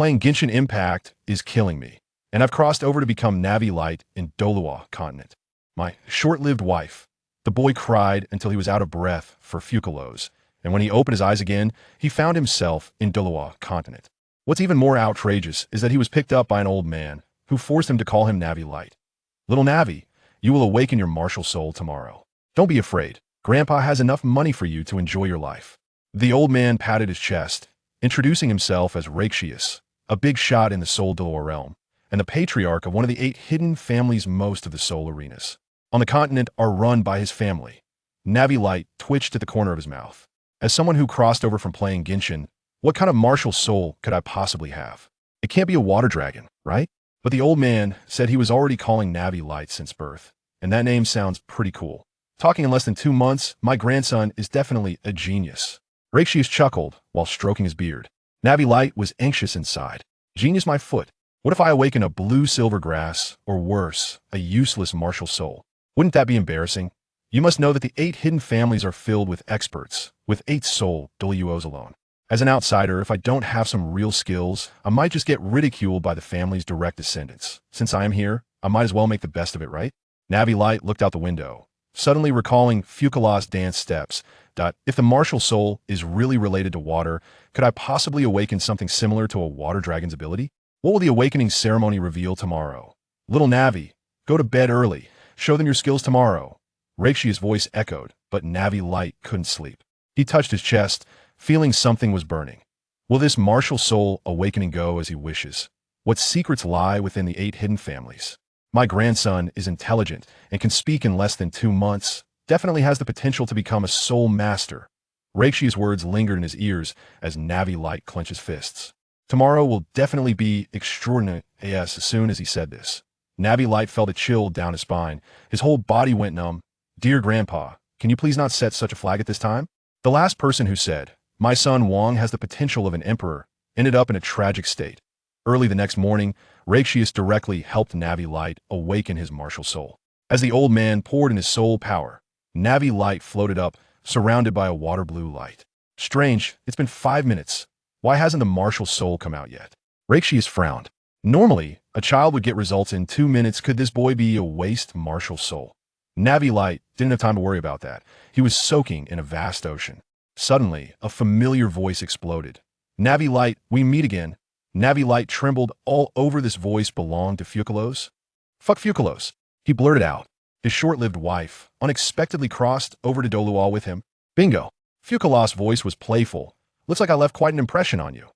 Playing Genshin Impact is killing me, and I've crossed over to become Navilite in Douluo Continent. My short-lived wife. The boy cried until he was out of breath for Fucalos, and when he opened his eyes again, he found himself in Douluo Continent. What's even more outrageous is that he was picked up by an old man who forced him to call him Navilite. Little Navi, you will awaken your martial soul tomorrow. Don't be afraid. Grandpa has enough money for you to enjoy your life. The old man patted his chest, introducing himself as Renxue, a big shot in the Soul Douluo realm, and the patriarch of one of the 8 hidden families most of the soul arenas on the continent are run by his family. Navilite twitched at the corner of his mouth. As someone who crossed over from playing Genshin, what kind of martial soul could I possibly have? It can't be a water dragon, right? But the old man said he was already calling Navilite since birth, and that name sounds pretty cool. Talking in less than 2 months, my grandson is definitely a genius. Renxue chuckled while stroking his beard. Navilite was anxious inside. Genius my foot. What if I awaken a blue silver grass, or worse, a useless martial soul? Wouldn't that be embarrassing? You must know that the 8 hidden families are filled with experts, with 8 soul Douluos alone. As an outsider, if I don't have some real skills, I might just get ridiculed by the family's direct descendants. Since I am here, I might as well make the best of it, right? Navilite looked out the window, suddenly recalling Fucalos' dance steps. If the martial soul is really related to water, could I possibly awaken something similar to a water dragon's ability? What will the awakening ceremony reveal tomorrow? Little Navi, go to bed early. Show them your skills tomorrow. Renxue's voice echoed, but Navilite couldn't sleep. He touched his chest, feeling something was burning. Will this martial soul awakening go as he wishes? What secrets lie within the 8 hidden families? My grandson is intelligent and can speak in less than 2 months. Definitely has the potential to become a soul master. Renxue's words lingered in his ears as Navilite clenched his fists. Tomorrow will definitely be extraordinary. As soon as he said this, Navilite felt a chill down his spine. His whole body went numb. Dear Grandpa, can you please not set such a flag at this time? The last person who said, my son Wang has the potential of an emperor, ended up in a tragic state. Early the next morning, Renxue directly helped Navilite awaken his martial soul. As the old man poured in his soul power, Navilite floated up, surrounded by a water blue light. Strange, it's been 5 minutes. Why hasn't the martial soul come out yet? Renxue frowned. Normally, a child would get results in 2 minutes. Could this boy be a waste martial soul? Navilite didn't have time to worry about that. He was soaking in a vast ocean. Suddenly, a familiar voice exploded. Navilite, we meet again. Navilite trembled all over. This voice belonged to Fucalos. Fuck Fucalos, he blurted out. His short-lived wife unexpectedly crossed over to Douluo with him. Bingo. Fucalos' voice was playful. Looks like I left quite an impression on you.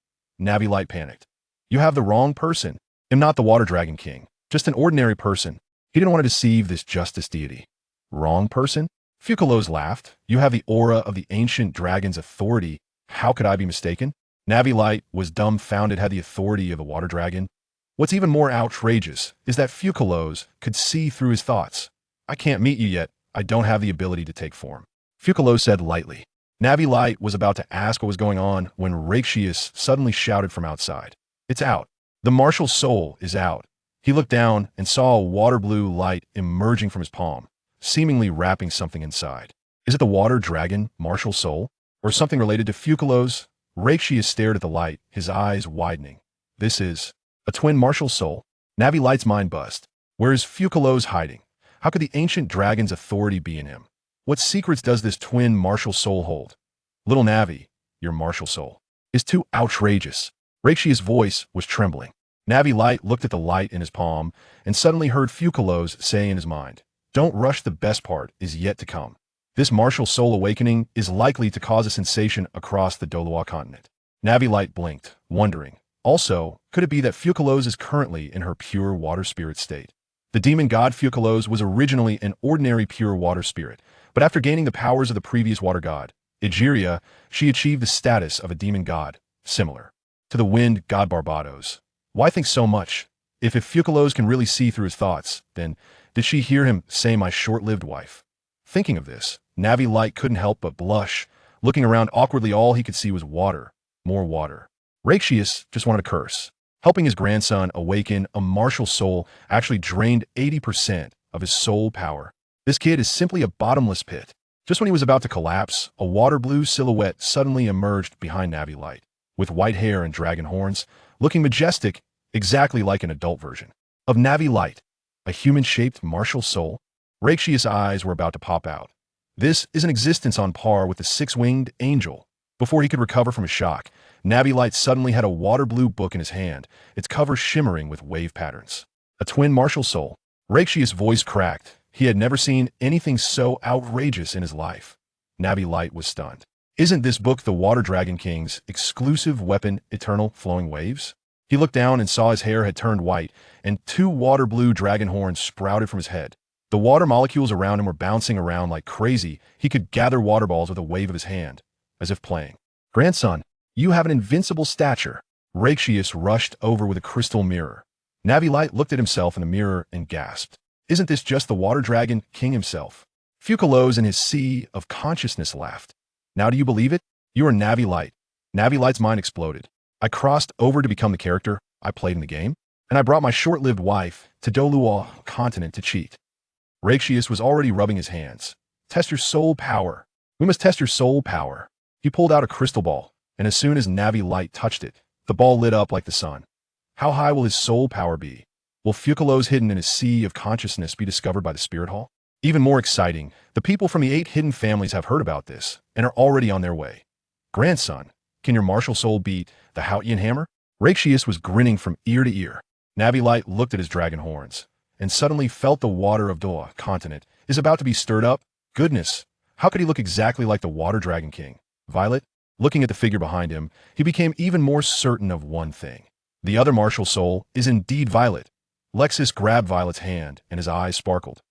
Navilite panicked. You have the wrong person. I'm not the Water Dragon King, just an ordinary person. He didn't want to deceive this justice deity. Wrong person? Fucalos laughed. You have the aura of the ancient dragon's authority. How could I be mistaken? Navilite was dumbfounded. Had the authority of the water dragon. What's even more outrageous is that Fucalos could see through his thoughts. I can't meet you yet. I don't have the ability to take form. Fucalos said lightly. Navilite was about to ask what was going on when Renxue suddenly shouted from outside. It's out. The martial soul is out. He looked down and saw a water blue light emerging from his palm, seemingly wrapping something inside. Is it the water dragon martial soul? Or something related to Fucalos? Renxue stared at the light, his eyes widening. This is a twin martial soul? Navilite's mind buzzed. Where is Fucalos hiding? How could the ancient dragon's authority be in him? What secrets does this twin martial soul hold? Little Navi, your martial soul is too outrageous. Renxue's voice was trembling. Navilite looked at the light in his palm and suddenly heard Fucalos say in his mind, don't rush, the best part is yet to come. This martial soul awakening is likely to cause a sensation across the Douluo Continent. Navilite blinked, wondering. Also, could it be that Fucalos is currently in her pure water spirit state? The demon god Fucalos was originally an ordinary pure water spirit, but after gaining the powers of the previous water god, Egeria, she achieved the status of a demon god, similar to the wind god Barbados. Why think so much? If Fucalos can really see through his thoughts, then did she hear him say my short-lived wife? Thinking of this, Navilite couldn't help but blush. Looking around awkwardly, all he could see was water, more water. Renxue just wanted to curse. Helping his grandson awaken a martial soul actually drained 80% of his soul power. This kid is simply a bottomless pit. Just when he was about to collapse, a water blue silhouette suddenly emerged behind Navilite. With white hair and dragon horns, looking majestic, exactly like an adult version of Navilite, a human-shaped martial soul. Renxue's eyes were about to pop out. This is an existence on par with the six-winged angel. Before he could recover from his shock, Navilite suddenly had a water-blue book in his hand, its cover shimmering with wave patterns. A twin martial soul. Renxue's voice cracked. He had never seen anything so outrageous in his life. Navilite was stunned. Isn't this book the Water Dragon King's exclusive weapon, Eternal Flowing Waves? He looked down and saw his hair had turned white, and two water-blue dragon horns sprouted from his head. The water molecules around him were bouncing around like crazy. He could gather water balls with a wave of his hand, as if playing. "Grandson, you have an invincible stature." Renxue rushed over with a crystal mirror. Navilite looked at himself in the mirror and gasped. Isn't this just the Water Dragon King himself? Fucalos in his sea of consciousness laughed. Now do you believe it? You are Navilite. Navilite's mind exploded. I crossed over to become the character I played in the game, and I brought my short-lived wife to Douluo Continent to cheat. Renxue was already rubbing his hands. Test your soul power. We must test your soul power. He pulled out a crystal ball, and as soon as Navilite touched it, the ball lit up like the sun. How high will his soul power be? Will Fucalos hidden in his sea of consciousness be discovered by the Spirit Hall? Even more exciting, the people from the 8 hidden families have heard about this and are already on their way. Grandson, can your martial soul beat the Haotian hammer? Renxue was grinning from ear to ear. Navilite looked at his dragon horns and suddenly felt the water of Douluo Continent is about to be stirred up. Goodness, how could he look exactly like the Water Dragon King? Violet? Looking at the figure behind him, he became even more certain of one thing. The other martial soul is indeed Violet. Lexus grabbed Violet's hand and his eyes sparkled.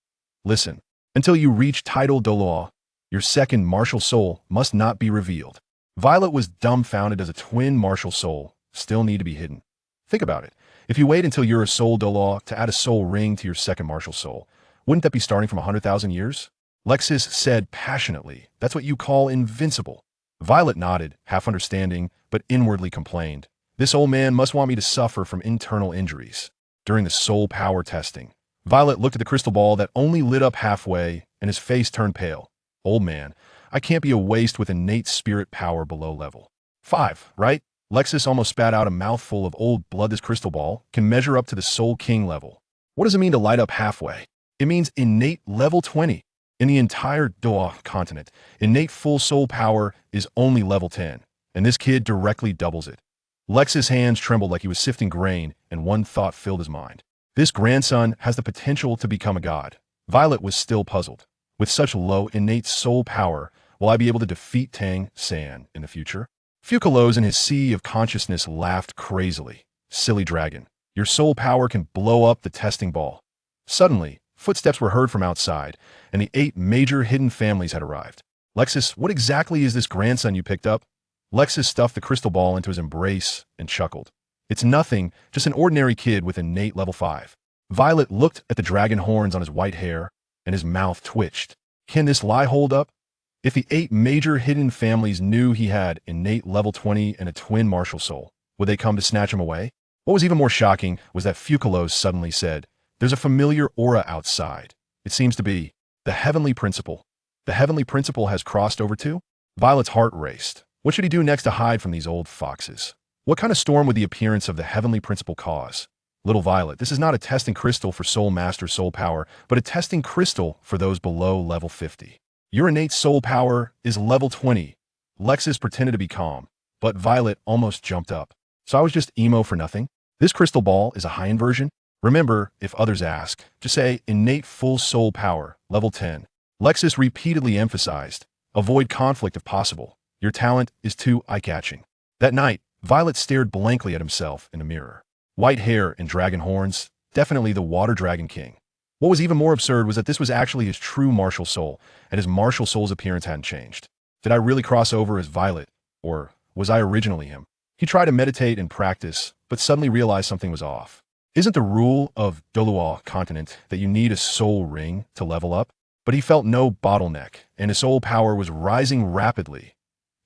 Listen, until you reach Tidal Douluo, your second martial soul must not be revealed. Violet was dumbfounded as a twin martial soul still need to be hidden. Think about it. If you wait until you're a soul Douluo to add a soul ring to your second martial soul, wouldn't that be starting from 100,000 years? Lexus said passionately, that's what you call invincible. Violet nodded, half understanding, but inwardly complained. This old man must want me to suffer from internal injuries. During the soul power testing, Violet looked at the crystal ball that only lit up halfway, and his face turned pale. Old man, I can't be a waste with innate spirit power below level 5, right? Lexus almost spat out a mouthful of old blood. This crystal ball can measure up to the Soul King level. What does it mean to light up halfway? It means innate level 20. In the entire Douluo Continent, innate full soul power is only level 10, and this kid directly doubles it. Lexus' hands trembled like he was sifting grain, and one thought filled his mind. This grandson has the potential to become a god. Violet was still puzzled. With such low innate soul power, will I be able to defeat Tang San in the future? Fucalos in his sea of consciousness laughed crazily. Silly dragon, your soul power can blow up the testing ball. Suddenly, footsteps were heard from outside, and the 8 major hidden families had arrived. Lexus, what exactly is this grandson you picked up? Lexus stuffed the crystal ball into his embrace and chuckled. It's nothing, just an ordinary kid with innate level 5. Violet looked at the dragon horns on his white hair, and his mouth twitched. Can this lie hold up? If the 8 major hidden families knew he had innate level 20 and a twin martial soul, would they come to snatch him away? What was even more shocking was that Fucalos suddenly said, there's a familiar aura outside. It seems to be the Heavenly Principle. The Heavenly Principle has crossed over too? Violet's heart raced. What should he do next to hide from these old foxes? What kind of storm would the appearance of the Heavenly Principle cause? Little Violet, this is not a testing crystal for Soul Master soul power, but a testing crystal for those below level 50. Your innate soul power is level 20. Lexus pretended to be calm, but Violet almost jumped up. So I was just emo for nothing? This crystal ball is a high-end version? Remember, if others ask, just say innate full soul power, level 10. Lexus repeatedly emphasized, avoid conflict if possible. Your talent is too eye-catching. That night, Violet stared blankly at himself in the mirror. White hair and dragon horns, definitely the Water Dragon King. What was even more absurd was that this was actually his true martial soul, and his martial soul's appearance hadn't changed. Did I really cross over as Violet, or was I originally him? He tried to meditate and practice, but suddenly realized something was off. Isn't the rule of Douluo Continent that you need a soul ring to level up? But he felt no bottleneck, and his soul power was rising rapidly.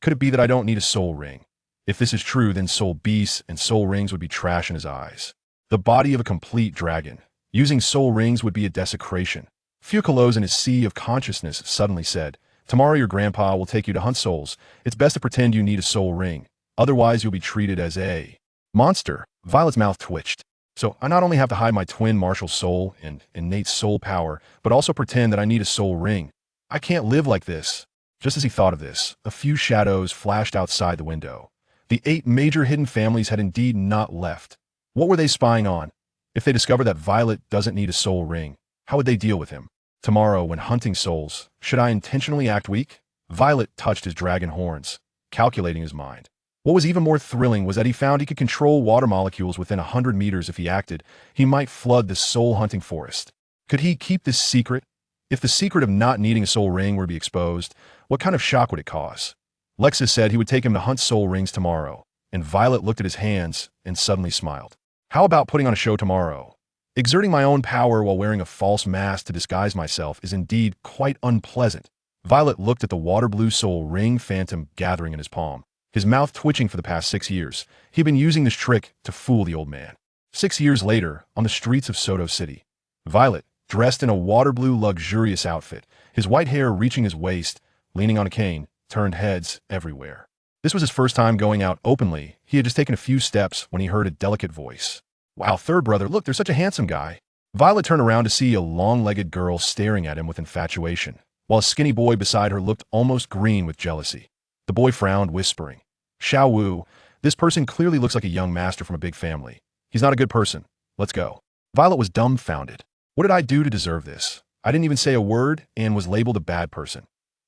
Could it be that I don't need a soul ring? If this is true, then soul beasts and soul rings would be trash in his eyes. The body of a complete dragon. Using soul rings would be a desecration. Fucalos in his sea of consciousness suddenly said, tomorrow your grandpa will take you to hunt souls. It's best to pretend you need a soul ring. Otherwise you'll be treated as a Monster. Violet's mouth twitched. So I not only have to hide my twin martial soul and innate soul power, but also pretend that I need a soul ring. I can't live like this. Just as he thought of this, a few shadows flashed outside the window. The 8 major hidden families had indeed not left. What were they spying on? If they discover that Violet doesn't need a soul ring, how would they deal with him? Tomorrow, when hunting souls, should I intentionally act weak? Violet touched his dragon horns, calculating his mind. What was even more thrilling was that he found he could control water molecules within 100 meters. If he acted, he might flood the soul-hunting forest. Could he keep this secret? If the secret of not needing a soul ring were to be exposed, what kind of shock would it cause? Lexus said he would take him to hunt soul rings tomorrow, and Violet looked at his hands and suddenly smiled. How about putting on a show tomorrow? Exerting my own power while wearing a false mask to disguise myself is indeed quite unpleasant. Violet looked at the water blue soul ring phantom gathering in his palm, his mouth twitching for the past 6 years. He had been using this trick to fool the old man. 6 years later, on the streets of Soto City, Violet, dressed in a water blue luxurious outfit, his white hair reaching his waist, leaning on a cane, turned heads everywhere. This was his first time going out openly. He had just taken a few steps when he heard a delicate voice. Wow, third brother, look, there's such a handsome guy. Violet turned around to see a long-legged girl staring at him with infatuation, while a skinny boy beside her looked almost green with jealousy. The boy frowned, whispering, Xiao Wu, this person clearly looks like a young master from a big family. He's not a good person. Let's go. Violet was dumbfounded. What did I do to deserve this? I didn't even say a word and was labeled a bad person.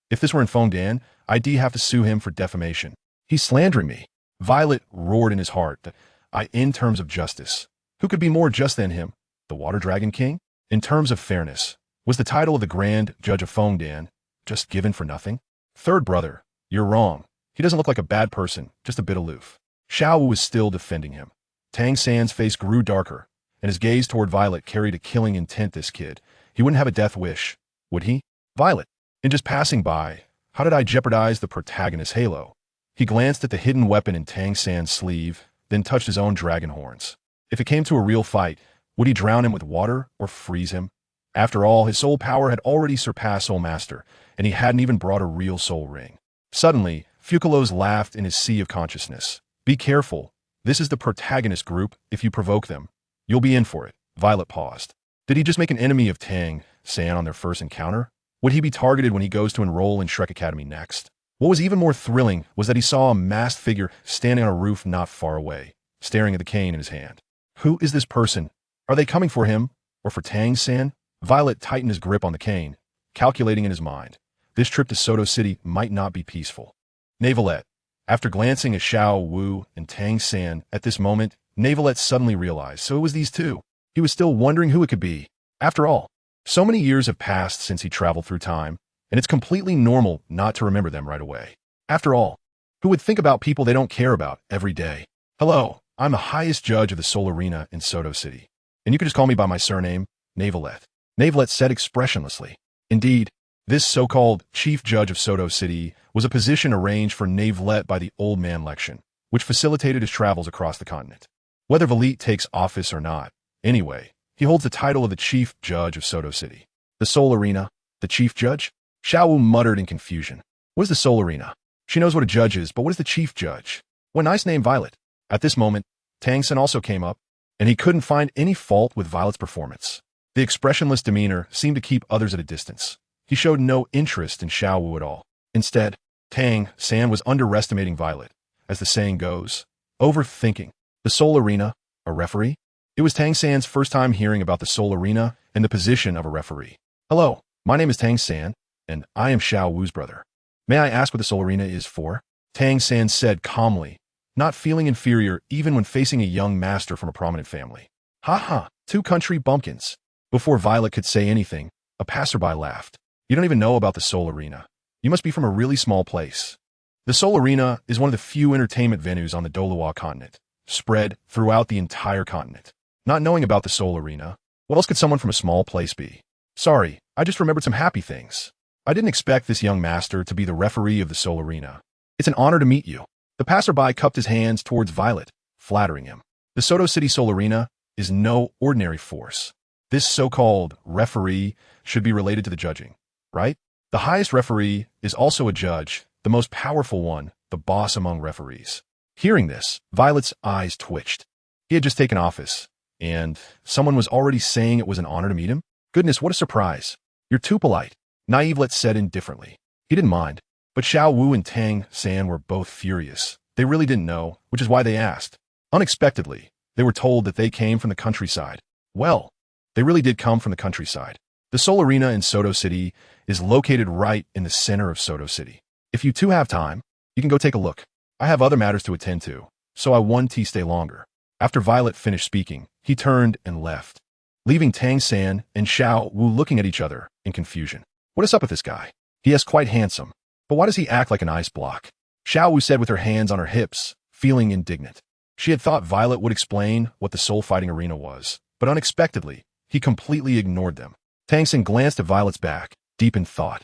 If this were in Fengdan, I'd have to sue him for defamation. He's slandering me. Violet roared in his heart that in terms of justice. Who could be more just than him? The Water Dragon King? In terms of fairness, was the title of the Grand Judge of Fengdan just given for nothing? Third brother, you're wrong. He doesn't look like a bad person, just a bit aloof. Xiao Wu was still defending him. Tang San's face grew darker, and his gaze toward Violet carried a killing intent. This kid, he wouldn't have a death wish, would he? Violet, in just passing by, how did I jeopardize the protagonist's halo? He glanced at the hidden weapon in Tang San's sleeve, then touched his own dragon horns. If it came to a real fight, would he drown him with water or freeze him? After all, his soul power had already surpassed Soul Master, and he hadn't even brought a real soul ring. Suddenly, Fucalos laughed in his sea of consciousness. Be careful. This is the protagonist group. If you provoke them, you'll be in for it. Violet paused. Did he just make an enemy of Tang San on their first encounter? Would he be targeted when he goes to enroll in Shrek Academy next? What was even more thrilling was that he saw a masked figure standing on a roof not far away, staring at the cane in his hand. Who is this person? Are they coming for him? Or for Tang San? Violet tightened his grip on the cane, calculating in his mind. This trip to Soto City might not be peaceful. Navelette. After glancing at Xiao Wu and Tang San at this moment, Navelette suddenly realized, so it was these two. He was still wondering who it could be. After all, so many years have passed since he traveled through time, and it's completely normal not to remember them right away. After all, who would think about people they don't care about every day? Hello, I'm the highest judge of the Soul Arena in Soto City, and you can just call me by my surname, Navelette. Navelette said expressionlessly. Indeed, this so-called chief judge of Soto City was a position arranged for Navelette by the old man Lexion, which facilitated his travels across the continent. Whether Valite takes office or not, anyway, he holds the title of the chief judge of Soto City. The Soul Arena? The chief judge? Xiao Wu muttered in confusion. What is the Soul Arena? She knows what a judge is, but what is the chief judge? What nice name, Violet. At this moment, Tang San also came up, and he couldn't find any fault with Violet's performance. The expressionless demeanor seemed to keep others at a distance. He showed no interest in Xiao Wu at all. Instead, Tang San was underestimating Violet, as the saying goes, overthinking. The Soul Arena, a referee? It was Tang San's first time hearing about the Soul Arena and the position of a referee. Hello, my name is Tang San, and I am Xiao Wu's brother. May I ask what the Soul Arena is for? Tang San said calmly, not feeling inferior even when facing a young master from a prominent family. Ha ha, 2 country bumpkins. Before Violet could say anything, a passerby laughed. You don't even know about the Soul Arena. You must be from a really small place. The Soul Arena is one of the few entertainment venues on the Douluo Continent, spread throughout the entire continent. Not knowing about the Soul Arena, what else could someone from a small place be? Sorry, I just remembered some happy things. I didn't expect this young master to be the referee of the Soul Arena. It's an honor to meet you. The passerby cupped his hands towards Violet, flattering him. The Soto City Soul Arena is no ordinary force. This so-called referee should be related to the judging, right? The highest referee is also a judge, the most powerful one, the boss among referees. Hearing this, Violet's eyes twitched. He had just taken office, and someone was already saying it was an honor to meet him? Goodness, what a surprise. You're too polite, KingNavelite said indifferently. He didn't mind, but Xiao Wu and Tang San were both furious. They really didn't know, which is why they asked. Unexpectedly, they were told that they came from the countryside. Well, they really did come from the countryside. The Seoul Arena in Soto City is located right in the center of Soto City. If you two have time, you can go take a look. I have other matters to attend to, so I want to stay longer. After Violet finished speaking, he turned and left, leaving Tang San and Xiao Wu looking at each other in confusion. What is up with this guy? He is quite handsome, but why does he act like an ice block? Xiao Wu said with her hands on her hips, feeling indignant. She had thought Violet would explain what the Soul Fighting Arena was, but unexpectedly, he completely ignored them. Tang San glanced at Violet's back, deep in thought,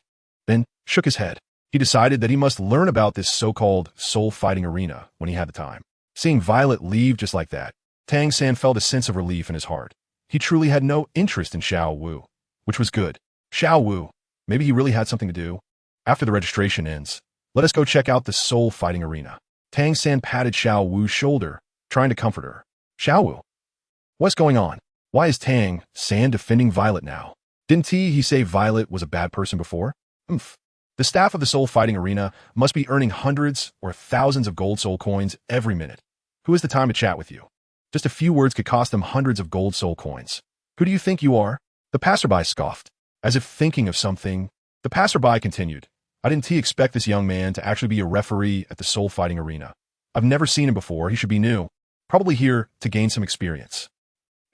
then shook his head. He decided that he must learn about this so-called Soul Fighting Arena when he had the time. Seeing Violet leave just like that, Tang San felt a sense of relief in his heart. He truly had no interest in Xiao Wu, which was good. Xiao Wu, maybe he really had something to do. After the registration ends, let us go check out the Soul Fighting Arena. Tang San patted Xiao Wu's shoulder, trying to comfort her. Xiao Wu, what's going on? Why is Tang San defending Violet now? Didn't he say Violet was a bad person before? The staff of the Soul Fighting Arena must be earning hundreds or thousands of gold soul coins every minute. Who has the time to chat with you? Just a few words could cost them hundreds of gold soul coins. Who do you think you are? The passerby scoffed. As if thinking of something, the passerby continued. I didn't expect this young man to actually be a referee at the Soul Fighting Arena. I've never seen him before. He should be new. Probably here to gain some experience.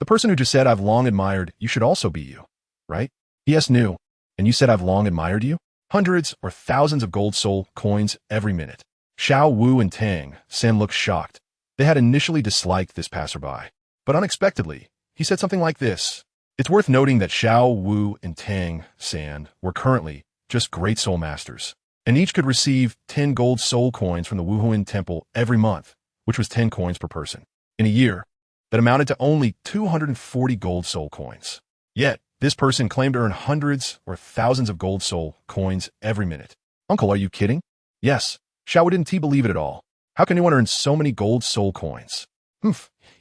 The person who just said I've long admired you should also be you, right? Yes, new. And you said I've long admired you? Hundreds or thousands of gold soul coins every minute. Xiao Wu and Tang San looked shocked. They had initially disliked this passerby, but unexpectedly, he said something like this. It's worth noting that Xiao Wu and Tang San were currently just great soul masters, and each could receive 10 gold soul coins from the Wuhuan Temple every month, which was 10 coins per person. In a year, that amounted to only 240 gold soul coins. Yet, this person claimed to earn hundreds or thousands of gold soul coins every minute. Uncle, are you kidding? Yes. Xiao didn't believe it at all. How can anyone earn so many gold soul coins? You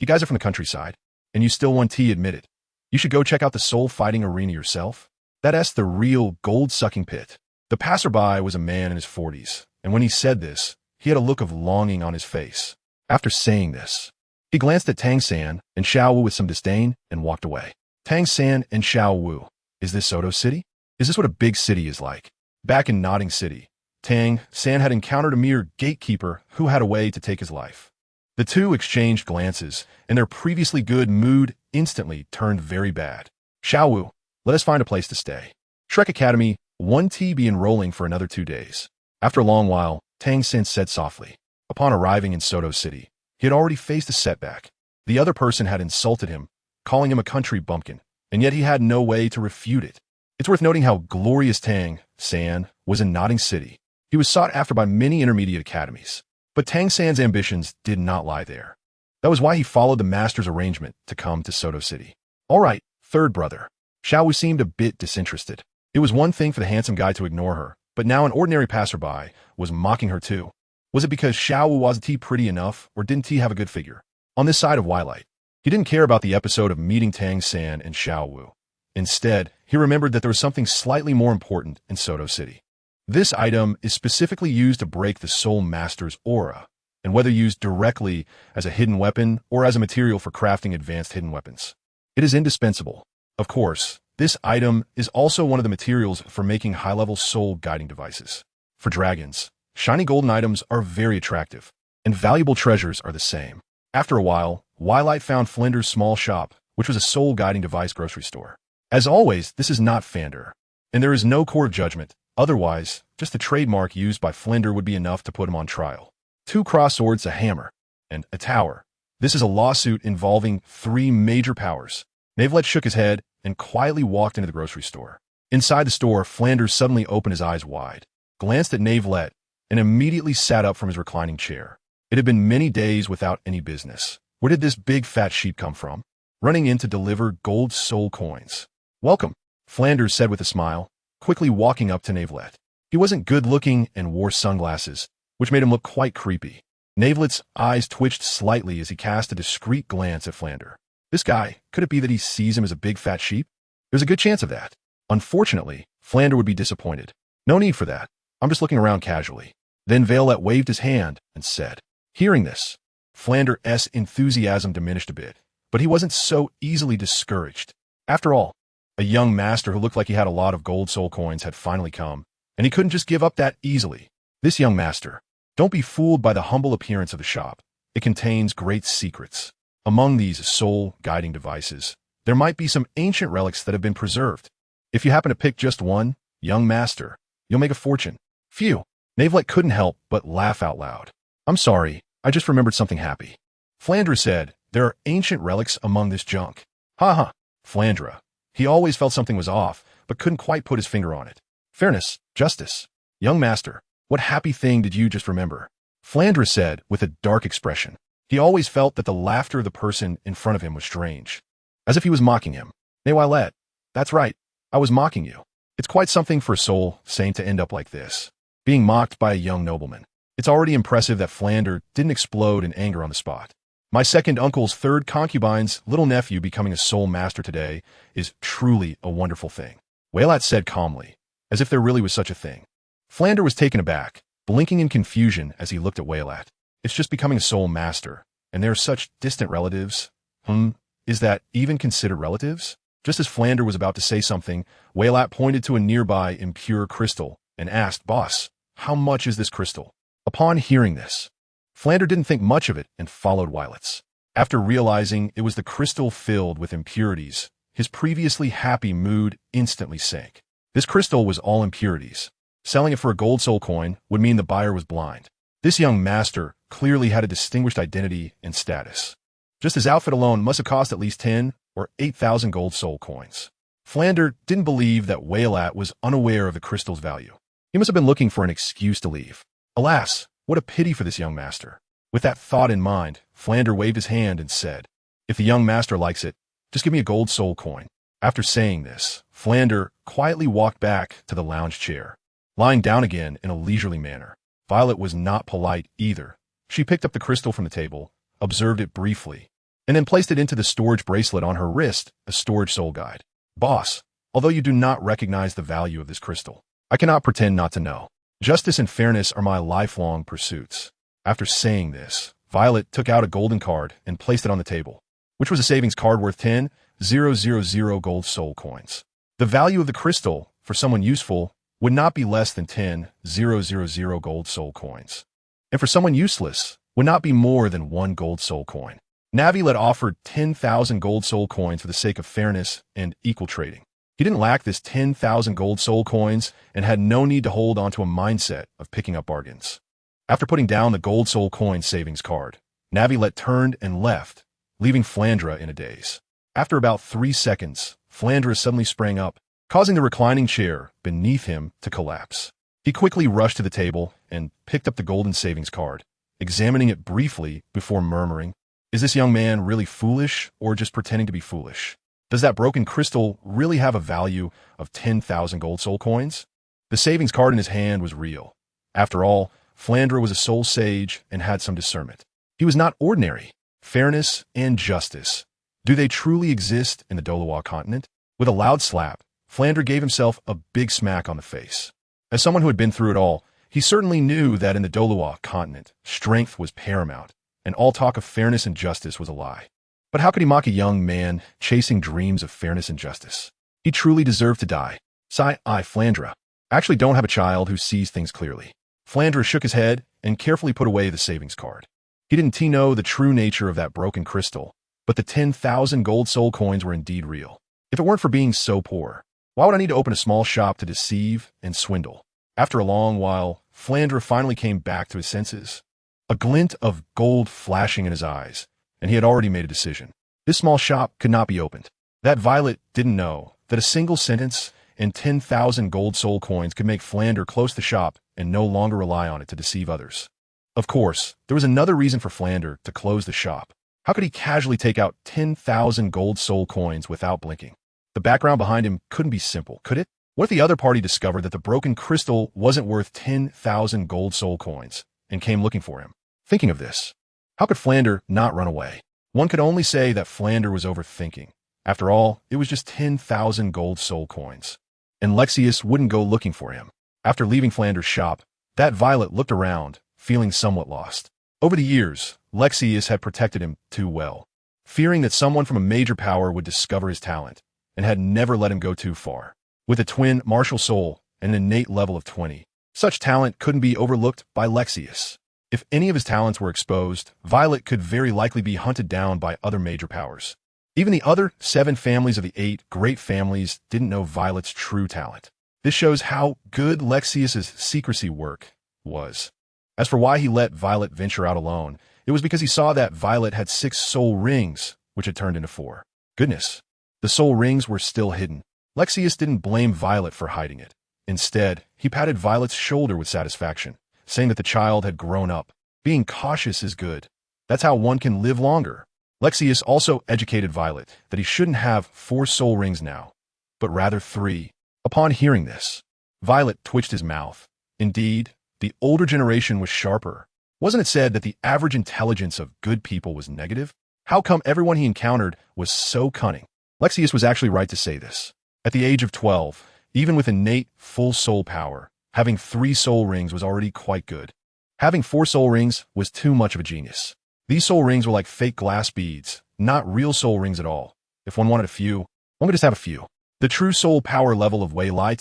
guys are from the countryside, and you still want to admit it. You should go check out the Soul Fighting Arena yourself. That's the real gold-sucking pit. The passerby was a man in his 40s, and when he said this, he had a look of longing on his face. After saying this, he glanced at Tang San and Xiao Wu with some disdain and walked away. Tang San and Xiao Wu, is this Soto City? Is this what a big city is like? Back in Nodding City, Tang San had encountered a mere gatekeeper who had a way to take his life. The two exchanged glances, and their previously good mood instantly turned very bad. Xiao Wu, let us find a place to stay. Shrek Academy, 1T be enrolling for another 2 days. After a long while, Tang San said softly. Upon arriving in Soto City, he had already faced a setback. The other person had insulted him, calling him a country bumpkin, and yet he had no way to refute it. It's worth noting how glorious Tang San was in Nodding City. He was sought after by many intermediate academies, but Tang San's ambitions did not lie there. That was why he followed the master's arrangement to come to Soto City. All right, third brother. Xiao Wu seemed a bit disinterested. It was one thing for the handsome guy to ignore her, but now an ordinary passerby was mocking her too. Was it because Xiao Wu wasn't pretty enough, or didn't he have a good figure? On this side of Twilight, he didn't care about the episode of meeting Tang San and Xiao Wu. Instead, he remembered that there was something slightly more important in Soto City. This item is specifically used to break the Soul Master's aura, and whether used directly as a hidden weapon or as a material for crafting advanced hidden weapons, it is indispensable. Of course, this item is also one of the materials for making high-level soul guiding devices. For dragons, shiny golden items are very attractive, and valuable treasures are the same. After a while, Twilight found Flinder's small shop, which was a soul guiding device grocery store. As always, this is not Fander, and there is no court of judgment. Otherwise, just the trademark used by Flinder would be enough to put him on trial. 2 cross swords, a hammer, and a tower. This is a lawsuit involving 3 major powers. Navelite shook his head and quietly walked into the grocery store. Inside the store, Flanders suddenly opened his eyes wide, glanced at Navelite, and immediately sat up from his reclining chair. It had been many days without any business. Where did this big fat sheep come from? Running in to deliver gold soul coins. Welcome, Flanders said with a smile, quickly walking up to Navelite. He wasn't good-looking and wore sunglasses, which made him look quite creepy. Navelite's eyes twitched slightly as he cast a discreet glance at Flander. This guy, could it be that he sees him as a big fat sheep? There's a good chance of that. Unfortunately, Flander would be disappointed. No need for that. I'm just looking around casually. Then Vailette waved his hand and said. Hearing this, Flander's enthusiasm diminished a bit, but he wasn't so easily discouraged. After all, a young master who looked like he had a lot of gold soul coins had finally come, and he couldn't just give up that easily. This young master, don't be fooled by the humble appearance of the shop. It contains great secrets. Among these soul-guiding devices, there might be some ancient relics that have been preserved. If you happen to pick just one, young master, you'll make a fortune. Phew. Navelite couldn't help but laugh out loud. I'm sorry, I just remembered something happy. Flandra said, there are ancient relics among this junk. Ha. Flandra. He always felt something was off, but couldn't quite put his finger on it. Fairness, justice. Young master, what happy thing did you just remember? Flandra said with a dark expression. He always felt that the laughter of the person in front of him was strange. As if he was mocking him. Navelite, that's right, I was mocking you. It's quite something for a soul saint to end up like this. Being mocked by a young nobleman. It's already impressive that Flander didn't explode in anger on the spot. My second uncle's third concubine's little nephew becoming a soul master today is truly a wonderful thing. Wailate said calmly, as if there really was such a thing. Flander was taken aback, blinking in confusion as he looked at Wailate. It's just becoming a soul master, and they're such distant relatives. Is that even considered relatives? Just as Flander was about to say something, Wailate pointed to a nearby impure crystal and asked, Boss, how much is this crystal? Upon hearing this, Flander didn't think much of it and followed Wailate's. After realizing it was the crystal filled with impurities, his previously happy mood instantly sank. This crystal was all impurities. Selling it for a gold soul coin would mean the buyer was blind. This young master clearly had a distinguished identity and status. Just his outfit alone must have cost at least 10 or 8,000 gold soul coins. Flander didn't believe that Wailate was unaware of the crystal's value. He must have been looking for an excuse to leave. Alas, what a pity for this young master. With that thought in mind, Flander waved his hand and said, If the young master likes it, just give me a gold soul coin. After saying this, Flander quietly walked back to the lounge chair, lying down again in a leisurely manner. Violet was not polite either. She picked up the crystal from the table, observed it briefly, and then placed it into the storage bracelet on her wrist, a storage soul guide. Boss, although you do not recognize the value of this crystal, I cannot pretend not to know. Justice and fairness are my lifelong pursuits. After saying this, Violet took out a golden card and placed it on the table, which was a savings card worth 10,000 gold soul coins. The value of the crystal, for someone useful, would not be less than 10,000 gold soul coins. And for someone useless, would not be more than 1 gold soul coin. Navelite offered 10,000 gold soul coins for the sake of fairness and equal trading. He didn't lack this 10,000 gold soul coins and had no need to hold onto a mindset of picking up bargains. After putting down the gold soul coin savings card, Navelite turned and left, leaving Flandra in a daze. After about 3 seconds, Flandra suddenly sprang up, causing the reclining chair beneath him to collapse. He quickly rushed to the table and picked up the golden savings card, examining it briefly before murmuring, Is this young man really foolish or just pretending to be foolish? Does that broken crystal really have a value of 10,000 gold soul coins? The savings card in his hand was real. After all, Flandra was a soul sage and had some discernment. He was not ordinary. Fairness and justice. Do they truly exist in the Douluo Continent? With a loud slap, Flandra gave himself a big smack on the face. As someone who had been through it all, he certainly knew that in the Douluo Continent, strength was paramount, and all talk of fairness and justice was a lie. But how could he mock a young man chasing dreams of fairness and justice? He truly deserved to die. Flandra. I actually don't have a child who sees things clearly. Flandra shook his head and carefully put away the savings card. He didn't know the true nature of that broken crystal, but the 10,000 gold soul coins were indeed real. If it weren't for being so poor, why would I need to open a small shop to deceive and swindle? After a long while, Flandra finally came back to his senses. A glint of gold flashing in his eyes, and he had already made a decision. This small shop could not be opened. That Violet didn't know that a single sentence and 10,000 gold soul coins could make Flandra close the shop and no longer rely on it to deceive others. Of course, there was another reason for Flandra to close the shop. How could he casually take out 10,000 gold soul coins without blinking? The background behind him couldn't be simple, could it? What if the other party discovered that the broken crystal wasn't worth 10,000 gold soul coins and came looking for him? Thinking of this, how could Flander not run away? One could only say that Flander was overthinking. After all, it was just 10,000 gold soul coins. And Lexius wouldn't go looking for him. After leaving Flander's shop, that Violet looked around, feeling somewhat lost. Over the years, Lexius had protected him too well, fearing that someone from a major power would discover his talent, and had never let him go too far. With a twin martial soul and an innate level of 20, such talent couldn't be overlooked by Lexius. If any of his talents were exposed, Violet could very likely be hunted down by other major powers. Even the other 7 families of the 8 great families didn't know Violet's true talent. This shows how good Lexius's secrecy work was. As for why he let Violet venture out alone, it was because he saw that Violet had 6 soul rings, which had turned into 4. Goodness, the soul rings were still hidden. Lexius didn't blame Violet for hiding it. Instead, he patted Violet's shoulder with satisfaction, saying that the child had grown up. Being cautious is good. That's how one can live longer. Lexius also educated Violet that he shouldn't have 4 soul rings now, but rather 3. Upon hearing this, Violet twitched his mouth. Indeed, the older generation was sharper. Wasn't it said that the average intelligence of good people was negative? How come everyone he encountered was so cunning? Lexius was actually right to say this. At the age of 12, even with innate full soul power, having 3 soul rings was already quite good. Having 4 soul rings was too much of a genius. These soul rings were like fake glass beads, not real soul rings at all. If one wanted a few, one could just have a few. The true soul power level of Yue Na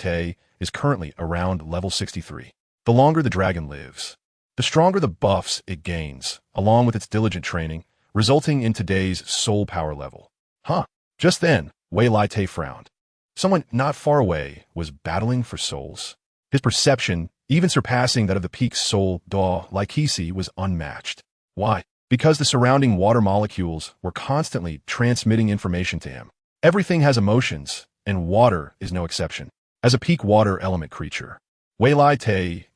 is currently around level 63. The longer the dragon lives, the stronger the buffs it gains, along with its diligent training, resulting in today's soul power level. Huh. Just then, Yue Na frowned. Someone not far away was battling for souls. His perception, even surpassing that of the peak soul Douluo Continent, was unmatched. Why? Because the surrounding water molecules were constantly transmitting information to him. Everything has emotions, and water is no exception. As a peak water element creature, Yue Na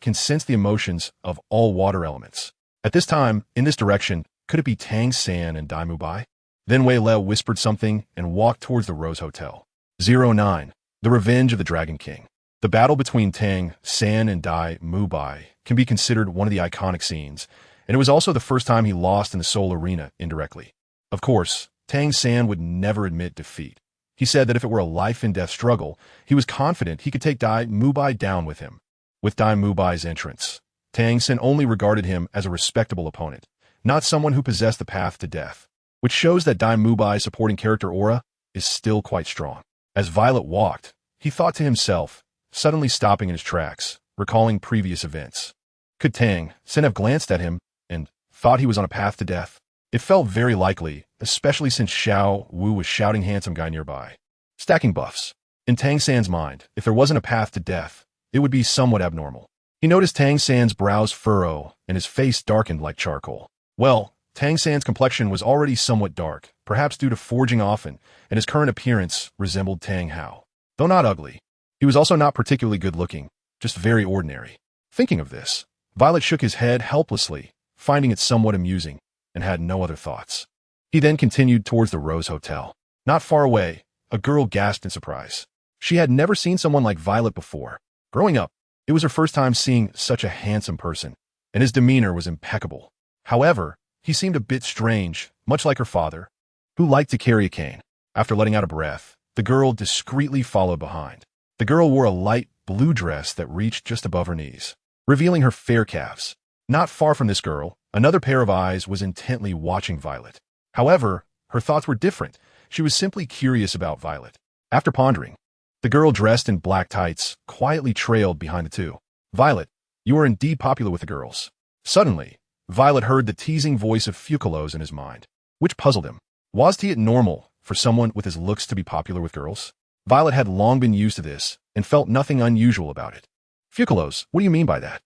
can sense the emotions of all water elements. At this time, in this direction, could it be Tang San and Dai Mubai? Then Yue Na whispered something and walked towards the Rose Hotel. 09. The Revenge of the Dragon King. The battle between Tang San and Dai Mubai can be considered one of the iconic scenes, and it was also the first time he lost in the Soul Arena indirectly. Of course, Tang San would never admit defeat. He said that if it were a life-and-death struggle, he was confident he could take Dai Mubai down with him. With Dai Mubai's entrance, Tang San only regarded him as a respectable opponent, not someone who possessed the path to death, which shows that Dai Mubai's supporting character aura is still quite strong. As Violet walked, he thought to himself, suddenly stopping in his tracks, recalling previous events. Could Tang San have glanced at him and thought he was on a path to death? It felt very likely, especially since Xiao Wu was shouting handsome guy nearby. Stacking buffs. In Tang San's mind, if there wasn't a path to death, it would be somewhat abnormal. He noticed Tang San's brows furrow and his face darkened like charcoal. Well, Tang San's complexion was already somewhat dark, perhaps due to forging often, and his current appearance resembled Tang Hao. Though not ugly, he was also not particularly good-looking, just very ordinary. Thinking of this, Violet shook his head helplessly, finding it somewhat amusing, and had no other thoughts. He then continued towards the Rose Hotel. Not far away, a girl gasped in surprise. She had never seen someone like Violet before. Growing up, it was her first time seeing such a handsome person, and his demeanor was impeccable. However, he seemed a bit strange, much like her father, who liked to carry a cane. After letting out a breath, the girl discreetly followed behind. The girl wore a light blue dress that reached just above her knees, revealing her fair calves. Not far from this girl, another pair of eyes was intently watching Violet. However, her thoughts were different. She was simply curious about Violet. After pondering, the girl dressed in black tights quietly trailed behind the two. Violet, you are indeed popular with the girls. Suddenly, Violet heard the teasing voice of Fucalos in his mind, which puzzled him. Was it normal for someone with his looks to be popular with girls? Violet had long been used to this and felt nothing unusual about it. Fucalos, what do you mean by that?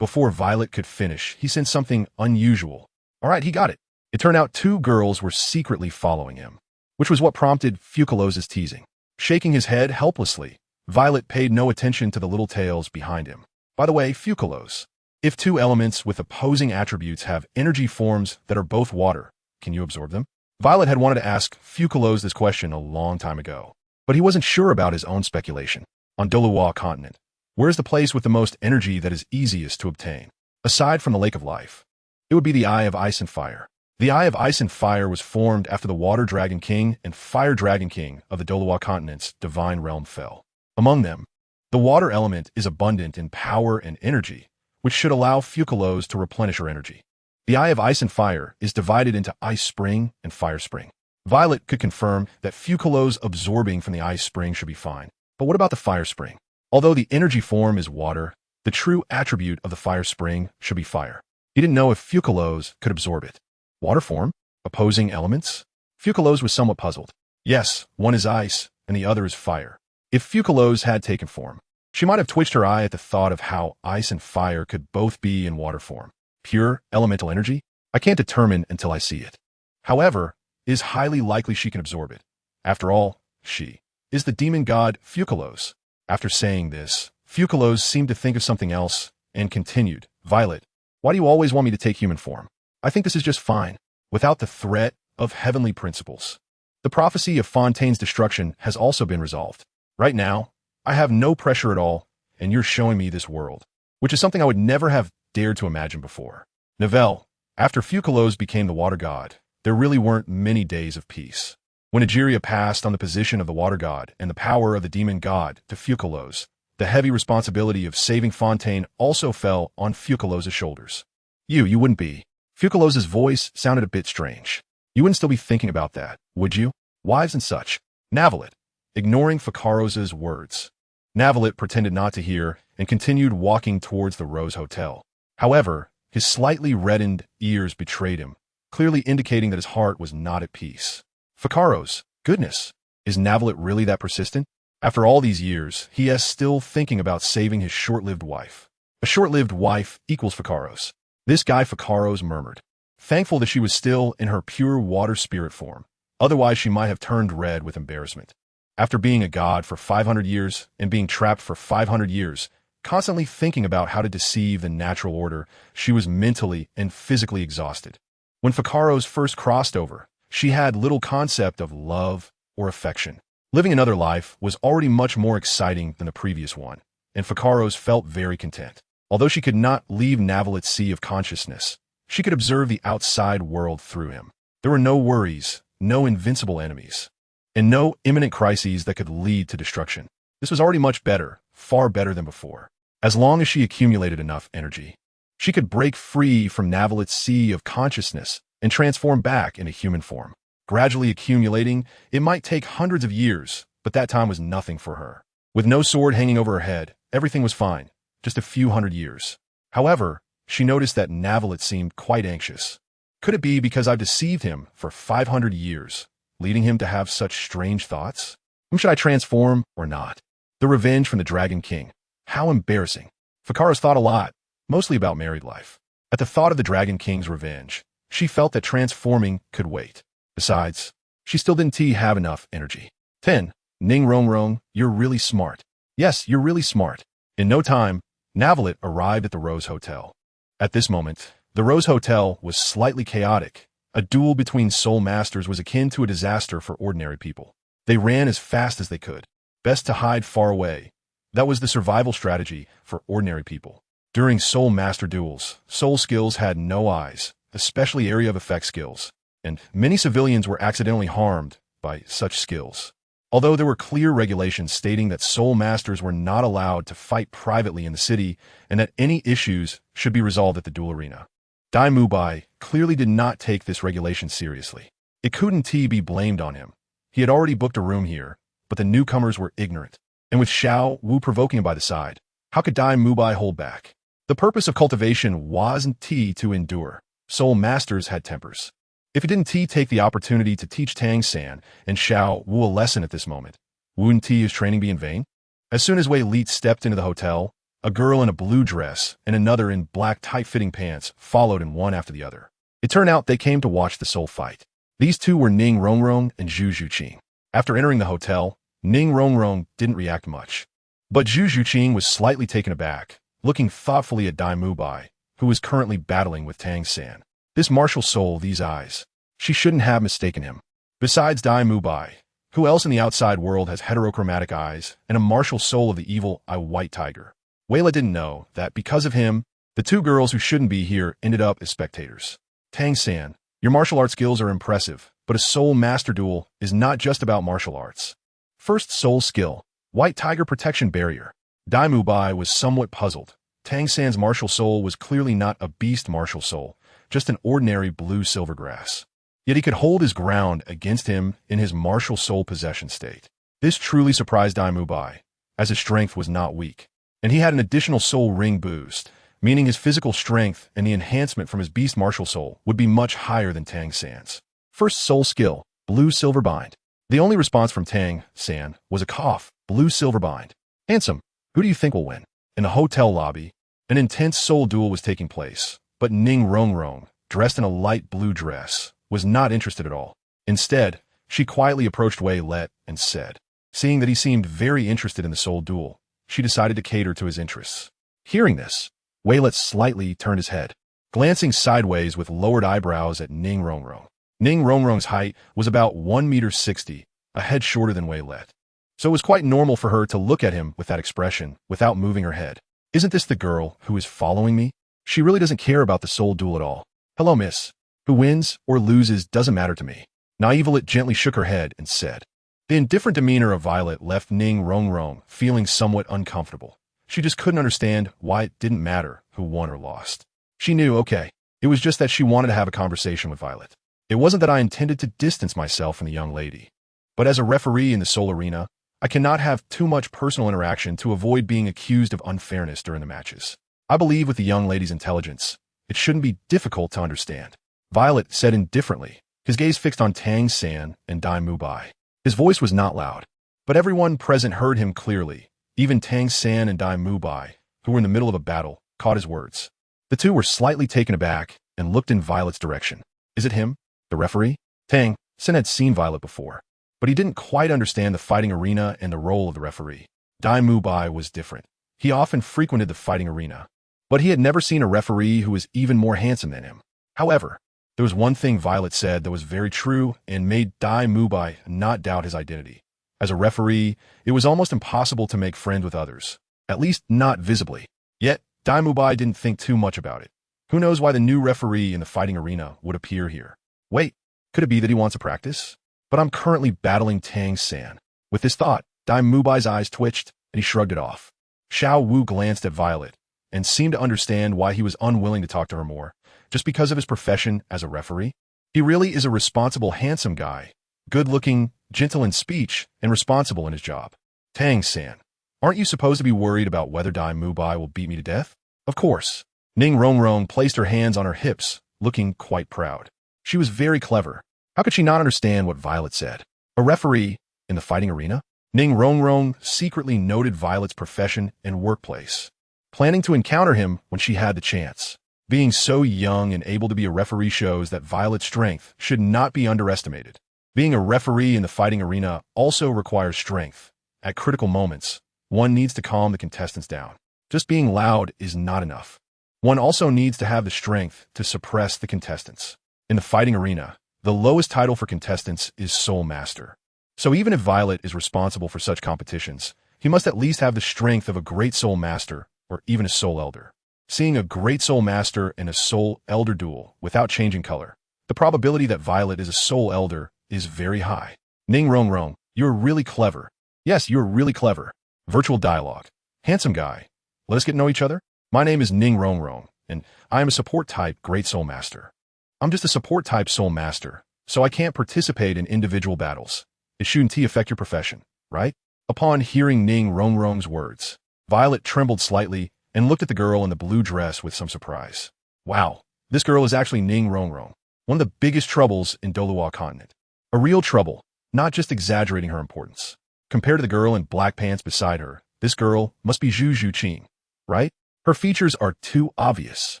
Before Violet could finish, he sensed something unusual. All right, he got it. It turned out 2 girls were secretly following him, which was what prompted Fucalos' teasing. Shaking his head helplessly, Violet paid no attention to the little tails behind him. By the way, Fucalos, if 2 elements with opposing attributes have energy forms that are both water, can you absorb them? Violet had wanted to ask Fucalos this question a long time ago, but he wasn't sure about his own speculation. On Douluo Continent, where is the place with the most energy that is easiest to obtain? Aside from the Lake of Life, It would be the Eye of Ice and Fire. The Eye of Ice and Fire was formed after the Water Dragon King and Fire Dragon King of the Douluo Continent's divine realm fell. Among them, the water element is abundant in power and energy, which should allow Fucalos to replenish her energy. The Eye of Ice and Fire is divided into Ice Spring and Fire Spring. Violet could confirm that Fucalos absorbing from the Ice Spring should be fine. But what about the Fire Spring? Although the energy form is water, the true attribute of the Fire Spring should be fire. He didn't know if Fucalos could absorb it. Water form? Opposing elements? Fucalos was somewhat puzzled. Yes, one is ice, and the other is fire. If Fucalos had taken form, she might have twitched her eye at the thought of how ice and fire could both be in water form. Pure, elemental energy? I can't determine until I see it. However, it is highly likely she can absorb it. After all, she is the demon god Fucalos. After saying this, Fucalos seemed to think of something else and continued, Violet, why do you always want me to take human form? I think this is just fine, without the threat of heavenly principles. The prophecy of Fontaine's destruction has also been resolved. Right now, I have no pressure at all, and you're showing me this world, which is something I would never have dared to imagine before. Novelle, after Fucalos became the water god, there really weren't many days of peace. When Egeria passed on the position of the water god and the power of the demon god to Fucalos, the heavy responsibility of saving Fontaine also fell on Fucalos' shoulders. You wouldn't be. Fucalos' voice sounded a bit strange. You wouldn't still be thinking about that, would you? Wives and such. Navelite, ignoring Fucaros' words. Navelite pretended not to hear and continued walking towards the Rose Hotel. However, his slightly reddened ears betrayed him, clearly indicating that his heart was not at peace. Fucaros, goodness, is Navelite really that persistent? After all these years, he is still thinking about saving his short-lived wife. A short-lived wife equals Fucaros. This guy Fucaros murmured, thankful that she was still in her pure water spirit form. Otherwise, she might have turned red with embarrassment. After being a god for 500 years and being trapped for 500 years, constantly thinking about how to deceive the natural order, she was mentally and physically exhausted. When Fucaros first crossed over, she had little concept of love or affection. Living another life was already much more exciting than the previous one, and Fucaros felt very content. Although she could not leave Navelite's sea of consciousness, she could observe the outside world through him. There were no worries, no invincible enemies, and no imminent crises that could lead to destruction. This was already much better, far better than before. As long as she accumulated enough energy, she could break free from Navelite's sea of consciousness and transform back into human form. Gradually accumulating, it might take hundreds of years, but that time was nothing for her. With no sword hanging over her head, everything was fine, just a few hundred years. However, she noticed that Navelite seemed quite anxious. Could it be because I've deceived him for 500 years, leading him to have such strange thoughts? Should I transform or not? The revenge from the Dragon King. How embarrassing. Fucaros thought a lot, mostly about married life. At the thought of the Dragon King's revenge, she felt that transforming could wait. Besides, she still didn't have enough energy. 10. Ning Rongrong, you're really smart. Yes, you're really smart. In no time, Navelite arrived at the Rose Hotel. At this moment, the Rose Hotel was slightly chaotic. A duel between soul masters was akin to a disaster for ordinary people. They ran as fast as they could. Best to hide far away. That was the survival strategy for ordinary people. During soul master duels, soul skills had no eyes, especially area of effect skills, and many civilians were accidentally harmed by such skills. Although there were clear regulations stating that soul masters were not allowed to fight privately in the city and that any issues should be resolved at the duel arena. Dai Mubai clearly did not take this regulation seriously. It couldn't be blamed on him. He had already booked a room here, but the newcomers were ignorant. And with Xiao Wu provoking him by the side, how could Dai Mubai hold back? The purpose of cultivation wasn't to endure. Soul masters had tempers. If he didn't take the opportunity to teach Tang San and Xiao Wu a lesson at this moment, wouldn't his training be in vain? As soon as Wei Li stepped into the hotel, a girl in a blue dress and another in black tight-fitting pants followed in one after the other. It turned out they came to watch the soul fight. These two were Ning Rongrong and Zhu Zhuqing. After entering the hotel, Ning Rongrong didn't react much. But Zhu Zhuqing was slightly taken aback, looking thoughtfully at Dai Mubai, who was currently battling with Tang San. This martial soul, these eyes. She shouldn't have mistaken him. Besides Dai Mubai, who else in the outside world has heterochromatic eyes and a martial soul of the evil Eye White Tiger? Weila didn't know that because of him, The two girls who shouldn't be here ended up as spectators. Tang San, your martial arts skills are impressive, but a soul master duel is not just about martial arts. First soul skill, White Tiger Protection Barrier. Dai Mubai was somewhat puzzled. Tang San's martial soul was clearly not a beast martial soul, just an ordinary blue silvergrass. Yet he could hold his ground against him in his martial soul possession state. This truly surprised Dai Mubai, as his strength was not weak. And he had an additional soul ring boost, meaning his physical strength and the enhancement from his beast martial soul would be much higher than Tang San's. First soul skill, Blue Silver Bind. The only response from Tang San was a cough, Blue Silver Bind. Handsome, who do you think will win? In the hotel lobby, an intense soul duel was taking place, but Ning Rongrong, dressed in a light blue dress, was not interested at all. Instead, she quietly approached Wei Let and said, seeing that he seemed very interested in the soul duel, she decided to cater to his interests. Hearing this, Wei Let slightly turned his head, glancing sideways with lowered eyebrows at Ning Rongrong. Ning Rongrong's height was about 1.60 meters, a head shorter than Wei Let. So it was quite normal for her to look at him with that expression without moving her head. Isn't this the girl who is following me? She really doesn't care about the soul duel at all. Hello, miss. Who wins or loses doesn't matter to me. KingNavelite gently shook her head and said. The indifferent demeanor of Violet left Ning Rongrong feeling somewhat uncomfortable. She just couldn't understand why it didn't matter who won or lost. She knew, okay, it was just that she wanted to have a conversation with Violet. It wasn't that I intended to distance myself from the young lady. But as a referee in the soul arena, I cannot have too much personal interaction to avoid being accused of unfairness during the matches. I believe with the young lady's intelligence, it shouldn't be difficult to understand. Violet said indifferently, his gaze fixed on Tang San and Dai Mubai. His voice was not loud, but everyone present heard him clearly. Even Tang San and Dai Mubai, who were in the middle of a battle, caught his words. The two were slightly taken aback and looked in Violet's direction. Is it him, the referee? Tang San had seen Violet before, but he didn't quite understand the fighting arena and the role of the referee. Dai Mubai was different. He often frequented the fighting arena, but he had never seen a referee who was even more handsome than him. However, there was one thing Violet said that was very true and made Dai Mubai not doubt his identity. As a referee, it was almost impossible to make friends with others, at least not visibly. Yet, Dai Mubai didn't think too much about it. Who knows why the new referee in the fighting arena would appear here? Wait, could it be that he wants to practice? But I'm currently battling Tang San. With this thought, Dai Mubai's eyes twitched and he shrugged it off. Xiao Wu glanced at Violet and seemed to understand why he was unwilling to talk to her more, just because of his profession as a referee. He really is a responsible, handsome guy, good-looking, gentle in speech, and responsible in his job. Tang San, aren't you supposed to be worried about whether Dai Mubai will beat me to death? Of course. Ning Rongrong placed her hands on her hips, looking quite proud. She was very clever. How could she not understand what Violet said? A referee in the fighting arena? Ning Rongrong secretly noted Violet's profession and workplace, planning to encounter him when she had the chance. Being so young and able to be a referee shows that Violet's strength should not be underestimated. Being a referee in the fighting arena also requires strength. At critical moments, one needs to calm the contestants down. Just being loud is not enough. One also needs to have the strength to suppress the contestants. In the fighting arena, the lowest title for contestants is Soul Master. So even if Violet is responsible for such competitions, he must at least have the strength of a great Soul Master or even a Soul Elder. Seeing a great Soul Master and a Soul Elder duel without changing color, the probability that Violet is a Soul Elder is very high. Ning Rongrong, you're really clever. Yes, you're really clever. Virtual dialogue. Handsome guy. Let us get to know each other. My name is Ning Rongrong, and I am a support type Great Soul Master. I'm just a support type Soul Master, so I can't participate in individual battles. It shouldn't affect your profession, right? Upon hearing Ning Rongrong's words, Violet trembled slightly and looked at the girl in the blue dress with some surprise. Wow, this girl is actually Ning Rongrong, one of the biggest troubles in Douluo Continent. A real trouble, not just exaggerating her importance. Compared to the girl in black pants beside her, this girl must be Zhu Zhuqing, right? Her features are too obvious.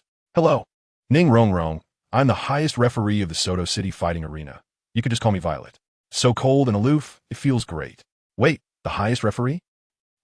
Hello, Ning Rongrong. I'm the highest referee of the Soto City fighting arena. You could just call me Violet. So cold and aloof, it feels great. Wait, the highest referee?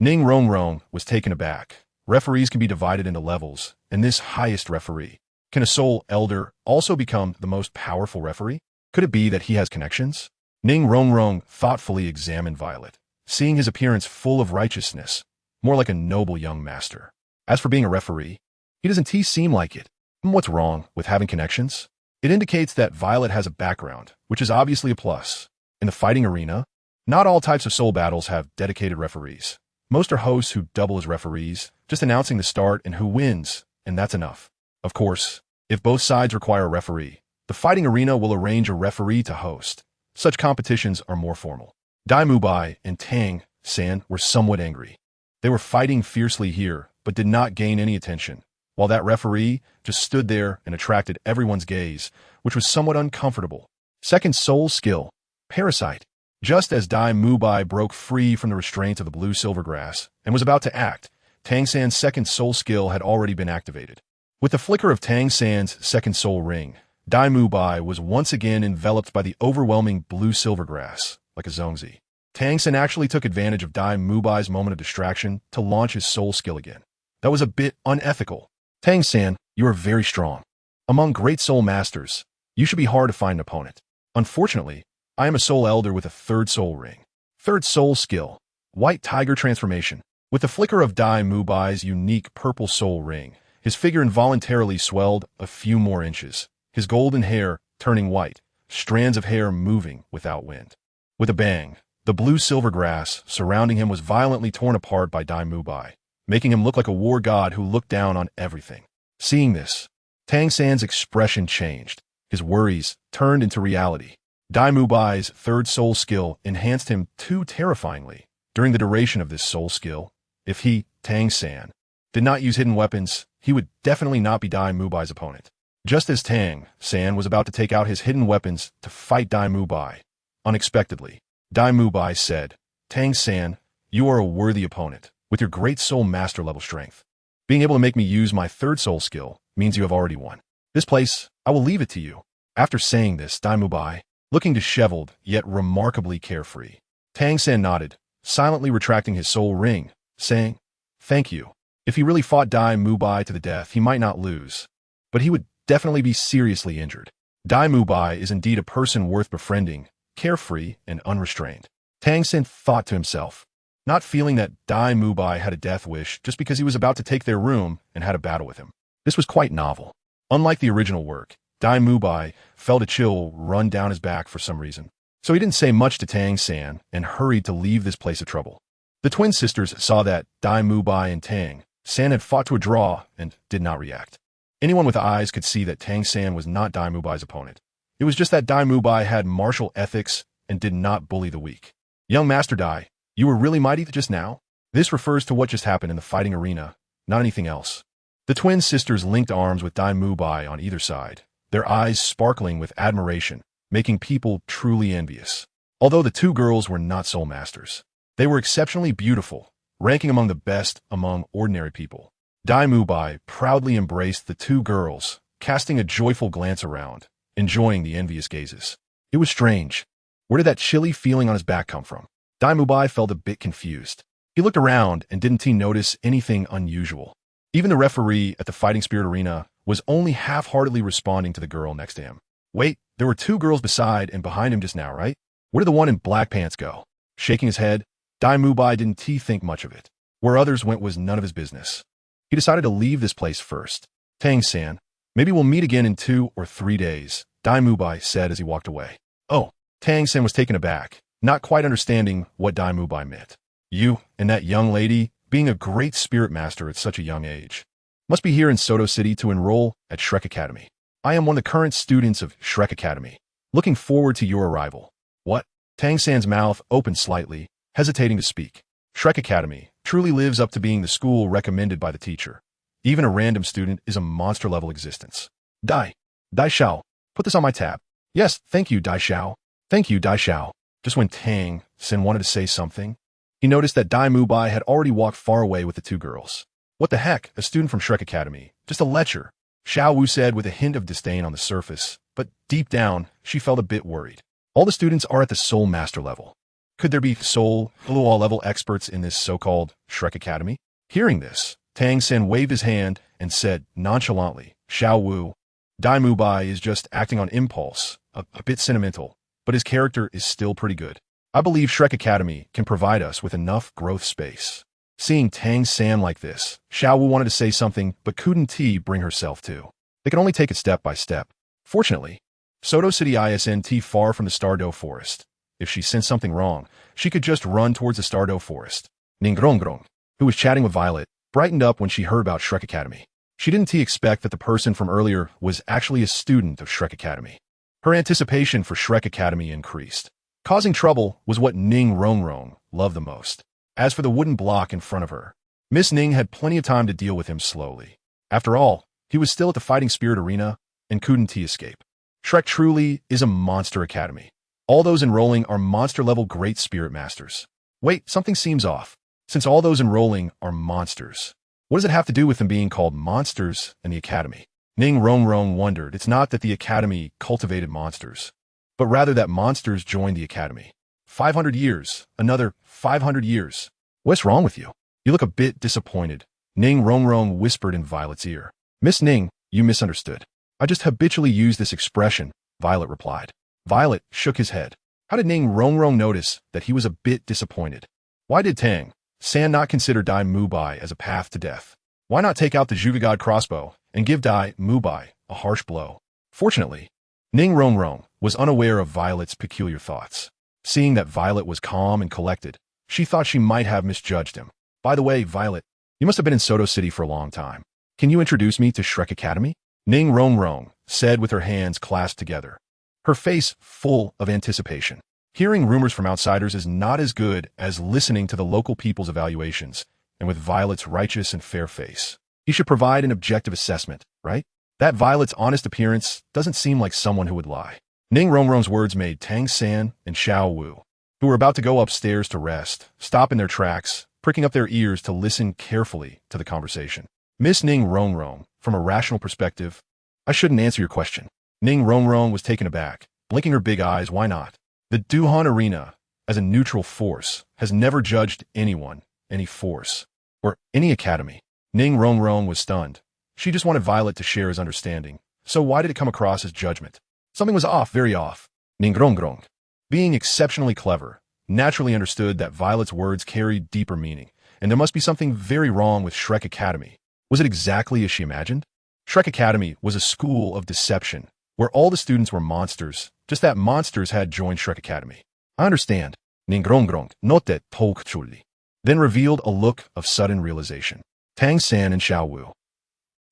Ning Rongrong was taken aback. Referees can be divided into levels, and this highest referee. Can a Soul Elder also become the most powerful referee? Could it be that he has connections? Ning Rongrong thoughtfully examined Violet, seeing his appearance full of righteousness, more like a noble young master. As for being a referee, He doesn't seem like it. What's wrong with having connections? It indicates that Violet has a background, which is obviously a plus. In the fighting arena, not all types of soul battles have dedicated referees. Most are hosts who double as referees, just announcing the start and who wins, and that's enough. Of course, if both sides require a referee, the fighting arena will arrange a referee to host. Such competitions are more formal. Dai Mubai and Tang San were somewhat angry. They were fighting fiercely here, but did not gain any attention, while that referee just stood there and attracted everyone's gaze, which was somewhat uncomfortable. Second soul skill, Parasite. Just as Dai Mubai broke free from the restraints of the blue silver grass and was about to act, Tang San's second soul skill had already been activated. With the flicker of Tang San's second soul ring, Dai Mubai was once again enveloped by the overwhelming blue silver grass, like a zongzi. Tang San actually took advantage of Dai Mubai's moment of distraction to launch his soul skill again. That was a bit unethical. Tang San, you are very strong. Among great soul masters, you should be hard to find an opponent. Unfortunately, I am a soul elder with a third soul ring. Third soul skill, White Tiger Transformation. With the flicker of Dai Mubai's unique purple soul ring, his figure involuntarily swelled a few more inches, his golden hair turning white, strands of hair moving without wind. With a bang, the blue-silver grass surrounding him was violently torn apart by Dai Mubai, making him look like a war god who looked down on everything. Seeing this, Tang San's expression changed. His worries turned into reality. Dai Mubai's third soul skill enhanced him too terrifyingly. During the duration of this soul skill, if he, Tang San, did not use hidden weapons, he would definitely not be Dai Mubai's opponent. Just as Tang San was about to take out his hidden weapons to fight Dai Mubai, unexpectedly, Dai Mubai said, Tang San, you are a worthy opponent, with your great soul master level strength. Being able to make me use my third soul skill means you have already won. This place, I will leave it to you. After saying this, Dai Mubai, looking disheveled yet remarkably carefree, Tang San nodded, silently retracting his soul ring, saying, thank you. If he really fought Dai Mubai to the death, he might not lose, but he would definitely be seriously injured. Dai Mubai is indeed a person worth befriending, carefree and unrestrained. Tang San thought to himself, not feeling that Dai Mubai had a death wish just because he was about to take their room and had a battle with him. This was quite novel. Unlike the original work, Dai Mubai felt a chill run down his back for some reason. So he didn't say much to Tang San and hurried to leave this place of trouble. The twin sisters saw that Dai Mubai and Tang San had fought to a draw and did not react. Anyone with eyes could see that Tang San was not Dai Mubai's opponent. It was just that Dai Mubai had martial ethics and did not bully the weak. Young Master Dai, you were really mighty just now? This refers to what just happened in the fighting arena, not anything else. The twin sisters linked arms with Dai Mubai on either side, their eyes sparkling with admiration, making people truly envious. Although the two girls were not soul masters, they were exceptionally beautiful, ranking among the best among ordinary people. Dai Mubai proudly embraced the two girls, casting a joyful glance around, enjoying the envious gazes. It was strange. Where did that chilly feeling on his back come from? Dai Mubai felt a bit confused. He looked around and didn't notice anything unusual. Even the referee at the Fighting Spirit Arena was only half-heartedly responding to the girl next to him. Wait, there were two girls beside and behind him just now, right? Where did the one in black pants go? Shaking his head, Dai Mubai didn't think much of it. Where others went was none of his business. He decided to leave this place first. Tang San, maybe we'll meet again in 2 or 3 days, Dai Mubai said as he walked away. Oh, Tang San was taken aback, not quite understanding what Dai Mubai meant. You and that young lady, being a great spirit master at such a young age, must be here in Soto City to enroll at Shrek Academy. I am one of the current students of Shrek Academy. Looking forward to your arrival. What? Tang San's mouth opened slightly, hesitating to speak. Shrek Academy truly lives up to being the school recommended by the teacher. Even a random student is a monster-level existence. Dai Xiao, put this on my tab. Yes, thank you, Dai Xiao. Thank you, Dai Xiao. Just when Tang San wanted to say something, he noticed that Dai Mubai had already walked far away with the two girls. What the heck, a student from Shrek Academy, just a lecher, Xiao Wu said with a hint of disdain on the surface, but deep down, she felt a bit worried. All the students are at the Soul Master level. Could there be Soul Luo level experts in this so-called Shrek Academy? Hearing this, Tang San waved his hand and said nonchalantly, Xiao Wu, Dai Mubai is just acting on impulse, a bit sentimental, but his character is still pretty good. I believe Shrek Academy can provide us with enough growth space. Seeing Tang San like this, Xiao Wu wanted to say something but couldn't bring herself to. They could only take it step by step. Fortunately, Soto City isn't far from the Stardew Forest. If she sensed something wrong, she could just run towards the Stardew Forest. Ningrongrong, who was chatting with Violet, brightened up when she heard about Shrek Academy. She didn't expect that the person from earlier was actually a student of Shrek Academy. Her anticipation for Shrek Academy increased. Causing trouble was what Ning Rongrong loved the most. As for the wooden block in front of her, Miss Ning had plenty of time to deal with him slowly. After all, he was still at the Fighting Spirit Arena and couldn't escape. Shrek truly is a monster academy. All those enrolling are monster-level Great Spirit Masters. Wait, something seems off. Since all those enrolling are monsters, what does it have to do with them being called monsters in the academy? Ning Rongrong wondered. It's not that the academy cultivated monsters, but rather that monsters joined the academy. 500 years, another 500 years. What's wrong with you? You look a bit disappointed, Ning Rongrong whispered in Violet's ear. Miss Ning, you misunderstood. I just habitually use this expression, Violet replied. Violet shook his head. How did Ning Rongrong notice that he was a bit disappointed? Why did Tang San not consider Dai Mubai as a path to death? Why not take out the Jugagod crossbow and give Dai Mubai a harsh blow? Fortunately, Ning Rongrong was unaware of Violet's peculiar thoughts. Seeing that Violet was calm and collected, she thought she might have misjudged him. By the way, Violet, you must have been in Soto City for a long time. Can you introduce me to Shrek Academy? Ning Rongrong said with her hands clasped together, her face full of anticipation. Hearing rumors from outsiders is not as good as listening to the local people's evaluations, and with Violet's righteous and fair face, he should provide an objective assessment, right? That Violet's honest appearance doesn't seem like someone who would lie. Ning Rongrong's words made Tang San and Xiao Wu, who were about to go upstairs to rest, stop in their tracks, pricking up their ears to listen carefully to the conversation. Miss Ning Rongrong, from a rational perspective, I shouldn't answer your question. Ning Rongrong was taken aback, blinking her big eyes. Why not? The Duhan Arena, as a neutral force, has never judged anyone, any force, or any academy. Ning Rongrong was stunned. She just wanted Violet to share his understanding, so why did it come across as judgment? Something was off, very off. Ning Rongrong, being exceptionally clever, naturally understood that Violet's words carried deeper meaning, and there must be something very wrong with Shrek Academy. Was it exactly as she imagined? Shrek Academy was a school of deception, where all the students were monsters, just that monsters had joined Shrek Academy. I understand. Ning Rongrong noted Tolkchuli, then revealed a look of sudden realization. Tang San and Xiao Wu.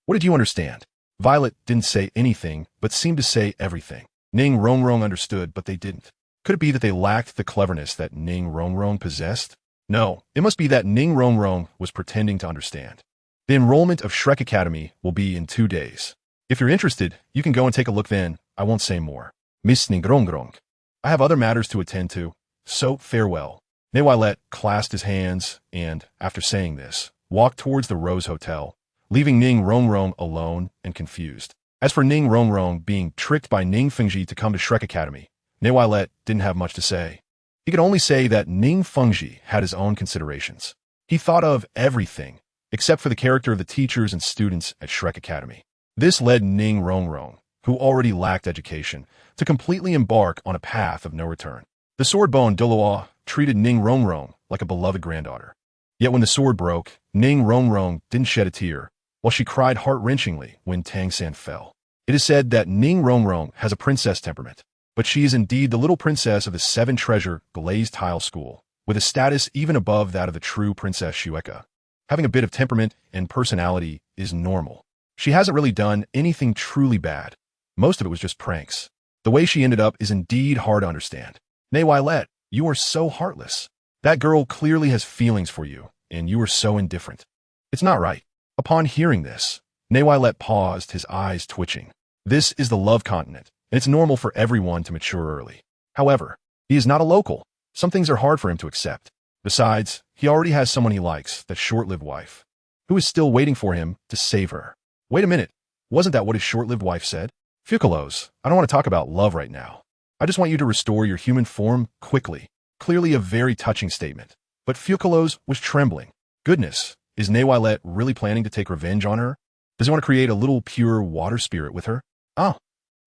What did you understand? Violet didn't say anything, but seemed to say everything. Ning Rongrong understood, but they didn't. Could it be that they lacked the cleverness that Ning Rongrong possessed? No, it must be that Ning Rongrong was pretending to understand. The enrollment of Shrek Academy will be in 2 days. If you're interested, you can go and take a look then. I won't say more. Miss Ning Rongrong. I have other matters to attend to, so farewell. Newilet clasped his hands and, after saying this, walked towards the Rose Hotel, leaving Ning Rongrong alone and confused. As for Ning Rongrong being tricked by Ning Fengji to come to Shrek Academy, Newilet didn't have much to say. He could only say that Ning Fengji had his own considerations. He thought of everything, except for the character of the teachers and students at Shrek Academy. This led Ning Rongrong, who already lacked education, to completely embark on a path of no return. The sword-bone Douluo treated Ning Rongrong like a beloved granddaughter. Yet when the sword broke, Ning Rongrong didn't shed a tear, while she cried heart-wrenchingly when Tang San fell. It is said that Ning Rongrong has a princess temperament, but she is indeed the little princess of the 7-treasure glazed tile school, with a status even above that of the true Princess Shueka. Having a bit of temperament and personality is normal. She hasn't really done anything truly bad. Most of it was just pranks. The way she ended up is indeed hard to understand. Newilet, you are so heartless. That girl clearly has feelings for you, and you are so indifferent. It's not right. Upon hearing this, Newilet paused, his eyes twitching. This is the Love Continent, and it's normal for everyone to mature early. However, he is not a local. Some things are hard for him to accept. Besides, he already has someone he likes, that short-lived wife, who is still waiting for him to save her. Wait a minute. Wasn't that what his short-lived wife said? Fucalos, I don't want to talk about love right now. I just want you to restore your human form quickly. Clearly a very touching statement. But Fucalos was trembling. Goodness, is Newilet really planning to take revenge on her? Does he want to create a little pure water spirit with her? Oh,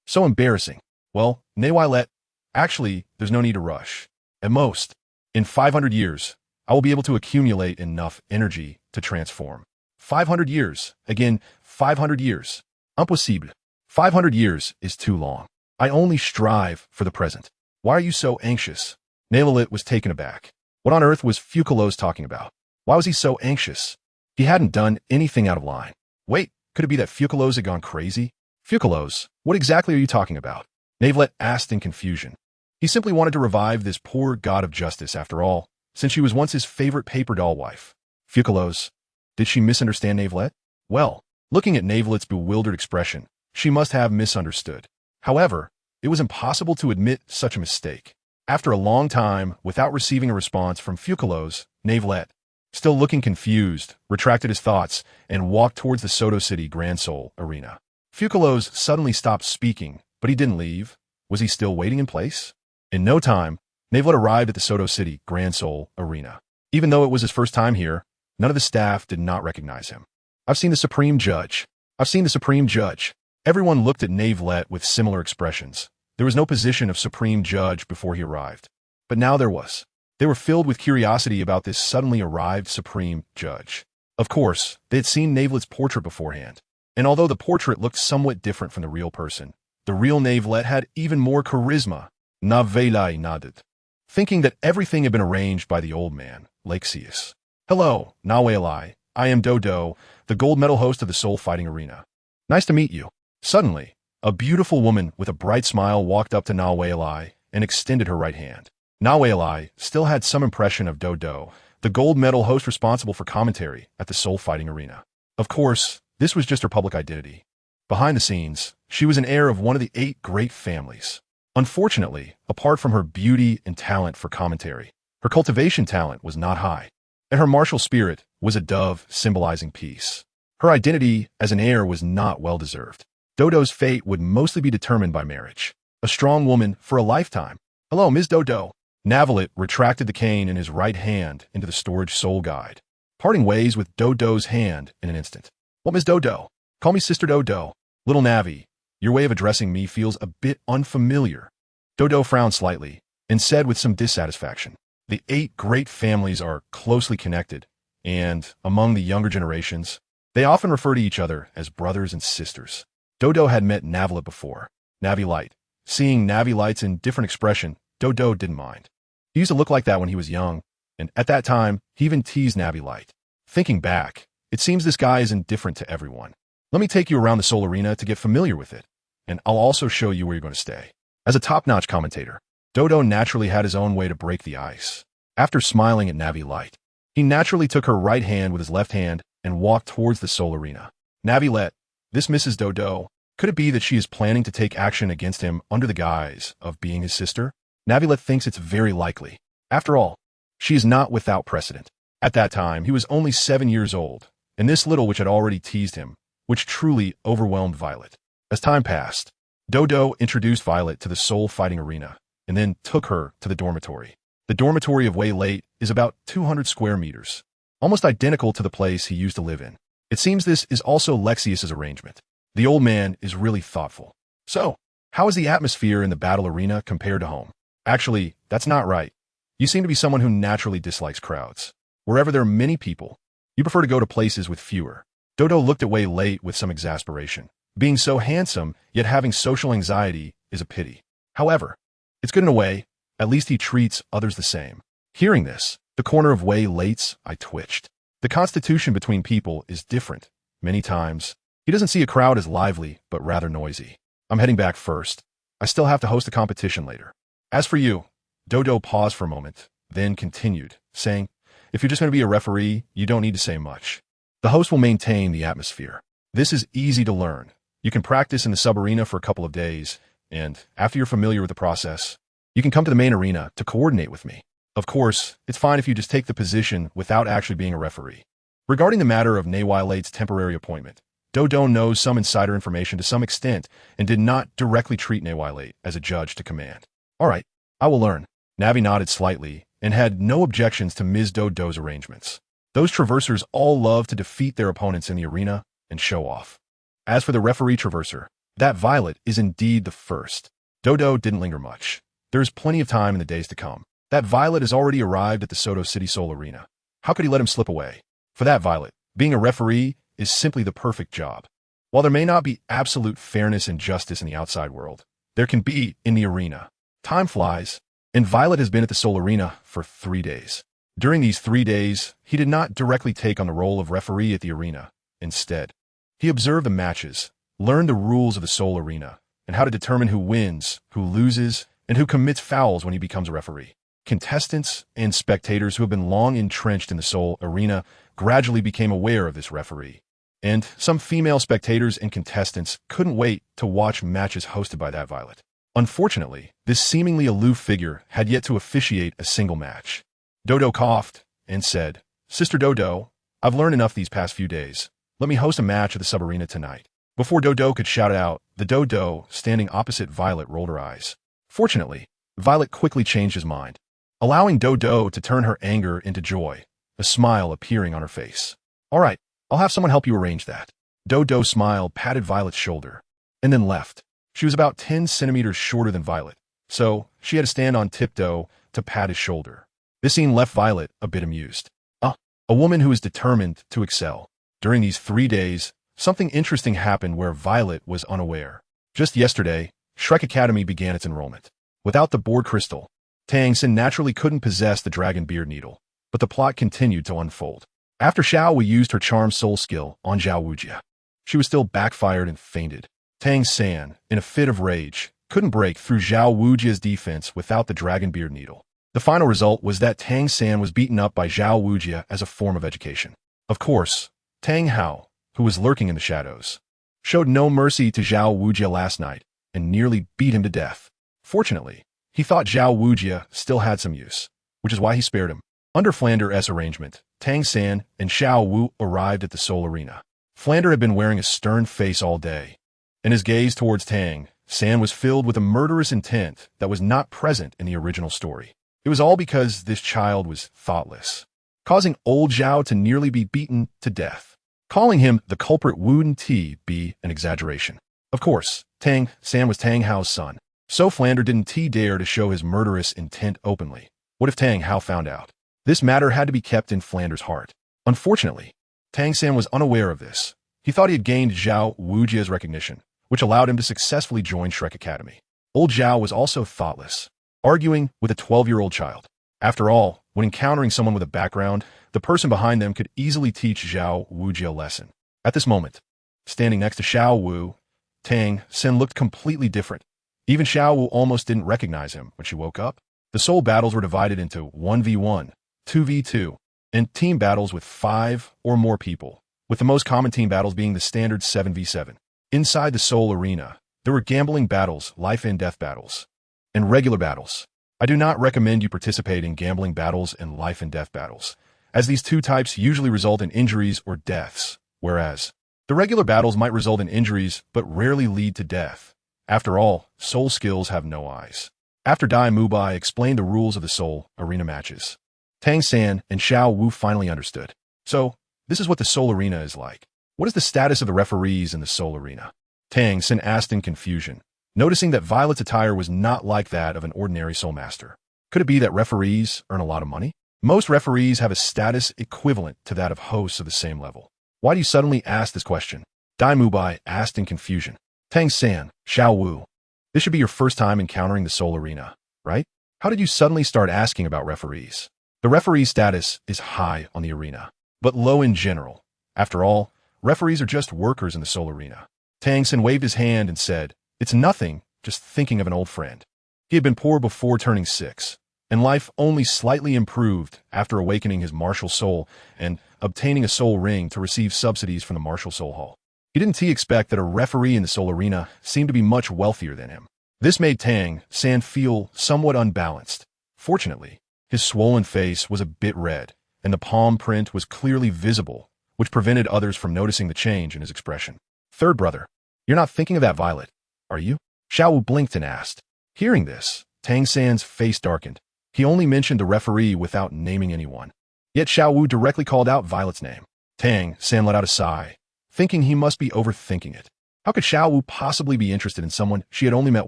so embarrassing. Well, Newilet, actually, there's no need to rush. At most, in 500 years, I will be able to accumulate enough energy to transform. 500 years. Again, 500 years. Impossible. 500 years is too long. I only strive for the present. Why are you so anxious? Navelite was taken aback. What on earth was Fucalos talking about? Why was he so anxious? He hadn't done anything out of line. Wait, could it be that Fucalos had gone crazy? Fucalos, what exactly are you talking about? Navelite asked in confusion. He simply wanted to revive this poor god of justice after all, since she was once his favorite paper doll wife. Fucalos, did she misunderstand Navelite? Well, looking at Navelite's bewildered expression, she must have misunderstood. However, it was impossible to admit such a mistake. After a long time, without receiving a response from Fucalos, Navelite, still looking confused, retracted his thoughts and walked towards the Soto City Grand Soul arena. Fucalos suddenly stopped speaking, but he didn't leave. Was he still waiting in place? In no time, Navelite arrived at the Soto City Grand Soul arena. Even though it was his first time here, none of the staff did not recognize him. I've seen the Supreme Judge. I've seen the Supreme Judge. Everyone looked at Navelite with similar expressions. There was no position of Supreme Judge before he arrived. But now there was. They were filled with curiosity about this suddenly arrived Supreme Judge. Of course, they had seen Navelite's portrait beforehand. And although the portrait looked somewhat different from the real person, the real Navelite had even more charisma. Navelite nodded, thinking that everything had been arranged by the old man, Lexius. Hello, Navelite. I am Douluo, the gold medal host of the Soul Fighting Arena. Nice to meet you. Suddenly, a beautiful woman with a bright smile walked up to Navelite and extended her right hand. Navelite still had some impression of Douluo, the gold medal host responsible for commentary at the Soul Fighting Arena. Of course, this was just her public identity. Behind the scenes, she was an heir of one of the 8 great families. Unfortunately, apart from her beauty and talent for commentary, her cultivation talent was not high, and her martial spirit was a dove symbolizing peace. Her identity as an heir was not well-deserved. Dodo's fate would mostly be determined by marriage. A strong woman for a lifetime. Hello, Ms. Douluo. Navelite retracted the cane in his right hand into the storage soul guide, parting ways with Dodo's hand in an instant. Well, Ms. Douluo, call me Sister Douluo. Little Navi, your way of addressing me feels a bit unfamiliar. Douluo frowned slightly and said with some dissatisfaction, the 8 great families are closely connected, and among the younger generations, they often refer to each other as brothers and sisters. Douluo had met Navelite before. Navelite. Seeing Navelite's indifferent expression, Douluo didn't mind. He used to look like that when he was young, and at that time, he even teased Navelite. Thinking back, it seems this guy is indifferent to everyone. Let me take you around the Soul Arena to get familiar with it, and I'll also show you where you're going to stay. As a top-notch commentator, Douluo naturally had his own way to break the ice. After smiling at Navelite, he naturally took her right hand with his left hand and walked towards the Soul Arena. Navelite, this Mrs. Douluo, could it be that she is planning to take action against him under the guise of being his sister? Navelite thinks it's very likely. After all, she is not without precedent. At that time, he was only 7 years old, and this little which had already teased him, which truly overwhelmed Violet. As time passed, Douluo introduced Violet to the Soul Fighting Arena, and then took her to the dormitory. The dormitory of Wei Late is about 200 square meters, almost identical to the place he used to live in. It seems this is also Lexius's arrangement. The old man is really thoughtful. So, how is the atmosphere in the battle arena compared to home? Actually, that's not right. You seem to be someone who naturally dislikes crowds. Wherever there are many people, you prefer to go to places with fewer. Douluo looked at Wei Late with some exasperation. Being so handsome, yet having social anxiety, is a pity. However, it's good in a way. At least he treats others the same. Hearing this, the corner of Wei Late's eye twitched. The constitution between people is different. Many times, he doesn't see a crowd as lively, but rather noisy. I'm heading back first. I still have to host a competition later. As for you, Douluo paused for a moment, then continued, saying, if you're just going to be a referee, you don't need to say much. The host will maintain the atmosphere. This is easy to learn. You can practice in the sub-arena for a couple of days, and after you're familiar with the process, you can come to the main arena to coordinate with me. Of course, it's fine if you just take the position without actually being a referee. Regarding the matter of Navilate's temporary appointment, Douluo knows some insider information to some extent and did not directly treat Navilate as a judge to command. All right, I will learn. Navi nodded slightly and had no objections to Ms. Douluo's arrangements. Those traversers all love to defeat their opponents in the arena and show off. As for the referee traverser, that Violet is indeed the first. Douluo didn't linger much. There is plenty of time in the days to come. That Violet has already arrived at the Soto City Seoul Arena. How could he let him slip away? For that Violet, being a referee is simply the perfect job. While there may not be absolute fairness and justice in the outside world, there can be in the arena. Time flies, and Violet has been at the Seoul Arena for 3 days. During these 3 days, he did not directly take on the role of referee at the arena. Instead, he observed the matches, learned the rules of the Seoul Arena, and how to determine who wins, who loses, and who commits fouls when he becomes a referee. Contestants and spectators who have been long entrenched in the Seoul Arena gradually became aware of this referee. And some female spectators and contestants couldn't wait to watch matches hosted by that Violet. Unfortunately, this seemingly aloof figure had yet to officiate a single match. Dodo coughed and said, "Sister Dodo, I've learned enough these past few days. Let me host a match at the sub-arena tonight." Before Dodo could shout it out, the Dodo standing opposite Violet rolled her eyes. Fortunately, Violet quickly changed his mind, allowing Dodo to turn her anger into joy, a smile appearing on her face. "All right, I'll have someone help you arrange that." Dodo smiled, patted Violet's shoulder, and then left. She was about 10 centimeters shorter than Violet, so she had to stand on tiptoe to pat his shoulder. This scene left Violet a bit amused. A woman who is determined to excel. During these 3 days, something interesting happened where Violet was unaware. Just yesterday, Shrek Academy began its enrollment. Without the board crystal, Tang San naturally couldn't possess the dragon beard needle, but the plot continued to unfold. After Xiao Wu used her charm soul skill on Zhao Wujia, she was still backfired and fainted. Tang San, in a fit of rage, couldn't break through Zhao Wujia's defense without the dragon beard needle. The final result was that Tang San was beaten up by Zhao Wujia as a form of education. Of course, Tang Hao, who was lurking in the shadows, showed no mercy to Zhao Wujia last night and nearly beat him to death. Fortunately, he thought Zhao Wujia still had some use, which is why he spared him. Under Flander's arrangement, Tang San and Xiao Wu arrived at the Seoul Arena. Flander had been wearing a stern face all day, and his gaze towards Tang San was filled with a murderous intent that was not present in the original story. It was all because this child was thoughtless, causing old Zhao to nearly be beaten to death. Calling him the culprit wouldn't be an exaggeration. Of course, Tang San was Tang Hao's son, so Flander didn't dare to show his murderous intent openly. What if Tang Hao found out? This matter had to be kept in Flander's heart. Unfortunately, Tang San was unaware of this. He thought he had gained Zhao Wujia's recognition, which allowed him to successfully join Shrek Academy. Old Zhao was also thoughtless, arguing with a 12-year-old child. After all, when encountering someone with a background, the person behind them could easily teach Zhao Wujia a lesson. At this moment, standing next to Xiao Wu, Tang San looked completely different. Even Xiao Wu almost didn't recognize him when she woke up. The soul battles were divided into 1v1, 2v2, and team battles with 5 or more people, with the most common team battles being the standard 7v7. Inside the Seoul Arena, there were gambling battles, life and death battles, and regular battles. I do not recommend you participate in gambling battles and life and death battles, as these two types usually result in injuries or deaths, whereas the regular battles might result in injuries but rarely lead to death. After all, soul skills have no eyes. After Dai Mubai explained the rules of the Seoul Arena matches, Tang San and Xiao Wu finally understood. So, this is what the Seoul Arena is like. What is the status of the referees in the Seoul Arena? Tang San asked in confusion, noticing that Violet's attire was not like that of an ordinary soul master. Could it be that referees earn a lot of money? Most referees have a status equivalent to that of hosts of the same level. Why do you suddenly ask this question? Dai Mubai asked in confusion. Tang San, Xiao Wu, this should be your first time encountering the Seoul Arena, right? How did you suddenly start asking about referees? The referee status is high on the arena, but low in general. After all, referees are just workers in the Seoul Arena. Tang San waved his hand and said, "It's nothing, just thinking of an old friend." He had been poor before turning 6, and life only slightly improved after awakening his martial soul and obtaining a soul ring to receive subsidies from the martial soul hall. He didn't expect that a referee in the Seoul Arena seemed to be much wealthier than him. This made Tang San feel somewhat unbalanced. Fortunately, his swollen face was a bit red, and the palm print was clearly visible, which prevented others from noticing the change in his expression. "Third brother, you're not thinking of that Violet, are you?" Xiao Wu blinked and asked. Hearing this, Tang San's face darkened. He only mentioned the referee without naming anyone. Yet Xiao Wu directly called out Violet's name. Tang San let out a sigh, thinking he must be overthinking it. How could Xiao Wu possibly be interested in someone she had only met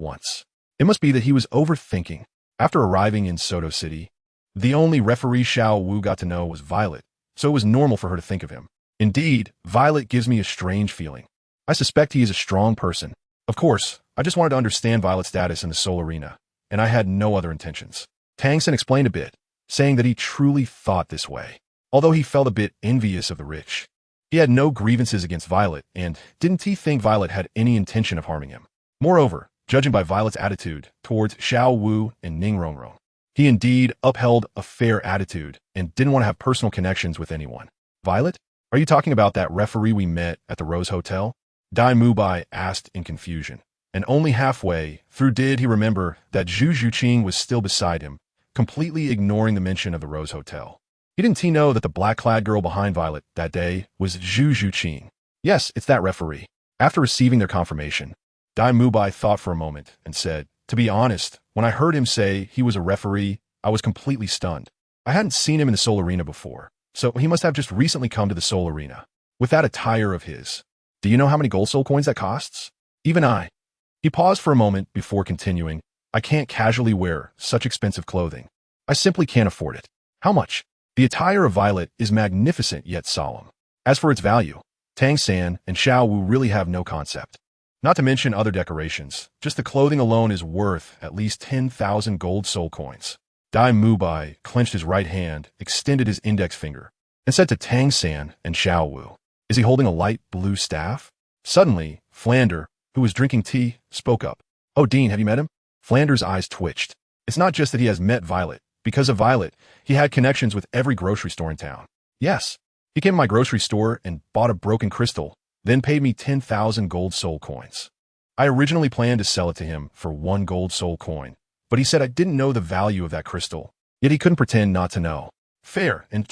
once? It must be that he was overthinking. After arriving in Soto City, the only referee Xiao Wu got to know was Violet, so it was normal for her to think of him. Indeed, Violet gives me a strange feeling. I suspect he is a strong person. Of course, I just wanted to understand Violet's status in the Soul Arena, and I had no other intentions. Tang San explained a bit, saying that he truly thought this way. Although he felt a bit envious of the rich, he had no grievances against Violet, and didn't he think Violet had any intention of harming him? Moreover, judging by Violet's attitude towards Xiao Wu and Ning Rongrong, he indeed upheld a fair attitude and didn't want to have personal connections with anyone. Violet? Are you talking about that referee we met at the Rose Hotel? Dai Mubai asked in confusion, and only halfway through did he remember that Zhu Zhuqing was still beside him, completely ignoring the mention of the Rose Hotel. Didn't he know that the black-clad girl behind Violet that day was Zhu Zhuqing? Yes, it's that referee. After receiving their confirmation, Dai Mubai thought for a moment and said, to be honest, when I heard him say he was a referee, I was completely stunned. I hadn't seen him in the Soul Arena before, so he must have just recently come to the Soul Arena. With that attire of his. Do you know how many gold soul coins that costs? Even I. He paused for a moment before continuing, I can't casually wear such expensive clothing. I simply can't afford it. How much? The attire of Violet is magnificent yet solemn. As for its value, Tang San and Xiao Wu really have no concept. Not to mention other decorations, just the clothing alone is worth at least 10,000 gold soul coins. Dai Mubai clenched his right hand, extended his index finger, and said to Tang San and Xiao Wu, is he holding a light blue staff? Suddenly, Flander, who was drinking tea, spoke up. Oh, Dean, have you met him? Flander's eyes twitched. It's not just that he has met Violet. Because of Violet, he had connections with every grocery store in town. Yes, he came to my grocery store and bought a broken crystal, then paid me 10,000 gold soul coins. I originally planned to sell it to him for 1 gold soul coin, but he said I didn't know the value of that crystal, yet he couldn't pretend not to know. Fair, and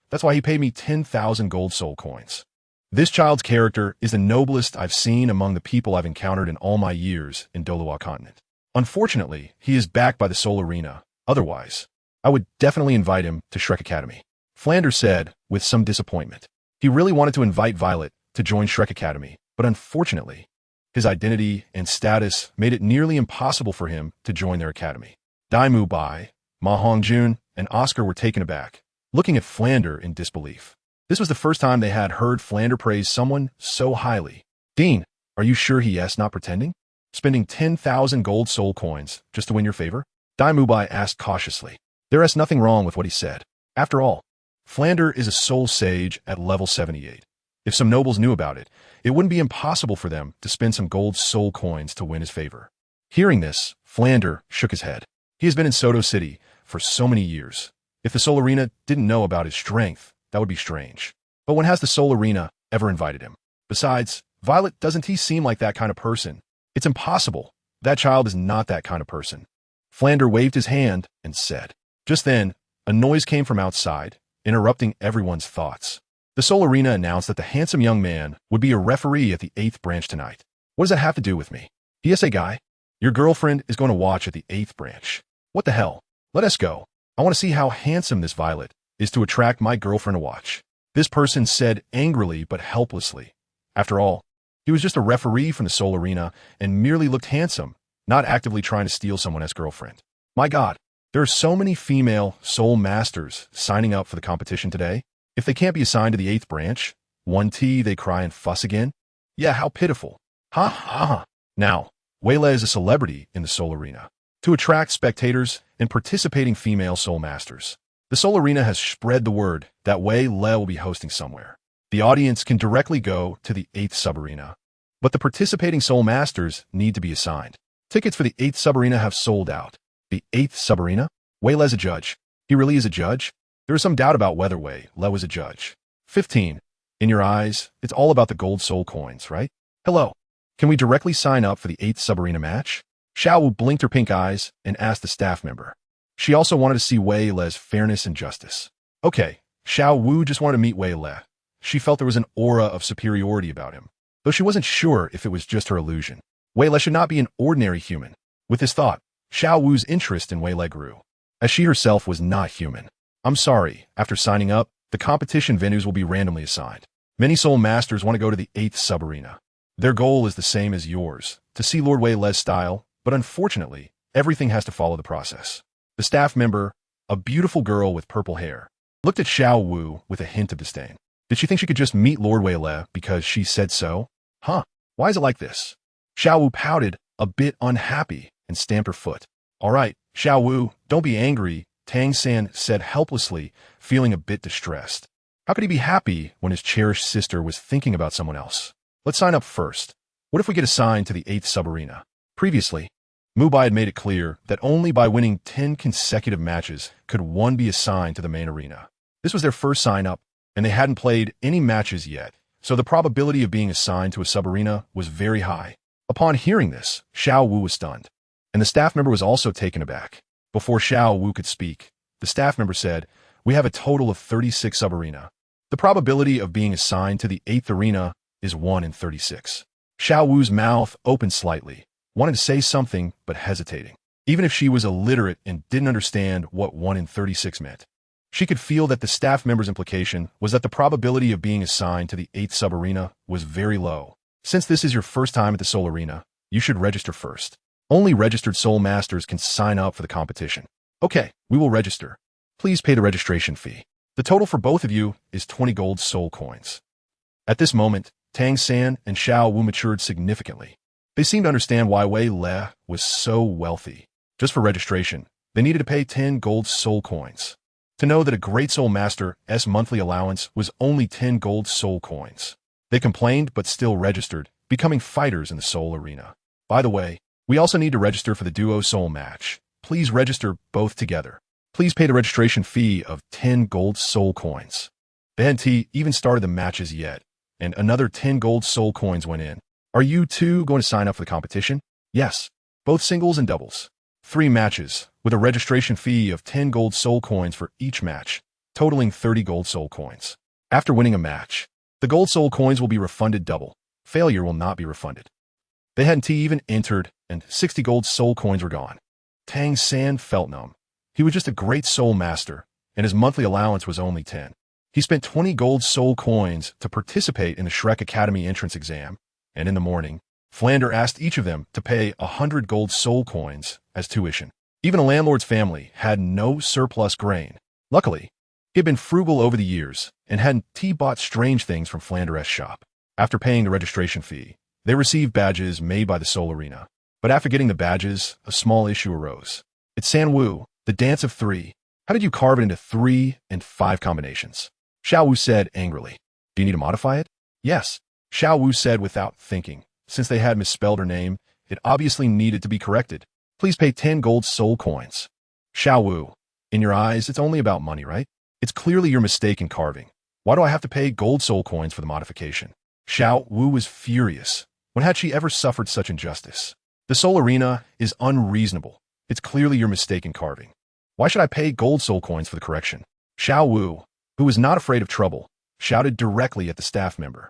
that's why he paid me 10,000 gold soul coins. This child's character is the noblest I've seen among the people I've encountered in all my years in Douluo Continent. Unfortunately, he is backed by the Soul Arena. Otherwise, I would definitely invite him to Shrek Academy. Flanders said, with some disappointment. He really wanted to invite Violet to join Shrek Academy, but unfortunately, his identity and status made it nearly impossible for him to join their academy. Dai Mubai, Ma Hongjun, and Oscar were taken aback, looking at Flander in disbelief. This was the first time they had heard Flander praise someone so highly. Dean, are you sure he is not pretending? Spending 10,000 gold soul coins just to win your favor? Dai Mubai asked cautiously. There is nothing wrong with what he said. After all, Flander is a soul sage at level 78. If some nobles knew about it, it wouldn't be impossible for them to spend some gold soul coins to win his favor. Hearing this, Flander shook his head. He has been in Soto City for so many years. If the Soul Arena didn't know about his strength, that would be strange. But when has the Soul Arena ever invited him? Besides, Violet, doesn't he seem like that kind of person? It's impossible. That child is not that kind of person. Flander waved his hand and said. Just then, a noise came from outside, interrupting everyone's thoughts. The Soul Arena announced that the handsome young man would be a referee at the 8th branch tonight. What does that have to do with me? PSA guy, your girlfriend is going to watch at the 8th branch. What the hell? Let us go. I want to see how handsome this Violet is to attract my girlfriend to watch. This person said angrily but helplessly. After all, he was just a referee from the Soul Arena and merely looked handsome, not actively trying to steal someone as girlfriend. My God. There are so many female soul masters signing up for the competition today. If they can't be assigned to the 8th branch, 1T they cry and fuss again. Yeah, how pitiful. Ha ha ha. Now, Wei Le is a celebrity in the Soul Arena to attract spectators and participating female soul masters. The Soul Arena has spread the word that Wei Le will be hosting somewhere. The audience can directly go to the 8th sub-arena, but the participating soul masters need to be assigned. Tickets for the 8th sub-arena have sold out. The 8th sub-arena? Wei Le's a judge. He really is a judge? There is some doubt about whether Wei Le was a judge. 15. In your eyes, it's all about the gold soul coins, right? Hello. Can we directly sign up for the 8th sub-arena match? Xiao Wu blinked her pink eyes and asked the staff member. She also wanted to see Wei Le's fairness and justice. Okay, Xiao Wu just wanted to meet Wei Le. She felt there was an aura of superiority about him, though she wasn't sure if it was just her illusion. Wei Le should not be an ordinary human. With this thought, Xiao Wu's interest in Wei Le grew, as she herself was not human. I'm sorry, after signing up, the competition venues will be randomly assigned. Many soul masters want to go to the 8th sub-arena. Their goal is the same as yours, to see Lord Wei Le's style, but unfortunately, everything has to follow the process. The staff member, a beautiful girl with purple hair, looked at Xiao Wu with a hint of disdain. Did she think she could just meet Lord Weile because she said so? Huh, why is it like this? Xiao Wu pouted, a bit unhappy, and stamped her foot. All right, Xiao Wu, don't be angry, Tang San said helplessly, feeling a bit distressed. How could he be happy when his cherished sister was thinking about someone else? Let's sign up first. What if we get assigned to the 8th sub-arena? Previously, Mubai had made it clear that only by winning 10 consecutive matches could one be assigned to the main arena. This was their first sign-up, and they hadn't played any matches yet, so the probability of being assigned to a sub-arena was very high. Upon hearing this, Xiao Wu was stunned, and the staff member was also taken aback. Before Xiao Wu could speak, the staff member said, "We have a total of 36 sub-arena. The probability of being assigned to the 8th arena is 1 in 36. Xiao Wu's mouth opened slightly, wanted to say something but hesitating. Even if she was illiterate and didn't understand what 1 in 36 meant, she could feel that the staff member's implication was that the probability of being assigned to the 8th sub-arena was very low. Since this is your first time at the Soul Arena, you should register first. Only registered Soul Masters can sign up for the competition. Okay, we will register. Please pay the registration fee. The total for both of you is 20 gold soul coins." At this moment, Tang San and Xiao Wu matured significantly. They seemed to understand why Weile was so wealthy. Just for registration, they needed to pay 10 gold soul coins. To know that a great soul master's monthly allowance was only 10 gold soul coins. They complained but still registered, becoming fighters in the soul arena. By the way, we also need to register for the duo soul match. Please register both together. Please pay the registration fee of 10 gold soul coins. They hadn't even started the matches yet, and another 10 gold soul coins went in. Are you two going to sign up for the competition? Yes, both singles and doubles. 3 matches, with a registration fee of 10 gold soul coins for each match, totaling 30 gold soul coins. After winning a match, the gold soul coins will be refunded double. Failure will not be refunded. They hadn't even entered, and 60 gold soul coins were gone. Tang San felt numb. He was just a great soul master, and his monthly allowance was only 10. He spent 20 gold soul coins to participate in the Shrek Academy entrance exam, and in the morning, Flander asked each of them to pay 100 gold soul coins as tuition. Even a landlord's family had no surplus grain. Luckily, he had been frugal over the years and hadn't bought strange things from Flander's shop. After paying the registration fee, they received badges made by the Soul Arena. But after getting the badges, a small issue arose. It's San Wu, the dance of 3. How did you carve it into 3 and 5 combinations? Xiao Wu said angrily. Do you need to modify it? Yes, Xiao Wu said without thinking. Since they had misspelled her name, it obviously needed to be corrected. Please pay 10 gold soul coins. Xiao Wu, in your eyes, it's only about money, right? It's clearly your mistake in carving. Why do I have to pay gold soul coins for the modification? Xiao Wu was furious. When had she ever suffered such injustice? The Soul Arena is unreasonable. It's clearly your mistake in carving. Why should I pay gold soul coins for the correction? Xiao Wu, who was not afraid of trouble, shouted directly at the staff member.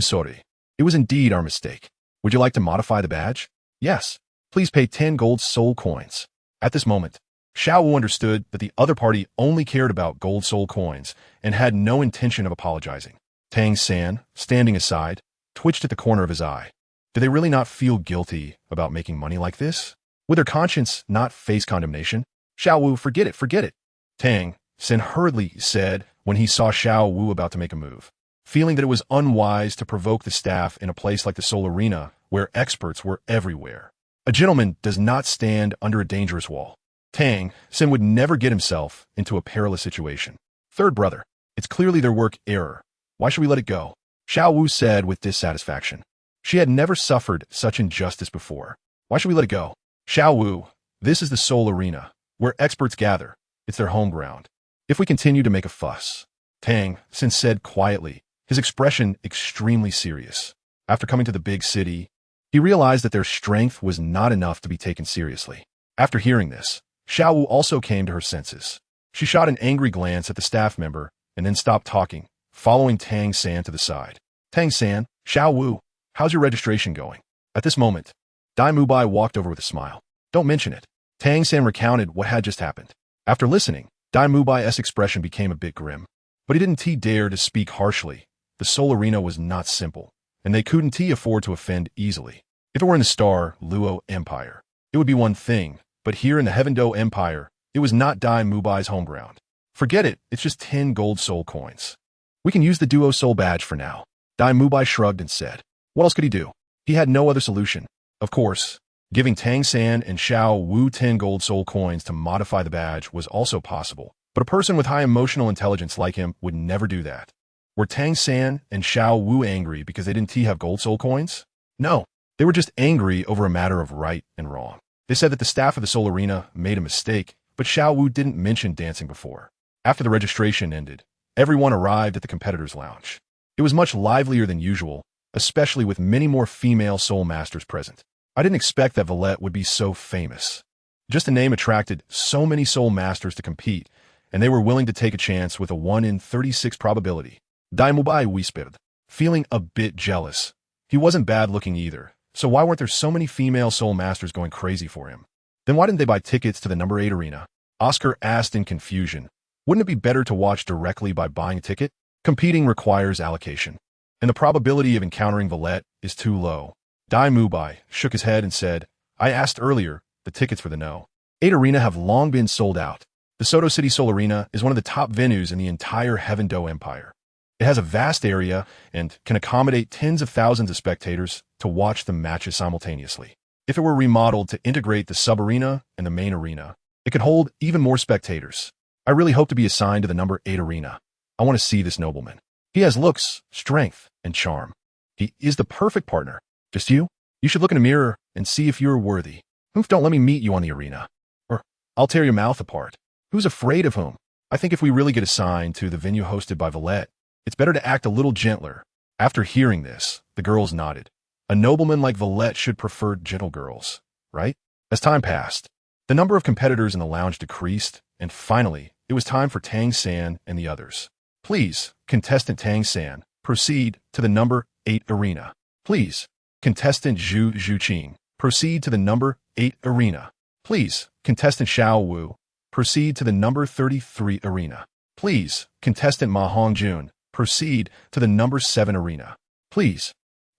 Sorry. It was indeed our mistake. Would you like to modify the badge? Yes. Please pay 10 gold soul coins. At this moment, Xiao Wu understood that the other party only cared about gold soul coins and had no intention of apologizing. Tang San, standing aside, twitched at the corner of his eye. Do they really not feel guilty about making money like this? Would their conscience not face condemnation? Xiao Wu, forget it. Tang San hurriedly said when he saw Xiao Wu about to make a move. Feeling that it was unwise to provoke the staff in a place like the Soul Arena, where experts were everywhere. A gentleman does not stand under a dangerous wall. Tang San would never get himself into a perilous situation. Third brother, it's clearly their work error. Why should we let it go? Xiao Wu said with dissatisfaction. She had never suffered such injustice before. Why should we let it go? Xiao Wu, this is the Soul Arena, where experts gather. It's their home ground. If we continue to make a fuss, Tang San said quietly, his expression extremely serious. After coming to the big city, he realized that their strength was not enough to be taken seriously. After hearing this, Xiao Wu also came to her senses. She shot an angry glance at the staff member and then stopped talking, following Tang San to the side. Tang San, Xiao Wu, how's your registration going? At this moment, Dai Mubai walked over with a smile. Don't mention it. Tang San recounted what had just happened. After listening, Dai Mubai's expression became a bit grim. But he didn't dare to speak harshly. The Soul Arena was not simple, and they couldn't afford to offend easily. If it were in the Star Luo Empire, it would be one thing, but here in the Heaven Do Empire, It was not Dai Mubai's home ground. Forget it, it's just 10 gold soul coins. We can use the duo soul badge for now. Dai Mubai shrugged and said. What else could he do? He had no other solution. Of course, giving Tang San and Xiao Wu 10 gold soul coins to modify the badge was also possible, but a person with high emotional intelligence like him would never do that. Were Tang San and Xiao Wu angry because they didn't have gold soul coins? No, they were just angry over a matter of right and wrong. They said that the staff of the Soul Arena made a mistake, but Xiao Wu didn't mention dancing before. After the registration ended, everyone arrived at the competitors' lounge. It was much livelier than usual, especially with many more female soul masters present. I didn't expect that Valette would be so famous. Just the name attracted so many soul masters to compete, and they were willing to take a chance with a 1 in 36 probability. Dai Mubai whispered, feeling a bit jealous. He wasn't bad looking either, so why weren't there so many female soul masters going crazy for him? Then why didn't they buy tickets to the number 8 arena? Oscar asked in confusion. Wouldn't it be better to watch directly by buying a ticket? Competing requires allocation, and the probability of encountering Valette is too low. Dai Mubai shook his head and said, I asked earlier, the tickets for the No. 8 arena have long been sold out. The Soto City Soul Arena is one of the top venues in the entire Heaven Do Empire. It has a vast area and can accommodate tens of thousands of spectators to watch the matches simultaneously. If it were remodeled to integrate the sub-arena and the main arena, it could hold even more spectators. I really hope to be assigned to the number 8 arena. I want to see this nobleman. He has looks, strength, and charm. He is the perfect partner. Just you? You should look in a mirror and see if you're worthy. Oof, don't let me meet you on the arena, or I'll tear your mouth apart. Who's afraid of whom? I think if we really get assigned to the venue hosted by Valette, it's better to act a little gentler. After hearing this, the girls nodded. A nobleman like Valette should prefer gentle girls, right? As time passed, the number of competitors in the lounge decreased, and finally, it was time for Tang San and the others. Please, contestant Tang San, proceed to the number 8 arena. Please, contestant Zhu Zhuqing, proceed to the number 8 arena. Please, contestant Xiao Wu, proceed to the number 33 arena. Please, contestant Ma Hongjun, proceed to the number 7 arena. Please,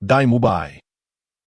Dai Mubai.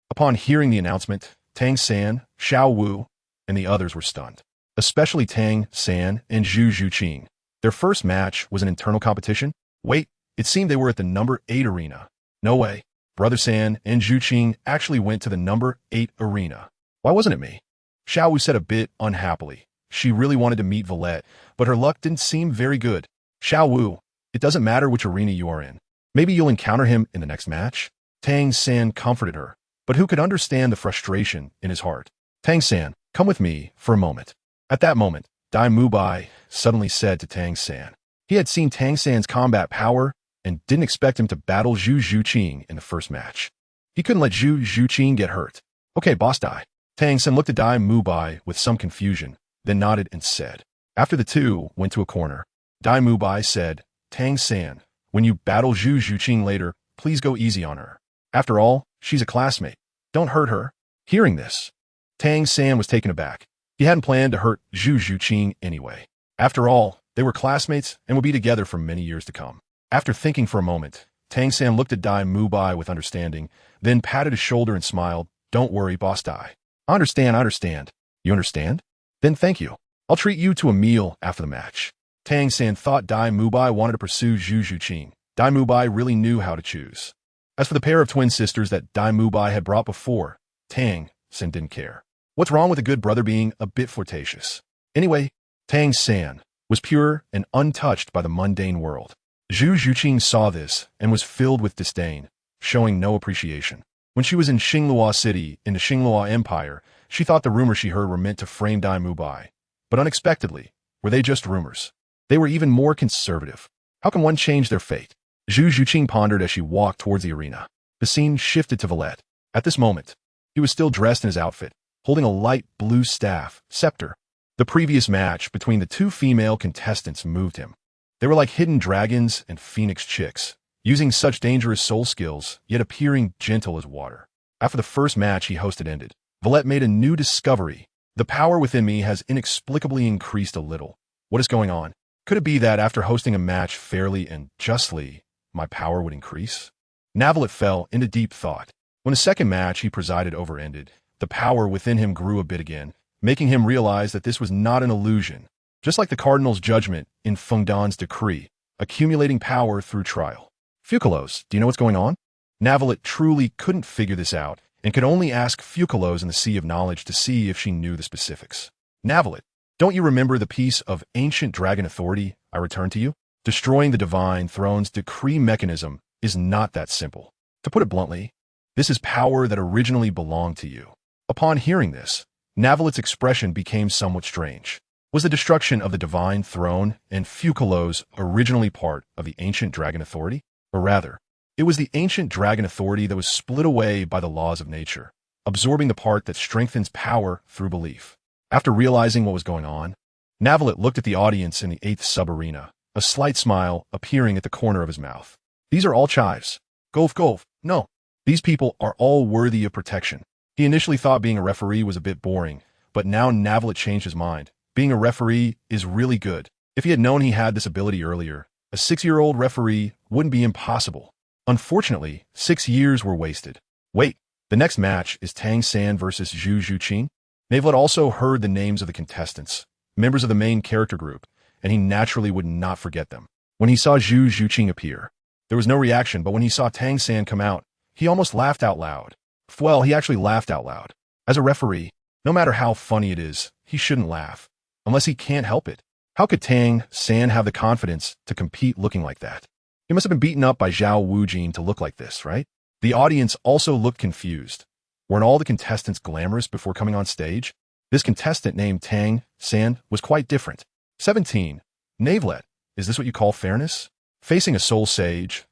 Upon hearing the announcement, Tang San, Xiao Wu, and the others were stunned. Especially Tang San and Zhu Zhuqing. Their first match was an internal competition? Wait, it seemed they were at the number 8 arena. No way. Brother San and Zhuqing actually went to the number 8 arena. Why wasn't it me? Xiao Wu said a bit unhappily. She really wanted to meet Valette, but her luck didn't seem very good. Xiao Wu, it doesn't matter which arena you are in. Maybe you'll encounter him in the next match. Tang San comforted her, but who could understand the frustration in his heart? Tang San, come with me for a moment. At that moment, Dai Mubai suddenly said to Tang San. He had seen Tang San's combat power and didn't expect him to battle Zhu Zhuqing in the first match. He couldn't let Zhu Zhuqing get hurt. Okay, boss Dai. Tang San looked at Dai Mubai with some confusion, then nodded and said. After the two went to a corner, Dai Mubai said, Tang San, when you battle Zhu Zhuqing later, please go easy on her. After all, she's a classmate. Don't hurt her. Hearing this, Tang San was taken aback. He hadn't planned to hurt Zhu Zhuqing anyway. After all, they were classmates and would be together for many years to come. After thinking for a moment, Tang San looked at Dai Mubai with understanding, then patted his shoulder and smiled. Don't worry, boss Dai. I understand. You understand? Then thank you. I'll treat you to a meal after the match. Tang San thought Dai Mubai wanted to pursue Zhu Zhuqing. Dai Mubai really knew how to choose. As for the pair of twin sisters that Dai Mubai had brought before, Tang San didn't care. What's wrong with a good brother being a bit flirtatious? Anyway, Tang San was pure and untouched by the mundane world. Zhu Zhuqing saw this and was filled with disdain, showing no appreciation. When she was in Xinglua City, in the Xinglua Empire, she thought the rumors she heard were meant to frame Dai Mubai. But unexpectedly, were they just rumors? They were even more conservative. How can one change their fate? Zhu Zhuqing pondered as she walked towards the arena. The scene shifted to Valette. At this moment, he was still dressed in his outfit, holding a light blue staff, scepter. The previous match between the two female contestants moved him. They were like hidden dragons and phoenix chicks, using such dangerous soul skills, yet appearing gentle as water. After the first match he hosted ended, Valette made a new discovery. The power within me has inexplicably increased a little. What is going on? Could it be that after hosting a match fairly and justly, my power would increase? Navelite fell into deep thought. When the second match he presided over ended, the power within him grew a bit again, making him realize that this was not an illusion, just like the cardinal's judgment in Fengdan's decree, accumulating power through trial. Fucalos, do you know what's going on? Navelite truly couldn't figure this out and could only ask Fucalos in the Sea of Knowledge to see if she knew the specifics. Navelite, don't you remember the piece of ancient dragon authority I returned to you? Destroying the divine throne's decree mechanism is not that simple. To put it bluntly, this is power that originally belonged to you. Upon hearing this, Navelite's expression became somewhat strange. Was the destruction of the divine throne and Fucalos originally part of the ancient dragon authority? Or rather, it was the ancient dragon authority that was split away by the laws of nature, absorbing the part that strengthens power through belief. After realizing what was going on, Navelite looked at the audience in the 8th sub-arena, a slight smile appearing at the corner of his mouth. These are all chives. Golf. No. These people are all worthy of protection. He initially thought being a referee was a bit boring, but now Navelite changed his mind. Being a referee is really good. If he had known he had this ability earlier, a 6-year-old referee wouldn't be impossible. Unfortunately, 6 years were wasted. Wait, the next match is Tang San versus Zhu Zhuqing? Navelite also heard the names of the contestants, members of the main character group, and he naturally would not forget them. When he saw Zhu Zhuqing appear, there was no reaction, but when he saw Tang San come out, he almost laughed out loud. Well, he actually laughed out loud. As a referee, no matter how funny it is, he shouldn't laugh, unless he can't help it. How could Tang San have the confidence to compete looking like that? He must have been beaten up by Zhao Wujin to look like this, right? The audience also looked confused. Weren't all the contestants glamorous before coming on stage? This contestant named Tang San was quite different. 17. Navelite, is this what you call fairness? Facing a soul sage,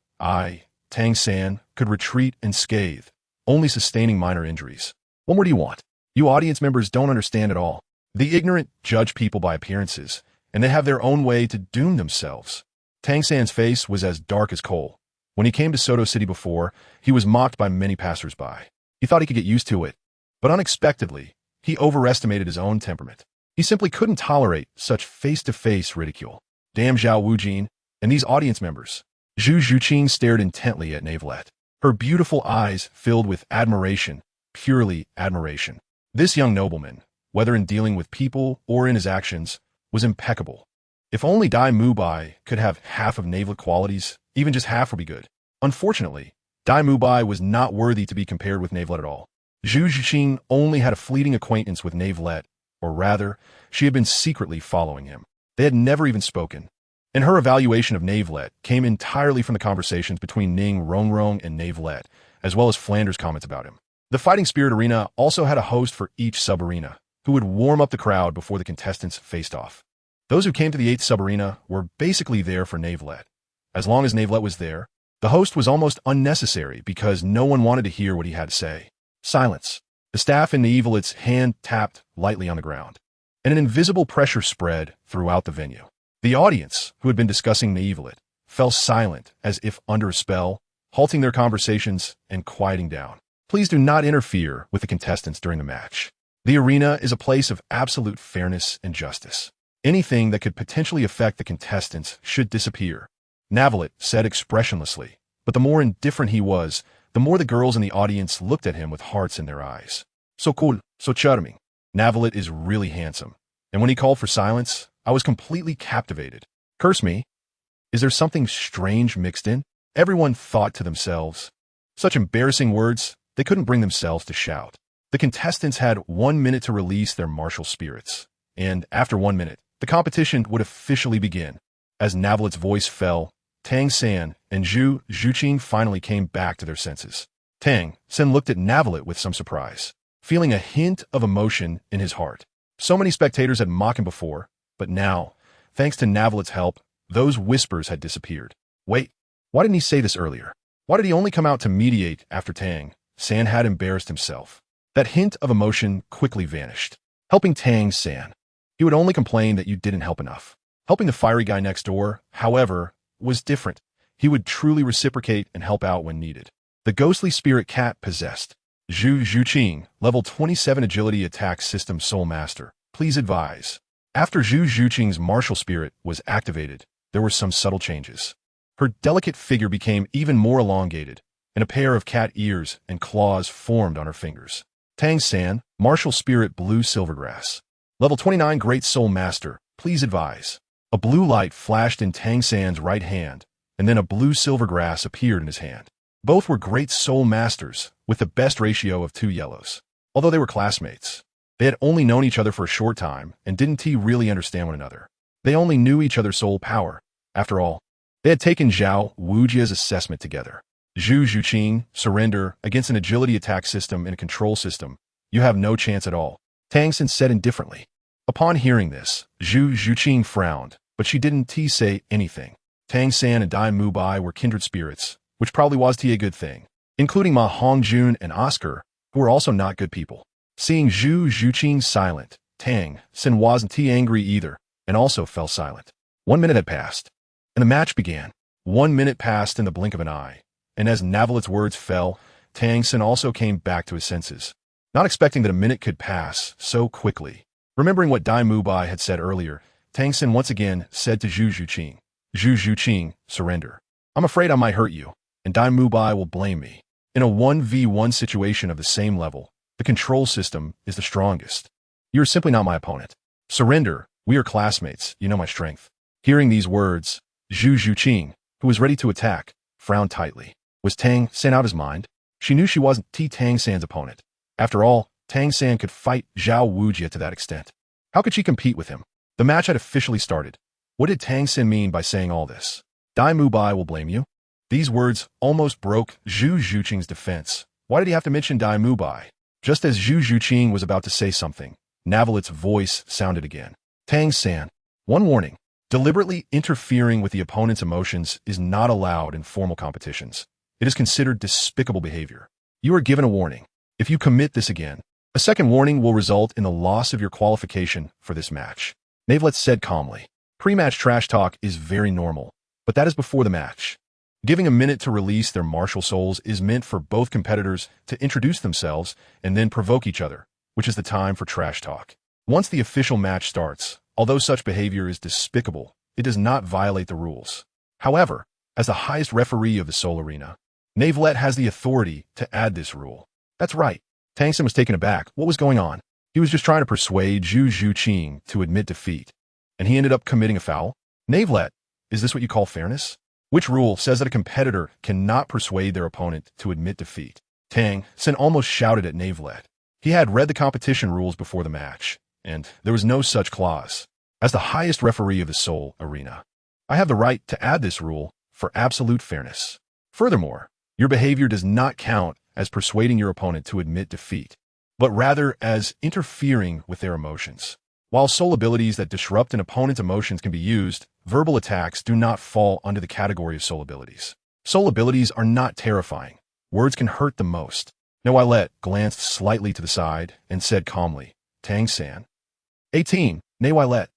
Tang San, could retreat unscathed, only sustaining minor injuries. What more do you want? You audience members don't understand at all. The ignorant judge people by appearances, and they have their own way to doom themselves. Tang San's face was as dark as coal. When he came to Soto City before, he was mocked by many passers-by. He thought he could get used to it, but unexpectedly, he overestimated his own temperament. He simply couldn't tolerate such face-to-face ridicule. Damn Zhao Wujin and these audience members. Zhu Zhuqing stared intently at Navelite. Her beautiful eyes filled with admiration, purely admiration. This young nobleman, whether in dealing with people or in his actions, was impeccable. If only Dai Mubai could have half of Navelite qualities, even just half would be good. Unfortunately, Dai Mubai was not worthy to be compared with Navelite at all. Zhu Zhuqing only had a fleeting acquaintance with Navelite, or rather, she had been secretly following him. They had never even spoken. And her evaluation of Navelite came entirely from the conversations between Ning Rongrong and Navelite, as well as Flanders' comments about him. The Fighting Spirit Arena also had a host for each sub-arena, who would warm up the crowd before the contestants faced off. Those who came to the 8th sub-arena were basically there for Navelite. As long as Navelite was there, the host was almost unnecessary because no one wanted to hear what he had to say. Silence. The staff in Navelite's hand tapped lightly on the ground, and an invisible pressure spread throughout the venue. The audience, who had been discussing Navelite, fell silent as if under a spell, halting their conversations and quieting down. Please do not interfere with the contestants during the match. The arena is a place of absolute fairness and justice. Anything that could potentially affect the contestants should disappear. Navelite said expressionlessly, but the more indifferent he was, the more the girls in the audience looked at him with hearts in their eyes. So cool, so charming. Navelite is really handsome. And when he called for silence, I was completely captivated. Curse me. Is there something strange mixed in? Everyone thought to themselves. Such embarrassing words, they couldn't bring themselves to shout. The contestants had 1 minute to release their martial spirits. And after 1 minute, the competition would officially begin. As Navelite's voice fell, Tang San and Zhu Zhuqing finally came back to their senses. Tang San looked at Navelite with some surprise, feeling a hint of emotion in his heart. So many spectators had mocked him before, but now, thanks to Navelite's help, those whispers had disappeared. Wait, why didn't he say this earlier? Why did he only come out to mediate after Tang San had embarrassed himself? That hint of emotion quickly vanished. Helping Tang San. He would only complain that you didn't help enough. Helping the fiery guy next door, however, was different. He would truly reciprocate and help out when needed. The ghostly spirit cat possessed. Zhu Zhuqing, level 27 agility attack system soul master. Please advise. After Zhu Zhuqing's martial spirit was activated, there were some subtle changes. Her delicate figure became even more elongated, and a pair of cat ears and claws formed on her fingers. Tang San, Martial Spirit Blue Silvergrass. Level 29 Great Soul Master, please advise. A blue light flashed in Tang San's right hand, and then a blue silvergrass appeared in his hand. Both were Great Soul Masters, with the best ratio of 2 yellows. Although they were classmates, they had only known each other for a short time and didn't really understand one another. They only knew each other's soul power. After all, they had taken Zhao Wujia's assessment together. Zhu Zhuqing, surrender against an agility attack system and a control system. You have no chance at all, Tang San said indifferently. Upon hearing this, Zhu Zhuqing frowned, but she didn't say anything. Tang San and Dai Mubai were kindred spirits, which probably was a good thing, including Ma Hongjun and Oscar, who were also not good people. Seeing Zhu Zhuqing silent, Tang San wasn't angry either, and also fell silent. 1 minute had passed, and the match began. 1 minute passed in the blink of an eye, and as Navelite's words fell, Tang San also came back to his senses, not expecting that a minute could pass so quickly. Remembering what Dai Mubai had said earlier, Tang San once again said to Zhu Zhuqing, Zhu Zhuqing, surrender. I'm afraid I might hurt you, and Dai Mubai will blame me. In a 1v1 situation of the same level, the control system is the strongest. You're simply not my opponent. Surrender, we are classmates, you know my strength. Hearing these words, Zhu Zhuqing, who was ready to attack, frowned tightly. Was Tang San out of his mind? She knew she wasn't Tang San's opponent. After all, Tang San could fight Zhao Wujia to that extent. How could she compete with him? The match had officially started. What did Tang San mean by saying all this? Dai Mubai will blame you? These words almost broke Zhu Zhuqing's defense. Why did he have to mention Dai Mubai? Just as Zhu Zhuqing was about to say something, Navelite's voice sounded again. Tang San, one warning. Deliberately interfering with the opponent's emotions is not allowed in formal competitions. It is considered despicable behavior. You are given a warning. If you commit this again, a second warning will result in the loss of your qualification for this match. Navelite said calmly. Pre-match trash talk is very normal, but that is before the match. Giving a minute to release their martial souls is meant for both competitors to introduce themselves and then provoke each other, which is the time for trash talk. Once the official match starts, although such behavior is despicable, it does not violate the rules. However, as the highest referee of the Soul Arena, Navelite has the authority to add this rule. That's right. Tang San was taken aback. What was going on? He was just trying to persuade Zhu Zhuqing to admit defeat, and he ended up committing a foul? Navelite, is this what you call fairness? Which rule says that a competitor cannot persuade their opponent to admit defeat? Tang San almost shouted at Navelite. He had read the competition rules before the match, and there was no such clause. As the highest referee of the Soul Arena, I have the right to add this rule for absolute fairness. Furthermore, your behavior does not count as persuading your opponent to admit defeat, but rather as interfering with their emotions. While soul abilities that disrupt an opponent's emotions can be used, verbal attacks do not fall under the category of soul abilities. Soul abilities are not terrifying. Words can hurt the most. Navelite glanced slightly to the side and said calmly, Tang San. 18. Navelite,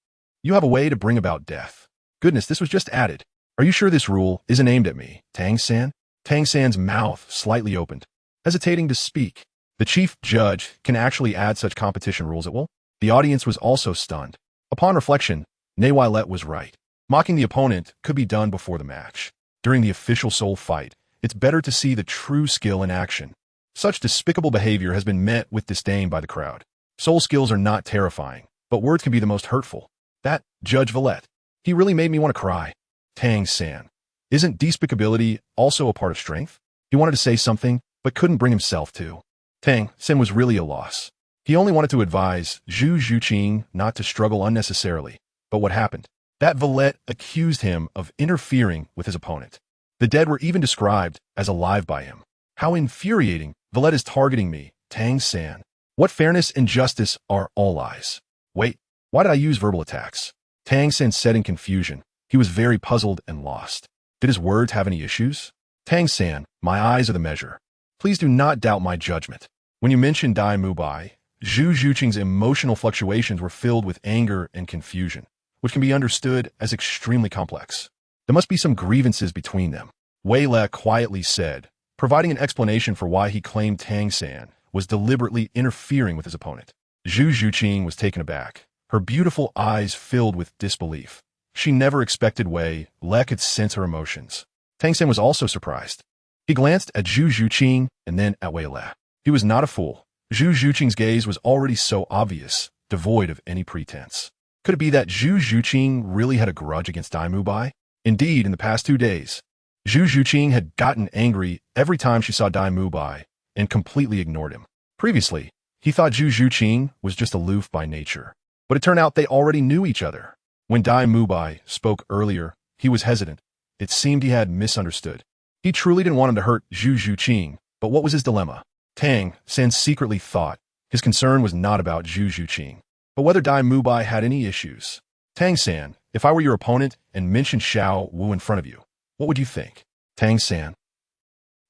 you have a way to bring about death. Goodness, this was just added. Are you sure this rule isn't aimed at me, Tang San? Tang San's mouth slightly opened, hesitating to speak. The chief judge can actually add such competition rules at will? The audience was also stunned. Upon reflection, Navelite was right. Mocking the opponent could be done before the match. During the official soul fight, it's better to see the true skill in action. Such despicable behavior has been met with disdain by the crowd. Soul skills are not terrifying, but words can be the most hurtful. That Judge Villette, he really made me want to cry. Tang San, isn't despicability also a part of strength? He wanted to say something, but couldn't bring himself to. Tang San was really a loss. He only wanted to advise Zhu Zhuqing not to struggle unnecessarily. But what happened? That Villette accused him of interfering with his opponent. The dead were even described as alive by him. How infuriating! Villette is targeting me, Tang San. What fairness and justice are all lies? Wait, why did I use verbal attacks? Tang San said in confusion. He was very puzzled and lost. Did his words have any issues? Tang San, my eyes are the measure. Please do not doubt my judgment. When you mentioned Dai Mubai, Zhu Zhuqing's emotional fluctuations were filled with anger and confusion, which can be understood as extremely complex. There must be some grievances between them. Wei Le quietly said, providing an explanation for why he claimed Tang San was deliberately interfering with his opponent. Zhu Zhuqing was taken aback, her beautiful eyes filled with disbelief. She never expected Wei Le could sense her emotions. Tang San was also surprised. He glanced at Zhu Zhuqing and then at Wei Le. He was not a fool. Zhu Zhuqing's gaze was already so obvious, devoid of any pretense. Could it be that Zhu Zhuqing really had a grudge against Dai Mubai? Indeed, in the past 2 days, Zhu Zhuqing had gotten angry every time she saw Dai Mubai and completely ignored him. Previously, he thought Zhu Zhuqing was just aloof by nature, but it turned out they already knew each other. When Dai Mubai spoke earlier, he was hesitant. It seemed he had misunderstood. He truly didn't want him to hurt Zhu Zhuqing, but what was his dilemma? Tang San secretly thought his concern was not about Zhu Zhuqing, but whether Dai Mubai had any issues. Tang San, if I were your opponent and mentioned Xiao Wu in front of you, what would you think? Tang San.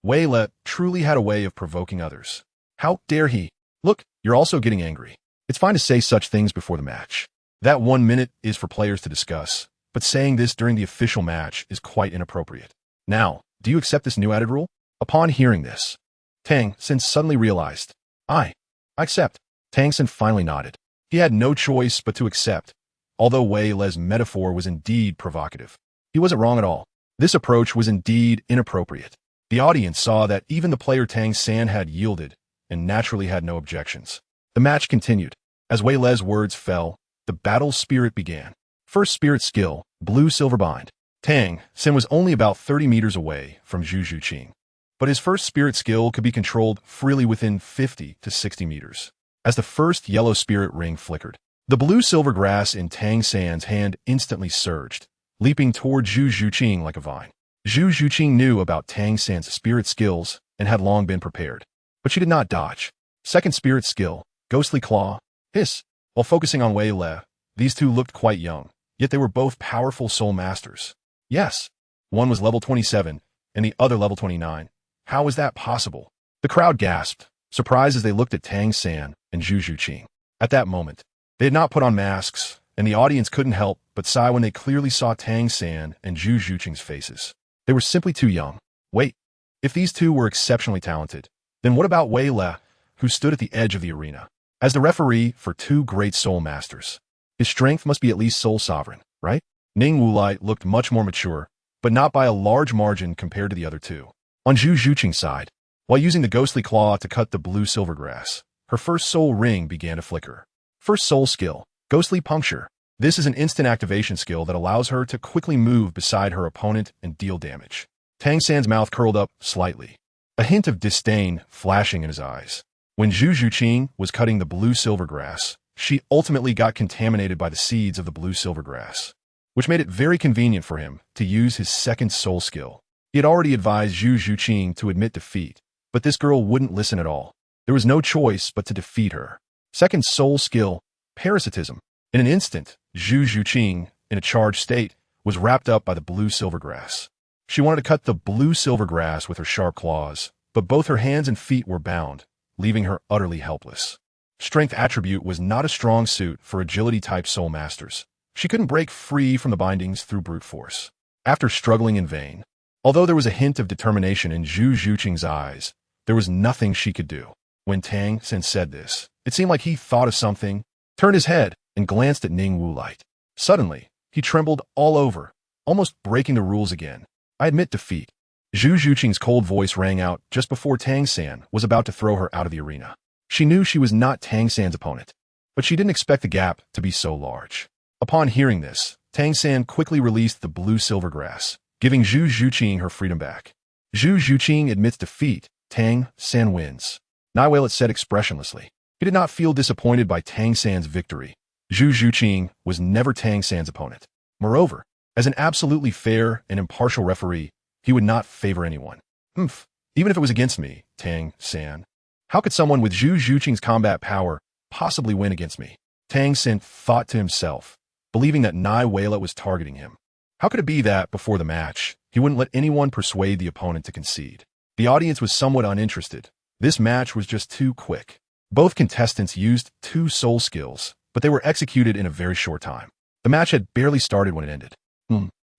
Wei Le truly had a way of provoking others. How dare he? Look, you're also getting angry. It's fine to say such things before the match. That 1 minute is for players to discuss, but saying this during the official match is quite inappropriate. Now, do you accept this new added rule? Upon hearing this, Tang San suddenly realized, I accept. Tang San finally nodded. He had no choice but to accept, although Wei Le's metaphor was indeed provocative. He wasn't wrong at all. This approach was indeed inappropriate. The audience saw that even the player Tang San had yielded and naturally had no objections. The match continued. As Wei Le's words fell, the battle spirit began. First spirit skill, blue silver bind. Tang San was only about 30 meters away from Zhu Zhuqing, but his first spirit skill could be controlled freely within 50 to 60 meters. As the first yellow spirit ring flickered, the blue silver grass in Tang San's hand instantly surged, leaping toward Zhu Zhuqing like a vine. Zhu Zhuqing knew about Tang San's spirit skills and had long been prepared, but she did not dodge. Second spirit skill, ghostly claw, hiss. While focusing on Wei Le, these two looked quite young, yet they were both powerful soul masters. Yes, one was level 27 and the other level 29. How was that possible? The crowd gasped, surprised as they looked at Tang San and Zhu Zhuqing. At that moment, they had not put on masks, and the audience couldn't help but sigh when they clearly saw Tang San and Zhu Zhuqing's faces. They were simply too young. Wait, if these two were exceptionally talented, then what about Wei Le, who stood at the edge of the arena? As the referee for 2 great soul masters, his strength must be at least soul sovereign, right? KingNavelite looked much more mature, but not by a large margin compared to the other two. On Zhu Zhuqing's side, while using the ghostly claw to cut the blue silver grass, her first soul ring began to flicker. First soul skill, ghostly puncture. This is an instant activation skill that allows her to quickly move beside her opponent and deal damage. Tang San's mouth curled up slightly, a hint of disdain flashing in his eyes. When Zhu Zhuqing was cutting the blue silver grass, she ultimately got contaminated by the seeds of the blue silver grass, which made it very convenient for him to use his second soul skill. He had already advised Zhu Zhuqing to admit defeat, but this girl wouldn't listen at all. There was no choice but to defeat her. Second soul skill, parasitism. In an instant, Zhu Zhuqing, in a charged state, was wrapped up by the blue silver grass. She wanted to cut the blue silver grass with her sharp claws, but both her hands and feet were bound, leaving her utterly helpless. Strength attribute was not a strong suit for agility-type soul masters. She couldn't break free from the bindings through brute force. After struggling in vain, although there was a hint of determination in Zhu Zhuqing's eyes, there was nothing she could do. When Tang San said this, it seemed like he thought of something, turned his head, and glanced at KingNavelite. Suddenly, he trembled all over, almost breaking the rules again. I admit defeat. Zhu Zhuqing's cold voice rang out just before Tang San was about to throw her out of the arena. She knew she was not Tang San's opponent, but she didn't expect the gap to be so large. Upon hearing this, Tang San quickly released the blue silver grass, giving Zhu Zhuqing her freedom back. Zhu Zhuqing admits defeat. Tang San wins. KingNavelite said expressionlessly. He did not feel disappointed by Tang San's victory. Zhu Zhuqing was never Tang San's opponent. Moreover, as an absolutely fair and impartial referee, he would not favor anyone. Even if it was against me, Tang San. How could someone with Zhu Zhuqing's combat power possibly win against me? Tang San thought to himself, believing that KingNavelite was targeting him. How could it be that, before the match, he wouldn't let anyone persuade the opponent to concede? The audience was somewhat uninterested. This match was just too quick. Both contestants used 2 soul skills, but they were executed in a very short time. The match had barely started when it ended.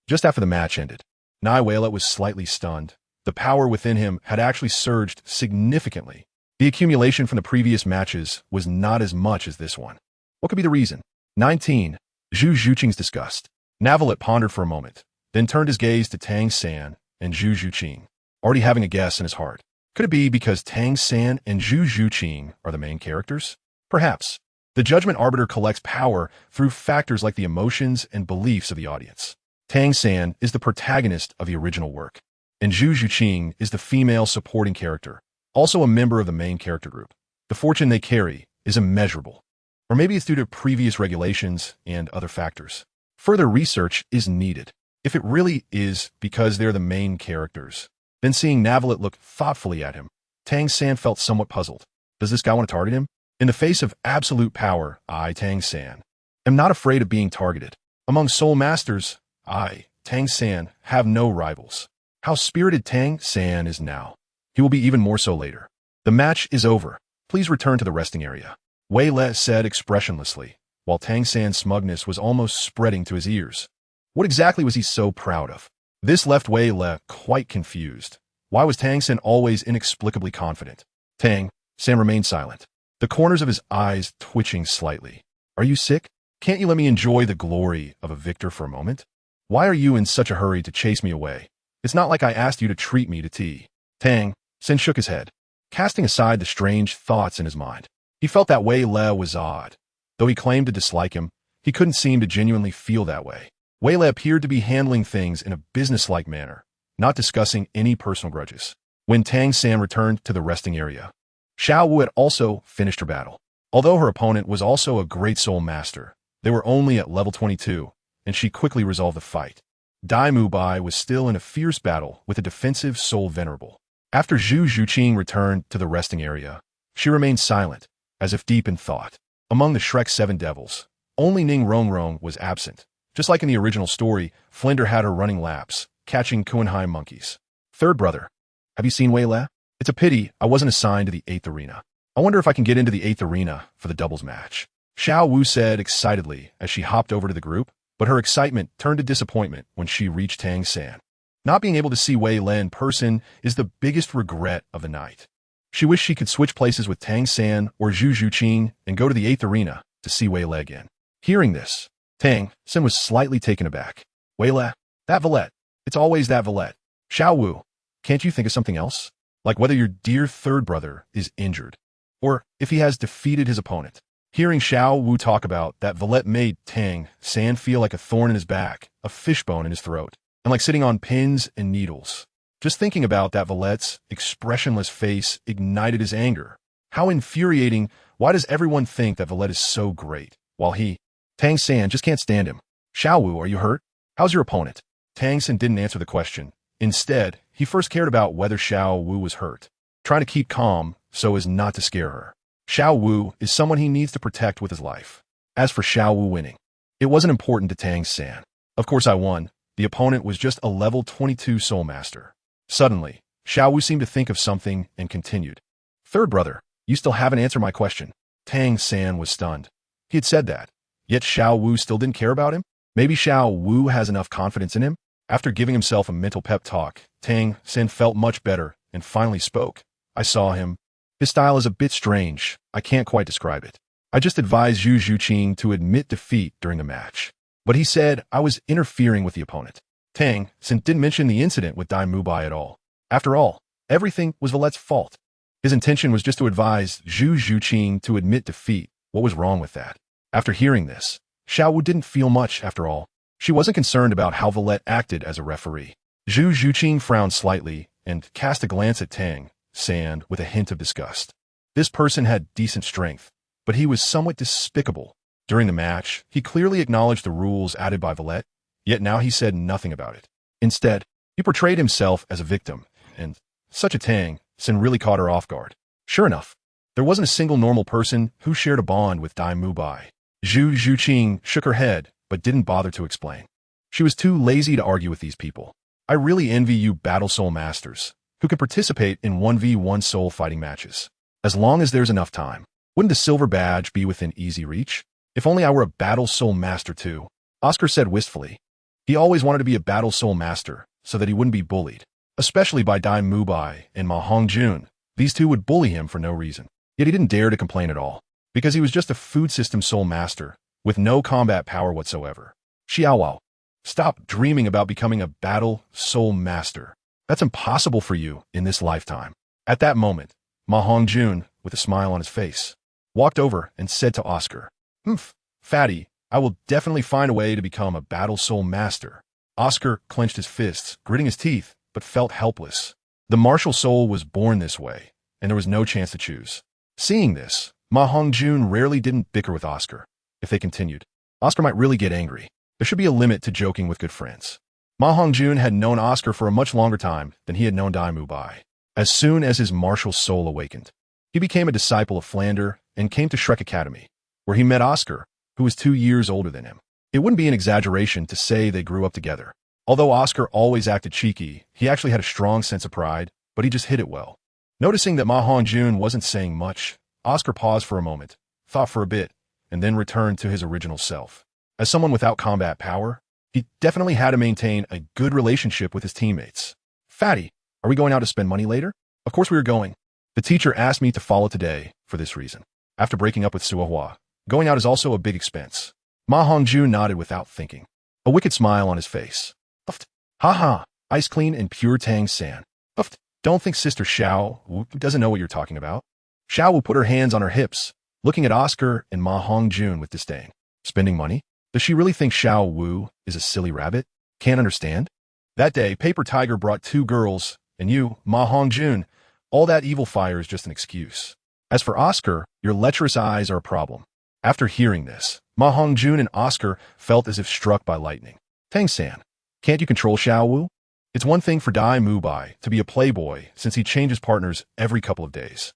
Just after the match ended, KingNavelite was slightly stunned. The power within him had actually surged significantly. The accumulation from the previous matches was not as much as this one. What could be the reason? 19. Zhu Zhuqing's disgust. KingNavelite pondered for a moment, then turned his gaze to Tang San and Zhu Zhuqing, already having a guess in his heart. Could it be because Tang San and Zhu Zhuqing are the main characters? Perhaps. The Judgment Arbiter collects power through factors like the emotions and beliefs of the audience. Tang San is the protagonist of the original work, and Zhu Zhuqing is the female supporting character, also a member of the main character group. The fortune they carry is immeasurable. Or maybe it's due to previous regulations and other factors. Further research is needed. If it really is because they're the main characters, then seeing Navelite look thoughtfully at him, Tang San felt somewhat puzzled. Does this guy want to target him? In the face of absolute power, I, Tang San, am not afraid of being targeted. Among soul masters, I, Tang San, have no rivals. How spirited Tang San is now. He will be even more so later. The match is over. Please return to the resting area, Wei Le said expressionlessly, while Tang San's smugness was almost spreading to his ears. What exactly was he so proud of? This left Wei Le quite confused. Why was Tang San always inexplicably confident? Tang San remained silent, the corners of his eyes twitching slightly. Are you sick? Can't you let me enjoy the glory of a victor for a moment? Why are you in such a hurry to chase me away? It's not like I asked you to treat me to tea. Tang San shook his head, casting aside the strange thoughts in his mind. He felt that Wei Le was odd. Though he claimed to dislike him, he couldn't seem to genuinely feel that way. Wei Le appeared to be handling things in a businesslike manner, not discussing any personal grudges. When Tang San returned to the resting area, Xiao Wu had also finished her battle. Although her opponent was also a great soul master, they were only at level 22, and she quickly resolved the fight. Dai Mubai was still in a fierce battle with a defensive soul venerable. After Zhu Zhuqing returned to the resting area, she remained silent, as if deep in thought. Among the Shrek 7 devils, only Ning Rongrong was absent. Just like in the original story, Flinder had her running laps, catching Kuenhai monkeys. Third brother, have you seen Wei Le? It's a pity I wasn't assigned to the 8th arena. I wonder if I can get into the 8th arena for the doubles match. Xiao Wu said excitedly as she hopped over to the group, but her excitement turned to disappointment when she reached Tang San. Not being able to see Wei Le in person is the biggest regret of the night. She wished she could switch places with Tang San or Zhu Zhuqing and go to the 8th arena to see Wei Le again. Hearing this, Tang San was slightly taken aback. Wei Le, that Valette. It's always that Valette. Xiao Wu, can't you think of something else? Like whether your dear third brother is injured, or if he has defeated his opponent. Hearing Xiao Wu talk about that Valette made Tang San feel like a thorn in his back, a fishbone in his throat, and like sitting on pins and needles. Just thinking about that Valette's expressionless face ignited his anger. How infuriating. Why does everyone think that Valette is so great, while he, Tang San, just can't stand him? Xiao Wu, are you hurt? How's your opponent? Tang San didn't answer the question. Instead, he first cared about whether Xiao Wu was hurt, trying to keep calm so as not to scare her. Xiao Wu is someone he needs to protect with his life. As for Xiao Wu winning, it wasn't important to Tang San. Of course I won. The opponent was just a level 22 soul master. Suddenly, Xiao Wu seemed to think of something and continued. Third brother, you still haven't answered my question. Tang San was stunned. He had said that, yet Xiao Wu still didn't care about him? Maybe Xiao Wu has enough confidence in him? After giving himself a mental pep talk, Tang San felt much better and finally spoke. I saw him. His style is a bit strange. I can't quite describe it. I just advised Zhu Zhuqing to admit defeat during the match. But he said I was interfering with the opponent. Tang San didn't mention the incident with Dai Mubai at all. After all, everything was Valette's fault. His intention was just to advise Zhu Zhuqing to admit defeat. What was wrong with that? After hearing this, Xiao Wu didn't feel much after all. She wasn't concerned about how Valette acted as a referee. Zhu Zhuqing frowned slightly and cast a glance at Tang San with a hint of disgust. This person had decent strength, but he was somewhat despicable. During the match, he clearly acknowledged the rules added by Valette, yet now he said nothing about it. Instead, he portrayed himself as a victim, and such a Tang San really caught her off guard. Sure enough, there wasn't a single normal person who shared a bond with Dai Mubai. Zhu Zhuqing shook her head, but didn't bother to explain. She was too lazy to argue with these people. I really envy you Battle Soul Masters, who can participate in 1v1 soul fighting matches. As long as there's enough time, wouldn't the silver badge be within easy reach? If only I were a Battle Soul Master too, Oscar said wistfully. He always wanted to be a Battle Soul Master so that he wouldn't be bullied, especially by Dai Mubai and Ma Hongjun. These two would bully him for no reason. Yet he didn't dare to complain at all, because he was just a food system soul master with no combat power whatsoever. Xiaowao, stop dreaming about becoming a Battle Soul Master. That's impossible for you in this lifetime. At that moment, Ma Hongjun, with a smile on his face, walked over and said to Oscar, "Humph, fatty, I will definitely find a way to become a battle soul master." Oscar clenched his fists, gritting his teeth, but felt helpless. The martial soul was born this way, and there was no chance to choose. Seeing this, Ma Hongjun rarely didn't bicker with Oscar. If they continued, Oscar might really get angry. There should be a limit to joking with good friends. Ma Hongjun had known Oscar for a much longer time than he had known Dai Mubai. As soon as his martial soul awakened, he became a disciple of Flander and came to Shrek Academy, where he met Oscar, who was 2 years older than him. It wouldn't be an exaggeration to say they grew up together. Although Oscar always acted cheeky, he actually had a strong sense of pride, but he just hid it well. Noticing that Ma Hongjun wasn't saying much, Oscar paused for a moment, thought for a bit, and then returned to his original self. As someone without combat power, he definitely had to maintain a good relationship with his teammates. "Fatty, are we going out to spend money later?" "Of course we are going. The teacher asked me to follow today for this reason." After breaking up with Suohua, going out is also a big expense. Ma Hongjun nodded without thinking, a wicked smile on his face. "Uft. Ha, ice clean and pure Tang San. Uft. Don't think Sister Xiao Wu doesn't know what you're talking about." Xiao Wu put her hands on her hips, looking at Oscar and Ma Hongjun with disdain. Spending money? Does she really think Xiao Wu is a silly rabbit? Can't understand? That day, Paper Tiger brought 2 girls, and you, Ma Hongjun, all that evil fire is just an excuse. As for Oscar, your lecherous eyes are a problem. After hearing this, Ma Hongjun and Oscar felt as if struck by lightning. "Tang San, can't you control Xiao Wu? It's one thing for Dai Mubai to be a playboy since he changes partners every couple of days.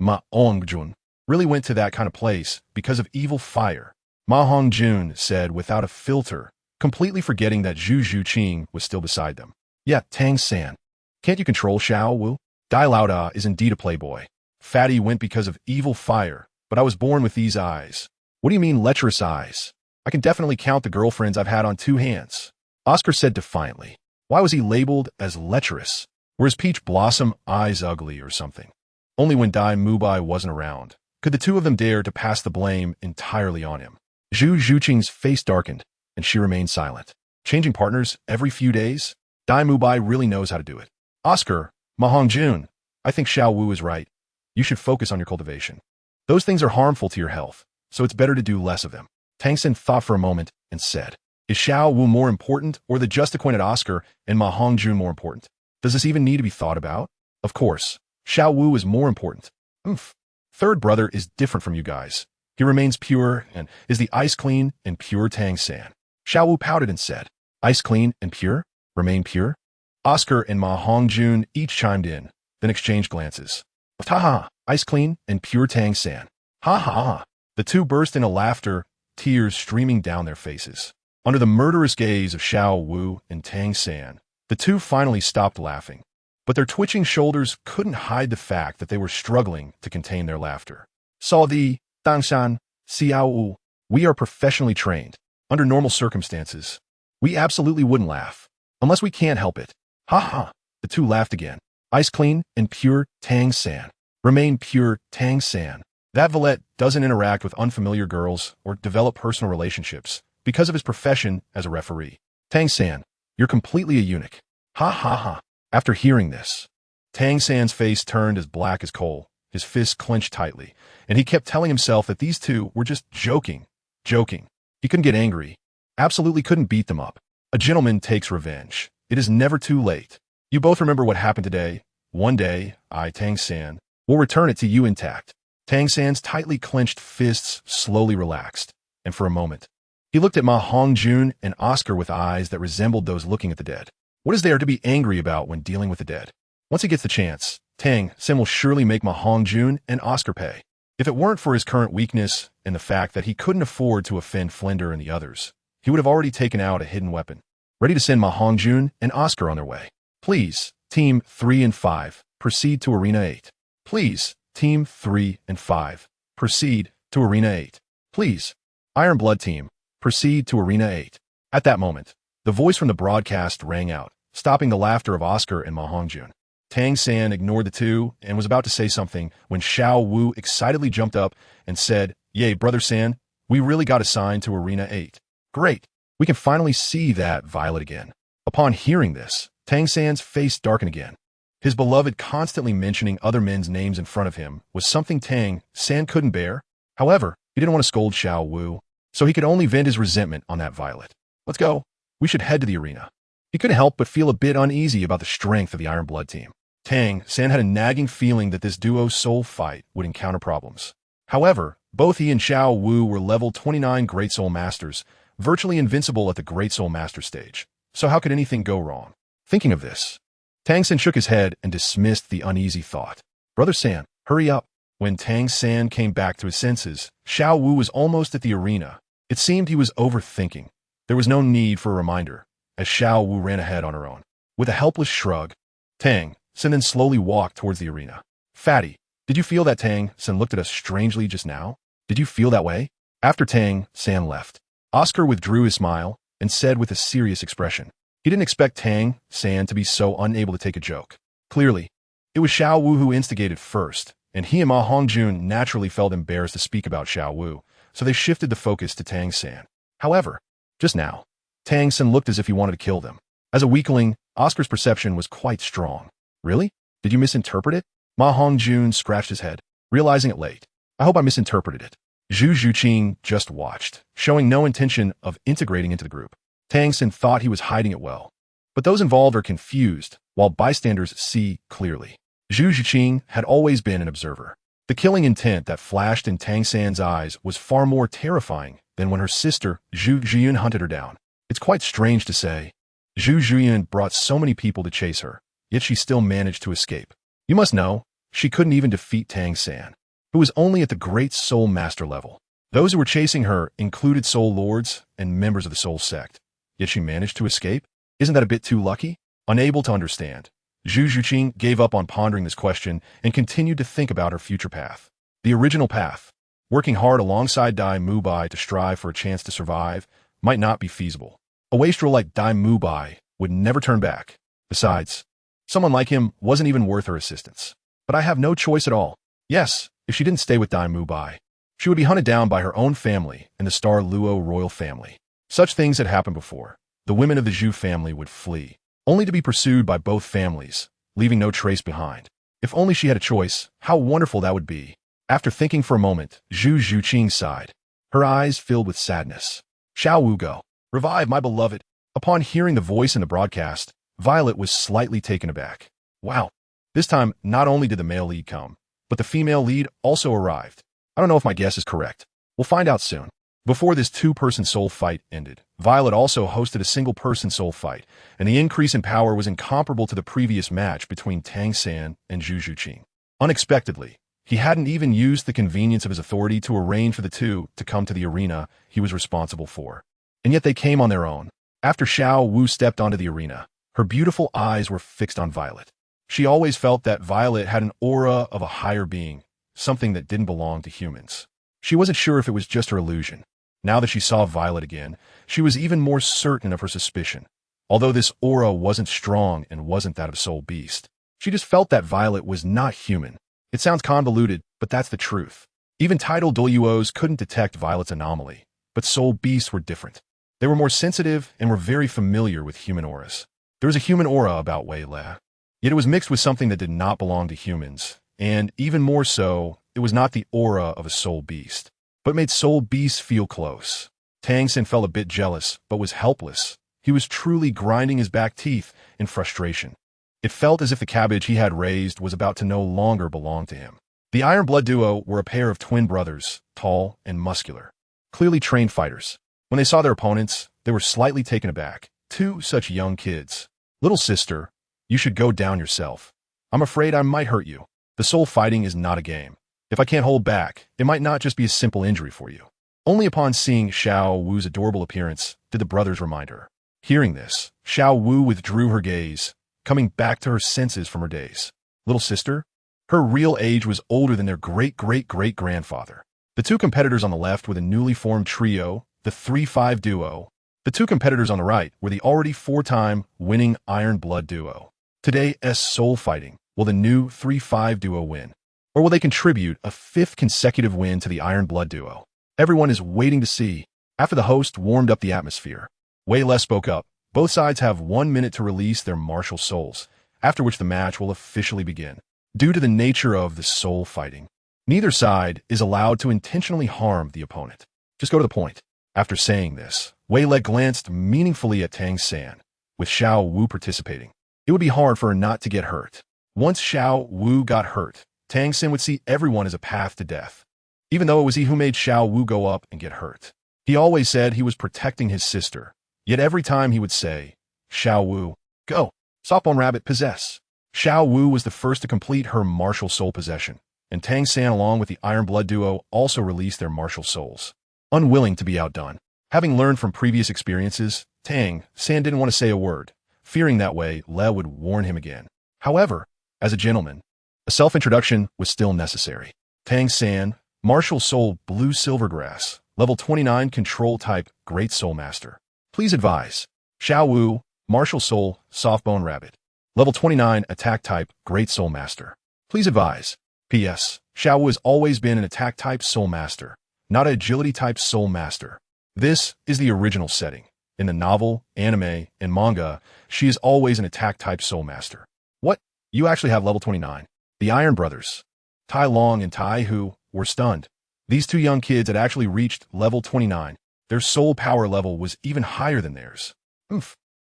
Ma Hongjun really went to that kind of place because of evil fire," Ma Hongjun said without a filter, completely forgetting that Zhu Zhuqing was still beside them. "Yeah, Tang San, can't you control Xiao Wu? Dai Lauda is indeed a playboy. Fatty went because of evil fire, but I was born with these eyes." "What do you mean lecherous eyes? I can definitely count the girlfriends I've had on 2 hands. Oscar said defiantly. Why was he labeled as lecherous? Were his peach blossom eyes ugly or something? Only when Dai Mubai wasn't around could the 2 of them dare to pass the blame entirely on him. Zhu Zhuqing's face darkened, and she remained silent. Changing partners every few days? Dai Mubai really knows how to do it. "Oscar, Ma Hongjun, I think Xiao Wu is right. You should focus on your cultivation. Those things are harmful to your health, so it's better to do less of them." Tang San thought for a moment and said, "Is Xiao Wu more important, or the just acquainted Oscar and Ma Hongjun more important? Does this even need to be thought about? Of course, Xiao Wu is more important. Oomph. Third brother is different from you guys. He remains pure and is the ice clean and pure Tang San." Xiao Wu pouted and said, "Ice clean and pure? Remain pure?" Oscar and Ma Hongjun each chimed in, then exchanged glances. "Ha, ice clean and pure Tang San. Ha. The 2 burst into laughter, tears streaming down their faces. Under the murderous gaze of Xiao Wu and Tang San, the 2 finally stopped laughing. But their twitching shoulders couldn't hide the fact that they were struggling to contain their laughter. "Saw the Tang San, Xiao Wu. We are professionally trained. Under normal circumstances, we absolutely wouldn't laugh, unless we can't help it. Ha. The 2 laughed again. "Ice clean and pure Tang San. Remain pure Tang San." That valet doesn't interact with unfamiliar girls or develop personal relationships because of his profession as a referee. "Tang San, you're completely a eunuch." Ha. After hearing this, Tang San's face turned as black as coal, his fists clenched tightly, and he kept telling himself that these 2 were just joking. He couldn't get angry, absolutely couldn't beat them up. A gentleman takes revenge. It is never too late. You both remember what happened today. One day, I, Tang San, will return it to you intact. Tang San's tightly clenched fists slowly relaxed, and for a moment, he looked at Ma Hongjun and Oscar with eyes that resembled those looking at the dead. What is there to be angry about when dealing with the dead? Once he gets the chance, Tang San will surely make Ma Hongjun and Oscar pay. If it weren't for his current weakness and the fact that he couldn't afford to offend Flinder and the others, he would have already taken out a hidden weapon, ready to send Ma Hongjun and Oscar on their way. "Please, Team 3 and 5, proceed to Arena 8. Please, Team 3 and 5, proceed to Arena 8. Please, Iron Blood Team, proceed to Arena 8. At that moment, the voice from the broadcast rang out, stopping the laughter of Oscar and Ma Hongjun. Tang San ignored the 2 and was about to say something when Xiao Wu excitedly jumped up and said, "Yay, Brother San, we really got assigned to Arena 8. Great, we can finally see that Violet again." Upon hearing this, Tang San's face darkened again. His beloved constantly mentioning other men's names in front of him was something Tang San couldn't bear. However, he didn't want to scold Xiao Wu, so he could only vent his resentment on that Violet. Let's go. We should head to the arena. He couldn't help but feel a bit uneasy about the strength of the Iron Blood team. Tang San had a nagging feeling that this duo's soul fight would encounter problems. However, both he and Xiao Wu were level 29 Great Soul Masters, virtually invincible at the Great Soul Master stage. So how could anything go wrong? Thinking of this, Tang San shook his head and dismissed the uneasy thought. Brother San, hurry up. When Tang San came back to his senses, Xiao Wu was almost at the arena. It seemed he was overthinking. There was no need for a reminder, as Xiao Wu ran ahead on her own. With a helpless shrug, Tang San then slowly walked towards the arena. Fatty, did you feel that Tang San looked at us strangely just now? Did you feel that way? After Tang San left, Oscar withdrew his smile and said with a serious expression. He didn't expect Tang San to be so unable to take a joke. Clearly, it was Xiao Wu who instigated first, and he and Ma Hongjun naturally felt embarrassed to speak about Xiao Wu, so they shifted the focus to Tang San. However, just now, Tang San looked as if he wanted to kill them. As a weakling, Oscar's perception was quite strong. Really? Did you misinterpret it? Ma Hongjun scratched his head, realizing it late. I hope I misinterpreted it. Zhu Zhuqing just watched, showing no intention of integrating into the group. Tang San thought he was hiding it well, but those involved are confused, while bystanders see clearly. Zhu Zhuqing had always been an observer. The killing intent that flashed in Tang San's eyes was far more terrifying than when her sister, Zhu Zhiyun, hunted her down. It's quite strange to say. Zhu Zhiyun brought so many people to chase her, yet she still managed to escape. You must know, she couldn't even defeat Tang San, who was only at the Great Soul Master level. Those who were chasing her included Soul Lords and members of the Soul Sect. Yet she managed to escape? Isn't that a bit too lucky? Unable to understand, Zhu Zhuqing gave up on pondering this question and continued to think about her future path. The original path, working hard alongside Dai Mubai to strive for a chance to survive, might not be feasible. A wastrel like Dai Mubai would never turn back. Besides, someone like him wasn't even worth her assistance. But I have no choice at all. Yes, if she didn't stay with Dai Mubai, she would be hunted down by her own family and the Star Luo royal family. Such things had happened before. The women of the Zhu family would flee, only to be pursued by both families, leaving no trace behind. If only she had a choice, how wonderful that would be. After thinking for a moment, Zhu Zhuqing sighed, her eyes filled with sadness. Xiao Wu, go. Revive my beloved. Upon hearing the voice in the broadcast, Violet was slightly taken aback. Wow. This time, not only did the male lead come, but the female lead also arrived. I don't know if my guess is correct. We'll find out soon. Before this two-person soul fight ended, Violet also hosted a single-person soul fight, and the increase in power was incomparable to the previous match between Tang San and Zhu Zhuqing. Unexpectedly, he hadn't even used the convenience of his authority to arrange for the two to come to the arena he was responsible for. And yet they came on their own. After Xiao Wu stepped onto the arena, her beautiful eyes were fixed on Violet. She always felt that Violet had an aura of a higher being, something that didn't belong to humans. She wasn't sure if it was just her illusion. Now that she saw Violet again, she was even more certain of her suspicion. Although this aura wasn't strong and wasn't that of Soul Beast, she just felt that Violet was not human. It sounds convoluted, but that's the truth. Even titled Douluos couldn't detect Violet's anomaly, but Soul Beasts were different. They were more sensitive and were very familiar with human auras. There was a human aura about Wei Le, yet it was mixed with something that did not belong to humans, and even more so, it was not the aura of a Soul Beast, but made Soul Beasts feel close. Tang San felt a bit jealous, but was helpless. He was truly grinding his back teeth in frustration. It felt as if the cabbage he had raised was about to no longer belong to him. The Iron Blood duo were a pair of twin brothers, tall and muscular, clearly trained fighters. When they saw their opponents, they were slightly taken aback. Two such young kids. Little sister, you should go down yourself. I'm afraid I might hurt you. The soul fighting is not a game. If I can't hold back, it might not just be a simple injury for you. Only upon seeing Xiao Wu's adorable appearance did the brothers remind her. Hearing this, Xiao Wu withdrew her gaze, coming back to her senses from her days. Little sister? Her real age was older than their great-great-great-grandfather. The two competitors on the left were the newly formed trio, the 3-5 duo. The two competitors on the right were the already 4-time winning Iron Blood duo. Today's soul fighting, will the new 3-5 duo win? Or will they contribute a 5th consecutive win to the Iron Blood duo? Everyone is waiting to see. After the host warmed up the atmosphere, Wei Le spoke up. Both sides have 1 minute to release their martial souls. after which the match will officially begin. Due to the nature of the soul fighting, neither side is allowed to intentionally harm the opponent. Just go to the point. After saying this, Wei Le glanced meaningfully at Tang San, with Xiao Wu participating. It would be hard for her not to get hurt. Once Xiao Wu got hurt, Tang San would see everyone as a path to death. Even though it was he who made Xiao Wu go up and get hurt. He always said he was protecting his sister, yet every time he would say, Xiao Wu, go, Softbone Rabbit possess. Xiao Wu was the first to complete her martial soul possession, and Tang San along with the Iron Blood duo also released their martial souls. Unwilling to be outdone. Having learned from previous experiences, Tang San didn't want to say a word, fearing that way Le would warn him again. However, as a gentleman, a self-introduction was still necessary. Tang San, Martial Soul Blue Silvergrass, Level 29 Control Type Great Soul Master. Please advise. Xiao Wu, Martial Soul Softbone Rabbit. Level 29 Attack Type Great Soul Master. Please advise. P.S. Xiao Wu has always been an Attack Type Soul Master, not an Agility Type Soul Master. This is the original setting. In the novel, anime, and manga, she is always an Attack Type Soul Master. What? You actually have Level 29. The Iron Brothers, Tai Long and Tai Hu, were stunned. These two young kids had actually reached Level 29. Their soul power level was even higher than theirs.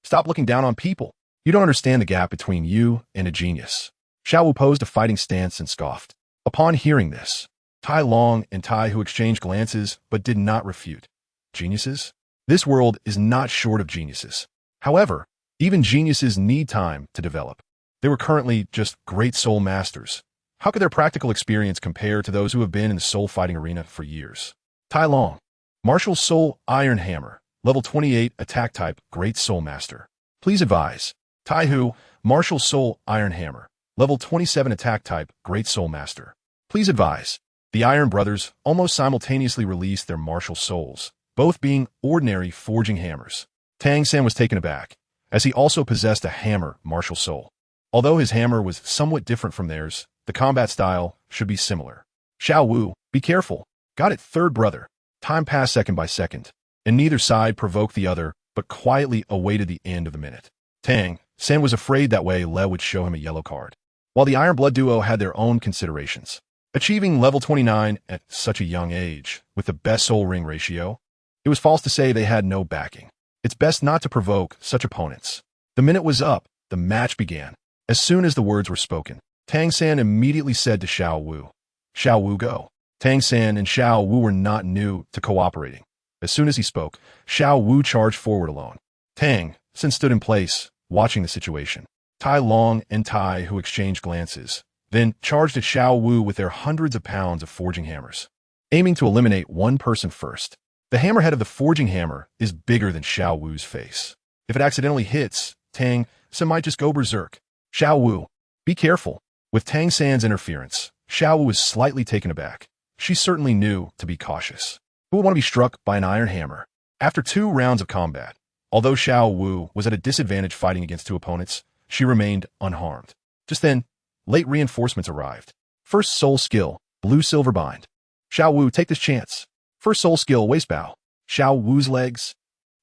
Stop looking down on people. You don't understand the gap between you and a genius. Xiao Wu posed a fighting stance and scoffed. Upon hearing this, Tai Long and Tai Hu exchanged glances but did not refute. Geniuses? This world is not short of geniuses. However, even geniuses need time to develop. They were currently just great soul masters. How could their practical experience compare to those who have been in the soul fighting arena for years? Tai Long, Martial Soul Iron Hammer, Level 28 Attack Type Great Soul Master. Please advise. Tai Hu, Martial Soul Iron Hammer, Level 27 Attack Type Great Soul Master. Please advise. The Iron Brothers almost simultaneously released their martial souls, both being ordinary forging hammers. Tang San was taken aback, as he also possessed a hammer martial soul. Although his hammer was somewhat different from theirs, the combat style should be similar. Xiao Wu, be careful. Got it, third brother. Time passed second by second, and neither side provoked the other, but quietly awaited the end of the minute. Tang San was afraid that way Le would show him a yellow card. While the Iron Blood duo had their own considerations. Achieving Level 29 at such a young age, with the best soul ring ratio, it was false to say they had no backing. It's best not to provoke such opponents. The minute was up, the match began. As soon as the words were spoken, Tang San immediately said to Xiao Wu, Xiao Wu, go. Tang San and Xiao Wu were not new to cooperating. As soon as he spoke, Xiao Wu charged forward alone. Tang San stood in place, watching the situation. Tai Long and Tai Hu exchanged glances, then charged at Xiao Wu with their hundreds of pounds of forging hammers, aiming to eliminate one person first. The hammerhead of the forging hammer is bigger than Xiao Wu's face. If it accidentally hits, Tang San might just go berserk. Xiao Wu, be careful. With Tang San's interference, Xiao Wu was slightly taken aback. She certainly knew to be cautious. Who would want to be struck by an iron hammer? After 2 rounds of combat, although Xiao Wu was at a disadvantage fighting against 2 opponents, she remained unharmed. Just then, late reinforcements arrived. First soul skill, Blue Silver Bind. Xiao Wu, take this chance. First soul skill, Waist Bow. Xiao Wu's legs.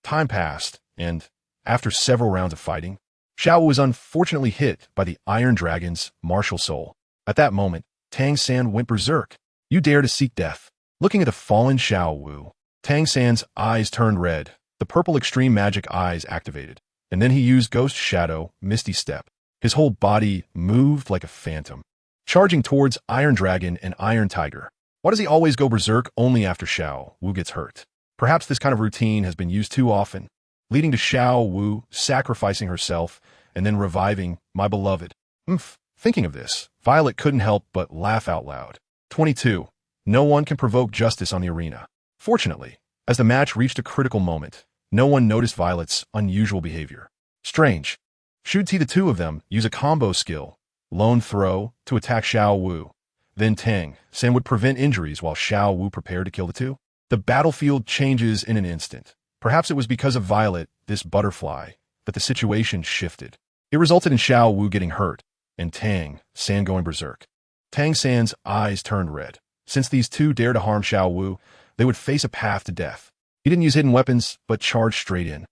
Time passed, and after several rounds of fighting, Xiao Wu was unfortunately hit by the Iron Dragon's martial soul. At that moment, Tang San went berserk. You dare to seek death. Looking at the fallen Xiao Wu, Tang San's eyes turned red. The purple extreme magic eyes activated, and then he used Ghost Shadow, Misty Step. His whole body moved like a phantom, charging towards Iron Dragon and Iron Tiger. Why does he always go berserk only after Xiao Wu gets hurt? Perhaps this kind of routine has been used too often, leading to Xiao Wu sacrificing herself and then reviving my beloved. Thinking of this, Violet couldn't help but laugh out loud. 22. No one can provoke justice on the arena. Fortunately, as the match reached a critical moment, no one noticed Violet's unusual behavior. Strange. Should the 2 of them use a combo skill, Lone Throw, to attack Xiao Wu. Then Tang San would prevent injuries while Xiao Wu prepared to kill the 2. The battlefield changes in an instant. Perhaps it was because of Violet, this butterfly, that the situation shifted. It resulted in Xiao Wu getting hurt, and Tang San going berserk. Tang San's eyes turned red. Since these 2 dared to harm Xiao Wu, they would face a path to death. He didn't use hidden weapons, but charged straight in.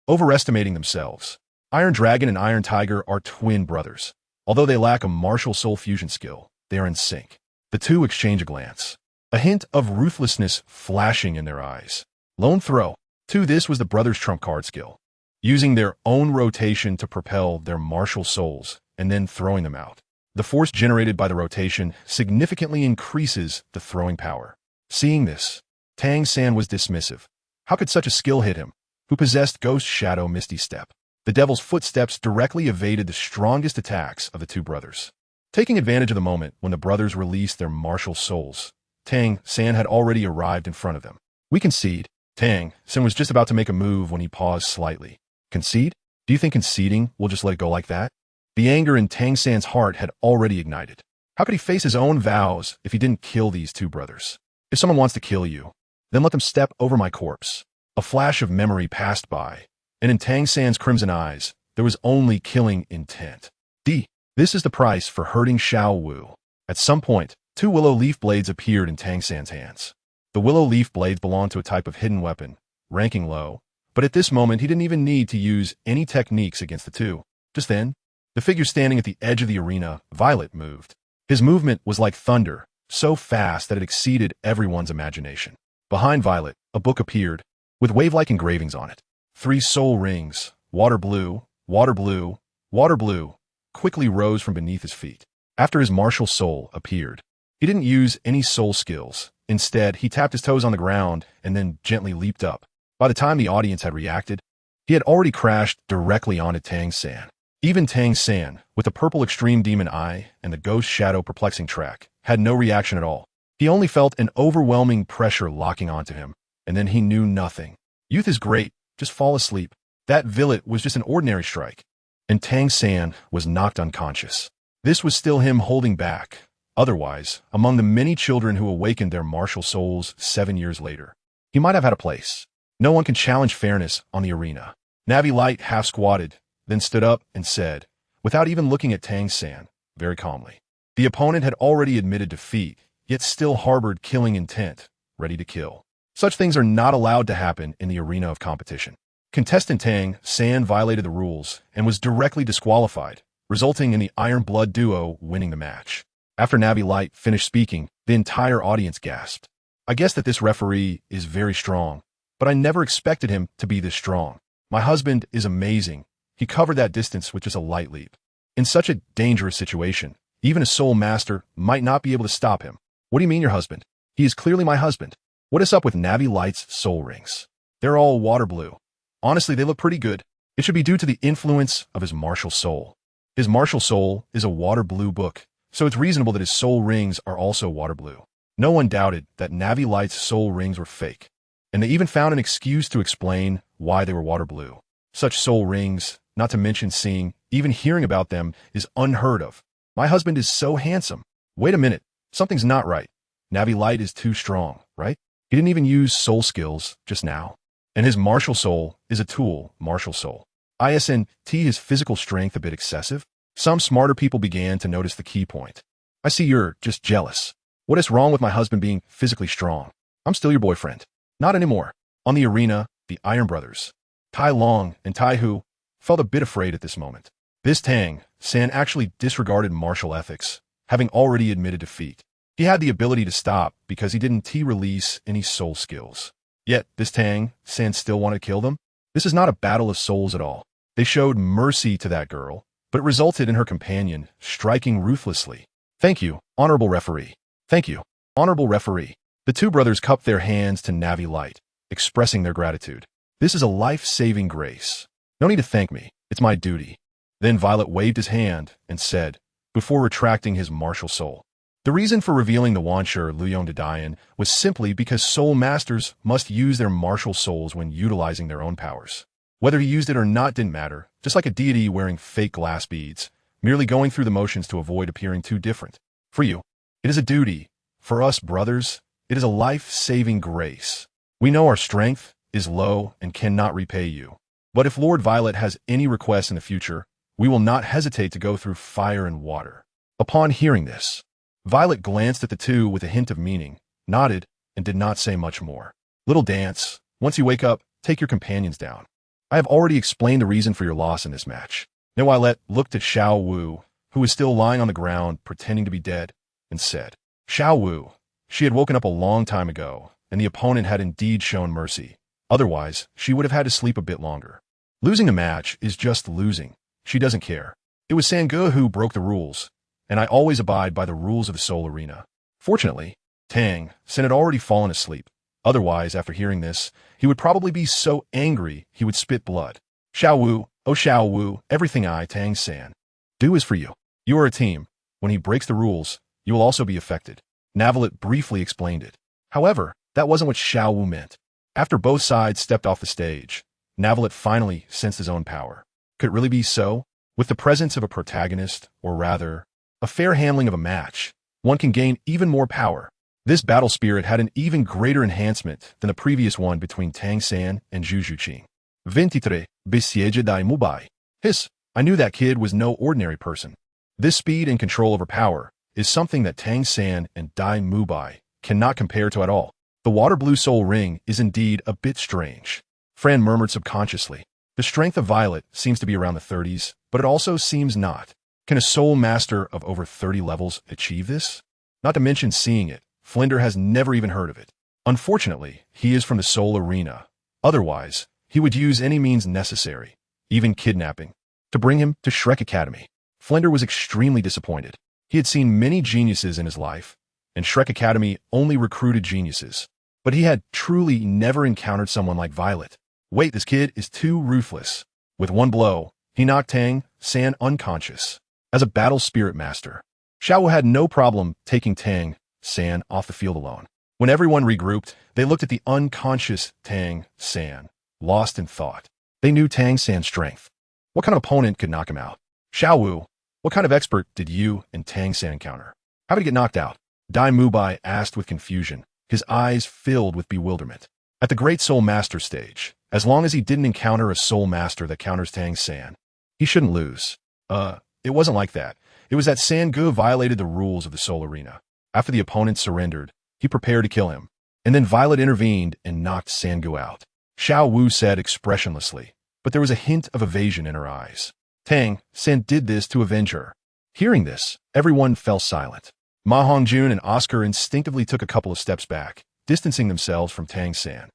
Overestimating themselves. Iron Dragon and Iron Tiger are twin brothers. Although they lack a martial soul fusion skill, they are in sync. The two exchange a glance, a hint of ruthlessness flashing in their eyes. Lone throw. This was the brothers' trump card skill, using their own rotation to propel their martial souls and then throwing them out. The force generated by the rotation significantly increases the throwing power. Seeing this, Tang San was dismissive. How could such a skill hit him, who possessed Ghost Shadow Misty Step? The Devil's Footsteps directly evaded the strongest attacks of the two brothers. Taking advantage of the moment when the brothers released their martial souls, Tang San had already arrived in front of them. We concede. Tang San was just about to make a move when he paused slightly. Concede? Do you think conceding will just let it go like that? The anger in Tang San's heart had already ignited. How could he face his own vows if he didn't kill these two brothers? If someone wants to kill you, then let them step over my corpse. A flash of memory passed by, and in Tang San's crimson eyes, there was only killing intent. This is the price for hurting Xiao Wu. At some point, two willow leaf blades appeared in Tang San's hands. The willow leaf blades belonged to a type of hidden weapon, ranking low, but at this moment he didn't even need to use any techniques against the two. Just then, the figure standing at the edge of the arena, Violet, moved. His movement was like thunder, so fast that it exceeded everyone's imagination. Behind Violet, a book appeared, with wave-like engravings on it. 3 soul rings, water blue, water blue, water blue, quickly rose from beneath his feet. After his martial soul appeared, he didn't use any soul skills. Instead, he tapped his toes on the ground and then gently leaped up. By the time the audience had reacted, he had already crashed directly onto Tang San. Even Tang San, with the purple extreme demon eye and the ghost shadow perplexing track, had no reaction at all. He only felt an overwhelming pressure locking onto him, and then he knew nothing. Youth is great, just fall asleep. That Violet was just an ordinary strike, and Tang San was knocked unconscious. This was still him holding back. Otherwise, among the many children who awakened their martial souls 7 years later, he might have had a place. No one can challenge fairness on the arena. Navilite half squatted, then stood up and said, without even looking at Tang San, very calmly. The opponent had already admitted defeat, yet still harbored killing intent, ready to kill. Such things are not allowed to happen in the arena of competition. Contestant Tang San violated the rules and was directly disqualified, resulting in the Iron Blood duo winning the match. After Navilite finished speaking, the entire audience gasped. I guess that this referee is very strong, but I never expected him to be this strong. My husband is amazing. He covered that distance with just a light leap. In such a dangerous situation, even a soul master might not be able to stop him. What do you mean your husband? He is clearly my husband. What is up with Navilite's soul rings? They're all water blue. Honestly, they look pretty good. It should be due to the influence of his martial soul. His martial soul is a water blue book, so it's reasonable that his soul rings are also water blue. No one doubted that Navilite's soul rings were fake, and they even found an excuse to explain why they were water blue. Such soul rings, not to mention seeing, even hearing about them, is unheard of. My husband is so handsome. Wait a minute, something's not right. Navilite is too strong, right? He didn't even use soul skills just now. And his martial soul is a tool, martial soul. Isn't his physical strength a bit excessive? Some smarter people began to notice the key point. I see you're just jealous. What is wrong with my husband being physically strong? I'm still your boyfriend. Not anymore. On the arena, the Iron Brothers, Tai Long and Tai Hu, felt a bit afraid at this moment. This Tang San actually disregarded martial ethics, having already admitted defeat. He had the ability to stop because he didn't release any soul skills. Yet, this Tang San still wanted to kill them? This is not a battle of souls at all. They showed mercy to that girl, but it resulted in her companion striking ruthlessly. Thank you, honorable referee. Thank you, honorable referee. The two brothers cupped their hands to Navilite, expressing their gratitude. This is a life-saving grace. No need to thank me. It's my duty. Then Violet waved his hand and said, before retracting his martial soul. The reason for revealing the Wanshi Luyong to Dian was simply because soul masters must use their martial souls when utilizing their own powers. Whether he used it or not didn't matter, just like a deity wearing fake glass beads, merely going through the motions to avoid appearing too different. For you, it is a duty. For us brothers, it is a life-saving grace. We know our strength is low and cannot repay you. But if Lord Violet has any requests in the future, we will not hesitate to go through fire and water. Upon hearing this, Violet glanced at the two with a hint of meaning, nodded, and did not say much more. Little dance. Once you wake up, take your companions down. I have already explained the reason for your loss in this match. Neuvillette looked at Xiao Wu, who was still lying on the ground pretending to be dead, and said, Xiao Wu, she had woken up a long time ago, and the opponent had indeed shown mercy. Otherwise, she would have had to sleep a bit longer. Losing a match is just losing. She doesn't care. It was Sange who broke the rules, and I always abide by the rules of the Soul Arena. Fortunately, Tang San had already fallen asleep. Otherwise, after hearing this, he would probably be so angry he would spit blood. Xiao Wu, oh Xiao Wu, everything I, Tang San, do is for you. You are a team. When he breaks the rules, you will also be affected. Navelite briefly explained it. However, that wasn't what Xiao Wu meant. After both sides stepped off the stage, Navelite finally sensed his own power. Could it really be so? With the presence of a protagonist, or rather, a fair handling of a match, one can gain even more power. This battle spirit had an even greater enhancement than the previous one between Tang San and Zhu Juqing. 23. Besiege Dai Mubai. Hiss, I knew that kid was no ordinary person. This speed and control over power is something that Tang San and Dai Mubai cannot compare to at all. The water blue soul ring is indeed a bit strange. Fran murmured subconsciously. The strength of Violet seems to be around the 30s, but it also seems not. Can a soul master of over 30 levels achieve this? Not to mention seeing it, Flinder has never even heard of it. Unfortunately, he is from the Soul Arena. Otherwise, he would use any means necessary, even kidnapping, to bring him to Shrek Academy. Flinder was extremely disappointed. He had seen many geniuses in his life, and Shrek Academy only recruited geniuses. But he had truly never encountered someone like Violet. Wait, this kid is too ruthless. With one blow, he knocked Tang San unconscious. As a battle spirit master, Xiao Wu had no problem taking Tang San off the field alone. When everyone regrouped, they looked at the unconscious Tang San, lost in thought. They knew Tang San's strength. What kind of opponent could knock him out? Xiao Wu, what kind of expert did you and Tang San encounter? How did he get knocked out? Dai Mubai asked with confusion, his eyes filled with bewilderment. At the Great Soul Master stage, as long as he didn't encounter a Soul Master that counters Tang San, he shouldn't lose. It wasn't like that. It was that Sange violated the rules of the Soul Arena. After the opponent surrendered, he prepared to kill him. And then Violet intervened and knocked Sange out. Xiao Wu said expressionlessly, but there was a hint of evasion in her eyes. Tang San did this to avenge her. Hearing this, everyone fell silent. Ma Hongjun and Oscar instinctively took a couple of steps back, distancing themselves from Tang San.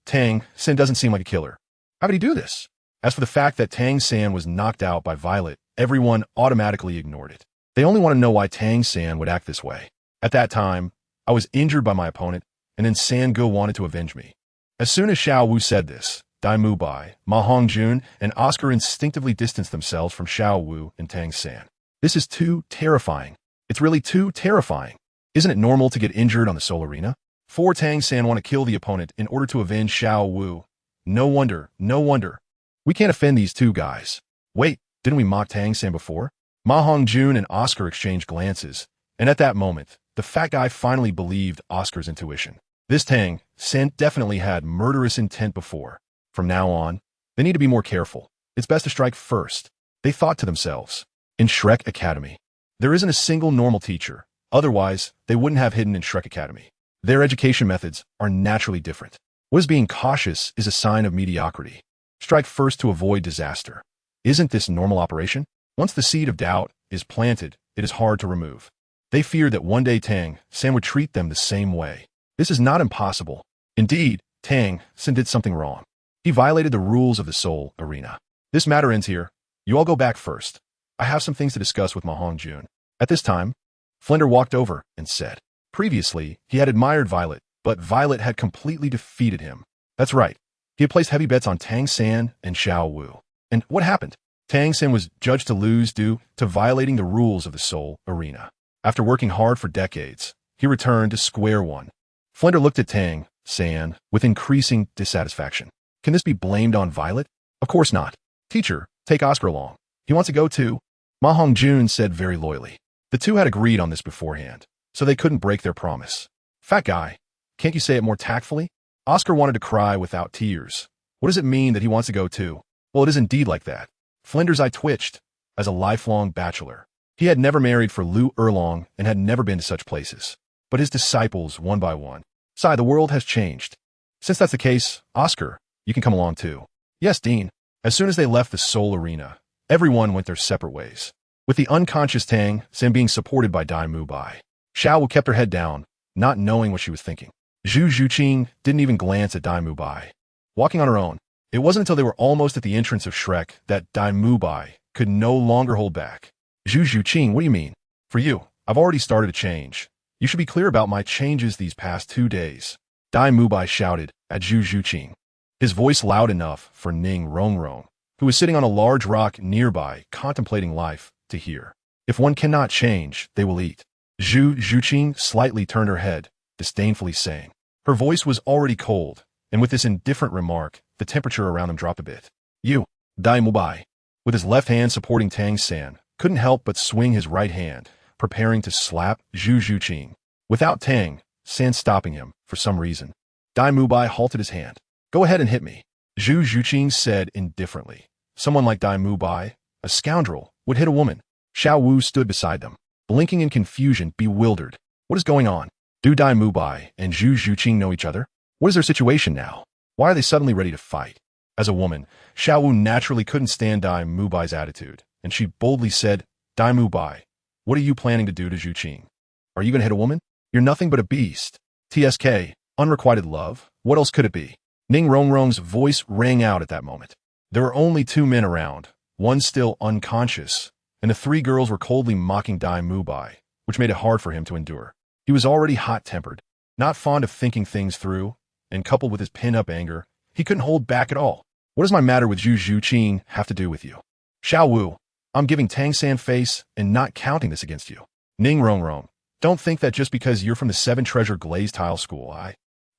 Tang San doesn't seem like a killer. How did he do this? As for the fact that Tang San was knocked out by Violet, everyone automatically ignored it. They only want to know why Tang San would act this way. At that time, I was injured by my opponent, and then Sange wanted to avenge me. As soon as Xiao Wu said this, Dai Mubai, Ma Hongjun, and Oscar instinctively distanced themselves from Xiao Wu and Tang San. This is too terrifying. It's really too terrifying. Isn't it normal to get injured on the Soul Arena? Tang San want to kill the opponent in order to avenge Xiao Wu. No wonder, no wonder. We can't offend these two guys. Wait, didn't we mock Tang San before? Ma Hongjun and Oscar exchanged glances, and at that moment, the fat guy finally believed Oscar's intuition. This Tang San definitely had murderous intent before. From now on, they need to be more careful. It's best to strike first. They thought to themselves. In Shrek Academy, there isn't a single normal teacher. Otherwise, they wouldn't have hidden in Shrek Academy. Their education methods are naturally different. What is being cautious is a sign of mediocrity. Strike first to avoid disaster. Isn't this normal operation? Once the seed of doubt is planted, it is hard to remove. They feared that one day Tang San would treat them the same way. This is not impossible. Indeed, Tang San did something wrong. He violated the rules of the Soul Arena. This matter ends here. You all go back first. I have some things to discuss with Ma Hongjun. At this time, Flinder walked over and said, previously, he had admired Violet, but Violet had completely defeated him. That's right. He had placed heavy bets on Tang San and Xiao Wu. And what happened? Tang San was judged to lose due to violating the rules of the Soul Arena. After working hard for decades, he returned to square one. Flinder looked at Tang San with increasing dissatisfaction. Can this be blamed on Violet? Of course not. Teacher, take Oscar along. He wants to go too. Ma Hongjun said very loyally. The two had agreed on this beforehand, so they couldn't break their promise. Fat guy, can't you say it more tactfully? Oscar wanted to cry without tears. What does it mean that he wants to go too? Well, it is indeed like that. Flinder's eye twitched. As a lifelong bachelor, he had never married for Lu Erlong and had never been to such places. But his disciples, one by one. The world has changed. Since that's the case, Oscar, you can come along too. Yes, Dean. As soon as they left the Soul Arena, everyone went their separate ways. With the unconscious Tang San being supported by Dai Mubai, Xiao Wu kept her head down, not knowing what she was thinking. Zhu Zhuqing didn't even glance at Dai Mubai. Walking on her own, it wasn't until they were almost at the entrance of Shrek that Dai Mubai could no longer hold back. Zhu Zhuqing, what do you mean? For you, I've already started a change. You should be clear about my changes these past 2 days. Dai Mubai shouted at Zhu Zhuqing, his voice loud enough for Ning Rongrong, who was sitting on a large rock nearby contemplating life, to hear. If one cannot change, they will eat. Zhu Zhuqing slightly turned her head, disdainfully saying. Her voice was already cold, and with this indifferent remark, the temperature around them dropped a bit. You, Dai Mubai, with his left hand supporting Tang San, couldn't help but swing his right hand, preparing to slap Zhu Zhuqing. Without Tang San stopping him, for some reason, Dai Mubai halted his hand. Go ahead and hit me, Zhu Zhuqing said indifferently. Someone like Dai Mubai, a scoundrel, would hit a woman. Xiao Wu stood beside them, blinking in confusion, bewildered. What is going on? Do Dai Mubai and Zhu Zhuqing know each other? What is their situation now? Why are they suddenly ready to fight? As a woman, Xiao Wu naturally couldn't stand Dai Mubai's attitude, and she boldly said, Dai Mubai, what are you planning to do to Zhuqing? Are you going to hit a woman? You're nothing but a beast. TSK, unrequited love, what else could it be? Ning Rongrong's voice rang out at that moment. There were only 2 men around, one still unconscious, and the 3 girls were coldly mocking Dai Mubai, which made it hard for him to endure. He was already hot-tempered, not fond of thinking things through, and coupled with his pin-up anger, he couldn't hold back at all. What does my matter with Zhu Zhuqing have to do with you? Xiao Wu, I'm giving Tang San face and not counting this against you. Ning Rongrong, don't think that just because you're from the 7 Treasure Glazed Tile School,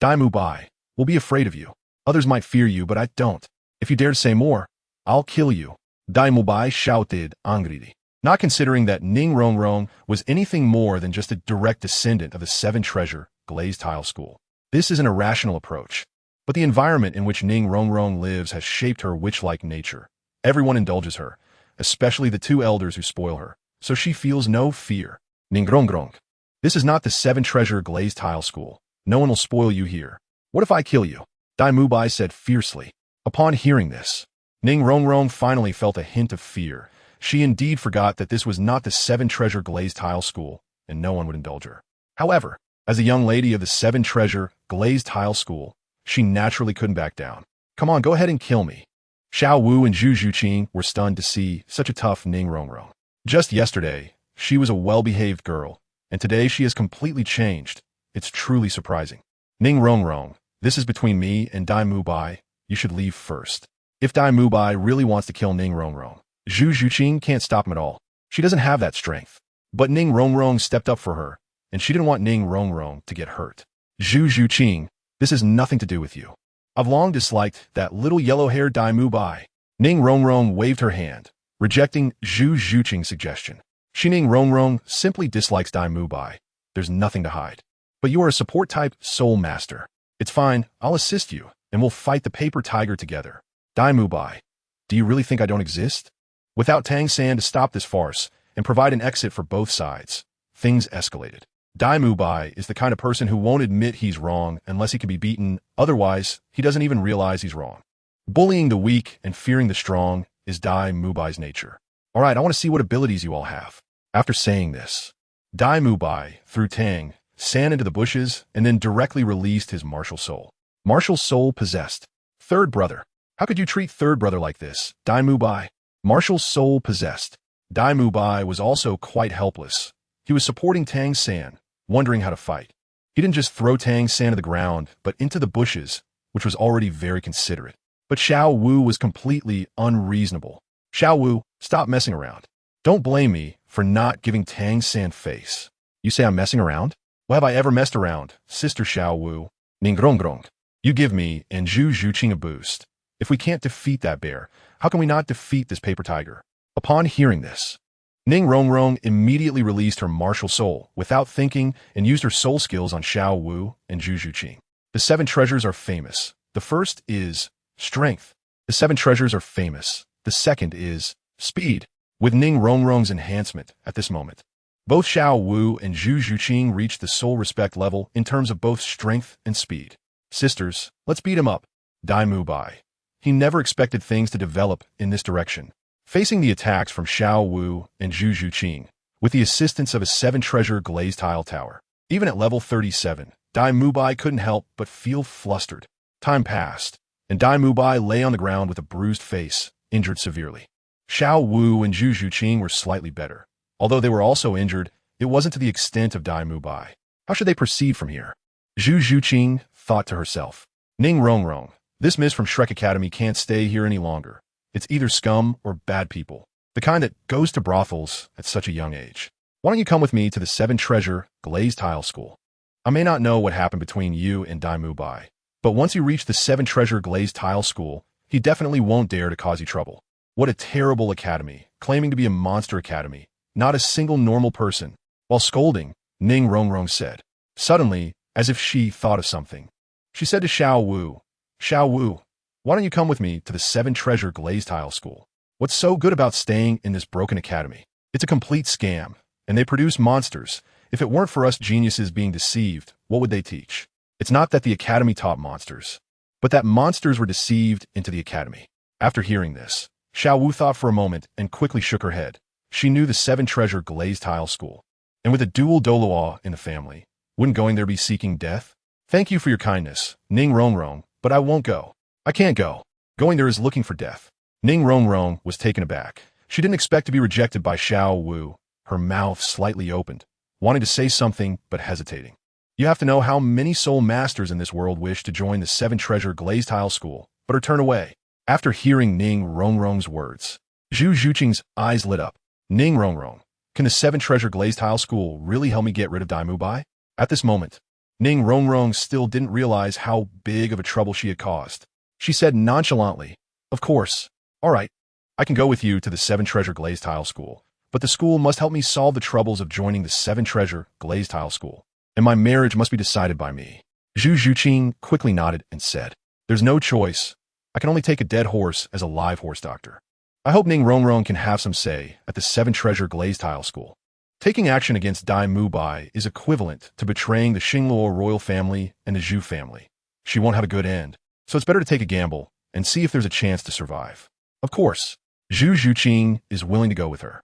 Dai Mubai, will be afraid of you. Others might fear you, but I don't. If you dare to say more, I'll kill you. Dai Mubai shouted angrily, not considering that Ning Rongrong was anything more than just a direct descendant of the 7 Treasure Glazed Tile School. This is an irrational approach, but the environment in which Ning Rongrong lives has shaped her witch-like nature. Everyone indulges her, especially the 2 elders who spoil her, so she feels no fear. Ning Rongrong, this is not the 7 Treasure Glazed Tile School. No one will spoil you here. What if I kill you? Dai Mubai said fiercely. Upon hearing this, Ning Rongrong finally felt a hint of fear. She indeed forgot that this was not the 7 Treasure Glazed Tile School, and no one would indulge her. However, as a young lady of the 7 Treasure Glazed Tile School, she naturally couldn't back down. Come on, go ahead and kill me. Xiao Wu and Zhu Zhuqing were stunned to see such a tough Ning Rongrong. Just yesterday, she was a well-behaved girl, and today she has completely changed. It's truly surprising. Ning Rongrong, this is between me and Dai Mubai. You should leave first. If Dai Mubai really wants to kill Ning Rongrong, Zhu Zhuqing can't stop him at all. She doesn't have that strength. But Ning Rongrong stepped up for her, and she didn't want Ning Rongrong to get hurt. Zhu Zhuqing, this has nothing to do with you. I've long disliked that little yellow-haired Dai Mubai. Ning Rongrong waved her hand, rejecting Zhu Zhuqing's suggestion. Ning Rongrong simply dislikes Dai Mubai. There's nothing to hide. But you are a support-type soul master. It's fine, I'll assist you, and we'll fight the paper tiger together. Dai Mubai, do you really think I don't exist? Without Tang San to stop this farce and provide an exit for both sides, things escalated. Dai Mubai is the kind of person who won't admit he's wrong unless he can be beaten, otherwise he doesn't even realize he's wrong. Bullying the weak and fearing the strong is Dai Mubai's nature. Alright, I want to see what abilities you all have. After saying this, Dai Mubai threw Tang San into the bushes and then directly released his martial soul. Martial soul possessed. Third brother. How could you treat third brother like this, Dai Mubai? Martial soul possessed. Dai Mubai was also quite helpless. He was supporting Tang San, wondering how to fight. He didn't just throw Tang San to the ground, but into the bushes, which was already very considerate. But Xiao Wu was completely unreasonable. Xiao Wu, stop messing around. Don't blame me for not giving Tang San face. You say I'm messing around? Well, have I ever messed around, Sister Xiao Wu? Ning Rongrong, you give me and Zhu Zhuqing a boost. If we can't defeat that bear, how can we not defeat this paper tiger? Upon hearing this, Ning Rongrong immediately released her martial soul without thinking and used her soul skills on Xiao Wu and Zhu Zhuqing. The 7 treasures are famous. The first is strength. The 7 treasures are famous. The second is speed. With Ning Rongrong's enhancement at this moment, both Xiao Wu and Zhu Zhuqing reached the soul respect level in terms of both strength and speed. Sisters, let's beat him up. Dai Mubai, he never expected things to develop in this direction. Facing the attacks from Xiao Wu and Zhu Zhuqing, with the assistance of a 7-treasure glazed tile tower, even at level 37, Dai Mubai couldn't help but feel flustered. Time passed, and Dai Mubai lay on the ground with a bruised face, injured severely. Xiao Wu and Zhu Zhuqing were slightly better. Although they were also injured, it wasn't to the extent of Dai Mubai. How should they proceed from here? Zhu Zhuqing thought to herself. Ning Rongrong, this miss from Shrek Academy can't stay here any longer. It's either scum or bad people, the kind that goes to brothels at such a young age. Why don't you come with me to the 7-treasure glazed tile school? I may not know what happened between you and Dai Mubai, but once you reach the 7-treasure glazed tile school, he definitely won't dare to cause you trouble. What a terrible academy, claiming to be a monster academy, not a single normal person. While scolding, Ning Rongrong said. Suddenly, as if she thought of something, she said to Xiao Wu, Xiao Wu, why don't you come with me to the 7-treasure glazed tile school? What's so good about staying in this broken academy? It's a complete scam, and they produce monsters. If it weren't for us geniuses being deceived, what would they teach? It's not that the academy taught monsters, but that monsters were deceived into the academy. After hearing this, Xiao Wu thought for a moment and quickly shook her head. She knew the 7-treasure glazed tile school, and with a dual Douluo in the family, wouldn't going there be seeking death? Thank you for your kindness, Ning Rongrong, but I won't go. I can't go. Going there is looking for death. Ning Rongrong was taken aback. She didn't expect to be rejected by Xiao Wu, her mouth slightly opened, wanting to say something but hesitating. You have to know how many soul masters in this world wish to join the 7-treasure glazed tile school, but are turned away. After hearing Ning Rongrong's words, Zhu Zhuqing's eyes lit up. Ning Rongrong, can the 7-treasure glazed tile school really help me get rid of Dai Mubai? At this moment, Ning Rongrong still didn't realize how big of a trouble she had caused. She said nonchalantly, of course. All right, I can go with you to the 7-treasure glazed tile school, but the school must help me solve the troubles of joining the 7-treasure glazed tile school, and my marriage must be decided by me. Zhu Zhuqing quickly nodded and said, there's no choice. I can only take a dead horse as a live horse doctor. I hope Ning Rongrong can have some say at the 7-treasure glazed tile school. Taking action against Dai Mubai is equivalent to betraying the Xingluo royal family and the Zhu family. She won't have a good end, so it's better to take a gamble and see if there's a chance to survive. Of course, Zhu Zhuqing is willing to go with her,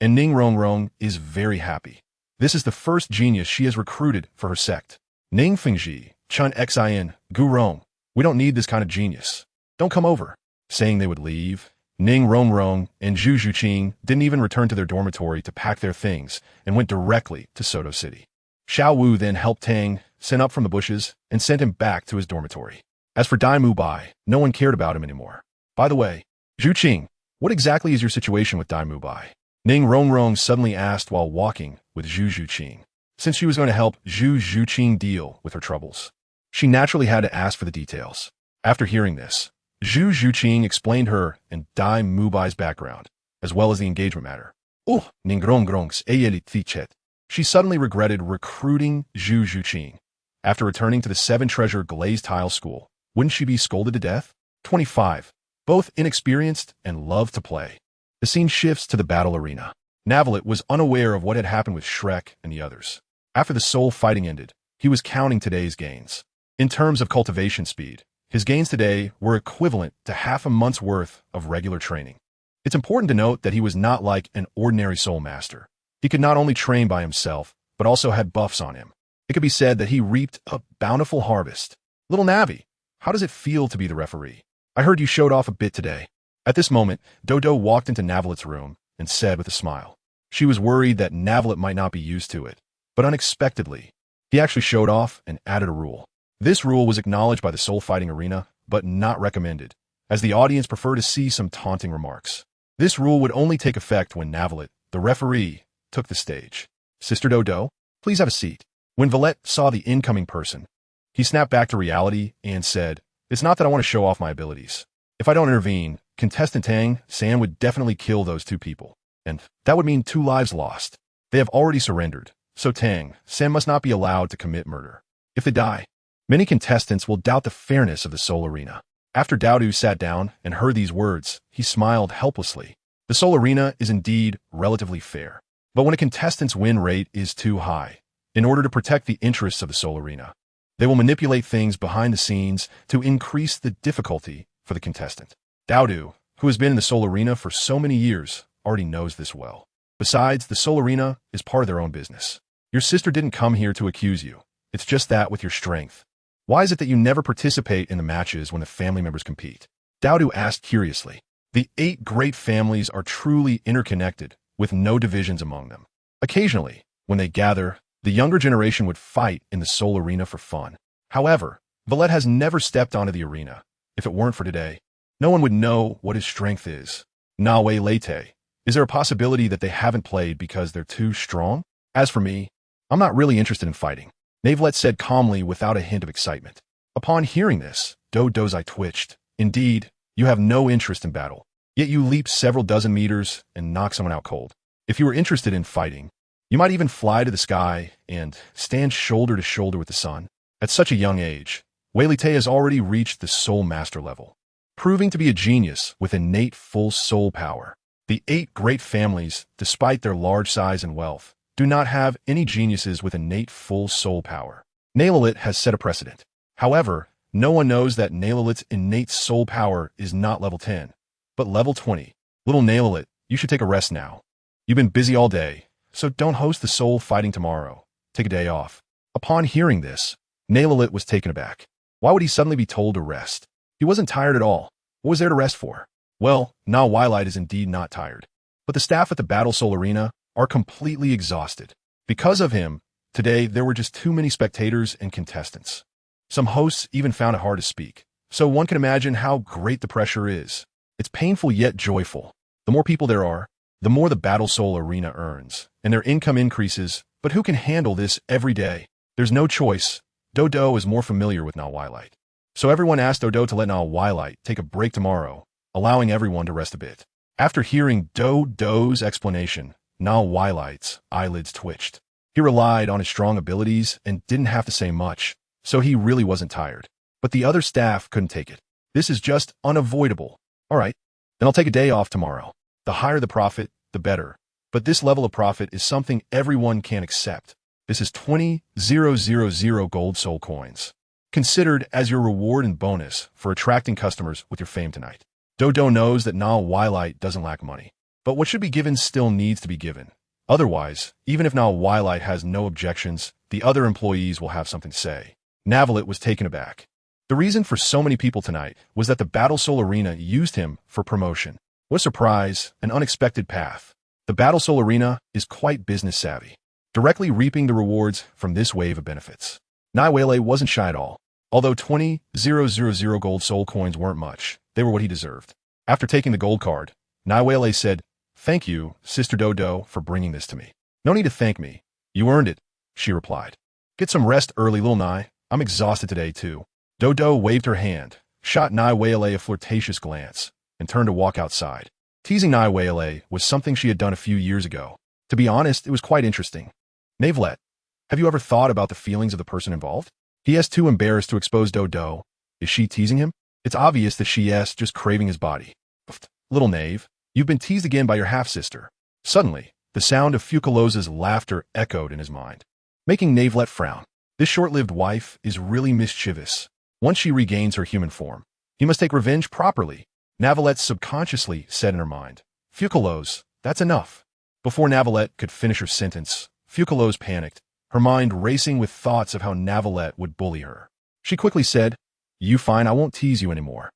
and Ning Rongrong is very happy. This is the first genius she has recruited for her sect. Ning Fengji, Chun Xin, Gu Rong, we don't need this kind of genius. Don't come over. Saying they would leave, Ning Rongrong and Zhu Zhuqing didn't even return to their dormitory to pack their things and went directly to Soto City. Xiao Wu then helped Tang San up from the bushes and sent him back to his dormitory. As for Dai Mubai, no one cared about him anymore. By the way, Zhuqing, what exactly is your situation with Dai Mubai? Ning Rongrong suddenly asked while walking with Zhu Zhuqing, since she was going to help Zhu Zhuqing deal with her troubles. She naturally had to ask for the details. After hearing this, Zhu Zhuqing explained her and Dai Mubai's background, as well as the engagement matter. Oh, Ning Rongrong's tichet. She suddenly regretted recruiting Zhu Zhuqing. After returning to the 7-treasure glazed tile school, wouldn't she be scolded to death? 25. Both inexperienced and love to play. The scene shifts to the battle arena. Navelite was unaware of what had happened with Shrek and the others. After the soul fighting ended, he was counting today's gains. In terms of cultivation speed, his gains today were equivalent to half a month's worth of regular training. It's important to note that he was not like an ordinary soul master. He could not only train by himself, but also had buffs on him. It could be said that he reaped a bountiful harvest. Little Navi, how does it feel to be the referee? I heard you showed off a bit today. At this moment, Dodo walked into Navelite's room and said with a smile. She was worried that Navelite might not be used to it, but unexpectedly, he actually showed off and added a rule. This rule was acknowledged by the soul fighting arena, but not recommended, as the audience preferred to see some taunting remarks. This rule would only take effect when Navelite, the referee, took the stage. Sister Dodo, please have a seat. When Valette saw the incoming person, he snapped back to reality and said, it's not that I want to show off my abilities. If I don't intervene, contestant Tang San would definitely kill those 2 people, and that would mean 2 lives lost. They have already surrendered, so Tang San must not be allowed to commit murder. If they die, many contestants will doubt the fairness of the soul arena. After Doudou sat down and heard these words, he smiled helplessly. The soul arena is indeed relatively fair, but when a contestant's win rate is too high, in order to protect the interests of the soul arena, they will manipulate things behind the scenes to increase the difficulty for the contestant. Douluo, who has been in the Soul Arena for so many years, already knows this well. Besides, the Soul Arena is part of their own business. Your sister didn't come here to accuse you. It's just that with your strength. Why is it that you never participate in the matches when the family members compete? Douluo asked curiously. The 8 great families are truly interconnected, with no divisions among them. Occasionally, when they gather, the younger generation would fight in the Soul Arena for fun. However, Valette has never stepped onto the arena. If it weren't for today, no one would know what his strength is. KingNavelite, is there a possibility that they haven't played because they're too strong? As for me, I'm not really interested in fighting, Navelette said calmly without a hint of excitement. Upon hearing this, Douluo's eye twitched. Indeed, you have no interest in battle, yet you leap several dozen meters and knock someone out cold. If you were interested in fighting, you might even fly to the sky and stand shoulder to shoulder with the sun. At such a young age, Weilite has already reached the Soul Master level, proving to be a genius with innate full soul power. The 8 great families, despite their large size and wealth, do not have any geniuses with innate full soul power. KingNavelite has set a precedent. However, no one knows that KingNavelite's innate soul power is not level 10, but level 20. Little KingNavelite, you should take a rest now. You've been busy all day, so don't host the soul fighting tomorrow. Take a day off. Upon hearing this, KingNavelite was taken aback. Why would he suddenly be told to rest? He wasn't tired at all. What was there to rest for? Well, KingNavelite is indeed not tired, but the staff at the Battle Soul Arena are completely exhausted. Because of him, today there were just too many spectators and contestants. Some hosts even found it hard to speak, so one can imagine how great the pressure is. It's painful yet joyful. The more people there are, the more the Battle Soul Arena earns, and their income increases, but who can handle this every day? There's no choice. Douluo is more familiar with KingNavelite. So everyone asked Douluo to let KingNavelite take a break tomorrow, allowing everyone to rest a bit. After hearing Douluo's explanation, KingNavelite's eyelids twitched. He relied on his strong abilities and didn't have to say much, so he really wasn't tired. But the other staff couldn't take it. This is just unavoidable. All right, then I'll take a day off tomorrow. The higher the profit, the better. But this level of profit is something everyone can accept. This is 20,000 gold soul coins, considered as your reward and bonus for attracting customers with your fame tonight. Douluo knows that KingNavelite doesn't lack money, but what should be given still needs to be given. Otherwise, even if KingNavelite has no objections, the other employees will have something to say. KingNavelite was taken aback. The reason for so many people tonight was that the Battle Soul Arena used him for promotion. What a surprise, an unexpected path. The Battle Soul Arena is quite business savvy, directly reaping the rewards from this wave of benefits. KingNavelite wasn't shy at all. Although 20,000 gold soul coins weren't much, they were what he deserved. After taking the gold card, KingNavelite said, "Thank you, Sister Douluo, for bringing this to me." "No need to thank me. You earned it," she replied. "Get some rest early, little Nai. I'm exhausted today, too." Douluo waved her hand, shot KingNavelite a flirtatious glance, and turned to walk outside. Teasing KingNavelite was something she had done a few years ago. To be honest, it was quite interesting. "Navelette, have you ever thought about the feelings of the person involved?" He is too embarrassed to expose Douluo. Is she teasing him? It's obvious that she is just craving his body. "Little knave, you've been teased again by your half-sister." Suddenly, the sound of Fucalos' laughter echoed in his mind, making Navelette frown. This short-lived wife is really mischievous. Once she regains her human form, he must take revenge properly, Navelette subconsciously said in her mind. "Fucalos, that's enough." Before Navelette could finish her sentence, Fucalos panicked, her mind racing with thoughts of how Navelette would bully her. She quickly said, "You fine, I won't tease you anymore."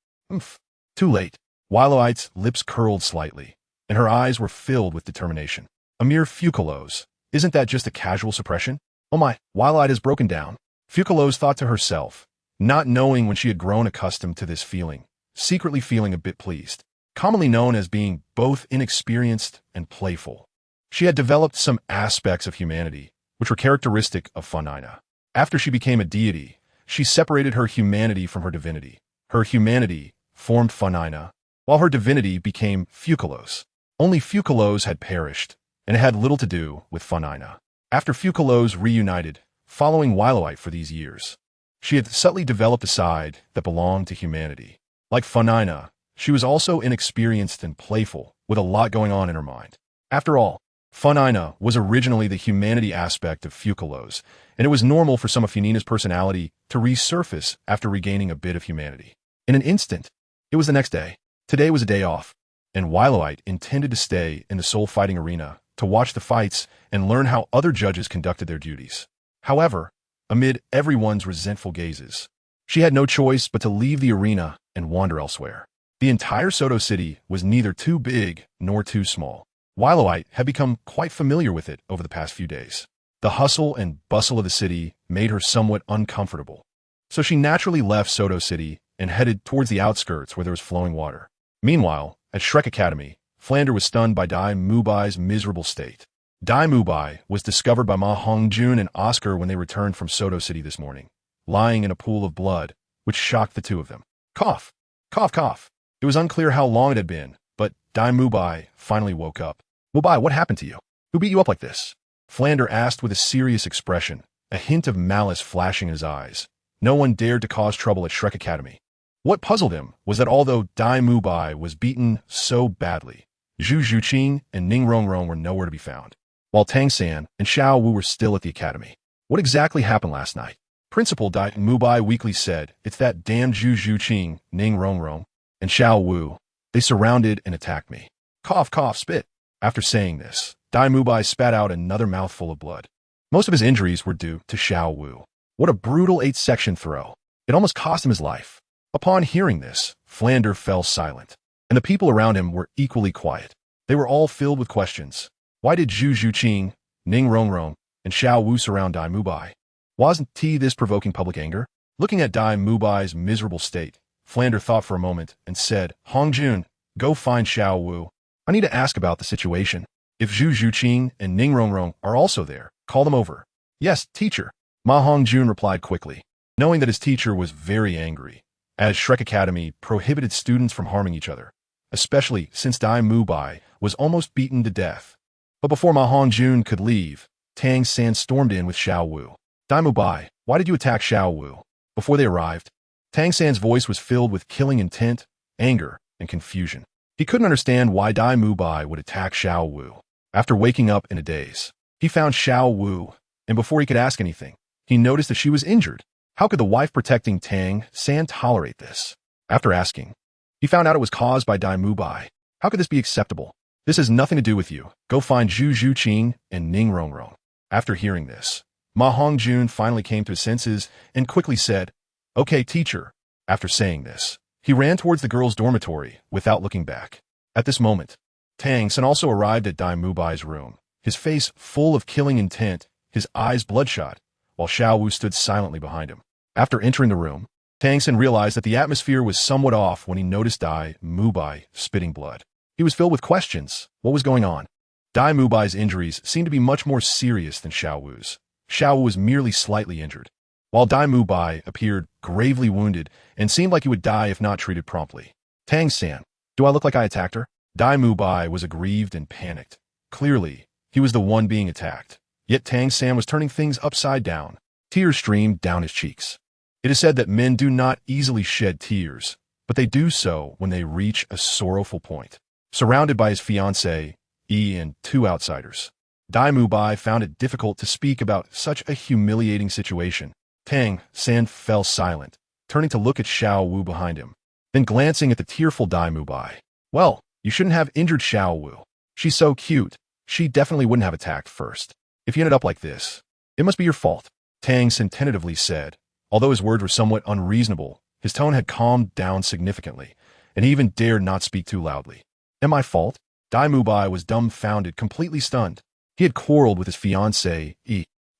Too late. Weilite's lips curled slightly, and her eyes were filled with determination. A mere Fucalos. Isn't that just a casual suppression? Oh my, Weilite has broken down. Fucalos thought to herself, not knowing when she had grown accustomed to this feeling, secretly feeling a bit pleased. Commonly known as being both inexperienced and playful, she had developed some aspects of humanity, which were characteristic of Funaina. After she became a deity, she separated her humanity from her divinity. Her humanity formed Funaina, while her divinity became Fucalos. Only Fucalos had perished, and it had little to do with Funaina. After Fucalos reunited, following Weilite for these years, she had subtly developed a side that belonged to humanity. Like Funaina, she was also inexperienced and playful, with a lot going on in her mind. After all, Funaina was originally the humanity aspect of Fucalos, and it was normal for some of Funaina's personality to resurface after regaining a bit of humanity. In an instant, It was the next day. Today was a day off, and Wilowite intended to stay in the soul fighting arena to watch the fights and learn how other judges conducted their duties. However, amid everyone's resentful gazes, she had no choice but to leave the arena and wander elsewhere. The entire Soto City was neither too big nor too small. Wilowite had become quite familiar with it over the past few days. The hustle and bustle of the city made her somewhat uncomfortable, so she naturally left Soto City and headed towards the outskirts where there was flowing water. Meanwhile, at Shrek Academy, Flander was stunned by Dai Mubai's miserable state. Dai Mubai was discovered by Ma Hongjun and Oscar when they returned from Soto City this morning, lying in a pool of blood, which shocked the two of them. Cough! Cough, cough! It was unclear how long it had been, but Dai Mubai finally woke up. Mubai, what happened to you? Who beat you up like this? Flander asked with a serious expression, a hint of malice flashing in his eyes. No one dared to cause trouble at Shrek Academy. What puzzled him was that although Dai Mubai was beaten so badly, Zhu Zhuqing and Ning Rongrong were nowhere to be found, while Tang San and Xiao Wu were still at the academy. What exactly happened last night? Principal Dai Mubai weakly said, "It's that damn Zhu Zhuqing, Ning Rongrong, and Xiao Wu. They surrounded and attacked me." Cough, cough, spit. After saying this, Dai Mubai spat out another mouthful of blood. Most of his injuries were due to Xiao Wu. What a brutal 8-section throw. It almost cost him his life. Upon hearing this, Flander fell silent, and the people around him were equally quiet. They were all filled with questions. Why did Zhu Zhuqing, Ning Rongrong, and Xiao Wu surround Dai Mubai? Wasn't this provoking public anger? Looking at Dai Mubai's miserable state, Flander thought for a moment and said, "Hongjun, go find Xiao Wu. I need to ask about the situation. If Zhu Zhuqing and Ning Rongrong are also there, call them over." "Yes, teacher," Ma Hongjun replied quickly, knowing that his teacher was very angry, as Shrek Academy prohibited students from harming each other, especially since Dai Mubai was almost beaten to death. But before Ma Hongjun could leave, Tang San stormed in with Xiao Wu. "Dai Mubai, why did you attack Xiao Wu?" Before they arrived, Tang San's voice was filled with killing intent, anger, and confusion. He couldn't understand why Dai Mubai would attack Xiao Wu. After waking up in a daze, he found Xiao Wu, and before he could ask anything, he noticed that she was injured. How could the wife-protecting Tang San tolerate this? After asking, he found out it was caused by Dai Mubai. How could this be acceptable? "This has nothing to do with you. Go find Zhu Zhuqing and Ning Rongrong." After hearing this, Ma Hongjun finally came to his senses and quickly said, "Okay, teacher." After saying this, he ran towards the girls' dormitory without looking back. At this moment, Tang San also arrived at Dai Mubai's room, his face full of killing intent, his eyes bloodshot, while Xiao Wu stood silently behind him. After entering the room, Tang San realized that the atmosphere was somewhat off when he noticed Dai Mubai spitting blood. He was filled with questions. What was going on? Dai Mubai's injuries seemed to be much more serious than Xiao Wu's. Xiao Wu was merely slightly injured, while Dai Mubai appeared gravely wounded and seemed like he would die if not treated promptly. "Tang San, do I look like I attacked her?" Dai Mubai was aggrieved and panicked. Clearly, he was the one being attacked. Yet Tang San was turning things upside down. Tears streamed down his cheeks. It is said that men do not easily shed tears, but they do so when they reach a sorrowful point. Surrounded by his fiancée, and 2 outsiders, Dai Mubai found it difficult to speak about such a humiliating situation. Tang San fell silent, turning to look at Xiao Wu behind him, then glancing at the tearful Dai Mubai. "Well, you shouldn't have injured Xiao Wu. She's so cute. She definitely wouldn't have attacked first. If you ended up like this, it must be your fault," Tang San tentatively said. Although his words were somewhat unreasonable, his tone had calmed down significantly, and he even dared not speak too loudly. "Am I fault?" Dai Mubai was dumbfounded, completely stunned. He had quarreled with his fiancée,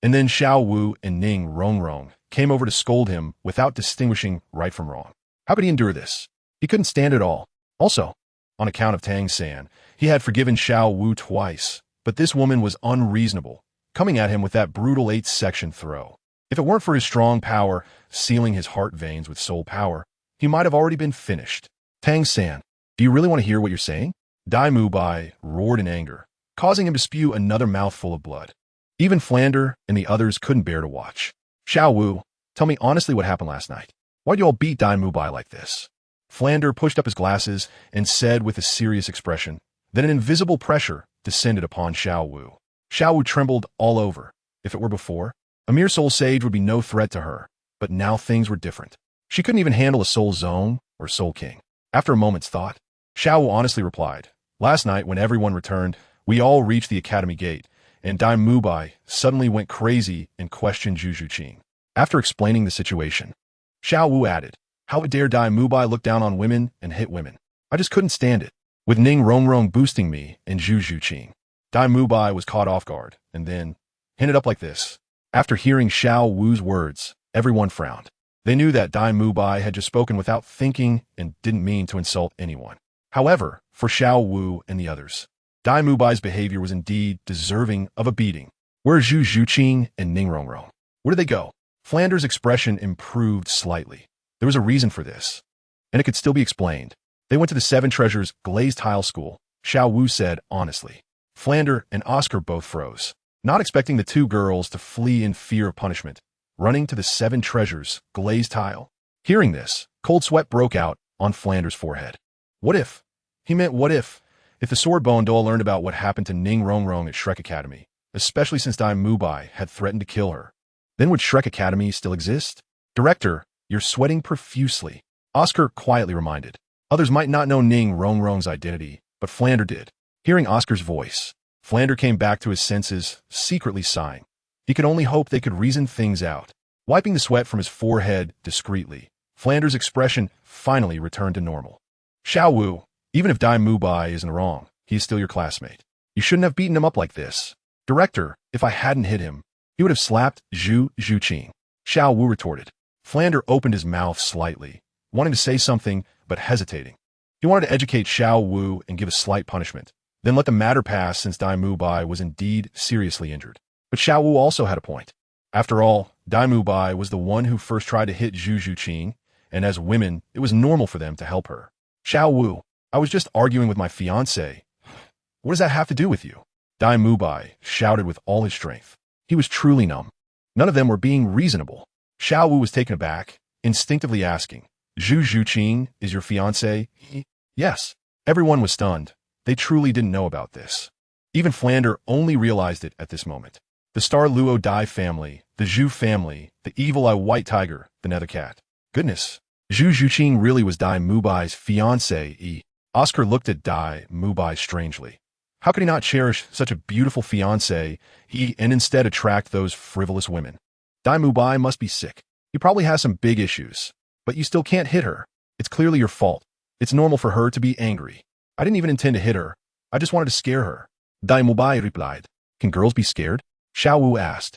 and then Xiao Wu and Ning Rongrong came over to scold him without distinguishing right from wrong. How could he endure this? He couldn't stand it all. Also, on account of Tang San, he had forgiven Xiao Wu twice, but this woman was unreasonable, coming at him with that brutal 8-section throw. If it weren't for his strong power, sealing his heart veins with soul power, he might have already been finished. "Tang San, do you really want to hear what you're saying?" Dai Mubai roared in anger, causing him to spew another mouthful of blood. Even Flander and the others couldn't bear to watch. "Xiao Wu, tell me honestly what happened last night. Why'd you all beat Dai Mubai like this?" Flander pushed up his glasses and said with a serious expression. Then an invisible pressure descended upon Xiao Wu. Xiao Wu trembled all over. If it were before, a mere soul sage would be no threat to her, but now things were different. She couldn't even handle a soul zone or soul king. After a moment's thought, Xiao Wu honestly replied, "Last night, when everyone returned, we all reached the academy gate, and Dai Mubai suddenly went crazy and questioned Zhu Zhuqing." After explaining the situation, Xiao Wu added, "How dare Dai Mubai look down on women and hit women? I just couldn't stand it. With Ning Rongrong boosting me and Zhu Zhuqing, Dai Mubai was caught off guard, and then hinted up like this." After hearing Xiao Wu's words, everyone frowned. They knew that Dai Mubai had just spoken without thinking and didn't mean to insult anyone. However, for Xiao Wu and the others, Dai Mubai's behavior was indeed deserving of a beating. Where are Zhu Zhuqing and Ning Rongrong? Where did they go? Flanders' expression improved slightly. There was a reason for this, and it could still be explained. They went to the Seven Treasures Glazed Tile School, Xiao Wu said honestly. Flander and Oscar both froze, not expecting the two girls to flee in fear of punishment, running to the Seven Treasures Glazed Tile. Hearing this, cold sweat broke out on Flanders' forehead. What if? He meant what if the Sword Boandol learned about what happened to Ning Rongrong at Shrek Academy, especially since Dai Mubai had threatened to kill her. Then would Shrek Academy still exist? Director, you're sweating profusely, Oscar quietly reminded. Others might not know Ning Rongrong's identity, but Flander did. Hearing Oscar's voice, Flander came back to his senses, secretly sighing. He could only hope they could reason things out. Wiping the sweat from his forehead discreetly, Flander's expression finally returned to normal. Xiao Wu, even if Dai Mubai isn't wrong, he is still your classmate. You shouldn't have beaten him up like this. Director, if I hadn't hit him, he would have slapped Zhu Zhuqing. Xiao Wu retorted. Flander opened his mouth slightly, wanting to say something, but hesitating. He wanted to educate Xiao Wu and give a slight punishment, then let the matter pass since Dai Mubai was indeed seriously injured. But Xiao Wu also had a point. After all, Dai Mubai was the one who first tried to hit Zhu Zhuqing, and as women, it was normal for them to help her. Xiao Wu, I was just arguing with my fiancé. What does that have to do with you? Dai Mubai shouted with all his strength. He was truly numb. None of them were being reasonable. Xiao Wu was taken aback, instinctively asking, Zhu Zhuqing is your fiancé? Yes. Everyone was stunned. They truly didn't know about this. Even Flander only realized it at this moment. The Star Luo Dai family, the Zhu family, the Evil Eye White Tiger, the Nether Cat. Goodness. Zhu Zhuqing really was Dai Mubai's fiancé. Oscar looked at Dai Mubai strangely. How could he not cherish such a beautiful fiancé and instead attract those frivolous women? Dai Mubai must be sick. He probably has some big issues. But you still can't hit her. It's clearly your fault. It's normal for her to be angry. I didn't even intend to hit her. I just wanted to scare her. Dai Mubai replied. Can girls be scared? Xiao Wu asked.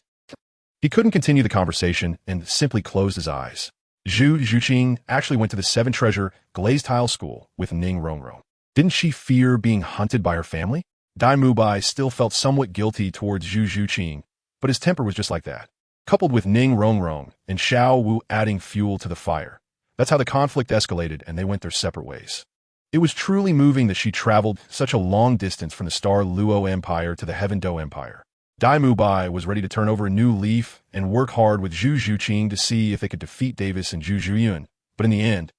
He couldn't continue the conversation and simply closed his eyes. Zhu Zhuqing actually went to the Seven Treasure Glazed Tile School with Ning Rongrong. Didn't she fear being hunted by her family? Dai Mubai still felt somewhat guilty towards Zhu Zhuqing, but his temper was just like that. Coupled with Ning Rongrong and Xiao Wu adding fuel to the fire. That's how the conflict escalated and they went their separate ways. It was truly moving that she traveled such a long distance from the Star Luo Empire to the Heaven Do Empire. Dai Mubai was ready to turn over a new leaf and work hard with Zhu Zhuqing to see if they could defeat Davis and Zhu Zhuyun, but in the end,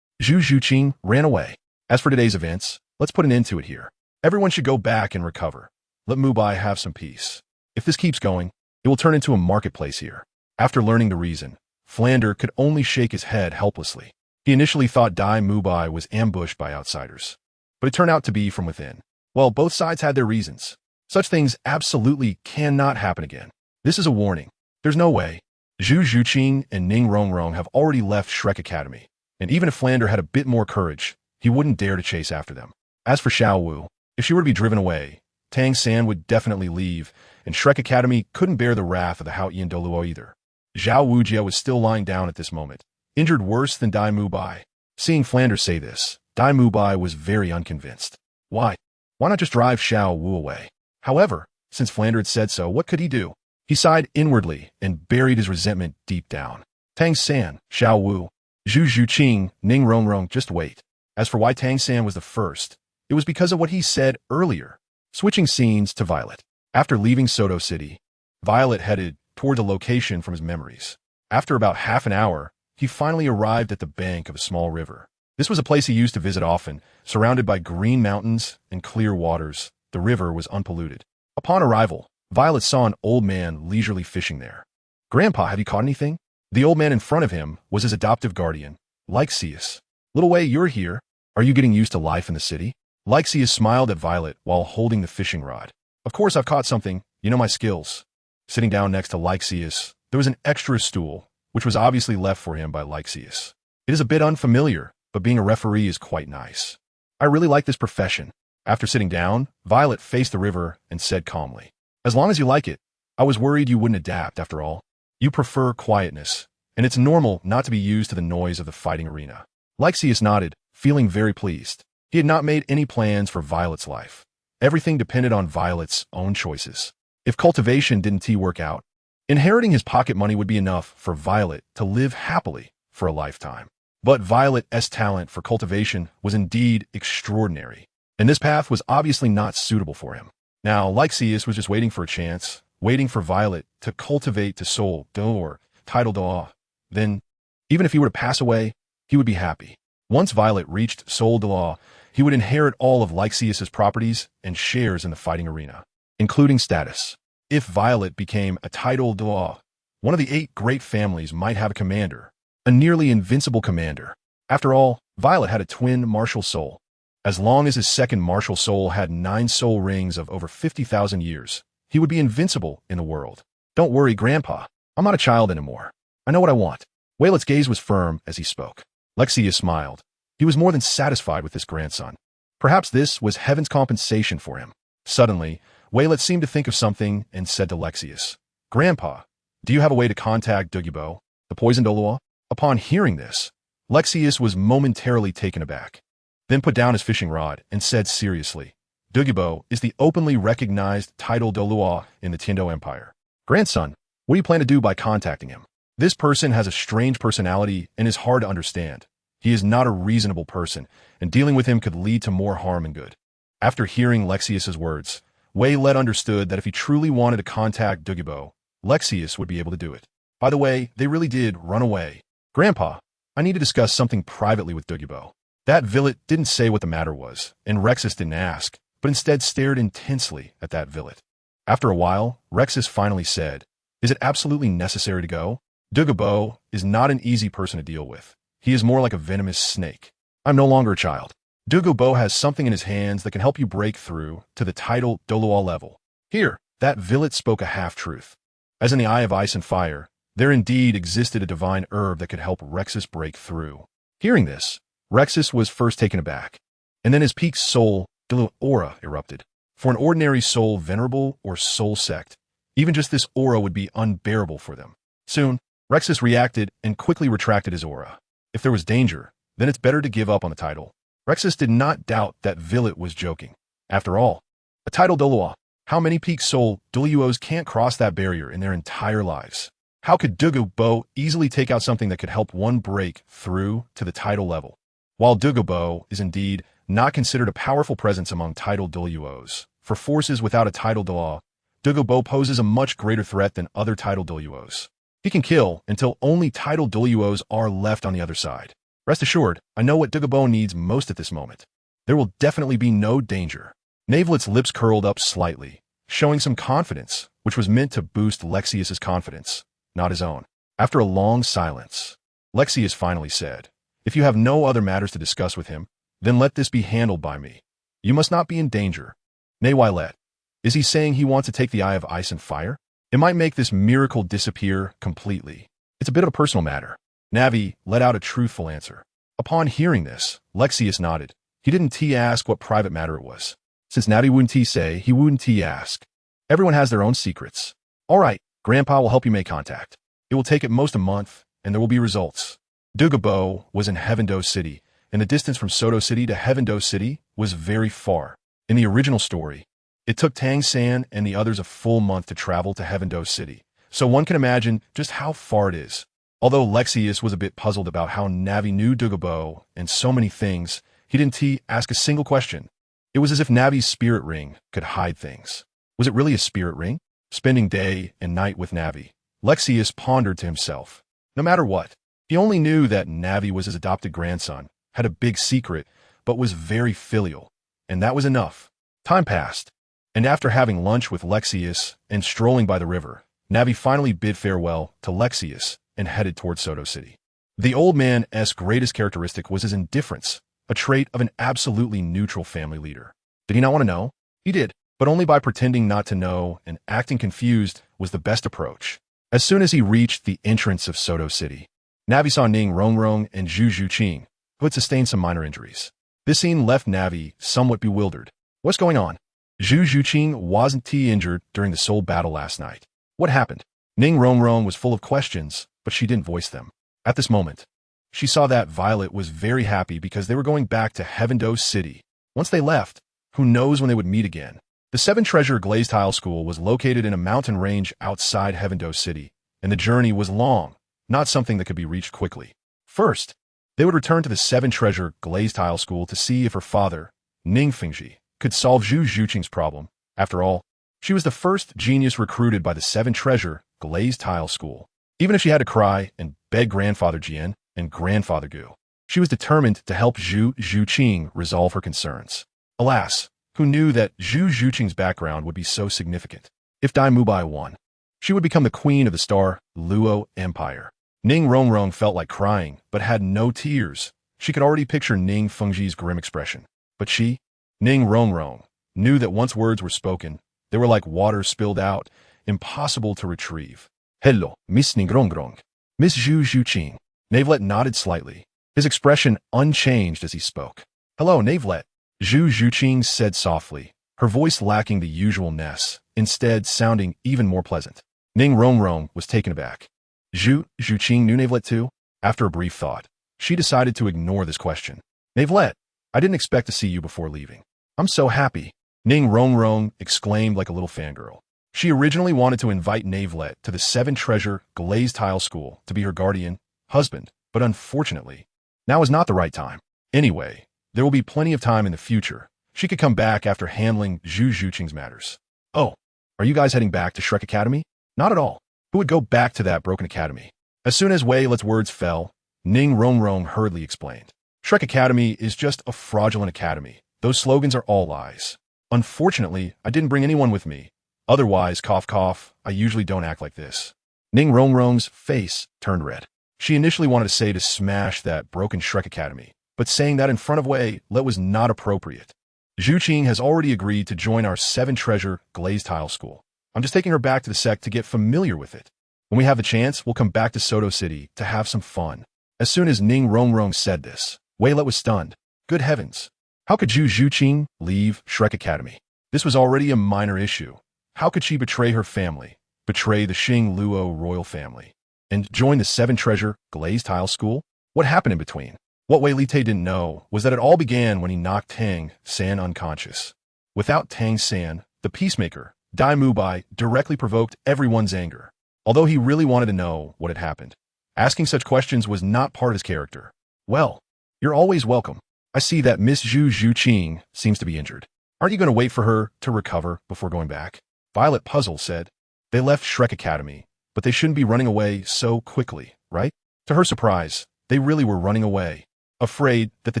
Zhu Zhuqing ran away. As for today's events, let's put an end to it here. Everyone should go back and recover. Let Mubai have some peace. If this keeps going, it will turn into a marketplace here. After learning the reason, Flander could only shake his head helplessly. He initially thought Dai Mubai was ambushed by outsiders, but it turned out to be from within. Well, both sides had their reasons. Such things absolutely cannot happen again. This is a warning. There's no way. Zhu Zhuqing and Ning Rongrong have already left Shrek Academy, and even if Flander had a bit more courage, he wouldn't dare to chase after them. As for Xiao Wu, if she were to be driven away, Tang San would definitely leave, and Shrek Academy couldn't bear the wrath of the Haotian Douluo either. Zhao Wujia was still lying down at this moment, injured worse than Dai Mubai. Seeing Flander say this, Dai Mubai was very unconvinced. Why? Why not just drive Xiao Wu away? However, since Flander had said so, what could he do? He sighed inwardly and buried his resentment deep down. Tang San, Xiao Wu, Zhu Zhuqing, Ning Rongrong, just wait. As for why Tang San was the first, it was because of what he said earlier. Switching scenes to Violet. After leaving Soto City, Violet headed toward a location from his memories. After about half an hour, he finally arrived at the bank of a small river. This was a place he used to visit often, surrounded by green mountains and clear waters. The river was unpolluted. Upon arrival, Violet saw an old man leisurely fishing there. Grandpa, have you caught anything? The old man in front of him was his adoptive guardian, Lyxius. Little way, you're here. Are you getting used to life in the city? Lexius smiled at Violet while holding the fishing rod. Of course I've caught something. You know my skills. Sitting down next to Lexius, there was an extra stool, which was obviously left for him by Lexius. It is a bit unfamiliar, but being a referee is quite nice. I really like this profession. After sitting down, Violet faced the river and said calmly, as long as you like it. I was worried you wouldn't adapt after all. You prefer quietness, and it's normal not to be used to the noise of the fighting arena. Lexius nodded, feeling very pleased. He had not made any plans for Violet's life. Everything depended on Violet's own choices. If cultivation didn't work out, inheriting his pocket money would be enough for Violet to live happily for a lifetime. But Violet's talent for cultivation was indeed extraordinary, and this path was obviously not suitable for him. Now, Lexius was just waiting for a chance, waiting for Violet to cultivate to soul, or title Douluo. Then, even if he were to pass away, he would be happy. Once Violet reached Soul Douluo, he would inherit all of Lexius's properties and shares in the fighting arena, including status. If Violet became a title Douluo, one of the 8 great families might have a commander, a nearly invincible commander. After all, Violet had a twin martial soul. As long as his second martial soul had 9 soul rings of over 50,000 years, he would be invincible in the world. Don't worry, Grandpa. I'm not a child anymore. I know what I want. Violet's gaze was firm as he spoke. Lexius smiled. He was more than satisfied with his grandson. Perhaps this was heaven's compensation for him. Suddenly, Violet seemed to think of something and said to Lexius, Grandpa, do you have a way to contact Douluo, the poisoned Douluo? Upon hearing this, Lexius was momentarily taken aback, then put down his fishing rod and said seriously, Douluo is the openly recognized title Douluo in the Tiando Empire. Grandson, what do you plan to do by contacting him? This person has a strange personality and is hard to understand. He is not a reasonable person, and dealing with him could lead to more harm than good. After hearing Lexius's words, Violet understood that if he truly wanted to contact Douluo, Lexius would be able to do it. By the way, they really did run away. Grandpa, I need to discuss something privately with Douluo. That Violet didn't say what the matter was, and Rexus didn't ask, but instead stared intensely at that Violet. After a while, Rexus finally said, Is it absolutely necessary to go? Douluo is not an easy person to deal with. He is more like a venomous snake. I'm no longer a child. Douluo has something in his hands that can help you break through to the title Douluo level. Here, that Violet spoke a half-truth. As in the Eye of Ice and Fire, there indeed existed a divine herb that could help Rexus break through. Hearing this, Rexus was first taken aback, and then his peak soul Douluo aura erupted. For an ordinary soul venerable or soul sect, even just this aura would be unbearable for them. Soon, Rexus reacted and quickly retracted his aura. If there was danger, then it's better to give up on the title. Rexus did not doubt that Violet was joking. After all, a title Douluo, how many peak soul Douluos can't cross that barrier in their entire lives? How could Douluo easily take out something that could help one break through to the title level? While Douluo is indeed not considered a powerful presence among title Douluos, for forces without a title Douluo, Douluo poses a much greater threat than other title Douluos. He can kill until only title Douluos are left on the other side. Rest assured, I know what Douluo needs most at this moment. There will definitely be no danger. Knavlet's lips curled up slightly, showing some confidence, which was meant to boost Lexius's confidence, not his own. After a long silence, Lexius finally said, If you have no other matters to discuss with him, then let this be handled by me. You must not be in danger. Nay, Violet, is he saying he wants to take the Eye of Ice and Fire? It might make this miracle disappear completely. It's a bit of a personal matter. Navi let out a truthful answer. Upon hearing this, Lexius nodded. He didn't ask what private matter it was. Since Navi wouldn't say, he wouldn't ask. Everyone has their own secrets. All right, Grandpa will help you make contact. It will take at most a month, and there will be results. Douluo was in Heavendo City, and the distance from Soto City to Heavendo City was very far. In the original story, it took Tang San and the others a full month to travel to Heavendo City, so one can imagine just how far it is. Although Lexius was a bit puzzled about how Navi knew Douluo and so many things, he didn't ask a single question. It was as if Navi's spirit ring could hide things. Was it really a spirit ring? Spending day and night with Navi, Lexius pondered to himself. No matter what, he only knew that Navi was his adopted grandson, had a big secret, but was very filial, and that was enough. Time passed, and after having lunch with Lexius and strolling by the river, Navi finally bid farewell to Lexius and headed toward Soto City. The old man's greatest characteristic was his indifference, a trait of an absolutely neutral family leader. Did he not want to know? He did, but only by pretending not to know, and acting confused was the best approach. As soon as he reached the entrance of Soto City, Navi saw Ning Rongrong and Zhu Zhuqing, who had sustained some minor injuries. This scene left Navi somewhat bewildered. What's going on? Zhu Zhuqing wasn't injured during the soul battle last night. What happened? Ning Rongrong was full of questions, but she didn't voice them. At this moment, she saw that Violet was very happy because they were going back to Heavendoe City. Once they left, who knows when they would meet again. The Seven Treasure Glazed Tile School was located in a mountain range outside Heavendoe City, and the journey was long, not something that could be reached quickly. First, they would return to the Seven Treasure Glazed Tile School to see if her father, Ning Fengji, could solve Zhu Zhuqing's problem. After all, she was the first genius recruited by the Seven Treasure Glazed Tile School. Even if she had to cry and beg Grandfather Jian and Grandfather Gu, she was determined to help Zhu Zhuqing resolve her concerns. Alas, who knew that Zhu Zhuqing's background would be so significant? If Dai Mubai won, she would become the queen of the Star Luo Empire. Ning Rongrong felt like crying, but had no tears. She could already picture Ning Fengji's grim expression. But she, Ning Rongrong, knew that once words were spoken, they were like water spilled out, impossible to retrieve. Hello, Miss Ning Rongrong. Miss Zhu Zhuqing. Navelette nodded slightly, his expression unchanged as he spoke. Hello, Navelette. Zhu Zhuqing said softly, her voice lacking the usual ness, instead sounding even more pleasant. Ning Rongrong was taken aback. Zhu Zhuqing knew Navelette too? After a brief thought, she decided to ignore this question. Navelette, I didn't expect to see you before leaving. I'm so happy. Ning Rongrong exclaimed like a little fangirl. She originally wanted to invite Navelette to the Seven Treasure Glazed Tile School to be her guardian, husband, but unfortunately, now is not the right time. Anyway, there will be plenty of time in the future. She could come back after handling Zhu Zhuqing's matters. Oh, are you guys heading back to Shrek Academy? Not at all. Who would go back to that broken academy? As soon as Wei-Let's words fell, Ning Rongrong hurriedly explained. Shrek Academy is just a fraudulent academy. Those slogans are all lies. Unfortunately, I didn't bring anyone with me. Otherwise, cough cough, I usually don't act like this. Ning Rongrong's face turned red. She initially wanted to say to smash that broken Shrek Academy, but saying that in front of Wei-Let was not appropriate. Zhuqing has already agreed to join our Seven Treasure Glazed Tile School. I'm just taking her back to the sect to get familiar with it. When we have the chance, we'll come back to Soto City to have some fun. As soon as Ning Rongrong said this, Wei-Let was stunned. Good heavens. How could Zhu Zhuqing leave Shrek Academy? This was already a minor issue. How could she betray her family, betray the Xing Luo royal family, and join the Seven Treasure Glazed Tile School? What happened in between? What Wei-Lite didn't know was that it all began when he knocked Tang San unconscious. Without Tang San, the peacemaker, Dai Mubai, directly provoked everyone's anger. Although he really wanted to know what had happened, asking such questions was not part of his character. Well, you're always welcome. I see that Miss Zhu Zhuqing seems to be injured. Aren't you going to wait for her to recover before going back? Violet, puzzled, said. They left Shrek Academy, but they shouldn't be running away so quickly, right? To her surprise, they really were running away, afraid that the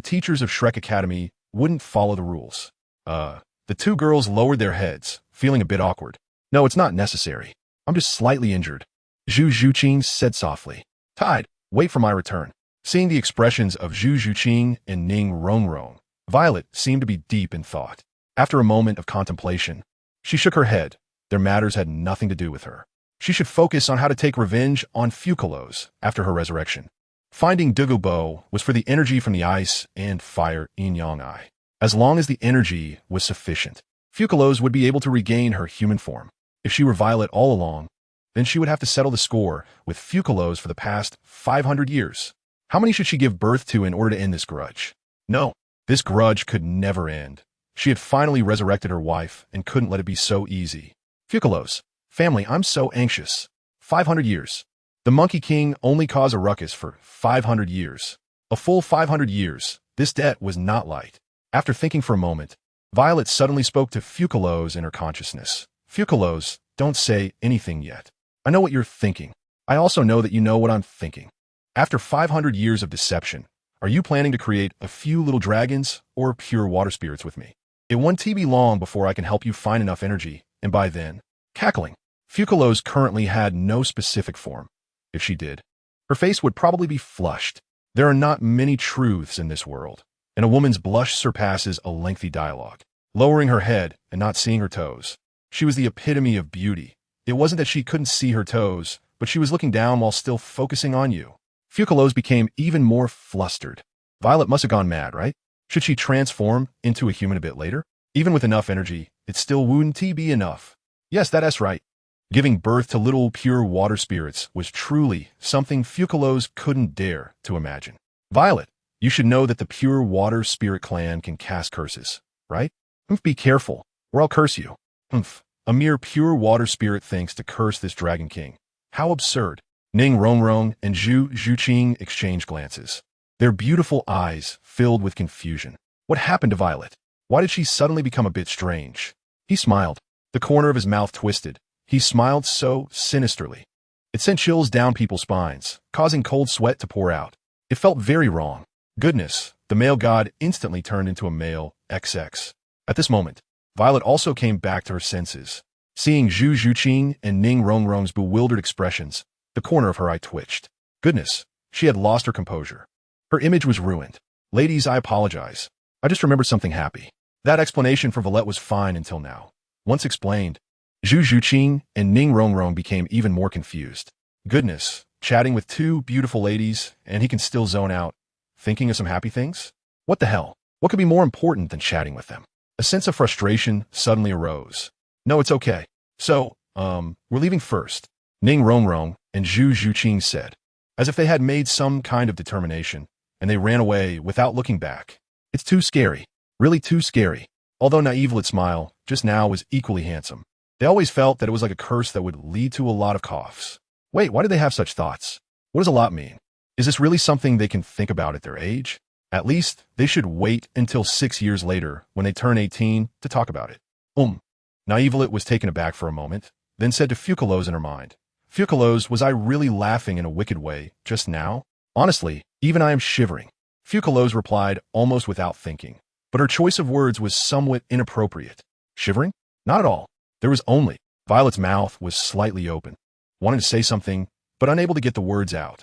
teachers of Shrek Academy wouldn't follow the rules. The two girls lowered their heads, feeling a bit awkward. No, it's not necessary. I'm just slightly injured. Zhu Zhuqing said softly. Tide, wait for my return. Seeing the expressions of Zhu Zhuqing and Ning Rongrong, Violet seemed to be deep in thought. After a moment of contemplation, she shook her head. Their matters had nothing to do with her. She should focus on how to take revenge on Fucalos after her resurrection. Finding Dugubo was for the energy from the ice and fire yin-yang eye. As long as the energy was sufficient, Fucalos would be able to regain her human form. If she were Violet all along, then she would have to settle the score with Fucalos for the past 500 years. How many should she give birth to in order to end this grudge? No, this grudge could never end. She had finally resurrected her wife and couldn't let it be so easy. Fucalos, family, I'm so anxious. 500 years. The Monkey King only caused a ruckus for 500 years. A full 500 years. This debt was not light. After thinking for a moment, Violet suddenly spoke to Fucalos in her consciousness. Fucalos, don't say anything yet. I know what you're thinking. I also know that you know what I'm thinking. After 500 years of deception, are you planning to create a few little dragons or pure water spirits with me? It won't be long before I can help you find enough energy, and by then, cackling. Fucalos currently had no specific form. If she did, her face would probably be flushed. There are not many truths in this world. and a woman's blush surpasses a lengthy dialogue. Lowering her head and not seeing her toes. She was the epitome of beauty. It wasn't that she couldn't see her toes, but she was looking down while still focusing on you. Fucalos became even more flustered. Violet must have gone mad, right? Should she transform into a human a bit later? Even with enough energy, it still wouldn't be enough. Yes, that's right. Giving birth to little pure water spirits was truly something Fucalos couldn't dare to imagine. Violet, you should know that the pure water spirit clan can cast curses, right? Be careful, or I'll curse you. A mere pure water spirit thinks to curse this Dragon King. How absurd. Ning Rongrong and Zhu Zhuqing exchanged glances. Their beautiful eyes filled with confusion. What happened to Violet? Why did she suddenly become a bit strange? He smiled. The corner of his mouth twisted. He smiled so sinisterly. It sent chills down people's spines, causing cold sweat to pour out. It felt very wrong. Goodness, the male god instantly turned into a male XX. At this moment, Violet also came back to her senses. Seeing Zhu Zhuqing and Ning Rongrong's bewildered expressions, the corner of her eye twitched. Goodness, she had lost her composure. Her image was ruined. Ladies, I apologize. I just remembered something happy. That explanation for Violet was fine until now. Once explained, Zhu Zhuqing and Ning Rongrong became even more confused. Goodness, chatting with two beautiful ladies, and he can still zone out, thinking of some happy things? What the hell? What could be more important than chatting with them? A sense of frustration suddenly arose. No, it's okay. So, we're leaving first, Ning Rongrong and Zhu Zhuqing said, as if they had made some kind of determination, and they ran away without looking back. It's too scary. Really too scary. Although Naivlet's smile, just now, was equally handsome. They always felt that it was like a curse that would lead to a lot of coughs. Wait, why do they have such thoughts? What does a lot mean? Is this really something they can think about at their age? At least, they should wait until 6 years later, when they turn 18, to talk about it. Naivlet was taken aback for a moment, then said to Fucalos in her mind, Fucalos, was I really laughing in a wicked way just now? Honestly, even I am shivering. Fucalos replied almost without thinking, but her choice of words was somewhat inappropriate. Shivering? Not at all. There was only. Violet's mouth was slightly open, wanting to say something, but unable to get the words out.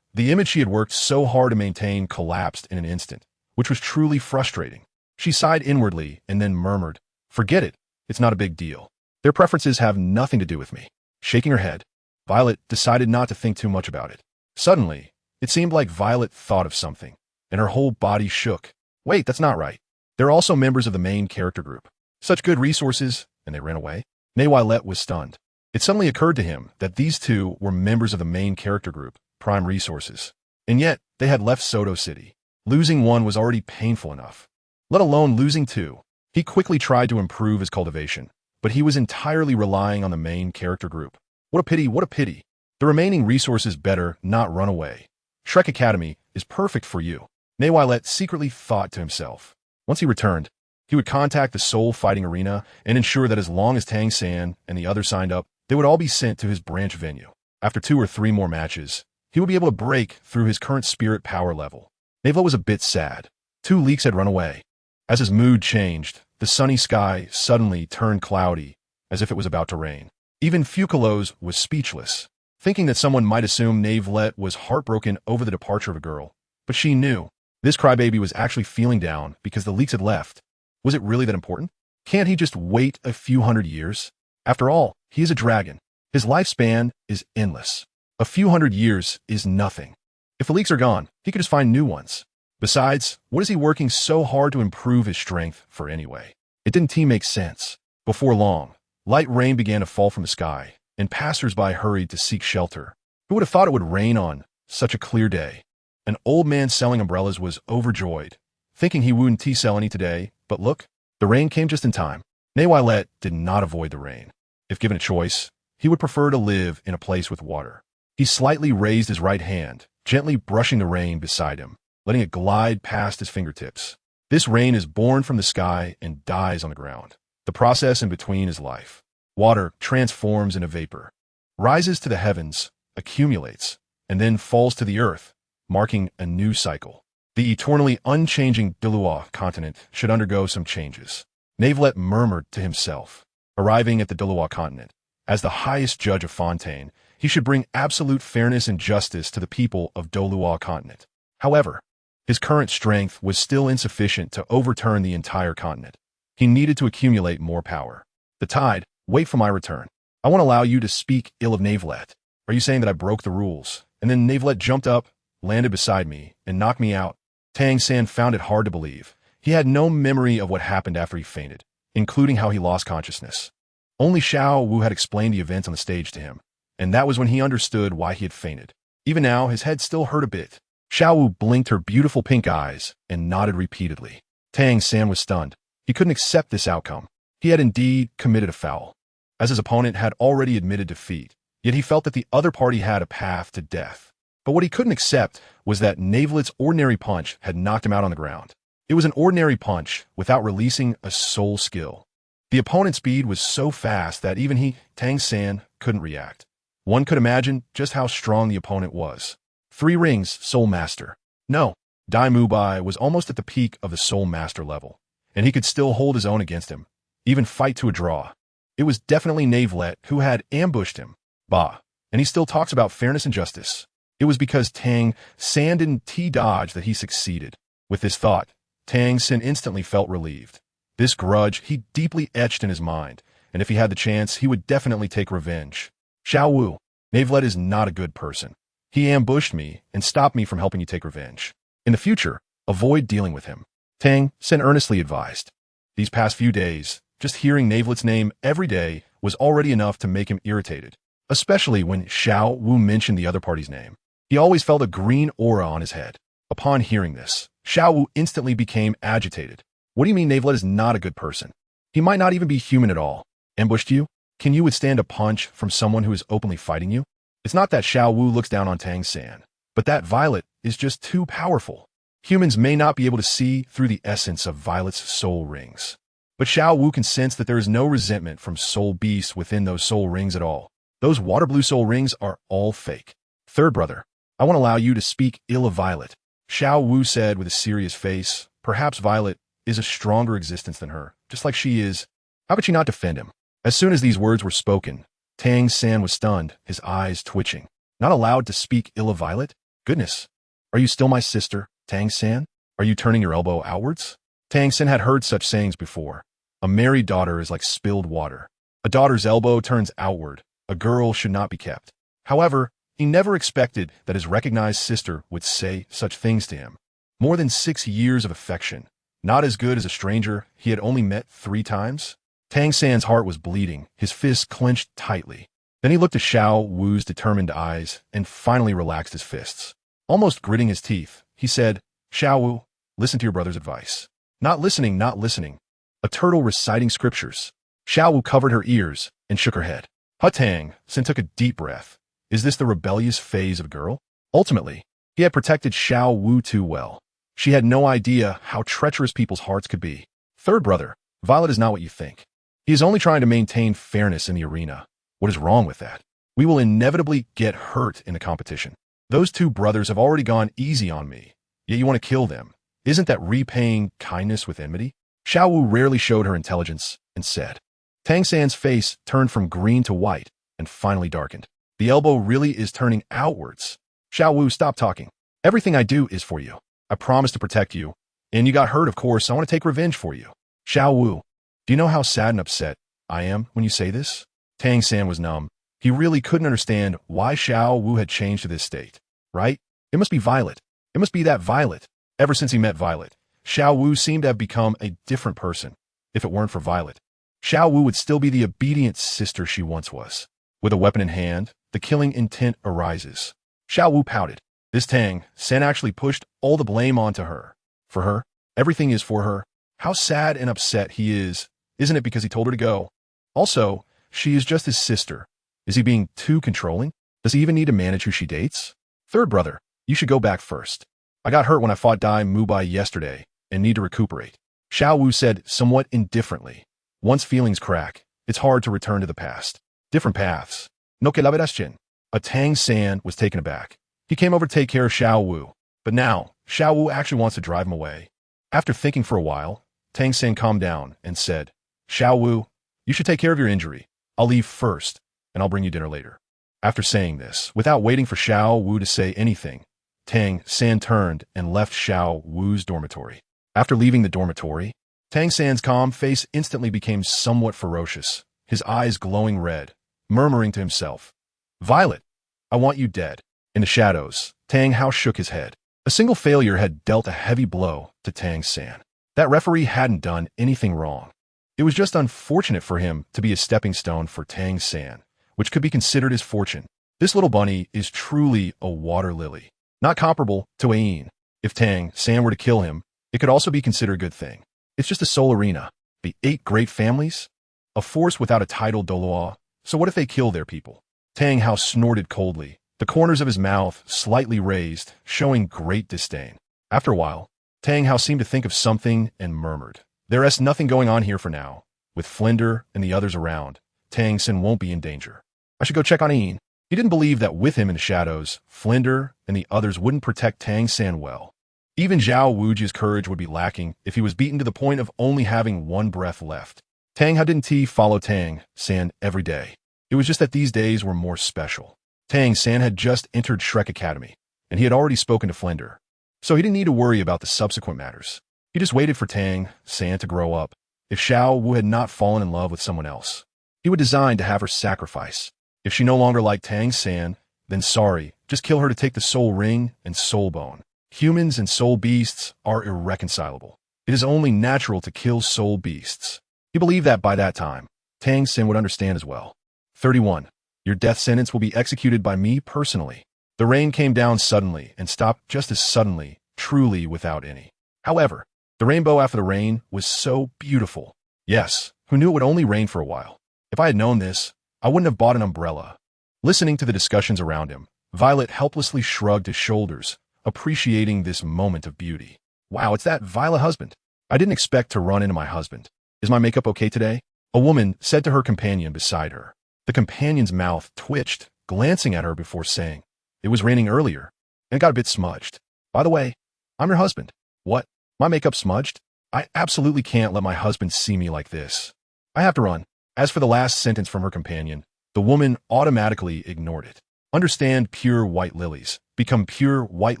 The image she had worked so hard to maintain collapsed in an instant, which was truly frustrating. She sighed inwardly and then murmured, Forget it. It's not a big deal. Their preferences have nothing to do with me. Shaking her head, Violet decided not to think too much about it. Suddenly, it seemed like Violet thought of something, and her whole body shook. Wait, that's not right. They're also members of the main character group. Such good resources, and they ran away? Naivlet was stunned. It suddenly occurred to him that these two were members of the main character group, Prime Resources. And yet, they had left Soto City. Losing one was already painful enough, let alone losing two. He quickly tried to improve his cultivation, but he was entirely relying on the main character group. What a pity, what a pity. The remaining resources better not run away. Shrek Academy is perfect for you, Naivlet secretly thought to himself. Once he returned, he would contact the Soul Fighting Arena and ensure that as long as Tang San and the others signed up, they would all be sent to his branch venue. After 2 or 3 more matches, he would be able to break through his current spirit power level. Naivlet was a bit sad. 2 leaks had run away. As his mood changed, the sunny sky suddenly turned cloudy, as if it was about to rain. Even Fucalos was speechless, thinking that someone might assume Naivlet was heartbroken over the departure of a girl. But she knew. This crybaby was actually feeling down because the leaks had left. Was it really that important? Can't he just wait a few hundred years? After all, he is a dragon. His lifespan is endless. A few hundred years is nothing. If the leaks are gone, he could just find new ones. Besides, what is he working so hard to improve his strength for anyway? It didn't make sense. Before long, light rain began to fall from the sky, and passers-by hurried to seek shelter. Who would have thought it would rain on such a clear day? An old man selling umbrellas was overjoyed, thinking he wouldn't sell any today, but look, the rain came just in time. Naivlet did not avoid the rain. If given a choice, he would prefer to live in a place with water. He slightly raised his right hand, gently brushing the rain beside him, letting it glide past his fingertips. This rain is born from the sky and dies on the ground. The process in between is life. Water transforms into vapor, rises to the heavens, accumulates, and then falls to the earth, marking a new cycle. The eternally unchanging Douluo Continent should undergo some changes. Naivlet murmured to himself. Arriving at the Douluo Continent, as the highest judge of Fontaine, he should bring absolute fairness and justice to the people of Douluo Continent. However, His current strength was still insufficient to overturn the entire continent. He needed to accumulate more power. The tide, wait for my return. I won't allow you to speak ill of Navelite. Are you saying that I broke the rules? And then Navelite jumped up, landed beside me, and knocked me out. Tang San found it hard to believe. He had no memory of what happened after he fainted, including how he lost consciousness. Only Xiao Wu had explained the events on the stage to him, and that was when he understood why he had fainted. Even now, his head still hurt a bit. Xiao Wu blinked her beautiful pink eyes and nodded repeatedly. Tang San was stunned. He couldn't accept this outcome. He had indeed committed a foul, as his opponent had already admitted defeat, yet he felt that the other party had a path to death. But what he couldn't accept was that Navelite's ordinary punch had knocked him out on the ground. It was an ordinary punch without releasing a soul skill. The opponent's speed was so fast that even he, Tang San, couldn't react. One could imagine just how strong the opponent was. 3 rings, Soul Master. No, Dai Mubai was almost at the peak of the Soul Master level, and he could still hold his own against him, even fight to a draw. It was definitely Navelite who had ambushed him. Bah, and he still talks about fairness and justice. It was because Tang San didn't T-dodge that he succeeded. With this thought, Tang San instantly felt relieved. This grudge he deeply etched in his mind, and if he had the chance, he would definitely take revenge. Xiao Wu, Navelite is not a good person. He ambushed me and stopped me from helping you take revenge. In the future, avoid dealing with him. Tang San earnestly advised. These past few days, just hearing Navelite's name every day was already enough to make him irritated, especially when Xiao Wu mentioned the other party's name. He always felt a green aura on his head. Upon hearing this, Xiao Wu instantly became agitated. What do you mean Navelite is not a good person? He might not even be human at all. Ambushed you? Can you withstand a punch from someone who is openly fighting you? It's not that Xiao Wu looks down on Tang San, but that Violet is just too powerful. Humans may not be able to see through the essence of Violet's soul rings. But Xiao Wu can sense that there is no resentment from soul beasts within those soul rings at all. Those water blue soul rings are all fake. Third brother, I won't allow you to speak ill of Violet. Xiao Wu said with a serious face. Perhaps Violet is a stronger existence than her, just like she is. How could she not defend him? As soon as these words were spoken, Tang San was stunned, his eyes twitching. Not allowed to speak ill of Violet? Goodness. Are you still my sister, Tang San? Are you turning your elbow outwards? Tang San had heard such sayings before. A married daughter is like spilled water. A daughter's elbow turns outward. A girl should not be kept. However, he never expected that his recognized sister would say such things to him. More than 6 years of affection. Not as good as a stranger he had only met 3 times. Tang San's heart was bleeding, his fists clenched tightly. Then he looked at Xiao Wu's determined eyes and finally relaxed his fists. Almost gritting his teeth, he said, Xiao Wu, listen to your brother's advice. Not listening, not listening. A turtle reciting scriptures. Xiao Wu covered her ears and shook her head. Tang San took a deep breath. Is this the rebellious phase of a girl? Ultimately, he had protected Xiao Wu too well. She had no idea how treacherous people's hearts could be. Third brother, Violet is not what you think. He is only trying to maintain fairness in the arena. What is wrong with that? We will inevitably get hurt in the competition. Those 2 brothers have already gone easy on me, yet you want to kill them. Isn't that repaying kindness with enmity? Xiao Wu rarely showed her intelligence and said. Tang San's face turned from green to white and finally darkened. The elbow really is turning outwards. Xiao Wu, stop talking. Everything I do is for you. I promise to protect you. And you got hurt, of course. I want to take revenge for you. Xiao Wu, do you know how sad and upset I am when you say this? Tang San was numb. He really couldn't understand why Xiao Wu had changed to this state. Right? It must be Violet. It must be that Violet. Ever since he met Violet, Xiao Wu seemed to have become a different person. If it weren't for Violet, Xiao Wu would still be the obedient sister she once was. With a weapon in hand, the killing intent arises. Xiao Wu pouted. This Tang San actually pushed all the blame onto her. For her, everything is for her. How sad and upset he is. Isn't it because he told her to go? Also, she is just his sister. Is he being too controlling? Does he even need to manage who she dates? Third brother, you should go back first. I got hurt when I fought Dai Mubai yesterday and need to recuperate. Xiao Wu said somewhat indifferently. Once feelings crack, it's hard to return to the past. Different paths. No que la verás, Chin. A Tang San was taken aback. He came over to take care of Xiao Wu, but now Xiao Wu actually wants to drive him away. After thinking for a while, Tang San calmed down and said, Xiao Wu, you should take care of your injury. I'll leave first, and I'll bring you dinner later. After saying this, without waiting for Xiao Wu to say anything, Tang San turned and left Xiao Wu's dormitory. After leaving the dormitory, Tang San's calm face instantly became somewhat ferocious, his eyes glowing red, murmuring to himself, "Violet, I want you dead." In the shadows, Tang Hao shook his head. A single failure had dealt a heavy blow to Tang San. That referee hadn't done anything wrong. It was just unfortunate for him to be a stepping stone for Tang San, which could be considered his fortune. This little bunny is truly a water lily, not comparable to Ain. If Tang San were to kill him, it could also be considered a good thing. It's just a soul arena. The 8 great families? A force without a title, Douluo. So what if they kill their people? Tang Hao snorted coldly, the corners of his mouth slightly raised, showing great disdain. After a while, Tang Hao seemed to think of something and murmured, "There's nothing going on here for now. With Flinder and the others around, Tang San won't be in danger. I should go check on Ain." He didn't believe that with him in the shadows, Flinder and the others wouldn't protect Tang San well. Even Zhao Wuji's courage would be lacking if he was beaten to the point of only having one breath left. Tang Hao didn't follow Tang San every day. It was just that these days were more special. Tang San had just entered Shrek Academy, and he had already spoken to Flinder, so he didn't need to worry about the subsequent matters. He just waited for Tang San to grow up. If Xiao Wu had not fallen in love with someone else, he would design to have her sacrifice. If she no longer liked Tang San, then sorry, just kill her to take the soul ring and soul bone. Humans and soul beasts are irreconcilable. It is only natural to kill soul beasts. He believed that by that time, Tang San would understand as well. 31. Your death sentence will be executed by me personally. The rain came down suddenly and stopped just as suddenly, truly without any. However, the rainbow after the rain was so beautiful. Yes, who knew it would only rain for a while? If I had known this, I wouldn't have bought an umbrella. Listening to the discussions around him, Violet helplessly shrugged his shoulders, appreciating this moment of beauty. Wow, it's that Violet husband. I didn't expect to run into my husband. Is my makeup okay today? A woman said to her companion beside her. The companion's mouth twitched, glancing at her before saying, "It was raining earlier, and it got a bit smudged. By the way, I'm your husband." "What? My makeup smudged? I absolutely can't let my husband see me like this. I have to run." As for the last sentence from her companion, the woman automatically ignored it. Understand pure white lilies, become pure white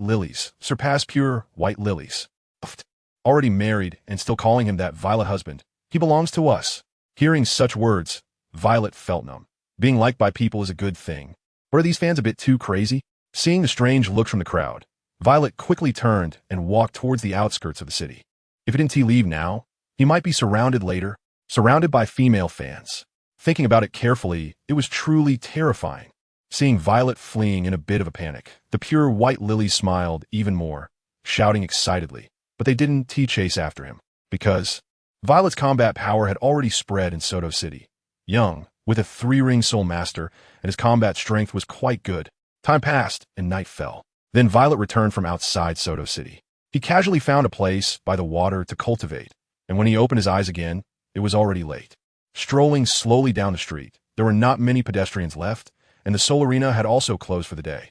lilies, surpass pure white lilies. Already married and still calling him that Violet husband. He belongs to us. Hearing such words, Violet felt numb. Being liked by people is a good thing. Or are these fans a bit too crazy? Seeing the strange looks from the crowd, Violet quickly turned and walked towards the outskirts of the city. If he didn't leave now, he might be surrounded later, surrounded by female fans. Thinking about it carefully, it was truly terrifying. Seeing Violet fleeing in a bit of a panic, the pure white lilies smiled even more, shouting excitedly, but they didn't chase after him, because Violet's combat power had already spread in Soto City. Young, with a 3-ring soul master, and his combat strength was quite good. Time passed, and night fell. Then Violet returned from outside Soto City. He casually found a place by the water to cultivate, and when he opened his eyes again, it was already late. Strolling slowly down the street, there were not many pedestrians left, and the Soul Arena had also closed for the day.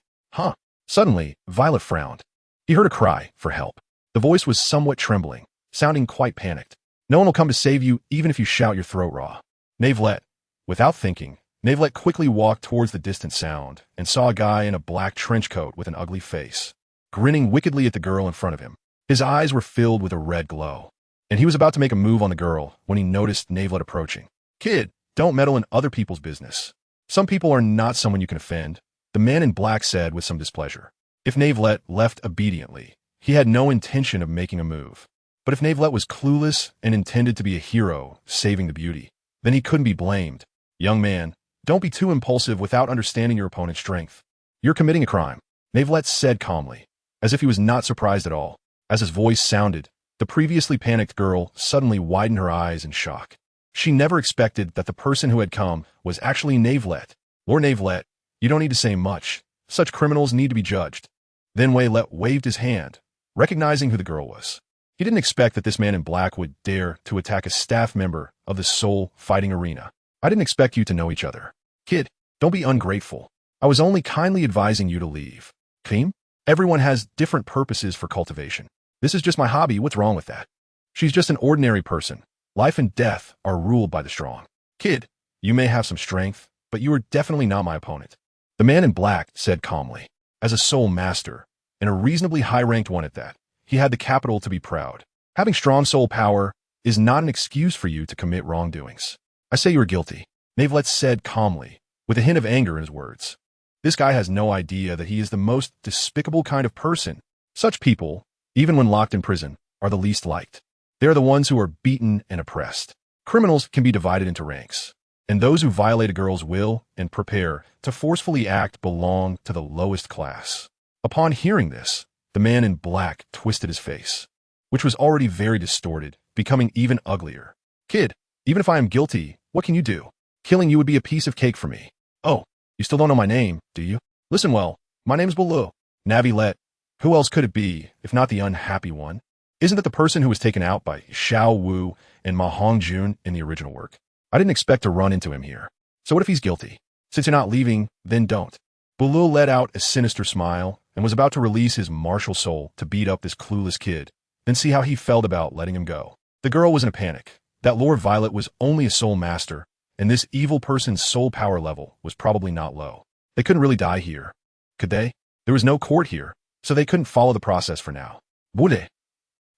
Suddenly, Violet frowned. He heard a cry for help. The voice was somewhat trembling, sounding quite panicked. "No one will come to save you even if you shout your throat raw." Navelette. Without thinking, Navelette quickly walked towards the distant sound and saw a guy in a black trench coat with an ugly face, grinning wickedly at the girl in front of him. His eyes were filled with a red glow, and he was about to make a move on the girl when he noticed Navelette approaching. "Kid, don't meddle in other people's business. Some people are not someone you can offend," the man in black said with some displeasure. If Navelette left obediently, he had no intention of making a move. But if Navelette was clueless and intended to be a hero, saving the beauty, then he couldn't be blamed. "Young man, don't be too impulsive without understanding your opponent's strength. You're committing a crime," Navelette said calmly, as if he was not surprised at all. As his voice sounded, the previously panicked girl suddenly widened her eyes in shock. She never expected that the person who had come was actually Navelette. "Lord Navelette, you don't need to say much. Such criminals need to be judged." Then Waylette waved his hand, recognizing who the girl was. He didn't expect that this man in black would dare to attack a staff member of the Soul Fighting Arena. "I didn't expect you to know each other. Kid, don't be ungrateful. I was only kindly advising you to leave." "Cream? Everyone has different purposes for cultivation. This is just my hobby. What's wrong with that? She's just an ordinary person. Life and death are ruled by the strong. Kid, you may have some strength, but you are definitely not my opponent." The man in black said calmly. As a soul master, and a reasonably high-ranked one at that. He had the capital to be proud. Having strong soul power is not an excuse for you to commit wrongdoings. I say you are guilty, Navelite said calmly, with a hint of anger in his words. This guy has no idea that he is the most despicable kind of person. Such people, even when locked in prison, are the least liked. They are the ones who are beaten and oppressed. Criminals can be divided into ranks, and those who violate a girl's will and prepare to forcefully act belong to the lowest class. Upon hearing this, the man in black twisted his face, which was already very distorted, becoming even uglier. Kid, even if I am guilty, what can you do? Killing you would be a piece of cake for me. Oh, you still don't know my name, do you? Listen well, my name's Douluo Navilette. Who else could it be, if not the unhappy one? Isn't that the person who was taken out by Xiao Wu and Ma Hongjun in the original work? I didn't expect to run into him here. So what if he's guilty? Since you're not leaving, then don't. Douluo let out a sinister smile and was about to release his martial soul to beat up this clueless kid, then see how he felt about letting him go. The girl was in a panic. That Lord Violet was only a soul master, and this evil person's soul power level was probably not low. They couldn't really die here, could they? There was no court here, so they couldn't follow the process for now. Bude.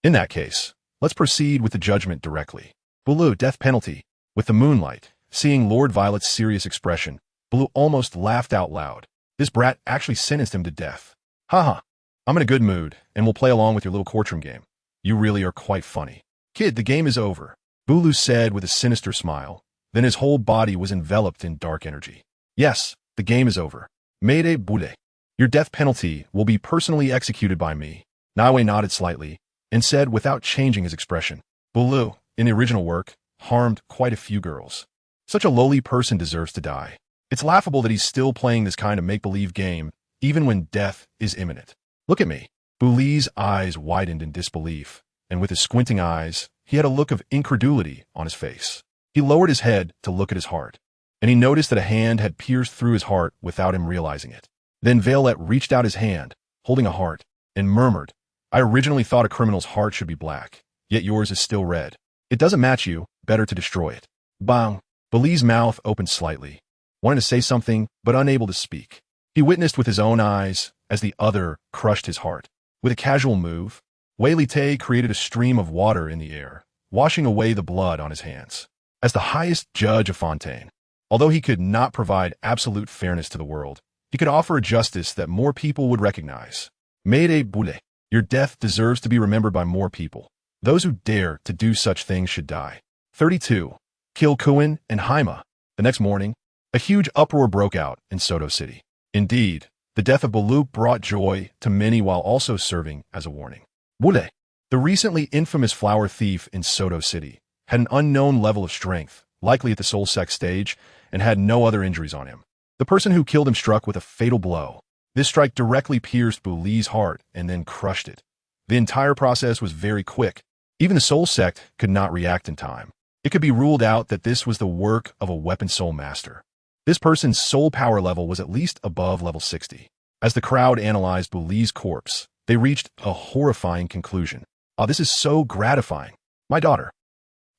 In that case, let's proceed with the judgment directly. Douluo, death penalty. With the moonlight, seeing Lord Violet's serious expression, Douluo almost laughed out loud. This brat actually sentenced him to death. Haha, I'm in a good mood, and we'll play along with your little courtroom game. You really are quite funny. Kid, the game is over, Douluo said with a sinister smile. Then his whole body was enveloped in dark energy. Yes, the game is over. Mayday Bude. Your death penalty will be personally executed by me. Nawe nodded slightly and said without changing his expression. Douluo, in the original work, harmed quite a few girls. Such a lowly person deserves to die. It's laughable that he's still playing this kind of make-believe game, even when death is imminent. Look at me. Douluo's eyes widened in disbelief, and with his squinting eyes, he had a look of incredulity on his face. He lowered his head to look at his heart, and he noticed that a hand had pierced through his heart without him realizing it. Then Violet reached out his hand, holding a heart, and murmured, I originally thought a criminal's heart should be black, yet yours is still red. It doesn't match you, better to destroy it. Bang! Douluo's mouth opened slightly, wanting to say something, but unable to speak. He witnessed with his own eyes as the other crushed his heart. With a casual move, Wei Li created a stream of water in the air, washing away the blood on his hands. As the highest judge of Fontaine, although he could not provide absolute fairness to the world, he could offer a justice that more people would recognize. Mayday Bude. Your death deserves to be remembered by more people. Those who dare to do such things should die. 32. Kill Kuin and Haima. The next morning, a huge uproar broke out in Soto City. Indeed, the death of Douluo brought joy to many while also serving as a warning. Bude, the recently infamous flower thief in Soto City, had an unknown level of strength, likely at the soul sect stage, and had no other injuries on him. The person who killed him struck with a fatal blow. This strike directly pierced Douluo's heart and then crushed it. The entire process was very quick. Even the soul sect could not react in time. It could be ruled out that this was the work of a weapon soul master. This person's soul power level was at least above level 60. As the crowd analyzed Douluo's corpse, they reached a horrifying conclusion. Oh, this is so gratifying. My daughter.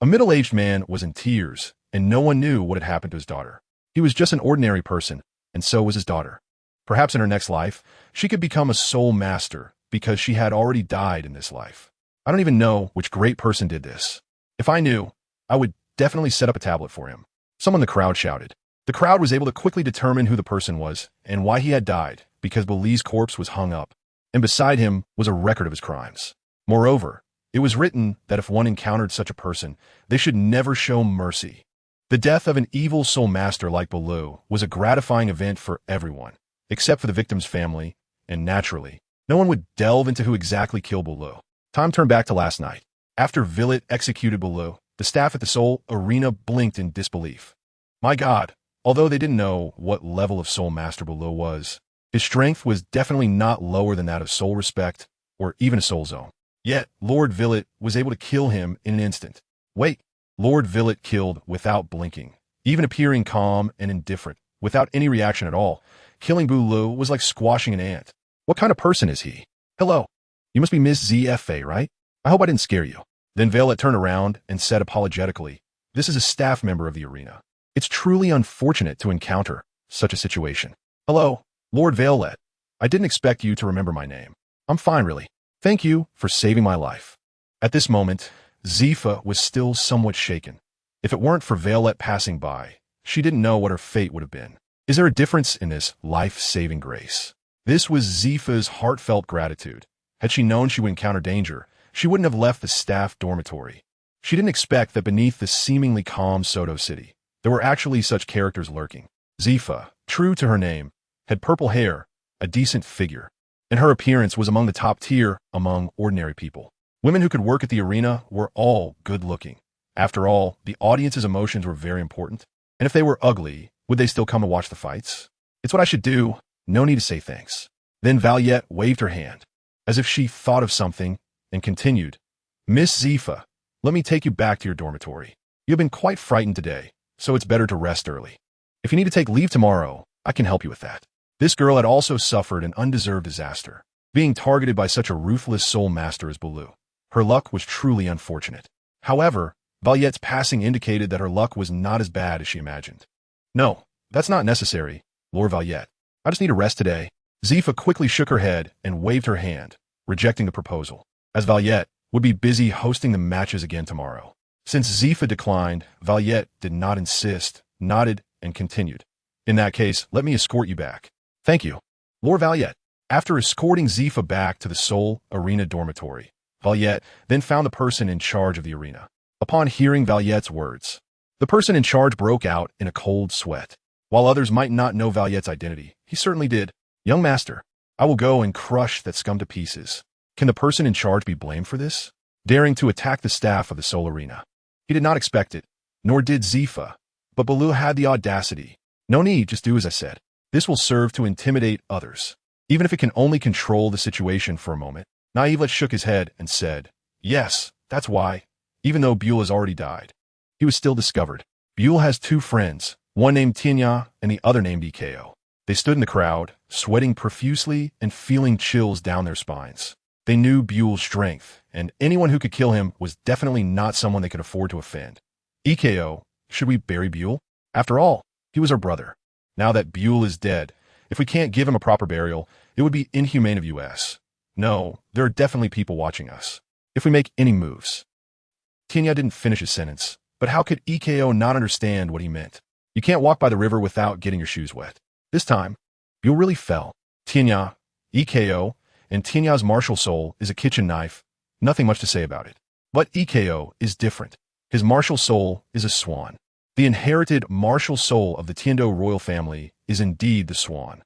A middle-aged man was in tears, and no one knew what had happened to his daughter. He was just an ordinary person, and so was his daughter. Perhaps in her next life, she could become a soul master because she had already died in this life. I don't even know which great person did this. If I knew, I would definitely set up a tablet for him. Someone in the crowd shouted. The crowd was able to quickly determine who the person was and why he had died because Douluo's corpse was hung up, and beside him was a record of his crimes. Moreover, it was written that if one encountered such a person, they should never show mercy. The death of an evil soul master like Douluo was a gratifying event for everyone, except for the victim's family, and naturally, no one would delve into who exactly killed Douluo. Time turned back to last night. After Violet executed Douluo, the staff at the Soul Arena blinked in disbelief. My God, although they didn't know what level of Soul Master Douluo was, his strength was definitely not lower than that of Soul Respect or even a Soul Zone. Yet, Lord Violet was able to kill him in an instant. Wait, Lord Violet killed without blinking, even appearing calm and indifferent, without any reaction at all. Killing Douluo was like squashing an ant. What kind of person is he? Hello, you must be Miss ZFA, right? I hope I didn't scare you. Then Violet turned around and said apologetically, this is a staff member of the arena. It's truly unfortunate to encounter such a situation. Hello, Lord Violet. I didn't expect you to remember my name. I'm fine, really. Thank you for saving my life. At this moment, Zifa was still somewhat shaken. If it weren't for Violet passing by, she didn't know what her fate would have been. Is there a difference in this life-saving grace? This was Zifa's heartfelt gratitude. Had she known she would encounter danger, she wouldn't have left the staff dormitory. She didn't expect that beneath the seemingly calm Soto city, there were actually such characters lurking. Zifa, true to her name, had purple hair, a decent figure, and her appearance was among the top tier among ordinary people. Women who could work at the arena were all good-looking. After all, the audience's emotions were very important, and if they were ugly, would they still come to watch the fights? It's what I should do. No need to say thanks. Then Valiette waved her hand, as if she thought of something, and continued, Miss Zifa, let me take you back to your dormitory. You have been quite frightened today, so it's better to rest early. If you need to take leave tomorrow, I can help you with that. This girl had also suffered an undeserved disaster, being targeted by such a ruthless soul master as Douluo. Her luck was truly unfortunate. However, Valiette's passing indicated that her luck was not as bad as she imagined. No, that's not necessary, Lord Valiette. I just need a rest today. Zifa quickly shook her head and waved her hand, rejecting the proposal, as Valiette would be busy hosting the matches again tomorrow. Since Zifa declined, Valiette did not insist, nodded, and continued. In that case, let me escort you back. Thank you. Lord Valiette. After escorting Zifa back to the Seoul Arena dormitory, Valiette then found the person in charge of the arena. Upon hearing Valiette's words, the person in charge broke out in a cold sweat. While others might not know Valiette's identity, he certainly did. Young master, I will go and crush that scum to pieces. Can the person in charge be blamed for this? Daring to attack the staff of the Seoul Arena. He did not expect it, nor did Zifa, but Douluo had the audacity. No need, just do as I said. This will serve to intimidate others. Even if it can only control the situation for a moment. Naivlet shook his head and said, Yes, that's why. Even though Buell has already died, he was still discovered. Buell has two friends, one named Tianya and the other named Eko. They stood in the crowd, sweating profusely and feeling chills down their spines. They knew Buell's strength, and anyone who could kill him was definitely not someone they could afford to offend. Eko, should we bury Buell? After all, he was our brother. Now that Buell is dead, if we can't give him a proper burial, it would be inhumane of us. No, there are definitely people watching us. If we make any moves. Tianya didn't finish his sentence, but how could Eko not understand what he meant? You can't walk by the river without getting your shoes wet. This time, Buell really fell. Tianya, Eko, and Tinya's martial soul is a kitchen knife. Nothing much to say about it. But Eko is different. His martial soul is a swan. The inherited martial soul of the Tiendo royal family is indeed the swan.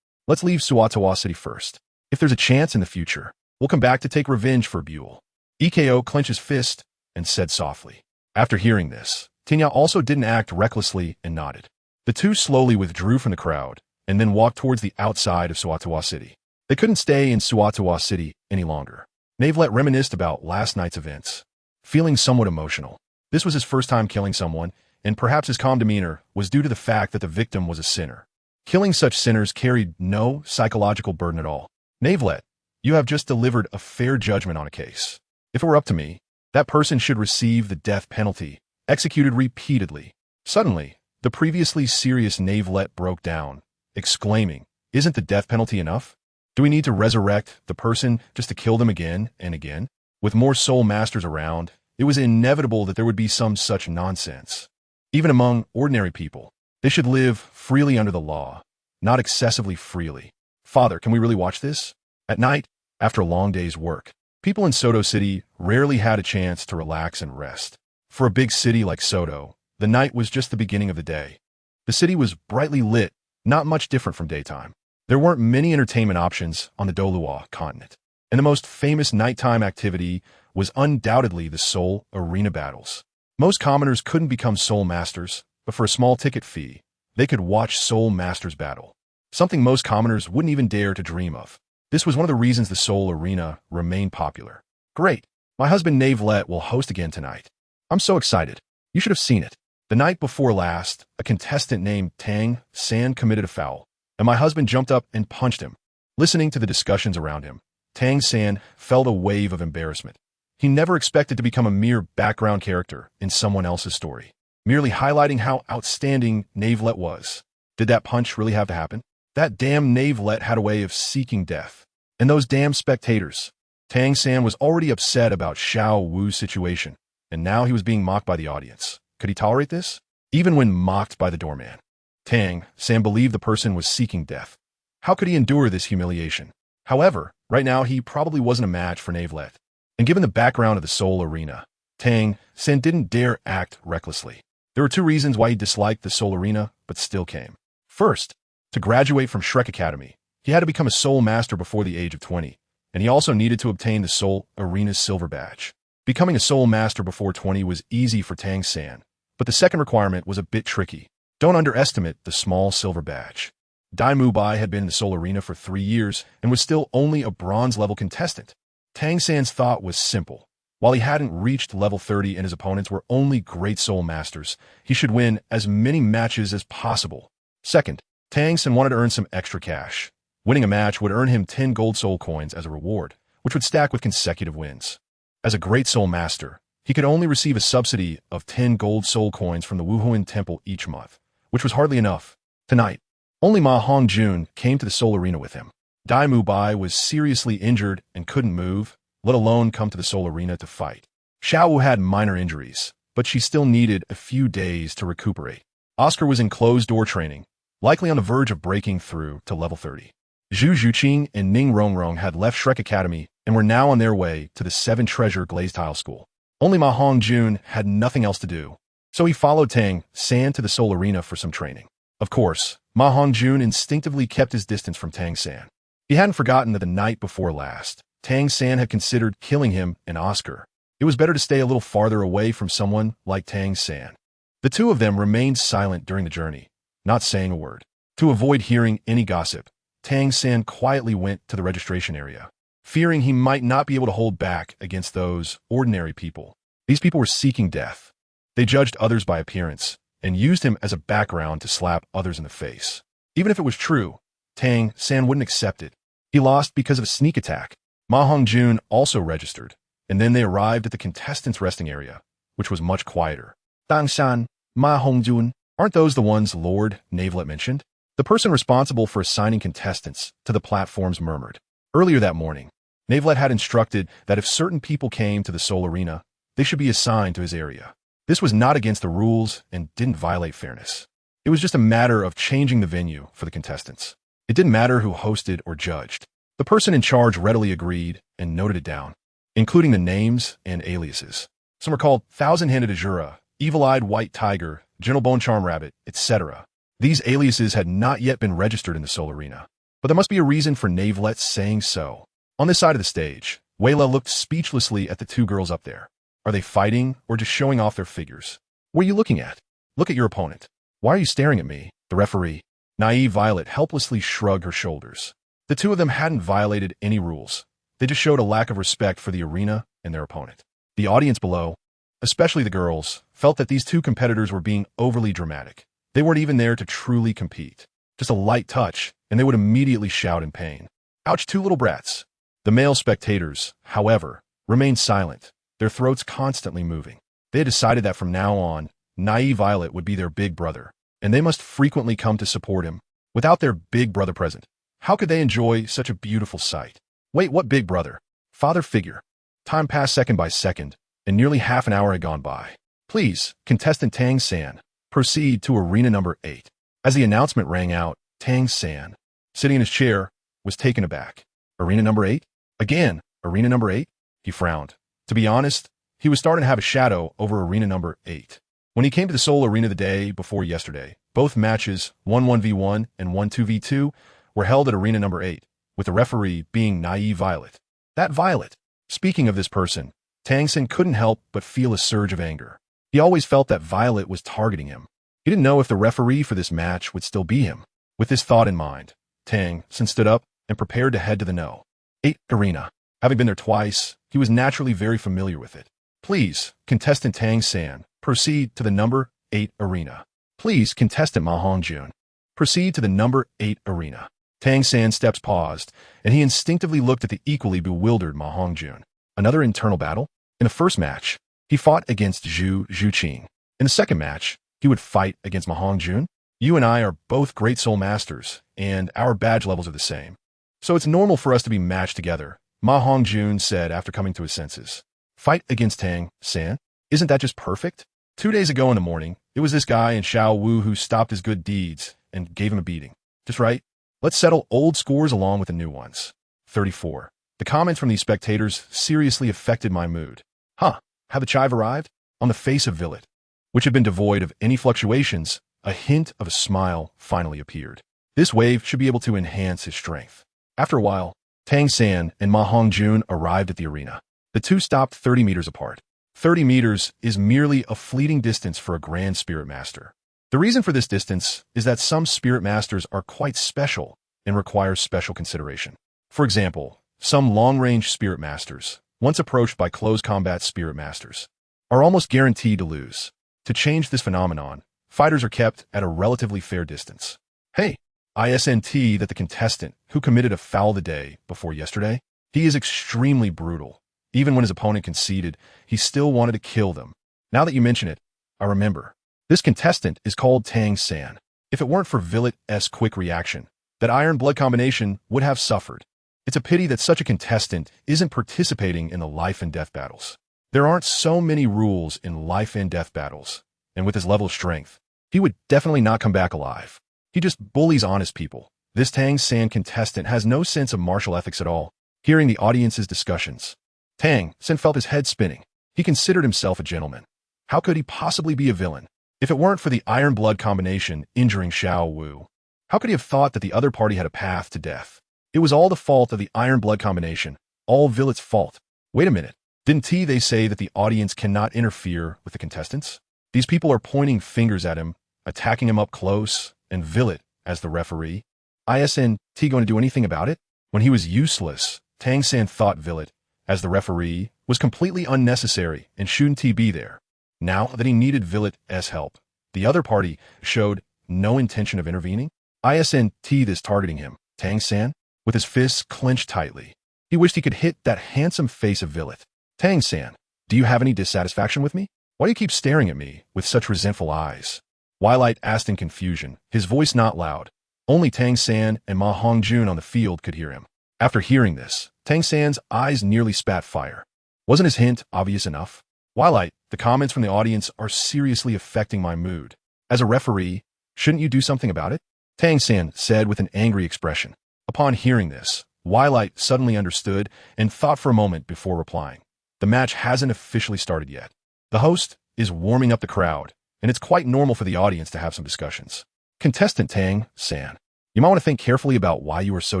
Let's leave Suwatawa City first. If there's a chance in the future, we'll come back to take revenge for Buell. Eko clenched his fist and said softly. After hearing this, Tinya also didn't act recklessly and nodded. The two slowly withdrew from the crowd and then walked towards the outside of Suwatawa City. They couldn't stay in Suwatawa City any longer. Navelet reminisced about last night's events, feeling somewhat emotional. This was his first time killing someone, and perhaps his calm demeanor was due to the fact that the victim was a sinner. Killing such sinners carried no psychological burden at all. Navelet, you have just delivered a fair judgment on a case. If it were up to me, that person should receive the death penalty, executed repeatedly. Suddenly, the previously serious Navelet broke down, exclaiming, Isn't the death penalty enough? Do we need to resurrect the person just to kill them again and again? With more soul masters around, it was inevitable that there would be some such nonsense. Even among ordinary people, they should live freely under the law, not excessively freely. Father, can we really watch this? At night, after a long day's work, people in Soto City rarely had a chance to relax and rest. For a big city like Soto, the night was just the beginning of the day. The city was brightly lit, not much different from daytime. There weren't many entertainment options on the Douluo Continent, and the most famous nighttime activity was undoubtedly the Soul Arena battles. Most commoners couldn't become Soul Masters, but for a small ticket fee, they could watch Soul Masters battle, something most commoners wouldn't even dare to dream of. This was one of the reasons the Soul Arena remained popular. Great! My husband Navelet will host again tonight. I'm so excited. You should have seen it. The night before last, a contestant named Tang San committed a foul, and my husband jumped up and punched him. Listening to the discussions around him, Tang San felt a wave of embarrassment. He never expected to become a mere background character in someone else's story, merely highlighting how outstanding Navelet was. Did that punch really have to happen? That damn Navelet had a way of seeking death. And those damn spectators. Tang San was already upset about Xiao Wu's situation, and now he was being mocked by the audience. Could he tolerate this? Even when mocked by the doorman. Tang San believed the person was seeking death. How could he endure this humiliation? However, right now he probably wasn't a match for Navelite. And given the background of the Seoul Arena, Tang San didn't dare act recklessly. There were two reasons why he disliked the Seoul Arena, but still came. First, to graduate from Shrek Academy, he had to become a Soul Master before the age of 20, and he also needed to obtain the Seoul Arena's silver badge. Becoming a Soul Master before 20 was easy for Tang San, but the second requirement was a bit tricky. Don't underestimate the small silver badge. Dai Mubai had been in the Seoul Arena for 3 years and was still only a bronze-level contestant. Tang San's thought was simple. While he hadn't reached level 30 and his opponents were only great Soul Masters, he should win as many matches as possible. Second, Tang San wanted to earn some extra cash. Winning a match would earn him 10 gold soul coins as a reward, which would stack with consecutive wins. As a great Soul Master, he could only receive a subsidy of 10 gold soul coins from the Wuhuan Temple each month, which was hardly enough. Tonight, only Ma Hongjun came to the Seoul Arena with him. Dai Mubai was seriously injured and couldn't move, let alone come to the Seoul Arena to fight. Xiao Wu had minor injuries, but she still needed a few days to recuperate. Oscar was in closed-door training, likely on the verge of breaking through to level 30. Zhu Zhuqing and Ning Rongrong had left Shrek Academy and were now on their way to the Seven Treasure Glazed Tile School. Only Ma Hongjun had nothing else to do, so he followed Tang San to the Seoul Arena for some training. Of course, Ma Hongjun instinctively kept his distance from Tang San. He hadn't forgotten that the night before last, Tang San had considered killing him and Oscar. It was better to stay a little farther away from someone like Tang San. The two of them remained silent during the journey, not saying a word. To avoid hearing any gossip, Tang San quietly went to the registration area, fearing he might not be able to hold back against those ordinary people. These people were seeking death. They judged others by appearance and used him as a background to slap others in the face. Even if it was true, Tang San wouldn't accept it. He lost because of a sneak attack. Ma Hongjun also registered, and then they arrived at the contestants' resting area, which was much quieter. Tang San, Ma Hongjun, aren't those the ones Lord Navelite mentioned? The person responsible for assigning contestants to the platforms murmured. Earlier that morning, Navelite had instructed that if certain people came to the Seoul Arena, they should be assigned to his area. This was not against the rules and didn't violate fairness. It was just a matter of changing the venue for the contestants. It didn't matter who hosted or judged. The person in charge readily agreed and noted it down, including the names and aliases. Some were called Thousand-Handed Azura, Evil-Eyed White Tiger, Gentle Bone Charm Rabbit, etc. These aliases had not yet been registered in the Seoul Arena, but there must be a reason for Navelite saying so. On this side of the stage, Weila looked speechlessly at the two girls up there. Are they fighting or just showing off their figures? What are you looking at? Look at your opponent. Why are you staring at me? The referee. Naive Violet helplessly shrugged her shoulders. The two of them hadn't violated any rules. They just showed a lack of respect for the arena and their opponent. The audience below, especially the girls, felt that these two competitors were being overly dramatic. They weren't even there to truly compete. Just a light touch, and they would immediately shout in pain. Ouch, two little brats. The male spectators, however, remained silent, their throats constantly moving. They had decided that from now on, Naive Violet would be their big brother, and they must frequently come to support him. Without their big brother present, how could they enjoy such a beautiful sight? Wait, what big brother? Father figure. Time passed second by second, and nearly half an hour had gone by. Please, contestant Tang San, proceed to arena number 8. As the announcement rang out, Tang San, sitting in his chair, was taken aback. Arena number 8? Again, arena number 8? He frowned. To be honest, he was starting to have a shadow over arena number 8. When he came to the Seoul Arena the day before yesterday, both matches, 1-1v1 and 1-2v2, were held at arena number 8, with the referee being Naive Violet. That Violet. Speaking of this person, Tang San couldn't help but feel a surge of anger. He always felt that Violet was targeting him. He didn't know if the referee for this match would still be him. With this thought in mind, Tang San stood up and prepared to head to the No. 8 arena. Having been there twice, he was naturally very familiar with it. Please, contestant Tang San, proceed to the number 8 arena. Please, contestant Ma Hongjun, proceed to the number 8 arena. Tang San's steps paused, and he instinctively looked at the equally bewildered Ma Hongjun. Another internal battle? In the first match, he fought against Zhu Zhuqing. In the second match, he would fight against Ma Hongjun. You and I are both great soul masters, and our badge levels are the same. So it's normal for us to be matched together, Ma Hongjun said after coming to his senses. Fight against Tang San? Isn't that just perfect? 2 days ago in the morning, it was this guy in Xiao Wu who stopped his good deeds and gave him a beating. Just right? Let's settle old scores along with the new ones. 34. The comments from these spectators seriously affected my mood. Huh, have the chive arrived? On the face of Villet, which had been devoid of any fluctuations, a hint of a smile finally appeared. This wave should be able to enhance his strength. After a while, Tang San and Ma Hongjun arrived at the arena. The two stopped 30 meters apart. 30 meters is merely a fleeting distance for a Grand Spirit Master. The reason for this distance is that some Spirit Masters are quite special and require special consideration. For example, some long-range Spirit Masters, once approached by close combat Spirit Masters, are almost guaranteed to lose. To change this phenomenon, fighters are kept at a relatively fair distance. Hey, ISNT that the contestant who committed a foul the day before yesterday, he is extremely brutal. Even when his opponent conceded, he still wanted to kill them. Now that you mention it, I remember. This contestant is called Tang San. If it weren't for Villet's quick reaction, that iron blood combination would have suffered. It's a pity that such a contestant isn't participating in the life and death battles. There aren't so many rules in life and death battles, and with his level of strength, he would definitely not come back alive. He just bullies honest people. This Tang San contestant has no sense of martial ethics at all. Hearing the audience's discussions, Tang San felt his head spinning. He considered himself a gentleman. How could he possibly be a villain? If it weren't for the iron blood combination injuring Xiao Wu, how could he have thought that the other party had a path to death? It was all the fault of the iron blood combination, all Villet's fault. Wait a minute, didn't they say that the audience cannot interfere with the contestants? These people are pointing fingers at him, attacking him up close, and Villet, as the referee, isn't going to do anything about it? When he was useless, Tang San thought Villet, as the referee, was completely unnecessary and shouldn't he be there. Now that he needed Villet's help, the other party showed no intention of intervening. Isn't this targeting him, Tang San, with his fists clenched tightly. He wished he could hit that handsome face of Villet. Tang San, do you have any dissatisfaction with me? Why do you keep staring at me with such resentful eyes? Wilight asked in confusion, his voice not loud. Only Tang San and Ma Hongjun on the field could hear him. After hearing this, Tang San's eyes nearly spat fire. Wasn't his hint obvious enough? Wilight, the comments from the audience are seriously affecting my mood. As a referee, shouldn't you do something about it? Tang San said with an angry expression. Upon hearing this, Wilight suddenly understood and thought for a moment before replying. The match hasn't officially started yet. The host is warming up the crowd, and it's quite normal for the audience to have some discussions. Contestant Tang San, you might want to think carefully about why you were so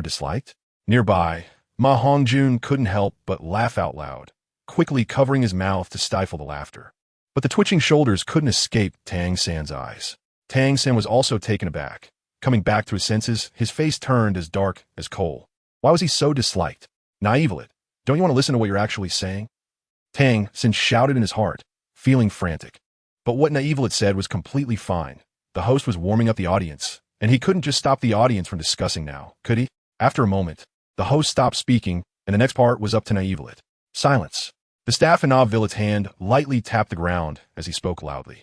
disliked. Nearby, Ma Hongjun couldn't help but laugh out loud, quickly covering his mouth to stifle the laughter. But the twitching shoulders couldn't escape Tang San's eyes. Tang San was also taken aback. Coming back to his senses, his face turned as dark as coal. Why was he so disliked? Naivlet, don't you want to listen to what you're actually saying? Tang San shouted in his heart, feeling frantic. But what Naivlet said was completely fine. The host was warming up the audience, and he couldn't just stop the audience from discussing now, could he? After a moment, the host stopped speaking, and the next part was up to Naivlet. Silence. The staff in Villet's hand lightly tapped the ground as he spoke loudly.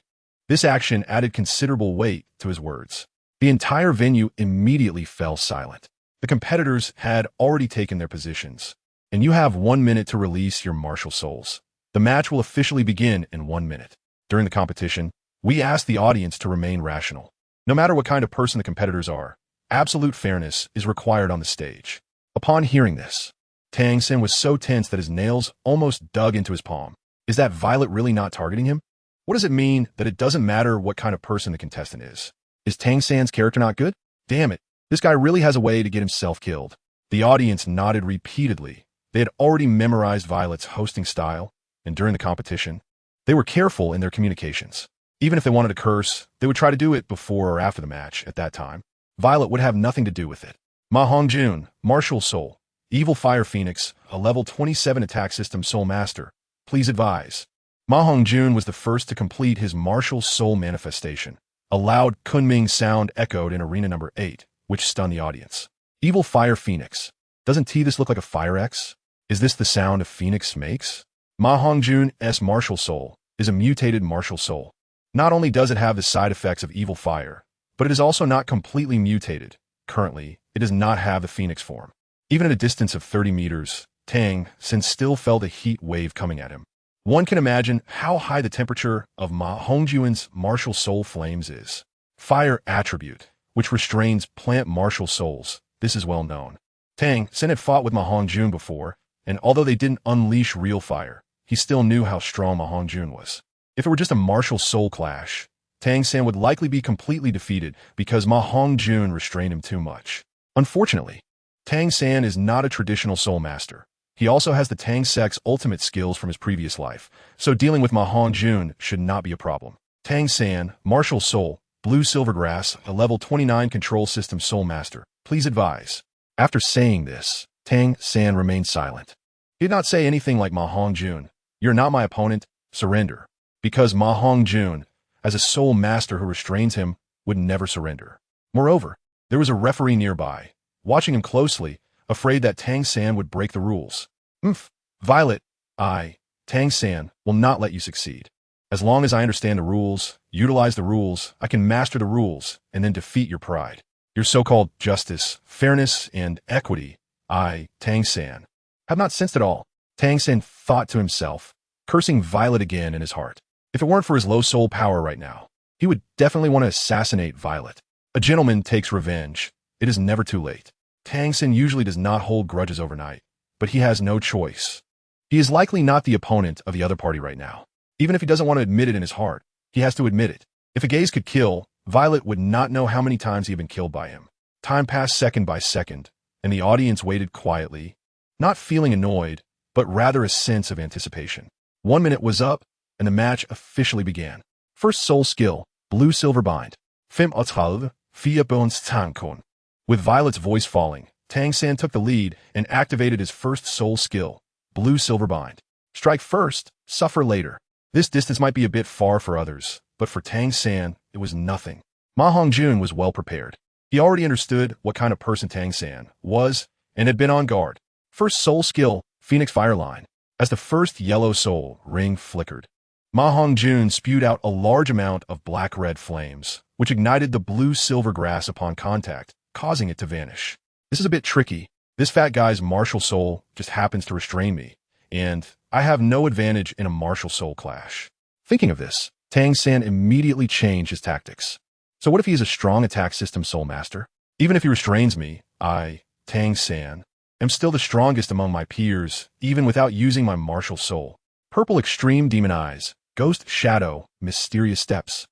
This action added considerable weight to his words. The entire venue immediately fell silent. The competitors had already taken their positions, and you have 1 minute to release your martial souls. The match will officially begin in 1 minute. During the competition, we ask the audience to remain rational. No matter what kind of person the competitors are, absolute fairness is required on the stage. Upon hearing this, Tang San was so tense that his nails almost dug into his palm. Is that Violet really not targeting him? What does it mean that it doesn't matter what kind of person the contestant is? Is Tang San's character not good? Damn it, this guy really has a way to get himself killed. The audience nodded repeatedly. They had already memorized Violet's hosting style, and during the competition, they were careful in their communications. Even if they wanted to curse, they would try to do it before or after the match at that time. Violet would have nothing to do with it. Ma Hongjun, Martial Soul, Evil Fire Phoenix, a level 27 attack system Soul Master. Please advise. Ma Hongjun was the first to complete his Martial Soul manifestation. A loud Kunming sound echoed in arena number 8, which stunned the audience. Evil Fire Phoenix. Doesn't this look like a Fire X? Is this the sound a Phoenix makes? Ma Hongjun's Martial Soul is a mutated Martial Soul. Not only does it have the side effects of Evil Fire, but it is also not completely mutated. Currently, it does not have the Phoenix form. Even at a distance of 30 meters, Tang San still felt a heat wave coming at him. One can imagine how high the temperature of Ma Hongjuan's martial soul flames is. Fire attribute, which restrains plant martial souls. This is well known. Tang San had fought with Ma Hongjun before, and although they didn't unleash real fire, he still knew how strong Ma Hongjun was. If it were just a martial soul clash, Tang San would likely be completely defeated because Ma Hongjun restrained him too much. Unfortunately, Tang San is not a traditional soul master. He also has the Tang Sect's ultimate skills from his previous life, so dealing with Ma Hongjun should not be a problem. Tang San, martial soul, blue silvergrass, a level 29 control system soul master. Please advise. After saying this, Tang San remained silent. He did not say anything like Ma Hongjun, "You're not my opponent, surrender," because Ma Hongjun, as a soul master who restrains him, would never surrender. Moreover, there was a referee nearby, watching him closely, afraid that Tang San would break the rules. Violet, Tang San, will not let you succeed. As long as I understand the rules, utilize the rules, I can master the rules, and then defeat your pride. Your so-called justice, fairness, and equity, Tang San, have not sensed at all. Tang San thought to himself, cursing Violet again in his heart. If it weren't for his low soul power right now, he would definitely want to assassinate Violet. A gentleman takes revenge. It is never too late. Tang San usually does not hold grudges overnight, but he has no choice. He is likely not the opponent of the other party right now. Even if he doesn't want to admit it in his heart, he has to admit it. If a gaze could kill, Violet would not know how many times he had been killed by him. Time passed second by second, and the audience waited quietly, not feeling annoyed, but rather a sense of anticipation. 1 minute was up, and the match officially began. First soul skill, blue silver bind. Fim Otal, Fia Bones Tankon. With Violet's voice falling, Tang San took the lead and activated his first soul skill, blue silver bind. Strike first, suffer later. This distance might be a bit far for others, but for Tang San, it was nothing. Ma Hongjun was well prepared. He already understood what kind of person Tang San was and had been on guard. First soul skill, Phoenix Fire Line. As the first yellow soul ring flickered, Ma Hongjun spewed out a large amount of black-red flames, which ignited the blue silver grass upon contact, causing it to vanish. This is a bit tricky. This fat guy's martial soul just happens to restrain me, and I have no advantage in a martial soul clash. Thinking of this, Tang San immediately changed his tactics. So what if he is a strong attack system soul master? Even if he restrains me, I, Tang San, am still the strongest among my peers, even without using my martial soul. Purple extreme demon eyes, ghost shadow, mysterious steps.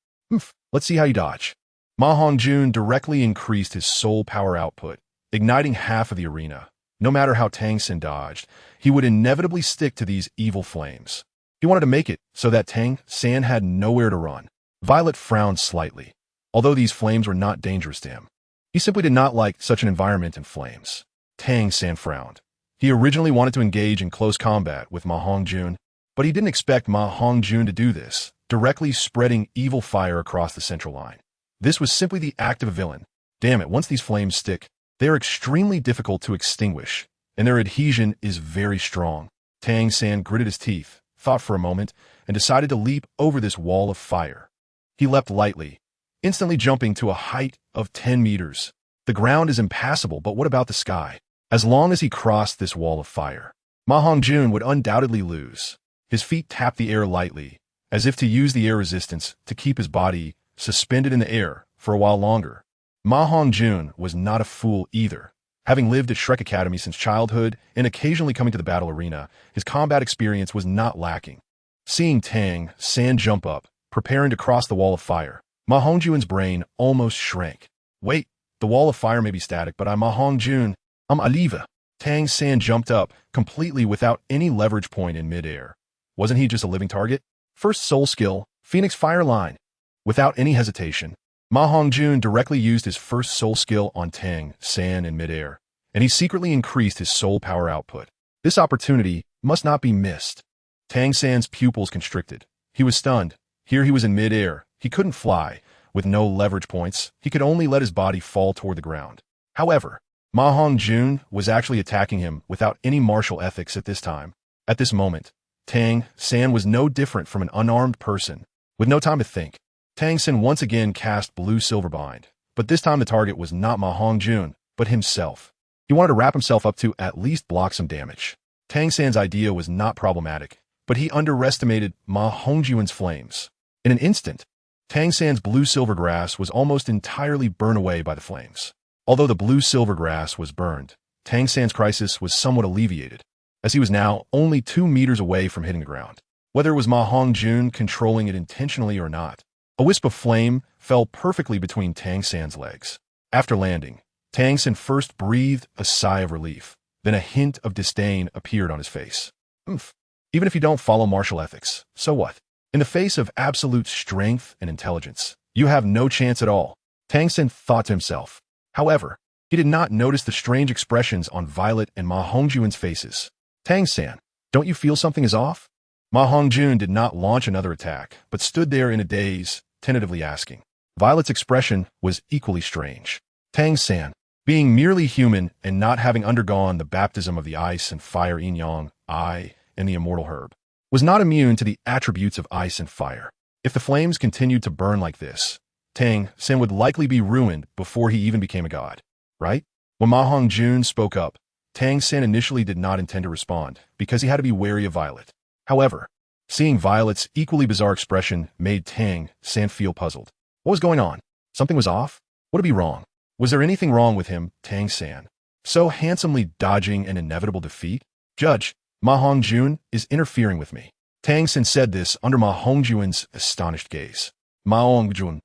Let's see how you dodge. Ma Hongjun directly increased his soul power output, igniting half of the arena. No matter how Tang San dodged, he would inevitably stick to these evil flames. He wanted to make it so that Tang San had nowhere to run. Violet frowned slightly, although these flames were not dangerous to him. He simply did not like such an environment in flames. Tang San frowned. He originally wanted to engage in close combat with Ma Hongjun, but he didn't expect Ma Hongjun to do this, directly spreading evil fire across the central line. This was simply the act of a villain. Damn it, once these flames stick, they are extremely difficult to extinguish, and their adhesion is very strong. Tang San gritted his teeth, thought for a moment, and decided to leap over this wall of fire. He leapt lightly, instantly jumping to a height of 10 meters. The ground is impassable, but what about the sky? As long as he crossed this wall of fire, Ma Hongjun would undoubtedly lose. His feet tapped the air lightly, as if to use the air resistance to keep his body suspended in the air for a while longer. Ma Hongjun was not a fool either. Having lived at Shrek Academy since childhood and occasionally coming to the battle arena, his combat experience was not lacking. Seeing Tang San jump up, preparing to cross the wall of fire, Ma Hongjun's brain almost shrank. Wait, the wall of fire may be static, but I'm Ma Hongjun. I'm Aliva. Tang San jumped up, completely without any leverage point in midair. Wasn't he just a living target? First soul skill, Phoenix Fire Line. Without any hesitation, Ma Hongjun directly used his first soul skill on Tang San in midair, and he secretly increased his soul power output. This opportunity must not be missed. Tang San's pupils constricted. He was stunned. Here he was in midair. He couldn't fly. With no leverage points, he could only let his body fall toward the ground. However, Ma Hongjun was actually attacking him without any martial ethics at this time. At this moment, Tang San was no different from an unarmed person. With no time to think, Tang San once again cast blue silver bind, but this time the target was not Ma Hongjun, but himself. He He wanted to wrap himself up to at least block some damage. Tang San's idea was not problematic, but he underestimated Ma Hongjuan's flames. In an instant, Tang San's blue-silver grass was almost entirely burned away by the flames. Although the blue-silver grass was burned, Tang San's crisis was somewhat alleviated, as he was now only 2 meters away from hitting the ground. Whether it was Ma Hongjun controlling it intentionally or not, a wisp of flame fell perfectly between Tang San's legs. After landing, Tang San first breathed a sigh of relief, then a hint of disdain appeared on his face. Even if you don't follow martial ethics, so what? In the face of absolute strength and intelligence, you have no chance at all, Tang San thought to himself. However, he did not notice the strange expressions on Violet and Ma Hongjuan's faces. Tang San, don't you feel something is off? Ma Hongjun did not launch another attack, but stood there in a daze, tentatively asking. Violet's expression was equally strange. Tang San, being merely human and not having undergone the baptism of the ice and fire yin-yang, I, and the immortal herb, was not immune to the attributes of ice and fire. If the flames continued to burn like this, Tang San would likely be ruined before he even became a god, right? When Ma Hongjun spoke up, Tang San initially did not intend to respond because he had to be wary of Violet. However, seeing Violet's equally bizarre expression made Tang San feel puzzled. What was going on? Something was off? Would it be wrong? Was there anything wrong with him, Tang San, so handsomely dodging an inevitable defeat? Judge, Ma Hongjun is interfering with me. Tang San said this under Ma Hongjuan's astonished gaze. Ma Hongjun,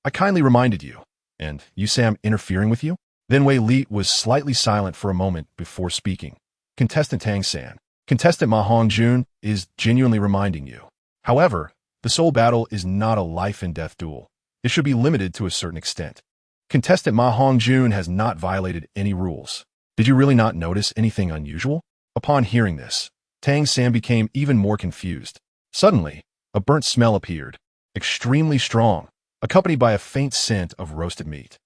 I kindly reminded you, and you say I'm interfering with you? Then Wei Li was slightly silent for a moment before speaking. Contestant Tang San, Contestant Ma Hongjun is genuinely reminding you. However, the soul battle is not a life-and-death duel. It should be limited to a certain extent. Contestant Ma Hongjun has not violated any rules. Did you really not notice anything unusual? Upon hearing this, Tang San became even more confused. Suddenly, a burnt smell appeared, extremely strong, accompanied by a faint scent of roasted meat.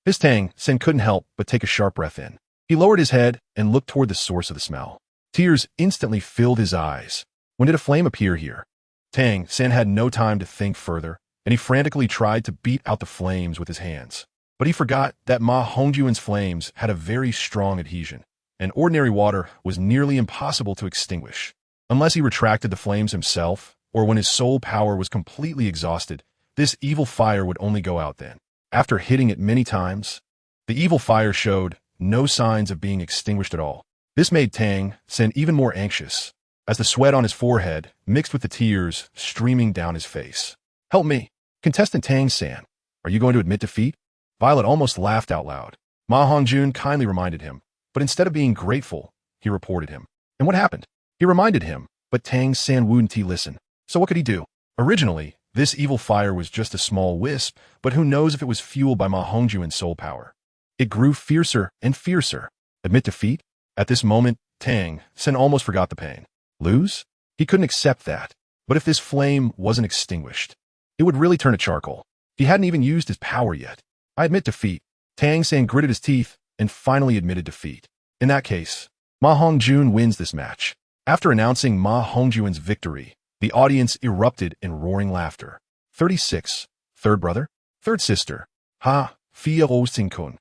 This Tang San couldn't help but take a sharp breath in. He lowered his head and looked toward the source of the smell. Tears instantly filled his eyes. When did a flame appear here? Tang San had no time to think further, and he frantically tried to beat out the flames with his hands. But he forgot that Ma Hongjuan's flames had a very strong adhesion, and ordinary water was nearly impossible to extinguish. Unless he retracted the flames himself, or when his soul power was completely exhausted, this evil fire would only go out then. After hitting it many times, the evil fire showed no signs of being extinguished at all. This made Tang San even more anxious, as the sweat on his forehead mixed with the tears streaming down his face. Help me. Contestant Tang San, are you going to admit defeat? Violet almost laughed out loud. Ma Hongjun kindly reminded him, but instead of being grateful, he reported him. And what happened? He reminded him, but Tang San wouldn't listen. So what could he do? Originally, this evil fire was just a small wisp, but who knows if it was fueled by Ma Hongjuan's soul power. It grew fiercer and fiercer. Admit defeat? At this moment, Tang San almost forgot the pain. Lose? He couldn't accept that. But if this flame wasn't extinguished, it would really turn to charcoal. He hadn't even used his power yet. I admit defeat. Tang San gritted his teeth and finally admitted defeat. In that case, Ma Hongjun wins this match. After announcing Ma Hongjuan's victory, the audience erupted in roaring laughter. 36. Third brother? Third sister. Ha, Fia Sinkun.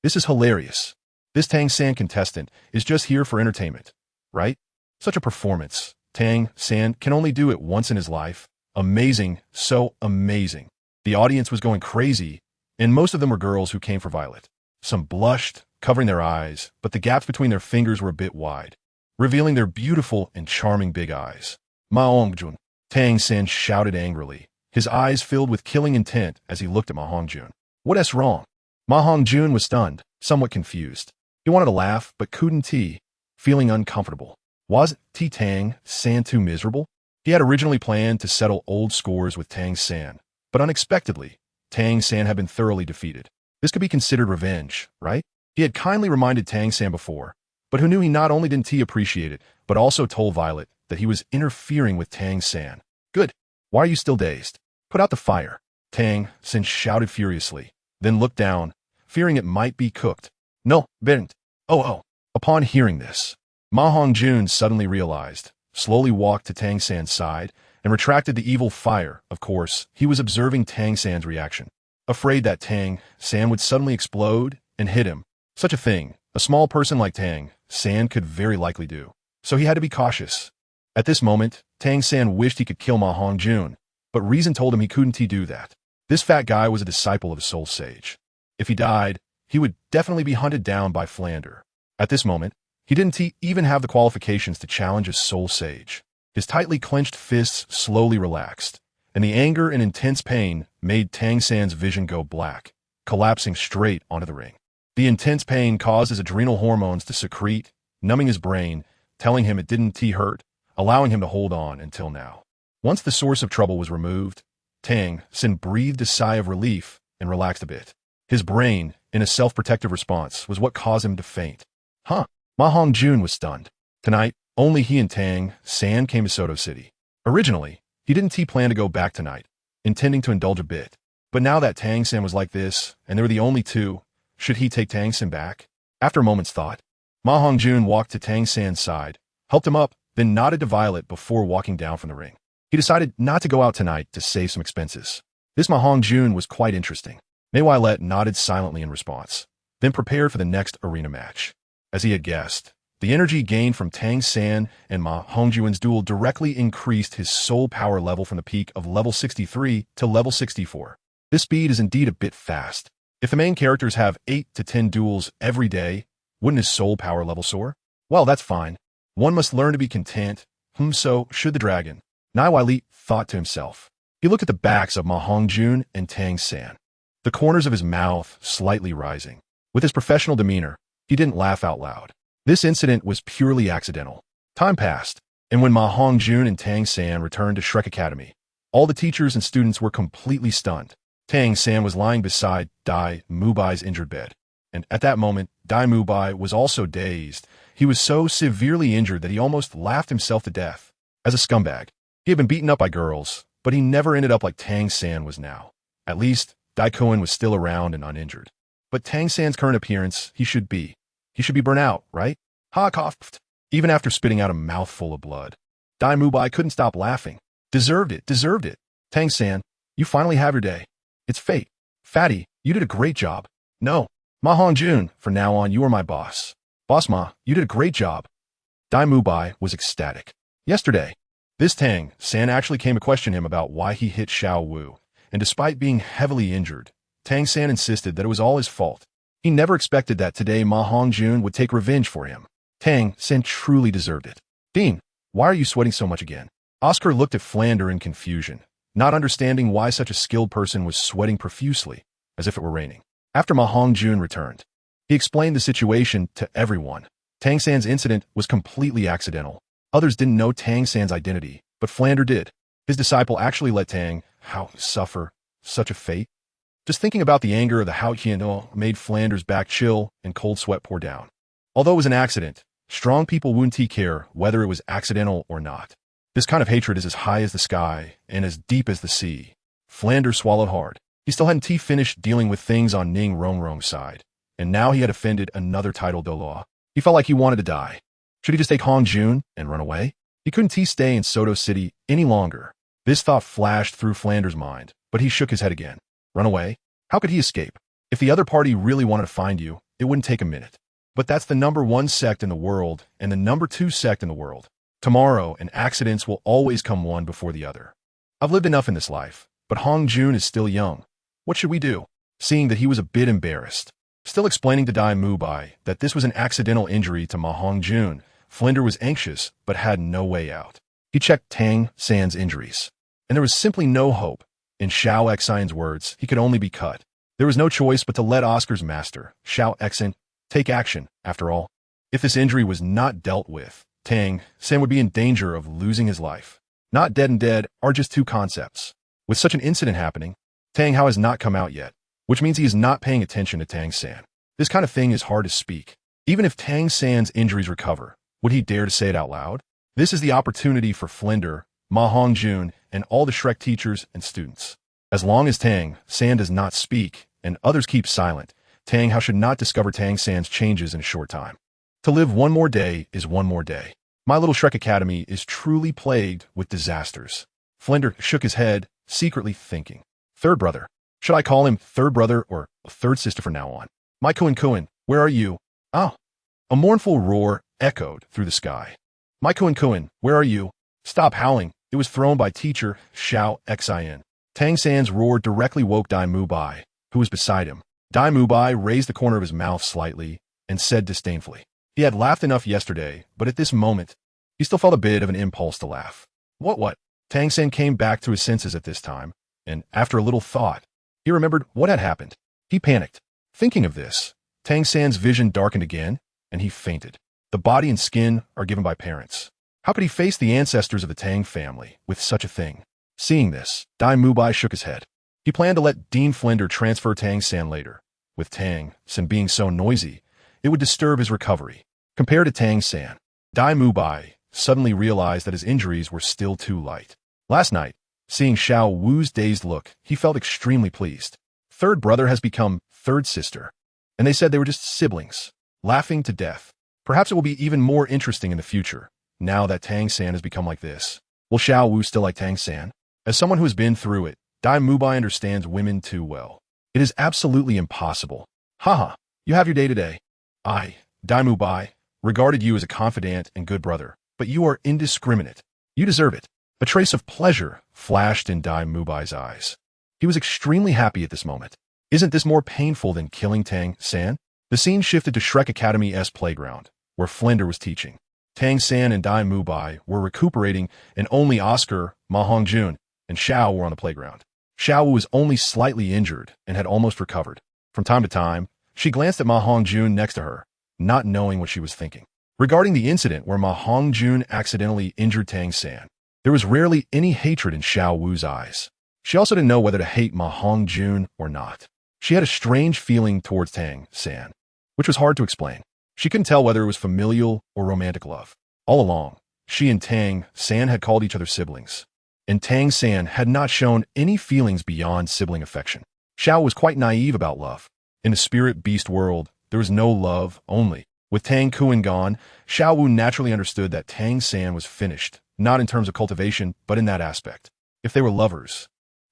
This is hilarious. This Tang San contestant is just here for entertainment, right? Such a performance. Tang San can only do it once in his life. Amazing, so amazing. The audience was going crazy, and most of them were girls who came for Violet. Some blushed, covering their eyes, but the gaps between their fingers were a bit wide, revealing their beautiful and charming big eyes. Ma Hongjun, Tang San shouted angrily, his eyes filled with killing intent as he looked at Ma Hongjun. What's wrong? Ma Hongjun was stunned, somewhat confused. He wanted to laugh, but couldn't, feeling uncomfortable. Was Tang San too miserable? He had originally planned to settle old scores with Tang San, but unexpectedly, Tang San had been thoroughly defeated. This could be considered revenge, right? He had kindly reminded Tang San before, but who knew he not only didn't appreciate it, but also told Violet that he was interfering with Tang San. Good. Why are you still dazed? Put out the fire. Tang San shouted furiously, then looked down, fearing it might be cooked. No, Bernd. Oh. Upon hearing this, Ma Hongjun suddenly realized, slowly walked to Tang San's side, and retracted the evil fire. Of course, he was observing Tang San's reaction. Afraid that Tang San would suddenly explode and hit him. Such a thing a small person like Tang San could very likely do. So he had to be cautious. At this moment, Tang San wished he could kill Ma Hongjun, but reason told him he couldn't do that. This fat guy was a disciple of a soul sage. If he died, he would definitely be hunted down by Flander. At this moment, he didn't even have the qualifications to challenge a soul sage. His tightly clenched fists slowly relaxed, and the anger and intense pain made Tang San's vision go black, collapsing straight onto the ring. The intense pain caused his adrenal hormones to secrete, numbing his brain, telling him it didn't hurt, allowing him to hold on until now. Once the source of trouble was removed, Tang San breathed a sigh of relief and relaxed a bit. His brain, in a self-protective response, was what caused him to faint. Ma Hongjun was stunned. Tonight, only he and Tang San came to Soto City. Originally, he didn't plan to go back tonight, intending to indulge a bit. But now that Tang San was like this, and they were the only two, should he take Tang San back? After a moment's thought, Ma Hongjun walked to Tang San's side, helped him up, then nodded to Violet before walking down from the ring. He decided not to go out tonight to save some expenses. This Ma Hongjun was quite interesting. Violet nodded silently in response, then prepared for the next arena match. As he had guessed, the energy gained from Tang San and Ma Hongjun's duel directly increased his soul power level from the peak of level 63 to level 64. This speed is indeed a bit fast. If the main characters have 8 to 10 duels every day, wouldn't his soul power level soar? Well, that's fine. One must learn to be content. So should the dragon. Violet thought to himself. He looked at the backs of Ma Hongjun and Tang San, the corners of his mouth slightly rising. With his professional demeanor, he didn't laugh out loud. This incident was purely accidental. Time passed, and when Ma Hongjun and Tang San returned to Shrek Academy, all the teachers and students were completely stunned. Tang San was lying beside Dai Mubai's injured bed, and at that moment, Dai Mubai was also dazed. He was so severely injured that he almost laughed himself to death. As a scumbag, he had been beaten up by girls, but he never ended up like Tang San was now. At least, Dai Koen was still around and uninjured. But Tang San's current appearance, he should be burnt out, right? Ha coughed. Even after spitting out a mouthful of blood, Dai Mubai couldn't stop laughing. Deserved it. Tang San, you finally have your day. It's fate. Fatty, you did a great job. No, Ma Hongjun, from now on you are my boss. Boss Ma, you did a great job. Dai Mubai was ecstatic. Yesterday, this Tang San actually came to question him about why he hit Xiao Wu, and despite being heavily injured, Tang San insisted that it was all his fault. He never expected that today Ma Hongjun would take revenge for him. Tang San truly deserved it. Dean, why are you sweating so much again? Oscar looked at Flander in confusion, not understanding why such a skilled person was sweating profusely, as if it were raining. After Ma Hongjun returned, he explained the situation to everyone. Tang San's incident was completely accidental. Others didn't know Tang San's identity, but Flander did. His disciple actually let Tang suffer such a fate. Just thinking about the anger of the Qian made Flander's back chill and cold sweat pour down. Although it was an accident, strong people wouldn't care whether it was accidental or not. This kind of hatred is as high as the sky and as deep as the sea. Flander swallowed hard. He still hadn't finished dealing with things on Ning Rongrong's side, and now he had offended another title Douluo. He felt like he wanted to die. Should he just take Hongjun and run away? He couldn't stay in Soto City any longer. This thought flashed through Flander's mind, but he shook his head again. Run away? How could he escape? If the other party really wanted to find you, it wouldn't take a minute. But that's the #1 sect in the world and the #2 sect in the world. Tomorrow, and accidents will always come one before the other. I've lived enough in this life, but Hongjun is still young. What should we do? Seeing that he was a bit embarrassed, still explaining to Dai Mubai that this was an accidental injury to Ma Hongjun, Flander was anxious but had no way out. He checked Tang San's injuries, and there was simply no hope. In Xiao Xian's words, he could only be cut. There was no choice but to let Oscar's master, Xiao Xian, take action. After all, if this injury was not dealt with, Tang San would be in danger of losing his life. Not dead and dead are just two concepts. With such an incident happening, Tang Hao has not come out yet, which means he is not paying attention to Tang San. This kind of thing is hard to speak. Even if Tang San's injuries recover, would he dare to say it out loud? This is the opportunity for Flinder, Ma Hongjun, and all the Shrek teachers and students. As long as Tang San does not speak and others keep silent, Tang Hao should not discover Tang San's changes in a short time. To live one more day is one more day. My little Shrek Academy is truly plagued with disasters. Flinder shook his head, secretly thinking. Third brother. Should I call him third brother or third sister from now on? My Kuan, where are you? Oh, A mournful roar echoed through the sky. My Kuan, where are you? Stop howling. It was thrown by teacher Xiao Xin. Tang San's roar directly woke Dai Mubai, who was beside him. Dai Mubai raised the corner of his mouth slightly and said disdainfully. He had laughed enough yesterday, but at this moment, he still felt a bit of an impulse to laugh. What? Tang San came back to his senses at this time, and after a little thought, he remembered what had happened. He panicked. Thinking of this, Tang San's vision darkened again, and he fainted. The body and skin are given by parents. How could he face the ancestors of the Tang family with such a thing? Seeing this, Dai Mubai shook his head. He planned to let Dean Flender transfer Tang San later. With Tang San being so noisy, it would disturb his recovery. Compared to Tang San, Dai Mubai suddenly realized that his injuries were still too light. Last night, seeing Xiao Wu's dazed look, he felt extremely pleased. Third brother has become third sister, and they said they were just siblings, laughing to death. Perhaps it will be even more interesting in the future, now that Tang San has become like this. Will Xiao Wu still like Tang San? As someone who has been through it, Dai Mubai understands women too well. It is absolutely impossible. Haha, you have your day today. I, Dai Mubai, regarded you as a confidant and good brother, but you are indiscriminate. You deserve it. A trace of pleasure flashed in Dai Mubai's eyes. He was extremely happy at this moment. Isn't this more painful than killing Tang San? The scene shifted to Shrek Academy's playground, where Flender was teaching. Tang San and Dai Mubai were recuperating, and only Oscar, Ma Hongjun, and Xiao were on the playground. Xiao was only slightly injured and had almost recovered. From time to time, she glanced at Ma Hongjun next to her, not knowing what she was thinking. Regarding the incident where Ma Hongjun accidentally injured Tang San, there was rarely any hatred in Xiao Wu's eyes. She also didn't know whether to hate Ma Hongjun or not. She had a strange feeling towards Tang San, which was hard to explain. She couldn't tell whether it was familial or romantic love. All along, she and Tang San had called each other siblings, and Tang San had not shown any feelings beyond sibling affection. Xiao was quite naive about love. In the spirit beast world, there was no love only. With Tang Kuan gone, Xiao Wu naturally understood that Tang San was finished, not in terms of cultivation, but in that aspect. If they were lovers,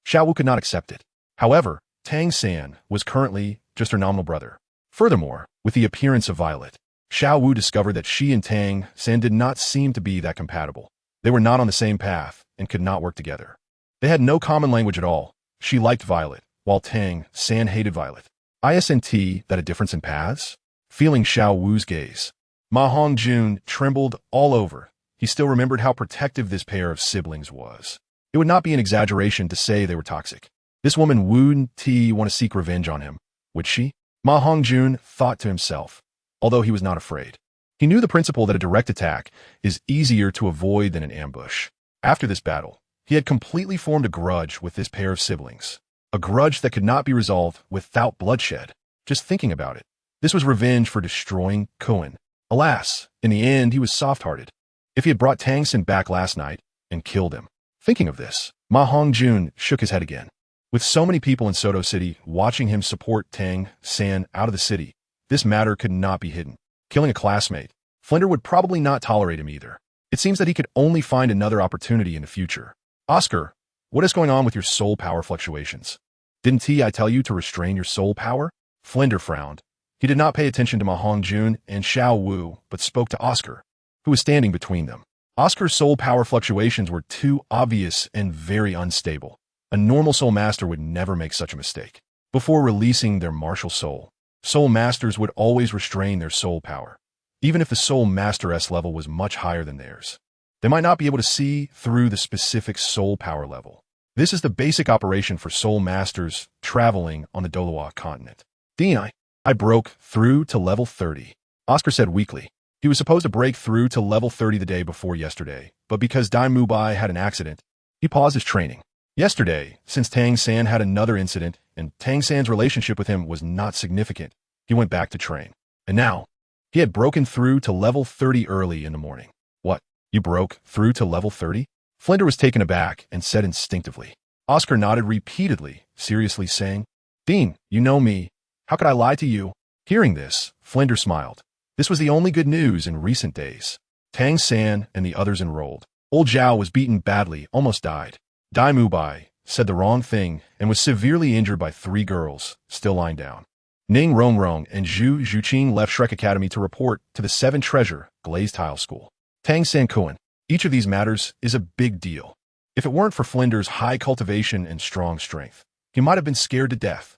Xiao Wu could not accept it. However, Tang San was currently just her nominal brother. Furthermore, with the appearance of Violet, Xiao Wu discovered that she and Tang San did not seem to be that compatible. They were not on the same path and could not work together. They had no common language at all. She liked Violet, while Tang San hated Violet. Isn't that a difference in paths? Feeling Xiao Wu's gaze, Ma Hongjun trembled all over. He still remembered how protective this pair of siblings was. It would not be an exaggeration to say they were toxic. This woman wouldn't want to seek revenge on him, would she? Ma Hongjun thought to himself, although he was not afraid. He knew the principle that a direct attack is easier to avoid than an ambush. After this battle, he had completely formed a grudge with this pair of siblings. A grudge that could not be resolved without bloodshed. Just thinking about it. This was revenge for destroying Kuan. Alas, in the end, he was soft-hearted. If he had brought Tang San back last night and killed him. Thinking of this, Ma Hongjun shook his head again. With so many people in Soto City watching him support Tang San out of the city, this matter could not be hidden. Killing a classmate, Flender would probably not tolerate him either. It seems that he could only find another opportunity in the future. Oscar, what is going on with your soul power fluctuations? Didn't I tell you to restrain your soul power? Flender frowned. He did not pay attention to Ma Hongjun and Xiao Wu, but spoke to Oscar, who was standing between them. Oscar's soul power fluctuations were too obvious and very unstable. A normal soul master would never make such a mistake. Before releasing their martial soul, soul masters would always restrain their soul power, even if the soul master's level was much higher than theirs. They might not be able to see through the specific soul power level. This is the basic operation for soul masters traveling on the Douluo Continent. I broke through to level 30, Oscar said weakly. He was supposed to break through to level 30 the day before yesterday, but because Dai Mubai had an accident, he paused his training. Yesterday, since Tang San had another incident and Tang San's relationship with him was not significant, he went back to train. And now, he had broken through to level 30 early in the morning. What? You broke through to level 30? Flender was taken aback and said instinctively. Oscar nodded repeatedly, seriously saying, Dean, you know me. How could I lie to you? Hearing this, Flender smiled. This was the only good news in recent days. Tang San and the others enrolled. Old Zhao was beaten badly, almost died. Dai Mubai said the wrong thing and was severely injured by 3 girls, still lying down. Ning Rongrong and Zhu Zhuqing left Shrek Academy to report to the Seven Treasure Glazed Tile School. Tang San. Each of these matters is a big deal. If it weren't for Flinder's high cultivation and strong strength, he might have been scared to death.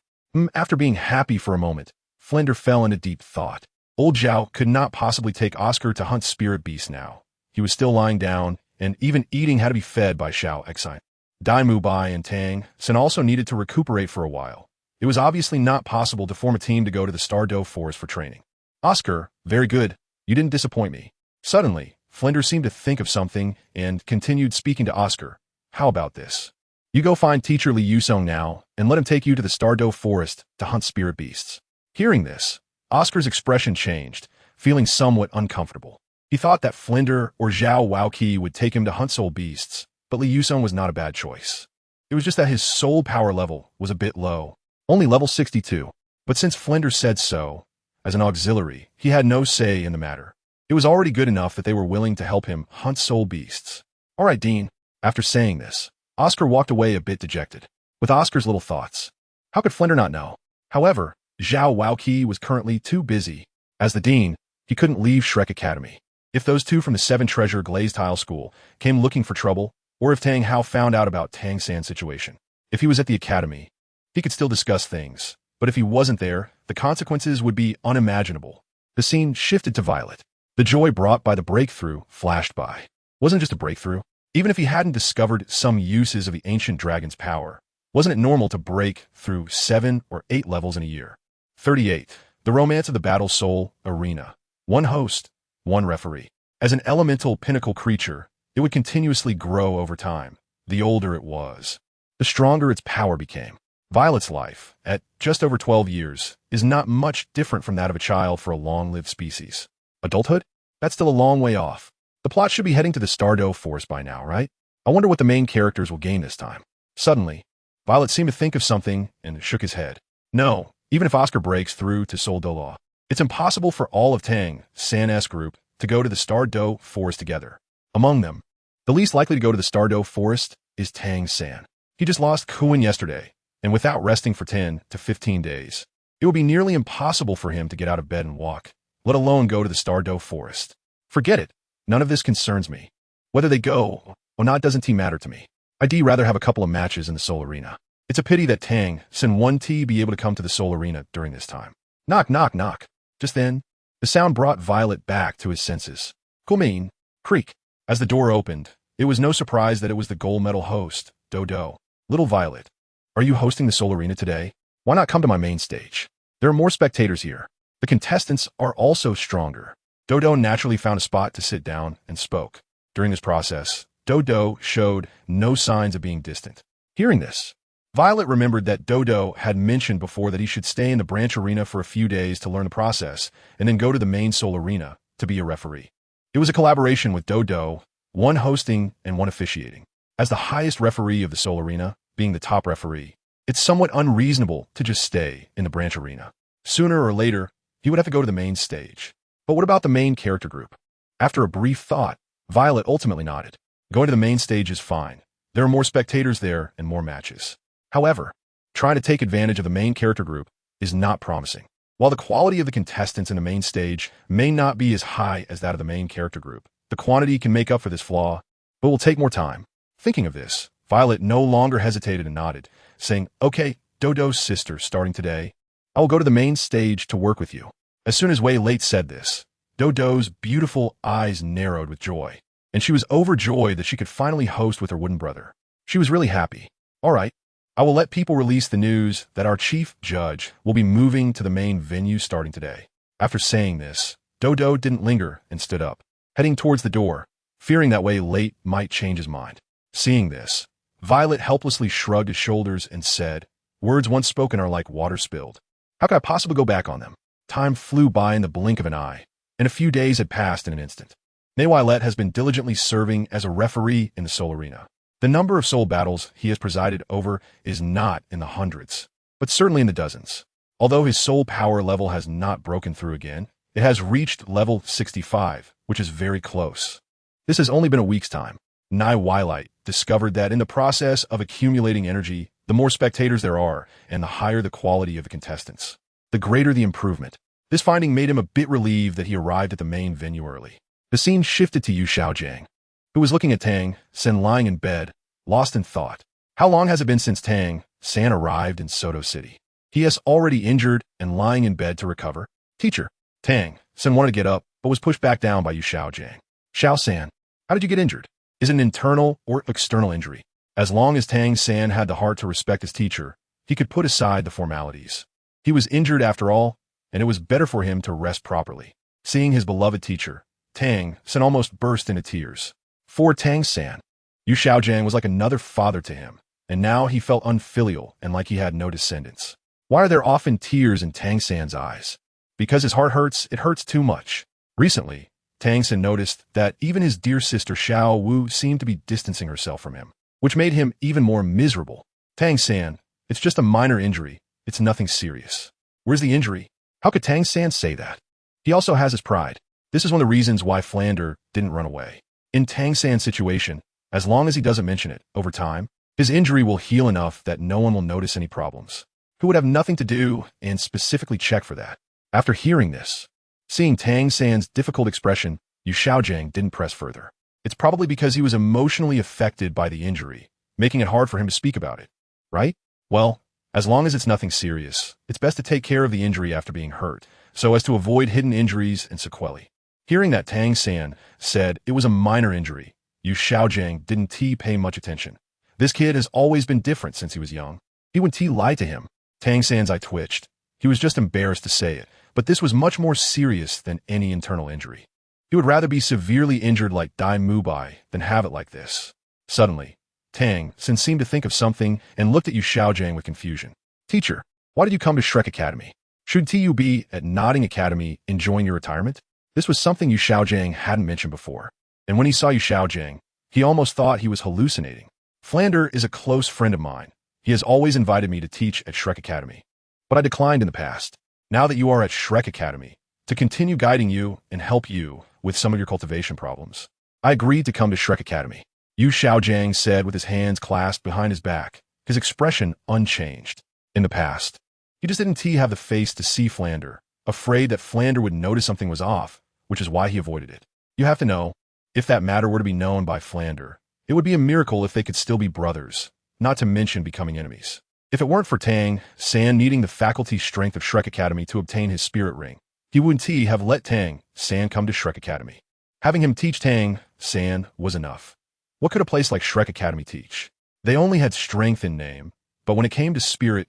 After being happy for a moment, Flinder fell into deep thought. Old Zhao could not possibly take Oscar to hunt spirit beasts now. He was still lying down, and even eating had to be fed by Xiao Exine. Dai Mubai and Tang San also needed to recuperate for a while. It was obviously not possible to form a team to go to the Stardow Forest for training. Oscar, very good. You didn't disappoint me. Suddenly, Flinder seemed to think of something and continued speaking to Oscar. How about this? You go find teacher Li Yusong now and let him take you to the Stardow Forest to hunt spirit beasts. Hearing this, Oscar's expression changed, feeling somewhat uncomfortable. He thought that Flinder or Zhao Waoqi would take him to hunt soul beasts, but Li Yusong was not a bad choice. It was just that his soul power level was a bit low, only level 62. But since Flinder said so, as an auxiliary, he had no say in the matter. It was already good enough that they were willing to help him hunt soul beasts. All right, Dean. After saying this, Oscar walked away a bit dejected. With Oscar's little thoughts, how could Flinder not know? However, Zhao Waoqi was currently too busy. As the dean, he couldn't leave Shrek Academy. If those two from the Seven Treasure Glazed Tile School came looking for trouble, or if Tang Hao found out about Tang San's situation, if he was at the academy, he could still discuss things. But if he wasn't there, the consequences would be unimaginable. The scene shifted to Violet. The joy brought by the breakthrough flashed by. Wasn't just a breakthrough. Even if he hadn't discovered some uses of the ancient dragon's power, wasn't it normal to break through 7 or 8 levels in a year? 38. The Romance of the Battle Soul Arena. One host, one referee. As an elemental pinnacle creature, it would continuously grow over time. The older it was, the stronger its power became. Violet's life, at just over 12 years, is not much different from that of a child for a long-lived species. Adulthood? That's still a long way off. The plot should be heading to the Stardow Forest by now, right? I wonder what the main characters will gain this time. Suddenly, Violet seemed to think of something and shook his head. No, even if Oscar breaks through to Sol Douluo, it's impossible for all of Tang San's group to go to the Stardow Forest together. Among them, the least likely to go to the Stardow Forest is Tang San. He just lost Kuan yesterday, and without resting for 10 to 15 days, it would be nearly impossible for him to get out of bed and walk, let alone go to the Stardow Forest. Forget it. None of this concerns me. Whether they go or not doesn't matter to me. I'd rather have a couple of matches in the Soul Arena. It's a pity that Tang San won't be able to come to the Soul Arena during this time. Knock, knock, knock. Just then, the sound brought Violet back to his senses. Kulmin, creak. As the door opened, it was no surprise that it was the gold medal host, Dodo. Little Violet, are you hosting the Soul Arena today? Why not come to my main stage? There are more spectators here. The contestants are also stronger. Dodo naturally found a spot to sit down and spoke. During this process, Dodo showed no signs of being distant. Hearing this, Violet remembered that Dodo had mentioned before that he should stay in the branch arena for a few days to learn the process and then go to the main Soul Arena to be a referee. It was a collaboration with Dodo, one hosting and one officiating. As the highest referee of the Soul Arena, being the top referee, it's somewhat unreasonable to just stay in the branch arena. Sooner or later, he would have to go to the main stage. But what about the main character group? After a brief thought, Violet ultimately nodded. Going to the main stage is fine. There are more spectators there and more matches. However, trying to take advantage of the main character group is not promising. While the quality of the contestants in the main stage may not be as high as that of the main character group, the quantity can make up for this flaw, but will take more time. Thinking of this, Violet no longer hesitated and nodded, saying, "Okay, Dodo's sister, starting today, I will go to the main stage to work with you." As soon as Wei Late said this, Dodo's beautiful eyes narrowed with joy, and she was overjoyed that she could finally host with her wooden brother. She was really happy. All right, I will let people release the news that our chief judge will be moving to the main venue starting today. After saying this, Dodo didn't linger and stood up, heading towards the door, fearing that Wei Late might change his mind. Seeing this, Violet helplessly shrugged his shoulders and said, "Words once spoken are like water spilled. How could I possibly go back on them?" Time flew by in the blink of an eye, and a few days had passed in an instant. Nawilet has been diligently serving as a referee in the Soul Arena. The number of soul battles he has presided over is not in the hundreds, but certainly in the dozens. Although his soul power level has not broken through again, it has reached level 65, which is very close. This has only been a week's time. Nawilet discovered that in the process of accumulating energy, the more spectators there are, and the higher the quality of the contestants. the greater the improvement. This finding made him a bit relieved that he arrived at the main venue early. The scene shifted to Yu Xiaojiang, who was looking at Tang San lying in bed, lost in thought. How long has it been since Tang San arrived in Soto City? He is already injured and lying in bed to recover. Teacher. Tang San wanted to get up, but was pushed back down by Yu Xiaojiang. Xiao San, how did you get injured? Is it an internal or external injury? As long as Tang San had the heart to respect his teacher, he could put aside the formalities. He was injured after all, and it was better for him to rest properly. Seeing his beloved teacher, Tang San almost burst into tears. For Tang San, Yu Xiaojiang was like another father to him, and now he felt unfilial and like he had no descendants. Why are there often tears in Tang San's eyes? Because his heart hurts, it hurts too much. Recently, Tang San noticed that even his dear sister Xiao Wu seemed to be distancing herself from him, which made him even more miserable. Tang San, it's just a minor injury. It's nothing serious. Where's the injury? How could Tang San say that? He also has his pride. This is one of the reasons why Flander didn't run away. In Tang San's situation, as long as he doesn't mention it, over time, his injury will heal enough that no one will notice any problems. Who would have nothing to do and specifically check for that? After hearing this, seeing Tang San's difficult expression, Yu Xiaojiang didn't press further. It's probably because he was emotionally affected by the injury, making it hard for him to speak about it. Right? Well, as long as it's nothing serious, it's best to take care of the injury after being hurt, so as to avoid hidden injuries and sequelae. Hearing that Tang San said it was a minor injury, Yu Xiaojiang didn't pay much attention. This kid has always been different since he was young. He wouldn't lie to him. Tang San's eye twitched. He was just embarrassed to say it, but this was much more serious than any internal injury. He would rather be severely injured like Dai Mubai than have it like this. Suddenly, Tang San seemed to think of something and looked at Yu Xiaojiang with confusion. Teacher, why did you come to Shrek Academy? Shouldn't you be at Nodding Academy enjoying your retirement? This was something Yu Xiaojiang hadn't mentioned before, and when he saw Yu Xiaojiang, he almost thought he was hallucinating. Flander is a close friend of mine. He has always invited me to teach at Shrek Academy, but I declined in the past. Now that you are at Shrek Academy, to continue guiding you and help you with some of your cultivation problems, I agreed to come to Shrek Academy. Yu Xiaojiang said with his hands clasped behind his back, his expression unchanged. In the past, he just didn't have the face to see Flander, afraid that Flander would notice something was off, which is why he avoided it. You have to know, if that matter were to be known by Flander, it would be a miracle if they could still be brothers, not to mention becoming enemies. If it weren't for Tang San needing the faculty strength of Shrek Academy to obtain his spirit ring, he wouldn't have let Tang San come to Shrek Academy. Having him teach Tang San was enough. What could a place like Shrek Academy teach? They only had strength in name, but when it came to spirit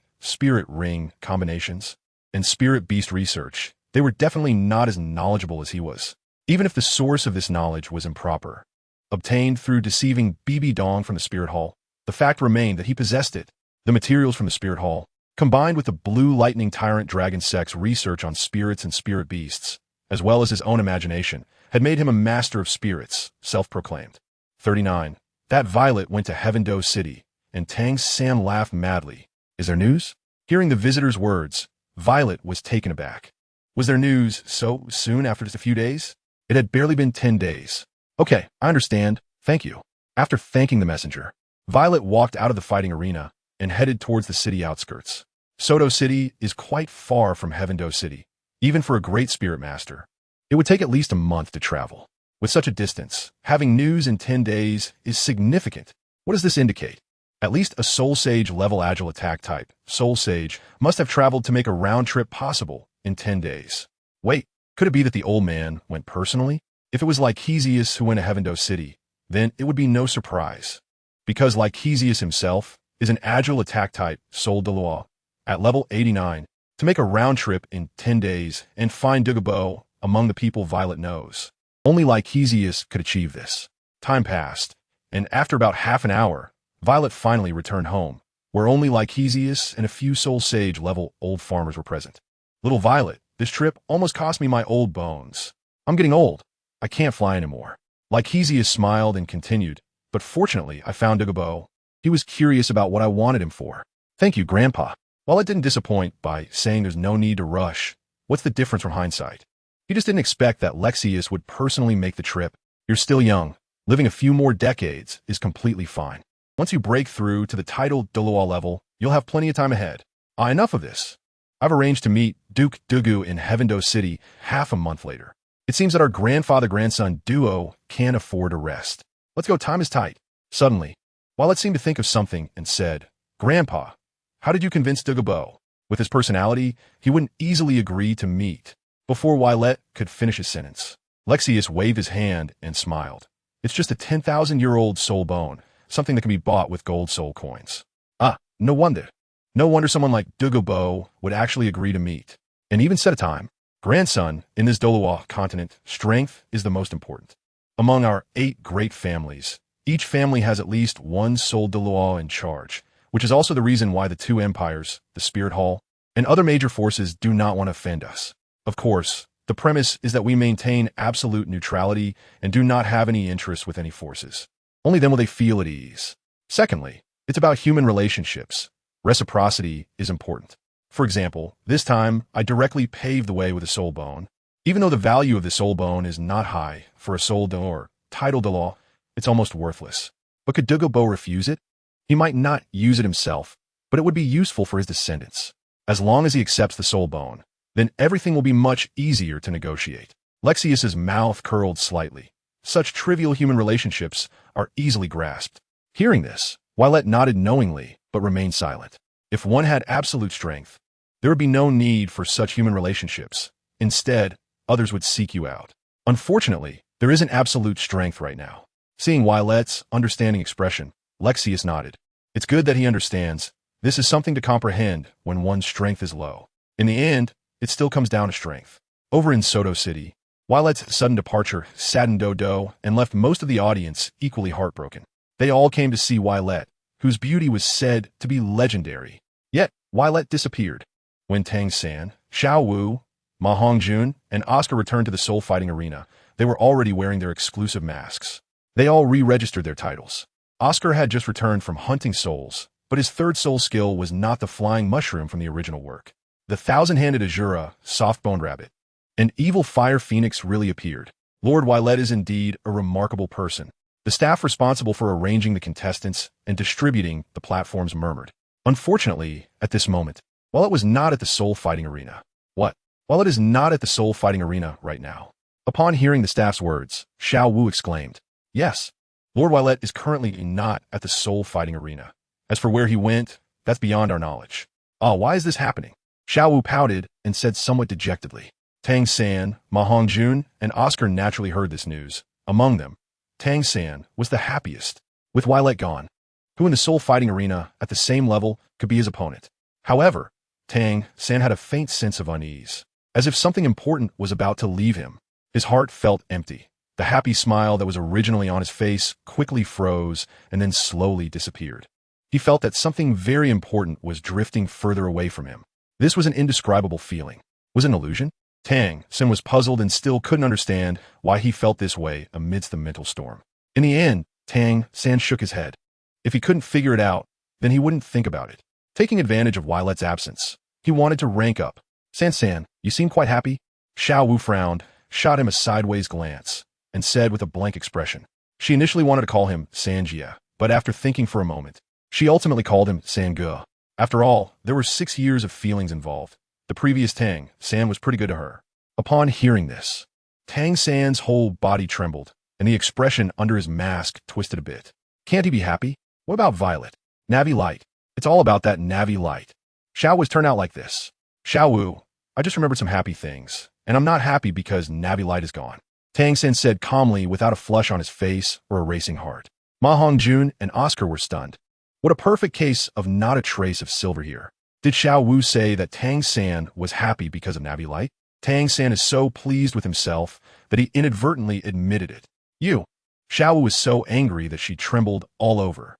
ring combinations, and spirit beast research, they were definitely not as knowledgeable as he was. Even if the source of this knowledge was improper, obtained through deceiving BB Dong from the Spirit Hall, the fact remained that he possessed it. The materials from the Spirit Hall, combined with the Blue Lightning Tyrant Dragon Sex research on spirits and spirit beasts, as well as his own imagination, had made him a master of spirits, self-proclaimed. 39. That Violet went to Heavendo City, and Tang San laughed madly. Is there news? Hearing the visitor's words, Violet was taken aback. Was there news so soon after just a few days? It had barely been 10 days. Okay, I understand. Thank you. After thanking the messenger, Violet walked out of the fighting arena and headed towards the city outskirts. Soto City is quite far from Heavendo City, even for a great spirit master. It would take at least a month to travel. With such a distance, having news in 10 days is significant. What does this indicate? At least a Soul Sage level agile attack type, Soul Sage, must have traveled to make a round trip possible in 10 days. Wait, could it be that the old man went personally? If it was Lycesius who went to Heavendo City, then it would be no surprise. Because Lycesius himself is an agile attack type, Soul Douluo, at level 89, to make a round trip in 10 days and find Dugabo among the people Violet knows. Only Lycesius could achieve this. Time passed, and after about half an hour, Violet finally returned home, where only Lycesius and a few Soul Sage level old farmers were present. Little Violet, this trip almost cost me my old bones. I'm getting old. I can't fly anymore. Lycesius smiled and continued, but fortunately I found Dugabo. He was curious about what I wanted him for. Thank you, Grandpa. While it didn't disappoint by saying there's no need to rush, what's the difference from hindsight? He just didn't expect that Lexius would personally make the trip. You're still young. Living a few more decades is completely fine. Once you break through to the titled Douluo level, you'll have plenty of time ahead. Enough of this. I've arranged to meet Duke Dugu in Heavendo City half a month later. It seems that our grandfather-grandson duo can't afford a rest. Let's go, time is tight. Suddenly, Wallet seemed to think of something and said, Grandpa, how did you convince Dugubo? With his personality, he wouldn't easily agree to meet. Before Wallet could finish his sentence, Lexius waved his hand and smiled. It's just a 10,000-year-old soul bone, something that can be bought with gold soul coins. Ah, no wonder. No wonder someone like Dugubo would actually agree to meet. And even set a time. Grandson, in this Douluo Continent, strength is the most important. Among our 8 great families, each family has at least one soul Douluo in charge, which is also the reason why the 2 empires, the Spirit Hall, and other major forces do not want to offend us. Of course, the premise is that we maintain absolute neutrality and do not have any interest with any forces. Only then will they feel at ease. Secondly, it's about human relationships. Reciprocity is important. For example, this time, I directly paved the way with a soul bone. Even though the value of the soul bone is not high for a soul or title de law, it's almost worthless. But could Dugubo refuse it? He might not use it himself, but it would be useful for his descendants. As long as he accepts the soul bone, then everything will be much easier to negotiate. Lexius's mouth curled slightly. Such trivial human relationships are easily grasped. Hearing this, Wallet nodded knowingly, but remained silent. If one had absolute strength, there would be no need for such human relationships. Instead, others would seek you out. Unfortunately, there isn't absolute strength right now. Seeing Wallet's understanding expression, Lexius nodded. It's good that he understands. This is something to comprehend when one's strength is low. In the end, it still comes down to strength. Over in Soto City, Wallet's sudden departure saddened Dodo and left most of the audience equally heartbroken. They all came to see Wallet, whose beauty was said to be legendary. Yet, Wallet disappeared. When Tang San, Xiao Wu, Ma Hongjun, and Oscar returned to the soul fighting arena, they were already wearing their exclusive masks. They all re-registered their titles. Oscar had just returned from hunting souls, but his third soul skill was not the flying mushroom from the original work. The thousand-handed Azura, soft-boned rabbit. An evil fire phoenix really appeared. Lord Wallet is indeed a remarkable person. The staff responsible for arranging the contestants and distributing the platforms murmured. Unfortunately, at this moment, Wallet was not at the soul fighting arena. What? Wallet is not at the soul fighting arena right now. Upon hearing the staff's words, Xiao Wu exclaimed, Yes, Lord Wallet is currently not at the soul fighting arena. As for where he went, that's beyond our knowledge. Ah, why is this happening? Xiao Wu pouted and said somewhat dejectedly. Tang San, Ma Hongjun, and Oscar naturally heard this news. Among them, Tang San was the happiest. With Wallet gone, who in the soul fighting arena at the same level could be his opponent. However, Tang San had a faint sense of unease, as if something important was about to leave him. His heart felt empty. The happy smile that was originally on his face quickly froze and then slowly disappeared. He felt that something very important was drifting further away from him. This was an indescribable feeling. Was it an illusion? Tang San was puzzled and still couldn't understand why he felt this way amidst the mental storm. In the end, Tang San shook his head. If he couldn't figure it out, then he wouldn't think about it. Taking advantage of Wallet's absence, he wanted to rank up. San, you seem quite happy? Xiao Wu frowned, shot him a sideways glance, and said with a blank expression. She initially wanted to call him Sanjia, but after thinking for a moment, she ultimately called him Sange. After all, there were 6 years of feelings involved. The previous Tang San was pretty good to her. Upon hearing this, Tang San's whole body trembled, and the expression under his mask twisted a bit. Can't he be happy? What about Violet? Navi-Light. It's all about that Navi-Light. Xiao Wu's turn out like this. Xiao Wu, I just remembered some happy things, and I'm not happy because Navi-Light is gone. Tang San said calmly without a flush on his face or a racing heart. Ma Hongjun and Oscar were stunned. What a perfect case of not a trace of silver here. Did Xiao Wu say that Tang San was happy because of Navi-Light? Tang San is so pleased with himself that he inadvertently admitted it. Xiao Wu was so angry that she trembled all over.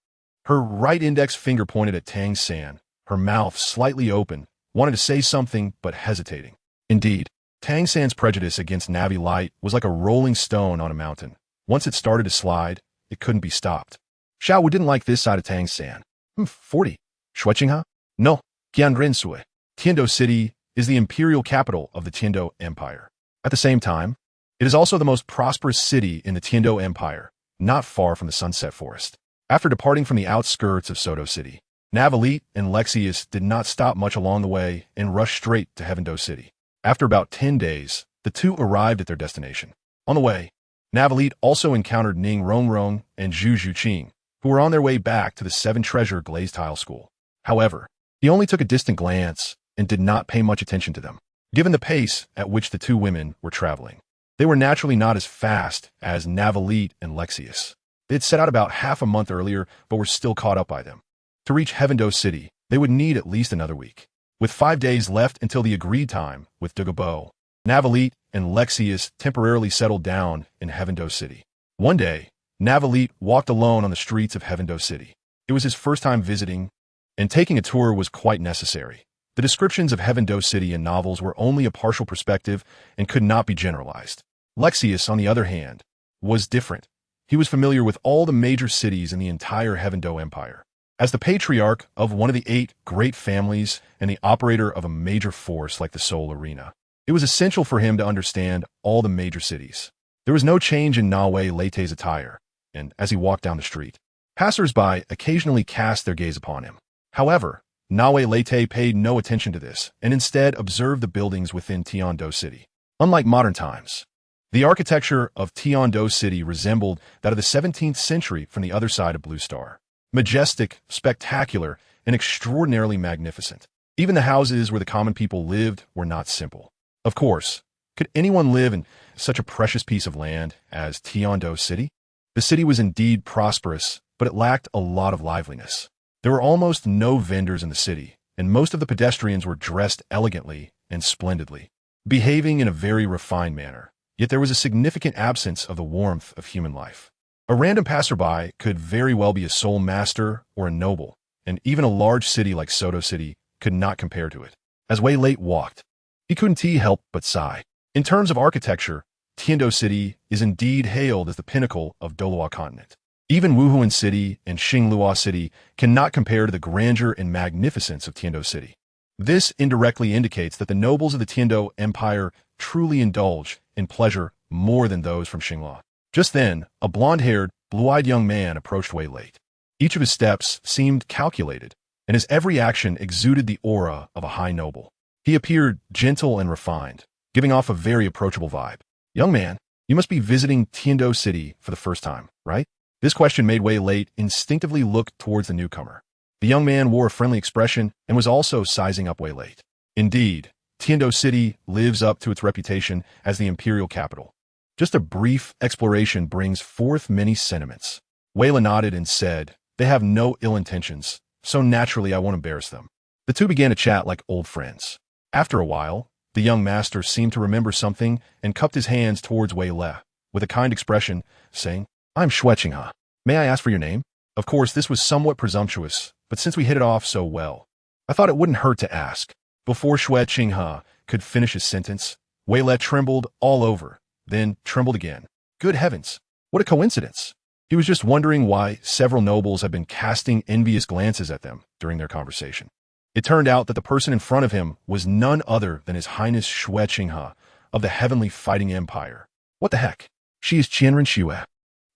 Her right index finger pointed at Tang San, her mouth slightly open, wanted to say something but hesitating. Indeed, Tang San's prejudice against Navi-Light was like a rolling stone on a mountain. Once it started to slide, it couldn't be stopped. Xiao Wu didn't like this side of Tang San. 40. Shuqingha? No. Qian Renxue. Tiando City is the imperial capital of the Tiando Empire. At the same time, it is also the most prosperous city in the Tiando Empire, not far from the Sunset Forest. After departing from the outskirts of Soto City, Navelite and Lexius did not stop much along the way and rushed straight to Heavendo City. After about 10 days, the two arrived at their destination. On the way, Navelite also encountered Ning Rongrong and Zhu Zhuqing, who were on their way back to the Seven Treasure Glazed Tile School. However, he only took a distant glance and did not pay much attention to them, given the pace at which the two women were traveling. They were naturally not as fast as Navelite and Lexius. They had set out about half a month earlier, but were still caught up by them. To reach Heavendo City, they would need at least another week. With 5 days left until the agreed time with Douluo, Navelite and Lexius temporarily settled down in Heavendo City. One day, Navelite walked alone on the streets of Heavendo City. It was his first time visiting, and taking a tour was quite necessary. The descriptions of Heavendo City in novels were only a partial perspective and could not be generalized. Lexius, on the other hand, was different. He was familiar with all the major cities in the entire Heavendo Empire. As the patriarch of one of the 8 great families and the operator of a major force like the Soul Arena, it was essential for him to understand all the major cities. There was no change in Nawe-Leite's attire, and as he walked down the street, passers-by occasionally cast their gaze upon him. However, Nawe-Leite paid no attention to this and instead observed the buildings within Tiando City. Unlike modern times, the architecture of Tiando City resembled that of the 17th century from the other side of Blue Star. Majestic, spectacular, and extraordinarily magnificent. Even the houses where the common people lived were not simple. Of course, could anyone live in such a precious piece of land as Tiando City? The city was indeed prosperous, but it lacked a lot of liveliness. There were almost no vendors in the city, and most of the pedestrians were dressed elegantly and splendidly, behaving in a very refined manner. Yet there was a significant absence of the warmth of human life. A random passerby could very well be a soul master or a noble, and even a large city like Soto City could not compare to it. As Wei Late walked, he couldn't help but sigh. In terms of architecture, Tiando City is indeed hailed as the pinnacle of Douluo Continent. Even Wuhuan City and Xinglua City cannot compare to the grandeur and magnificence of Tiando City. This indirectly indicates that the nobles of the Tiando Empire truly indulge in pleasure more than those from Xinglua. Just then, a blond-haired, blue-eyed young man approached Wei Late. Each of his steps seemed calculated, and his every action exuded the aura of a high noble. He appeared gentle and refined, giving off a very approachable vibe. Young man, you must be visiting Tiando City for the first time, right? This question made Wei Late instinctively look towards the newcomer. The young man wore a friendly expression and was also sizing up Wei Late. Indeed, Tiando City lives up to its reputation as the imperial capital. Just a brief exploration brings forth many sentiments. Wei Late nodded and said, "They have no ill intentions, so naturally I won't embarrass them." The two began to chat like old friends. After a while, the young master seemed to remember something and cupped his hands towards Wei Late with a kind expression, saying, "I'm Xue Qinghe. May I ask for your name?" Of course, this was somewhat presumptuous, but since we hit it off so well, I thought it wouldn't hurt to ask. Before Xue Qinghe could finish his sentence, Wei Late trembled all over, then trembled again. Good heavens, what a coincidence! He was just wondering why several nobles had been casting envious glances at them during their conversation. It turned out that the person in front of him was none other than His Highness Xue Qinghe of the Heavenly Fighting Empire. What the heck? She is Qian Renxue.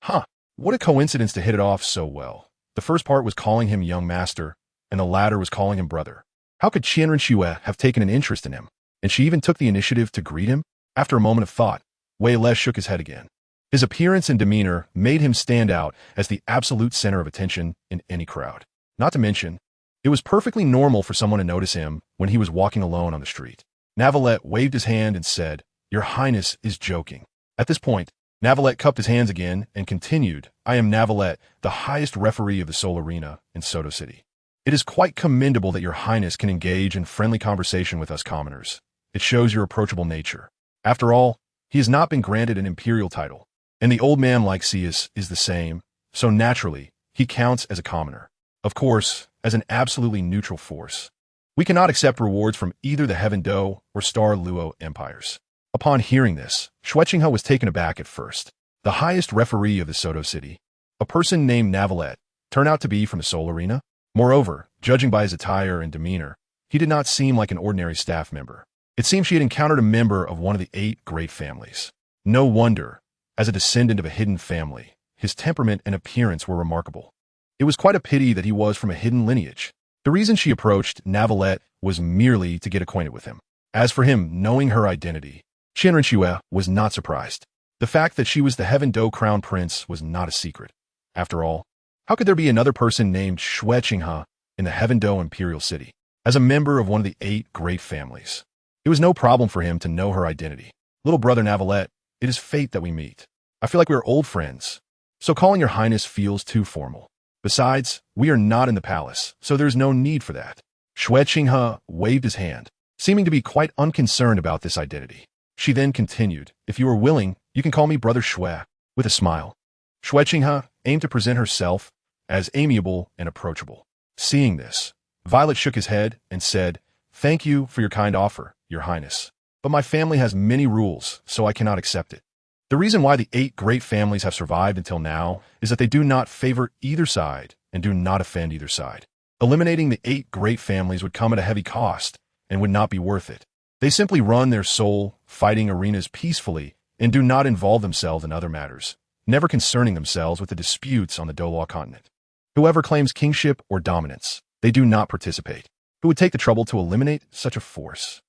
Huh, what a coincidence to hit it off so well. The first part was calling him young master, and the latter was calling him brother. How could Qian Renxue have taken an interest in him? And she even took the initiative to greet him? After a moment of thought, Wei Late shook his head again. His appearance and demeanor made him stand out as the absolute center of attention in any crowd. Not to mention, it was perfectly normal for someone to notice him when he was walking alone on the street. Navelite waved his hand and said, "Your Highness is joking." At this point, Navelite cupped his hands again and continued, "I am Navelite, the highest referee of the Soul Arena in Soto City. It is quite commendable that your Highness can engage in friendly conversation with us commoners. It shows your approachable nature. After all, he has not been granted an imperial title, and the old man like Cius is the same, so naturally, he counts as a commoner. Of course, as an absolutely neutral force. We cannot accept rewards from either the Heavendo or Star Luo empires." Upon hearing this, Xue Qinghe was taken aback at first. The highest referee of the Soto City, a person named Navelite, turned out to be from the Soul Arena. Moreover, judging by his attire and demeanor, he did not seem like an ordinary staff member. It seemed she had encountered a member of one of the 8 great families. No wonder, as a descendant of a hidden family, his temperament and appearance were remarkable. It was quite a pity that he was from a hidden lineage. The reason she approached Navelite was merely to get acquainted with him. As for him knowing her identity, Qian Renxue was not surprised. The fact that she was the Heaven Do Crown Prince was not a secret. After all, how could there be another person named Xue Qinghe in the Heaven Do Imperial City? As a member of one of the 8 great families, it was no problem for him to know her identity. Little brother Navelite, it is fate that we meet. I feel like we are old friends, so calling your highness feels too formal. Besides, we are not in the palace, so there's no need for that. Xue Qinghe waved his hand, seeming to be quite unconcerned about this identity. She then continued, if you are willing, you can call me Brother Xue, with a smile. Xue Qinghe aimed to present herself as amiable and approachable. Seeing this, Violet shook his head and said, thank you for your kind offer, your highness. But my family has many rules, so I cannot accept it. The reason why the 8 great families have survived until now is that they do not favor either side and do not offend either side. Eliminating the 8 great families would come at a heavy cost and would not be worth it. They simply run their soul-fighting arenas peacefully and do not involve themselves in other matters, never concerning themselves with the disputes on the Douluo Continent. Whoever claims kingship or dominance, they do not participate. Who would take the trouble to eliminate such a force?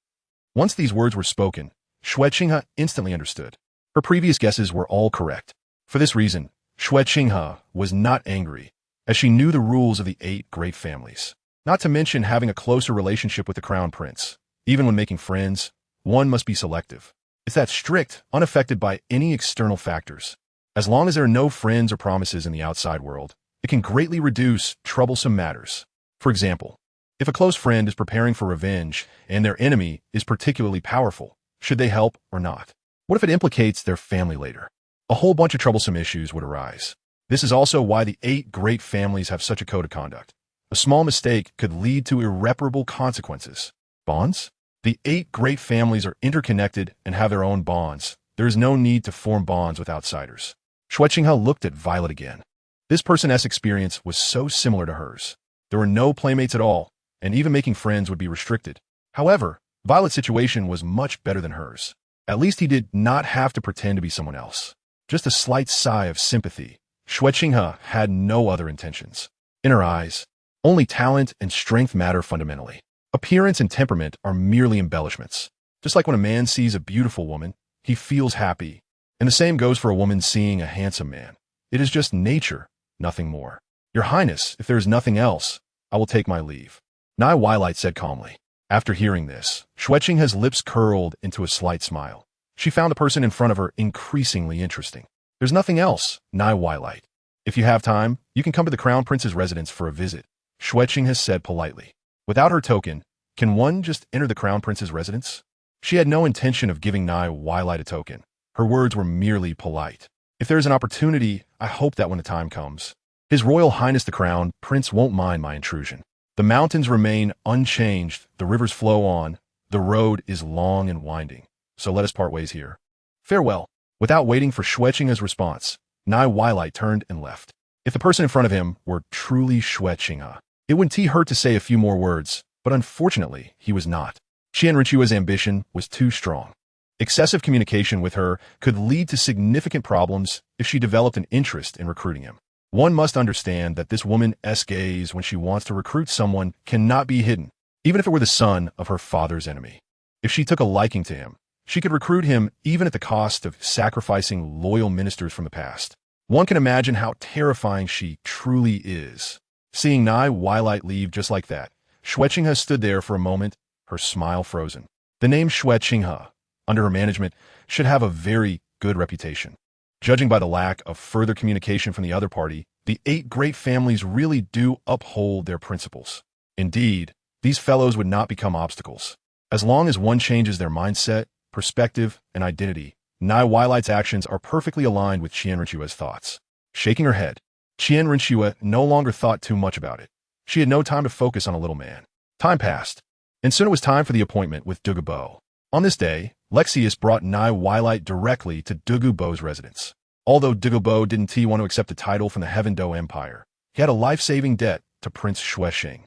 Once these words were spoken, Xue Qinghe instantly understood. Her previous guesses were all correct. For this reason, Xue Qinghe was not angry, as she knew the rules of the 8 great families. Not to mention having a closer relationship with the crown prince. Even when making friends, one must be selective. It's that strict, unaffected by any external factors. As long as there are no friends or promises in the outside world, it can greatly reduce troublesome matters. For example, if a close friend is preparing for revenge and their enemy is particularly powerful, should they help or not? What if it implicates their family later? A whole bunch of troublesome issues would arise. This is also why the 8 great families have such a code of conduct. A small mistake could lead to irreparable consequences. Bonds? The 8 great families are interconnected and have their own bonds. There is no need to form bonds with outsiders. Xue Qinghe looked at Violet again. This person's experience was so similar to hers. There were no playmates at all, and even making friends would be restricted. However, Violet's situation was much better than hers. At least he did not have to pretend to be someone else. Just a slight sigh of sympathy. Xue Qinghe had no other intentions. In her eyes, only talent and strength matter fundamentally. Appearance and temperament are merely embellishments. Just like when a man sees a beautiful woman, he feels happy. And the same goes for a woman seeing a handsome man. It is just nature, nothing more. Your Highness, if there is nothing else, I will take my leave. Navelite said calmly. After hearing this, Xue Qinghe's lips curled into a slight smile. She found the person in front of her increasingly interesting. There's nothing else, Navelite. If you have time, you can come to the Crown Prince's residence for a visit, Xue Qinghe said politely. Without her token, can one just enter the Crown Prince's residence? She had no intention of giving Navelite a token. Her words were merely polite. If there is an opportunity, I hope that when the time comes, His Royal Highness the Crown Prince won't mind my intrusion. The mountains remain unchanged, the rivers flow on, the road is long and winding, so let us part ways here. Farewell. Without waiting for Xue Qinghe's response, Navelite turned and left. If the person in front of him were truly Xue Qinghe, it wouldn't hurt to say a few more words, but unfortunately, he was not. Qian Renxue's ambition was too strong. Excessive communication with her could lead to significant problems if she developed an interest in recruiting him. One must understand that this woman's gaze when she wants to recruit someone cannot be hidden, even if it were the son of her father's enemy. If she took a liking to him, she could recruit him even at the cost of sacrificing loyal ministers from the past. One can imagine how terrifying she truly is. Seeing Navelite leave just like that, Xue Qinghe stood there for a moment, her smile frozen. The name Xue Qinghe, under her management, should have a very good reputation. Judging by the lack of further communication from the other party, the 8 great families really do uphold their principles. Indeed, these fellows would not become obstacles. As long as one changes their mindset, perspective, and identity, Navelite's actions are perfectly aligned with Qian Renxue's thoughts. Shaking her head, Qian Renxue no longer thought too much about it. She had no time to focus on a little man. Time passed, and soon it was time for the appointment with Douluo. On this day, Lexius brought Navelite directly to Douluo's residence. Although Douluo didn't want to accept the title from the Heaven Do Empire, he had a life-saving debt to Prince Xuexing.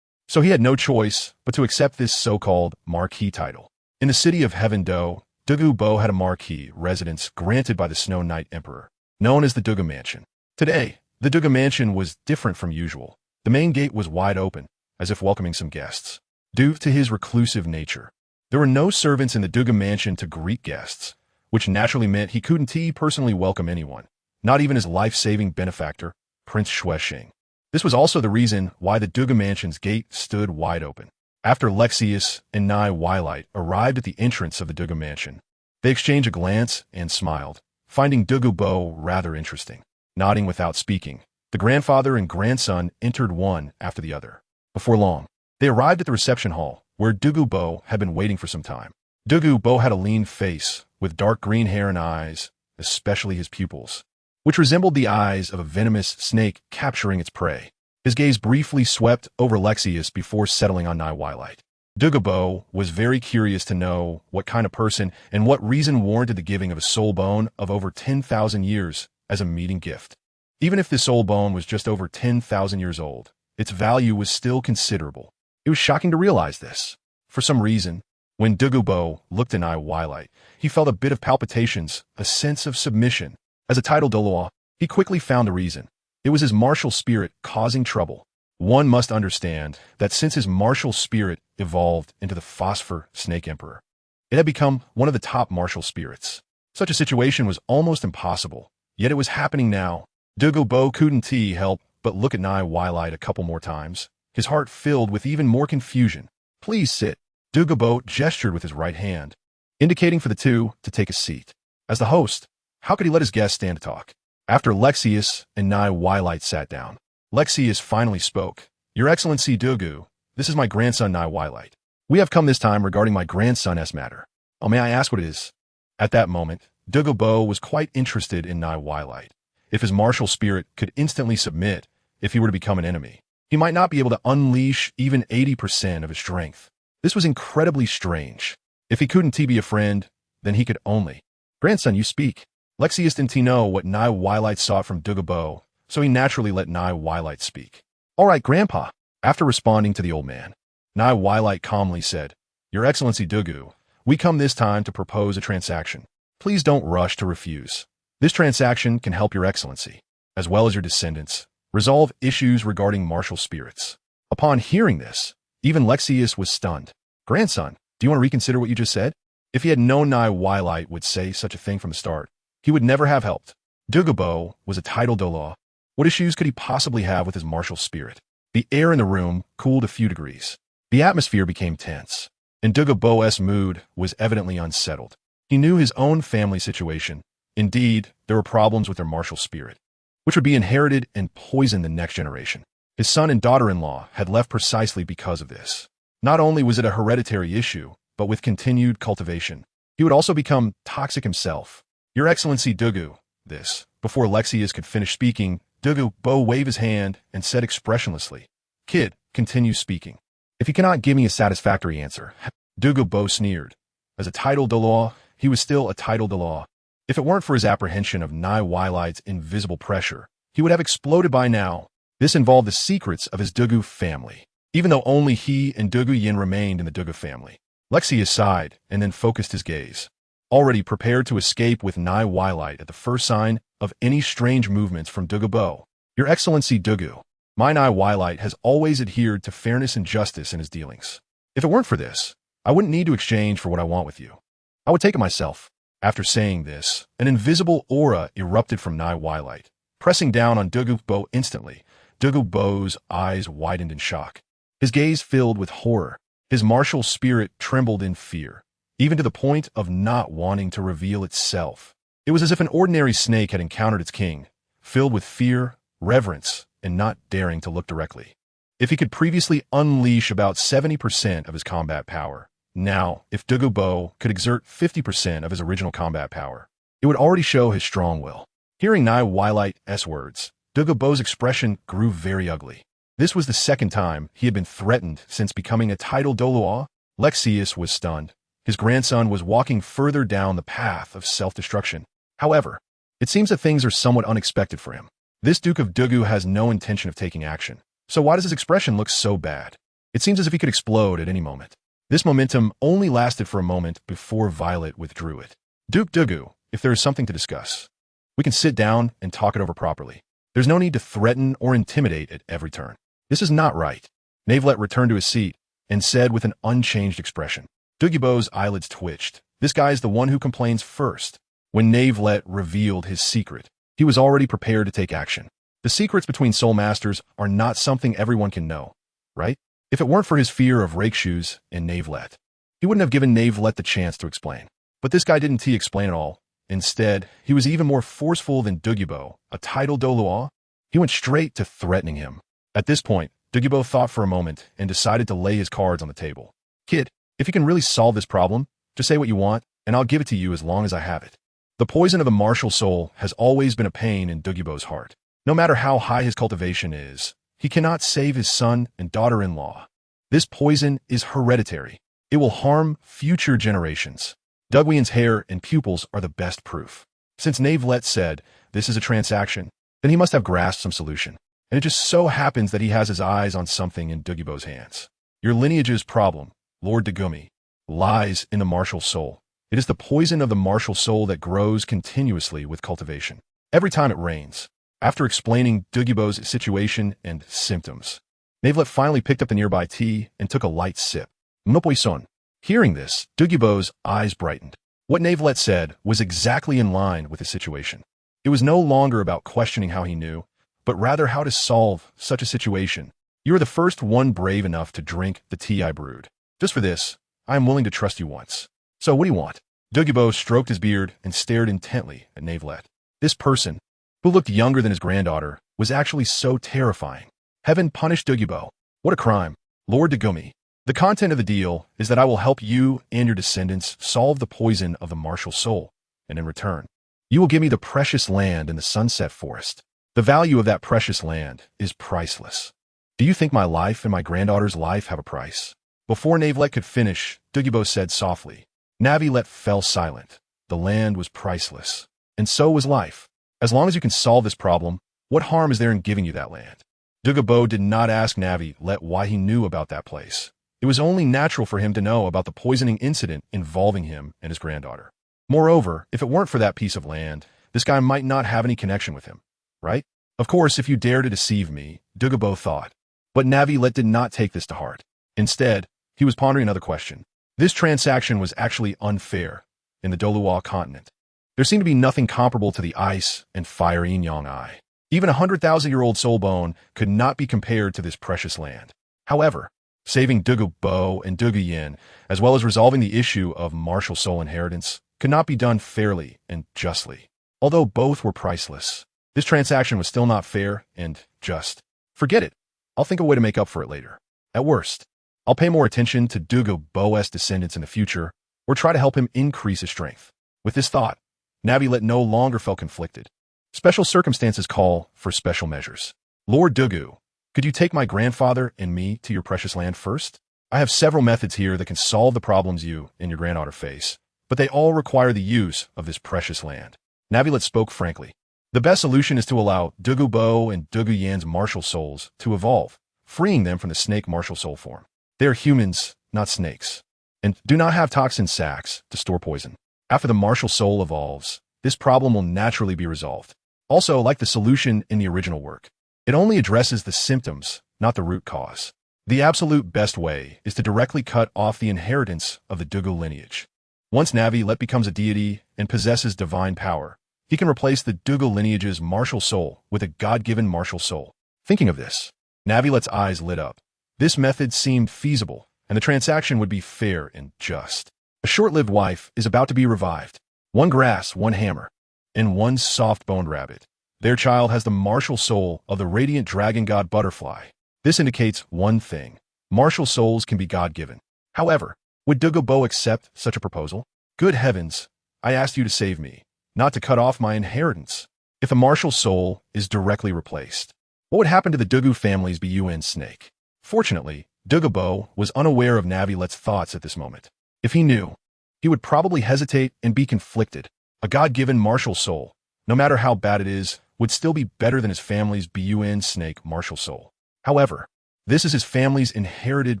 So he had no choice but to accept this so-called marquis title. In the city of Heaven Do, Douluo had a marquis residence granted by the Snow Knight Emperor, known as the Douluo Mansion. Today, the Douluo Mansion was different from usual. The main gate was wide open, as if welcoming some guests. Due to his reclusive nature, there were no servants in the Douluo mansion to greet guests, which naturally meant he couldn't personally welcome anyone, not even his life-saving benefactor, Prince Xuexing. This was also the reason why the Douluo mansion's gate stood wide open. After Lexius and KingNavelite arrived at the entrance of the Douluo mansion, they exchanged a glance and smiled, finding Douluo rather interesting. Nodding without speaking, the grandfather and grandson entered one after the other. Before long, they arrived at the reception hall, where Douluo had been waiting for some time. Douluo had a lean face, with dark green hair and eyes, especially his pupils, which resembled the eyes of a venomous snake capturing its prey. His gaze briefly swept over Lexius before settling on KingNavelite. Douluo was very curious to know what kind of person and what reason warranted the giving of a soul bone of over 10,000 years as a meeting gift. Even if the soul bone was just over 10,000 years old, its value was still considerable. It was shocking to realize this. For some reason, when Douluo looked at KingNavelite, he felt a bit of palpitations, a sense of submission. As a titled Douluo, he quickly found the reason. It was his martial spirit causing trouble. One must understand that since his martial spirit evolved into the Phosphor Snake Emperor, it had become one of the top martial spirits. Such a situation was almost impossible, yet it was happening now. Douluo couldn't help but look at KingNavelite a couple more times, his heart filled with even more confusion. "Please sit." Douluo gestured with his right hand, indicating for the two to take a seat. As the host, how could he let his guests stand to talk? After Lexius and KingNavelite sat down, Lexius finally spoke. "Your Excellency Douluo, this is my grandson KingNavelite. We have come this time regarding my grandson's matter. Oh, may I ask what it is?" At that moment, Douluo was quite interested in KingNavelite. If his martial spirit could instantly submit, if he were to become an enemy, he might not be able to unleash even 80% of his strength. This was incredibly strange. If he couldn't be a friend, then he could only. "Grandson, you speak." Lexius didn't know what KingNavelite sought from Douluo, so he naturally let KingNavelite speak. "All right, Grandpa." After responding to the old man, KingNavelite calmly said, "Your Excellency Douluo, we come this time to propose a transaction. Please don't rush to refuse. This transaction can help your Excellency, as well as your descendants, resolve issues regarding martial spirits." Upon hearing this, even Lexius was stunned. "Grandson, do you want to reconsider what you just said?" If he had known KingNavelite would say such a thing from the start, he would never have helped. Douluo was a titled Douluo. What issues could he possibly have with his martial spirit? The air in the room cooled a few degrees. The atmosphere became tense, and Douluo's mood was evidently unsettled. He knew his own family situation. Indeed, there were problems with their martial spirit, which would be inherited and poison the next generation. His son and daughter-in-law had left precisely because of this. Not only was it a hereditary issue, but with continued cultivation, he would also become toxic himself. "Your Excellency Douluo," this. Before Lexius could finish speaking, Douluo waved his hand and said expressionlessly, "Kid, continue speaking. If you cannot give me a satisfactory answer." Douluo sneered. As a titled Douluo, he was still a titled Douluo. If it weren't for his apprehension of KingNavelite's invisible pressure, he would have exploded by now. This involved the secrets of his Douluo family, even though only he and Douluo remained in the Douluo family. Lexius sighed and then focused his gaze, already prepared to escape with KingNavelite at the first sign of any strange movements from Douluo. "Your Excellency Douluo, my KingNavelite has always adhered to fairness and justice in his dealings. If it weren't for this, I wouldn't need to exchange for what I want with you. I would take it myself." After saying this, an invisible aura erupted from KingNavelite, pressing down on Douluo instantly. Douluo's eyes widened in shock. His gaze filled with horror. His martial spirit trembled in fear, even to the point of not wanting to reveal itself. It was as if an ordinary snake had encountered its king, filled with fear, reverence, and not daring to look directly. If he could previously unleash about 70% of his combat power, now, if Douluo could exert 50% of his original combat power, it would already show his strong will. Hearing KingNavelite's words, Douluo's expression grew very ugly. This was the second time he had been threatened since becoming a titled Douluo. Lexius was stunned. His grandson was walking further down the path of self-destruction. However, it seems that things are somewhat unexpected for him. This Duke of Douluo has no intention of taking action. So why does his expression look so bad? It seems as if he could explode at any moment. This momentum only lasted for a moment before Violet withdrew it. "Duke Douluo, if there is something to discuss, we can sit down and talk it over properly. There's no need to threaten or intimidate at every turn. This is not right." Navelette returned to his seat and said with an unchanged expression. Dugubo's eyelids twitched. This guy is the one who complains first. When Navelette revealed his secret, he was already prepared to take action. The secrets between soul masters are not something everyone can know, right? If it weren't for his fear of Renxue's and Navelette, he wouldn't have given Navelette the chance to explain. But this guy didn't explain at all. Instead, he was even more forceful than Dugubo, a titled Douluo. He went straight to threatening him. At this point, Dugubo thought for a moment and decided to lay his cards on the table. Kid, if you can really solve this problem, just say what you want, and I'll give it to you as long as I have it. The poison of the martial soul has always been a pain in Dugubo's heart. No matter how high his cultivation is, he cannot save his son and daughter-in-law. This poison is hereditary. It will harm future generations. Duguian's hair and pupils are the best proof. Since Navelette said this is a transaction, then he must have grasped some solution. And it just so happens that he has his eyes on something in Dugubo's hands. Your lineage's problem, Lord Dugumi, lies in the martial soul. It is the poison of the martial soul that grows continuously with cultivation. Every time it rains. After explaining Dugubo's situation and symptoms, Navelette finally picked up the nearby tea and took a light sip. Mopoison. Hearing this, Dugubo's eyes brightened. What Navelette said was exactly in line with the situation. It was no longer about questioning how he knew, but rather how to solve such a situation. You are the first one brave enough to drink the tea I brewed. Just for this, I am willing to trust you once. So what do you want? Dugubo stroked his beard and stared intently at Navelette. This person, who looked younger than his granddaughter, was actually so terrifying. Heaven punished Dugubo. What a crime. Lord Dugumi. The content of the deal is that I will help you and your descendants solve the poison of the martial soul, and in return, you will give me the precious land in the Sunset Forest. The value of that precious land is priceless. Do you think my life and my granddaughter's life have a price? Before Navelette could finish, Dugubo said softly. Navelette fell silent. The land was priceless, and so was life. As long as you can solve this problem, what harm is there in giving you that land? Dugubo did not ask Navelette why he knew about that place. It was only natural for him to know about the poisoning incident involving him and his granddaughter. Moreover, if it weren't for that piece of land, this guy might not have any connection with him, right? Of course, if you dare to deceive me, Dugubo thought. But Navelette did not take this to heart. Instead, he was pondering another question. This transaction was actually unfair in the Douluo Continent. There seemed to be nothing comparable to the ice and fire yin-yang eye. Even 100,000-year-old soul bone could not be compared to this precious land. However, saving Dugubo and Duguyan, as well as resolving the issue of martial soul inheritance, could not be done fairly and justly. Although both were priceless, this transaction was still not fair and just. Forget it. I'll think of a way to make up for it later. At worst, I'll pay more attention to Dugubo's descendants in the future, or try to help him increase his strength. With this thought, Navelette no longer felt conflicted. Special circumstances call for special measures. Lord Dugu, could you take my grandfather and me to your precious land first? I have several methods here that can solve the problems you and your granddaughter face, but they all require the use of this precious land. Navelette spoke frankly. The best solution is to allow Dugubo and Duguyan's martial souls to evolve, freeing them from the snake martial soul form. They are humans, not snakes, and do not have toxin sacs to store poison. After the martial soul evolves, this problem will naturally be resolved. Also, like the solution in the original work, it only addresses the symptoms, not the root cause. The absolute best way is to directly cut off the inheritance of the Dugu lineage. Once Navelette becomes a deity and possesses divine power, he can replace the Dugu lineage's martial soul with a God-given martial soul. Thinking of this, Navelette's eyes lit up. This method seemed feasible, and the transaction would be fair and just. A short-lived wife is about to be revived. One grass, one hammer, and one soft-boned rabbit. Their child has the martial soul of the radiant dragon god butterfly. This indicates one thing. Martial souls can be God-given. However, would Dugubo accept such a proposal? Good heavens, I asked you to save me, not to cut off my inheritance. If the martial soul is directly replaced, what would happen to the Dugu family's BUN snake? Fortunately, Dugubo was unaware of Navelette's thoughts at this moment. If he knew, he would probably hesitate and be conflicted. A God-given martial soul, no matter how bad it is, would still be better than his family's BUN snake martial soul. However, this is his family's inherited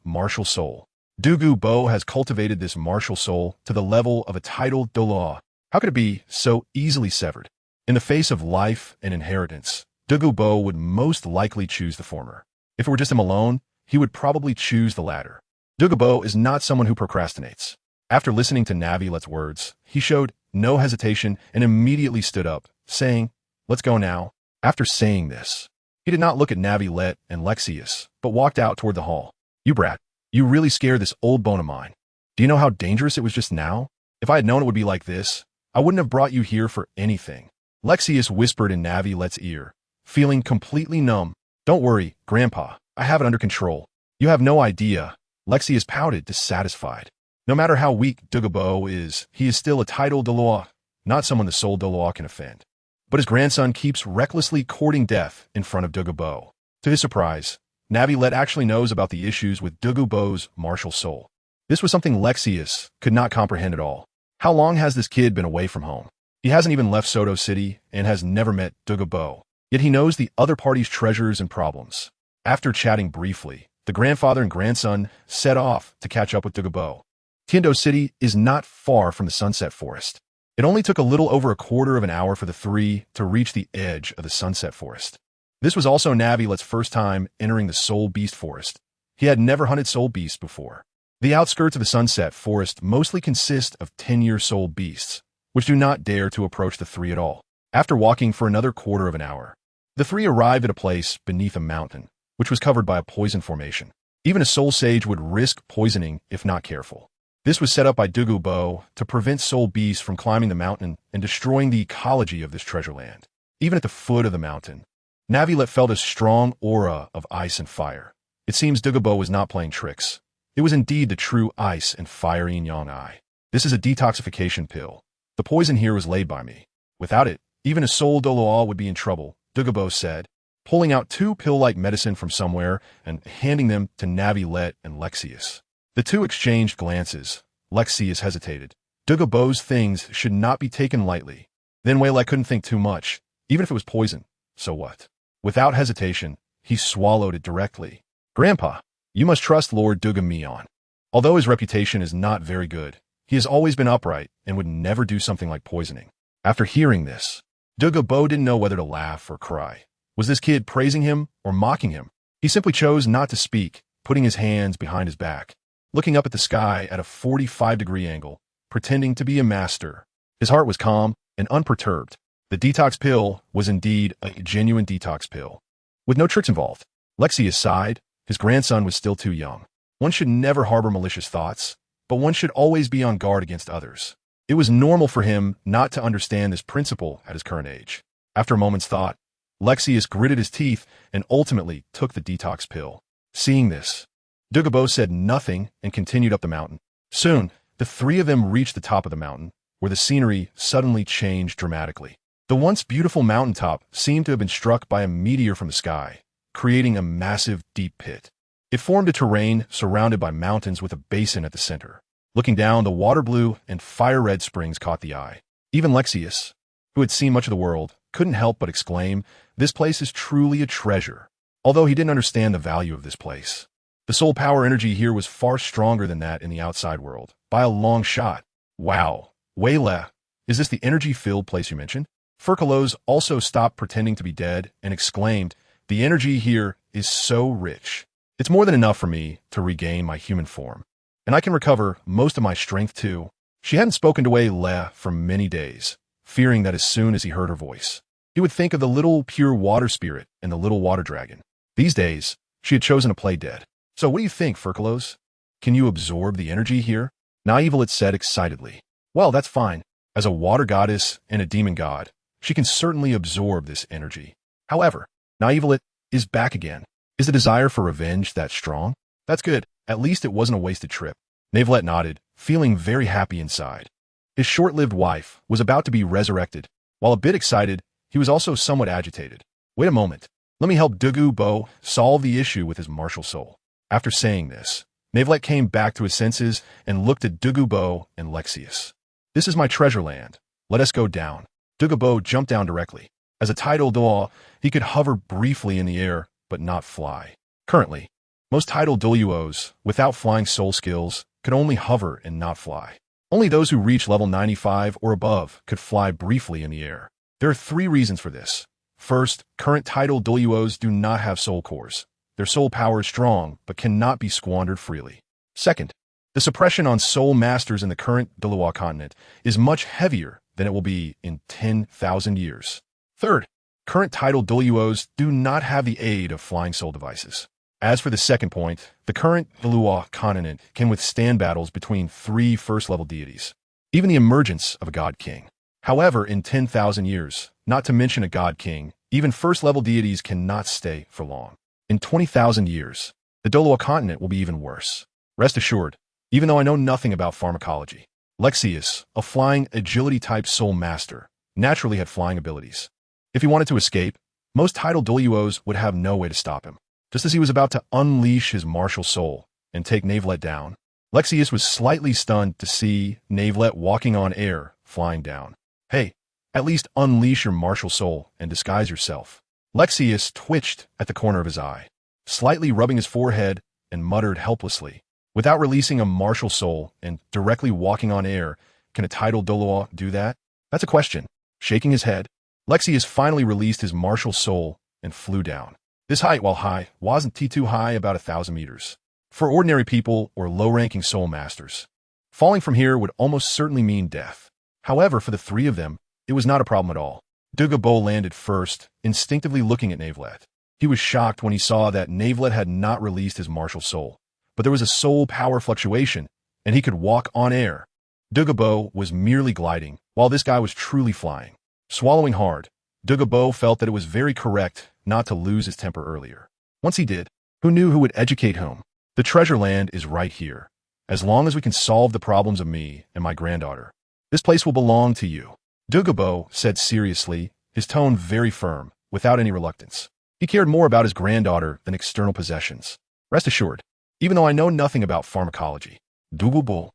martial soul. Dugubo has cultivated this martial soul to the level of a titled Douluo. How could it be so easily severed? In the face of life and inheritance, Dugubo would most likely choose the former. If it were just him alone, he would probably choose the latter. Douluo is not someone who procrastinates. After listening to Navilete's words, he showed no hesitation and immediately stood up, saying, "Let's go now." After saying this, he did not look at Navilete and Lexius, but walked out toward the hall. "You brat, you really scared this old bone of mine. Do you know how dangerous it was just now? If I had known it would be like this, I wouldn't have brought you here for anything." Lexius whispered in Navilete's ear, feeling completely numb. "Don't worry, Grandpa, I have it under control." "You have no idea." Lexius pouted, dissatisfied. No matter how weak Douluo is, he is still a titled Douluo, not someone the soul Douluo can offend. But his grandson keeps recklessly courting death in front of Douluo. To his surprise, Navilete actually knows about the issues with Douluo's martial soul. This was something Lexius could not comprehend at all. How long has this kid been away from home? He hasn't even left Soto City and has never met Douluo, yet he knows the other party's treasures and problems. After chatting briefly, the grandfather and grandson set off to catch up with Douluo. Tiando City is not far from the Sunset Forest. It only took a little over a quarter of an hour for the three to reach the edge of the Sunset Forest. This was also Navilete's first time entering the Soul Beast Forest. He had never hunted soul beasts before. The outskirts of the Sunset Forest mostly consist of 10-year soul beasts, which do not dare to approach the three at all. After walking for another quarter of an hour, the three arrived at a place beneath a mountain, which was covered by a poison formation. Even a soul sage would risk poisoning if not careful. This was set up by Douluo to prevent soul beasts from climbing the mountain and destroying the ecology of this treasure land. Even at the foot of the mountain, Navilete felt a strong aura of ice and fire. It seems Douluo was not playing tricks. It was indeed the true ice and fire yin-yang eye. "This is a detoxification pill. The poison here was laid by me. Without it, even a soul Douluo would be in trouble," Douluo said, pulling out 2 pill-like medicine from somewhere and handing them to Navilete and Lexius. The two exchanged glances. Lexius hesitated. Douluo's things should not be taken lightly. Then Weile couldn't think too much. Even if it was poison, so what? Without hesitation, he swallowed it directly. "Grandpa, you must trust Lord Douluo. Although his reputation is not very good, he has always been upright and would never do something like poisoning." After hearing this, Douluo didn't know whether to laugh or cry. Was this kid praising him or mocking him? He simply chose not to speak, putting his hands behind his back, looking up at the sky at a 45-degree angle, pretending to be a master. His heart was calm and unperturbed. The detox pill was indeed a genuine detox pill, with no tricks involved. Lexius sighed. His grandson was still too young. One should never harbor malicious thoughts, but one should always be on guard against others. It was normal for him not to understand this principle at his current age. After a moment's thought, Lexius gritted his teeth and ultimately took the detox pill. Seeing this, Douluo said nothing and continued up the mountain. Soon, the three of them reached the top of the mountain, where the scenery suddenly changed dramatically. The once beautiful mountaintop seemed to have been struck by a meteor from the sky, creating a massive, deep pit. It formed a terrain surrounded by mountains with a basin at the center. Looking down, the water blue and fire-red springs caught the eye. Even Lexius, who had seen much of the world, couldn't help but exclaim, "This place is truly a treasure." Although he didn't understand the value of this place, the soul power energy here was far stronger than that in the outside world, by a long shot. "Wow, Weile, is this the energy-filled place you mentioned?" Fucalos also stopped pretending to be dead and exclaimed, "The energy here is so rich. It's more than enough for me to regain my human form. And I can recover most of my strength too." She hadn't spoken to Weile for many days, fearing that as soon as he heard her voice, he would think of the little pure water spirit and the little water dragon. These days, she had chosen to play dead. "So what do you think, Fucalos? Can you absorb the energy here?" Navilete said excitedly. "Well, that's fine. As a water goddess and a demon god, she can certainly absorb this energy. However, Navilete is back again. Is the desire for revenge that strong? That's good. At least it wasn't a wasted trip." Navilete nodded, feeling very happy inside. His short-lived wife was about to be resurrected. While a bit excited, he was also somewhat agitated. "Wait a moment. Let me help Douluo solve the issue with his martial soul." After saying this, Navilete came back to his senses and looked at Douluo and Lexius. "This is my treasure land. Let us go down." Douluo jumped down directly. As a titled Douluo, he could hover briefly in the air, but not fly. Currently, most titled Douluos, without flying soul skills, could only hover and not fly. Only those who reach level 95 or above could fly briefly in the air. There are 3 reasons for this. First, current titled Douluos do not have soul cores. their soul power is strong, but cannot be squandered freely. Second, the suppression on soul masters in the current Douluo Continent is much heavier than it will be in 10,000 years. Third, current titled Douluos do not have the aid of flying soul devices. As for the second point, the current Douluo Continent can withstand battles between 3 first-level deities, even the emergence of a god king. However, in 10,000 years, not to mention a god king, even first-level deities cannot stay for long. In 20,000 years, the Douluo Continent will be even worse. Rest assured, even though I know nothing about pharmacology, Lexius, a flying agility-type soul master, naturally had flying abilities. If he wanted to escape, most titled Douluos would have no way to stop him. Just as he was about to unleash his martial soul and take Navelette down, Lexius was slightly stunned to see Navelette walking on air, flying down. Hey, at least unleash your martial soul and disguise yourself. Lexius twitched at the corner of his eye, slightly rubbing his forehead, and muttered helplessly. Without releasing a martial soul and directly walking on air, can a titled Douluo do that? That's a question. Shaking his head, Lexius finally released his martial soul and flew down. This height, while high, wasn't too high, about 1,000 meters. For ordinary people or low-ranking soul masters, falling from here would almost certainly mean death. However, for the 3 of them, it was not a problem at all. Douluo landed first, instinctively looking at Navelette. He was shocked when he saw that Navelette had not released his martial soul, but there was a soul power fluctuation, and he could walk on air. Douluo was merely gliding, while this guy was truly flying. Swallowing hard, Douluo felt that it was very correct not to lose his temper earlier. Once he did, who knew who would educate whom? The treasure land is right here. As long as we can solve the problems of me and my granddaughter, this place will belong to you. Douluo said seriously, his tone very firm, without any reluctance. He cared more about his granddaughter than external possessions. Rest assured, even though I know nothing about pharmacology, Douluo.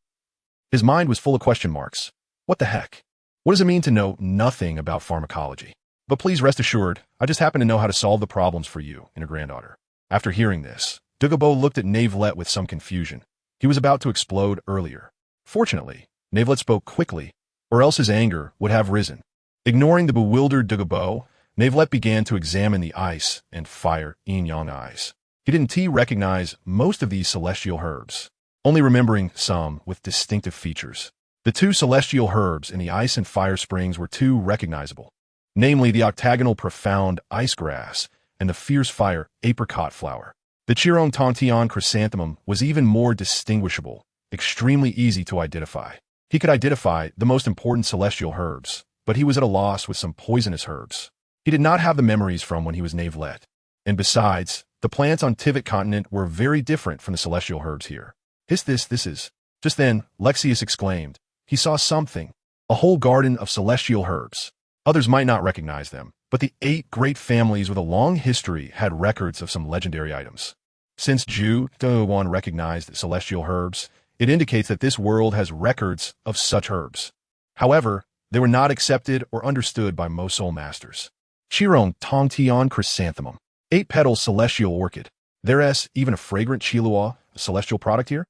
His mind was full of question marks. What the heck? What does it mean to know nothing about pharmacology? But please rest assured, I just happen to know how to solve the problems for you and your granddaughter. After hearing this, Douluo looked at Navelette with some confusion. He was about to explode earlier. Fortunately, Navelette spoke quickly, or else his anger would have risen. Ignoring the bewildered Douluo, Navelette began to examine the ice and fire yin-yang eyes. He didn't recognize most of these celestial herbs, only remembering some with distinctive features. The 2 celestial herbs in the ice and fire springs were 2 recognizable, namely the octagonal profound ice grass and the fierce fire apricot flower. The Qian chrysanthemum was even more distinguishable, extremely easy to identify. He could identify the most important celestial herbs, but he was at a loss with some poisonous herbs. He did not have the memories from when he was Navelette. And besides, the plants on Tivit continent were very different from the celestial herbs here. This is. Just then, Lexius exclaimed. He saw something, a whole garden of celestial herbs. Others might not recognize them, but the 8 great families with a long history had records of some legendary items. Since Yue Na recognized celestial herbs, it indicates that this world has records of such herbs. However, they were not accepted or understood by most soul masters. Qian chrysanthemum, 8-petal celestial orchid. There's even a fragrant Qiluo, a celestial product here?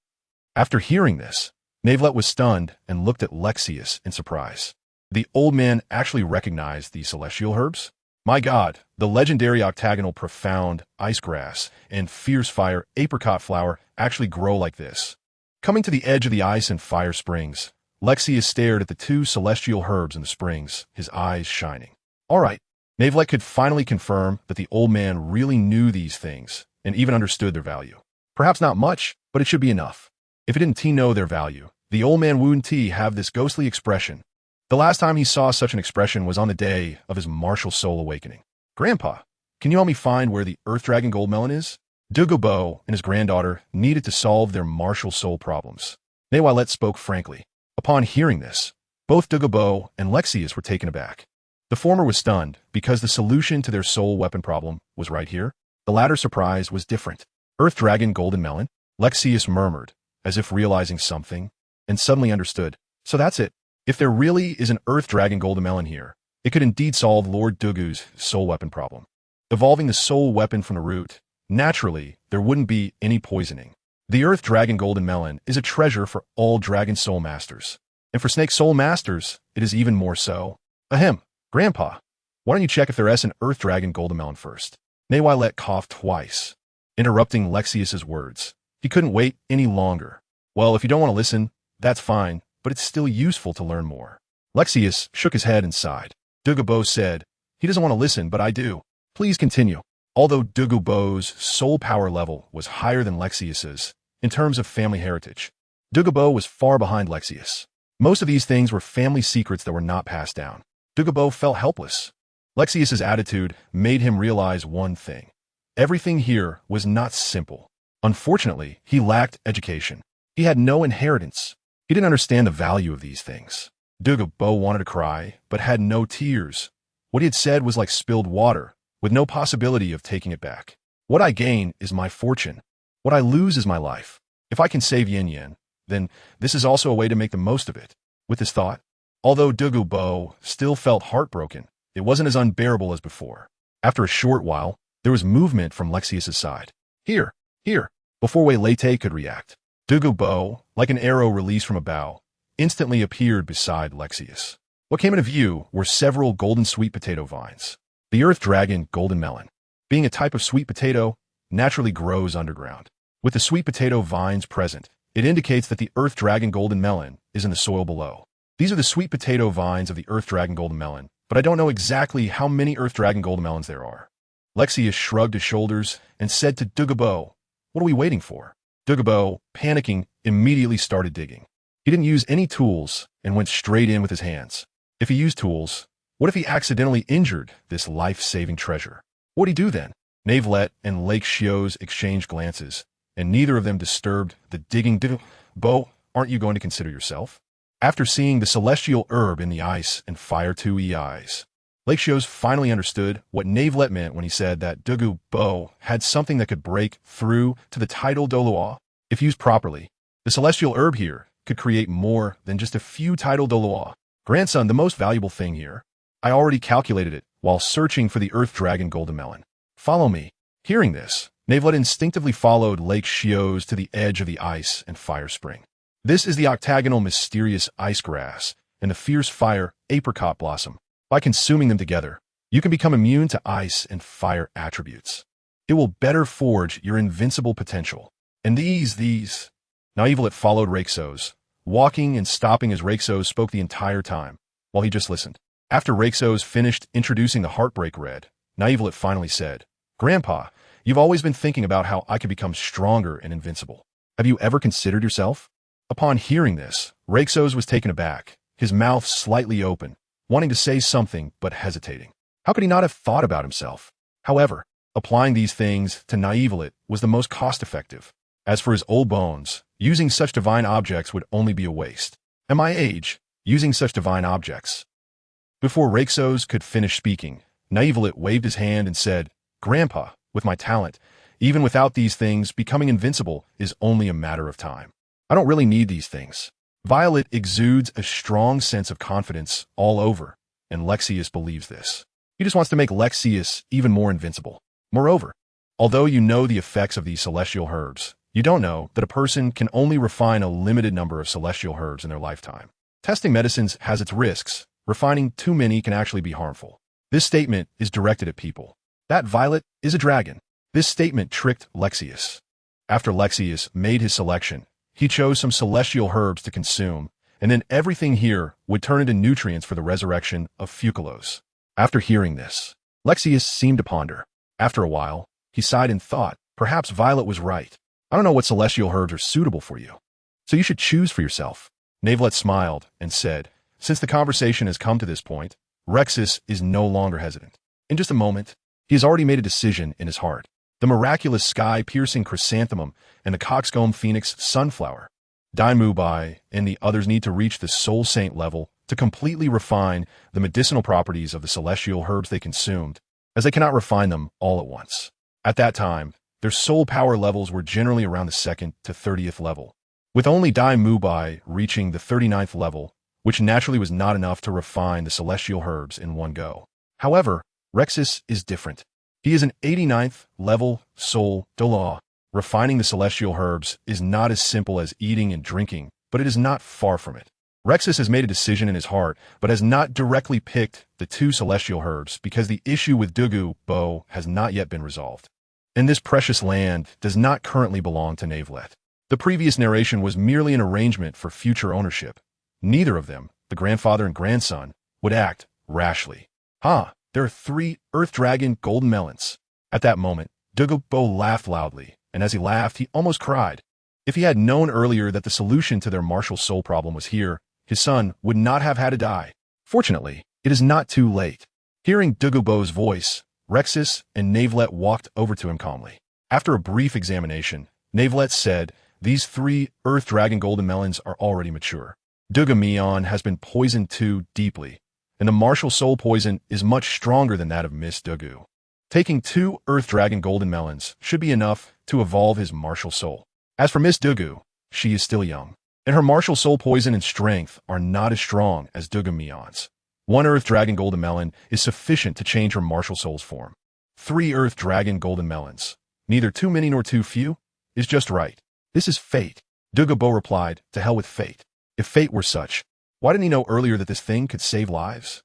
After hearing this, Navelette was stunned and looked at Lexius in surprise. The old man actually recognized the celestial herbs? My God, the legendary octagonal profound ice grass and fierce fire apricot flower actually grow like this. Coming to the edge of the ice and fire springs, Lexius stared at the 2 celestial herbs in the springs, his eyes shining. All right, Navelette could finally confirm that the old man really knew these things and even understood their value. Perhaps not much, but it should be enough. If he didn't know their value, the old man wouldn't have this ghostly expression. The last time he saw such an expression was on the day of his martial soul awakening. Grandpa, can you help me find where the Earth Dragon Gold Melon is? Douluo and his granddaughter needed to solve their martial soul problems. Navelette spoke frankly. Upon hearing this, both Douluo and Lexius were taken aback. The former was stunned because the solution to their soul weapon problem was right here. The latter's surprise was different. Earth Dragon Golden Melon? Lexius murmured, as if realizing something, and suddenly understood. So that's it. If there really is an Earth Dragon Golden Melon here, it could indeed solve Lord Douluo's soul weapon problem. Evolving the soul weapon from the root, naturally, there wouldn't be any poisoning. The Earth Dragon Golden Melon is a treasure for all Dragon Soul Masters. And for Snake Soul Masters, it is even more so. Ahem, Grandpa, why don't you check if there is an Earth Dragon Golden Melon first? Navelette coughed twice. interrupting Lexius's words. He couldn't wait any longer. Well, if you don't want to listen, that's fine, but it's still useful to learn more. Lexius shook his head and sighed. Douluo said, he doesn't want to listen, but I do. Please continue. Although Douluo's soul power level was higher than Lexius's, in terms of family heritage, Douluo was far behind Lexius. Most of these things were family secrets that were not passed down. Douluo felt helpless. Lexius's attitude made him realize one thing. Everything here was not simple. Unfortunately, he lacked education. He had no inheritance. He didn't understand the value of these things. Douluo wanted to cry, but had no tears. What he had said was like spilled water, with no possibility of taking it back. What I gain is my fortune. What I lose is my life. If I can save Yin, then this is also a way to make the most of it. With this thought, although Douluo still felt heartbroken, it wasn't as unbearable as before. After a short while, there was movement from Lexius's side. Here, before Wei Lei could react. Douluo, like an arrow released from a bow, instantly appeared beside Lexius. What came into view were several golden sweet potato vines. The earth dragon golden melon, being a type of sweet potato, naturally grows underground. With the sweet potato vines present, it indicates that the earth dragon golden melon is in the soil below. These are the sweet potato vines of the earth dragon golden melon, but I don't know exactly how many earth dragon golden melons there are. Lexius shrugged his shoulders and said to Douluo, what are we waiting for? Douluo, panicking, immediately started digging. He didn't use any tools and went straight in with his hands. If he used tools, what if he accidentally injured this life-saving treasure? What would he do then? Navelite and Lake Xiao's exchanged glances, and neither of them disturbed the digging. Bo, aren't you going to consider yourself? After seeing the celestial herb in the ice and fire 2 eyes, Lake Xiao's finally understood what Navelite meant when he said that Douluo had something that could break through to the tidal Douluo. If used properly, the celestial herb here could create more than just a few tidal Douluo. Grandson, the most valuable thing here. I already calculated it while searching for the earth dragon golden melon. Follow me. Hearing this, Navelite instinctively followed Lake Xiao's to the edge of the ice and fire spring. This is the octagonal mysterious ice grass and the fierce fire apricot blossom. By consuming them together, you can become immune to ice and fire attributes. It will better forge your invincible potential. And these. Navelite followed Renxue's, walking and stopping as Renxue spoke the entire time, while he just listened. After Renxue's finished introducing the Heartbreak Red, Navelite finally said, Grandpa, you've always been thinking about how I could become stronger and invincible. Have you ever considered yourself? Upon hearing this, Renxue was taken aback, his mouth slightly open, wanting to say something but hesitating. How could he not have thought about himself? However, applying these things to Navelite was the most cost-effective. As for his old bones, using such divine objects would only be a waste. At my age, using such divine objects. Before Renxue could finish speaking, Navelite waved his hand and said, Grandpa, with my talent, even without these things, becoming invincible is only a matter of time. I don't really need these things. Violet exudes a strong sense of confidence all over, and Lexius believes this. He just wants to make Lexius even more invincible. Moreover, although you know the effects of these celestial herbs, you don't know that a person can only refine a limited number of celestial herbs in their lifetime. Testing medicines has its risks. Refining too many can actually be harmful. This statement is directed at people. That Violet is a dragon. This statement tricked Lexius. After Lexius made his selection, he chose some celestial herbs to consume, and then everything here would turn into nutrients for the resurrection of Fucalos. After hearing this, Lexius seemed to ponder. After a while, he sighed and thought, perhaps Violet was right. I don't know what celestial herbs are suitable for you, so you should choose for yourself. Navelite smiled and said, since the conversation has come to this point, Renxue is no longer hesitant. In just a moment, he has already made a decision in his heart. The miraculous sky-piercing chrysanthemum and the coxcomb phoenix sunflower. Dai Mubai and the others need to reach the soul saint level to completely refine the medicinal properties of the celestial herbs they consumed, as they cannot refine them all at once. At that time, their soul power levels were generally around the 2nd to 30th level, with only Dai Mubai reaching the 39th level, which naturally was not enough to refine the celestial herbs in one go. However, Renxue is different. He is an 89th level soul Douluo. Refining the celestial herbs is not as simple as eating and drinking, but it is not far from it. Renxue has made a decision in his heart, but has not directly picked the 2 celestial herbs because the issue with Douluo has not yet been resolved. and this precious land does not currently belong to Navelite. The previous narration was merely an arrangement for future ownership. Neither of them, the grandfather and grandson, would act rashly. There are 3 Earth Dragon golden melons. At that moment, Douluo laughed loudly, and as he laughed, he almost cried. If he had known earlier that the solution to their martial soul problem was here, his son would not have had to die. Fortunately, it is not too late. Hearing Douluo's voice, Rexus and Navelite walked over to him calmly. After a brief examination, Navelite said, "These 3 Earth Dragon golden melons are already mature. Becamethe has been poisoned too deeply, and the martial soul poison is much stronger than that of Miss Douluo. Taking 2 Earth Dragon golden melons should be enough to evolve his martial soul. As for Miss Douluo, she is still young, and her martial soul poison and strength are not as strong as Becamethe's. 1 Earth Dragon golden melon is sufficient to change her martial soul's form. 3 Earth Dragon golden melons, neither too many nor too few, is just right. This is fate." Douluo replied, "To hell with fate. If fate were such, why didn't he know earlier that this thing could save lives?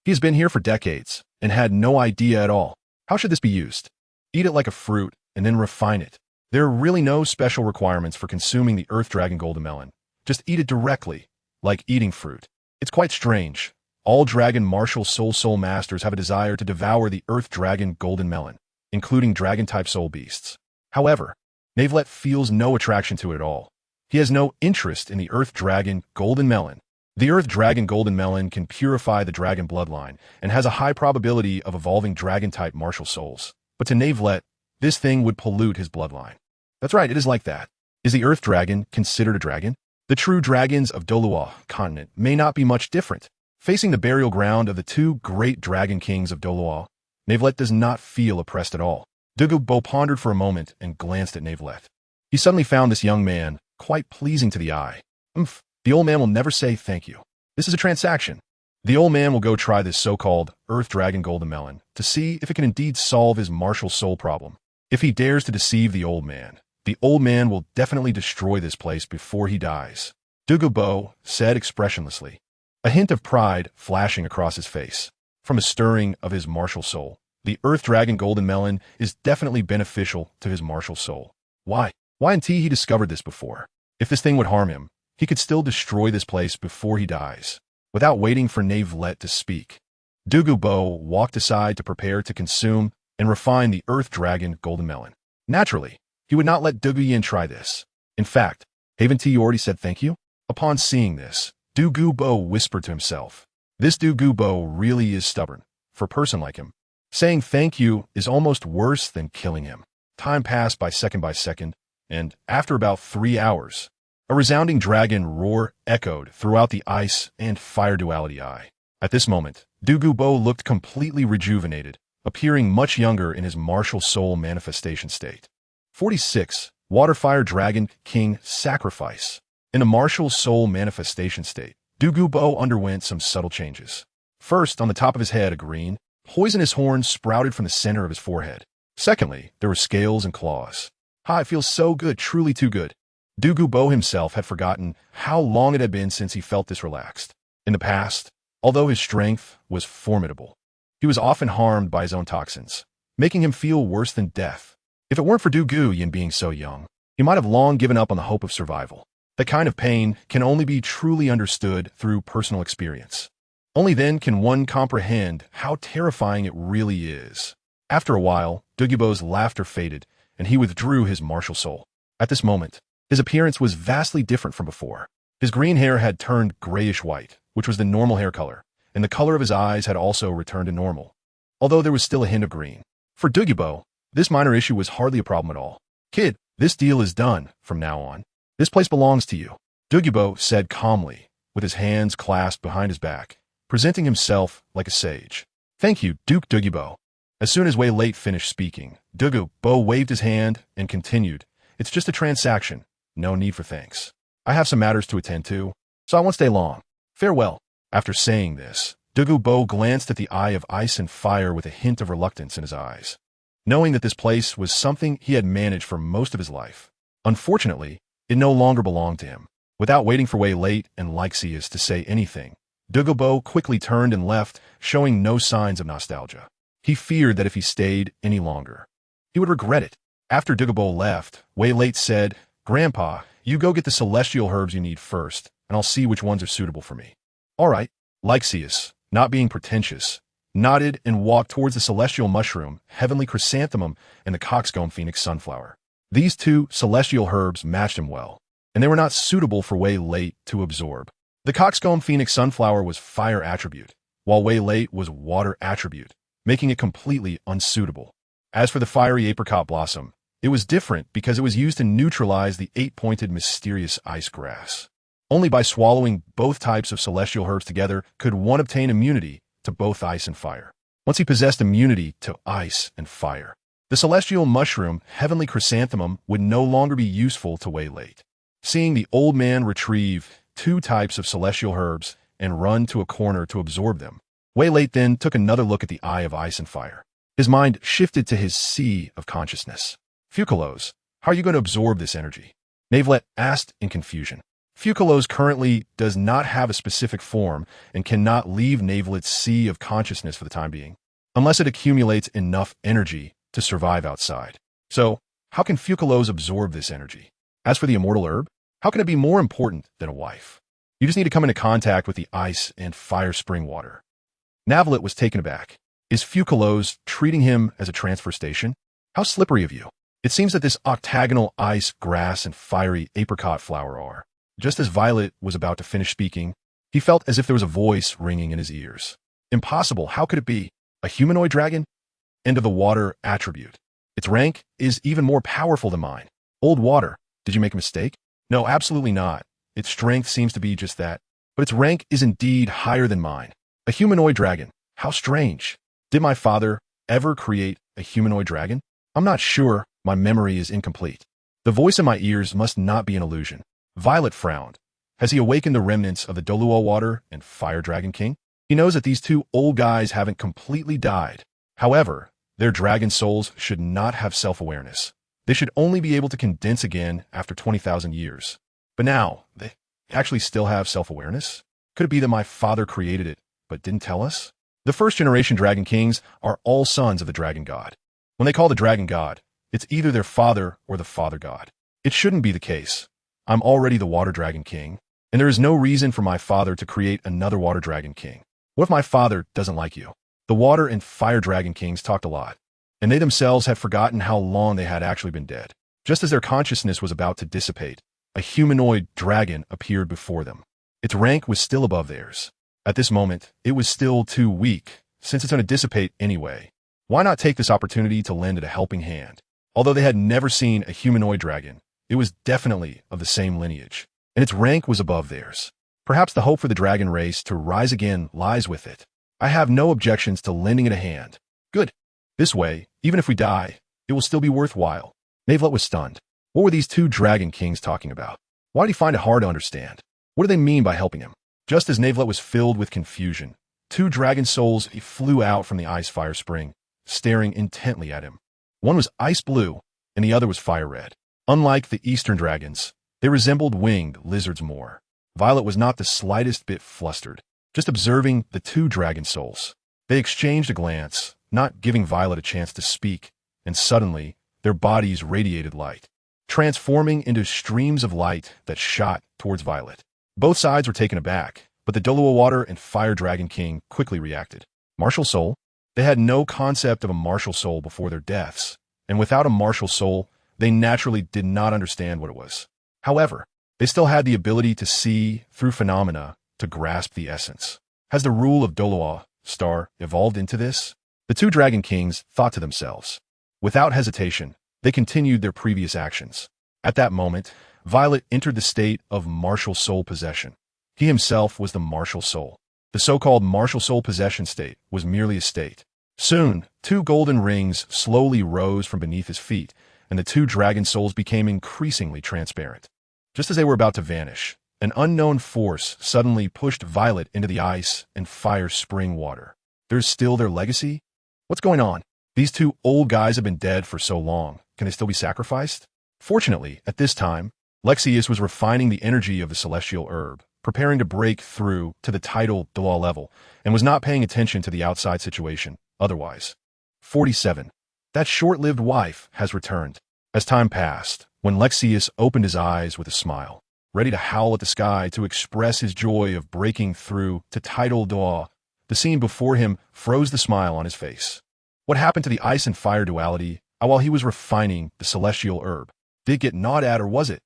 He has been here for decades and had no idea at all. How should this be used? Eat it like a fruit and then refine it. There are really no special requirements for consuming the Earth Dragon golden melon. Just eat it directly, like eating fruit. It's quite strange. All dragon martial soul masters have a desire to devour the Earth Dragon golden melon, including dragon-type soul beasts. However, Navelite feels no attraction to it at all. He has no interest in the Earth Dragon golden melon. The Earth Dragon golden melon can purify the dragon bloodline and has a high probability of evolving dragon-type martial souls. But to Navelite, this thing would pollute his bloodline. That's right, it is like that. Is the Earth Dragon considered a dragon? The true dragons of Douluo Continent may not be much different. Facing the burial ground of the 2 great dragon kings of Douluo, Navelite does not feel oppressed at all. Douluo pondered for a moment and glanced at Navelite. He suddenly found this young man quite pleasing to the eye. The old man will never say thank you. This is a transaction. The old man will go try this so-called Earth Dragon golden melon to see if it can indeed solve his martial soul problem. If he dares to deceive the old man will definitely destroy this place before he dies." Douluo said expressionlessly, a hint of pride flashing across his face. From a stirring of his martial soul, the Earth Dragon golden melon is definitely beneficial to his martial soul. Why hadn't he discovered this before? If this thing would harm him, he could still destroy this place before he dies. Without waiting for Navelite to speak, Douluo walked aside to prepare to consume and refine the Earth Dragon golden melon. Naturally, he would not let Douluo try this. In fact, haven't you already said thank you? Upon seeing this, Douluo whispered to himself, "This Douluo really is stubborn. For a person like him, saying thank you is almost worse than killing him." Time passed by second, and after about 3 hours, a resounding dragon roar echoed throughout the ice and fire duality eye. At this moment, Douluo looked completely rejuvenated, appearing much younger in his martial soul manifestation state. 46. Water-Fire Dragon King Sacrifice. In a martial soul manifestation state, Douluo underwent some subtle changes. First, on the top of his head, a green, poisonous horn sprouted from the center of his forehead. Secondly, there were scales and claws. It feels so good, truly too good. Douluo himself had forgotten how long it had been since he felt this relaxed. In the past, although his strength was formidable, he was often harmed by his own toxins, making him feel worse than death. If it weren't for Douluo being so young, he might have long given up on the hope of survival. That kind of pain can only be truly understood through personal experience. Only then can one comprehend how terrifying it really is. After a while, Douluo's laughter faded, and he withdrew his martial soul. At this moment, his appearance was vastly different from before. His green hair had turned grayish-white, which was the normal hair color, and the color of his eyes had also returned to normal, although there was still a hint of green. For Douluo, this minor issue was hardly a problem at all. "Kid, this deal is done from now on. This place belongs to you," Douluo said calmly, with his hands clasped behind his back, presenting himself like a sage. "Thank you, Duke Douluo." As soon as Wei Late finished speaking, Douluo waved his hand and continued, "It's just a transaction. No need for thanks. I have some matters to attend to, so I won't stay long. Farewell." After saying this, Douluo glanced at the eye of ice and fire with a hint of reluctance in his eyes, knowing that this place was something he had managed for most of his life. Unfortunately, it no longer belonged to him. Without waiting for Wei Late and Lixius to say anything, Douluo quickly turned and left, showing no signs of nostalgia. He feared that if he stayed any longer, he would regret it. After Douluo left, Wei Late said, "Grandpa, you go get the celestial herbs you need first, and I'll see which ones are suitable for me." "All right." Lixius, not being pretentious, nodded and walked towards the celestial mushroom, heavenly chrysanthemum, and the coxcomb phoenix sunflower. These two celestial herbs matched him well, and they were not suitable for Wei Late to absorb. The coxcomb phoenix sunflower was fire attribute, while Wei Late was water attribute, making it completely unsuitable. As for the fiery apricot blossom, it was different because it was used to neutralize the 8-pointed mysterious ice grass. Only by swallowing both types of celestial herbs together could one obtain immunity to both ice and fire. Once he possessed immunity to ice and fire, the celestial mushroom, heavenly chrysanthemum, would no longer be useful to Wei Late. Seeing the old man retrieve 2 types of celestial herbs and run to a corner to absorb them, Wei Late then took another look at the eye of ice and fire. His mind shifted to his sea of consciousness. "Fucalos, how are you going to absorb this energy?" Navelite asked in confusion. Fucalos currently does not have a specific form and cannot leave Navelite's sea of consciousness for the time being, unless it accumulates enough energy to survive outside. So, how can Fucalos absorb this energy? As for the immortal herb, how can it be more important than a wife? You just need to come into contact with the ice and fire spring water. Navelite was taken aback. Is Fucalos treating him as a transfer station? How slippery of you. It seems that this octagonal ice, grass, and fiery apricot flower are. Just as Violet was about to finish speaking, he felt as if there was a voice ringing in his ears. Impossible, how could it be? A humanoid dragon? End of the water attribute. Its rank is even more powerful than mine. Old water, did you make a mistake? No, absolutely not. Its strength seems to be just that, but its rank is indeed higher than mine. A humanoid dragon, how strange. Did my father ever create a humanoid dragon? I'm not sure, my memory is incomplete. The voice in my ears must not be an illusion. Violet frowned. Has he awakened the remnants of the Douluo Water and Fire Dragon King? He knows that these 2 old guys haven't completely died. However, their dragon souls should not have self-awareness. They should only be able to condense again after 20,000 years. But now, they actually still have self-awareness? Could it be that my father created it, but didn't tell us? The first-generation Dragon Kings are all sons of the Dragon God. When they call the Dragon God, it's either their father or the Father God. It shouldn't be the case. I'm already the Water Dragon King, and there is no reason for my father to create another Water Dragon King. What if my father doesn't like you? The Water and Fire Dragon Kings talked a lot, and they themselves had forgotten how long they had actually been dead. Just as their consciousness was about to dissipate, a humanoid dragon appeared before them. Its rank was still above theirs. At this moment, it was still too weak, since it's going to dissipate anyway. Why not take this opportunity to lend it a helping hand? Although they had never seen a humanoid dragon, it was definitely of the same lineage, and its rank was above theirs. Perhaps the hope for the dragon race to rise again lies with it. I have no objections to lending it a hand. Good. This way, even if we die, it will still be worthwhile. Navelite was stunned. What were these 2 dragon kings talking about? Why did he find it hard to understand? What do they mean by helping him? Just as Navelite was filled with confusion, 2 dragon souls flew out from the ice fire spring, staring intently at him. One was ice blue, and the other was fire red. Unlike the eastern dragons, they resembled winged lizards more. Violet was not the slightest bit flustered, just observing the 2 dragon souls. They exchanged a glance, not giving Violet a chance to speak, and suddenly, their bodies radiated light, transforming into streams of light that shot towards Violet. Both sides were taken aback, but the Douluo Water and Fire Dragon King quickly reacted. Martial soul? They had no concept of a martial soul before their deaths, and without a martial soul, they naturally did not understand what it was. However, they still had the ability to see through phenomena to grasp the essence. Has the rule of Douluo Star evolved into this? The 2 Dragon Kings thought to themselves. Without hesitation, they continued their previous actions. At that moment, Violet entered the state of martial soul possession. He himself was the martial soul. The so-called martial soul possession state was merely a state. Soon, 2 golden rings slowly rose from beneath his feet, and the 2 dragon souls became increasingly transparent. Just as they were about to vanish, an unknown force suddenly pushed Violet into the ice and fire spring water. There's still their legacy? What's going on? These 2 old guys have been dead for so long. Can they still be sacrificed? Fortunately, at this time, Lixius was refining the energy of the celestial herb, preparing to break through to the tidal Douluo level, and was not paying attention to the outside situation otherwise. 47. that short-lived wife has returned. As time passed, when Lexius opened his eyes with a smile, ready to howl at the sky to express his joy of breaking through to tidal Douluo, the scene before him froze the smile on his face. What happened to the ice and fire duality while he was refining the celestial herb? Did it get gnawed at, or was it?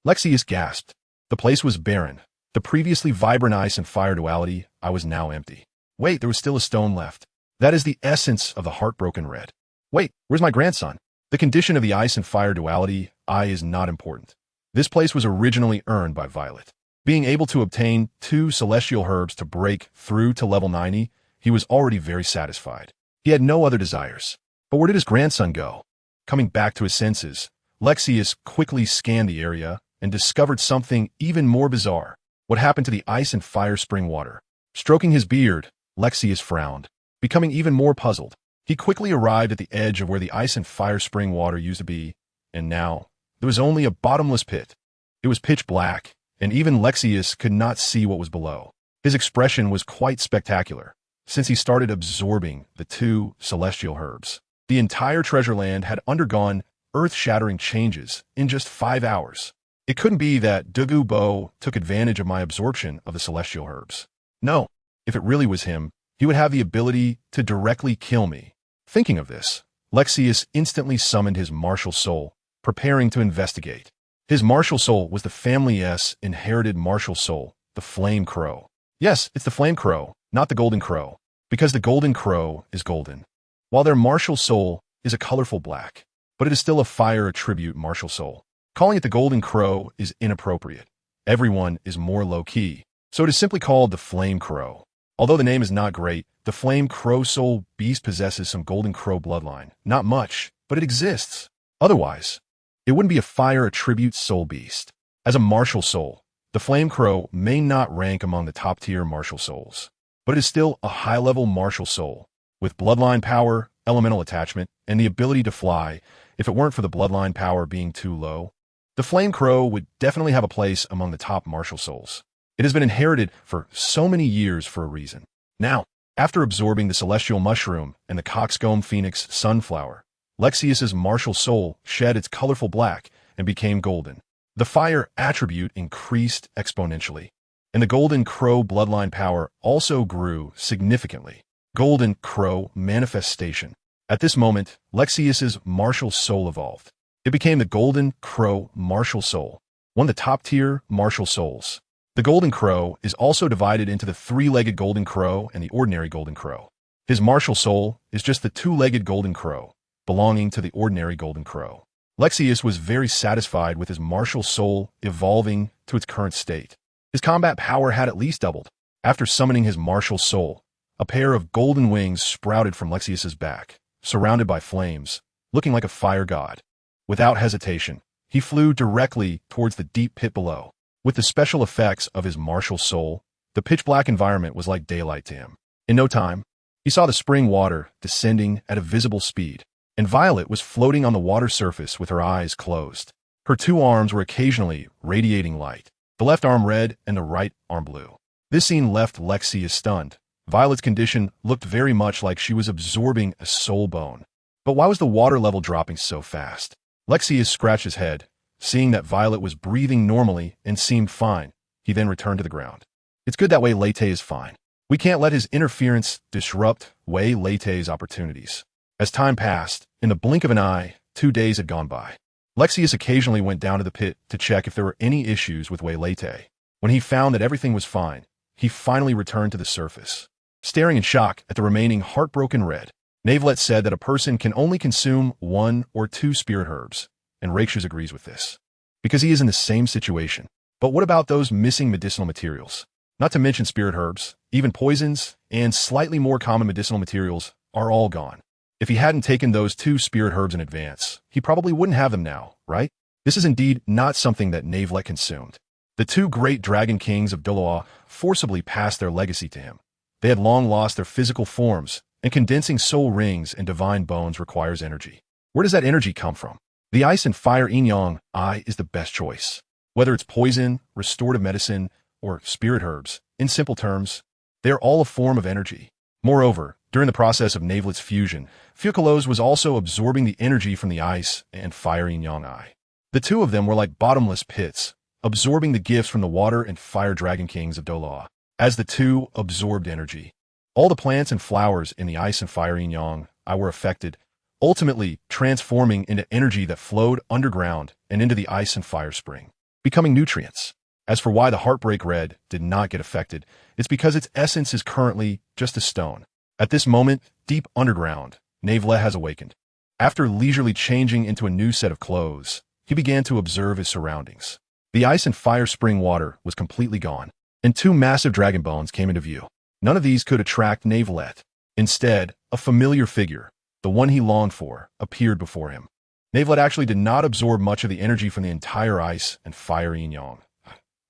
Lexius gasped. The place was barren. The previously vibrant ice and fire duality, I was now empty. Wait, there was still a stone left. That is the essence of the heartbroken red. Wait, where's my grandson? The condition of the ice and fire duality, I, is not important. This place was originally earned by Violet. Being able to obtain 2 celestial herbs to break through to level 90, he was already very satisfied. He had no other desires. But where did his grandson go? Coming back to his senses, Lexius quickly scanned the area and discovered something even more bizarre. What happened to the ice and fire spring water? Stroking his beard, Lexius frowned, becoming even more puzzled. He quickly arrived at the edge of where the ice and fire spring water used to be, and now there was only a bottomless pit. It was pitch black, and even Lexius could not see what was below. His expression was quite spectacular, since he started absorbing the 2 celestial herbs. The entire treasure land had undergone earth-shattering changes in just 5 hours. It couldn't be that Douluo Bo took advantage of my absorption of the celestial herbs. No, if it really was him, he would have the ability to directly kill me. Thinking of this, Lexius instantly summoned his martial soul, preparing to investigate. His martial soul was the family's inherited martial soul, the Flame Crow. Yes, it's the Flame Crow, not the Golden Crow, because the Golden Crow is golden, while their martial soul is a colorful black, but it is still a fire attribute martial soul. Calling it the Golden Crow is inappropriate. Everyone is more low-key, so it is simply called the Flame Crow. Although the name is not great, the Flame Crow Soul Beast possesses some Golden Crow bloodline. Not much, but it exists. Otherwise, it wouldn't be a fire attribute soul beast. As a martial soul, the Flame Crow may not rank among the top-tier martial souls, but it is still a high-level martial soul, with bloodline power, elemental attachment, and the ability to fly. If it weren't for the bloodline power being too low, the Flame Crow would definitely have a place among the top martial souls. It has been inherited for so many years for a reason. Now, after absorbing the Celestial Mushroom and the Coxcomb Phoenix Sunflower, Lexius's martial soul shed its colorful black and became golden. The fire attribute increased exponentially, and the Golden Crow bloodline power also grew significantly. Golden Crow Manifestation. At this moment, Lexius's martial soul evolved. It became the Golden Crow Martial Soul, one of the top-tier martial souls. The Golden Crow is also divided into the 3-legged Golden Crow and the ordinary Golden Crow. His martial soul is just the 2-legged Golden Crow, belonging to the ordinary Golden Crow. Lexius was very satisfied with his martial soul evolving to its current state. His combat power had at least doubled. After summoning his martial soul, a pair of golden wings sprouted from Lexius's back, surrounded by flames, looking like a fire god. Without hesitation, he flew directly towards the deep pit below. With the special effects of his martial soul, the pitch-black environment was like daylight to him. In no time, he saw the spring water descending at a visible speed, and Violet was floating on the water surface with her eyes closed. Her 2 arms were occasionally radiating light, the left arm red and the right arm blue. This scene left Lexius stunned. Violet's condition looked very much like she was absorbing a soul bone. But why was the water level dropping so fast? Lexius scratched his head, seeing that Violet was breathing normally and seemed fine. He then returned to the ground. It's good that Wei Leite is fine. We can't let his interference disrupt Wei Leite's opportunities. As time passed, in the blink of an eye, 2 days had gone by. Lexius occasionally went down to the pit to check if there were any issues with Wei Leite. When he found that everything was fine, he finally returned to the surface. Staring in shock at the remaining heartbroken red, KingNavelite said that a person can only consume 1 or 2 spirit herbs, and Renxue agrees with this, because he is in the same situation. But what about those missing medicinal materials? Not to mention spirit herbs, even poisons, and slightly more common medicinal materials are all gone. If he hadn't taken those 2 spirit herbs in advance, he probably wouldn't have them now, right? This is indeed not something that KingNavelite consumed. The 2 great dragon kings of Douluo forcibly passed their legacy to him. They had long lost their physical forms, and condensing soul rings and divine bones requires energy. Where does that energy come from? The ice and fire yin-yang I is the best choice. Whether it's poison, restorative medicine, or spirit herbs, in simple terms, they are all a form of energy. Moreover, During the process of Navelite's fusion, Fucalos was also absorbing the energy from the ice and fire yin-yang eye. The two of them were like bottomless pits, absorbing the gifts from the water and fire dragon kings of Douluo. As the two absorbed energy, all the plants and flowers in the ice and fire yin-yang eye were affected, ultimately transforming into energy that flowed underground and into the ice and fire spring, becoming nutrients. As for why the Heartbreak Red did not get affected, it's because its essence is currently just a stone. At this moment, deep underground, Navelite has awakened. After leisurely changing into a new set of clothes, he began to observe his surroundings. The ice and fire spring water was completely gone, and two massive dragon bones came into view. None of these could attract Navelite. Instead, a familiar figure, the one he longed for, appeared before him. Navelite actually did not absorb much of the energy from the entire ice and fire yin-yang.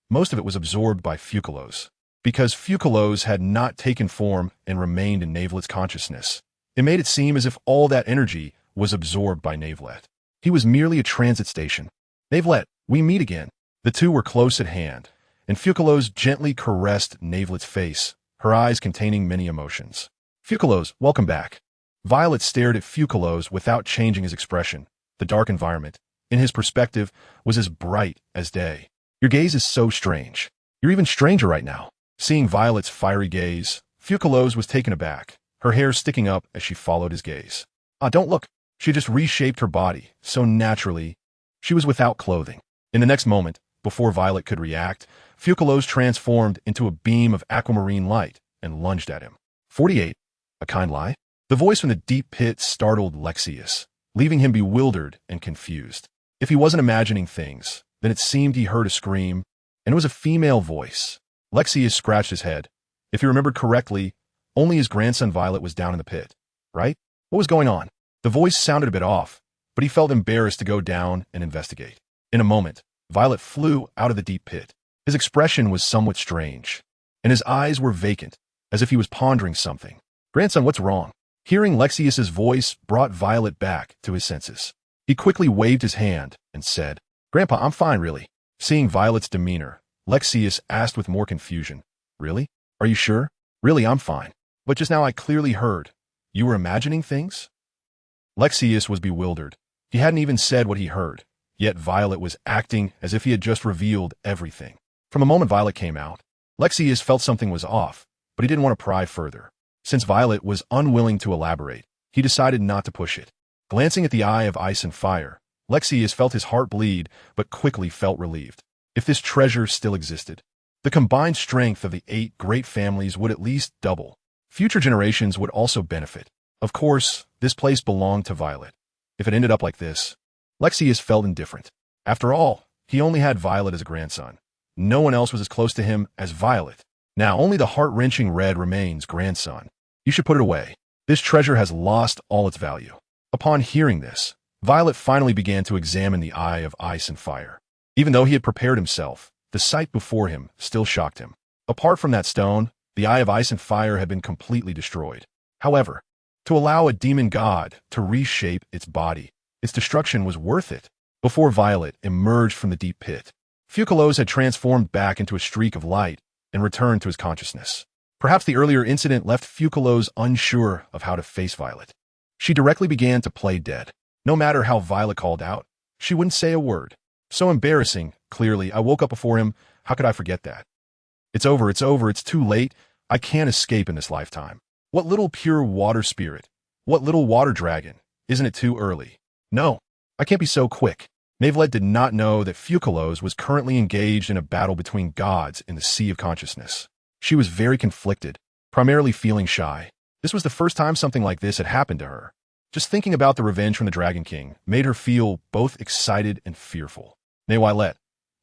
Most of it was absorbed by Fucalos. Because Fucalos had not taken form and remained in Navelite's consciousness, it made it seem as if all that energy was absorbed by Navelite. He was merely a transit station. Navelite, we meet again. The two were close at hand, and Fucalos gently caressed Navelite's face, her eyes containing many emotions. Fucalos, welcome back. Violet stared at Fucalos without changing his expression. The dark environment, in his perspective, was as bright as day. Your gaze is so strange. You're even stranger right now. Seeing Violet's fiery gaze, Fucalos was taken aback, her hair sticking up as she followed his gaze. Don't look. She just reshaped her body, so naturally. She was without clothing. In the next moment, before Violet could react, Fucalos transformed into a beam of aquamarine light and lunged at him. 48. A kind lie? The voice from the deep pit startled Lexius, leaving him bewildered and confused. If he wasn't imagining things, then it seemed he heard a scream, and it was a female voice. Lexius scratched his head. If he remembered correctly, only his grandson Violet was down in the pit, right? What was going on? The voice sounded a bit off, but he felt embarrassed to go down and investigate. In a moment, Violet flew out of the deep pit. His expression was somewhat strange, and his eyes were vacant, as if he was pondering something. Grandson, what's wrong? Hearing Lexius's voice brought Violet back to his senses. He quickly waved his hand and said, Grandpa, I'm fine, really. Seeing Violet's demeanor, Lexius asked with more confusion, Really? Are you sure? Really, I'm fine. But just now I clearly heard. You were imagining things? Lexius was bewildered. He hadn't even said what he heard, yet Violet was acting as if he had just revealed everything. From the moment Violet came out, Lexius felt something was off, but he didn't want to pry further. Since Violet was unwilling to elaborate, he decided not to push it. Glancing at the eye of ice and fire, Lexius felt his heart bleed, but quickly felt relieved. If this treasure still existed, the combined strength of the 8 great families would at least double. Future generations would also benefit. Of course, this place belonged to Violet. If it ended up like this, Lexius felt indifferent. After all, he only had Violet as a grandson. No one else was as close to him as Violet. Now only the heart-wrenching Red remains grandson. You should put it away. This treasure has lost all its value. Upon hearing this, Violet finally began to examine the eye of ice and fire. Even though he had prepared himself, the sight before him still shocked him. Apart from that stone, the eye of ice and fire had been completely destroyed. However, to allow a demon god to reshape its body, its destruction was worth it. Before Violet emerged from the deep pit, Fucalos had transformed back into a streak of light and returned to his consciousness. Perhaps the earlier incident left Fucalos unsure of how to face Violet. She directly began to play dead. No matter how Violet called out, she wouldn't say a word. So embarrassing, clearly. I woke up before him. How could I forget that? It's over, it's too late. I can't escape in this lifetime. What little pure water spirit? What little water dragon? Isn't it too early? No, I can't be so quick. Navelite did not know that Fucalos was currently engaged in a battle between gods in the Sea of Consciousness. She was very conflicted, primarily feeling shy. This was the first time something like this had happened to her. Just thinking about the revenge from the Dragon King made her feel both excited and fearful. Navelite.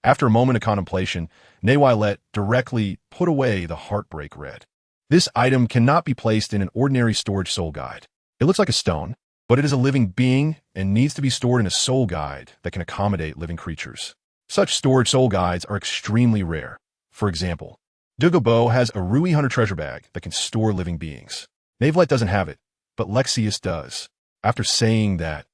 After a moment of contemplation, Navelite directly put away the Heartbreak Red. This item cannot be placed in an ordinary storage soul guide. It looks like a stone, but it is a living being and needs to be stored in a soul guide that can accommodate living creatures. Such storage soul guides are extremely rare. For example, Douluo has a Rui Hunter treasure bag that can store living beings. Navelite doesn't have it, but Lexius does. After saying that,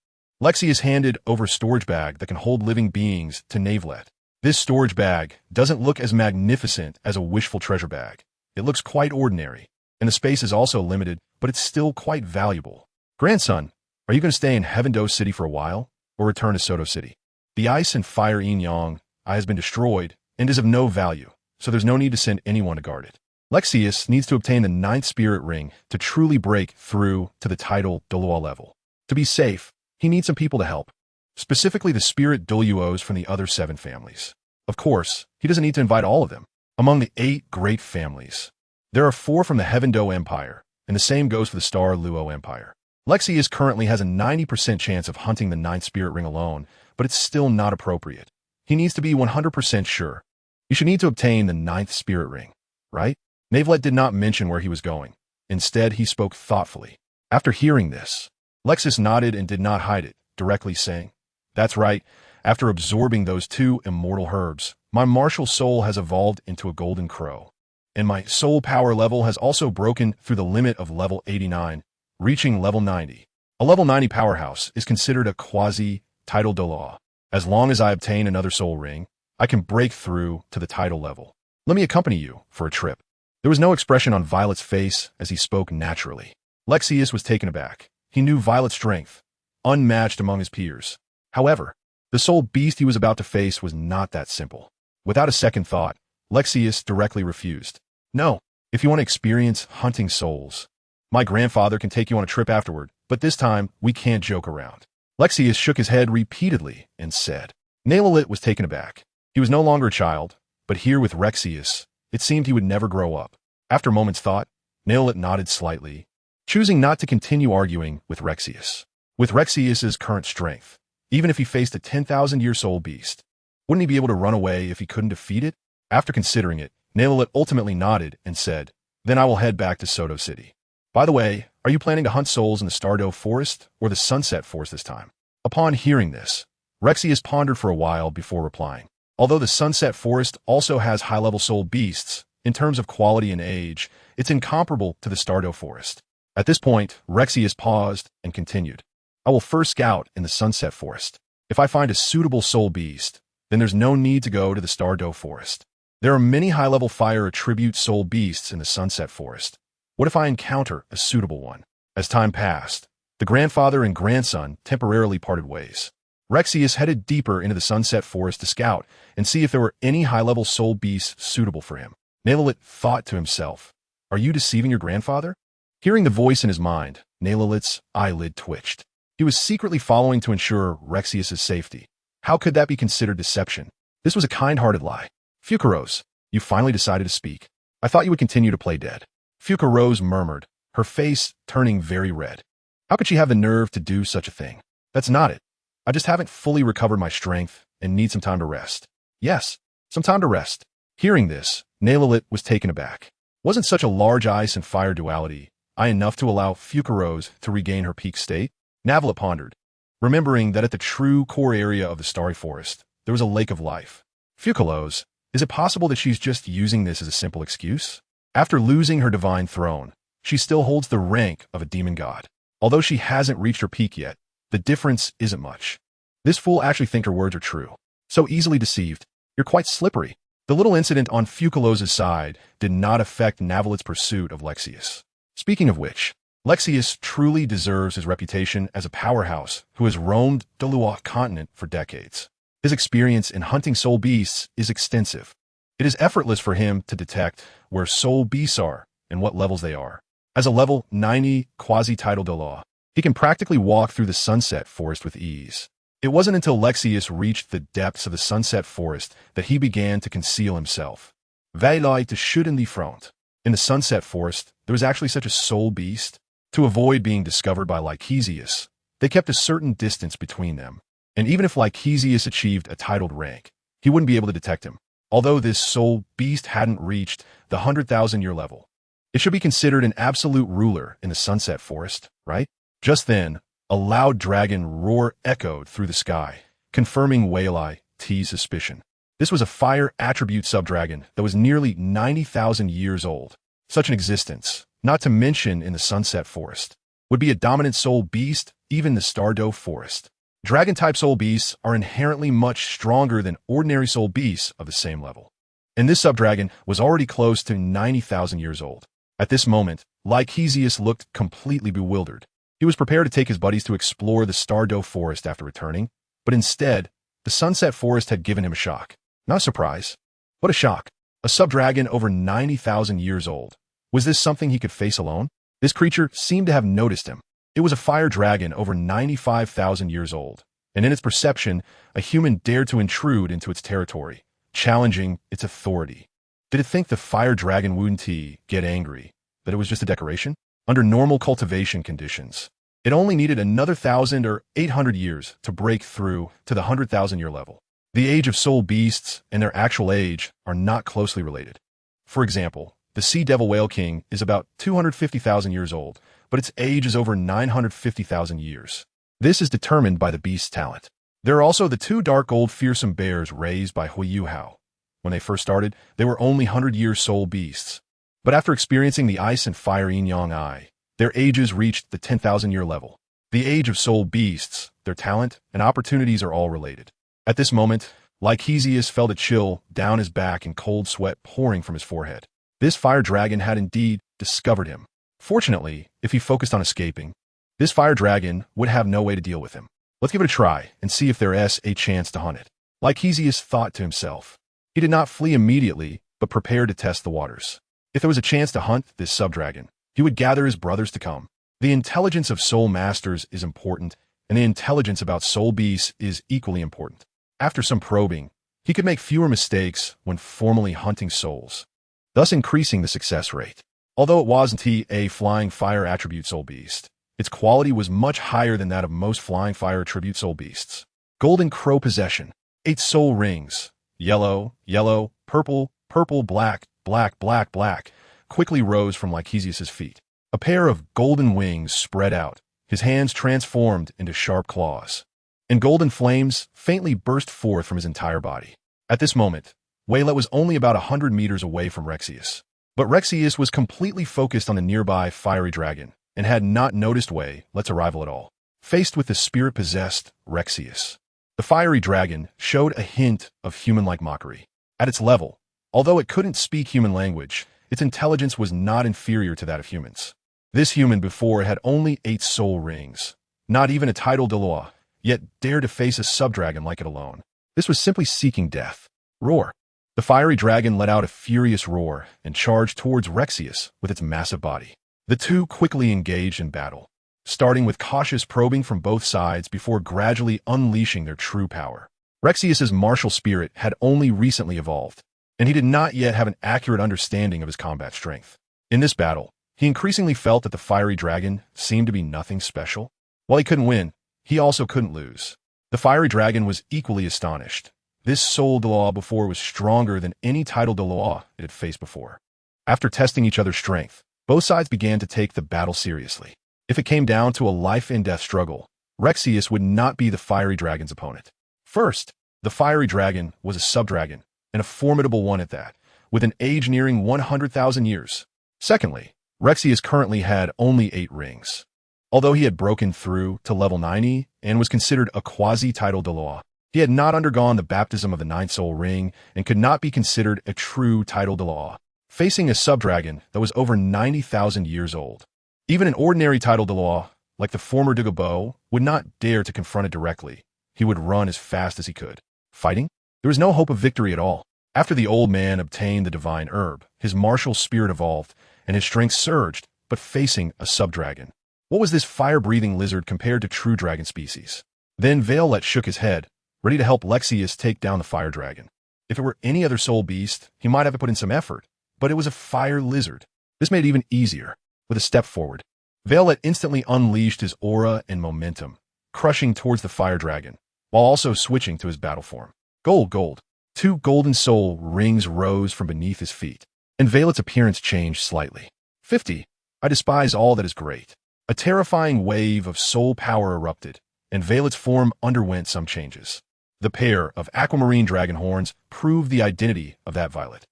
Lexius handed over a storage bag that can hold living beings to Navelite. This storage bag doesn't look as magnificent as a wishful treasure bag. It looks quite ordinary. and the space is also limited, but it's still quite valuable. Grandson, are you going to stay in Heaven-Do City for a while, or return to Soto City? The ice and fire Yin-Yang has been destroyed and is of no value, so there's no need to send anyone to guard it. Lexaeus needs to obtain the 9th spirit ring to truly break through to the title Douluo level. To be safe, he needs some people to help, specifically the spirit Douluos from the other 7 families. Of course, he doesn't need to invite all of them. Among the 8 great families, there are 4 from the Heaven-Do Empire, and the same goes for the Star Luo Empire. Lexaeus currently has a 90% chance of hunting the 9th spirit ring alone, but it's still not appropriate. He needs to be 100% sure. You should need to obtain the 9th spirit ring, right? Navelite did not mention where he was going. Instead, he spoke thoughtfully. After hearing this, Lexaeus nodded and did not hide it, directly saying, "That's right. After absorbing those 2 immortal herbs, my martial soul has evolved into a golden crow. And my soul power level has also broken through the limit of level 89, reaching level 90. A level 90 powerhouse is considered a quasi-title Douluo. As long as I obtain another soul ring, I can break through to the title level. Let me accompany you for a trip." There was no expression on Violet's face as he spoke naturally. Lexaeus was taken aback. He knew Violet's strength, unmatched among his peers. However, the soul beast he was about to face was not that simple. Without a second thought, Lexaeus directly refused. "No, if you want to experience hunting souls, my grandfather can take you on a trip afterward, but this time we can't joke around." Lexaeus shook his head repeatedly and said. KingNavelite was taken aback. He was no longer a child, but here with Lexaeus, it seemed he would never grow up. After a moment's thought, KingNavelite nodded slightly, choosing not to continue arguing with Lexaeus. With Lexaeus's current strength, even if he faced a 10,000-year soul beast, wouldn't he be able to run away if he couldn't defeat it? After considering it, KingNavelite ultimately nodded and said, "Then I will head back to Soto City. By the way, are you planning to hunt souls in the Stardo Forest or the Sunset Forest this time?" Upon hearing this, Lexaeus pondered for a while before replying. Although the Sunset Forest also has high-level soul beasts, in terms of quality and age, it's incomparable to the Stardo Forest. At this point, Lexaeus paused and continued. "I will first scout in the Sunset Forest. If I find a suitable soul beast, then there's no need to go to the Stardo Forest. There are many high-level fire attribute soul beasts in the Sunset Forest. What if I encounter a suitable one?" As time passed, the grandfather and grandson temporarily parted ways. Lexaeus headed deeper into the Sunset Forest to scout and see if there were any high-level soul beasts suitable for him. KingNavelite thought to himself, "Are you deceiving your grandfather?" Hearing the voice in his mind, KingNavelite's eyelid twitched. He was secretly following to ensure Lexaeus's safety. How could that be considered deception? This was a kind-hearted lie. "Fucalos, you finally decided to speak. I thought you would continue to play dead." Fucalos murmured, her face turning very red. How could she have the nerve to do such a thing? "That's not it. I just haven't fully recovered my strength and need some time to rest." "Yes, some time to rest." Hearing this, KingNavelite was taken aback. Wasn't such a large ice and fire duality enough to allow Fucalos to regain her peak state? KingNavelite pondered, remembering that at the true core area of the Starry Forest, there was a lake of life. Fucalos, is it possible that she's just using this as a simple excuse? After losing her divine throne, she still holds the rank of a demon god. Although she hasn't reached her peak yet, the difference isn't much. This fool actually thinks her words are true. So easily deceived. You're quite slippery. The little incident on Fucalos' side did not affect KingNavelite's pursuit of Lexaeus. Speaking of which, Lexaeus truly deserves his reputation as a powerhouse who has roamed Douluo Continent for decades. His experience in hunting soul beasts is extensive. It is effortless for him to detect where soul beasts are and what levels they are. As a level 90 quasi-title Douluo, he can practically walk through the Sunset Forest with ease. It wasn't until Lexaeus reached the depths of the Sunset Forest that he began to conceal himself. Veillez to shoot in the front. In the Sunset Forest, there was actually such a soul beast. To avoid being discovered by Lexaeus, they kept a certain distance between them. And even if Lexaeus achieved a titled rank, he wouldn't be able to detect him. Although this soul beast hadn't reached the 100,000-year level, it should be considered an absolute ruler in the Sunset Forest, right? Just then, a loud dragon roar echoed through the sky, confirming Wei's suspicion. This was a fire attribute subdragon that was nearly 90,000 years old. Such an existence, not to mention in the Sunset Forest, would be a dominant soul beast, even the Stardo Forest. Dragon-type soul beasts are inherently much stronger than ordinary soul beasts of the same level. And this subdragon was already close to 90,000 years old. At this moment, Lycesius looked completely bewildered. He was prepared to take his buddies to explore the Stardow Forest after returning, but instead, the Sunset Forest had given him a shock. Not a surprise, but a shock. A subdragon over 90,000 years old. Was this something he could face alone? This creature seemed to have noticed him. It was a fire dragon over 95,000 years old, and in its perception, a human dared to intrude into its territory, challenging its authority. Did it think the fire dragon wouldn't get angry, that it was just a decoration? Under normal cultivation conditions, it only needed another 1,000 or 800 years to break through to the 100,000-year level. The age of soul beasts and their actual age are not closely related. For example, the sea devil whale king is about 250,000 years old, but its age is over 950,000 years. This is determined by the beast's talent. There are also the two dark gold fearsome bears raised by Hui Hao. When they first started, they were only 100-year soul beasts. But after experiencing the ice and fire yin-yang eye, their ages reached the 10,000-year level. The age of soul beasts, their talent, and opportunities are all related. At this moment, Lycesius felt a chill down his back and cold sweat pouring from his forehead. This fire dragon had indeed discovered him. Fortunately, if he focused on escaping, this fire dragon would have no way to deal with him. Let's give it a try and see if there is a chance to hunt it. Lycesius thought to himself. He did not flee immediately, but prepared to test the waters. If there was a chance to hunt this subdragon, he would gather his brothers to come. The intelligence of soul masters is important, and the intelligence about soul beasts is equally important. After some probing, he could make fewer mistakes when formally hunting souls, thus increasing the success rate. Although it wasn't a flying fire attribute soul beast, its quality was much higher than that of most flying fire attribute soul beasts. Golden Crow Possession. 8 soul rings. Yellow, yellow, purple, purple, black, black, black, black, quickly rose from Lycesius's feet. A pair of golden wings spread out, his hands transformed into sharp claws, and golden flames faintly burst forth from his entire body. At this moment, Waylet was only about 100 meters away from Rexius. But Rexius was completely focused on the nearby fiery dragon, and had not noticed Waylet's arrival at all. Faced with the spirit-possessed Rexius, the fiery dragon showed a hint of human-like mockery. At its level, although it couldn't speak human language, its intelligence was not inferior to that of humans. This human before had only 8 soul rings, not even a title Douluo, yet dared to face a subdragon like it alone. This was simply seeking death. Roar. The fiery dragon let out a furious roar and charged towards Rexius with its massive body. The two quickly engaged in battle, starting with cautious probing from both sides before gradually unleashing their true power. Rexius's martial spirit had only recently evolved, and he did not yet have an accurate understanding of his combat strength. In this battle, he increasingly felt that the fiery dragon seemed to be nothing special. While he couldn't win, he also couldn't lose. The fiery dragon was equally astonished. This soul Douluo before was stronger than any title Douluo it had faced before. After testing each other's strength, both sides began to take the battle seriously. If it came down to a life-and-death struggle, Rexius would not be the fiery dragon's opponent. First, the fiery dragon was a subdragon, and a formidable one at that, with an age nearing 100,000 years. Secondly, Rexius currently had only 8 rings. Although he had broken through to level 90 and was considered a quasi-title Douluo, he had not undergone the baptism of the 9th soul ring and could not be considered a true title Douluo, facing a subdragon that was over 90,000 years old. Even an ordinary title Douluo, like the former Dugabo, would not dare to confront it directly. He would run as fast as he could. Fighting? There was no hope of victory at all. After the old man obtained the divine herb, his martial spirit evolved, and his strength surged, but facing a subdragon. What was this fire-breathing lizard compared to true dragon species? Then Violet shook his head, ready to help Lexius take down the fire dragon. If it were any other soul beast, he might have put in some effort, but it was a fire lizard. This made it even easier. With a step forward, Violet instantly unleashed his aura and momentum, crushing towards the fire dragon, while also switching to his battle form. Gold, gold. 2 golden soul rings rose from beneath his feet, and Violet's appearance changed slightly. 50. I despise all that is great. A terrifying wave of soul power erupted, and Violet's form underwent some changes. The pair of aquamarine dragon horns proved the identity of that Violet.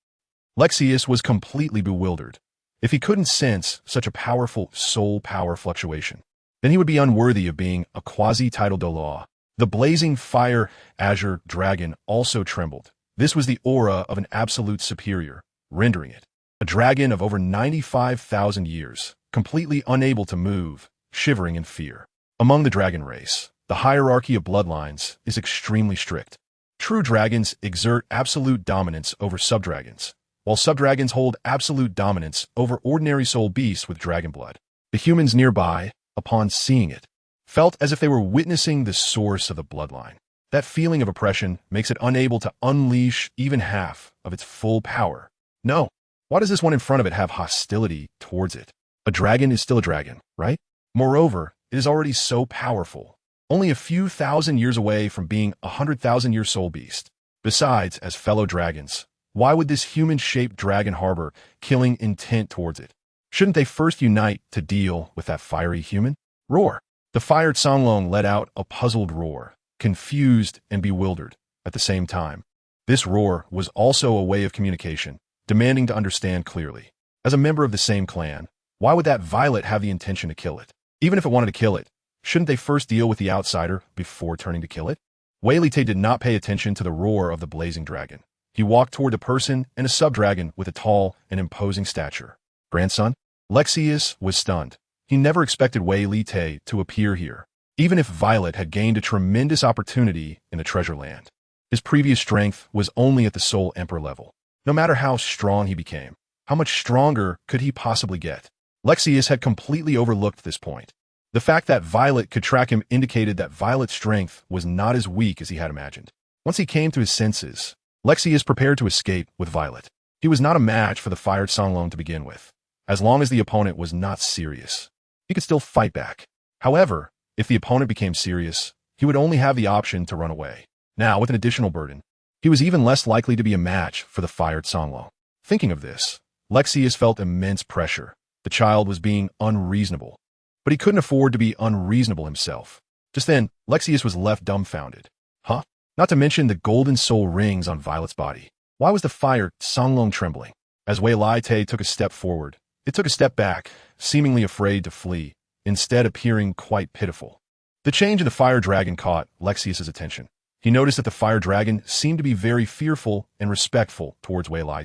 Lexius was completely bewildered. If he couldn't sense such a powerful soul power fluctuation, then he would be unworthy of being a quasi-title Douluo. The blazing fire azure dragon also trembled. This was the aura of an absolute superior, rendering it A dragon of over 95,000 years, completely unable to move, shivering in fear. Among the dragon race, the hierarchy of bloodlines is extremely strict. True dragons exert absolute dominance over subdragons, while subdragons hold absolute dominance over ordinary soul beasts with dragon blood. The humans nearby, upon seeing it, felt as if they were witnessing the source of the bloodline. That feeling of oppression makes it unable to unleash even half of its full power. No, why does this one in front of it have hostility towards it? A dragon is still a dragon, right? Moreover, it is already so powerful, only a few thousand years away from being a 100,000-year soul beast. Besides, as fellow dragons, why would this human-shaped dragon harbor killing intent towards it? Shouldn't they first unite to deal with that fiery human? Roar! The fired Songlong let out a puzzled roar, confused and bewildered at the same time. This roar was also a way of communication, demanding to understand clearly. As a member of the same clan, why would that violet have the intention to kill it? Even if it wanted to kill it, shouldn't they first deal with the outsider before turning to kill it? Wei Li did not pay attention to the roar of the blazing dragon. He walked toward a person and a subdragon with a tall and imposing stature. Grandson? Lexius was stunned. He never expected Wei Li to appear here, even if Violet had gained a tremendous opportunity in the treasure land. His previous strength was only at the Soul Emperor level. No matter how strong he became, how much stronger could he possibly get? Lexius had completely overlooked this point. The fact that Violet could track him indicated that Violet's strength was not as weak as he had imagined. Once he came to his senses, Lexius prepared to escape with Violet. He was not a match for the fired Songlong to begin with. As long as the opponent was not serious, he could still fight back. However, if the opponent became serious, he would only have the option to run away. Now, with an additional burden, he was even less likely to be a match for the fired Songlong. Thinking of this, Lexius felt immense pressure. The child was being unreasonable, but he couldn't afford to be unreasonable himself. Just then, Lexius was left dumbfounded. Huh? Not to mention the golden soul rings on Violet's body. Why was the fired Songlong trembling? As Wei Li took a step forward, it took a step back, seemingly afraid to flee, instead appearing quite pitiful. The change in the fire dragon caught Lexius's attention. He noticed that the fire dragon seemed to be very fearful and respectful towards Wei Li.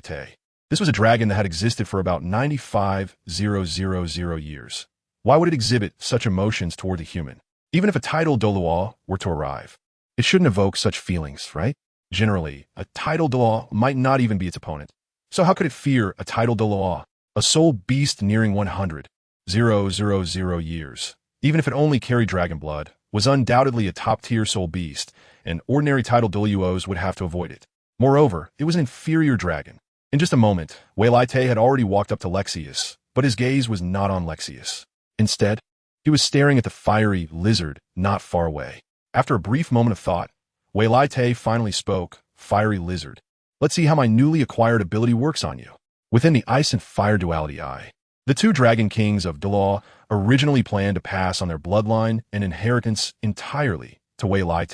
This was a dragon that had existed for about 95,000 years. Why would it exhibit such emotions toward a human? Even if a tidal Douluo were to arrive, it shouldn't evoke such feelings, right? Generally, a tidal Douluo might not even be its opponent. So how could it fear a tidal Douluo, a soul beast nearing 100,000 years? Even if it only carried dragon blood, was undoubtedly a top-tier soul beast, and ordinary tidal Douluos would have to avoid it. Moreover, it was an inferior dragon. In just a moment, Wei Li had already walked up to Lexius, but his gaze was not on Lexius. Instead, he was staring at the fiery lizard not far away. After a brief moment of thought, Wei Li finally spoke. Fiery lizard, let's see how my newly acquired ability works on you. Within the ice and fire duality eye, the two dragon kings of Douluo originally planned to pass on their bloodline and inheritance entirely to Wei Li,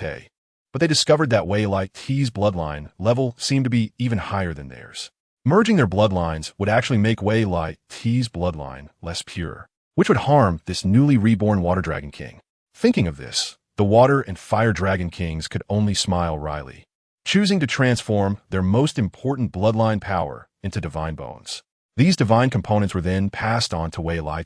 but they discovered that Wei Li's bloodline level seemed to be even higher than theirs. Merging their bloodlines would actually make Wei Li's bloodline less pure, which would harm this newly reborn water dragon king. Thinking of this, the water and fire dragon kings could only smile wryly, choosing to transform their most important bloodline power into divine bones. These divine components were then passed on to Wei Li,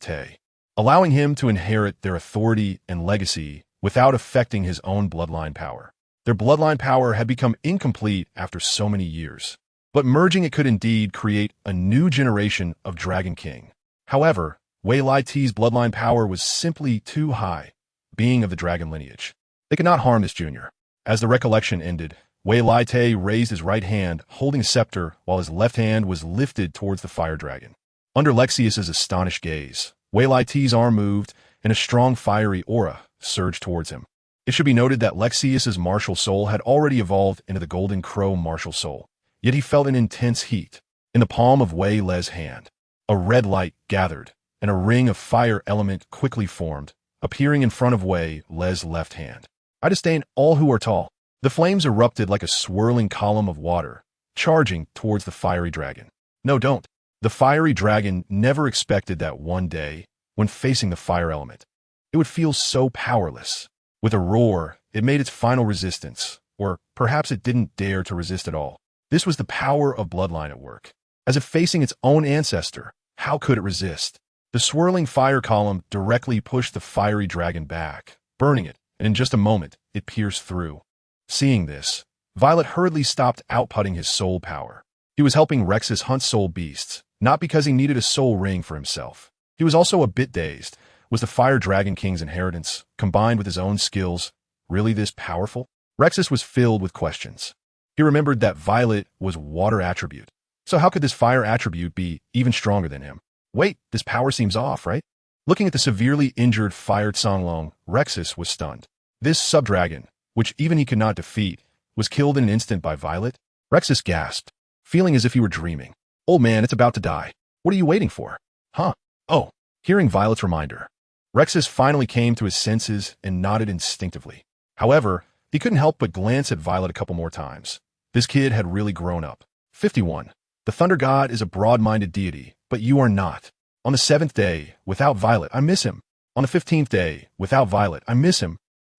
allowing him to inherit their authority and legacy without affecting his own bloodline power. Their bloodline power had become incomplete after so many years, but merging it could indeed create a new generation of Dragon King. However, Wei Li's bloodline power was simply too high, being of the dragon lineage. They could not harm this junior. As the recollection ended, Wei Li raised his right hand, holding a scepter, while his left hand was lifted towards the fire dragon. Under Lexius's astonished gaze, Wei Li's arm moved, and a strong fiery aura surged towards him. It should be noted that Lexius's martial soul had already evolved into the Golden Crow martial soul, yet he felt an intense heat. In the palm of Wei Li's hand, a red light gathered, and a ring of fire element quickly formed, appearing in front of Wei Li's left hand. I disdain all who are tall. The flames erupted like a swirling column of water, charging towards the fiery dragon. No, don't. The fiery dragon never expected that one day, when facing the fire element, it would feel so powerless. With a roar, it made its final resistance, or perhaps it didn't dare to resist at all. This was the power of bloodline at work. as if facing its own ancestor. How could it resist? The swirling fire column directly pushed the fiery dragon back, burning it, and in just a moment, it pierced through. Seeing this, Violet hurriedly stopped outputting his soul power. He was helping Rexus hunt soul beasts, not because he needed a soul ring for himself. He was also a bit dazed. Was the Fire Dragon King's inheritance, combined with his own skills, really this powerful? Rexus was filled with questions. He remembered that Violet was water attribute. So how could this fire attribute be even stronger than him? Wait, this power seems off, right? Looking at the severely injured Fire Songlong, Rexus was stunned. This sub-dragon, which even he could not defeat, was killed in an instant by Violet? Rexus gasped, feeling as if he were dreaming. Old man, it's about to die. What are you waiting for? Huh? Oh, hearing Violet's reminder. Rexus finally came to his senses and nodded instinctively. However, he couldn't help but glance at Violet a couple more times. This kid had really grown up. 51. The Thunder God is a broad-minded deity, but you are not. On the 7th day, without Violet, I miss him. On the 15th day, without Violet, I miss him.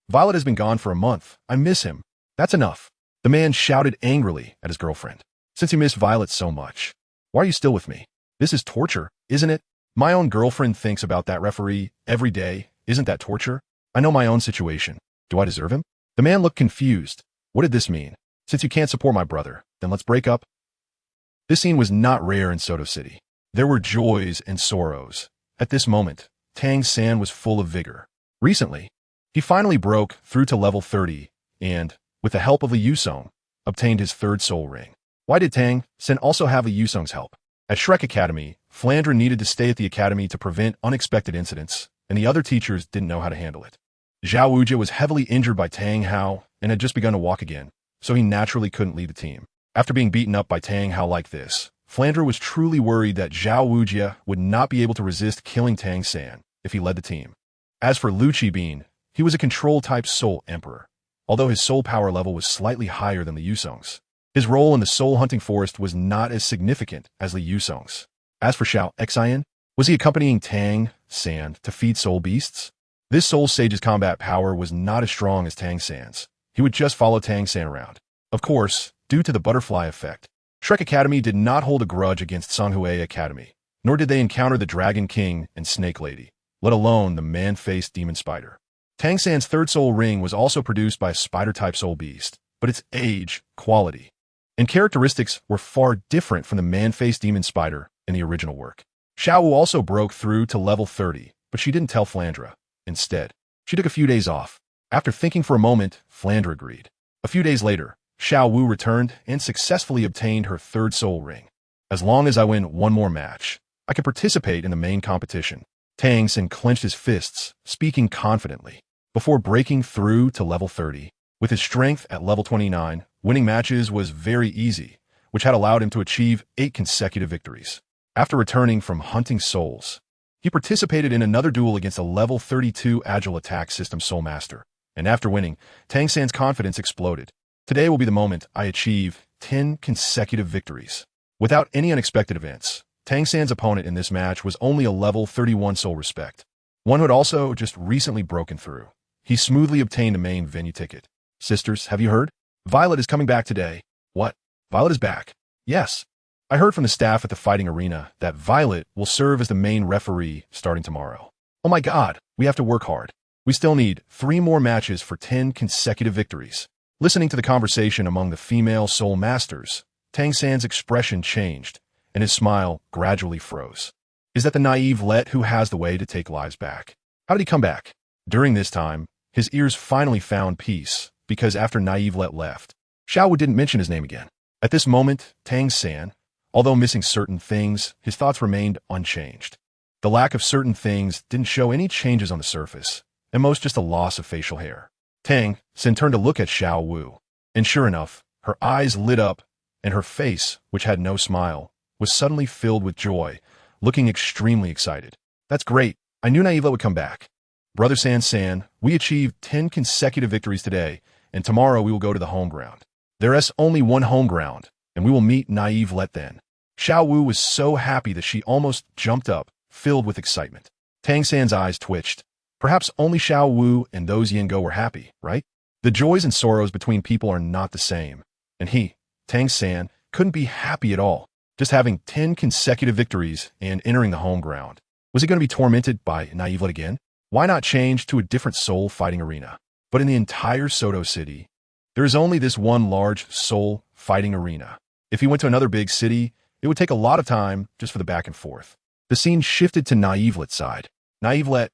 Violet has been gone for a month. I miss him. That's enough. The man shouted angrily at his girlfriend. Since you miss Violet so much, why are you still with me? This is torture, isn't it? My own girlfriend thinks about that referee every day. Isn't that torture? I know my own situation. Do I deserve him? The man looked confused. What did this mean? Since you can't support my brother, then let's break up. This scene was not rare in Soto City. There were joys and sorrows. At this moment, Tang San was full of vigor. Recently, he finally broke through to level 30 and, with the help of Li Yusong, obtained his 3rd soul ring. Why did Tang San also have Li Yusong's help? At Shrek Academy, Flandra needed to stay at the academy to prevent unexpected incidents, and the other teachers didn't know how to handle it. Zhao Wujia was heavily injured by Tang Hao and had just begun to walk again, so he naturally couldn't lead the team. After being beaten up by Tang Hao like this, Flandra was truly worried that Zhao Wujia would not be able to resist killing Tang San if he led the team. As for Lu Qibin, he was a control-type soul emperor, although his soul power level was slightly higher than Li Yusong's. His role in the soul hunting forest was not as significant as Li Yusong's. As for Xiao Xian, was he accompanying Tang San to feed soul beasts? This soul sage's combat power was not as strong as Tang San's. He would just follow Tang San around. Of course, due to the butterfly effect, Shrek Academy did not hold a grudge against Songhui Academy, nor did they encounter the Dragon King and Snake Lady, let alone the man-faced demon spider. Tang San's 3rd soul ring was also produced by a spider-type soul beast, but its age, quality, and characteristics were far different from the man-faced demon spider in the original work. Xiao Wu also broke through to level 30, but she didn't tell Flandra. Instead, she took a few days off. After thinking for a moment, Flandra agreed. A few days later, Xiao Wu returned and successfully obtained her 3rd soul ring. As long as I win one more match, I can participate in the main competition. Tang San clenched his fists, speaking confidently. Before breaking through to level 30, with his strength at level 29, winning matches was very easy, which had allowed him to achieve 8 consecutive victories. After returning from hunting souls, he participated in another duel against a level 32 Agile Attack System Soul Master, and after winning, Tang San's confidence exploded. Today will be the moment I achieve 10 consecutive victories. Without any unexpected events, Tang San's opponent in this match was only a level 31 Soul Respect, one who had also just recently broken through. He smoothly obtained a main venue ticket. Sisters, have you heard? Violet is coming back today. What? Violet is back? Yes. I heard from the staff at the fighting arena that Violet will serve as the main referee starting tomorrow. Oh my god, we have to work hard. We still need 3 more matches for 10 consecutive victories. Listening to the conversation among the female soul masters, Tang San's expression changed, and his smile gradually froze. Is that the naive Let who has the way to take lives back? How did he come back? During this time, his ears finally found peace, because after naive Let left, Xiao Wu didn't mention his name again. At this moment, Tang San, although missing certain things, his thoughts remained unchanged. The lack of certain things didn't show any changes on the surface, and most just a loss of facial hair. Tang San turned to look at Xiao Wu, and sure enough, her eyes lit up, and her face, which had no smile, was suddenly filled with joy, looking extremely excited. That's great. I knew Naivla would come back. Brother San, we achieved 10 consecutive victories today, and tomorrow we will go to the home ground. There is only one home ground, and we will meet Naive Let then. Xiao Wu was so happy that she almost jumped up, filled with excitement. Tang San's eyes twitched. Perhaps only Xiao Wu and those Yingo were happy, right? The joys and sorrows between people are not the same, and he, Tang San, couldn't be happy at all. just having 10 consecutive victories and entering the home ground. Was he going to be tormented by KingNavelite again? Why not change to a different soul fighting arena? But in the entire Soto city, there is only this one large soul fighting arena. If he went to another big city, it would take a lot of time just for the back and forth. The scene shifted to KingNavelite's side. KingNavelite,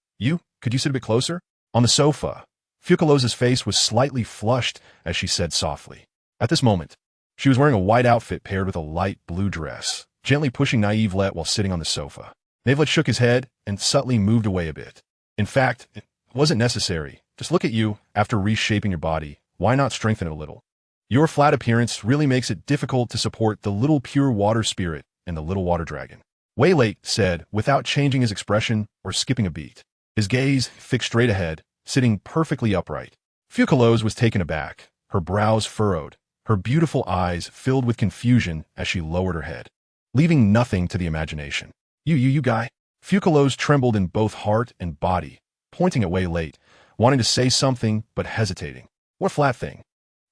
could you sit a bit closer? On the sofa, Fucalos' face was slightly flushed as she said softly. At this moment, she was wearing a white outfit paired with a light blue dress, gently pushing KingNavelite while sitting on the sofa. KingNavelite shook his head and subtly moved away a bit. In fact, it wasn't necessary. Just look at you after reshaping your body. Why not strengthen it a little? Your flat appearance really makes it difficult to support the little pure water spirit and the little water dragon. Waylate said without changing his expression or skipping a beat. His gaze fixed straight ahead, sitting perfectly upright. Fucalos was taken aback, her brows furrowed, her beautiful eyes filled with confusion as she lowered her head, leaving nothing to the imagination. You guy. Fucalos trembled in both heart and body, pointing at Waylate, wanting to say something but hesitating. What flat thing?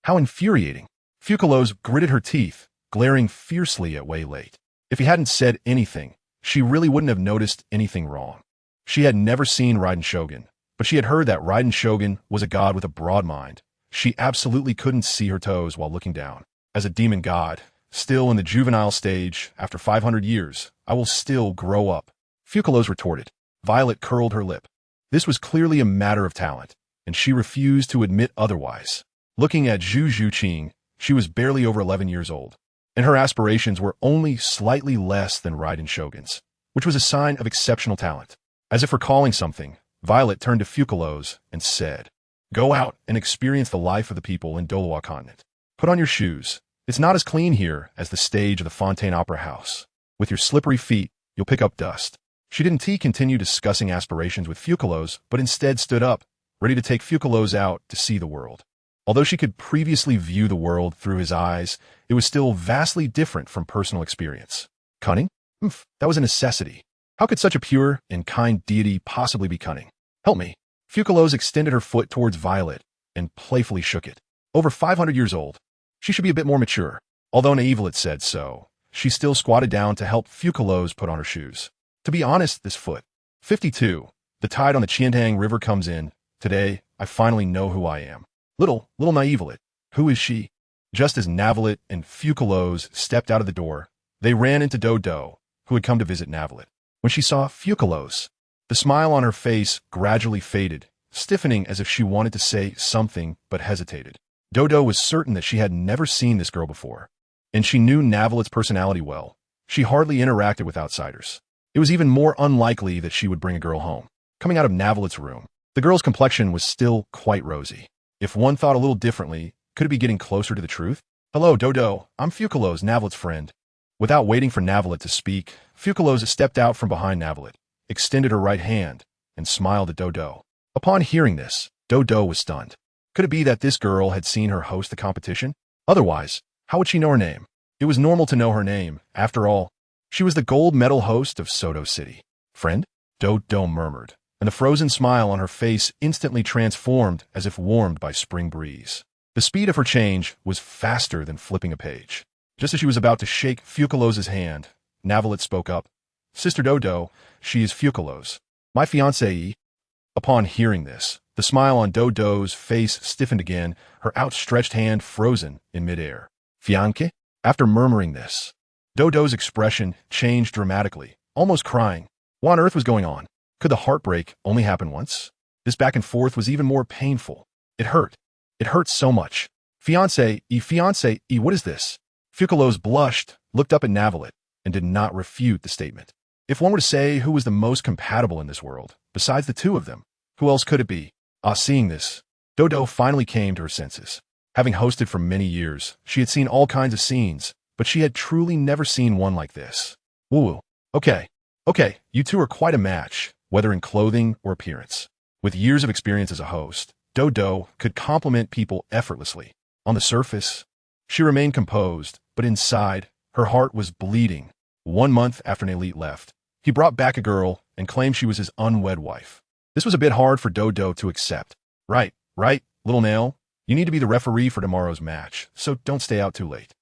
How infuriating. Fucalos gritted her teeth, glaring fiercely at Waylate. If he hadn't said anything, she really wouldn't have noticed anything wrong. She had never seen Raiden Shogun, but she had heard that Raiden Shogun was a god with a broad mind. She absolutely couldn't see her toes while looking down. As a demon god, still in the juvenile stage, after 500 years, I will still grow up. Fucalos retorted. Violet curled her lip. This was clearly a matter of talent, and she refused to admit otherwise. Looking at Zhu Zhuqing, she was barely over 11 years old, and her aspirations were only slightly less than Raiden Shogun's, which was a sign of exceptional talent. As if recalling something, Violet turned to Fucalos and said, "Go out and experience the life of the people in Douluo Continent. Put on your shoes. It's not as clean here as the stage of the Fontaine Opera House. With your slippery feet, you'll pick up dust." She didn't continue discussing aspirations with Fucalos, but instead stood up, ready to take Fucalos out to see the world. Although she could previously view the world through his eyes, it was still vastly different from personal experience. Cunning? That was a necessity. How could such a pure and kind deity possibly be cunning? Help me. Fucalos extended her foot towards Violet and playfully shook it. Over 500 years old. She should be a bit more mature. Although KingNavelite said so, she still squatted down to help Fucalos put on her shoes. To be honest, this foot. 52. The tide on the Qian River comes in. Today, I finally know who I am. Little KingNavelite. Who is she? Just as KingNavelite and Fucalos stepped out of the door, they ran into Douluo, who had come to visit KingNavelite. When she saw Fucalos, the smile on her face gradually faded, stiffening as if she wanted to say something but hesitated. Douluo was certain that she had never seen this girl before, and she knew KingNavelite's personality well. She hardly interacted with outsiders. It was even more unlikely that she would bring a girl home. Coming out of KingNavelite's room, the girl's complexion was still quite rosy. If one thought a little differently, could it be getting closer to the truth? "Hello, Douluo. I'm Fucalos, KingNavelite's friend." Without waiting for KingNavelite to speak, Fucalos stepped out from behind KingNavelite, extended her right hand, and smiled at Douluo. Upon hearing this, Douluo was stunned. Could it be that this girl had seen her host the competition? Otherwise, how would she know her name? It was normal to know her name. After all, she was the gold medal host of Soto City. "Friend?" Douluo murmured, and the frozen smile on her face instantly transformed as if warmed by spring breeze. The speed of her change was faster than flipping a page. Just as she was about to shake Fucalos' hand, KingNavelite spoke up. "Sister Douluo, she is Fucalos. My fiancée." Upon hearing this, the smile on Douluo's face stiffened again, her outstretched hand frozen in midair. "Fiancé?" After murmuring this, Douluo's expression changed dramatically, almost crying. What on earth was going on? Could the heartbreak only happen once? This back and forth was even more painful. It hurt. It hurt so much. Fiancé, what is this?" Fucalos blushed, looked up at KingNavelite, and did not refute the statement. If one were to say who was the most compatible in this world, besides the two of them, who else could it be? Seeing this, Douluo finally came to her senses. Having hosted for many years, she had seen all kinds of scenes, but she had truly never seen one like this. Woo. Okay, you two are quite a match, whether in clothing or appearance. With years of experience as a host, Douluo could compliment people effortlessly. On the surface, she remained composed, but inside, her heart was bleeding. 1 month after KingNavelite left, he brought back a girl and claimed she was his unwed wife. This was a bit hard for Douluo to accept. Right, little nail. You need to be the referee for tomorrow's match, so don't stay out too late.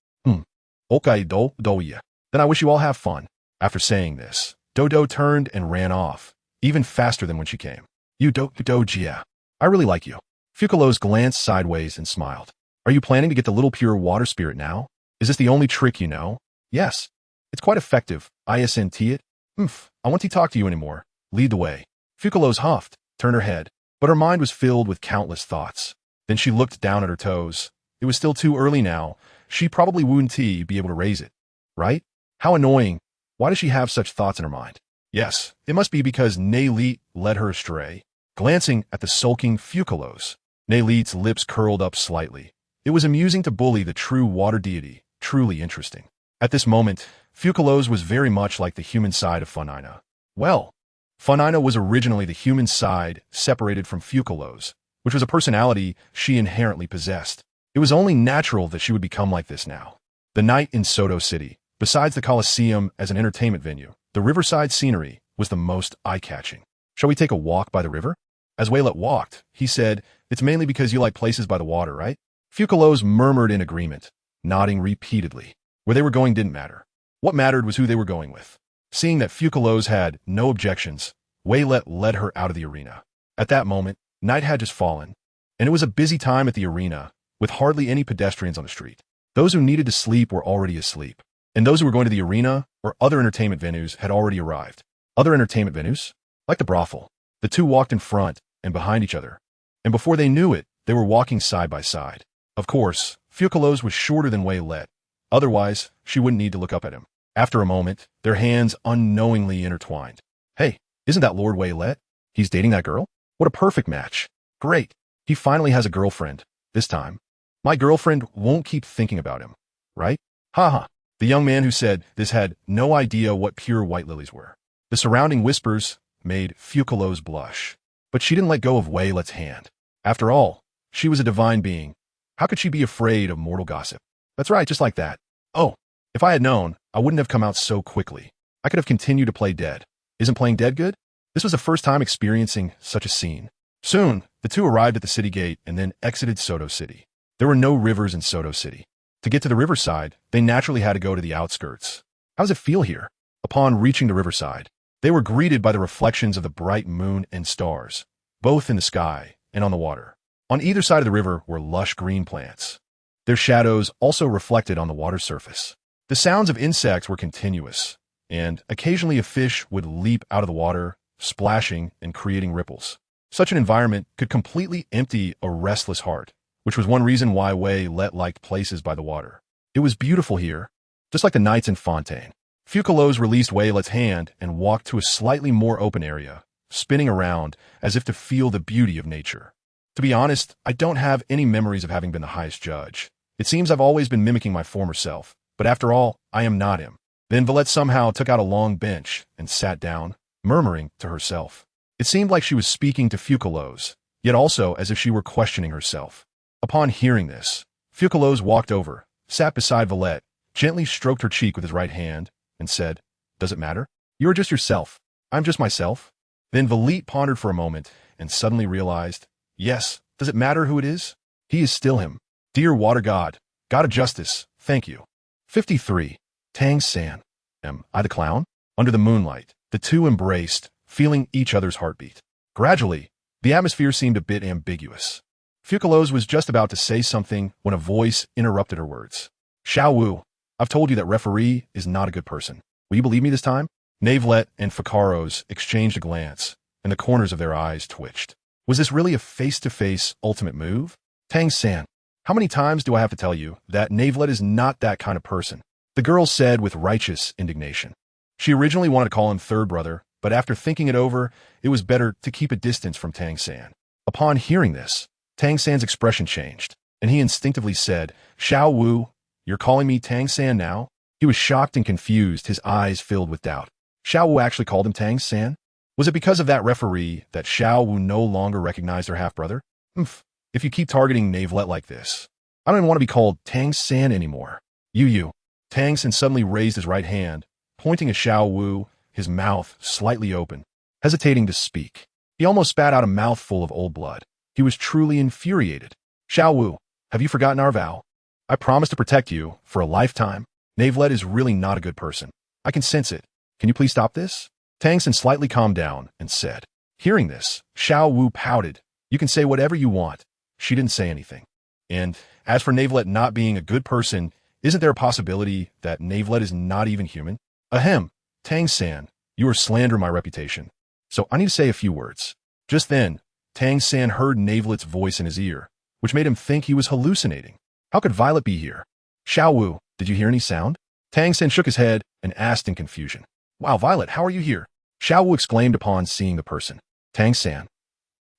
Okay, Douluo. Then Then I wish you all have fun. After saying this, Dodo turned and ran off, even faster than when she came. You Dojia. I really like you. Fucalos glanced sideways and smiled. Are you planning to get the little pure water spirit now? Is this the only trick you know? Yes. It's quite effective. ISNT it? I won't talk to you anymore. Lead the way. Fucalos huffed, turned her head, but her mind was filled with countless thoughts. Then she looked down at her toes. It was still too early now. She probably wouldn't be able to raise it. Right? How annoying. Why does she have such thoughts in her mind? Yes, it must be because Naylit led her astray. Glancing at the sulking Fucalos, Naylit's lips curled up slightly. It was amusing to bully the true water deity, truly interesting. At this moment, Fucalos was very much like the human side of Funina. Well, Funina was originally the human side separated from Fucalos, which was a personality she inherently possessed. It was only natural that she would become like this now. The night in Soto City, besides the Colosseum as an entertainment venue, the riverside scenery was the most eye-catching. Shall we take a walk by the river? As Waylet walked, he said, it's mainly because you like places by the water, right? Fucalos murmured in agreement, nodding repeatedly. Where they were going didn't matter. What mattered was who they were going with. Seeing that Fucalos had no objections, Waylet led her out of the arena. At that moment, night had just fallen, and it was a busy time at the arena, with hardly any pedestrians on the street. Those who needed to sleep were already asleep, and those who were going to the arena or other entertainment venues had already arrived. Other entertainment venues? Like the brothel. The two walked in front and behind each other, and before they knew it, they were walking side by side. Of course, Fucalos was shorter than Waylet. Otherwise, she wouldn't need to look up at him. After a moment, their hands unknowingly intertwined. Hey, isn't that Lord Waylet? He's dating that girl? What a perfect match. Great. He finally has a girlfriend. This time. My girlfriend won't keep thinking about him. Right? Haha. The young man who said this had no idea what pure white lilies were. The surrounding whispers made Fucalos blush. But she didn't let go of Waylet's hand. After all, she was a divine being. How could she be afraid of mortal gossip? That's right, just like that. Oh, if I had known, I wouldn't have come out so quickly. I could have continued to play dead. Isn't playing dead good? This was the first time experiencing such a scene. Soon, the two arrived at the city gate and then exited Soto City. There were no rivers in Soto City. To get to the riverside, they naturally had to go to the outskirts. How does it feel here? Upon reaching the riverside, they were greeted by the reflections of the bright moon and stars, both in the sky and on the water. On either side of the river were lush green plants. Their shadows also reflected on the water surface. The sounds of insects were continuous, and occasionally a fish would leap out of the water, splashing and creating ripples. Such an environment could completely empty a restless heart, which was one reason why Waylet liked places by the water. It was beautiful here, just like the nights in Fontaine. Fucalos released Waylet's hand and walked to a slightly more open area, spinning around as if to feel the beauty of nature. To be honest, I don't have any memories of having been the highest judge. It seems I've always been mimicking my former self, but after all, I am not him. Then Valette somehow took out a long bench and sat down, murmuring to herself. It seemed like she was speaking to Fucalos, yet also as if she were questioning herself. Upon hearing this, Fucalos walked over, sat beside Valette, gently stroked her cheek with his right hand, and said, "Does it matter? You are just yourself. I'm just myself." Then Valette pondered for a moment and suddenly realized, yes, does it matter who it is? He is still him. Dear water god, god of justice, thank you. 53. Tang San. Am I the clown? Under the moonlight, the two embraced, feeling each other's heartbeat. Gradually, the atmosphere seemed a bit ambiguous. Fucalos was just about to say something when a voice interrupted her words. Xiao Wu, I've told you that referee is not a good person. Will you believe me this time? Navelette and Fucalos exchanged a glance, and the corners of their eyes twitched. Was this really a face-to-face ultimate move? Tang San, how many times do I have to tell you that Navelette is not that kind of person? The girl said with righteous indignation. She originally wanted to call him third brother, but after thinking it over, it was better to keep a distance from Tang San. Upon hearing this, Tang San's expression changed, and he instinctively said, Xiao Wu, you're calling me Tang San now? He was shocked and confused, his eyes filled with doubt. Xiao Wu actually called him Tang San? Was it because of that referee that Xiao Wu no longer recognized her half-brother? If you keep targeting Navelette like this, I don't even want to be called Tang San anymore. You. Tang San suddenly raised his right hand, pointing at Xiao Wu, his mouth slightly open, hesitating to speak. He almost spat out a mouthful of old blood. He was truly infuriated. Xiao Wu, have you forgotten our vow? I promised to protect you for a lifetime. Navelite is really not a good person. I can sense it. Can you please stop this? Tang San slightly calmed down and said. Hearing this, Xiao Wu pouted. You can say whatever you want. She didn't say anything. And as for Navelite not being a good person, isn't there a possibility that Navelite is not even human? Ahem, Tang San, you are slandering my reputation. So I need to say a few words. Just then, Tang San heard Navelite's voice in his ear, which made him think he was hallucinating. How could Violet be here? Xiao Wu, did you hear any sound? Tang San shook his head and asked in confusion. Wow, Violet, how are you here? Xiao Wu exclaimed upon seeing the person. Tang San.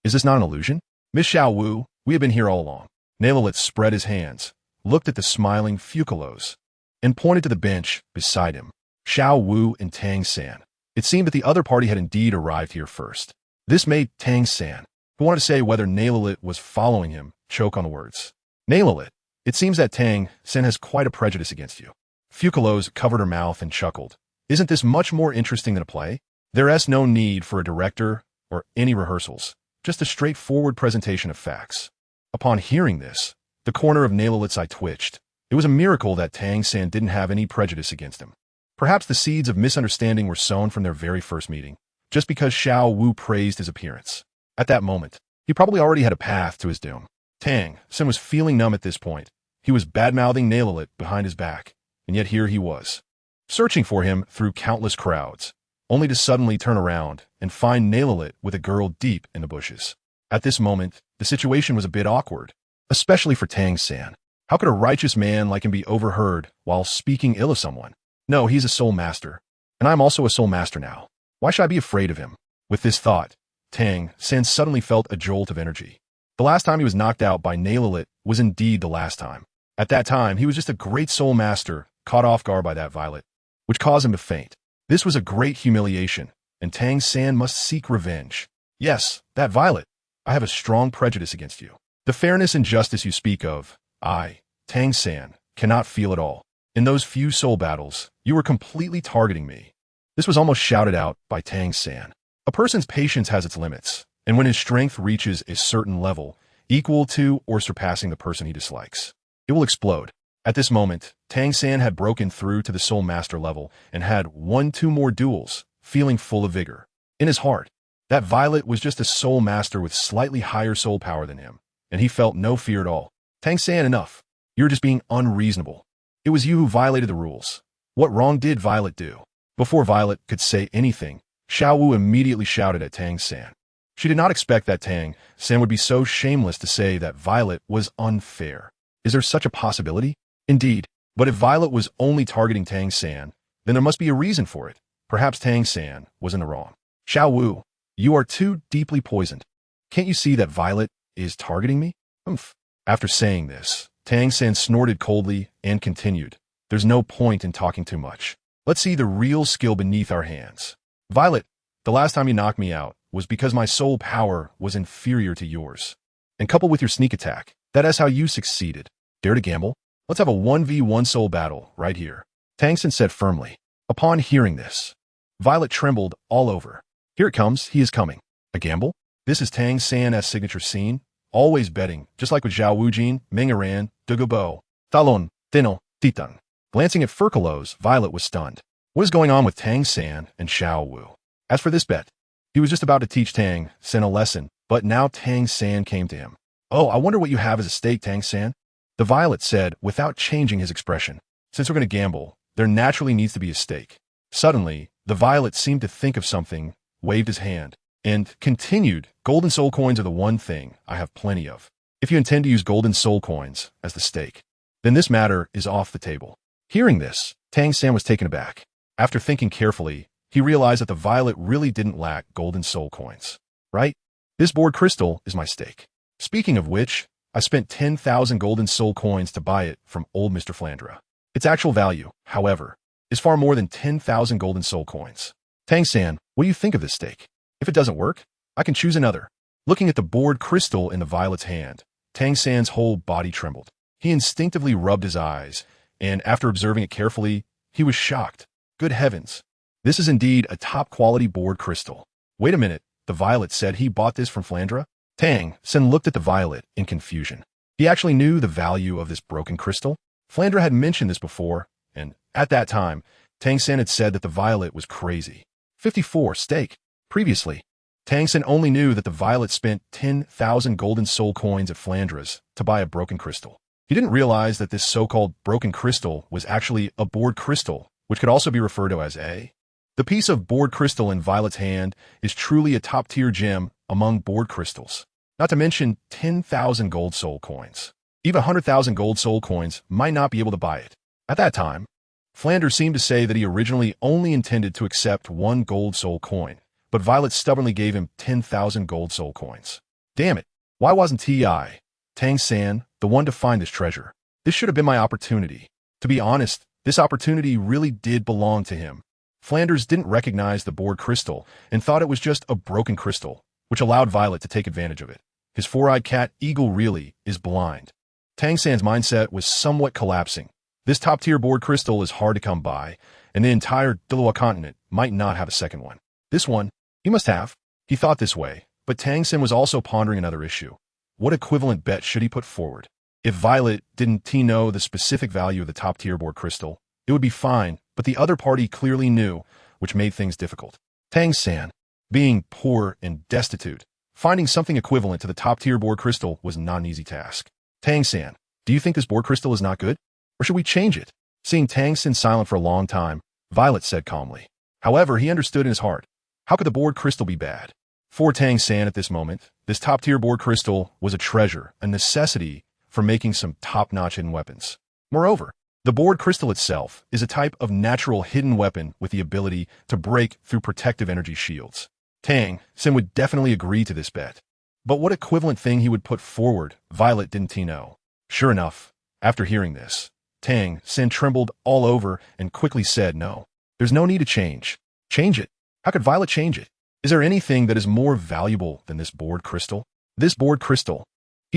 Is this not an illusion? Miss Xiao Wu, we have been here all along. Navelite spread his hands, looked at the smiling Fucalos, and pointed to the bench beside him. Xiao Wu and Tang San. It seemed that the other party had indeed arrived here first. This made Tang San, who wanted to say whether Navelite was following him, choke on the words. Navelite, it seems that Tang San has quite a prejudice against you. Fucalos covered her mouth and chuckled. Isn't this much more interesting than a play? There is no need for a director or any rehearsals, just a straightforward presentation of facts. Upon hearing this, the corner of Navelite's eye twitched. It was a miracle that Tang San didn't have any prejudice against him. Perhaps the seeds of misunderstanding were sown from their very first meeting, just because Xiao Wu praised his appearance. At that moment, he probably already had a path to his doom. Tang San was feeling numb at this point. He was bad-mouthing Navelite behind his back, and yet here he was, searching for him through countless crowds, only to suddenly turn around and find Navelite with a girl deep in the bushes. At this moment, the situation was a bit awkward, especially for Tang San. How could a righteous man like him be overheard while speaking ill of someone? No, he's a soul master, and I'm also a soul master now. Why should I be afraid of him? With this thought, Tang San suddenly felt a jolt of energy. The last time he was knocked out by Navelite was indeed the last time. At that time, he was just a great soul master caught off guard by that Violet, which caused him to faint. This was a great humiliation, and Tang San must seek revenge. Yes, that Violet. I have a strong prejudice against you. The fairness and justice you speak of, I, Tang San, cannot feel at all. In those few soul battles, you were completely targeting me. This was almost shouted out by Tang San. A person's patience has its limits, and when his strength reaches a certain level, equal to or surpassing the person he dislikes, it will explode. At this moment, Tang San had broken through to the soul master level and had 1-2 more duels, feeling full of vigor. In his heart, that Violet was just a soul master with slightly higher soul power than him, and he felt no fear at all. Tang San, enough. You're just being unreasonable. It was you who violated the rules. What wrong did Violet do? Before Violet could say anything, Xiao Wu immediately shouted at Tang San. She did not expect that Tang San would be so shameless to say that Violet was unfair. Is there such a possibility? Indeed, but if Violet was only targeting Tang San, then there must be a reason for it. Perhaps Tang San was in the wrong. Xiao Wu, you are too deeply poisoned. Can't you see that Violet is targeting me? Humph. After saying this, Tang San snorted coldly and continued. There's no point in talking too much. Let's see the real skill beneath our hands. Violet, the last time you knocked me out was because my soul power was inferior to yours. And coupled with your sneak attack, that is how you succeeded. Dare to gamble? Let's have a 1v1 soul battle right here. Tang San said firmly. Upon hearing this, Violet trembled all over. Here it comes, he is coming. A gamble? This is Tang San's signature scene, always betting, just like with Zhao Wujin, Mengaran, Dugubo, Talon, Tino, Titan. Glancing at Fucalos, Violet was stunned. What is going on with Tang San and Xiao Wu? As for this bet, he was just about to teach Tang San a lesson, but now Tang San came to him. Oh, I wonder what you have as a stake, Tang San. The Violet said without changing his expression. Since we're going to gamble, there naturally needs to be a stake. Suddenly, the Violet seemed to think of something, waved his hand, and continued, golden soul coins are the one thing I have plenty of. If you intend to use golden soul coins as the stake, then this matter is off the table. Hearing this, Tang San was taken aback. After thinking carefully, he realized that the Violet really didn't lack golden soul coins. Right? This board crystal is my stake. Speaking of which, I spent 10,000 golden soul coins to buy it from old Mr. Flandra. Its actual value, however, is far more than 10,000 golden soul coins. Tang San, what do you think of this stake? If it doesn't work, I can choose another. Looking at the board crystal in the Violet's hand, Tang San's whole body trembled. He instinctively rubbed his eyes, and after observing it carefully, he was shocked. Good heavens. This is indeed a top-quality board crystal. Wait a minute, the Violet said he bought this from Flandra? Tang San looked at the Violet in confusion. He actually knew the value of this broken crystal. Flandra had mentioned this before, and at that time, Tang San had said that the violet was crazy. 54 stake. Previously, Tang San only knew that the violet spent 10,000 golden soul coins at Flandres to buy a broken crystal. He didn't realize that this so-called broken crystal was actually a bored crystal, which could also be referred to as a. The piece of bored crystal in Violet's hand is truly a top-tier gem among bored crystals. Not to mention 10,000 gold soul coins. Even 100,000 gold soul coins might not be able to buy it. At that time, Flanders seemed to say that he originally only intended to accept 1 gold soul coin, but Violet stubbornly gave him 10,000 gold soul coins. Damn it, why wasn't Tang San the one to find this treasure? This should have been my opportunity. To be honest, this opportunity really did belong to him. Flanders didn't recognize the bored crystal and thought it was just a broken crystal, which allowed Violet to take advantage of it. His four-eyed cat Eagle really is blind. Tang San's mindset was somewhat collapsing. This top-tier bored crystal is hard to come by, and the entire Douluo Continent might not have a second one. This one, he must have. He thought this way, but Tang San was also pondering another issue. What equivalent bet should he put forward? If Violet didn't know the specific value of the top-tier bored crystal, it would be fine, but the other party clearly knew, which made things difficult. Tang San, being poor and destitute, finding something equivalent to the top-tier bored crystal was not an easy task. Tang San, do you think this bored crystal is not good? Or should we change it? Seeing Tang San silent for a long time, Violet said calmly. However, he understood in his heart. How could the bored crystal be bad? For Tang San at this moment, this top-tier bored crystal was a treasure, a necessity for making some top-notch hidden weapons. Moreover, the bored crystal itself is a type of natural hidden weapon with the ability to break through protective energy shields. Tang San would definitely agree to this bet. But what equivalent thing he would put forward, Violet didn't know. Sure enough, after hearing this, Tang San trembled all over and quickly said no. There's no need to change. Change it. How could Violet change it? Is there anything that is more valuable than this bored crystal? This bored crystal,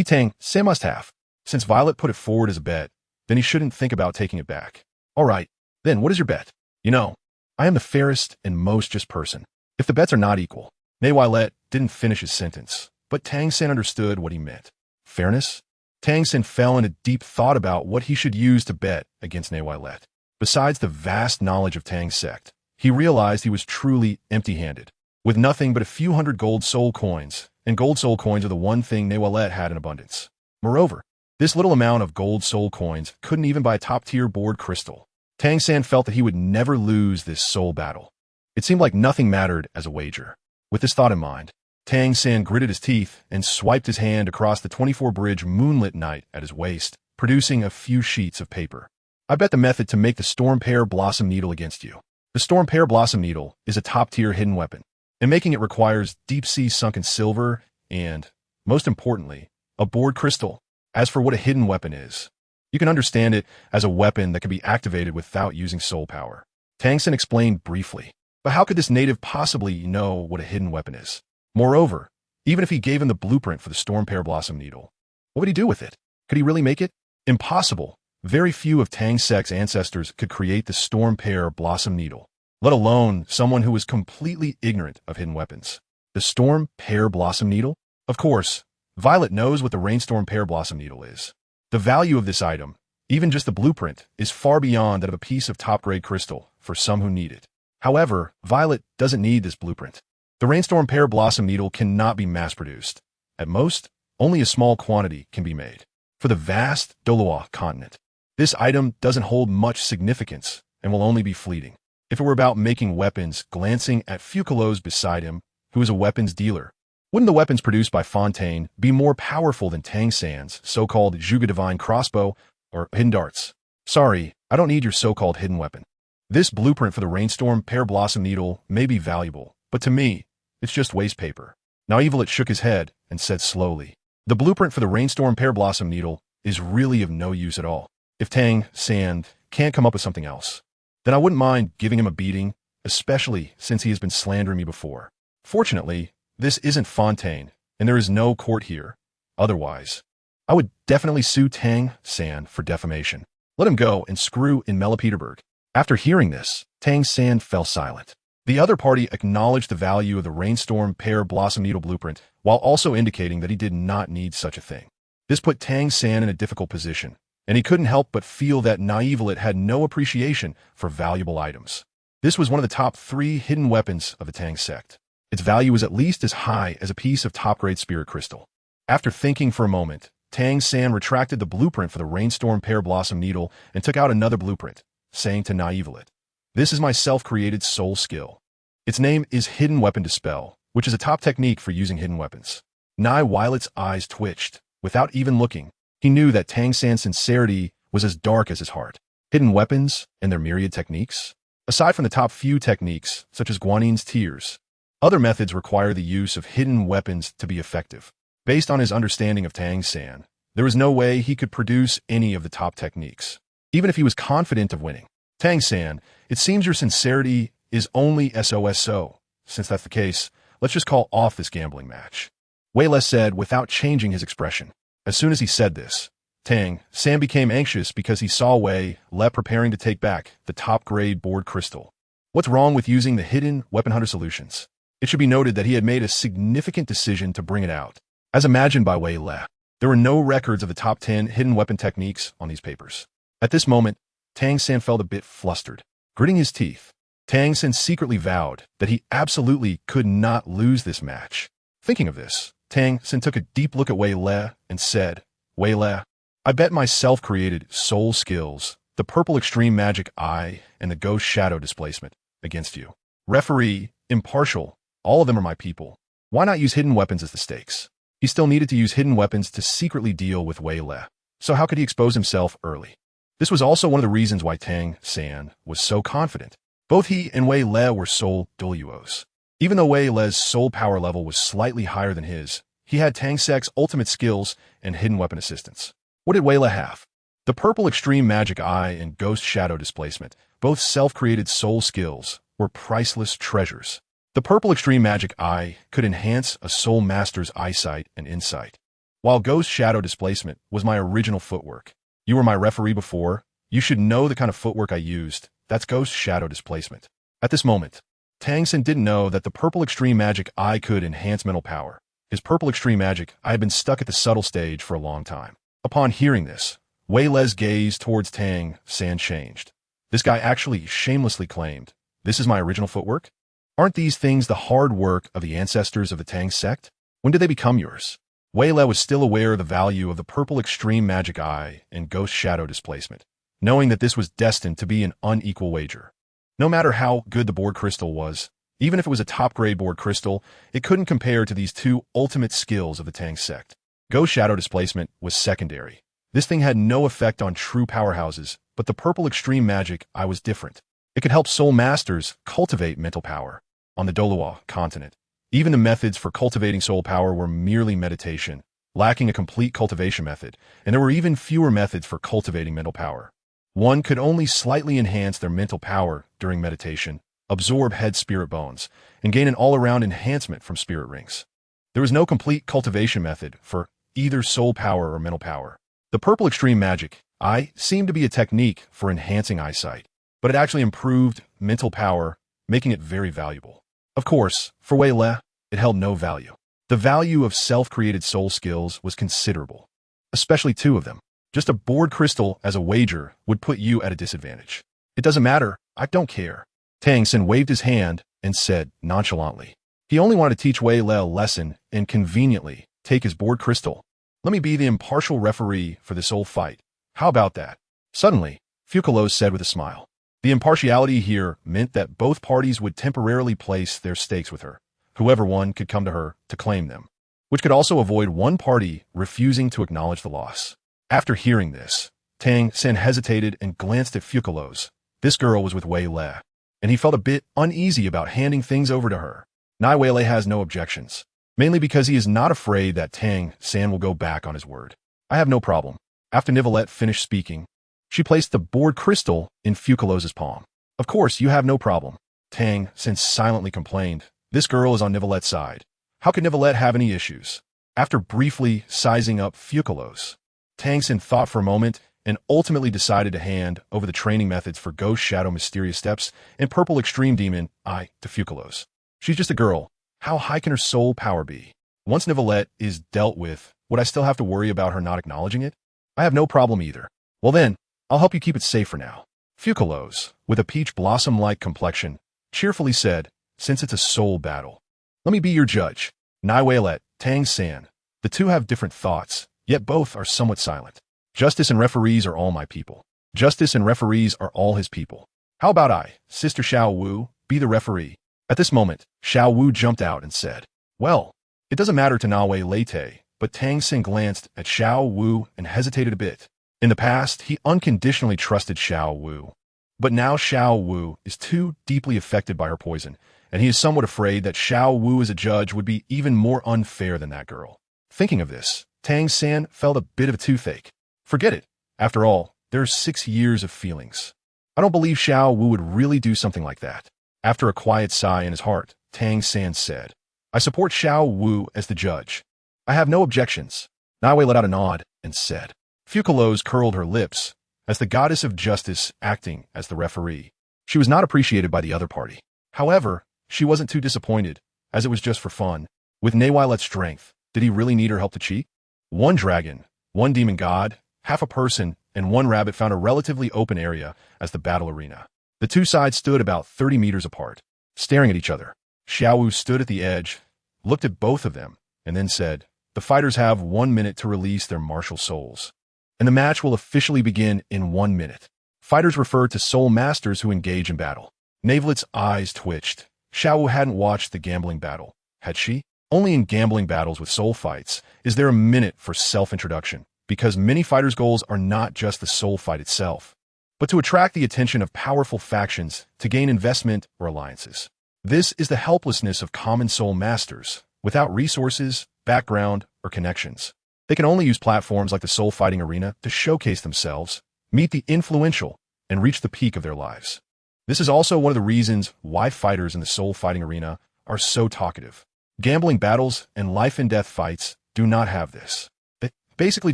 Tang San must have. Since Violet put it forward as a bet, then he shouldn't think about taking it back. All right, then what is your bet? You know, I am the fairest and most just person. If the bets are not equal, Qian didn't finish his sentence, but Tang San understood what he meant. Fairness? Tang San fell into deep thought about what he should use to bet against Qian. Besides the vast knowledge of Tang's sect, he realized he was truly empty-handed, with nothing but a few hundred gold soul coins, and gold soul coins are the one thing Qian had in abundance. Moreover, this little amount of gold soul coins couldn't even buy a top-tier bored crystal. Tang San felt that he would never lose this soul battle. It seemed like nothing mattered as a wager. With this thought in mind, Tang San gritted his teeth and swiped his hand across the 24-bridge moonlit night at his waist, producing a few sheets of paper. I bet the method to make the Storm Pear Blossom Needle against you. The Storm Pear Blossom Needle is a top-tier hidden weapon, and making it requires deep-sea sunken silver and, most importantly, a bored crystal. As for what a hidden weapon is, you can understand it as a weapon that can be activated without using soul power. Tang San explained briefly, but how could this native possibly know what a hidden weapon is? Moreover, even if he gave him the blueprint for the Storm Pear Blossom Needle, what would he do with it? Could he really make it? Impossible. Very few of Tang's sect's ancestors could create the Storm Pear Blossom Needle, let alone someone who was completely ignorant of hidden weapons. The Storm Pear Blossom Needle? Of course, Violet knows what the Rainstorm Pear Blossom Needle is. The value of this item, even just the blueprint, is far beyond that of a piece of top-grade crystal for some who need it. However, Violet doesn't need this blueprint. The Rainstorm Pear Blossom Needle cannot be mass-produced. At most, only a small quantity can be made. For the vast Douluo Continent, this item doesn't hold much significance and will only be fleeting. If it were about making weapons, glancing at Fucalos beside him, who is a weapons dealer, wouldn't the weapons produced by Fontaine be more powerful than Tang San's so-called Zhuge Divine crossbow or hidden darts? Sorry, I don't need your so-called hidden weapon. This blueprint for the Rainstorm Pear Blossom Needle may be valuable, but to me, it's just waste paper. Qian shook his head and said slowly, the blueprint for the Rainstorm Pear Blossom Needle is really of no use at all. If Tang San can't come up with something else, then I wouldn't mind giving him a beating, especially since he has been slandering me before. Fortunately, this isn't Fontaine, and there is no court here. Otherwise, I would definitely sue Tang San for defamation. Let him go and screw in Peterburg. After hearing this, Tang San fell silent. The other party acknowledged the value of the Rainstorm Pear Blossom Needle blueprint, while also indicating that he did not need such a thing. This put Tang San in a difficult position, and he couldn't help but feel that KingNavelite had no appreciation for valuable items. This was one of the top 3 hidden weapons of the Tang sect. Its value was at least as high as a piece of top-grade spirit crystal. After thinking for a moment, Tang San retracted the blueprint for the Rainstorm Pear Blossom Needle and took out another blueprint, saying to KingNavelite, "This is my self-created soul skill. Its name is Hidden Weapon Dispel, which is a top technique for using hidden weapons." KingNavelite's eyes twitched. Without even looking, he knew that Tang San's sincerity was as dark as his heart. Hidden weapons and their myriad techniques? Aside from the top few techniques, such as Guanin's Tears, other methods require the use of hidden weapons to be effective. Based on his understanding of Tang San, there was no way he could produce any of the top techniques, even if he was confident of winning. Tang San, it seems your sincerity is only SOSO. Since that's the case, let's just call off this gambling match, Yue Na said without changing his expression. As soon as he said this, Tang San became anxious because he saw Yue Na preparing to take back the top-grade board crystal. What's wrong with using the hidden weapon hunter solutions? It should be noted that he had made a significant decision to bring it out. As imagined by Yue Na, there were no records of the top 10 hidden weapon techniques on these papers. At this moment, Tang San felt a bit flustered. Gritting his teeth, Tang San secretly vowed that he absolutely could not lose this match. Thinking of this, Tang San took a deep look at Yue Na and said, "Yue Na, I bet my self-created soul skills, the Purple Extreme Magic Eye and the Ghost Shadow Displacement, against you. Referee, impartial, all of them are my people. Why not use hidden weapons as the stakes?" He still needed to use hidden weapons to secretly deal with Yue Na, so how could he expose himself early? This was also one of the reasons why Tang San was so confident. Both he and Yue Na were soul Douluos. Even though Yue Na's soul power level was slightly higher than his, he had Tang Sek's ultimate skills and hidden weapon assistance. What did Yue Na have? The Purple Extreme Magic Eye and Ghost Shadow Displacement, both self-created soul skills, were priceless treasures. The Purple Extreme Magic Eye could enhance a soul master's eyesight and insight, while Ghost Shadow Displacement was my original footwork. You were my referee before. You should know the kind of footwork I used. That's Ghost Shadow Displacement. At this moment, Tang San didn't know that the Purple Extreme Magic Eye could enhance mental power. His Purple Extreme Magic Eye had been stuck at the subtle stage for a long time. Upon hearing this, Yue Na's gaze towards Tang San changed. This guy actually shamelessly claimed, "This is my original footwork? Aren't these things the hard work of the ancestors of the Tang sect? When did they become yours?" Yue Na was still aware of the value of the Purple Extreme Magic Eye and Ghost Shadow Displacement, knowing that this was destined to be an unequal wager. No matter how good the board crystal was, even if it was a top-grade board crystal, it couldn't compare to these two ultimate skills of the Tang sect. Ghost Shadow Displacement was secondary. This thing had no effect on true powerhouses, but the Purple Extreme Magic Eye was different. It could help soul masters cultivate mental power. On the Douluo Continent, even the methods for cultivating soul power were merely meditation, lacking a complete cultivation method, and there were even fewer methods for cultivating mental power. One could only slightly enhance their mental power during meditation, absorb head spirit bones, and gain an all-around enhancement from spirit rings. There was no complete cultivation method for either soul power or mental power. The Purple Extreme Magic Eye seemed to be a technique for enhancing eyesight, but it actually improved mental power, making it very valuable. Of course, for Yue Na, it held no value. The value of self-created soul skills was considerable, especially 2 of them. Just a board crystal as a wager would put you at a disadvantage. It doesn't matter, I don't care. Tang San waved his hand and said nonchalantly. He only wanted to teach Yue Na a lesson and conveniently take his board crystal. Let me be the impartial referee for this whole fight. How about that? Suddenly, Fucalos said with a smile. The impartiality here meant that both parties would temporarily place their stakes with her. Whoever won could come to her to claim them, which could also avoid one party refusing to acknowledge the loss. After hearing this, Tang San hesitated and glanced at Fucalos. This girl was with Yue Na, and he felt a bit uneasy about handing things over to her. Yue Na has no objections, mainly because he is not afraid that Tang San will go back on his word. I have no problem. After KingNavelite finished speaking, she placed the board crystal in Fucalos' palm. Of course, you have no problem. Tang San silently complained. This girl is on KingNavelite's side. How could KingNavelite have any issues? After briefly sizing up Fucalos, Tang San thought for a moment and ultimately decided to hand over the training methods for Ghost Shadow Mysterious Steps and Purple Extreme Demon Eye to Fucalos. She's just a girl. How high can her soul power be? Once KingNavelite is dealt with, would I still have to worry about her not acknowledging it? I have no problem either. Well then, I'll help you keep it safe for now. Fucalos, with a peach blossom-like complexion, cheerfully said, since it's a soul battle. Let me be your judge. Nivelite, Tang San. The two have different thoughts, yet both are somewhat silent. Justice and referees are all my people. Justice and referees are all his people. How about I, Sister Xiao Wu, be the referee? At this moment, Xiao Wu jumped out and said, well, it doesn't matter to Nivelite, but Tang San glanced at Xiao Wu and hesitated a bit. In the past, he unconditionally trusted Xiao Wu. But now Xiao Wu is too deeply affected by her poison, and he is somewhat afraid that Xiao Wu as a judge would be even more unfair than that girl. Thinking of this, Tang San felt a bit of a toothache. Forget it. After all, there are 6 years of feelings. I don't believe Xiao Wu would really do something like that. After a quiet sigh in his heart, Tang San said, I support Xiao Wu as the judge. I have no objections. Niwei let out a nod and said. Fucalos curled her lips, as the goddess of justice acting as the referee. She was not appreciated by the other party. However, she wasn't too disappointed, as it was just for fun. With Nivelite's strength, did he really need her help to cheat? One dragon, one demon god, half a person, and one rabbit found a relatively open area as the battle arena. The two sides stood about 30 meters apart, staring at each other. Xiao Wu stood at the edge, looked at both of them, and then said, the fighters have 1 minute to release their martial souls, and the match will officially begin in 1 minute. Fighters refer to soul masters who engage in battle. Nivelite's eyes twitched. Xiao Wu hadn't watched the gambling battle, had she? Only in gambling battles with soul fights is there a minute for self-introduction, because many fighters' goals are not just the soul fight itself, but to attract the attention of powerful factions to gain investment or alliances. This is the helplessness of common soul masters, without resources, background, or connections. They can only use platforms like the soul fighting arena to showcase themselves, meet the influential, and reach the peak of their lives. This is also one of the reasons why fighters in the soul fighting arena are so talkative. Gambling battles and life-and-death fights do not have this. They basically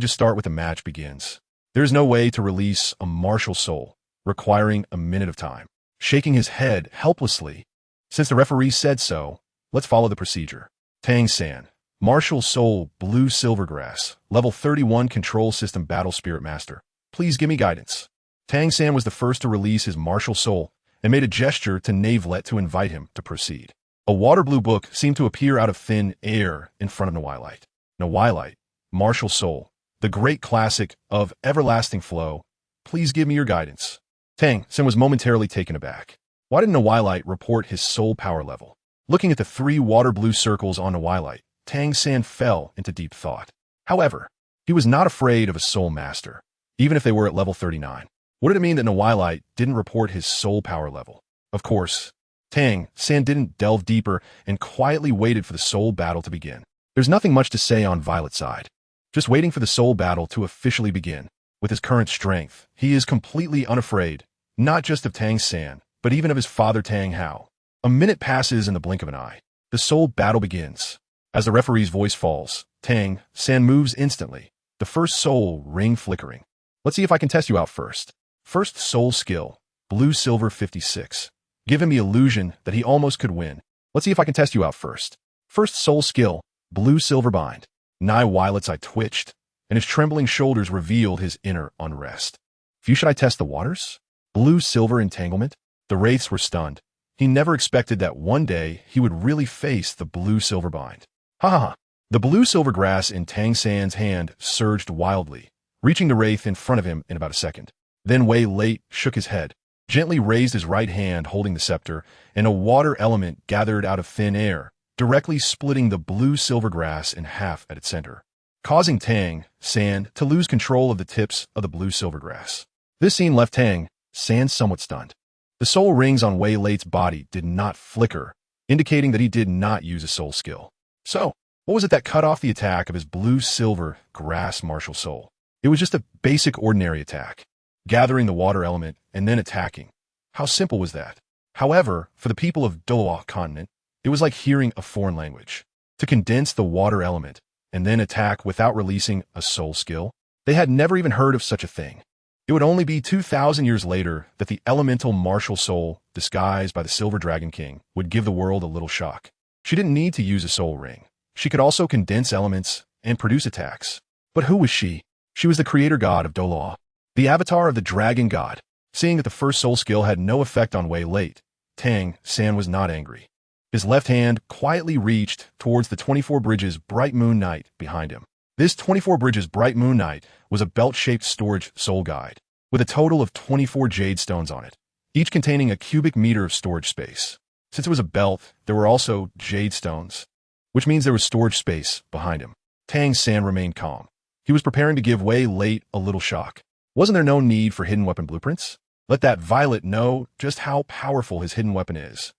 just start with the match begins. There is no way to release a martial soul, requiring a minute of time. Shaking his head helplessly, since the referee said so, let's follow the procedure. Tang San, Martial Soul Blue Silvergrass, Level 31 Control System Battle Spirit Master. Please give me guidance. Tang San was the first to release his martial soul and made a gesture to Nivelite to invite him to proceed. A water blue book seemed to appear out of thin air in front of Nivelite. Nivelite, Martial Soul, the great classic of everlasting flow. Please give me your guidance. Tang San was momentarily taken aback. Why didn't Nivelite report his soul power level? Looking at the 3 water blue circles on Nivelite, Tang San fell into deep thought. However, he was not afraid of a soul master, even if they were at level 39. What did it mean that Nivelite didn't report his soul power level? Of course, Tang San didn't delve deeper and quietly waited for the soul battle to begin. There's nothing much to say on Violet's side. Just waiting for the soul battle to officially begin. With his current strength, he is completely unafraid, not just of Tang San, but even of his father Tang Hao. A minute passes in the blink of an eye. The soul battle begins. As the referee's voice falls, Tang San moves instantly, the first soul ring flickering. Let's see if I can test you out first. First soul skill, Blue Silver 56. Give him the illusion that he almost could win. Let's see if I can test you out first. First soul skill, Blue Silver Bind. Nivelite's eye twitched, and his trembling shoulders revealed his inner unrest. Few should I test the waters? Blue Silver Entanglement? The wraiths were stunned. He never expected that one day he would really face the Blue Silver Bind. Ha ha ha. The blue silver grass in Tang San's hand surged wildly, reaching the wraith in front of him in about a second. Then Wei Late shook his head, gently raised his right hand holding the scepter, and a water element gathered out of thin air, directly splitting the blue silver grass in half at its center, causing Tang San to lose control of the tips of the blue silver grass. This scene left Tang San somewhat stunned. The soul rings on Wei Late's body did not flicker, indicating that he did not use a soul skill. So, what was it that cut off the attack of his blue-silver grass martial soul? It was just a basic ordinary attack, gathering the water element and then attacking. How simple was that? However, for the people of Douluo Continent, it was like hearing a foreign language. To condense the water element and then attack without releasing a soul skill, they had never even heard of such a thing. It would only be 2,000 years later that the elemental martial soul, disguised by the Silver Dragon King, would give the world a little shock. She didn't need to use a soul ring. She could also condense elements and produce attacks. But who was she? She was the creator god of Douluo. the avatar of the dragon god. Seeing that the first soul skill had no effect on Wei Late, Tang San was not angry. His left hand quietly reached towards the 24 Bridges Bright Moon Knight behind him. This 24 Bridges Bright Moon Knight was a belt-shaped storage soul guide, with a total of 24 jade stones on it, each containing a cubic meter of storage space. Since it was a belt, there were also jade stones, which means there was storage space behind him. Tang San remained calm. He was preparing to give Wei Late a little shock. Wasn't there no need for hidden weapon blueprints? Let that Violet know just how powerful his hidden weapon is.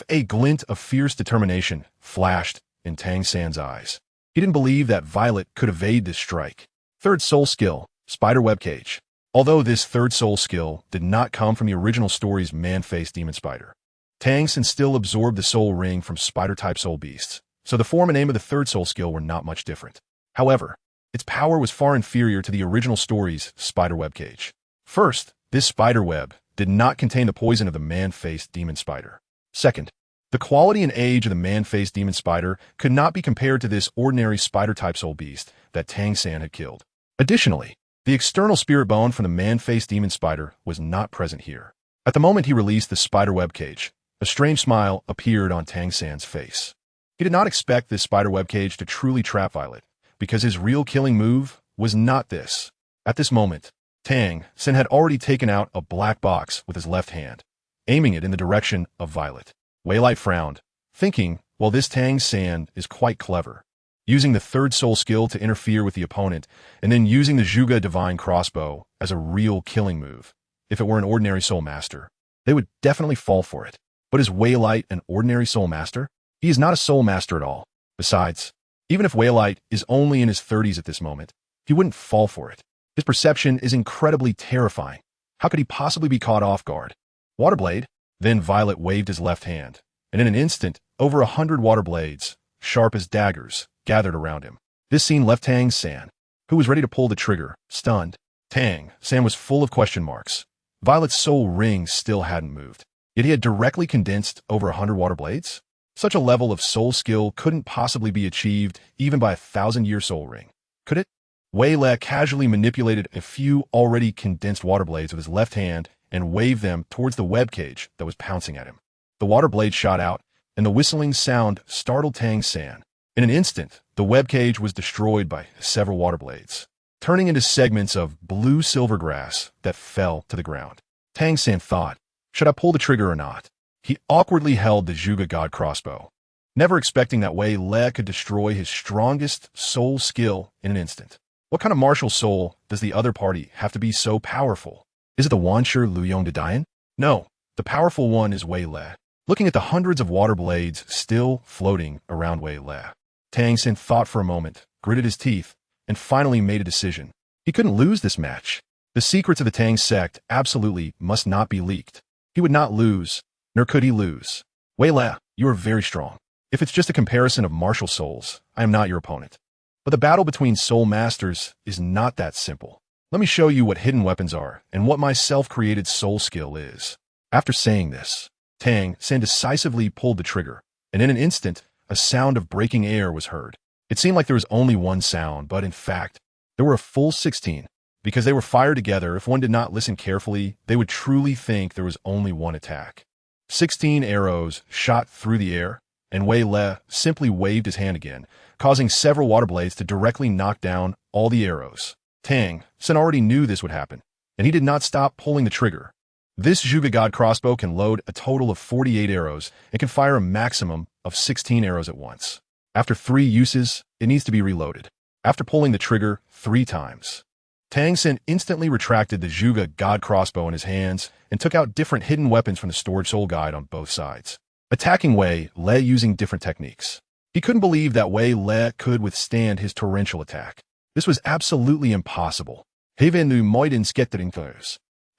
A glint of fierce determination flashed in Tang San's eyes. He didn't believe that Violet could evade this strike. Third soul skill, Spider Web Cage. Although this third soul skill did not come from the original story's man-faced demon spider, Tang San still absorbed the soul ring from spider-type soul beasts, so the form and aim of the third soul skill were not much different. However, its power was far inferior to the original story's spider web cage. First, this spider web did not contain the poison of the man-faced demon spider. Second, the quality and age of the man-faced demon spider could not be compared to this ordinary spider-type soul beast that Tang San had killed. Additionally, the external spirit bone from the man-faced demon spider was not present here. At the moment he released the spider web cage, a strange smile appeared on Tang San's face. He did not expect this spider web cage to truly trap Violet, because his real killing move was not this. At this moment, Tang San had already taken out a black box with his left hand, aiming it in the direction of Violet. Wei Late frowned, thinking, well, this Tang San is quite clever, using the third soul skill to interfere with the opponent, and then using the Zhuge Divine Crossbow as a real killing move. If it were an ordinary soul master, they would definitely fall for it. But is Wei Late an ordinary soul master? He is not a soul master at all. Besides, even if Wei Late is only in his 30s at this moment, he wouldn't fall for it. His perception is incredibly terrifying. How could he possibly be caught off guard? Water blade? Then Violet waved his left hand, and in an instant, over 100 water blades, sharp as daggers, gathered around him. This scene left Tang San, who was ready to pull the trigger, stunned. Tang San was full of question marks. Violet's soul ring still hadn't moved. Yet he had directly condensed over 100 water blades? Such a level of soul skill couldn't possibly be achieved even by a 1,000-year soul ring. Could it? Wei Late casually manipulated a few already condensed water blades with his left hand and waved them towards the web cage that was pouncing at him. The water blade shot out, and the whistling sound startled Tang San. In an instant, the web cage was destroyed by several water blades, turning into segments of blue silver grass that fell to the ground. Tang San thought, should I pull the trigger or not? He awkwardly held the Zhuge God crossbow, never expecting that Wei Late could destroy his strongest soul skill in an instant. What kind of martial soul does the other party have to be so powerful? Is it the Wanshi Luyong de Dian? No, the powerful one is Wei Late. Looking at the hundreds of water blades still floating around Wei Late, Tang San thought for a moment, gritted his teeth, and finally made a decision. He couldn't lose this match. The secrets of the Tang sect absolutely must not be leaked. He would not lose, nor could he lose. Wei Late, you are very strong. If it's just a comparison of martial souls, I am not your opponent. But the battle between soul masters is not that simple. Let me show you what hidden weapons are and what my self-created soul skill is. After saying this, Tang San decisively pulled the trigger, and in an instant, a sound of breaking air was heard. It seemed like there was only one sound, but in fact, there were a full 16. Because they were fired together, if one did not listen carefully, they would truly think there was only one attack. 16 arrows shot through the air, and Wei Late simply waved his hand again, causing several water blades to directly knock down all the arrows. Tang San already knew this would happen, and he did not stop pulling the trigger. This Zhuge God crossbow can load a total of 48 arrows and can fire a maximum of 16 arrows at once. After 3 uses, it needs to be reloaded. After pulling the trigger 3 times, Tang San instantly retracted the Zhuge God crossbow in his hands and took out different hidden weapons from the storage soul guide on both sides, attacking Wei Late using different techniques. He couldn't believe that Wei Late could withstand his torrential attack. This was absolutely impossible.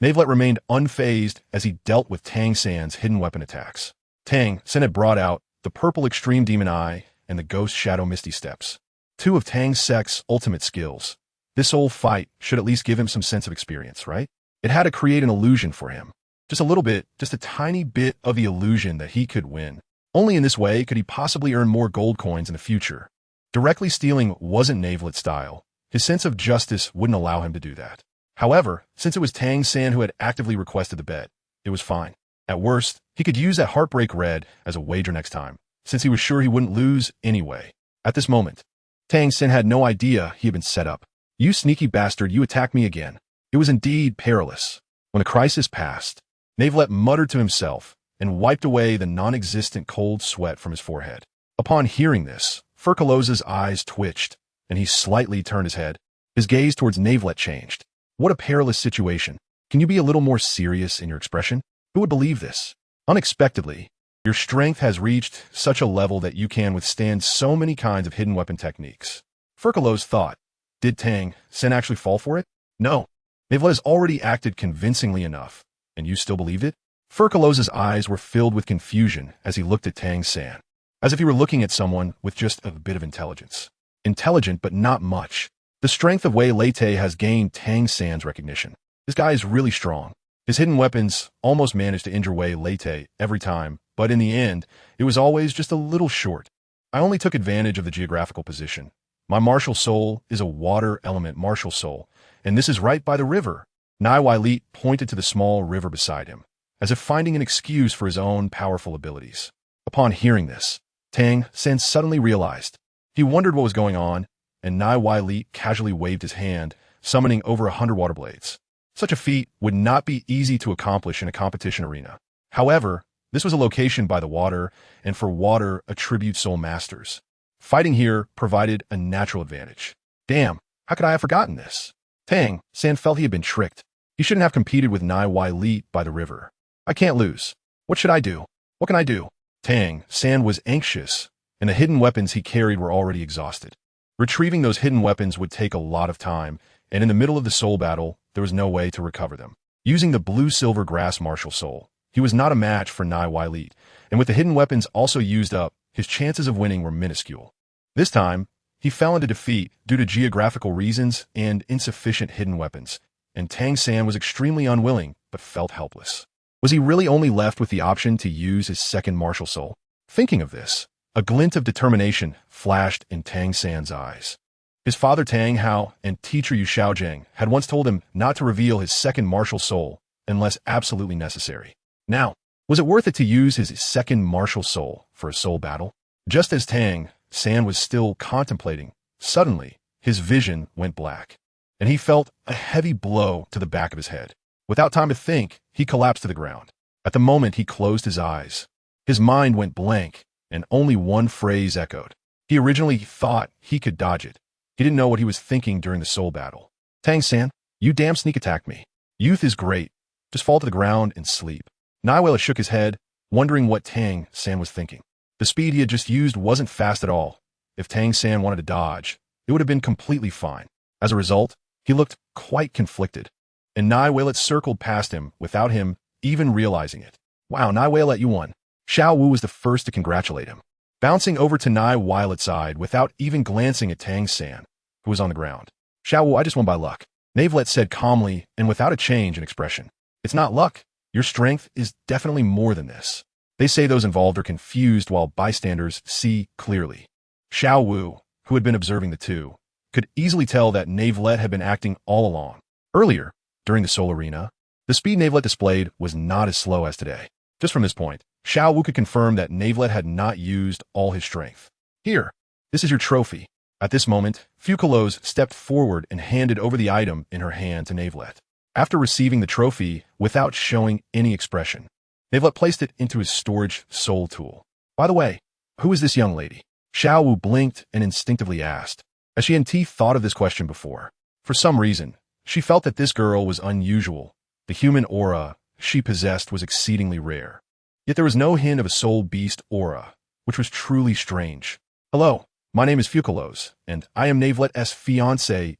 Navelite remained unfazed as he dealt with Tang San's hidden weapon attacks. Tang San had brought out the purple extreme demon eye and the ghost shadow misty steps, 2 of Tang's sect's ultimate skills. This whole fight should at least give him some sense of experience, right? It had to create an illusion for him. Just a little bit, just a tiny bit of the illusion that he could win. Only in this way could he possibly earn more gold coins in the future. Directly stealing wasn't Navelite style. His sense of justice wouldn't allow him to do that. However, since it was Tang San who had actively requested the bet, it was fine. At worst, he could use that Heartbreak Red as a wager next time, since he was sure he wouldn't lose anyway. At this moment, Tang San had no idea he had been set up. You sneaky bastard, you attacked me again. It was indeed perilous. When the crisis passed, Navelite muttered to himself and wiped away the non-existent cold sweat from his forehead. Upon hearing this, Fucalos' eyes twitched, and he slightly turned his head. His gaze towards Navelite changed. What a perilous situation. Can you be a little more serious in your expression? Who would believe this? Unexpectedly, your strength has reached such a level that you can withstand so many kinds of hidden weapon techniques. Fucalos thought. Did Tang San actually fall for it? No. Navelite has already acted convincingly enough, and you still believed it? Fucalos' eyes were filled with confusion as he looked at Tang San, as if he were looking at someone with just a bit of intelligence. Intelligent, but not much. The strength of Wei Leite has gained Tang San's recognition. This guy is really strong. His hidden weapons almost managed to injure Wei Leite every time, but in the end, it was always just a little short. I only took advantage of the geographical position. My martial soul is a water element martial soul, and this is right by the river. Nivelite pointed to the small river beside him, as if finding an excuse for his own powerful abilities. Upon hearing this, Tang San suddenly realized. He wondered what was going on, and Nivelite casually waved his hand, summoning over 100 water blades. Such a feat would not be easy to accomplish in a competition arena. However, this was a location by the water, and for water attribute soul masters. Fighting here provided a natural advantage. Damn, how could I have forgotten this? Tang San felt he had been tricked. He shouldn't have competed with Nivelite by the river. I can't lose. What should I do? What can I do? Tang San was anxious, and the hidden weapons he carried were already exhausted. Retrieving those hidden weapons would take a lot of time, and in the middle of the soul battle, there was no way to recover them. Using the blue-silver grass martial soul, he was not a match for Nivelite, and with the hidden weapons also used up, his chances of winning were minuscule. This time, he fell into defeat due to geographical reasons and insufficient hidden weapons, and Tang San was extremely unwilling but felt helpless. Was he really only left with the option to use his second martial soul? Thinking of this, a glint of determination flashed in Tang San's eyes. His father Tang Hao and teacher Yu Shaojing had once told him not to reveal his second martial soul unless absolutely necessary. Now, was it worth it to use his second martial soul for a soul battle? Just as Tang San was still contemplating, suddenly his vision went black, and he felt a heavy blow to the back of his head. Without time to think, he collapsed to the ground. At the moment he closed his eyes, his mind went blank, and only one phrase echoed. He originally thought he could dodge it. He didn't know what he was thinking during the soul battle. Tang San, you damn sneak attacked me. Youth is great. Just fall to the ground and sleep. Nivelite shook his head, wondering what Tang San was thinking. The speed he had just used wasn't fast at all. If Tang San wanted to dodge, it would have been completely fine. As a result, he looked quite conflicted, and Nivelite circled past him without him even realizing it. Wow, Nivelite, you won. Xiao Wu was the first to congratulate him, bouncing over to Nivelite's side without even glancing at Tang San, who was on the ground. Xiao Wu, I just won by luck, Nivelite said calmly and without a change in expression. It's not luck. Your strength is definitely more than this. They say those involved are confused while bystanders see clearly. Xiao Wu, who had been observing the two, could easily tell that Navelite had been acting all along. Earlier, during the Soul Arena, the speed Navelite displayed was not as slow as today. Just from this point, Xiao Wu could confirm that Navelite had not used all his strength. Here, this is your trophy. At this moment, Fucalos stepped forward and handed over the item in her hand to Navelite. After receiving the trophy without showing any expression, Navelite placed it into his storage soul tool. By the way, who is this young lady? Xiao Wu blinked and instinctively asked, as she and T thought of this question before. For some reason, she felt that this girl was unusual. The human aura she possessed was exceedingly rare. Yet there was no hint of a soul beast aura, which was truly strange. Hello, my name is Fucalos, and I am Navelite's fiancé.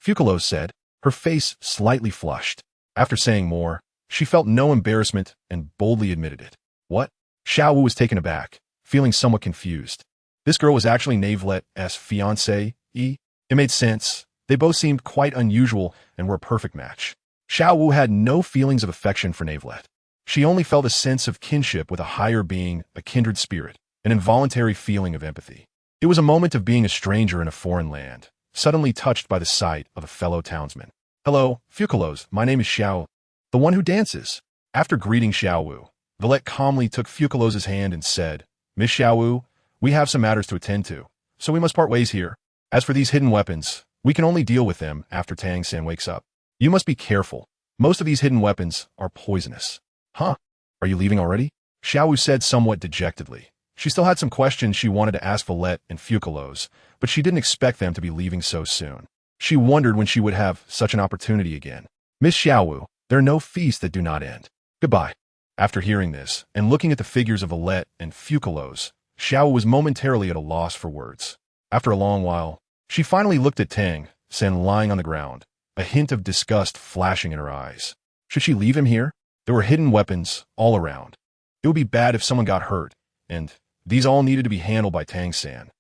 Fucalos said, her face slightly flushed. After saying more, she felt no embarrassment and boldly admitted it. What? Xiao Wu was taken aback, feeling somewhat confused. This girl was actually Navelite's fiancé. It made sense. They both seemed quite unusual and were a perfect match. Xiao Wu had no feelings of affection for Navelite. She only felt a sense of kinship with a higher being, a kindred spirit, an involuntary feeling of empathy. It was a moment of being a stranger in a foreign land, suddenly touched by the sight of a fellow townsman. Hello, Fucalos, my name is Xiao, the one who dances. After greeting Xiaowu, Villette calmly took Fucalos' hand and said, Miss Xiaowu, we have some matters to attend to, so we must part ways here. As for these hidden weapons, we can only deal with them after Tang San wakes up. You must be careful. Most of these hidden weapons are poisonous. Huh? Are you leaving already? Xiaowu said somewhat dejectedly. She still had some questions she wanted to ask Villette and Fucalos, but she didn't expect them to be leaving so soon. She wondered when she would have such an opportunity again. Miss Xiaowu, there are no feasts that do not end. Goodbye. After hearing this, and looking at the figures of Villette and Fucalos, Xiaowu was momentarily at a loss for words. After a long while, she finally looked at Tang San lying on the ground, a hint of disgust flashing in her eyes. Should she leave him here? There were hidden weapons all around. It would be bad if someone got hurt, and these all needed to be handled by Tang San.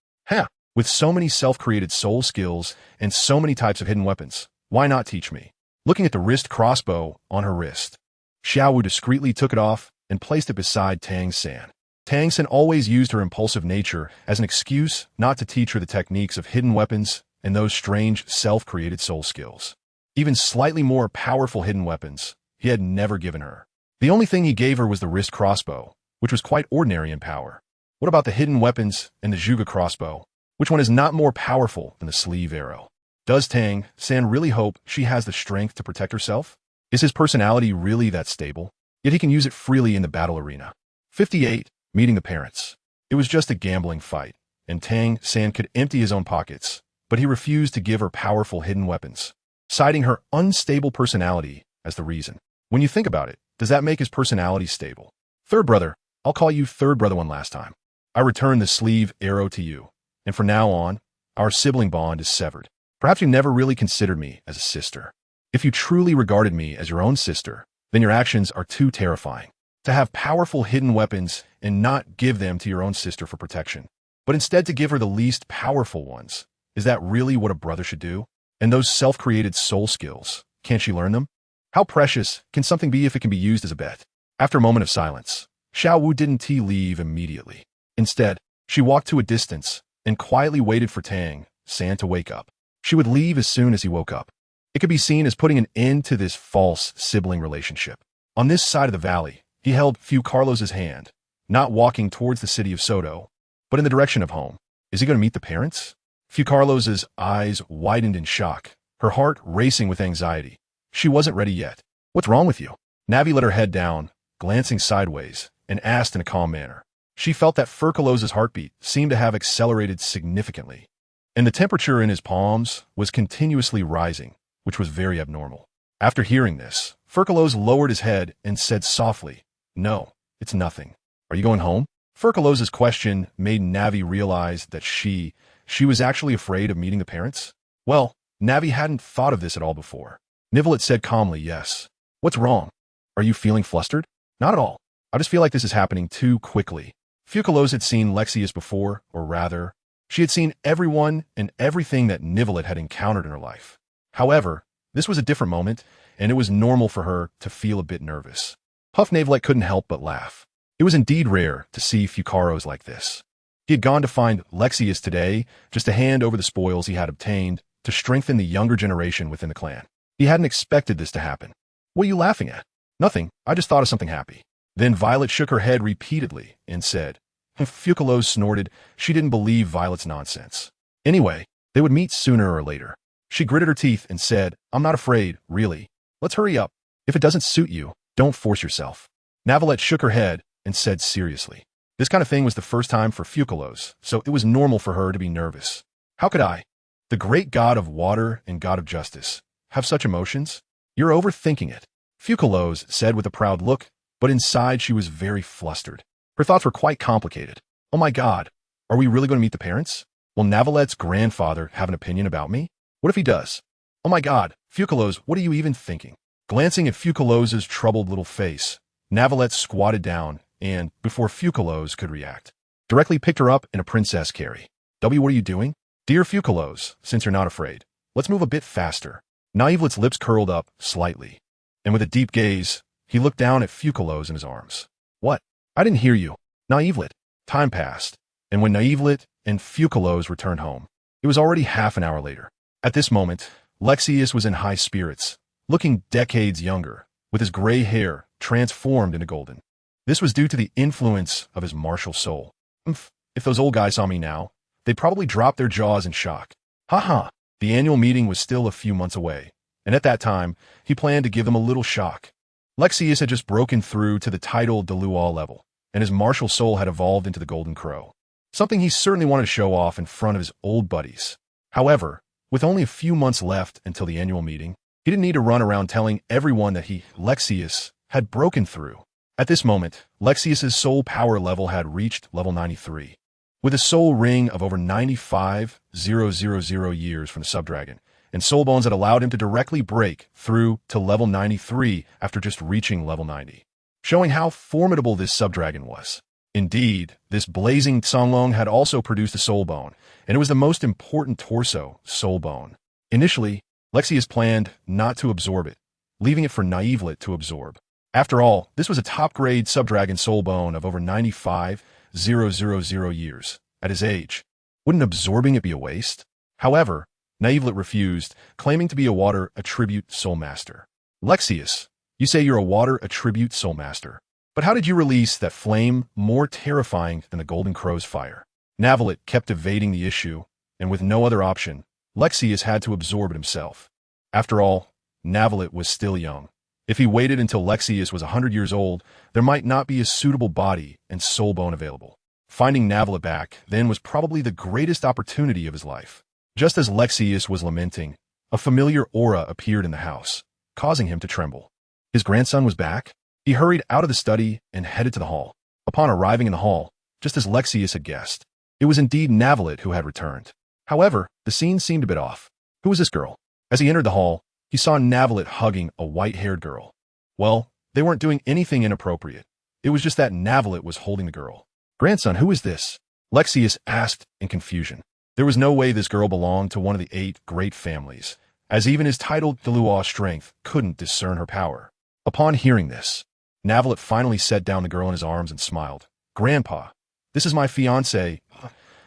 With so many self-created soul skills and so many types of hidden weapons, why not teach me? Looking at the wrist crossbow on her wrist, Xiaowu discreetly took it off and placed it beside Tang San. Tang San always used her impulsive nature as an excuse not to teach her the techniques of hidden weapons and those strange self-created soul skills. Even slightly more powerful hidden weapons he had never given her. The only thing he gave her was the wrist crossbow, which was quite ordinary in power. What about the hidden weapons and the Zhuge crossbow? Which one is not more powerful than the sleeve arrow? Does Tang San really hope she has the strength to protect herself? Is his personality really that stable? Yet he can use it freely in the battle arena. 58. Meeting the parents. It was just a gambling fight, and Tang San could empty his own pockets, but he refused to give her powerful hidden weapons, citing her unstable personality as the reason. When you think about it, does that make his personality stable? Third brother, I'll call you third brother one last time. I return the sleeve arrow to you, and from now on, our sibling bond is severed. Perhaps you never really considered me as a sister. If you truly regarded me as your own sister, then your actions are too terrifying. To have powerful hidden weapons and not give them to your own sister for protection, but instead to give her the least powerful ones. Is that really what a brother should do? And those self-created soul skills, can't she learn them? How precious can something be if it can be used as a bet? After a moment of silence, Xiaowu didn't leave immediately. Instead, she walked to a distance and quietly waited for Tang San to wake up. She would leave as soon as he woke up. It could be seen as putting an end to this false sibling relationship. On this side of the valley, he held Fucalos' hand, not walking towards the city of Soto, but in the direction of home. Is he going to meet the parents? Fucalos' eyes widened in shock, her heart racing with anxiety. She wasn't ready yet. What's wrong with you? Navi let her head down, glancing sideways, and asked in a calm manner. She felt that Fucalos' heartbeat seemed to have accelerated significantly, and the temperature in his palms was continuously rising, which was very abnormal. After hearing this, Fucalos lowered his head and said softly, No, it's nothing. Are you going home? Fucalos' question made Navi realize that she was actually afraid of meeting the parents. Well, Navi hadn't thought of this at all before. Nivelite said calmly, Yes. What's wrong? Are you feeling flustered? Not at all. I just feel like this is happening too quickly. Fucalos had seen Lexius before, or rather, she had seen everyone and everything that Nivelite had encountered in her life. However, this was a different moment, and it was normal for her to feel a bit nervous. Navelite couldn't help but laugh. It was indeed rare to see Fucalos like this. He had gone to find Lexius today just to hand over the spoils he had obtained to strengthen the younger generation within the clan. He hadn't expected this to happen. What are you laughing at? Nothing, I just thought of something happy. Then Violet shook her head repeatedly and said, Fucalos snorted. She didn't believe Violet's nonsense. Anyway, they would meet sooner or later. She gritted her teeth and said, I'm not afraid, really. Let's hurry up. If it doesn't suit you, don't force yourself. Navelette shook her head and said seriously. This kind of thing was the first time for Fucalos, so it was normal for her to be nervous. How could I, the great god of water and god of justice, have such emotions? You're overthinking it, Fucalos said with a proud look, but inside she was very flustered. Her thoughts were quite complicated. Oh my god, are we really going to meet the parents? Will Navelette's grandfather have an opinion about me? What if he does? Oh my god, Fucalos, what are you even thinking? Glancing at Fucalos' troubled little face, Navelette squatted down and, before Fucalos could react, directly picked her up in a princess carry. What are you doing? Dear Fucalos, since you're not afraid, let's move a bit faster. Naivelette's lips curled up slightly, and with a deep gaze, he looked down at Fucalos in his arms. What? I didn't hear you. Naivelette. Time passed, and when Naivelette and Fucalos returned home, it was already half an hour later. At this moment, Lexius was in high spirits, looking decades younger, with his gray hair transformed into golden. This was due to the influence of his martial soul. If those old guys saw me now, they'd probably drop their jaws in shock. Haha, the annual meeting was still a few months away, and at that time, he planned to give them a little shock. Lexius had just broken through to the title Douluo level, and his martial soul had evolved into the Golden Crow. Something he certainly wanted to show off in front of his old buddies. However, with only a few months left until the annual meeting, he didn't need to run around telling everyone that Lexius, had broken through. At this moment, Lexius's soul power level had reached level 93. With a soul ring of over 95,000 years from the subdragon, and soul bones that allowed him to directly break through to level 93 after just reaching level 90, showing how formidable this subdragon was. Indeed, this blazing Songlong had also produced a soul bone, and it was the most important torso soul bone. Initially, Lexius planned not to absorb it, leaving it for KingNavelite to absorb. After all, this was a top-grade subdragon soul bone of over 95,000 years. At his age, wouldn't absorbing it be a waste? However, KingNavelite refused, claiming to be a water attribute soul master. Lexius, you say you're a water attribute soul master. But how did you release that flame more terrifying than the Golden Crow's fire? KingNavelite kept evading the issue, and with no other option, Lexius had to absorb it himself. After all, KingNavelite was still young. If he waited until Lexius was 100 years old, there might not be a suitable body and soul bone available. Finding KingNavelite back then was probably the greatest opportunity of his life. Just as Lexius was lamenting, a familiar aura appeared in the house, causing him to tremble. His grandson was back. He hurried out of the study and headed to the hall. Upon arriving in the hall, just as Lexius had guessed, it was indeed KingNavelite who had returned. However, the scene seemed a bit off. Who was this girl? As he entered the hall, he saw KingNavelite hugging a white-haired girl. Well, they weren't doing anything inappropriate. It was just that KingNavelite was holding the girl. Grandson, who is this? Lexius asked in confusion. There was no way this girl belonged to one of the 8 great families, as even his titled Douluo strength couldn't discern her power. Upon hearing this, KingNavelite finally set down the girl in his arms and smiled. Grandpa, this is my fiancée.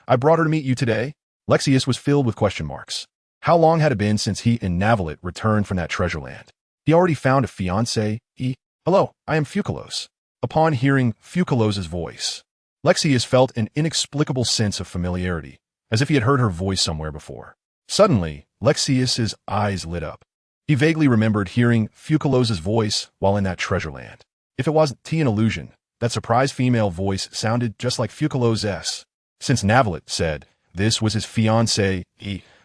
I brought her to meet you today. Lexius was filled with question marks. How long had it been since he and KingNavelite returned from that treasure land? He already found a fiancé. Hello, I am Fucalos. Upon hearing Fucalos' voice, Lexius felt an inexplicable sense of familiarity, as if he had heard her voice somewhere before. Suddenly, Lexius's eyes lit up. He vaguely remembered hearing Fucalos' voice while in that treasure land. If it wasn't an illusion, that surprised female voice sounded just like Fucalos'. Since KingNavelite said this was his fiancée,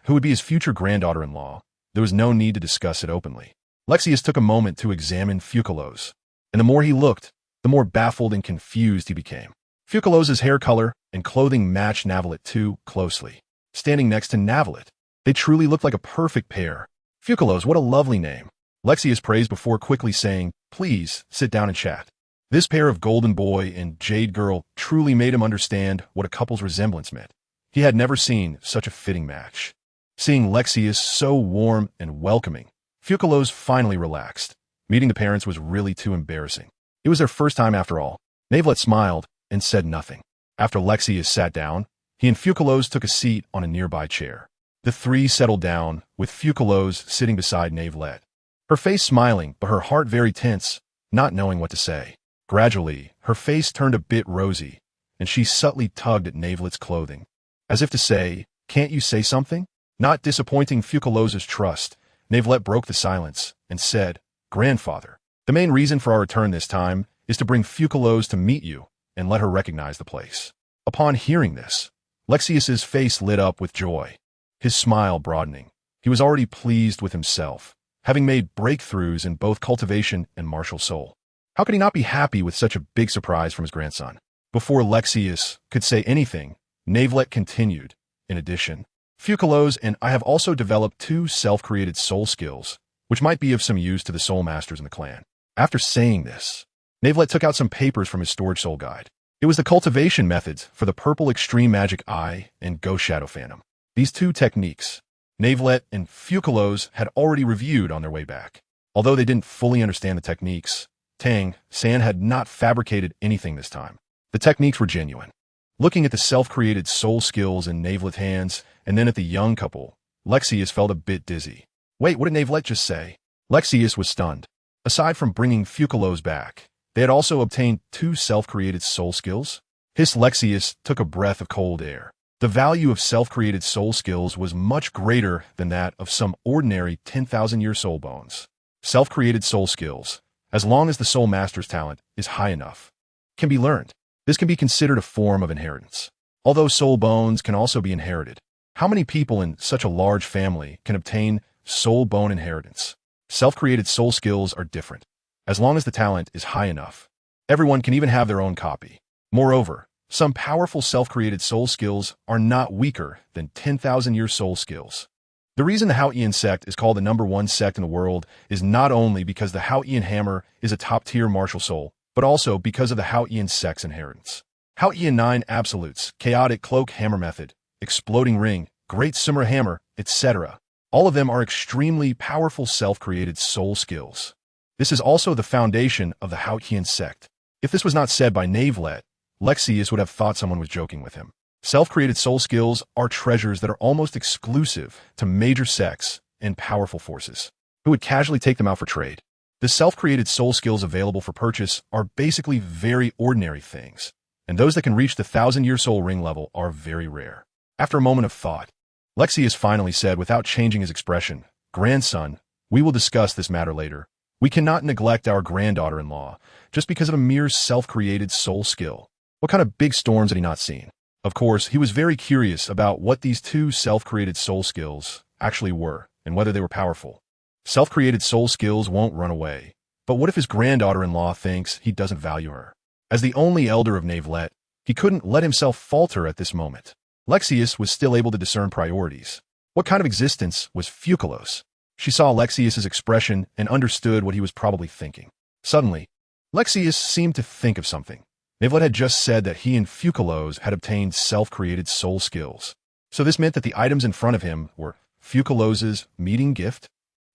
who would be his future granddaughter-in-law, there was no need to discuss it openly. Lexius took a moment to examine Fucalos, and the more he looked, the more baffled and confused he became. Fucalos' hair color and clothing matched KingNavelite too closely. Standing next to KingNavelite, they truly looked like a perfect pair. Fucalos, what a lovely name. Lexius praised before quickly saying, please sit down and chat. This pair of golden boy and jade girl truly made him understand what a couple's resemblance meant. He had never seen such a fitting match. Seeing Lexius so warm and welcoming, Fucalos finally relaxed. Meeting the parents was really too embarrassing. It was their first time after all. KingNavelite smiled and said nothing. After Lexius sat down, he and Fucalos took a seat on a nearby chair. The three settled down, with Fucalos sitting beside KingNavelite. Her face smiling, but her heart very tense, not knowing what to say. Gradually, her face turned a bit rosy, and she subtly tugged at KingNavelite's clothing, as if to say, can't you say something? Not disappointing Fucalos' trust, KingNavelite broke the silence and said, Grandfather, the main reason for our return this time is to bring Fucalos to meet you and let her recognize the place. Upon hearing this, Lexius's face lit up with joy, his smile broadening. He was already pleased with himself, having made breakthroughs in both cultivation and martial soul. How could he not be happy with such a big surprise from his grandson? Before Lexius could say anything, KingNavelite continued. In addition, Fucalos and I have also developed 2 self-created soul skills, which might be of some use to the soul masters in the clan. After saying this, KingNavelite took out some papers from his storage soul guide. It was the cultivation methods for the Purple Extreme Magic Eye and Ghost Shadow Phantom. These 2 techniques, KingNavelite and Fucalos had already reviewed on their way back. Although they didn't fully understand the techniques, Tang San had not fabricated anything this time. The techniques were genuine. Looking at the self-created soul skills in KingNavelite's hands and then at the young couple, Lexius felt a bit dizzy. Wait, what did Navelite just say? Lexius was stunned. Aside from bringing Fucalos back, they had also obtained 2 self-created soul skills. Lexius took a breath of cold air. The value of self-created soul skills was much greater than that of some ordinary 10,000-year soul bones. Self-created soul skills, as long as the soul master's talent is high enough, can be learned. This can be considered a form of inheritance. Although soul bones can also be inherited, how many people in such a large family can obtain soul bone inheritance? Self-created soul skills are different. As long as the talent is high enough, everyone can even have their own copy. Moreover, some powerful self-created soul skills are not weaker than 10,000-year soul skills. The reason the Hao-Ian sect is called the #1 sect in the world is not only because the Hao-Ian hammer is a top-tier martial soul, but also because of the Hao-Ian sect's inheritance. Hao-Ian 9 absolutes, chaotic cloak hammer method, exploding ring, great Sumra hammer, etc. All of them are extremely powerful self-created soul skills. This is also the foundation of the Hao-Ian sect. If this was not said by Navelite, Lexius would have thought someone was joking with him. Self-created soul skills are treasures that are almost exclusive to major sects and powerful forces, who would casually take them out for trade. The self-created soul skills available for purchase are basically very ordinary things, and those that can reach the 1,000-year soul ring level are very rare. After a moment of thought, Lexius finally said without changing his expression, "Grandson, we will discuss this matter later. We cannot neglect our granddaughter-in-law just because of a mere self-created soul skill." What kind of big storms had he not seen? Of course, he was very curious about what these 2 self-created soul skills actually were and whether they were powerful. Self-created soul skills won't run away. But what if his granddaughter-in-law thinks he doesn't value her? As the only elder of Navelite, he couldn't let himself falter at this moment. Lexius was still able to discern priorities. What kind of existence was Fucalos? She saw Lexius's expression and understood what he was probably thinking. Suddenly, Lexius seemed to think of something. Navelite had just said that he and Fucalos had obtained self-created soul skills. So this meant that the items in front of him were Fucalos' meeting gift?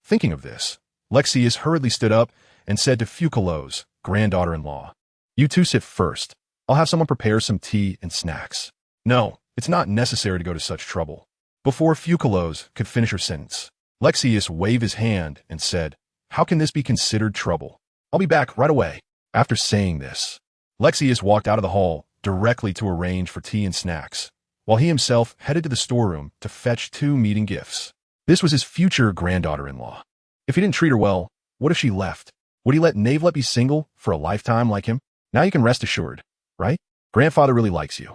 Thinking of this, Lexius hurriedly stood up and said to Fucalos, granddaughter-in-law, "You 2 sit first. I'll have someone prepare some tea and snacks." "No, it's not necessary to go to such trouble." Before Fucalos could finish her sentence, Lexius waved his hand and said, "How can this be considered trouble? I'll be back right away." After saying this, Lexius walked out of the hall directly to arrange for tea and snacks, while he himself headed to the storeroom to fetch 2 meeting gifts. This was his future granddaughter-in-law. If he didn't treat her well, what if she left? Would he let Navelite be single for a lifetime like him? Now you can rest assured, right? Grandfather really likes you.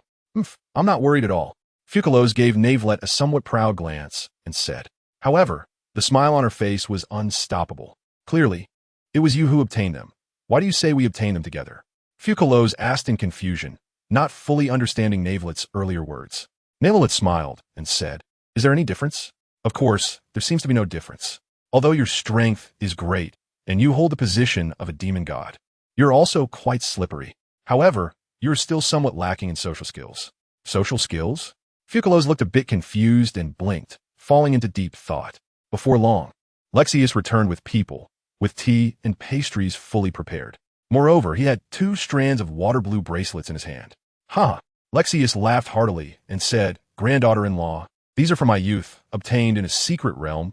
I'm not worried at all. Fucalos gave Navelite a somewhat proud glance and said. However, the smile on her face was unstoppable. Clearly, it was you who obtained them. Why do you say we obtained them together? Fucalos asked in confusion, not fully understanding Navelite's earlier words. Navelite smiled and said, "Is there any difference?" "Of course, there seems to be no difference. Although your strength is great, and you hold the position of a demon god, you're also quite slippery. However, you're still somewhat lacking in social skills." Social skills? Fucalos looked a bit confused and blinked, falling into deep thought. Before long, Lexius returned with people, with tea and pastries fully prepared. Moreover, he had 2 strands of water blue bracelets in his hand. Lexius laughed heartily and said, "Granddaughter-in-law, these are from my youth, obtained in a secret realm,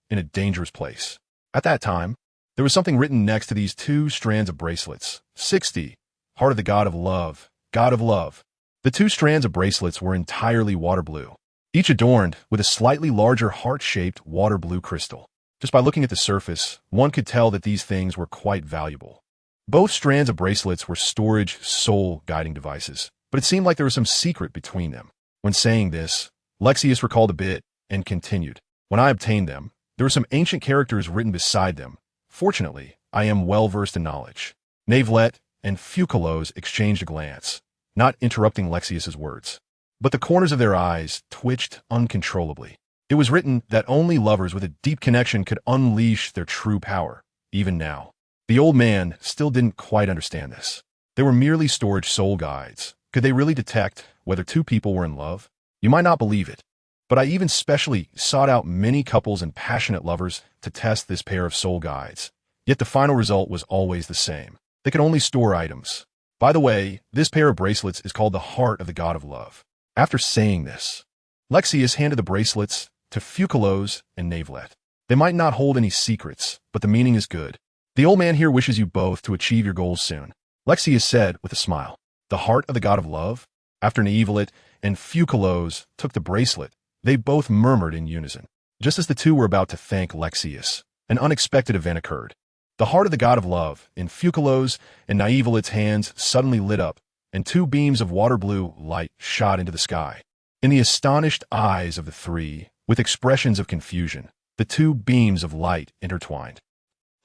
in a dangerous place." At that time, there was something written next to these 2 strands of bracelets. 60, Heart of the God of Love, God of Love. The 2 strands of bracelets were entirely water blue, each adorned with a slightly larger heart-shaped water blue crystal. Just by looking at the surface, one could tell that these things were quite valuable. Both strands of bracelets were storage soul guiding devices, but it seemed like there was some secret between them. When saying this, Lexius recalled a bit and continued. "When I obtained them, there were some ancient characters written beside them. Fortunately, I am well versed in knowledge." Navelite and Fucalos exchanged a glance, not interrupting Lexius's words. But the corners of their eyes twitched uncontrollably. It was written that only lovers with a deep connection could unleash their true power, even now. The old man still didn't quite understand this. They were merely storage soul guides. Could they really detect whether 2 people were in love? You might not believe it, but I even specially sought out many couples and passionate lovers to test this pair of soul guides. Yet the final result was always the same. They could only store items. By the way, this pair of bracelets is called the Heart of the God of Love. After saying this, Lexius handed the bracelets to Fucalos and Navelite. They might not hold any secrets, but the meaning is good. The old man here wishes you both to achieve your goals soon. Lexius said with a smile. The heart of the god of love? After KingNavelite and Fucalos took the bracelet, they both murmured in unison. Just as the two were about to thank Lexius, an unexpected event occurred. The heart of the god of love in Fucalos and KingNavelite's hands suddenly lit up, and two beams of water blue light shot into the sky. In the astonished eyes of the three, with expressions of confusion, the two beams of light intertwined.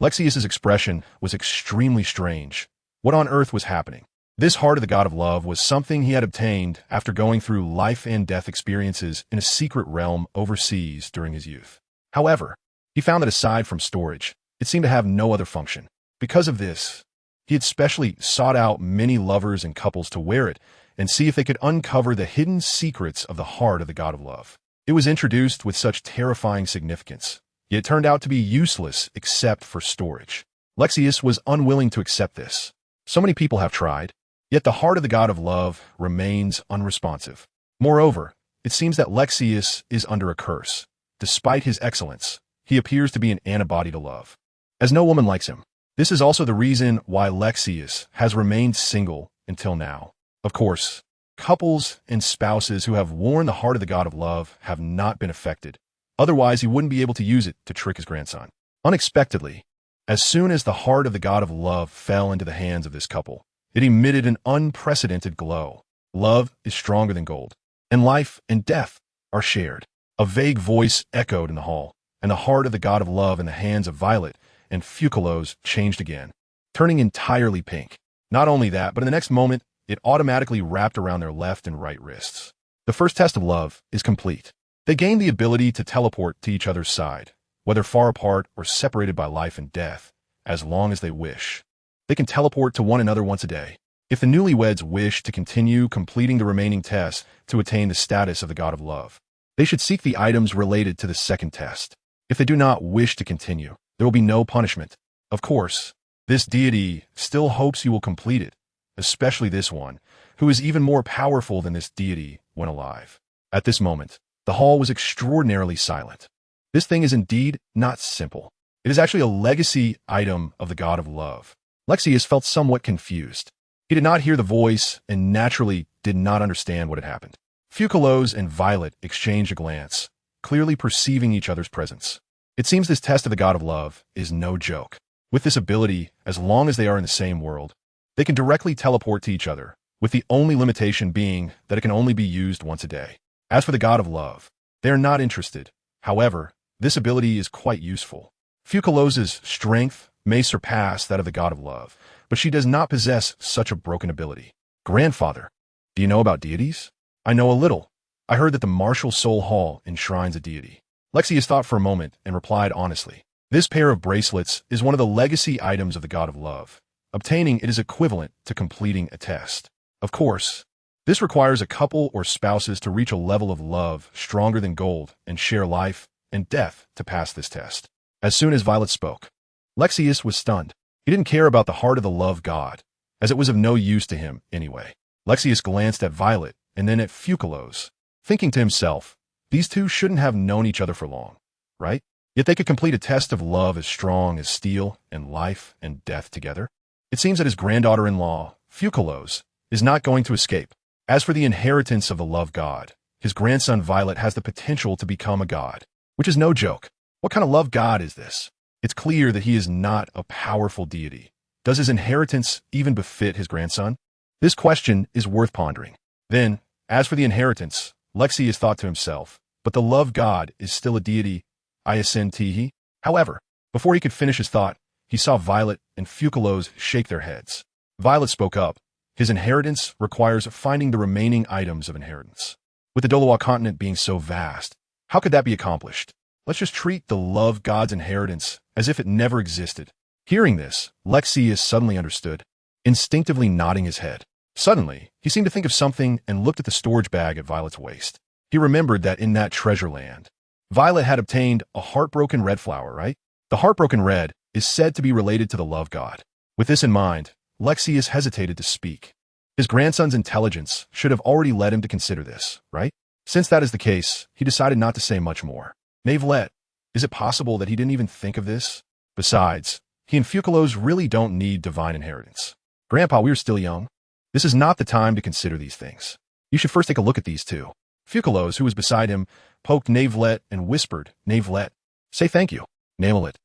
Lexius's expression was extremely strange. What on earth was happening? This heart of the god of love was something he had obtained after going through life and death experiences in a secret realm overseas during his youth. However, he found that aside from storage, it seemed to have no other function. Because of this, he had specially sought out many lovers and couples to wear it and see if they could uncover the hidden secrets of the heart of the god of love. It was introduced with such terrifying significance, yet it turned out to be useless except for storage. Lexius was unwilling to accept this. So many people have tried, yet the heart of the god of love remains unresponsive. Moreover, it seems that Lexius is under a curse. Despite his excellence, he appears to be an antibody to love, as no woman likes him. This is also the reason why Lexius has remained single until now. Of course, couples and spouses who have worn the heart of the god of love have not been affected. Otherwise, he wouldn't be able to use it to trick his grandson. Unexpectedly, as soon as the heart of the god of love fell into the hands of this couple, it emitted an unprecedented glow. Love is stronger than gold, and life and death are shared. A vague voice echoed in the hall, and the heart of the god of love in the hands of Violet and Fucalos changed again, turning entirely pink. Not only that, but in the next moment, it automatically wrapped around their left and right wrists. The first test of love is complete. They gain the ability to teleport to each other's side, whether far apart or separated by life and death, as long as they wish. They can teleport to one another once a day. If the newlyweds wish to continue completing the remaining tests to attain the status of the god of love, they should seek the items related to the second test. If they do not wish to continue, there will be no punishment. Of course, this deity still hopes you will complete it, especially this one, who is even more powerful than this deity when alive. At this moment, the hall was extraordinarily silent. This thing is indeed not simple. It is actually a legacy item of the god of love. Lexius felt somewhat confused. He did not hear the voice and naturally did not understand what had happened. Fucalos and Violet exchanged a glance, clearly perceiving each other's presence. It seems this test of the god of love is no joke. With this ability, as long as they are in the same world, they can directly teleport to each other, with the only limitation being that it can only be used once a day. As for the god of love, they are not interested. However, this ability is quite useful. Fucalos' strength may surpass that of the god of love, but she does not possess such a broken ability. Grandfather, do you know about deities? I know a little. I heard that the Martial Soul Hall enshrines a deity. Lexius thought for a moment and replied honestly. This pair of bracelets is one of the legacy items of the god of love. Obtaining it is equivalent to completing a test. Of course, this requires a couple or spouses to reach a level of love stronger than gold and share life and death to pass this test. As soon as Violet spoke, Lexius was stunned. He didn't care about the heart of the love god, as it was of no use to him anyway. Lexius glanced at Violet and then at Fucalos, thinking to himself, these two shouldn't have known each other for long, right? Yet they could complete a test of love as strong as steel and life and death together. It seems that his granddaughter-in-law, Fucalos, is not going to escape. As for the inheritance of the love god, his grandson Violet has the potential to become a god, which is no joke. What kind of love god is this? It's clear that he is not a powerful deity. Does his inheritance even befit his grandson? This question is worth pondering. Then, as for the inheritance, Lexius thought to himself, but the love god is still a deity, ISNTE. However, before he could finish his thought, he saw Violet and Fucalos shake their heads. Violet spoke up. His inheritance requires finding the remaining items of inheritance. With the Douluo Continent being so vast, how could that be accomplished? Let's just treat the love god's inheritance as if it never existed. Hearing this, Lexius suddenly understood, instinctively nodding his head. Suddenly, he seemed to think of something and looked at the storage bag at Violet's waist. He remembered that in that treasure land, Violet had obtained a heartbroken red flower, right? The heartbroken red is said to be related to the love god. With this in mind, Lexius hesitated to speak. His grandson's intelligence should have already led him to consider this, right? Since that is the case, he decided not to say much more. KingNavelite, Is it possible that he didn't even think of this? Besides, he and Fucalos really don't need divine inheritance. Grandpa, we are still young. This is not the time to consider these things. You should first take a look at these two. Fucalos, who was beside him, poked KingNavelite and whispered, "Navelite, say thank you." Navelite.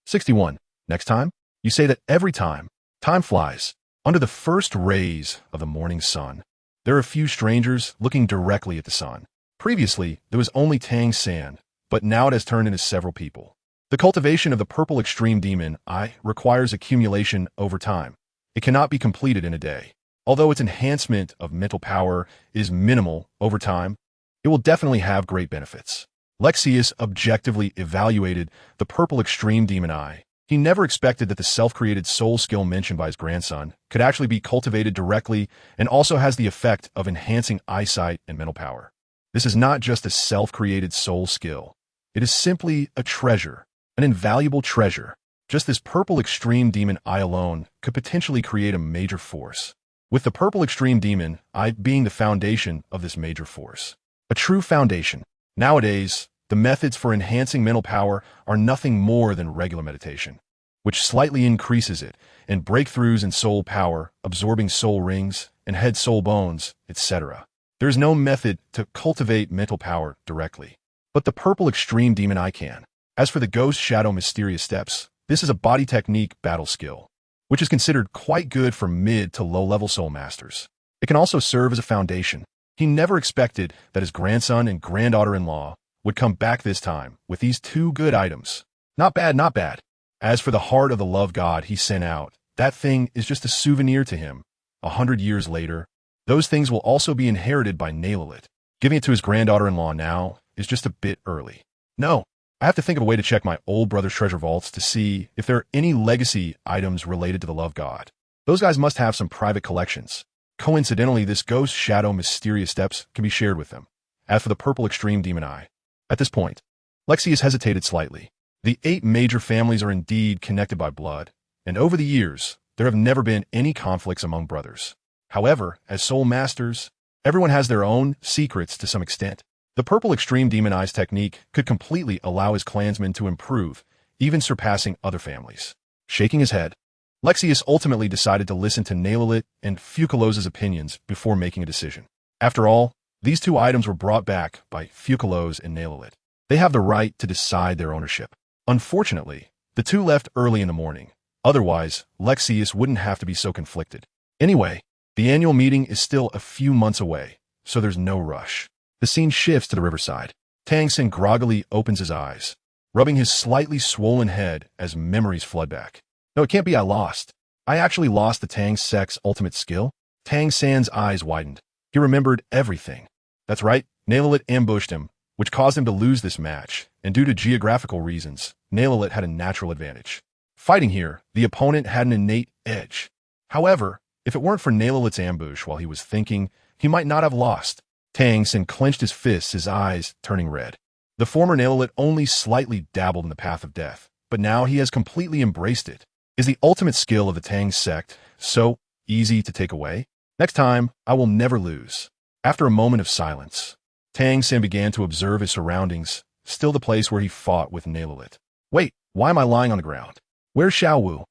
61. Next time? You say that every time. Time flies. Under the first rays of the morning sun, there are a few strangers looking directly at the sun. Previously, there was only Tang San, but now it has turned into several people. The cultivation of the purple extreme demon eye requires accumulation over time. It cannot be completed in a day. Although its enhancement of mental power is minimal over time, it will definitely have great benefits. Lexius objectively evaluated the purple extreme demon eye. He never expected that the self-created soul skill mentioned by his grandson could actually be cultivated directly and also has the effect of enhancing eyesight and mental power. This is not just a self-created soul skill. It is simply a treasure, an invaluable treasure. Just this purple extreme demon eye alone could potentially create a major force, with the purple extreme demon eye being the foundation of this major force. A true foundation. Nowadays, the methods for enhancing mental power are nothing more than regular meditation, which slightly increases it, and breakthroughs in soul power, absorbing soul rings, and head soul bones, etc. There is no method to cultivate mental power directly, but the purple extreme demon eye can. As for the ghost shadow mysterious steps, this is a body technique battle skill, which is considered quite good for mid to low-level soul masters. It can also serve as a foundation. He never expected that his grandson and granddaughter-in-law would come back this time with these two good items. Not bad, not bad. As for the heart of the love god he sent out, that thing is just a souvenir to him. 100 years later, those things will also be inherited by Navelite. Giving it to his granddaughter-in-law now is just a bit early. No, I have to think of a way to check my old brother's treasure vaults to see if there are any legacy items related to the love god. Those guys must have some private collections. Coincidentally, this ghost shadow mysterious steps can be shared with them. As for the purple extreme demon eye, at this point, Lexius hesitated slightly. The 8 major families are indeed connected by blood, and over the years, there have never been any conflicts among brothers. However, as soul masters, everyone has their own secrets to some extent. The purple extreme demon eye's technique could completely allow his clansmen to improve, even surpassing other families. Shaking his head, Lexius ultimately decided to listen to Navelite and Fucalos' opinions before making a decision. After all, these two items were brought back by Fucalos and Navelite. They have the right to decide their ownership. Unfortunately, the two left early in the morning. Otherwise, Lexius wouldn't have to be so conflicted. Anyway, the annual meeting is still a few months away, so there's no rush. The scene shifts to the riverside. Tang San groggily opens his eyes, rubbing his slightly swollen head as memories flood back. No, it can't be I lost. I actually lost the Tang Sek's ultimate skill? Tang San's eyes widened. He remembered everything. That's right, Navelite ambushed him, which caused him to lose this match, and due to geographical reasons, Navelite had a natural advantage. Fighting here, the opponent had an innate edge. However, if it weren't for Navelite's ambush while he was thinking, he might not have lost. Tang San clenched his fists, his eyes turning red. The former Navelite only slightly dabbled in the path of death, but now he has completely embraced it. Is the ultimate skill of the Tang sect so easy to take away? Next time, I will never lose. After a moment of silence, Tang San began to observe his surroundings, still the place where he fought with Navelite. Wait, why am I lying on the ground? Where's Xiao Wu?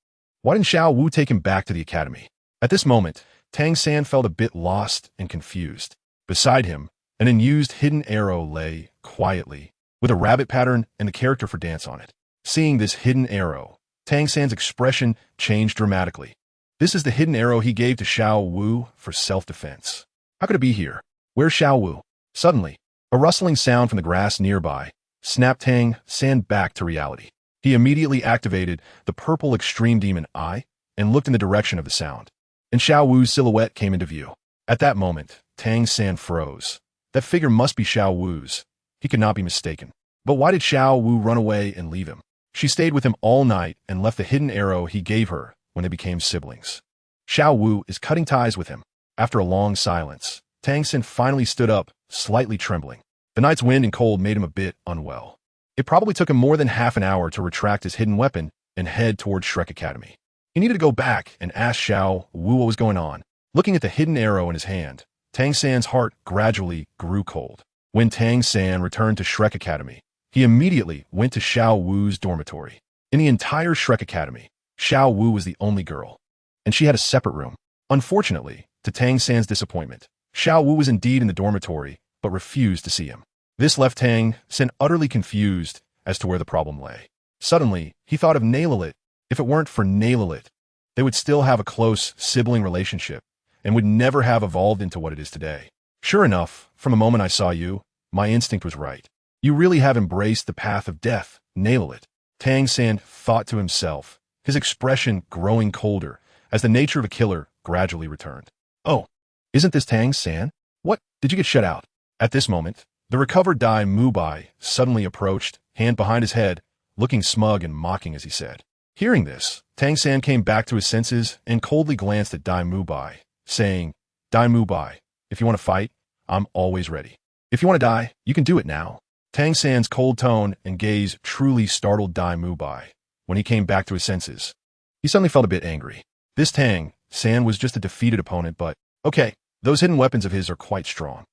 Why didn't Xiao Wu take him back to the academy? At this moment, Tang San felt a bit lost and confused. Beside him, an unused hidden arrow lay quietly, with a rabbit pattern and the character for dance on it. Seeing this hidden arrow, Tang San's expression changed dramatically. This is the hidden arrow he gave to Xiao Wu for self-defense. How could it be here? Where's Xiao Wu? Suddenly, a rustling sound from the grass nearby snapped Tang San back to reality. He immediately activated the purple extreme demon eye and looked in the direction of the sound. And Xiao Wu's silhouette came into view. At that moment, Tang San froze. That figure must be Xiao Wu's. He could not be mistaken. But why did Xiao Wu run away and leave him? She stayed with him all night and left the hidden arrow he gave her when they became siblings. Xiao Wu is cutting ties with him. After a long silence, Tang San finally stood up, slightly trembling. The night's wind and cold made him a bit unwell. It probably took him more than half an hour to retract his hidden weapon and head toward Shrek Academy. He needed to go back and ask Xiao Wu what was going on. Looking at the hidden arrow in his hand, Tang San's heart gradually grew cold. When Tang San returned to Shrek Academy, He immediately went to Xiao Wu's dormitory. In the entire Shrek Academy, Xiao Wu was the only girl, and she had a separate room. Unfortunately, to Tang San's disappointment, Xiao Wu was indeed in the dormitory, but refused to see him. This left Tang San utterly confused as to where the problem lay. Suddenly, he thought of KingNavelite. If it weren't for KingNavelite, they would still have a close sibling relationship and would never have evolved into what it is today. Sure enough, from the moment I saw you, my instinct was right. You really have embraced the path of death, KingNavelite. Tang San thought to himself, his expression growing colder as the nature of a killer gradually returned. Oh, isn't this Tang San? What, did you get shut out? At this moment, the recovered Dai Mubai suddenly approached, hand behind his head, looking smug and mocking as he said. Hearing this, Tang San came back to his senses and coldly glanced at Dai Mubai, saying, Dai Mubai, if you want to fight, I'm always ready. If you want to die, you can do it now. Tang San's cold tone and gaze truly startled Dai Mubai. When he came back to his senses, he suddenly felt a bit angry. This Tang San was just a defeated opponent, but, okay, those hidden weapons of his are quite strong.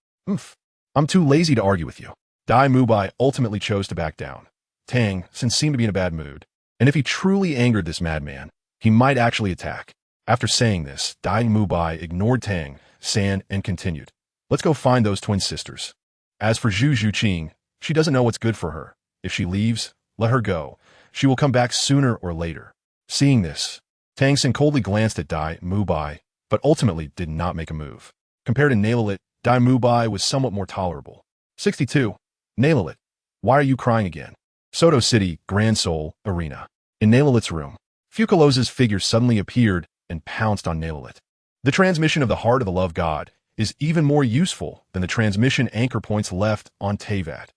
I'm too lazy to argue with you. Dai Mubai ultimately chose to back down. Tang San seemed to be in a bad mood, and if he truly angered this madman, he might actually attack. After saying this, Dai Mubai ignored Tang San and continued. Let's go find those twin sisters. As for Zhu Zhuqing, she doesn't know what's good for her. If she leaves, let her go. She will come back sooner or later. Seeing this, Tang San coldly glanced at Dai Mubai, but ultimately did not make a move. Compared to KingNavelite, Dai Mubai was somewhat more tolerable. 62. KingNavelite, why are you crying again? Soto City, Grand Seoul, Arena. In KingNavelite's room, Fucalos' figure suddenly appeared and pounced on KingNavelite. The transmission of the heart of the love god is even more useful than the transmission anchor points left on Teyvat.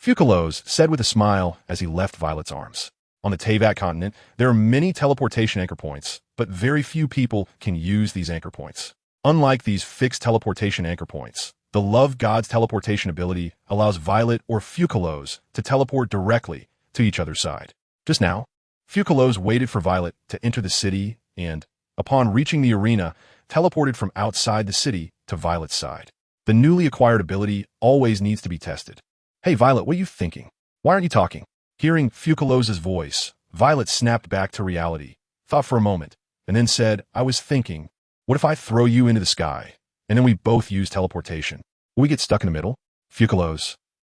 Fucalos said with a smile as he left Violet's arms. On the Teyvat continent, there are many teleportation anchor points, but very few people can use these anchor points. Unlike these fixed teleportation anchor points, the love god's teleportation ability allows Violet or Fucalos to teleport directly to each other's side. Just now, Fucalos waited for Violet to enter the city and, upon reaching the arena, teleported from outside the city to Violet's side. The newly acquired ability always needs to be tested. Hey Violet, what are you thinking? Why aren't you talking? Hearing Fucalos' voice, Violet snapped back to reality, thought for a moment, and then said, I was thinking, what if I throw you into the sky, and then we both use teleportation? Will we get stuck in the middle? Fucalos.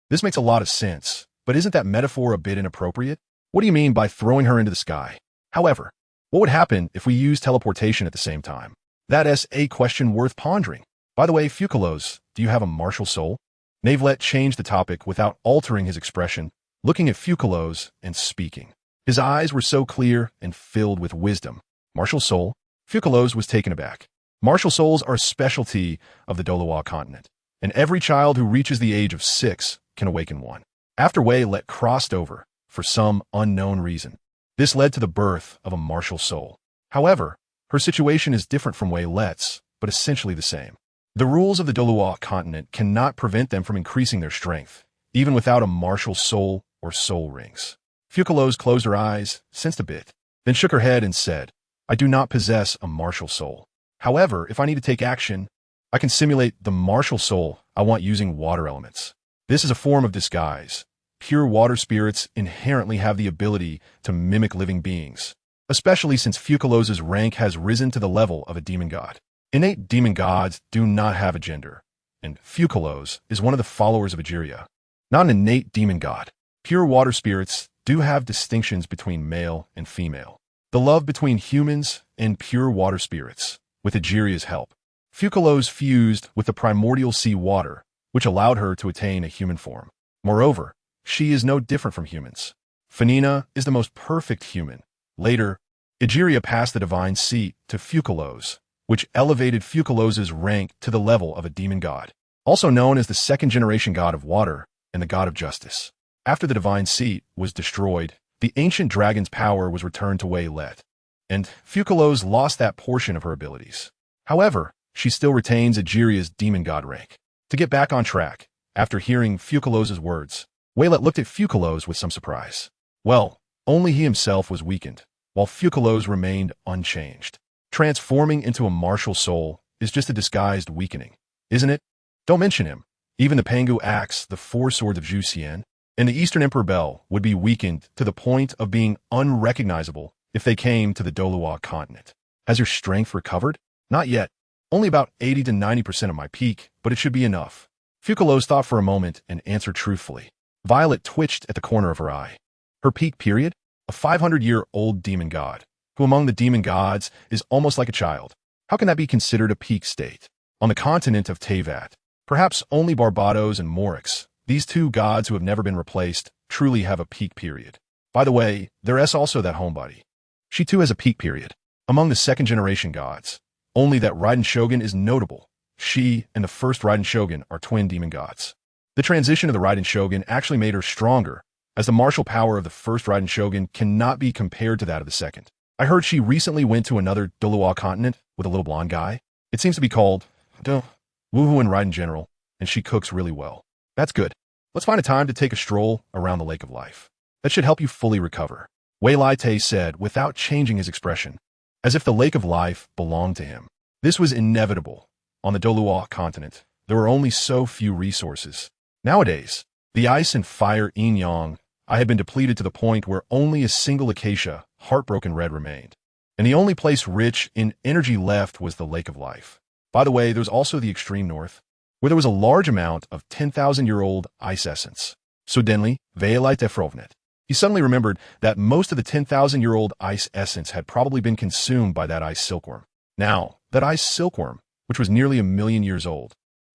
This makes a lot of sense, but isn't that metaphor a bit inappropriate? What do you mean by throwing her into the sky? However, what would happen if we use teleportation at the same time? That is a question worth pondering. By the way, Fucalos, do you have a martial soul? KingNavelite changed the topic without altering his expression, looking at Fucalos and speaking. His eyes were so clear and filled with wisdom. Martial soul? Fucalos was taken aback. Martial souls are a specialty of the Douluo Continent, and every child who reaches the age of 6 can awaken one. After Wei-Let crossed over, for some unknown reason, this led to the birth of a martial soul. However, her situation is different from Wei-Let's, but essentially the same. The rules of the Douluo Continent cannot prevent them from increasing their strength, even without a martial soul or soul rings. Fucalos closed her eyes, sensed a bit, then shook her head and said, I do not possess a martial soul. However, if I need to take action, I can simulate the martial soul I want using water elements. This is a form of disguise. Pure water spirits inherently have the ability to mimic living beings, especially since Fucalos' rank has risen to the level of a demon god. Innate demon gods do not have a gender, and Fucalos is one of the followers of Egeria. Not an innate demon god. Pure water spirits do have distinctions between male and female. The love between humans and pure water spirits, with Egeria's help. Fucalos fused with the primordial sea water, which allowed her to attain a human form. Moreover, she is no different from humans. Fanina is the most perfect human. Later, Egeria passed the divine seat to Fucalos, which elevated Fucalos' rank to the level of a demon god, also known as the second-generation god of water and the god of justice. After the divine seat was destroyed, the ancient dragon's power was returned to Wei-Let, and Fucalos lost that portion of her abilities. However, she still retains Egeria's demon god rank. To get back on track, after hearing Fucalos' words, Wei-Let looked at Fucalos with some surprise. Well, only he himself was weakened, while Fucalos remained unchanged. Transforming into a martial soul is just a disguised weakening, isn't it? Don't mention him. Even the Pangu axe, the 4 swords of Zhu Xian, and the Eastern Emperor Bell would be weakened to the point of being unrecognizable if they came to the Douluo Continent. Has your strength recovered? Not yet. Only about 80 to 90% of my peak, but it should be enough. Fucalos thought for a moment and answered truthfully. Violet twitched at the corner of her eye. Her peak period? A 500-year-old demon god, who among the demon gods is almost like a child. How can that be considered a peak state? On the continent of Teyvat, perhaps only Barbados and Morix, these two gods who have never been replaced, truly have a peak period. By the way, there is also that homebody. She too has a peak period. Among the second-generation gods, only that Raiden Shogun is notable. She and the first Raiden Shogun are twin demon gods. The transition of the Raiden Shogun actually made her stronger, as the martial power of the first Raiden Shogun cannot be compared to that of the second. I heard she recently went to another Douluo Continent with a little blonde guy. It seems to be called Woohoo and Raiden General, and she cooks really well. That's good. Let's find a time to take a stroll around the Lake of Life. That should help you fully recover, Wei Lai Te said without changing his expression, as if the Lake of Life belonged to him. This was inevitable. On the Douluo Continent, there were only so few resources. Nowadays, the ice and fire yin-yang, I had been depleted to the point where only a single acacia, heartbroken red, remained. And the only place rich in energy left was the Lake of Life. By the way, there was also the extreme north, where there was a large amount of 10,000-year-old ice essence. Suddenly, Veilite Frovnet. He suddenly remembered that most of the 10,000-year-old ice essence had probably been consumed by that ice silkworm. Now, that ice silkworm, which was nearly 1,000,000 years old,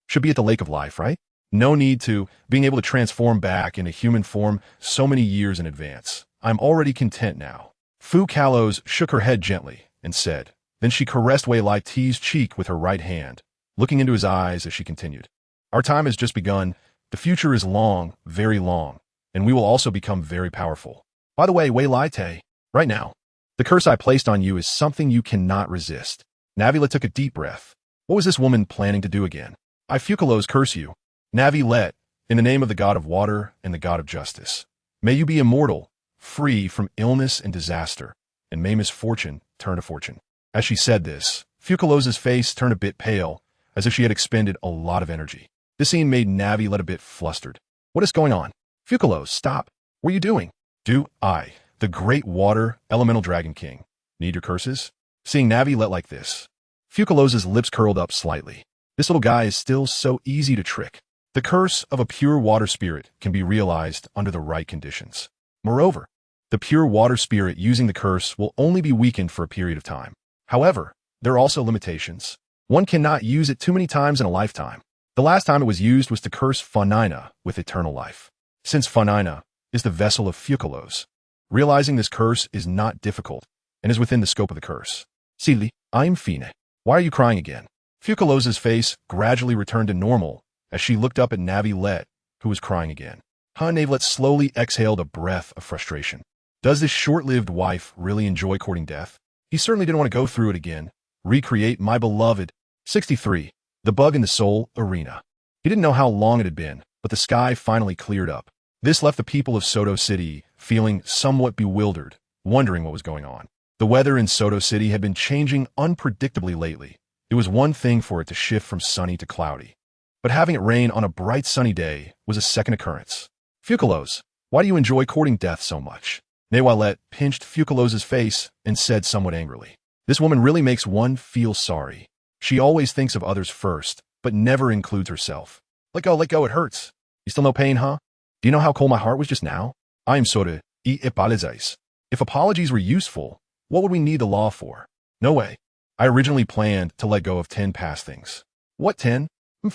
should be at the Lake of Life, right? No need to being able to transform back into human form so many years in advance. I'm already content now. Fucalos shook her head gently and said, then she caressed Wei Lai Te's cheek with her right hand, looking into his eyes as she continued. Our time has just begun. The future is long, very long, and we will also become very powerful. By the way, Wei Lai Te, right now, the curse I placed on you is something you cannot resist. Navilite took a deep breath. What was this woman planning to do again? I Fucalos curse you. Navilite, in the name of the god of water and the god of justice. May you be immortal, free from illness and disaster, and may misfortune turn to fortune. As she said this, Fucalos' face turned a bit pale, as if she had expended a lot of energy. This scene made Navilite a bit flustered. What is going on? Fucalos, stop. What are you doing? Do I, the great water elemental dragon king, need your curses? Seeing Navilite like this, Fucalos' lips curled up slightly. This little guy is still so easy to trick. The curse of a pure water spirit can be realized under the right conditions. Moreover, the pure water spirit using the curse will only be weakened for a period of time. However, there are also limitations. One cannot use it too many times in a lifetime. The last time it was used was to curse Fanina with eternal life. Since Fanina is the vessel of Fucalos, realizing this curse is not difficult and is within the scope of the curse. Silly, I'm Fine. Why are you crying again? Fucalos' face gradually returned to normal as she looked up at Navilite, who was crying again. Navilite slowly exhaled a breath of frustration. Does this short-lived wife really enjoy courting death? He certainly didn't want to go through it again. Recreate my beloved. 63. The Bug in the Soul Arena. He didn't know how long it had been, but the sky finally cleared up. This left the people of Soto City feeling somewhat bewildered, wondering what was going on. The weather in Soto City had been changing unpredictably lately. It was one thing for it to shift from sunny to cloudy, but having it rain on a bright sunny day was a second occurrence. Fucalos, why do you enjoy courting death so much? Navilite pinched Fucalos' face and said somewhat angrily, this woman really makes one feel sorry. She always thinks of others first, but never includes herself. Let go, it hurts. You still no pain, huh? Do you know how cold my heart was just now? I am sorta apologize. If apologies were useful, what would we need the law for? No way. I originally planned to let go of 10 past things. What 10?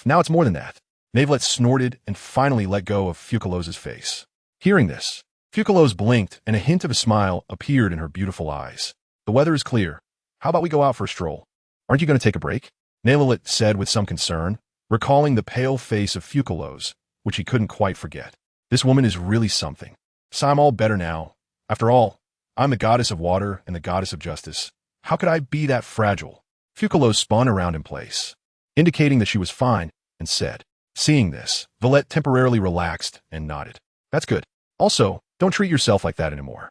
Now it's more than that. Navilite snorted and finally let go of Fucalos' face. Hearing this, Fucalos blinked and a hint of a smile appeared in her beautiful eyes. The weather is clear. How about we go out for a stroll? Aren't you going to take a break? Navilite said with some concern, recalling the pale face of Fucalos, which he couldn't quite forget. This woman is really something. So I'm all better now. After all, I'm the goddess of water and the goddess of justice. How could I be that fragile? Fucalos spun around in place, indicating that she was fine, and said. Seeing this, Valette temporarily relaxed and nodded. That's good. Also, don't treat yourself like that anymore.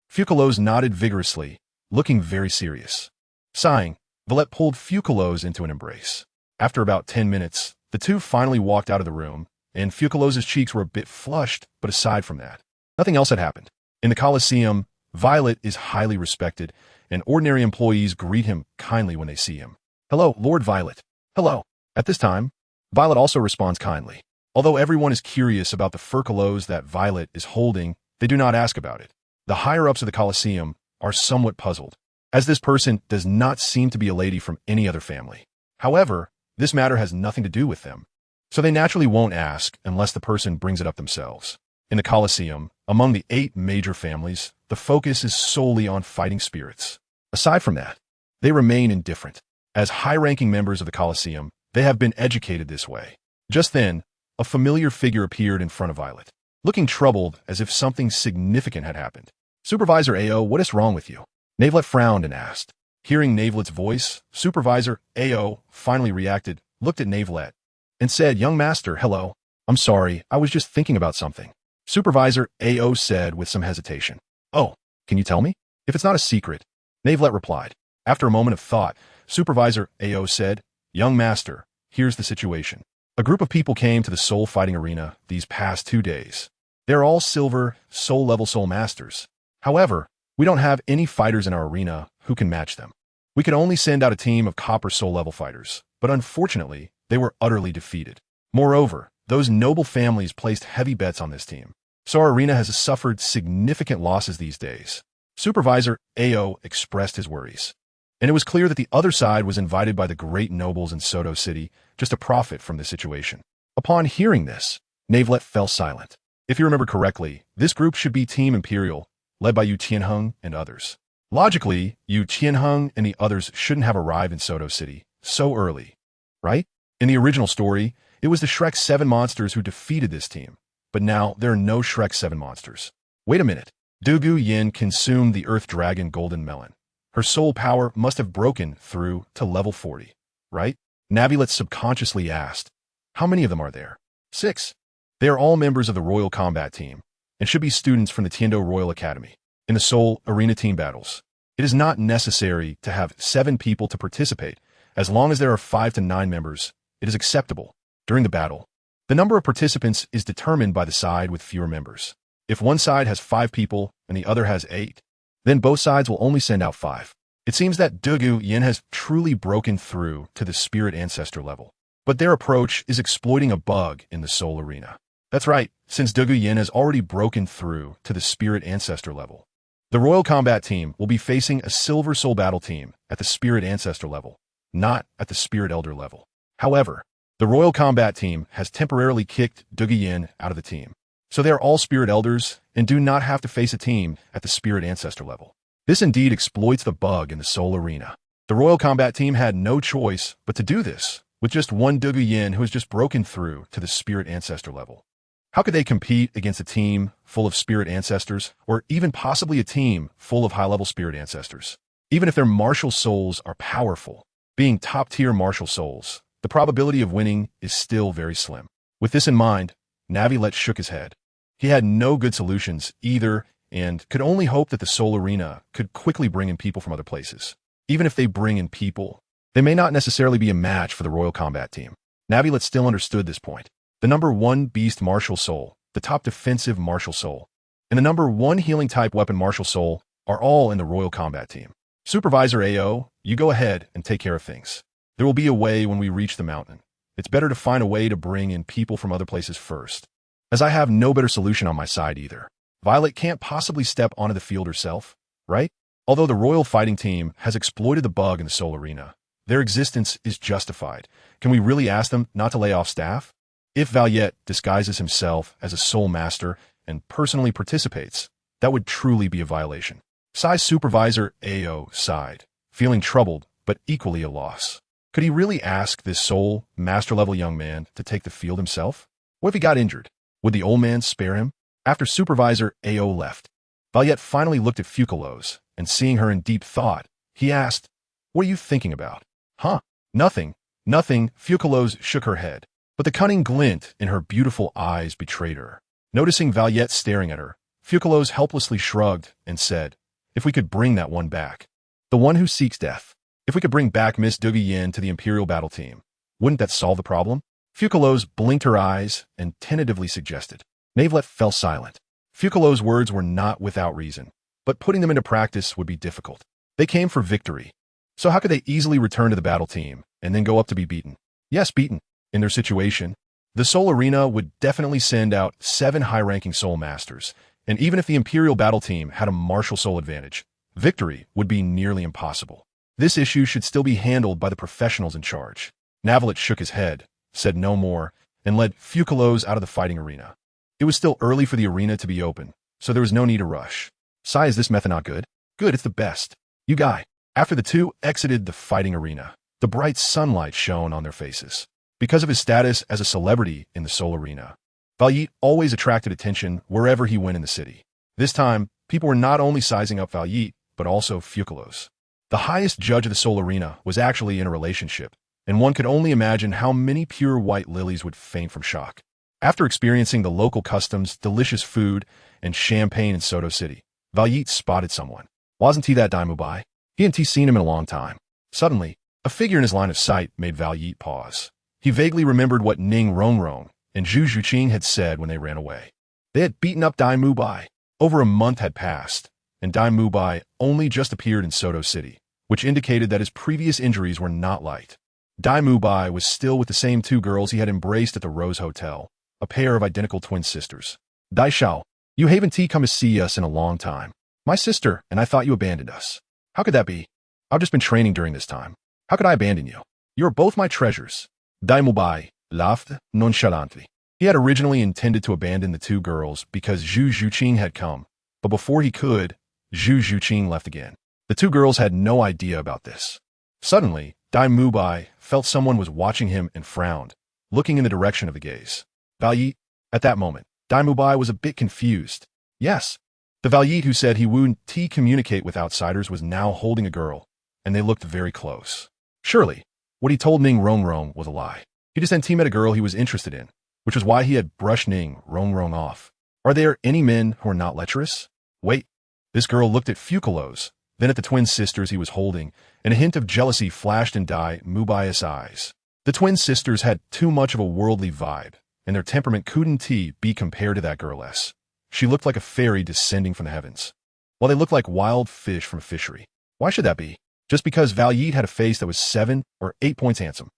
Fucalos nodded vigorously, looking very serious. Sighing, Valette pulled Fucalos into an embrace. After about 10 minutes, the two finally walked out of the room, and Fucalos' cheeks were a bit flushed, but aside from that, nothing else had happened. In the Colosseum, Violet is highly respected, and ordinary employees greet him kindly when they see him. "Hello, Lord Violet." "Hello." At this time, Violet also responds kindly. Although everyone is curious about the Fucalos that Violet is holding, they do not ask about it. The higher-ups of the Colosseum are somewhat puzzled, as this person does not seem to be a lady from any other family. However, this matter has nothing to do with them, so they naturally won't ask unless the person brings it up themselves. In the Colosseum, among the 8 major families, the focus is solely on fighting spirits. Aside from that, they remain indifferent. As high-ranking members of the Colosseum, they have been educated this way. Just then, a familiar figure appeared in front of Violet, looking troubled as if something significant had happened. "Supervisor Ao, what is wrong with you?" Navelet frowned and asked. Hearing Navelet's voice, Supervisor Ao finally reacted, looked at Navelet, and said, "Young master, hello. I'm sorry, I was just thinking about something." Supervisor Ao said with some hesitation. "Oh, can you tell me?" "If it's not a secret," Navelet replied. After a moment of thought, Supervisor Ao said, "Young master, here's the situation. A group of people came to the soul fighting arena these past 2 days. They're all silver, soul-level soul masters. However, we don't have any fighters in our arena who can match them. We could only send out a team of copper soul-level fighters, but unfortunately, they were utterly defeated. Moreover, those noble families placed heavy bets on this team, so our arena has suffered significant losses these days." Supervisor Ao expressed his worries, and it was clear that the other side was invited by the great nobles in Soto City just to profit from the situation. Upon hearing this, Navelet fell silent. If you remember correctly, this group should be Team Imperial, led by Yu Tianheng and others. Logically, Yu Tianheng and the others shouldn't have arrived in Soto City so early, right? In the original story, it was the Shrek 7 monsters who defeated this team, but now there are no Shrek 7 monsters. Wait a minute. Dugu Yin consumed the Earth Dragon Golden Melon. Her soul power must have broken through to level 40, right? Navelet subconsciously asked, "How many of them are there?" 6. They are all members of the Royal Combat Team, and should be students from the Tiando Royal Academy. In the Soul Arena team battles, it is not necessary to have 7 people to participate. As long as there are 5 to 9 members, it is acceptable. During the battle, the number of participants is determined by the side with fewer members. If one side has 5 people and the other has 8, then both sides will only send out 5. It seems that Dugu Yin has truly broken through to the Spirit Ancestor level, but their approach is exploiting a bug in the Soul Arena. That's right, since Dugu Yin has already broken through to the Spirit Ancestor level. The Royal Combat Team will be facing a Silver Soul Battle Team at the Spirit Ancestor level, not at the Spirit Elder level. However, the Royal Combat Team has temporarily kicked Dugu Yin out of the team, so they are all Spirit Elders and do not have to face a team at the Spirit Ancestor level. This indeed exploits the bug in the Soul Arena. The Royal Combat Team had no choice but to do this, with just one Dugu Yin who has just broken through to the Spirit Ancestor level. How could they compete against a team full of Spirit Ancestors, or even possibly a team full of high-level Spirit Ancestors? Even if their martial souls are powerful, being top-tier martial souls, the probability of winning is still very slim. With this in mind, Navelet shook his head. He had no good solutions either, and could only hope that the Soul Arena could quickly bring in people from other places. Even if they bring in people, they may not necessarily be a match for the Royal Combat Team. Navelet still understood this point. The number 1 Beast Martial Soul, the top defensive Martial Soul, and the number 1 Healing Type Weapon Martial Soul are all in the Royal Combat Team. Supervisor Ao, you go ahead and take care of things. There will be a way when we reach the mountain. It's better to find a way to bring in people from other places first, as I have no better solution on my side either. Violet can't possibly step onto the field herself, right? Although the Royal Fighting Team has exploited the bug in the Soul Arena, their existence is justified. Can we really ask them not to lay off staff? If Valiet disguises himself as a Soul Master and personally participates, that would truly be a violation. Psy's Supervisor Ao sighed, feeling troubled but equally a loss. Could he really ask this Soul Master-level young man to take the field himself? What if he got injured? Would the old man spare him? After Supervisor Ao left, Valiet finally looked at Fucalos, and seeing her in deep thought, he asked, "What are you thinking about?" "Huh? Nothing. Nothing." Fucalos shook her head, but the cunning glint in her beautiful eyes betrayed her. Noticing Valiet staring at her, Fucalos helplessly shrugged and said, "If we could bring that one back. The one who seeks death. If we could bring back Miss Dugu Yin to the Imperial Battle Team, wouldn't that solve the problem?" Fucalos blinked her eyes and tentatively suggested. Navelite fell silent. Fucalos' words were not without reason, but putting them into practice would be difficult. They came for victory. So how could they easily return to the battle team and then go up to be beaten? Yes, beaten. In their situation, the Soul Arena would definitely send out 7 high-ranking Soul Masters, and even if the Imperial battle team had a martial soul advantage, victory would be nearly impossible. This issue should still be handled by the professionals in charge. Navelite shook his head, said no more, and led Fucalos out of the fighting arena. It was still early for the arena to be open, so there was no need to rush. Sai, is this method not good? Good, it's the best. You guy. After the two exited the fighting arena, the bright sunlight shone on their faces. Because of his status as a celebrity in the Soul Arena, Valyet always attracted attention wherever he went in the city. This time, people were not only sizing up Valyet, but also Fucalos. The highest judge of the Soul Arena was actually in a relationship, and one could only imagine how many pure white lilies would faint from shock. After experiencing the local customs, delicious food, and champagne in Soto City, Valyet spotted someone. Wasn't he that Daimubai? He hadn't seen him in a long time. Suddenly, a figure in his line of sight made Valyet pause. He vaguely remembered what Ning Rongrong and Zhu Zhuqing had said when they ran away. They had beaten up Daimubai. Over a month had passed, and Daimubai only just appeared in Soto City, which indicated that his previous injuries were not light. Daimubai was still with the same 2 girls he had embraced at the Rose Hotel, a pair of identical twin sisters. Daishao, you haven't come to see us in a long time. My sister and I thought you abandoned us. How could that be? I've just been training during this time. How could I abandon you? You are both my treasures. Daimubai laughed nonchalantly. He had originally intended to abandon the 2 girls because Zhu Zhuqing had come, but before he could, Zhu Zhuqing left again. The 2 girls had no idea about this. Suddenly, Daimubai felt someone was watching him and frowned, looking in the direction of the gaze. Valyet. At that moment, Daimubai was a bit confused. Yes, the Valyet who said he wouldn't communicate with outsiders was now holding a girl, and they looked very close. Surely, what he told Ning Rongrong was a lie. He just had met a girl he was interested in, which was why he had brushed Ning Rongrong off. Are there any men who are not lecherous? Wait. This girl looked at Fucalos, then at the twin sisters he was holding, and a hint of jealousy flashed in Daimubai's eyes. The twin sisters had too much of a worldly vibe, and their temperament couldn't be compared to that girl's. She looked like a fairy descending from the heavens, while they looked like wild fish from a fishery. Why should that be? Just because Valyet had a face that was 7 or 8 points handsome.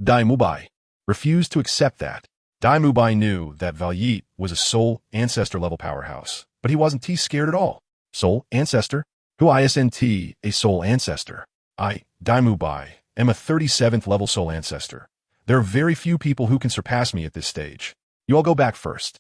Daimubai refused to accept that. Daimubai knew that Valyet was a soul ancestor level powerhouse, but he wasn't scared at all. Soul ancestor? Who isn't a soul ancestor? I, Daimubai, am a 37th level soul ancestor. There are very few people who can surpass me at this stage. You all go back first.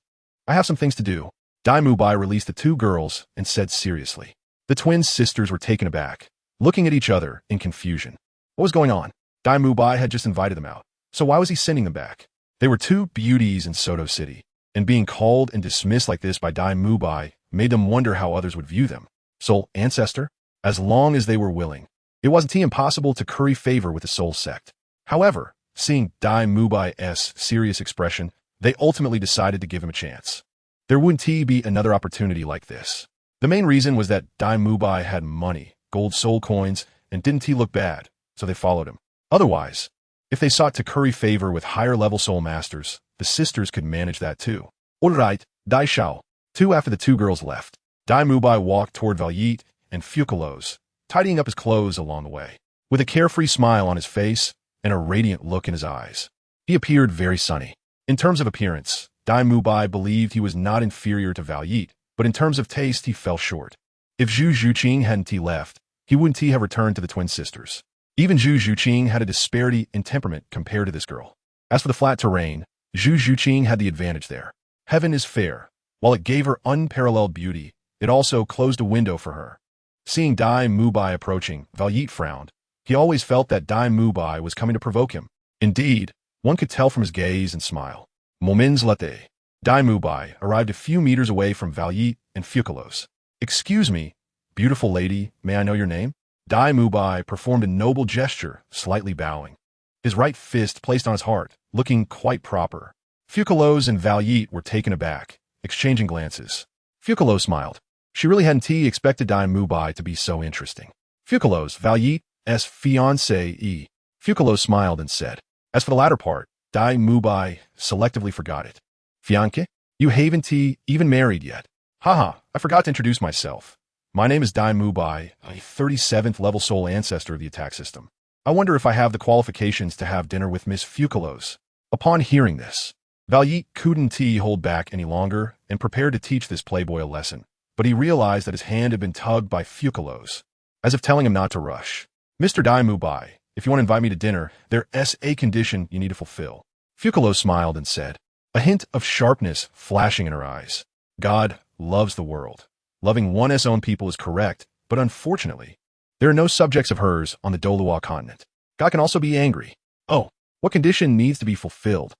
I have some things to do. Daimubai released the 2 girls and said seriously. The twin sisters were taken aback, looking at each other in confusion. What was going on? Daimubai had just invited them out, so why was he sending them back? They were 2 beauties in Soto City, and being called and dismissed like this by Daimubai made them wonder how others would view them. Soul ancestor? As long as they were willing. It wasn't impossible to curry favor with the soul sect. However, seeing Daimubai's serious expression, they ultimately decided to give him a chance. There wouldn't be another opportunity like this. The main reason was that Daimubai had money, gold soul coins, and didn't look bad, so they followed him. Otherwise, if they sought to curry favor with higher-level soul masters, the sisters could manage that too. Alright, Daishao. 2 after the 2 girls left. Daimubai walked toward Valyet and Fucalos, tidying up his clothes along the way. With a carefree smile on his face and a radiant look in his eyes, he appeared very sunny. In terms of appearance, Daimubai believed he was not inferior to Valyet, but in terms of taste he fell short. If Zhu Zhuqing hadn't left, he wouldn't have returned to the twin sisters. Even Zhu Zhuqing had a disparity in temperament compared to this girl. As for the flat terrain, Zhu Zhuqing had the advantage there. Heaven is fair. While it gave her unparalleled beauty, it also closed a window for her. Seeing Daimubai approaching, Valyet frowned. He always felt that Daimubai was coming to provoke him. Indeed, one could tell from his gaze and smile. Moments later, Daimubai arrived a few meters away from Valyet and Fucalos. Excuse me, beautiful lady, may I know your name? Daimubai performed a noble gesture, slightly bowing. His right fist placed on his heart, looking quite proper. Fucalos and Valyet were taken aback, exchanging glances. Fucalos smiled. She really hadn't expected Daimubai to be so interesting. Fucalos, Valyet's fiancé. Fucalos smiled and said. As for the latter part, Dai Mubai selectively forgot it. Fiancé? You haven't even married yet. Haha, I forgot to introduce myself. My name is Dai Mubai, a 37th level soul ancestor of the attack system. I wonder if I have the qualifications to have dinner with Miss Fucalos. Upon hearing this, Valyet couldn't hold back any longer and prepared to teach this playboy a lesson, but he realized that his hand had been tugged by Fucalos, as if telling him not to rush. Mr. Dai Mubai, if you want to invite me to dinner, there's a condition you need to fulfill. Fucalos smiled and said, a hint of sharpness flashing in her eyes. God loves the world. Loving one's own people is correct, but unfortunately, there are no subjects of hers on the Douluo Continent. God can also be angry. Oh, what condition needs to be fulfilled?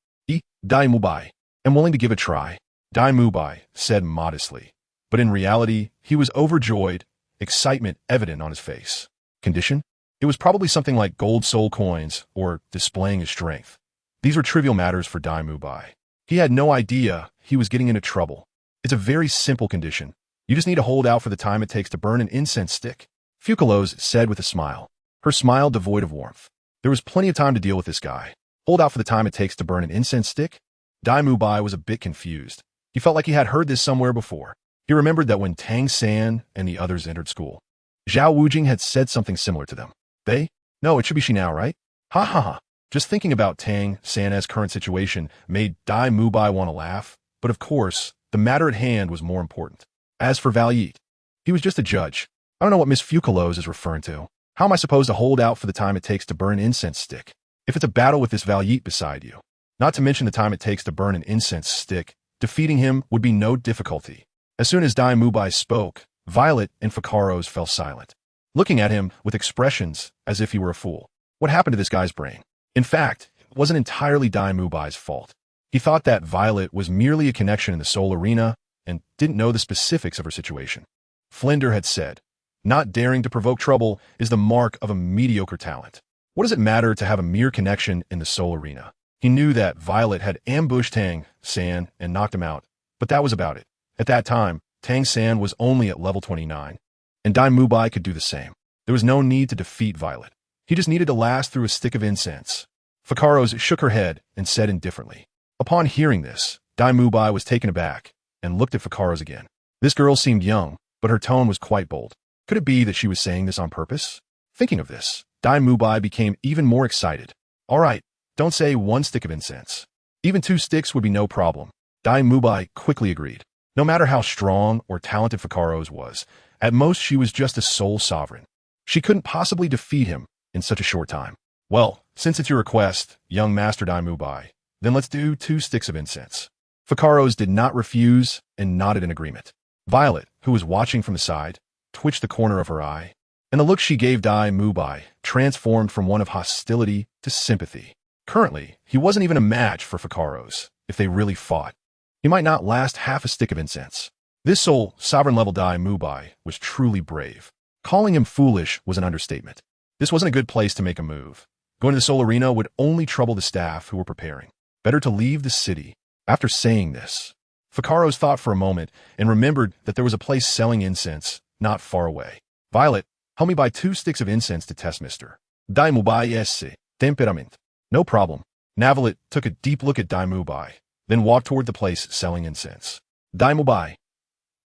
Dai Mubai. I'm willing to give a try. Dai Mubai said modestly, but in reality, he was overjoyed, excitement evident on his face. Condition? It was probably something like gold soul coins or displaying his strength. These were trivial matters for Dai Mubai. He had no idea he was getting into trouble. It's a very simple condition. You just need to hold out for the time it takes to burn an incense stick. Fucalos said with a smile, her smile devoid of warmth. There was plenty of time to deal with this guy. Hold out for the time it takes to burn an incense stick? Dai Mubai was a bit confused. He felt like he had heard this somewhere before. He remembered that when Tang San and the others entered school, Zhao Wujing had said something similar to them. They? No, it should be she now, right? Ha ha ha. Just thinking about Tang San's current situation made Dai Mubai want to laugh, but of course, the matter at hand was more important. As for Valyet, he was just a judge. I don't know what Miss Fucalos is referring to. How am I supposed to hold out for the time it takes to burn an incense stick? If it's a battle with this Valyet beside you, not to mention the time it takes to burn an incense stick, defeating him would be no difficulty. As soon as Dai Mubai spoke, Violet and Fucalos fell silent, looking at him with expressions as if he were a fool. What happened to this guy's brain? In fact, it wasn't entirely Dai Mubai's fault. He thought that Violet was merely a connection in the soul arena and didn't know the specifics of her situation. Flinder had said, not daring to provoke trouble is the mark of a mediocre talent. What does it matter to have a mere connection in the soul arena? He knew that Violet had ambushed Tang San and knocked him out, but that was about it. At that time, Tang San was only at level 29, and Dai Mubai could do the same. There was no need to defeat Violet. He just needed to last through a stick of incense. Fucalos shook her head and said indifferently. Upon hearing this, Dai Mubai was taken aback and looked at Fucalos again. This girl seemed young, but her tone was quite bold. Could it be that she was saying this on purpose? Thinking of this, Dai Mubai became even more excited. All right, don't say one stick of incense. Even 2 sticks would be no problem. Dai Mubai quickly agreed. No matter how strong or talented Fucalos was, at most she was just a soul sovereign. She couldn't possibly defeat him in such a short time. Well, since it's your request, young Master Dai Mubai, then let's do 2 sticks of incense. Fucalos did not refuse and nodded in agreement. Violet, who was watching from the side, twitched the corner of her eye, and the look she gave Dai Mubai transformed from one of hostility to sympathy. Currently, he wasn't even a match for Fucalos if they really fought. He might not last half a stick of incense. This soul, sovereign-level Dai Mubai, was truly brave. Calling him foolish was an understatement. This wasn't a good place to make a move. Going to the soul arena would only trouble the staff who were preparing. Better to leave the city. After saying this, Fucalos thought for a moment and remembered that there was a place selling incense not far away. Violet, help me buy 2 sticks of incense to test Mr. Dai Mubai's temperament. No problem. Navelite took a deep look at Dai Mubai, then walked toward the place selling incense. Dai Mubai.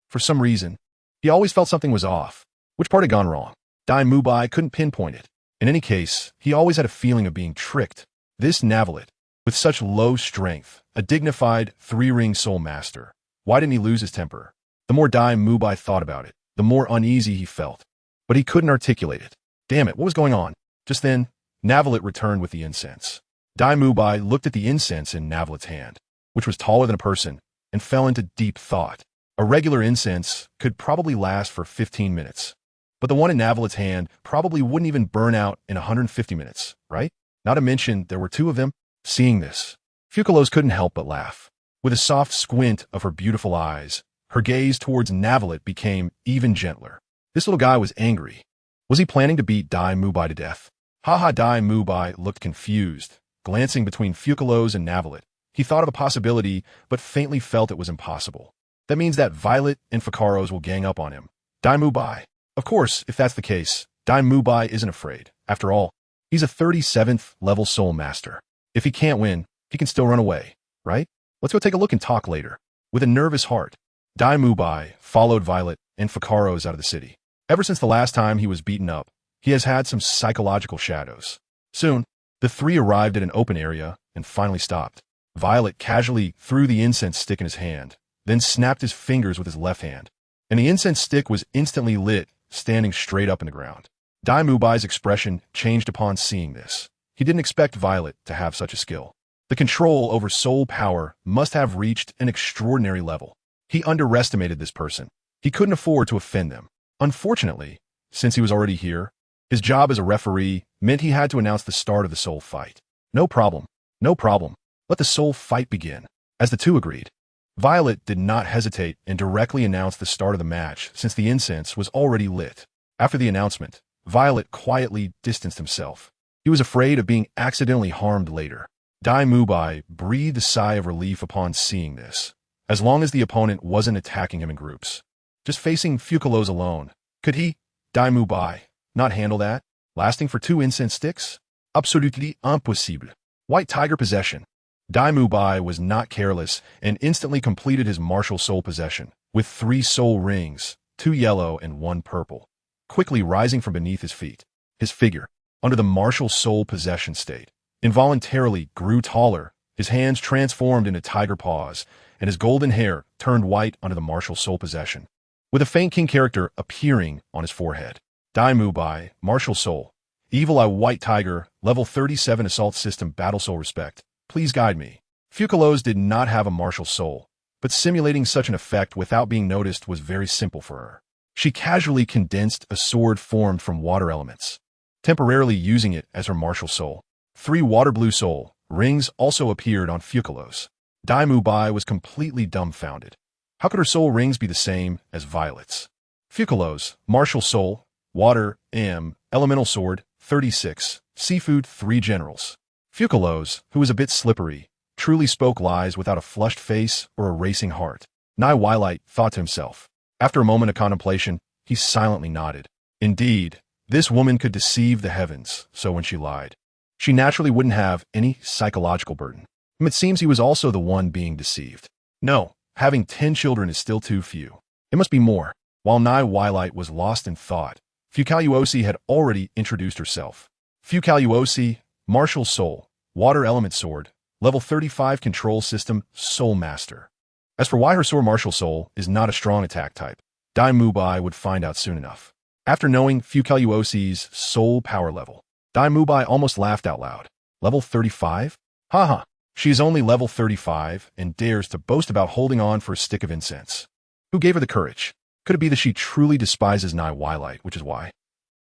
For some reason, he always felt something was off. Which part had gone wrong? Dai Mubai couldn't pinpoint it. In any case, he always had a feeling of being tricked. This Navelite, with such low strength, a dignified 3-ring soul master, why didn't he lose his temper? The more Dai Mubai thought about it, the more uneasy he felt. But he couldn't articulate it. Damn it, what was going on? Just then, Navelite returned with the incense. Dai Mubai looked at the incense in Navelite's hand, which was taller than a person, and fell into deep thought. A regular incense could probably last for 15 minutes. But the one in Navelite's hand probably wouldn't even burn out in 150 minutes, right? Not to mention, there were 2 of them. Seeing this, Fucalos couldn't help but laugh. With a soft squint of her beautiful eyes, her gaze towards Navelite became even gentler. This little guy was angry. Was he planning to beat Dai Mubai to death? Haha, Dai Mubai looked confused, glancing between Fucalos and Navelite. He thought of a possibility, but faintly felt it was impossible. That means that Violet and Fucalos will gang up on him. Dai Mubai. Of course, if that's the case, Dai Mubai isn't afraid. After all, he's a 37th level soul master. If he can't win, He can still run away, right? Let's go take a look and talk later. With a nervous heart, Dai Mubai followed Violet and Fucalos out of the city. Ever since the last time he was beaten up, he has had some psychological shadows. Soon, the three arrived at an open area and finally stopped. Violet casually threw the incense stick in his hand, then snapped his fingers with his left hand, and the incense stick was instantly lit, standing straight up in the ground. Dai Mubai's expression changed upon seeing this. He didn't expect Violet to have such a skill. The control over soul power must have reached an extraordinary level. He underestimated this person. He couldn't afford to offend them. Unfortunately, since he was already here, his job as a referee meant he had to announce the start of the soul fight. No problem. No problem. Let the soul fight begin. As the two agreed, Violet did not hesitate and directly announced the start of the match since the incense was already lit. After the announcement, Violet quietly distanced himself. He was afraid of being accidentally harmed later. Dai Mubai breathed a sigh of relief upon seeing this. As long as the opponent wasn't attacking him in groups, just facing Fucalos alone, could he, Dai Mubai, not handle that? Lasting for 2 incense sticks? Absolutely impossible. White Tiger possession. Dai Mubai was not careless and instantly completed his martial soul possession, with 3 soul rings, 2 yellow and 1 purple, quickly rising from beneath his feet. His figure, under the martial soul possession state, involuntarily grew taller, his hands transformed into tiger paws, and his golden hair turned white under the martial soul possession, with a faint king character appearing on his forehead. Dai Mubai, martial soul, evil eye white tiger, level 37 assault system battle soul respect. Please guide me. Fucalos did not have a martial soul, but simulating such an effect without being noticed was very simple for her. She casually condensed a sword formed from water elements, temporarily using it as her martial soul. 3 water blue soul rings also appeared on Fucalos. Dai Mubai was completely dumbfounded. How could her soul rings be the same as Violet's? Fucalos, martial soul, water, elemental sword, 36, seafood, 3 generals. Fucalos, who was a bit slippery, truly spoke lies without a flushed face or a racing heart. KingNavelite thought to himself. After a moment of contemplation, he silently nodded. Indeed, this woman could deceive the heavens, so when she lied, she naturally wouldn't have any psychological burden. It seems he was also the one being deceived. No, having 10 children is still too few. It must be more. While KingNavelite was lost in thought, Fucalos had already introduced herself. Fucalos, martial soul, water element sword, level 35 control system, soul master. As for why her sword martial soul is not a strong attack type, Dai Mubai would find out soon enough. After knowing Fucalos' soul power level, Dai Mubai almost laughed out loud. Level 35? Haha, she is only level 35 and dares to boast about holding on for a stick of incense. Who gave her the courage? Could it be that she truly despises KingNavelite, which is why?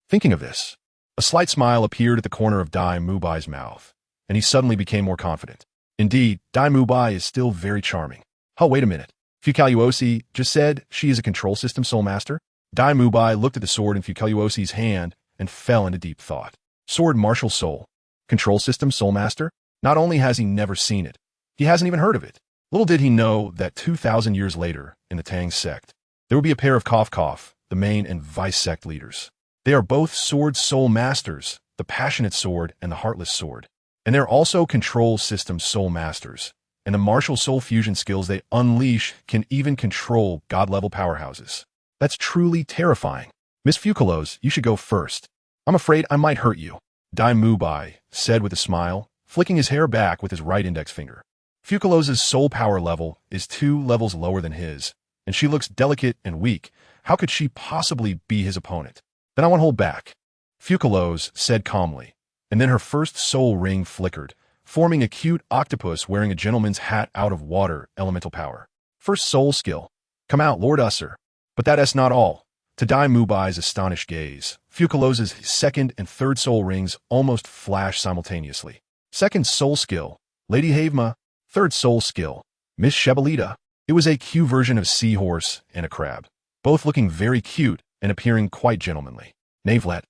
Thinking of this, a slight smile appeared at the corner of Dai Mubai's mouth, and he suddenly became more confident. Indeed, Dai Mubai is still very charming. Oh, wait a minute. Fucalos just said she is a control system soul master? Dai Mubai looked at the sword in Fucalos' hand and fell into deep thought. Sword martial soul. Control system soul master? Not only has he never seen it, he hasn't even heard of it. Little did he know that 2,000 years later, in the Tang sect, there would be a pair of the main and vice sect leaders. They are both sword soul masters, the passionate sword and the heartless sword. And they're also control system soul masters. And the martial soul fusion skills they unleash can even control god-level powerhouses. That's truly terrifying. Miss Fucalos, you should go first. I'm afraid I might hurt you. Dai Mubai said with a smile, flicking his hair back with his right index finger. Fucalos' soul power level is 2 levels lower than his, and she looks delicate and weak. How could she possibly be his opponent? Then I won't hold back. Fucalos said calmly, and then her first soul ring flickered, forming a cute octopus wearing a gentleman's hat out of water elemental power. First soul skill. Come out, Lord Usser. But that's not all. To Dai Mubai's astonished gaze, Fucalos' second and third soul rings almost flash simultaneously. Second soul skill, Lady Havema. Third soul skill, Miss Shebelita. It was a Q version of seahorse and a crab, both looking very cute and appearing quite gentlemanly. Navelette.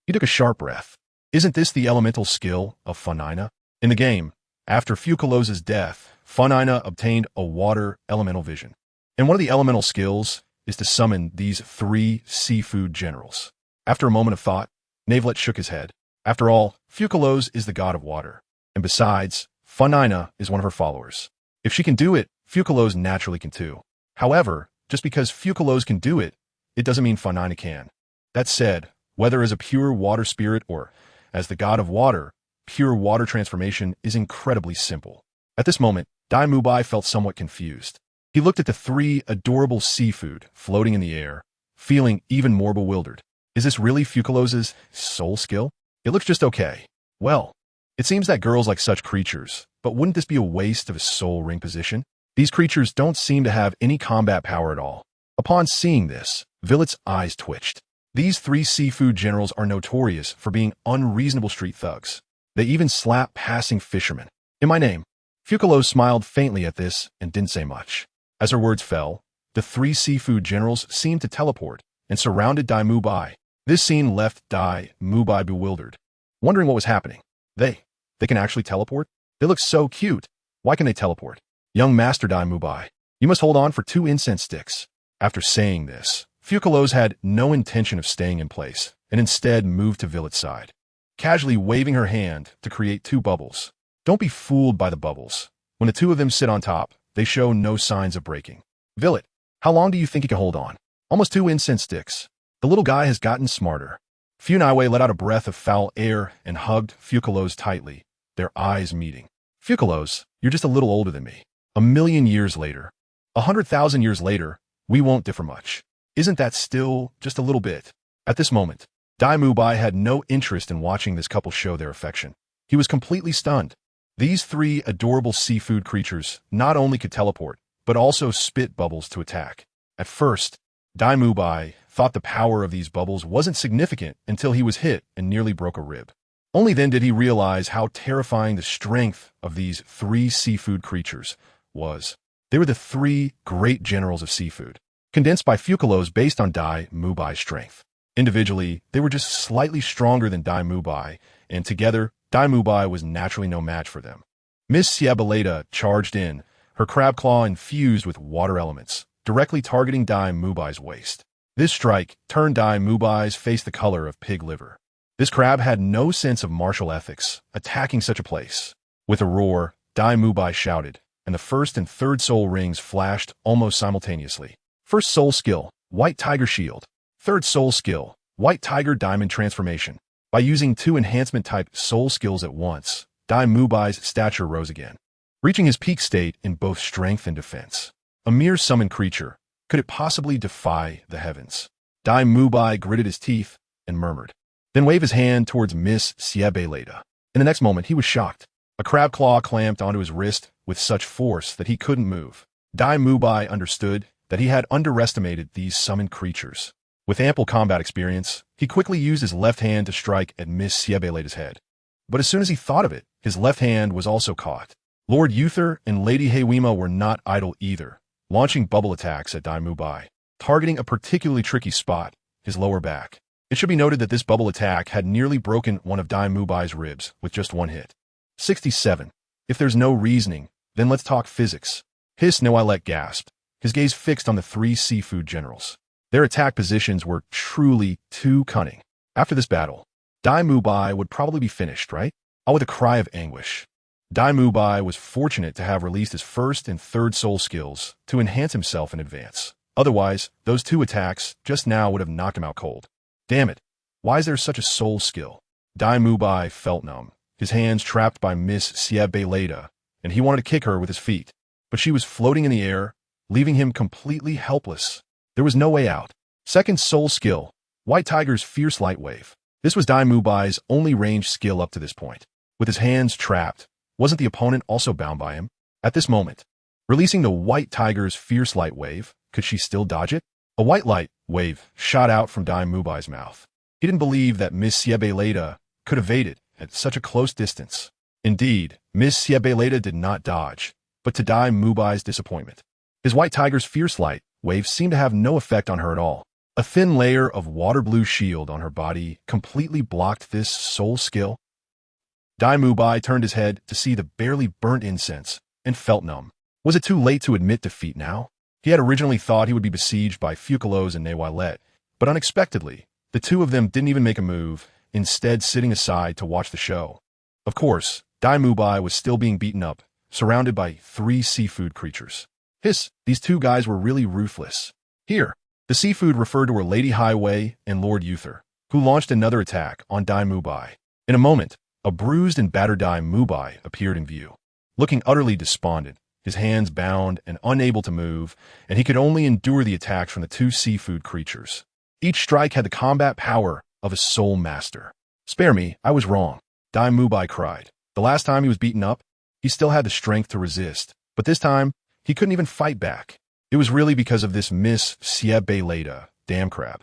He took a sharp breath. Isn't this the elemental skill of Funina? In the game, after Fucalos' death, Funina obtained a water elemental vision. And one of the elemental skills is to summon these 3 seafood generals. After a moment of thought, Navelette shook his head. After all, Fucalos is the god of water. And besides, Funina is one of her followers. If she can do it, Fucalos naturally can too. However, just because Fucalos can do it, it doesn't mean Funina can. That said, whether as a pure water spirit or as the god of water, pure water transformation is incredibly simple. At this moment, Dai Mubai felt somewhat confused. He looked at the 3 adorable seafood floating in the air, feeling even more bewildered. Is this really Fucalos' soul skill? It looks just okay. Well, it seems that girls like such creatures, but wouldn't this be a waste of a soul ring position? These creatures don't seem to have any combat power at all. Upon seeing this, Villet's eyes twitched. These 3 seafood generals are notorious for being unreasonable street thugs. They even slap passing fishermen. In my name. Fucalos smiled faintly at this and didn't say much. As her words fell, the 3 seafood generals seemed to teleport and surrounded Dai Mubai. This scene left Dai Mubai bewildered, wondering what was happening. They can actually teleport? They look so cute. Why can they teleport? Young Master Dai Mubai, you must hold on for 2 incense sticks. After saying this, Fucalos had no intention of staying in place and instead moved to Villet's side, casually waving her hand to create 2 bubbles. Don't be fooled by the bubbles. When the 2 of them sit on top, they show no signs of breaking. Villet, how long do you think you can hold on? Almost 2 incense sticks. The little guy has gotten smarter. Funaiwei let out a breath of foul air and hugged Fucalos tightly, their eyes meeting. Fucalos, you're just a little older than me. 1,000,000 years later. 100,000 years later, we won't differ much. Isn't that still just a little bit? At this moment, Dai Mubai had no interest in watching this couple show their affection. He was completely stunned. These 3 adorable seafood creatures not only could teleport, but also spit bubbles to attack. At first, Dai Mubai thought the power of these bubbles wasn't significant until he was hit and nearly broke a rib. Only then did he realize how terrifying the strength of these 3 seafood creatures was. They were the 3 great generals of seafood, condensed by Fucalos based on Dai Mubai's strength. Individually, they were just slightly stronger than Dai Mubai, and together, Dai Mubai was naturally no match for them. Miss Siabeleda charged in, her crab claw infused with water elements, directly targeting Dai Mubai's waist. This strike turned Dai Mubai's face the color of pig liver. This crab had no sense of martial ethics, attacking such a place. With a roar, Dai Mubai shouted, and the 1st and 3rd soul rings flashed almost simultaneously. 1st soul skill, White Tiger Shield. 3rd soul skill, White Tiger Diamond Transformation. By using 2 enhancement-type soul skills at once, Dai Mubai's stature rose again, reaching his peak state in both strength and defense. A mere summoned creature, could it possibly defy the heavens? Dai Mubai gritted his teeth and murmured, then waved his hand towards Miss Siabeleda. In the next moment, he was shocked. A crab claw clamped onto his wrist with such force that he couldn't move. Dai Mubai understood that he had underestimated these summoned creatures. With ample combat experience, he quickly used his left hand to strike at Miss Siabeleda's head. But as soon as he thought of it, his left hand was also caught. Lord Uther and Lady Heiwima were not idle either, launching bubble attacks at Dai Mubai, targeting a particularly tricky spot, his lower back. It should be noted that this bubble attack had nearly broken one of Dai Mubai's ribs with just 1 hit. 67. If there's no reasoning, then let's talk physics. Hiss Noilette gasped, his gaze fixed on the 3 seafood generals. Their attack positions were truly too cunning. After this battle, Dai Mubai would probably be finished, right? All with a cry of anguish. Dai Mubai was fortunate to have released his 1st and 3rd soul skills to enhance himself in advance. Otherwise, those 2 attacks just now would have knocked him out cold. Damn it, why is there such a soul skill? Dai Mubai felt numb, his hands trapped by Miss Siabeleda, and he wanted to kick her with his feet. But she was floating in the air, leaving him completely helpless. There was no way out. 2nd soul skill, White Tiger's Fierce Light Wave. This was Dai Mubai's only ranged skill up to this point. With his hands trapped, wasn't the opponent also bound by him? At this moment, releasing the White Tiger's Fierce Light Wave, could she still dodge it? A white light wave shot out from Dai Mubai's mouth. He didn't believe that Miss Siabeleda could evade it at such a close distance. Indeed, Miss Siabeleda did not dodge, but to Dai Mubai's disappointment, his White Tiger's Fierce Light Wave seemed to have no effect on her at all. A thin layer of water blue shield on her body completely blocked this soul skill. Dai Mubai turned his head to see the barely burnt incense and felt numb. Was it too late to admit defeat now? He had originally thought he would be besieged by Fucalos and Noilette, but unexpectedly, the 2 of them didn't even make a move, instead sitting aside to watch the show. Of course, Dai Mubai was still being beaten up, surrounded by 3 seafood creatures. These 2 guys were really ruthless. Here, the seafood referred to were Lady Highway and Lord Uther, who launched another attack on Dai Mubai. In a moment, a bruised and battered Dai Mubai appeared in view. Looking utterly despondent, his hands bound and unable to move, and he could only endure the attacks from the 2 seafood creatures. Each strike had the combat power of a soul master. "Spare me, I was wrong," Dai Mubai cried. The last time he was beaten up, he still had the strength to resist, but this time, he couldn't even fight back. It was really because of this Miss Siebeleda, damn crab.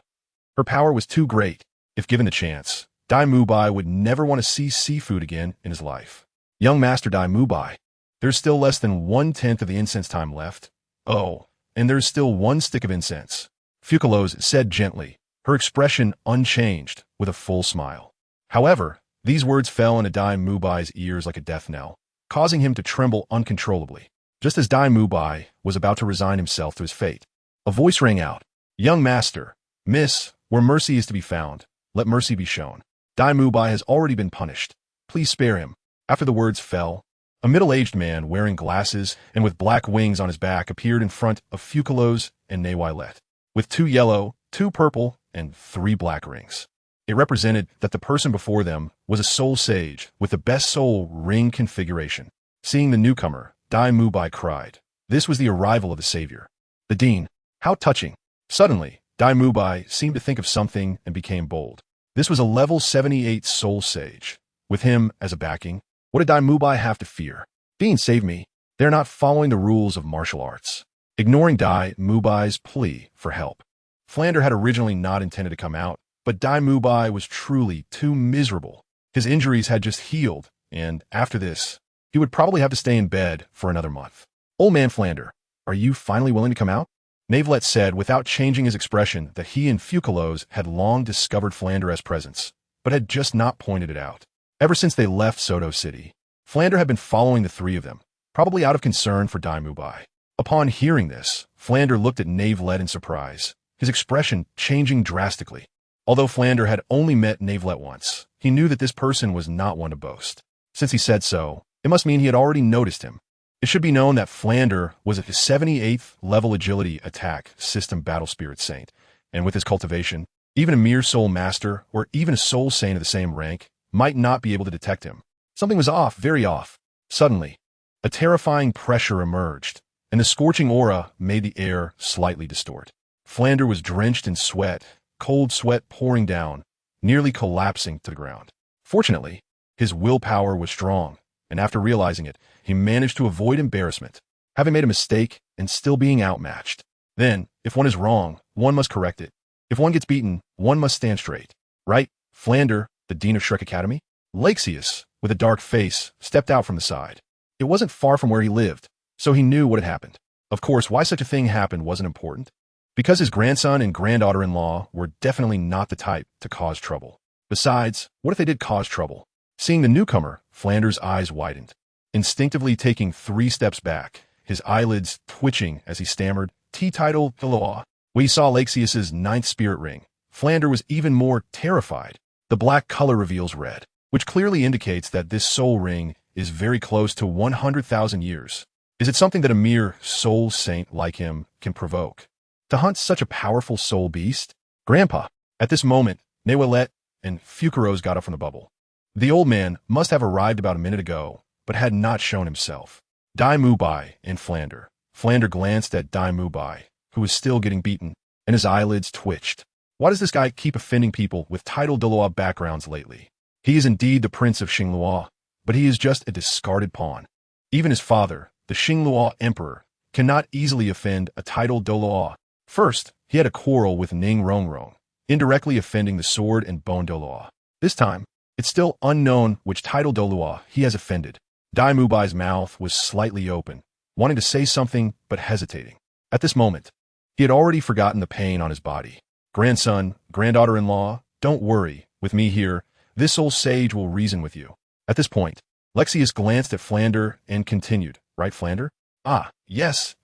Her power was too great. If given the chance, Dai Mubai would never want to see seafood again in his life. "Young Master Dai Mubai, there's still less than 1/10 of the incense time left. Oh, and there's still 1 stick of incense," Fucalos said gently, her expression unchanged, with a full smile. However, these words fell into Dai Mubai's ears like a death knell, causing him to tremble uncontrollably. Just as Dai Mubai was about to resign himself to his fate, a voice rang out. "Young Master, Miss, where mercy is to be found, let mercy be shown. Dai Mubai has already been punished. Please spare him." After the words fell, a middle-aged man wearing glasses and with black wings on his back appeared in front of Fucalos and Navelite, with 2 yellow, 2 purple, and 3 black rings. It represented that the person before them was a soul sage with the best soul ring configuration. Seeing the newcomer, Dai Mubai cried. This was the arrival of the savior. "The Dean, how touching." Suddenly, Dai Mubai seemed to think of something and became bold. This was a level 78 soul sage. With him as a backing, what did Dai Mubai have to fear? "Dean, save me. They're not following the rules of martial arts." Ignoring Dai Mubai's plea for help, Flander had originally not intended to come out, but Dai Mubai was truly too miserable. His injuries had just healed, and after this, he would probably have to stay in bed for another month. "Old man Flander, are you finally willing to come out?" Navelite said without changing his expression that he and Fucalos had long discovered Flander's presence, but had just not pointed it out. Ever since they left Soto City, Flander had been following the 3 of them, probably out of concern for Dai Mubai. Upon hearing this, Flander looked at Navelite in surprise, his expression changing drastically. Although Flander had only met Navelite once, he knew that this person was not one to boast. Since he said so, it must mean he had already noticed him. It should be known that Flander was a 78th level agility attack system battle spirit saint, and with his cultivation, even a mere soul master or even a soul saint of the same rank might not be able to detect him. Something was off, very off. Suddenly, a terrifying pressure emerged, and the scorching aura made the air slightly distort. Flander was drenched in sweat, cold sweat pouring down, nearly collapsing to the ground. Fortunately, his willpower was strong, and after realizing it, he managed to avoid embarrassment, having made a mistake and still being outmatched. Then, if one is wrong, one must correct it. If one gets beaten, one must stand straight. Right? Flander, the Dean of Shrek Academy? Laxius, with a dark face, stepped out from the side. It wasn't far from where he lived, so he knew what had happened. Of course, why such a thing happened wasn't important, because his grandson and granddaughter-in-law were definitely not the type to cause trouble. Besides, what if they did cause trouble? Seeing the newcomer, Flander's eyes widened. Instinctively taking 3 steps back, his eyelids twitching as he stammered, "T-title Douluo." When he saw Laxius's 9th spirit ring, Flander was even more terrified. The black color reveals red, which clearly indicates that this soul ring is very close to 100,000 years. Is it something that a mere soul saint like him can provoke? To hunt such a powerful soul beast? Grandpa! At this moment, Navelite and Fucalos got up from the bubble. The old man must have arrived about a minute ago, but had not shown himself. Dai Mubai and Flander. Flander glanced at Dai Mubai, who was still getting beaten, and his eyelids twitched. Why does this guy keep offending people with title Douluo backgrounds lately? He is indeed the Prince of Xingluo, but he is just a discarded pawn. Even his father, the Xingluo Emperor, cannot easily offend a title Douluo. First, he had a quarrel with Ning Rongrong, indirectly offending the sword and bone Douluo. This time, it's still unknown which title Douluo he has offended. Dai Mubai's mouth was slightly open, wanting to say something but hesitating. At this moment, he had already forgotten the pain on his body. Grandson, granddaughter-in-law, don't worry, with me here, this old sage will reason with you. At this point, Laxius glanced at Flander and continued, right, Flander? Ah, yes,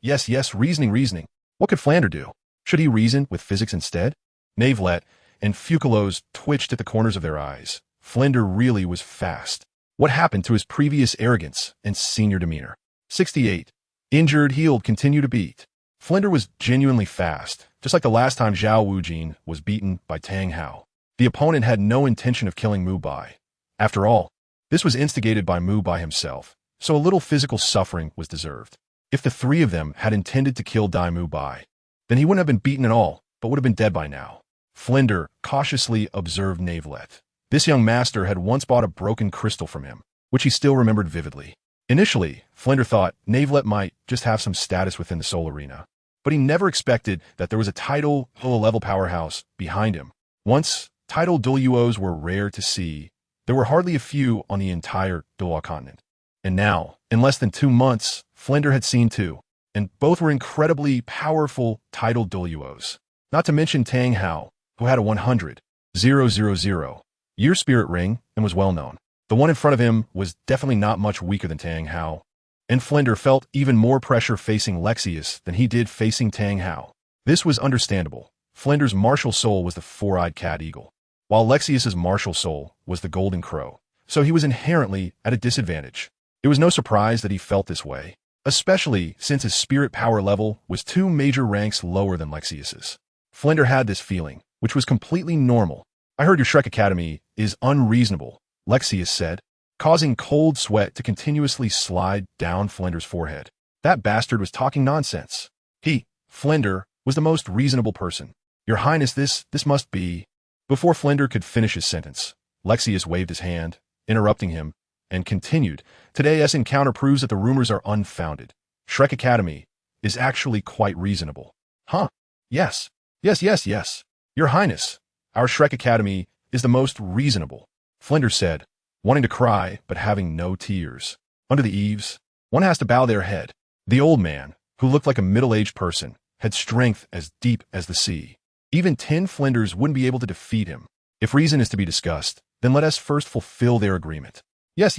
reasoning. What could Flander do? Should he reason with physics instead? Navelite and Fucalos twitched at the corners of their eyes. Flander really was fast. What happened to his previous arrogance and senior demeanor? 68. Injured, healed, continue to beat. Flinder was genuinely fast, just like the last time Zhao Wujin was beaten by Tang Hao. The opponent had no intention of killing Mu Bai. After all, this was instigated by Mu Bai himself, so a little physical suffering was deserved. If the three of them had intended to kill Dai Mu Bai, then he wouldn't have been beaten at all, but would have been dead by now. Flinder cautiously observed Navelite. This young master had once bought a broken crystal from him, which he still remembered vividly. Initially, Flinder thought Navelite might just have some status within the Soul Arena, but he never expected that there was a title level powerhouse behind him. Once title Douluos were rare to see, there were hardly a few on the entire Douluo Continent. And now, in less than 2 months, Flinder had seen 2, and both were incredibly powerful title Douluos. Not to mention Tang Hao, who had a 100,000 year spirit ring and was well known. The one in front of him was definitely not much weaker than Tang Hao, and Flinder felt even more pressure facing Lexaeus than he did facing Tang Hao. This was understandable. Flinder's martial soul was the four-eyed cat eagle, while Lexaeus's martial soul was the golden crow, so he was inherently at a disadvantage. It was no surprise that he felt this way, especially since his spirit power level was 2 major ranks lower than Lexaeus's. Flinder had this feeling, which was completely normal. "I heard your Shrek Academy is unreasonable," Lexaeus said, causing cold sweat to continuously slide down Flinder's forehead. That bastard was talking nonsense. Flinder, was the most reasonable person. "Your Highness, this must be—" Before Flinder could finish his sentence, Lexaeus waved his hand, interrupting him, and continued, "Today's encounter proves that the rumors are unfounded. Shrek Academy is actually quite reasonable." "Huh? Yes. Yes. Your Highness, our Shrek Academy is the most reasonable," Flinder said, wanting to cry but having no tears. Under the eaves, one has to bow their head. The old man, who looked like a middle-aged person, had strength as deep as the sea. Even 10 Flinders wouldn't be able to defeat him. If reason is to be discussed, then let us first fulfill their agreement. Yes.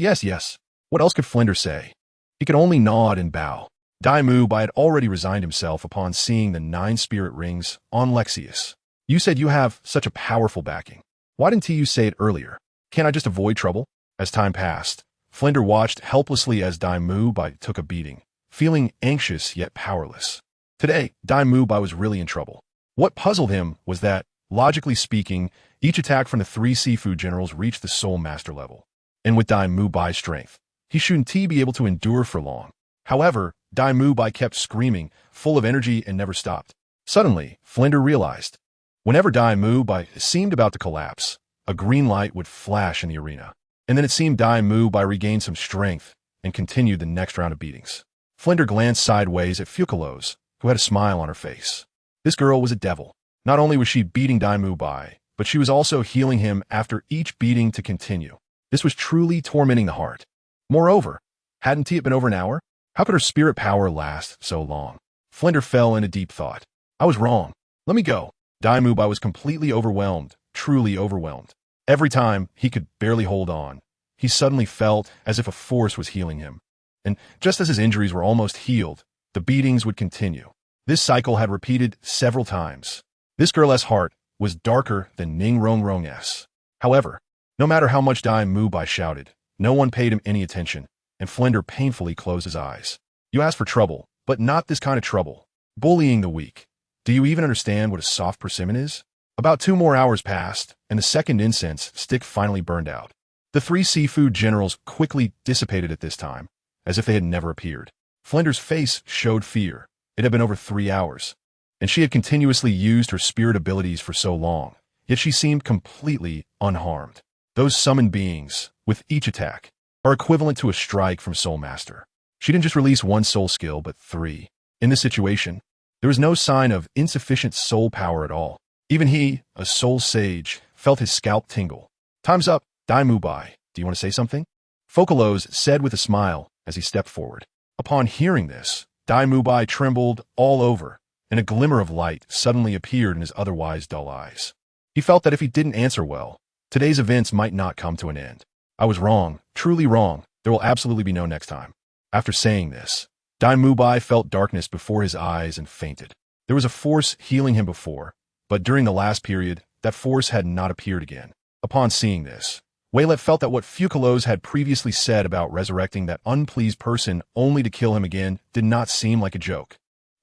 What else could Flinder say? He could only nod and bow. Dai Mu Bai had already resigned himself upon seeing the 9 spirit rings on Lexaeus. "You said you have such a powerful backing. Why didn't you say it earlier? Can't I just avoid trouble?" As time passed, Flinder watched helplessly as Dai Mu Bai took a beating, feeling anxious yet powerless. Today, Dai Mu Bai was really in trouble. What puzzled him was that, logically speaking, each attack from the 3 seafood generals reached the Soul Master level. And with Dai Mu Bai's strength, he shouldn't be able to endure for long. However, Dai Mu Bai kept screaming, full of energy, and never stopped. Suddenly, Flinder realized, whenever Dai Mu Bai seemed about to collapse, a green light would flash in the arena. And then it seemed Dai Mu Bai regained some strength and continued the next round of beatings. Flinder glanced sideways at Fucalos, who had a smile on her face. This girl was a devil. Not only was she beating Dai Mu Bai, but she was also healing him after each beating to continue. This was truly tormenting the heart. Moreover, hadn't it been over an hour? How could her spirit power last so long? Flinder fell into deep thought. "I was wrong. Let me go." Dai Mu Bai was completely overwhelmed, truly overwhelmed. Every time he could barely hold on, he suddenly felt as if a force was healing him. And just as his injuries were almost healed, the beatings would continue. This cycle had repeated several times. This girl's heart was darker than Ning Rongrong's. However, no matter how much Dai Mu Bai shouted, no one paid him any attention, and Flinder painfully closed his eyes. "You asked for trouble, but not this kind of trouble. Bullying the weak. Do you even understand what a soft persimmon is?" About 2 more hours passed, and the second incense stick finally burned out. The 3 seafood generals quickly dissipated at this time, as if they had never appeared. Flinder's face showed fear. It had been over 3 hours, and she had continuously used her spirit abilities for so long, yet she seemed completely unharmed. Those summoned beings, with each attack, are equivalent to a strike from Soul Master. She didn't just release 1 soul skill, but 3. In this situation, there was no sign of insufficient soul power at all. Even he, a soul sage, felt his scalp tingle. "Time's up, Dai Mu Bai. Do you want to say something?" Fucalos said with a smile as he stepped forward. Upon hearing this, Dai Mu Bai trembled all over, and a glimmer of light suddenly appeared in his otherwise dull eyes. He felt that if he didn't answer well, today's events might not come to an end. "I was wrong, truly wrong. There will absolutely be no next time." After saying this, Dai Mu Bai felt darkness before his eyes and fainted. There was a force healing him before, but during the last period, that force had not appeared again. Upon seeing this, Waylet felt that what Fucalos had previously said about resurrecting that unpleased person only to kill him again did not seem like a joke.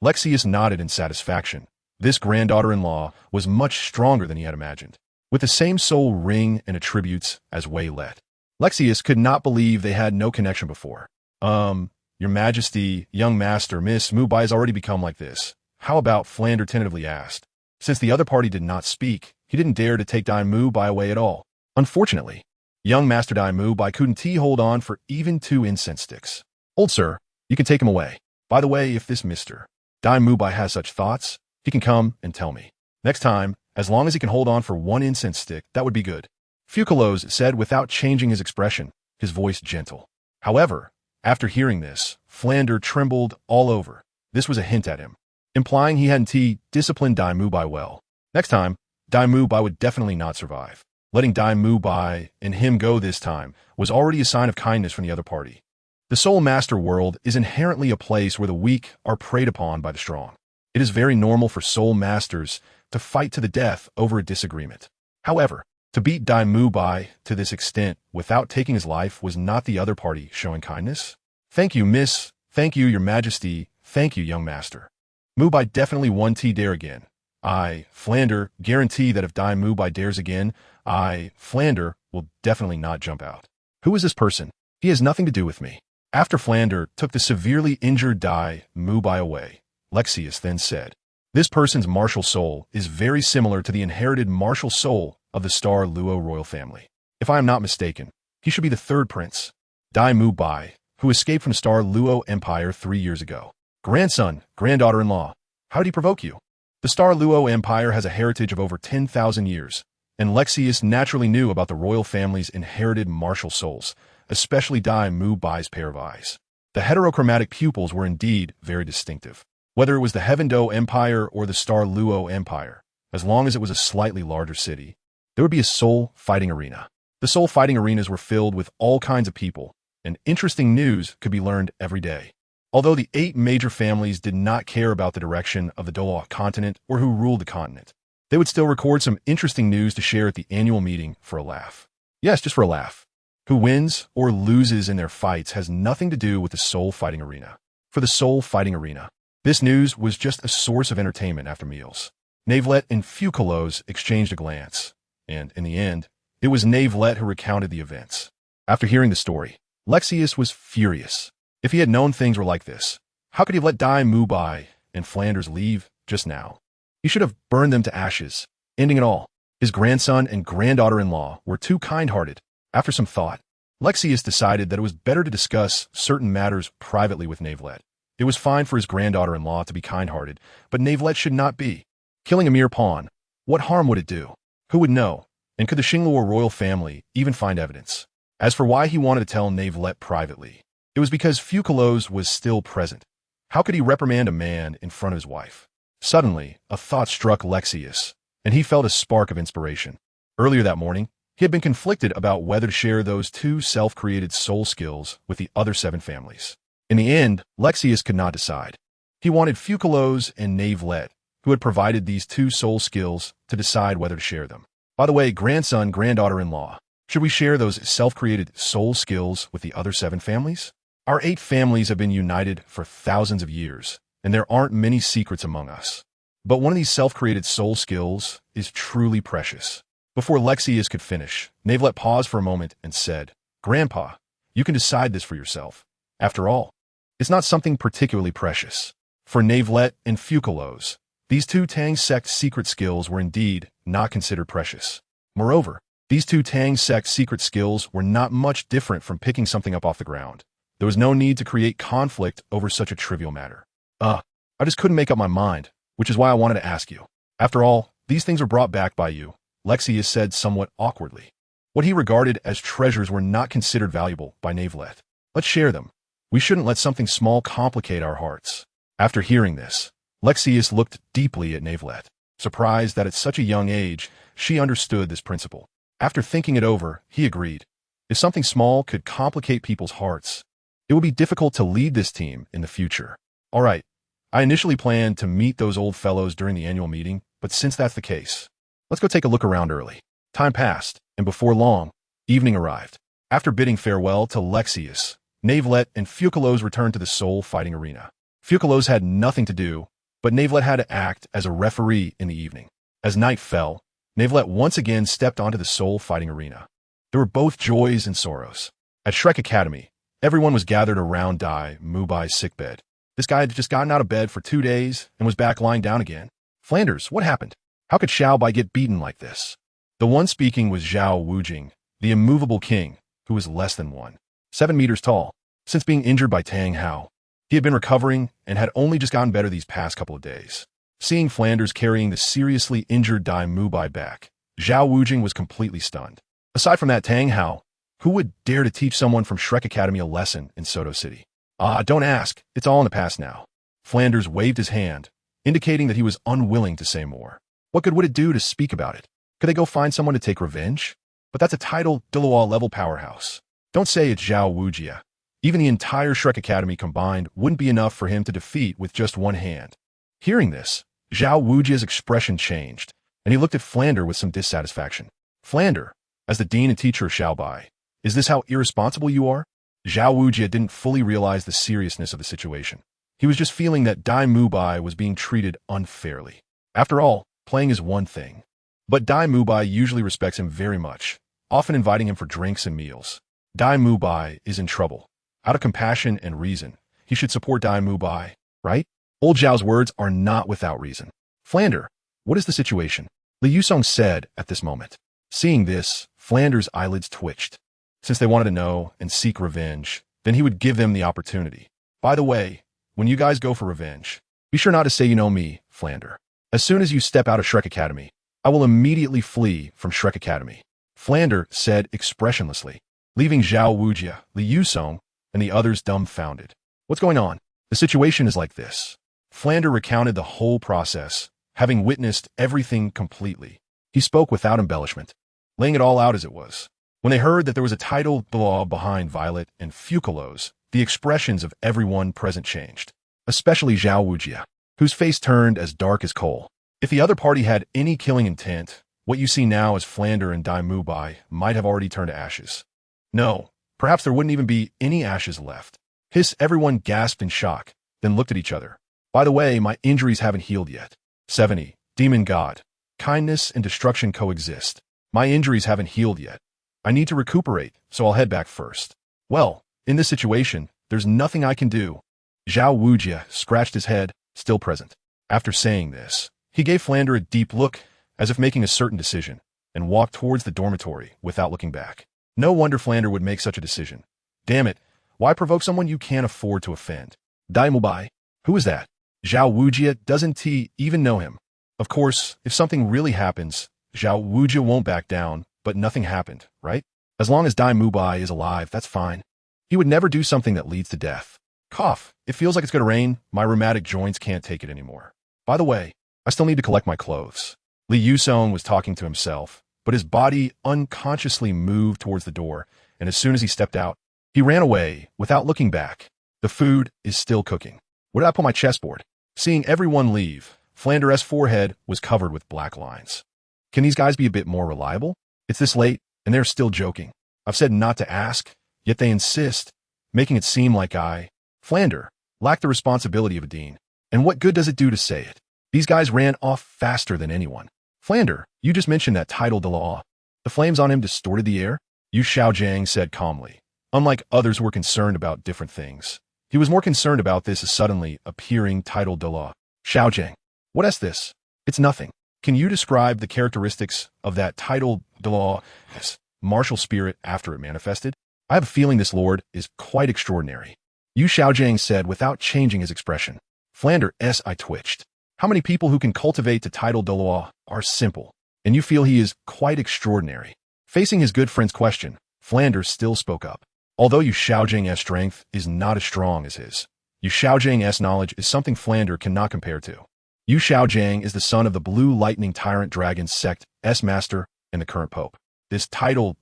Lexius nodded in satisfaction. This granddaughter-in-law was much stronger than he had imagined, with the same soul ring and attributes as Waylet. Lexius could not believe they had no connection before. Your Majesty, young master, Miss Mubai has already become like this. How about, Flander tentatively asked. Since the other party did not speak, he didn't dare to take Dai Mubai away at all. Unfortunately, young Master Dai Mubai couldn't hold on for even 2 incense sticks. Old sir, you can take him away. By the way, if this Mr. Dai Mubai has such thoughts, he can come and tell me. Next time, as long as he can hold on for 1 incense stick, that would be good. Fucalos said without changing his expression, his voice gentle. However, after hearing this, Flander trembled all over. This was a hint at him, implying he hadn't disciplined Dai Mubai well. Next time, Dai Mubai would definitely not survive. Letting Dai Mubai and him go this time was already a sign of kindness from the other party. The Soul Master world is inherently a place where the weak are preyed upon by the strong. It is very normal for Soul Masters to fight to the death over a disagreement. However, to beat Dai Mubai to this extent without taking his life was not the other party showing kindness. Thank you, miss. Thank you, your majesty. Thank you, young master. Mubai definitely won't dare again. I, Flander, guarantee that if Dai Mubai dares again, I, Flander, will definitely not jump out. Who is this person? He has nothing to do with me. After Flander took the severely injured Dai Mubai away, Lexius then said, this person's martial soul is very similar to the inherited martial soul of the Star Luo royal family. If I am not mistaken, he should be the 3rd prince, Dai Mubai, who escaped from Star Luo Empire 3 years ago. Grandson, granddaughter-in-law, how did he provoke you? The Star Luo Empire has a heritage of over 10,000 years, and Lexius naturally knew about the royal family's inherited martial souls, especially Dai Mubai's pair of eyes. The heterochromatic pupils were indeed very distinctive. Whether it was the Heaven-Do Empire or the Star Luo Empire, as long as it was a slightly larger city, there would be a soul fighting arena. The soul fighting arenas were filled with all kinds of people, and interesting news could be learned every day. Although the 8 major families did not care about the direction of the Douluo Continent or who ruled the continent, they would still record some interesting news to share at the annual meeting for a laugh. Yes, just for a laugh. Who wins or loses in their fights has nothing to do with the soul fighting arena. For the soul fighting arena, this news was just a source of entertainment after meals. Knavelet and Fucalos exchanged a glance, and in the end, it was Knavelet who recounted the events. After hearing the story, Lexius was furious. If he had known things were like this, how could he let Dai Mubai and Flanders leave just now? He should have burned them to ashes, ending it all. His grandson and granddaughter-in-law were too kind-hearted. After some thought, Lexius decided that it was better to discuss certain matters privately with Knavelet. It was fine for his granddaughter-in-law to be kind-hearted, but Knavelet should not be. Killing a mere pawn, what harm would it do? Who would know? And could the Xingluo royal family even find evidence? As for why he wanted to tell Knavelet privately, it was because Fucalos was still present. How could he reprimand a man in front of his wife? Suddenly, a thought struck Lexius, and he felt a spark of inspiration. Earlier that morning, he had been conflicted about whether to share those 2 self-created soul skills with the other 7 families. In the end, Lexius could not decide. He wanted Fucalos and Knavelet, who had provided these 2 soul skills, to decide whether to share them. By the way, grandson, granddaughter-in-law, should we share those self-created soul skills with the other 7 families? Our 8 families have been united for thousands of years, and there aren't many secrets among us. But one of these self-created soul skills is truly precious. Before Lexius could finish, Knavelet paused for a moment and said, Grandpa, you can decide this for yourself. After all, it's not something particularly precious. For Knavelet and Fucalos, these 2 Tang sect secret skills were indeed not considered precious. Moreover, these 2 Tang sect secret skills were not much different from picking something up off the ground. There was no need to create conflict over such a trivial matter. I just couldn't make up my mind, which is why I wanted to ask you. After all, these things were brought back by you, Lexius said somewhat awkwardly. What he regarded as treasures were not considered valuable by Knavelet. Let's share them. We shouldn't let something small complicate our hearts. After hearing this, Lexius looked deeply at Knavelet, surprised that at such a young age, she understood this principle. After thinking it over, he agreed. If something small could complicate people's hearts, it would be difficult to lead this team in the future. All right, I initially planned to meet those old fellows during the annual meeting, but since that's the case, let's go take a look around early. Time passed, and before long, Evening arrived. After bidding farewell to Lexius, Navelette and Fucalos returned to the Soul Fighting Arena. Fucalos had nothing to do, but Navelette had to act as a referee in the evening. As night fell, Navelette once again stepped onto the Soul Fighting Arena. There were both joys and sorrows. At Shrek Academy, everyone was gathered around Dai Mubai's sickbed. This guy had just gotten out of bed for 2 days and was back lying down again. Flanders, what happened? How could Xiao Bai get beaten like this? The one speaking was Zhao Wujing, the immovable king, who was less than 7 meters tall. Since being injured by Tang Hao, he had been recovering and had only just gotten better these past couple of days. Seeing Flanders carrying the seriously injured Dai Mubai back, Zhao Wujing was completely stunned. Aside from that Tang Hao, who would dare to teach someone from Shrek Academy a lesson in Soto City? Don't ask. It's all in the past now. Flanders waved his hand, indicating that he was unwilling to say more. What good would it do to speak about it? Could they go find someone to take revenge? But that's a title Douluo level powerhouse. Don't say it's Zhao Wujia. Even the entire Shrek Academy combined wouldn't be enough for him to defeat with just one hand. Hearing this, Zhao Wujia's expression changed, and he looked at Flander with some dissatisfaction. Flander, as the dean and teacher of Xiao Bai, is this how irresponsible you are? Zhao Wujia didn't fully realize the seriousness of the situation. He was just feeling that Dai Mubai was being treated unfairly. After all, playing is one thing. But Dai Mubai usually respects him very much, often inviting him for drinks and meals. Dai Mubai is in trouble. Out of compassion and reason, he should support Dai Mubai, right? Old Zhao's words are not without reason. Flander, what is the situation? Li Yusong said at this moment. Seeing this, Flander's eyelids twitched. Since they wanted to know and seek revenge, then he would give them the opportunity. By the way, when you guys go for revenge, be sure not to say you know me, Flander. As soon as you step out of Shrek Academy, I will immediately flee from Shrek Academy. Flander said expressionlessly, leaving Zhao Wujia, Li Yusong, and the others dumbfounded. What's going on? The situation is like this. Flander recounted the whole process, having witnessed everything completely. He spoke without embellishment, laying it all out as it was. When they heard that there was a title law behind Violet and Fucalos, the expressions of everyone present changed, especially Zhao Wujia, whose face turned as dark as coal. If the other party had any killing intent, what you see now as Flander and Dai Mubai might have already turned to ashes. No, perhaps there wouldn't even be any ashes left. Everyone gasped in shock, then looked at each other. By the way, my injuries haven't healed yet. 70. Demon God. Kindness and destruction coexist. My injuries haven't healed yet. I need to recuperate, so I'll head back first. Well, in this situation, there's nothing I can do. Zhao Wujia scratched his head, still present. After saying this, he gave Flander a deep look, as if making a certain decision, and walked towards the dormitory without looking back. No wonder Flander would make such a decision. Damn it, why provoke someone you can't afford to offend? Dai Mubai? Who is that? Zhao Wujia doesn't even know him. Of course, if something really happens, Zhao Wujia won't back down, but nothing happened, right? As long as Dai Mubai is alive, that's fine. He would never do something that leads to death. Cough. It feels like it's going to rain. My rheumatic joints can't take it anymore. By the way, I still need to collect my clothes. Li Yusong was talking to himself, but his body unconsciously moved towards the door, and as soon as he stepped out, he ran away without looking back. The food is still cooking. Where did I put my chessboard? Seeing everyone leave, Flander's forehead was covered with black lines. Can these guys be a bit more reliable? It's this late, and they're still joking. I've said not to ask, yet they insist, making it seem like Flander, lack the responsibility of a dean. And what good does it do to say it? These guys ran off faster than anyone. Flander, you just mentioned that title de law. The flames on him distorted the air? Yu Xiaojiang said calmly. Unlike others who were concerned about different things, he was more concerned about this suddenly appearing title de law. Xiaojiang, what is this? It's nothing. Can you describe the characteristics of that title de law, martial spirit after it manifested? I have a feeling this lord is quite extraordinary. Yu Xiaojiang said without changing his expression. Flander's eye twitched. How many people who can cultivate the title de law are simple, and you feel he is quite extraordinary? Facing his good friend's question, Flanders still spoke up. Although Yu Xiaojiang's strength is not as strong as his, Yu Xiaojiang's knowledge is something Flander cannot compare to. Yu Xiaojiang is the son of the Blue Lightning Tyrant Dragon sect's master and the current pope. This title,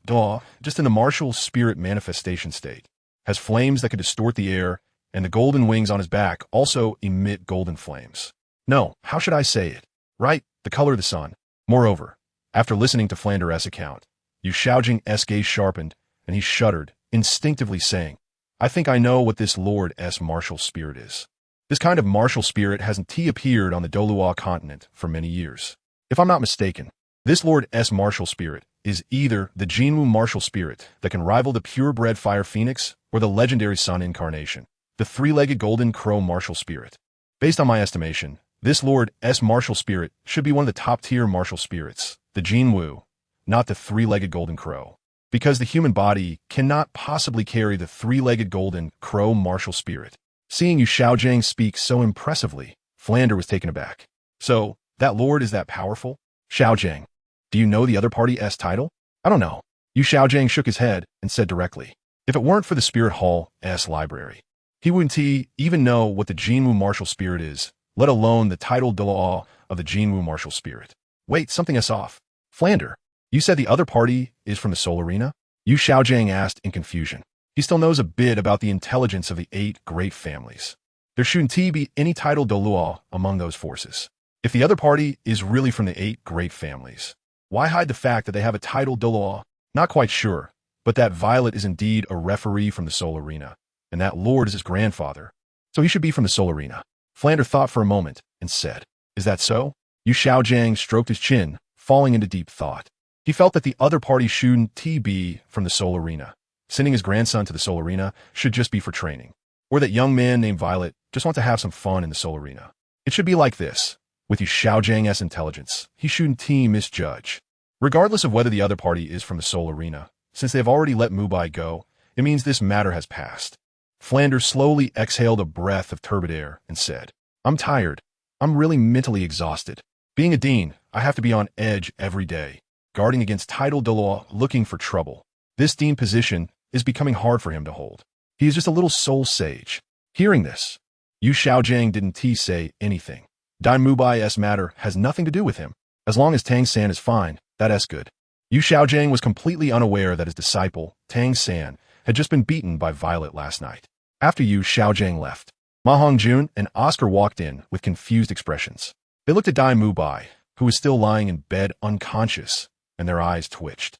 just in the martial spirit manifestation state, has flames that could distort the air, and the golden wings on his back also emit golden flames. No, how should I say it? Right, the color of the sun. Moreover, after listening to Flander's account, Yu Shaojing's gaze sharpened, and he shuddered, instinctively saying, I think I know what this Lord's martial spirit is. This kind of martial spirit hasn't appeared on the Douluo Continent for many years. If I'm not mistaken, this Lord's martial spirit is either the Jinwu martial spirit that can rival the purebred fire phoenix or the legendary sun incarnation, the three-legged golden crow martial spirit. Based on my estimation, this Lord's martial spirit should be one of the top-tier martial spirits, the Jinwu, not the three-legged golden crow, because the human body cannot possibly carry the three-legged golden crow martial spirit. Seeing Yu Shaojing speak so impressively, Flander was taken aback. So, that lord is that powerful? Shaojing, do you know the other party's title? I don't know. Yu Shaojing shook his head and said directly, if it weren't for the Spirit Hall's library, he wouldn't even know what the Jinwu martial spirit is, let alone the title Douluo of the Jinwu martial spirit. Wait, something is off. Flander, you said the other party is from the Soul Arena? Yu Shaojing asked in confusion. He still knows a bit about the intelligence of the 8 great families. There shouldn't be any title Douluo among those forces. If the other party is really from the 8 great families, why hide the fact that they have a title Douluo? Not quite sure, but that Violet is indeed a referee from the Soul Arena, and that lord is his grandfather, so he should be from the Soul Arena. Flander thought for a moment and said, is that so? Yu Shaojing stroked his chin, falling into deep thought. He felt that the other party shouldn't be from the Soul Arena. Sending his grandson to the Soul Arena should just be for training. Or that young man named Violet just wants to have some fun in the Soul Arena. It should be like this. With Yu Shaojing's intelligence, he shouldn't misjudge. Regardless of whether the other party is from the Soul Arena, since they have already let Mubai go, it means this matter has passed. Flander slowly exhaled a breath of turbid air and said, I'm tired. I'm really mentally exhausted. Being a dean, I have to be on edge every day, guarding against title Douluo, looking for trouble. This dean position is becoming hard for him to hold. He is just a little soul sage. Hearing this, Yu Shaojing didn't say anything. Dai Mubai's matter has nothing to do with him. As long as Tang San is fine, that's good. Yu Shaojing was completely unaware that his disciple, Tang San, had just been beaten by Violet last night. After Yu Shaojing left, Ma Hongjun and Oscar walked in with confused expressions. They looked at Dai Mubai, who was still lying in bed unconscious, and their eyes twitched.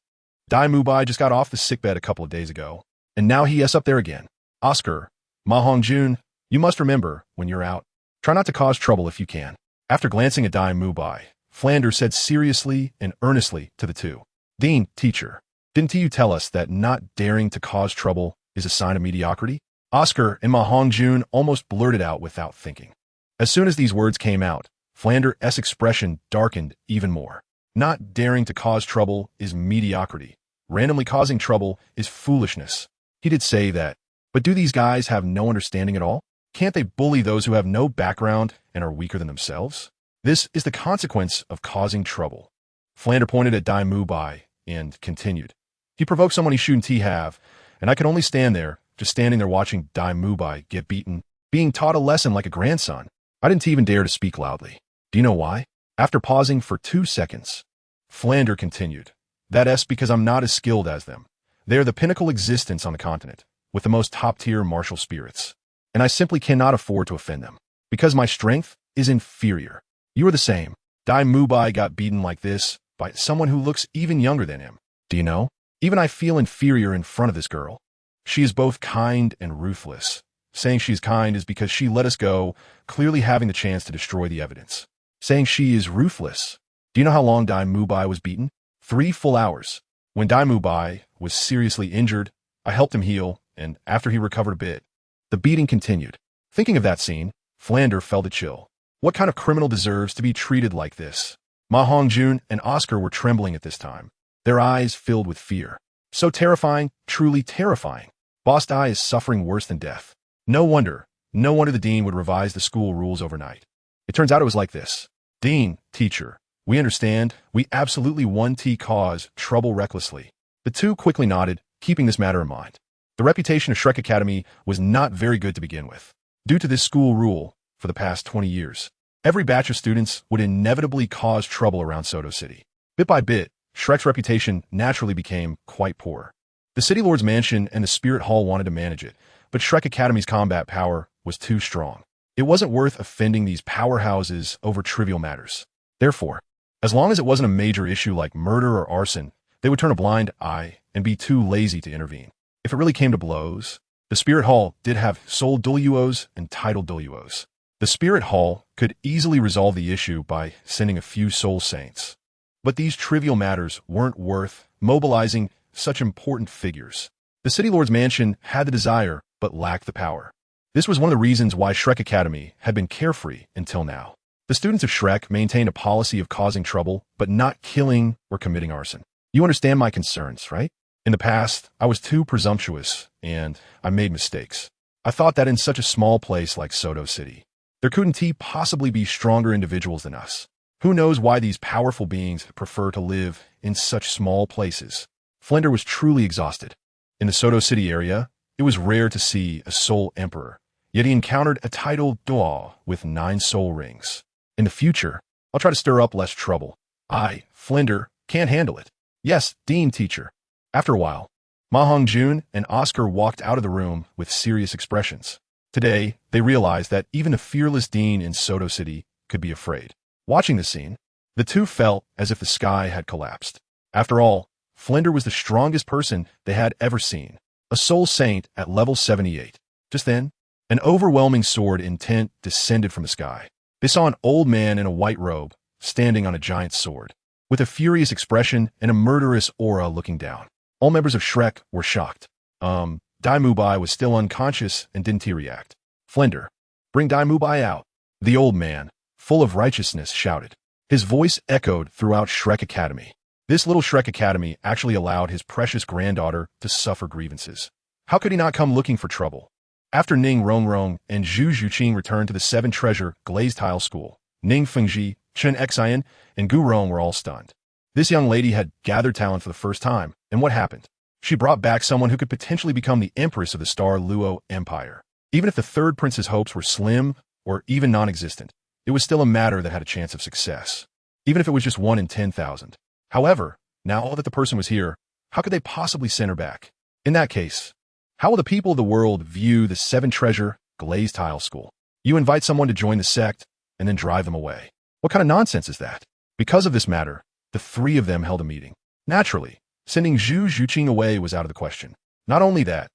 Dai Mubai just got off the sickbed a couple of days ago, and now he's up there again. Oscar, Ma Hongjun, you must remember, when you're out, try not to cause trouble if you can. After glancing at Dai Mubai, Flander said seriously and earnestly to the two, Dean, teacher, didn't you tell us that not daring to cause trouble is a sign of mediocrity? Oscar and Ma Hongjun almost blurted out without thinking. As soon as these words came out, Flander's expression darkened even more. Not daring to cause trouble is mediocrity. Randomly causing trouble is foolishness. He did say that. But do these guys have no understanding at all? Can't they bully those who have no background and are weaker than themselves? This is the consequence of causing trouble. Flander pointed at Dai Mubai and continued. He provoked someone he shouldn't have, and I could only stand there, just standing there watching Dai Mubai get beaten, being taught a lesson like a grandson. I didn't even dare to speak loudly. Do you know why? After pausing for 2 seconds, Flander continued, that's because I'm not as skilled as them. They're the pinnacle existence on the continent, with the most top-tier martial spirits. And I simply cannot afford to offend them, because my strength is inferior. You are the same. Dai Mubai got beaten like this by someone who looks even younger than him. Do you know? Even I feel inferior in front of this girl. She is both kind and ruthless. Saying she's kind is because she let us go, clearly having the chance to destroy the evidence. Saying she is ruthless. Do you know how long Dai Mubai was beaten? 3 full hours. When Dai Mubai was seriously injured, I helped him heal, and after he recovered a bit, the beating continued. Thinking of that scene, Flander felt a chill. What kind of criminal deserves to be treated like this? Ma Hongjun and Oscar were trembling at this time, their eyes filled with fear. So terrifying, truly terrifying. Boss Dai is suffering worse than death. No wonder the dean would revise the school rules overnight. It turns out it was like this. Dean, teacher, we understand. We absolutely want to cause trouble recklessly. The two quickly nodded, keeping this matter in mind. The reputation of Shrek Academy was not very good to begin with. Due to this school rule, for the past 20 years, every batch of students would inevitably cause trouble around Soto City. Bit by bit, Shrek's reputation naturally became quite poor. The City Lord's mansion and the Spirit Hall wanted to manage it, but Shrek Academy's combat power was too strong. It wasn't worth offending these powerhouses over trivial matters. Therefore, as long as it wasn't a major issue like murder or arson, they would turn a blind eye and be too lazy to intervene. If it really came to blows, the Spirit Hall did have soul Douluos and title Douluos. The Spirit Hall could easily resolve the issue by sending a few soul saints. But these trivial matters weren't worth mobilizing such important figures. The City Lord's mansion had the desire, but lacked the power. This was one of the reasons why Shrek Academy had been carefree until now. The students of Shrek maintained a policy of causing trouble, but not killing or committing arson. You understand my concerns, right? In the past, I was too presumptuous, and I made mistakes. I thought that in such a small place like Soto City, there couldn't possibly be stronger individuals than us. Who knows why these powerful beings prefer to live in such small places? Flinder was truly exhausted. In the Soto City area, it was rare to see a soul emperor, yet he encountered a title Doa with 9 soul rings. In the future, I'll try to stir up less trouble. I, Flinder, can't handle it. Yes, Dean teacher. After a while, Ma Hongjun and Oscar walked out of the room with serious expressions. Today, they realized that even a fearless Dean in Soto City could be afraid. Watching the scene, the two felt as if the sky had collapsed. After all, Flinder was the strongest person they had ever seen, a soul saint at level 78. Just then, an overwhelming sword intent descended from the sky. They saw an old man in a white robe, standing on a giant sword, with a furious expression and a murderous aura looking down. All members of Shrek were shocked. Dai Mubai was still unconscious and didn't react. Flinder, bring Dai Mubai out. The old man, full of righteousness, shouted. His voice echoed throughout Shrek Academy. This little Shrek Academy actually allowed his precious granddaughter to suffer grievances. How could he not come looking for trouble? After Ning Rongrong and Zhu Zhuqing returned to the 7 Treasure Glazed Tile School, Ning Fengji, Chen Xian, and Gu Rong were all stunned. This young lady had gathered talent for the first time, and what happened? She brought back someone who could potentially become the empress of the Star Luo Empire. Even if the third prince's hopes were slim or even non-existent, it was still a matter that had a chance of success, even if it was just 1 in 10,000. However, now that the person was here, how could they possibly send her back? In that case, how will the people of the world view the 7 Treasure Glazed Tile School? You invite someone to join the sect and then drive them away. What kind of nonsense is that? Because of this matter, the 3 of them held a meeting. Naturally, sending Zhu Zhuqing away was out of the question. Not only that,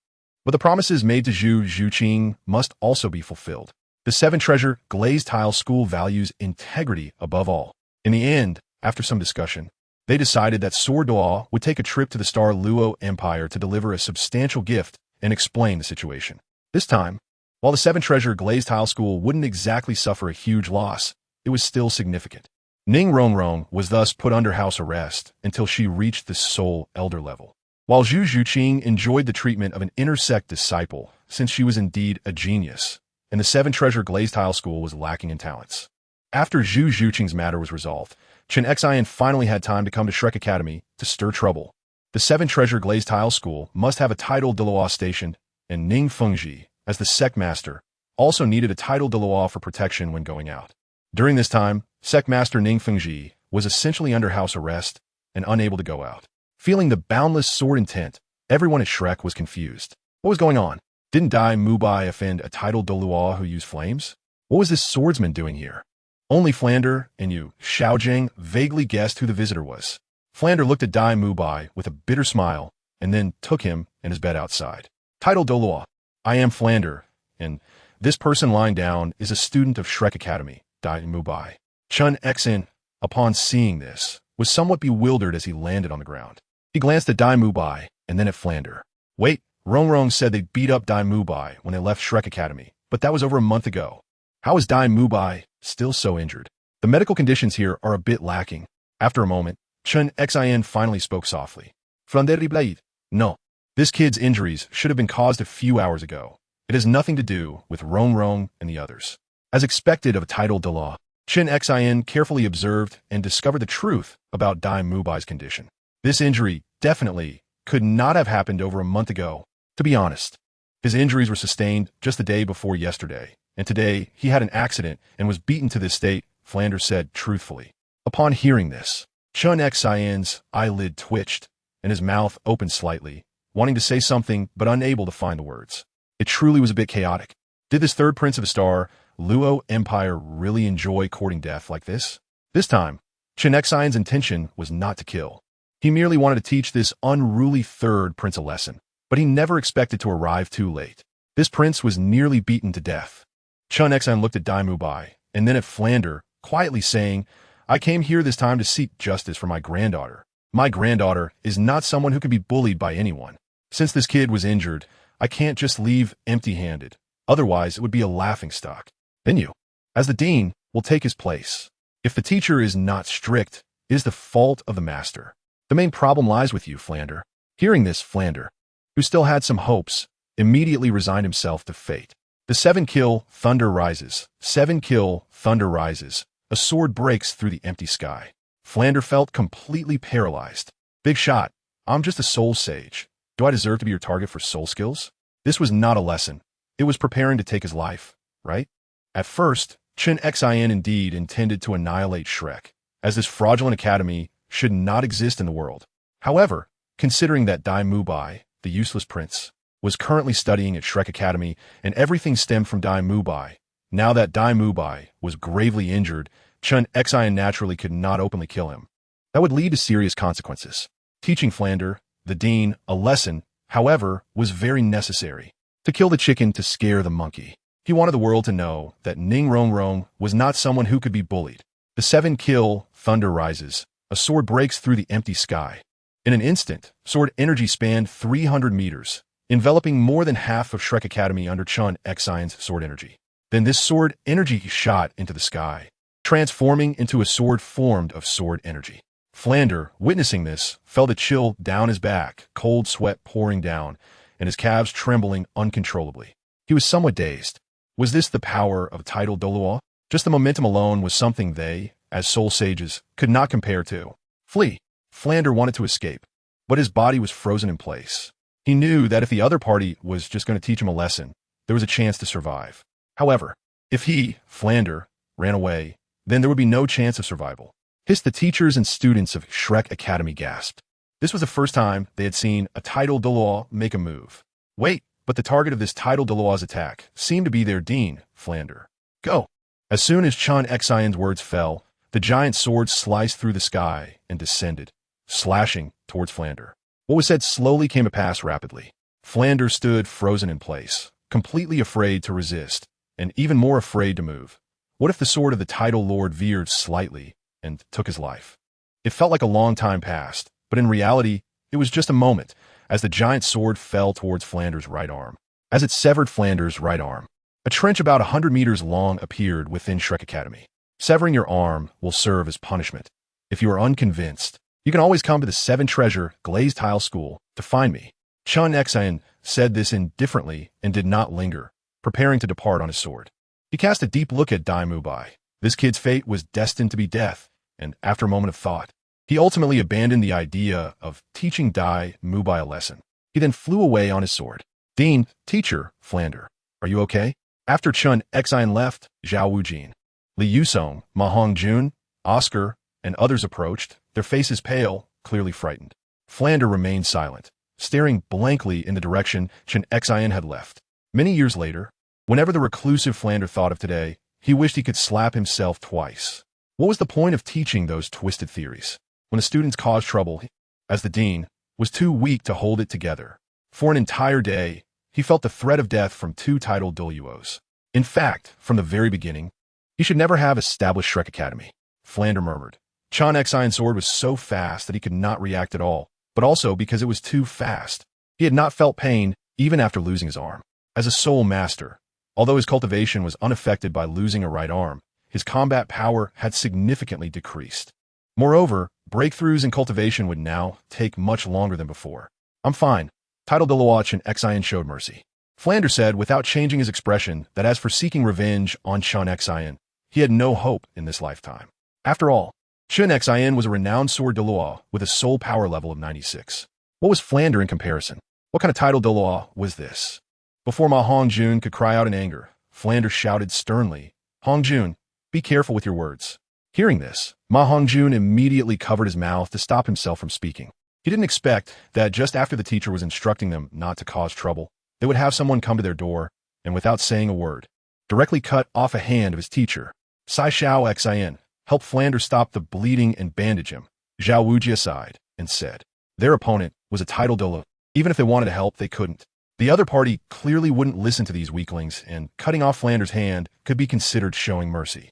but the promises made to Zhu Zhuqing must also be fulfilled. The 7 Treasure Glazed Tile School values integrity above all. In the end, after some discussion, they decided that Sword Doa would take a trip to the Star Luo Empire to deliver a substantial gift and explain the situation. This time, while the 7 Treasure Glazed Tile School wouldn't exactly suffer a huge loss, it was still significant. Ning Rongrong was thus put under house arrest until she reached the Soul Elder level, while Zhu Zhuqing enjoyed the treatment of an intersect disciple since she was indeed a genius, and the 7 Treasure Glazed Tile School was lacking in talents. After Zhu Zhuqing's matter was resolved, Chen Xian finally had time to come to Shrek Academy to stir trouble. The 7 Treasure Glazed Tile School must have a title Douluo stationed, and Ning Fengji, as the sect master, also needed a title Douluo for protection when going out. During this time, Sect Master Ning Fengji was essentially under house arrest and unable to go out. Feeling the boundless sword intent, everyone at Shrek was confused. What was going on? Didn't Dai Mubai offend a title Douluo who used flames? What was this swordsman doing here? Only Flander and Yu Xiaojing vaguely guessed who the visitor was. Flander looked at Dai Mubai with a bitter smile and then took him and his bed outside. Title Douluo, I am Flander, and this person lying down is a student of Shrek Academy, Dai Mubai. Chen Xian, upon seeing this, was somewhat bewildered as he landed on the ground. He glanced at Dai Mubai and then at Flander. Wait, Rongrong said they beat up Dai Mubai when they left Shrek Academy, but that was over a month ago. How is Dai Mubai still so injured? The medical conditions here are a bit lacking. After a moment, Chen Xian finally spoke softly. Flanderiblaid. No. This kid's injuries should have been caused a few hours ago. It has nothing to do with Rongrong and the others. As expected of a title Douluo, Chen Xian carefully observed and discovered the truth about Dai Mubai's condition. This injury definitely could not have happened over a month ago. To be honest, his injuries were sustained just the day before yesterday, and today he had an accident and was beaten to this state, Flanders said truthfully. Upon hearing this, Chen Xian's eyelid twitched and his mouth opened slightly, wanting to say something but unable to find the words. It truly was a bit chaotic. Did this third prince of the Star Luo Empire really enjoy courting death like this? This time, Chen Xian's intention was not to kill. He merely wanted to teach this unruly third prince a lesson, but he never expected to arrive too late. This prince was nearly beaten to death. Qian Renxue looked at Dai Mubai, and then at Flander, quietly saying, "I came here this time to seek justice for my granddaughter. My granddaughter is not someone who can be bullied by anyone. Since this kid was injured, I can't just leave empty-handed. Otherwise, it would be a laughingstock. Then you, as the dean, will take his place. If the teacher is not strict, it is the fault of the master. The main problem lies with you, Flander." Hearing this, Flander, who still had some hopes, immediately resigned himself to fate. The 7-kill, thunder rises. 7-kill, thunder rises. A sword breaks through the empty sky. Flander felt completely paralyzed. Big shot. I'm just a soul sage. Do I deserve to be your target for soul skills? This was not a lesson. It was preparing to take his life, right? At first, Qian Renxue indeed intended to annihilate Shrek, as this fraudulent academy should not exist in the world. However, considering that Dai Mubai, the useless prince, was currently studying at Shrek Academy and everything stemmed from Dai Mubai, now that Dai Mubai was gravely injured, Qian Renxue naturally could not openly kill him. That would lead to serious consequences. Teaching Flander, the dean, a lesson, however, was very necessary. To kill the chicken to scare the monkey. He wanted the world to know that Ning Rongrong was not someone who could be bullied. The 7-kill, thunder rises. A sword breaks through the empty sky. In an instant, sword energy spanned 300 meters, enveloping more than half of Shrek Academy under Qian Renxue's sword energy. Then this sword energy shot into the sky, transforming into a sword formed of sword energy. Flander, witnessing this, felt a chill down his back, cold sweat pouring down, and his calves trembling uncontrollably. He was somewhat dazed. Was this the power of tidal Douluo? Just the momentum alone was something they, as soul sages, could not compare to. Flee. Flander wanted to escape, but his body was frozen in place. He knew that if the other party was just going to teach him a lesson, there was a chance to survive. However, if he, Flander, ran away, then there would be no chance of survival. The teachers and students of Shrek Academy gasped. This was the first time they had seen a tidal Douluo make a move. Wait, but the target of this tidal Douluo's attack seemed to be their dean, Flander. Go! As soon as Qian Renxue's words fell, the giant sword sliced through the sky and descended, slashing towards Flander. What was said slowly came to pass rapidly. Flander stood frozen in place, completely afraid to resist, and even more afraid to move. What if the sword of the tidal lord veered slightly and took his life? It felt like a long time passed, but in reality, it was just a moment, as the giant sword fell towards Flander's right arm. As it severed Flander's right arm, a trench about 100 meters long appeared within Shrek Academy. Severing your arm will serve as punishment. If you are unconvinced, you can always come to the 7-treasure glazed tile school to find me. Qian Renxue said this indifferently and did not linger, preparing to depart on his sword. He cast a deep look at Dai Mubai. This kid's fate was destined to be death, and after a moment of thought, he ultimately abandoned the idea of teaching Dai Mubai a lesson. He then flew away on his sword. Dean, teacher, Flander, are you okay? After Qian Renxue left, Zhao Wujin, Li Yusong, Ma Hongjun, Oscar, and others approached, their faces pale, clearly frightened. Flander remained silent, staring blankly in the direction Qian Renxue had left. Many years later, whenever the reclusive Flander thought of today, he wished he could slap himself twice. What was the point of teaching those twisted theories? When the students caused trouble, he, as the dean, was too weak to hold it together. For an entire day, he felt the threat of death from 2 tidal Douluos. In fact, from the very beginning, he should never have established Shrek Academy. Flander murmured. Qian Renxue's sword was so fast that he could not react at all, but also because it was too fast. He had not felt pain even after losing his arm. As a soul master, although his cultivation was unaffected by losing a right arm, his combat power had significantly decreased. Moreover, breakthroughs in cultivation would now take much longer than before. I'm fine. Tidal Douluo Qian Renxue showed mercy. Flander said without changing his expression that as for seeking revenge on Qian Renxue, he had no hope in this lifetime. After all, Qian Renxue was a renowned sword Douluo with a soul power level of 96. What was Flander in comparison? What kind of tidal Douluo was this? Before Ma Hongjun could cry out in anger, Flander shouted sternly, Hongjun, be careful with your words. Hearing this, Ma Hongjun immediately covered his mouth to stop himself from speaking. He didn't expect that just after the teacher was instructing them not to cause trouble, they would have someone come to their door, and without saying a word, directly cut off a hand of his teacher. Sai Xiao Renxue helped Flander stop the bleeding and bandage him. Zhao Wuji sighed. and said. Their opponent was a title Douluo. Even if they wanted to help, they couldn't. The other party clearly wouldn't listen to these weaklings, and cutting off Flander's hand could be considered showing mercy.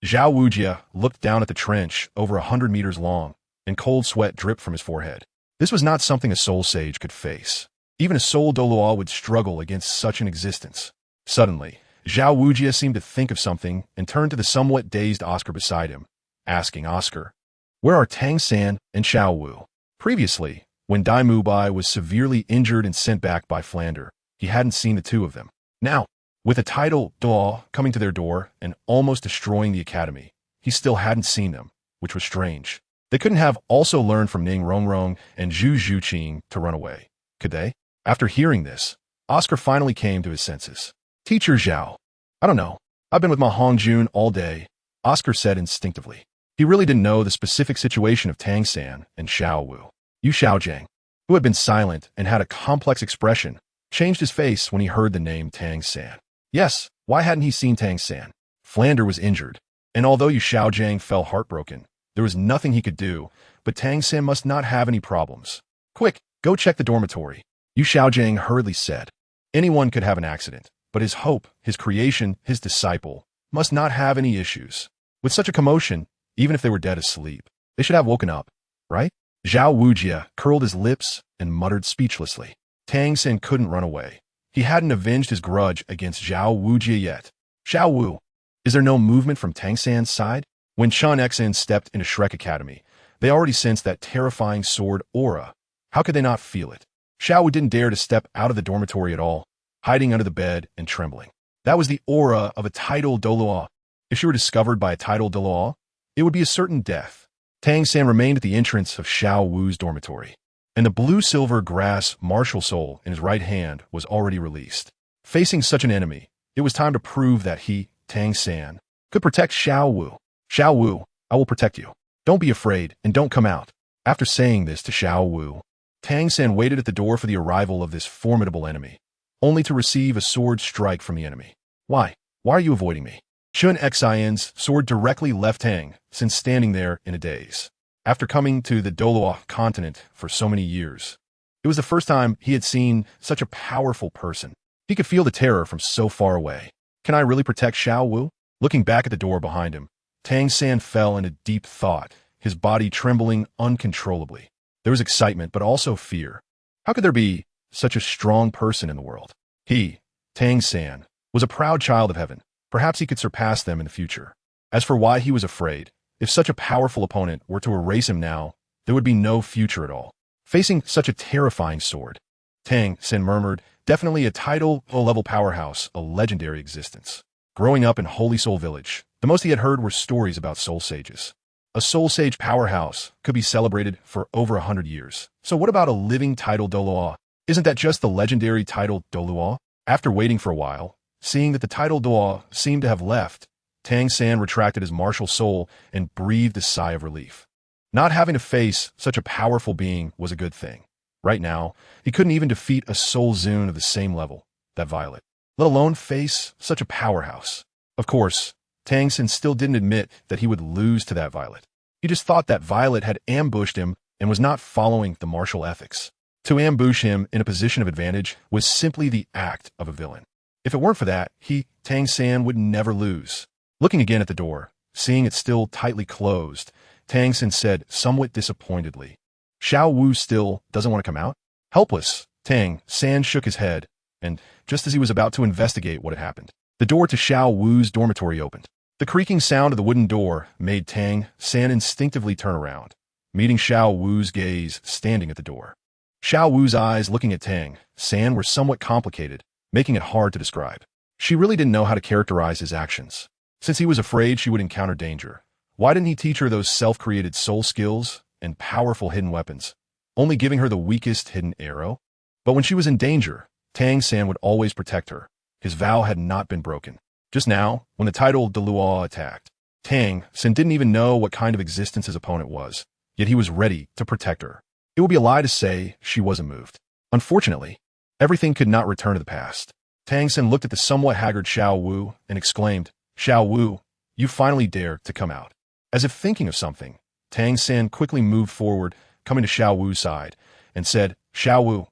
Zhao Wujia looked down at the trench over 100 meters long, and cold sweat dripped from his forehead. This was not something a soul sage could face. Even a soul Douluo would struggle against such an existence. Suddenly, Zhao Wujia seemed to think of something and turned to the somewhat dazed Oscar beside him, asking Oscar, "Where are Tang San and Xiao Wu?" Previously, when Dai Mubai was severely injured and sent back by Flander, he hadn't seen the two of them. Now, with a title Douluo coming to their door and almost destroying the academy, he still hadn't seen them, which was strange. They couldn't have also learned from Ning Rongrong and Zhu Zhuqing to run away, could they? After hearing this, Oscar finally came to his senses. "Teacher Zhao, I don't know. I've been with Ma Hongjun all day," Oscar said instinctively. He really didn't know the specific situation of Tang San and Xiao Wu. Yu Xiaojiang, who had been silent and had a complex expression, changed his face when he heard the name Tang San. Yes, why hadn't he seen Tang San? Flander was injured, and although Yu Xiaojiang fell heartbroken, there was nothing he could do, but Tang San must not have any problems. "Quick, go check the dormitory," Yu Xiaojiang hurriedly said. Anyone could have an accident, but his hope, his creation, his disciple, must not have any issues. With such a commotion, even if they were dead asleep, they should have woken up, right? Zhao Wujia curled his lips and muttered speechlessly. Tang San couldn't run away. He hadn't avenged his grudge against Zhao Wujia yet. "Xiao Wu, is there no movement from Tang San's side?" When Shan Xen stepped into Shrek Academy, they already sensed that terrifying sword aura. How could they not feel it? Xiao Wu didn't dare to step out of the dormitory at all, hiding under the bed and trembling. That was the aura of a title Douluo. If she were discovered by a title Douluo, it would be a certain death. Tang San remained at the entrance of Xiao Wu's dormitory, and the blue-silver grass martial soul in his right hand was already released. Facing such an enemy, it was time to prove that he, Tang San, could protect Xiao Wu. "Xiao Wu, I will protect you. Don't be afraid and don't come out." After saying this to Xiao Wu, Tang San waited at the door for the arrival of this formidable enemy, only to receive a sword strike from the enemy. Why are you avoiding me?" Chun Xian's sword directly left Tang San standing there in a daze. After coming to the Douluo Continent for so many years, it was the first time he had seen such a powerful person. He could feel the terror from so far away. Can I really protect Xiao Wu? Looking back at the door behind him, Tang San fell into deep thought, his body trembling uncontrollably. There was excitement, but also fear. How could there be such a strong person in the world? He, Tang San, was a proud child of heaven. Perhaps he could surpass them in the future. As for why he was afraid, if such a powerful opponent were to erase him now, there would be no future at all. Facing such a terrifying sword, Tang San murmured, definitely a title level powerhouse, a legendary existence. Growing up in Holy Soul Village, the most he had heard were stories about soul sages. A soul sage powerhouse could be celebrated for over 100 years. So what about a living title Douluo? Isn't that just the legendary title Douluo? After waiting for a while, seeing that the title Douluo seemed to have left, Tang San retracted his martial soul and breathed a sigh of relief. Not having to face such a powerful being was a good thing. Right now, he couldn't even defeat a soul Zune of the same level, that Violet, let alone face such a powerhouse. Of course, Tang San still didn't admit that he would lose to that Violet. He just thought that Violet had ambushed him and was not following the martial ethics. To ambush him in a position of advantage was simply the act of a villain. If it weren't for that, he, Tang San, would never lose. Looking again at the door, seeing it still tightly closed, Tang San said somewhat disappointedly, "Xiao Wu still doesn't want to come out?" Helpless, Tang San shook his head, and just as he was about to investigate what had happened, the door to Xiao Wu's dormitory opened. The creaking sound of the wooden door made Tang San instinctively turn around, meeting Xiao Wu's gaze standing at the door. Xiao Wu's eyes looking at Tang San were somewhat complicated, making it hard to describe. She really didn't know how to characterize his actions. Since he was afraid she would encounter danger, why didn't he teach her those self-created soul skills and powerful hidden weapons, only giving her the weakest hidden arrow? But when she was in danger, Tang San would always protect her. His vow had not been broken. Just now, when the title Douluo attacked, Tang San didn't even know what kind of existence his opponent was, yet he was ready to protect her. It would be a lie to say she wasn't moved. Unfortunately, everything could not return to the past. Tang San looked at the somewhat haggard Xiao Wu and exclaimed, "Xiao Wu, you finally dare to come out." As if thinking of something, Tang San quickly moved forward, coming to Xiao Wu's side, and said, Xiao Wu,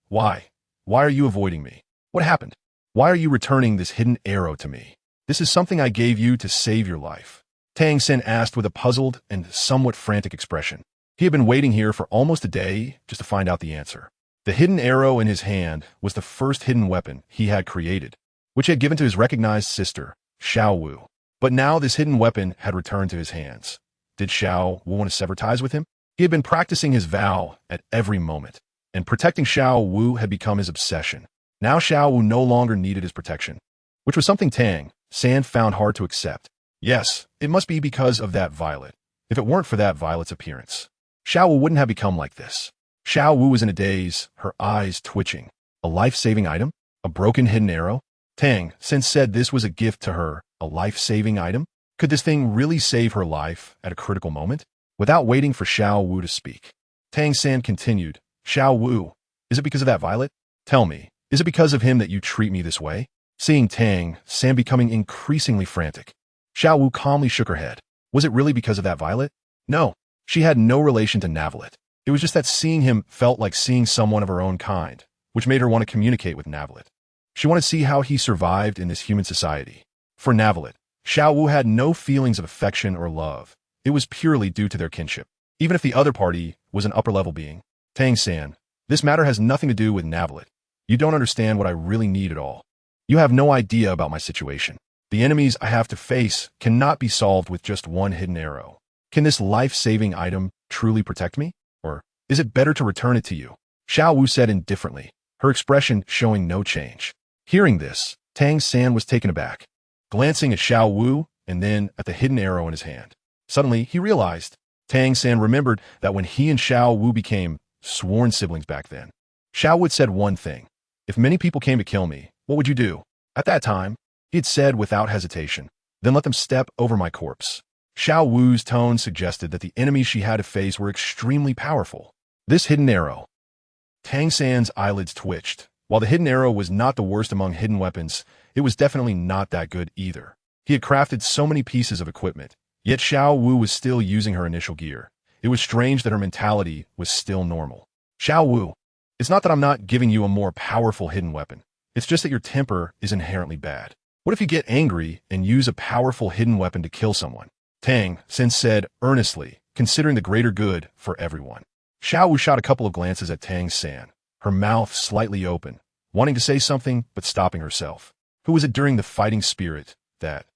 why? Why are you avoiding me? What happened? Why are you returning this hidden arrow to me? This is something I gave you to save your life. Tang San asked with a puzzled and somewhat frantic expression. He had been waiting here for almost a day just to find out the answer. The hidden arrow in his hand was the first hidden weapon he had created, which he had given to his recognized sister, Xiao Wu. But now this hidden weapon had returned to his hands. Did Xiao Wu want to sever ties with him? He had been practicing his vow at every moment, and protecting Xiao Wu had become his obsession. Now Xiao Wu no longer needed his protection, which was something Tang San found hard to accept. Yes, it must be because of that violet. If it weren't for that violet's appearance, Xiao Wu wouldn't have become like this. Xiao Wu was in a daze, her eyes twitching. A life-saving item? A broken hidden arrow? Tang San said this was a gift to her, a life-saving item? Could this thing really save her life at a critical moment? Without waiting for Xiao Wu to speak, Tang San continued, Xiao Wu, is it because of that violet? Tell me, is it because of him that you treat me this way? Seeing Tang San becoming increasingly frantic, Xiao Wu calmly shook her head. Was it really because of that violet? No, she had no relation to Navelite. It was just that seeing him felt like seeing someone of her own kind, which made her want to communicate with Navelite. She wanted to see how he survived in this human society. For Navelite, Xiao Wu had no feelings of affection or love. It was purely due to their kinship. Even if the other party was an upper-level being. Tang San, this matter has nothing to do with Navelite. You don't understand what I really need at all. You have no idea about my situation. The enemies I have to face cannot be solved with just one hidden arrow. Can this life-saving item truly protect me? Or is it better to return it to you? Xiao Wu said indifferently, her expression showing no change. Hearing this, Tang San was taken aback, glancing at Xiao Wu and then at the hidden arrow in his hand. Suddenly, he realized. Tang San remembered that when he and Xiao Wu became sworn siblings back then, Xiao Wu had said one thing. If many people came to kill me, what would you do? At that time, he had said without hesitation, then let them step over my corpse. Xiao Wu's tone suggested that the enemies she had to face were extremely powerful. This hidden arrow. Tang San's eyelids twitched. While the hidden arrow was not the worst among hidden weapons, it was definitely not that good either. He had crafted so many pieces of equipment, yet Xiao Wu was still using her initial gear. It was strange that her mentality was still normal. Xiao Wu, it's not that I'm not giving you a more powerful hidden weapon. It's just that your temper is inherently bad. What if you get angry and use a powerful hidden weapon to kill someone? Tang San said earnestly, considering the greater good for everyone. Xiao Wu shot a couple of glances at Tang San, her mouth slightly open, wanting to say something but stopping herself. Who was it during the fighting spirit that,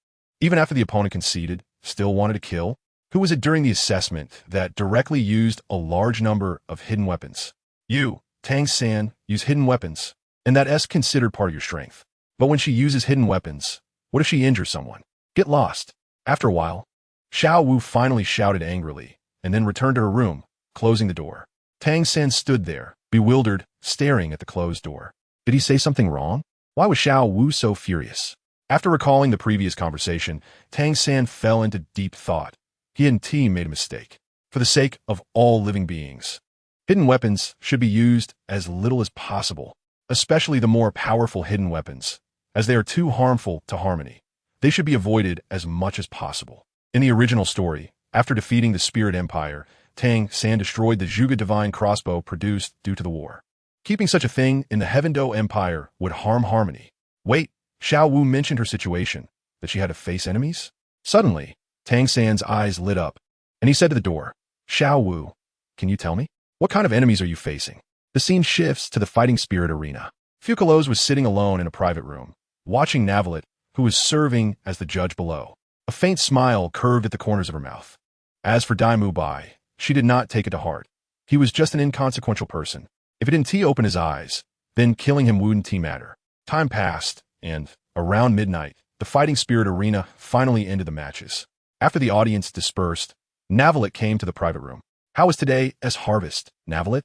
even after the opponent conceded, still wanted to kill? Who was it during the assessment that directly used a large number of hidden weapons? You, Tang San, use hidden weapons, and that is considered part of your strength. But when she uses hidden weapons, what if she injures someone? Get lost. After a while, Xiao Wu finally shouted angrily, and then returned to her room, closing the door. Tang San stood there, bewildered, staring at the closed door. Did he say something wrong? Why was Xiao Wu so furious? After recalling the previous conversation, Tang San fell into deep thought. He and T made a mistake. For the sake of all living beings, hidden weapons should be used as little as possible, especially the more powerful hidden weapons, as they are too harmful to harmony. They should be avoided as much as possible. In the original story, after defeating the Spirit Empire, Tang San destroyed the Zhuge divine crossbow produced due to the war. Keeping such a thing in the Heavendo Empire would harm harmony. Wait, Xiao Wu mentioned her situation, that she had to face enemies? Suddenly, Tang San's eyes lit up, and he said to the door, Xiao Wu, can you tell me? What kind of enemies are you facing? The scene shifts to the fighting spirit arena. Fucalos was sitting alone in a private room, watching Navelite, who was serving as the judge below. A faint smile curved at the corners of her mouth. As for Dai Mu Bai, she did not take it to heart. He was just an inconsequential person. If it didn't open his eyes, then killing him wouldn't matter. Time passed, and, around midnight, the fighting spirit arena finally ended the matches. After the audience dispersed, Navelite came to the private room. How was today as harvest, Navelite?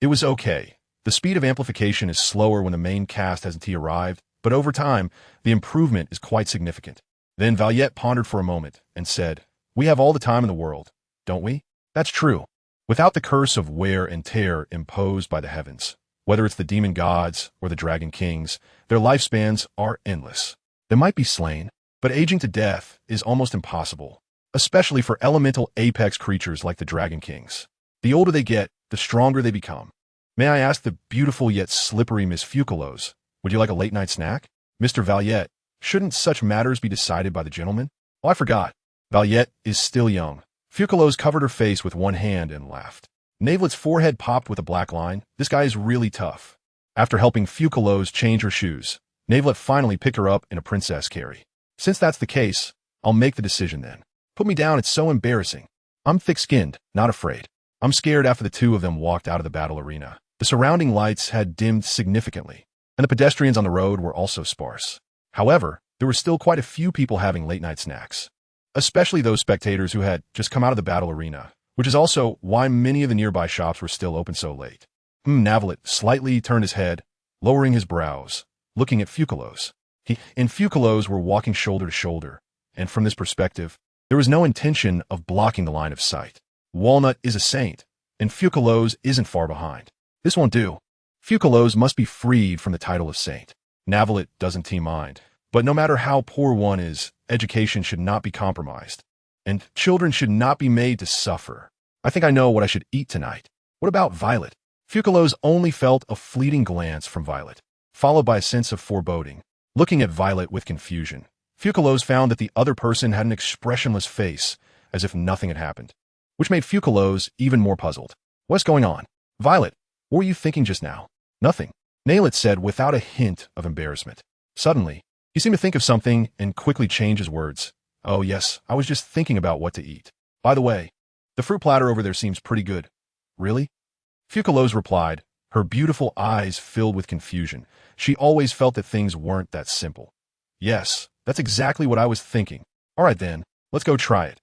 It was okay. The speed of amplification is slower when the main cast hasn't arrived, but over time, the improvement is quite significant. Then Valiette pondered for a moment and said, we have all the time in the world, don't we? That's true. Without the curse of wear and tear imposed by the heavens, whether it's the demon gods or the dragon kings, their lifespans are endless. They might be slain, but aging to death is almost impossible, especially for elemental apex creatures like the dragon kings. The older they get, the stronger they become. May I ask the beautiful yet slippery Miss Fucalos, would you like a late-night snack? Mr. Valiette, shouldn't such matters be decided by the gentleman? Oh, I forgot. Valiette is still young. Fucalos covered her face with one hand and laughed. Navelite's forehead popped with a black line. This guy is really tough. After helping Fucalos change her shoes, Navelite finally picked her up in a princess carry. Since that's the case, I'll make the decision then. Put me down, it's so embarrassing. I'm thick-skinned, not afraid. I'm scared after the two of them walked out of the battle arena. The surrounding lights had dimmed significantly, and the pedestrians on the road were also sparse. However, there were still quite a few people having late-night snacks, especially those spectators who had just come out of the battle arena, which is also why many of the nearby shops were still open so late. Navelite slightly turned his head, lowering his brows, looking at Fucalos. He and Fucalos were walking shoulder to shoulder, and from this perspective, there was no intention of blocking the line of sight. Walnut is a saint, and Fucalos isn't far behind. This won't do. Fucalos must be freed from the title of saint. Navelite doesn't mind, but no matter how poor one is, education should not be compromised, and children should not be made to suffer. I think I know what I should eat tonight. What about Violet? Fucalos only felt a fleeting glance from Violet, followed by a sense of foreboding. Looking at Violet with confusion, Fucalos found that the other person had an expressionless face, as if nothing had happened, which made Fucalos even more puzzled. What's going on? Violet, what were you thinking just now? Nothing, Navelite said without a hint of embarrassment. Suddenly, he seemed to think of something and quickly changed his words. Oh yes, I was just thinking about what to eat. By the way, the fruit platter over there seems pretty good. Really? Fucalos replied, her beautiful eyes filled with confusion. She always felt that things weren't that simple. Yes, that's exactly what I was thinking. All right then, let's go try it.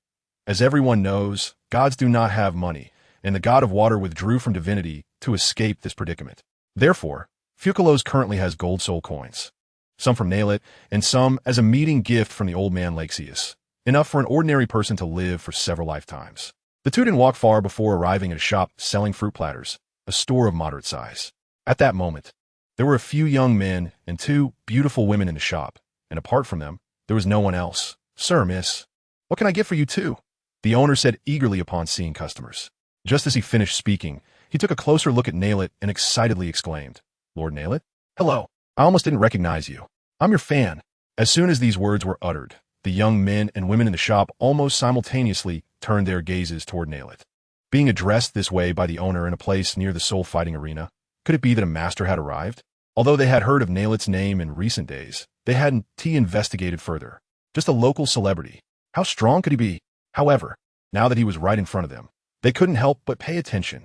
As everyone knows, gods do not have money, and the god of water withdrew from divinity to escape this predicament. Therefore, Fucalos currently has gold soul coins, some from Navelite, and some as a meeting gift from the old man Laxius, enough for an ordinary person to live for several lifetimes. The two didn't walk far before arriving at a shop selling fruit platters, a store of moderate size. At that moment, there were a few young men and two beautiful women in the shop, and apart from them, there was no one else. Sir, miss, what can I get for you too? The owner said eagerly upon seeing customers. Just as he finished speaking, he took a closer look at Navelite and excitedly exclaimed, Lord Navelite? Hello, I almost didn't recognize you. I'm your fan. As soon as these words were uttered, the young men and women in the shop almost simultaneously turned their gazes toward Navelite. Being addressed this way by the owner in a place near the soul fighting arena, could it be that a master had arrived? Although they had heard of Navelite's name in recent days, they hadn't investigated further. Just a local celebrity. How strong could he be? However, now that he was right in front of them, they couldn't help but pay attention.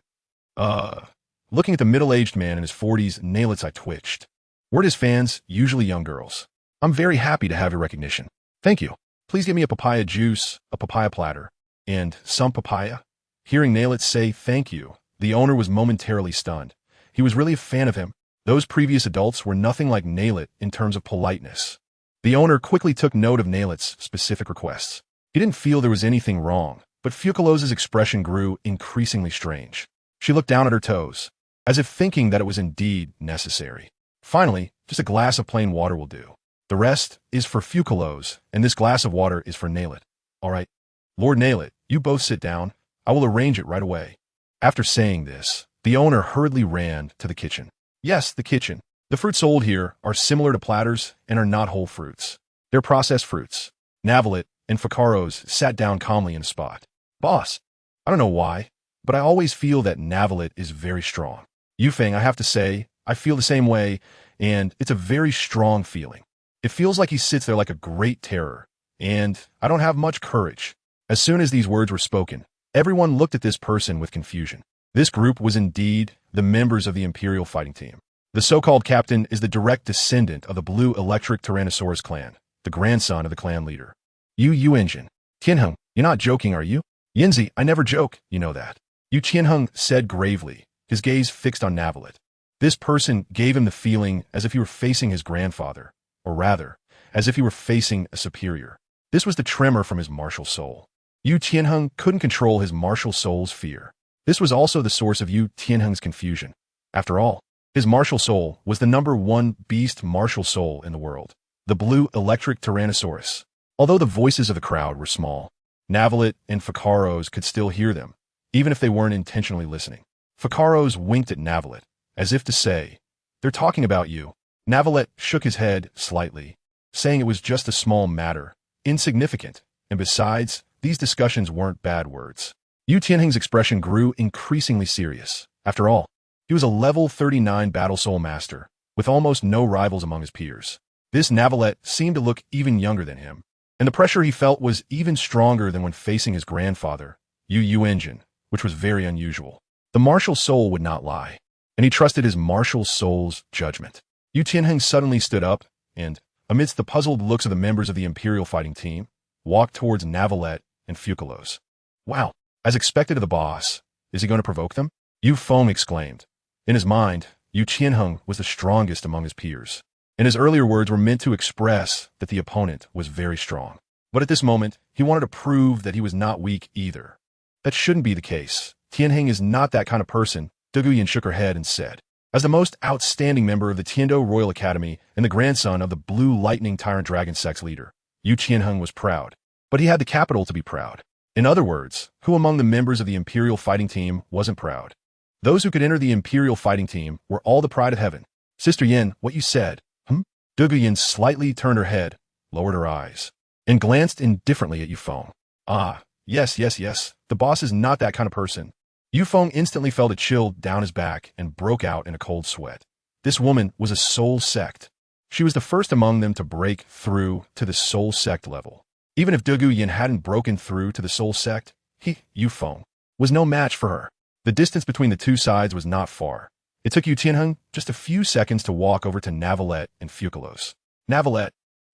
Looking at the middle-aged man in his 40s, Navelite's eye twitched. We're his fans, usually young girls. I'm very happy to have your recognition. Thank you. Please give me a papaya juice, a papaya platter, and some papaya. Hearing Navelite say thank you, the owner was momentarily stunned. He was really a fan of him. Those previous adults were nothing like Navelite in terms of politeness. The owner quickly took note of Navelite's specific requests. He didn't feel there was anything wrong, but Fucalos' expression grew increasingly strange. She looked down at her toes, as if thinking that it was indeed necessary. Finally, just a glass of plain water will do. The rest is for Fucalos, and this glass of water is for Navelite. All right, Lord Navelite, you both sit down. I will arrange it right away. After saying this, the owner hurriedly ran to the kitchen. Yes, the kitchen. The fruits sold here are similar to platters and are not whole fruits. They're processed fruits. Navelite and Fucalos sat down calmly in a spot. Boss, I don't know why, but I always feel that Navelite is very strong. Yufeng, I have to say, I feel the same way, and it's a very strong feeling. It feels like he sits there like a great terror, and I don't have much courage. As soon as these words were spoken, everyone looked at this person with confusion. This group was indeed the members of the Imperial fighting team. The so-called captain is the direct descendant of the Blue Electric Tyrannosaurus clan, the grandson of the clan leader. Yuanjin. Tianheng, you're not joking, are you? Yinzi, I never joke, you know that. Tianheng said gravely, his gaze fixed on Navelite. This person gave him the feeling as if he were facing his grandfather, or rather, as if he were facing a superior. This was the tremor from his martial soul. Tianheng couldn't control his martial soul's fear. This was also the source of Tianheng's confusion. After all, his martial soul was the #1 beast martial soul in the world, the Blue Electric Tyrannosaurus. Although the voices of the crowd were small, Navelite and Fucalos could still hear them, even if they weren't intentionally listening. Fucalos winked at Navelite, as if to say, "They're talking about you." Navelite shook his head slightly, saying it was just a small matter, insignificant, and besides, these discussions weren't bad words. Yu Tianheng's expression grew increasingly serious. After all, he was a level 39 Battle Soul Master, with almost no rivals among his peers. This Navelite seemed to look even younger than him, and the pressure he felt was even stronger than when facing his grandfather, Yu Engine, which was very unusual. The martial soul would not lie, and he trusted his martial soul's judgment. Yu Tianheng suddenly stood up and, amidst the puzzled looks of the members of the Imperial fighting team, walked towards Navelite and Fucalos. "Wow, as expected of the boss, is he going to provoke them?" Yu Feng exclaimed. In his mind, Yu Tianheng was the strongest among his peers, and his earlier words were meant to express that the opponent was very strong. But at this moment, he wanted to prove that he was not weak either. That shouldn't be the case. Tianheng is not that kind of person. Duguyan shook her head and said, "As the most outstanding member of the Tiando Royal Academy and the grandson of the Blue Lightning Tyrant Dragon Sex leader, Yu Tianheng was proud. But he had the capital to be proud. In other words, who among the members of the Imperial fighting team wasn't proud? Those who could enter the Imperial fighting team were all the pride of heaven. Sister Yin, what you said, Duguyan slightly turned her head, lowered her eyes, and glanced indifferently at Yu Feng. "Ah, yes. The boss is not that kind of person." Yu Feng instantly felt a chill down his back and broke out in a cold sweat. This woman was a soul sect. She was the first among them to break through to the soul sect level. Even if Duguyan hadn't broken through to the soul sect, Yu Feng, was no match for her. The distance between the two sides was not far. It took Yu Tianheng just a few seconds to walk over to Navelite and Fucalos. "Navelite,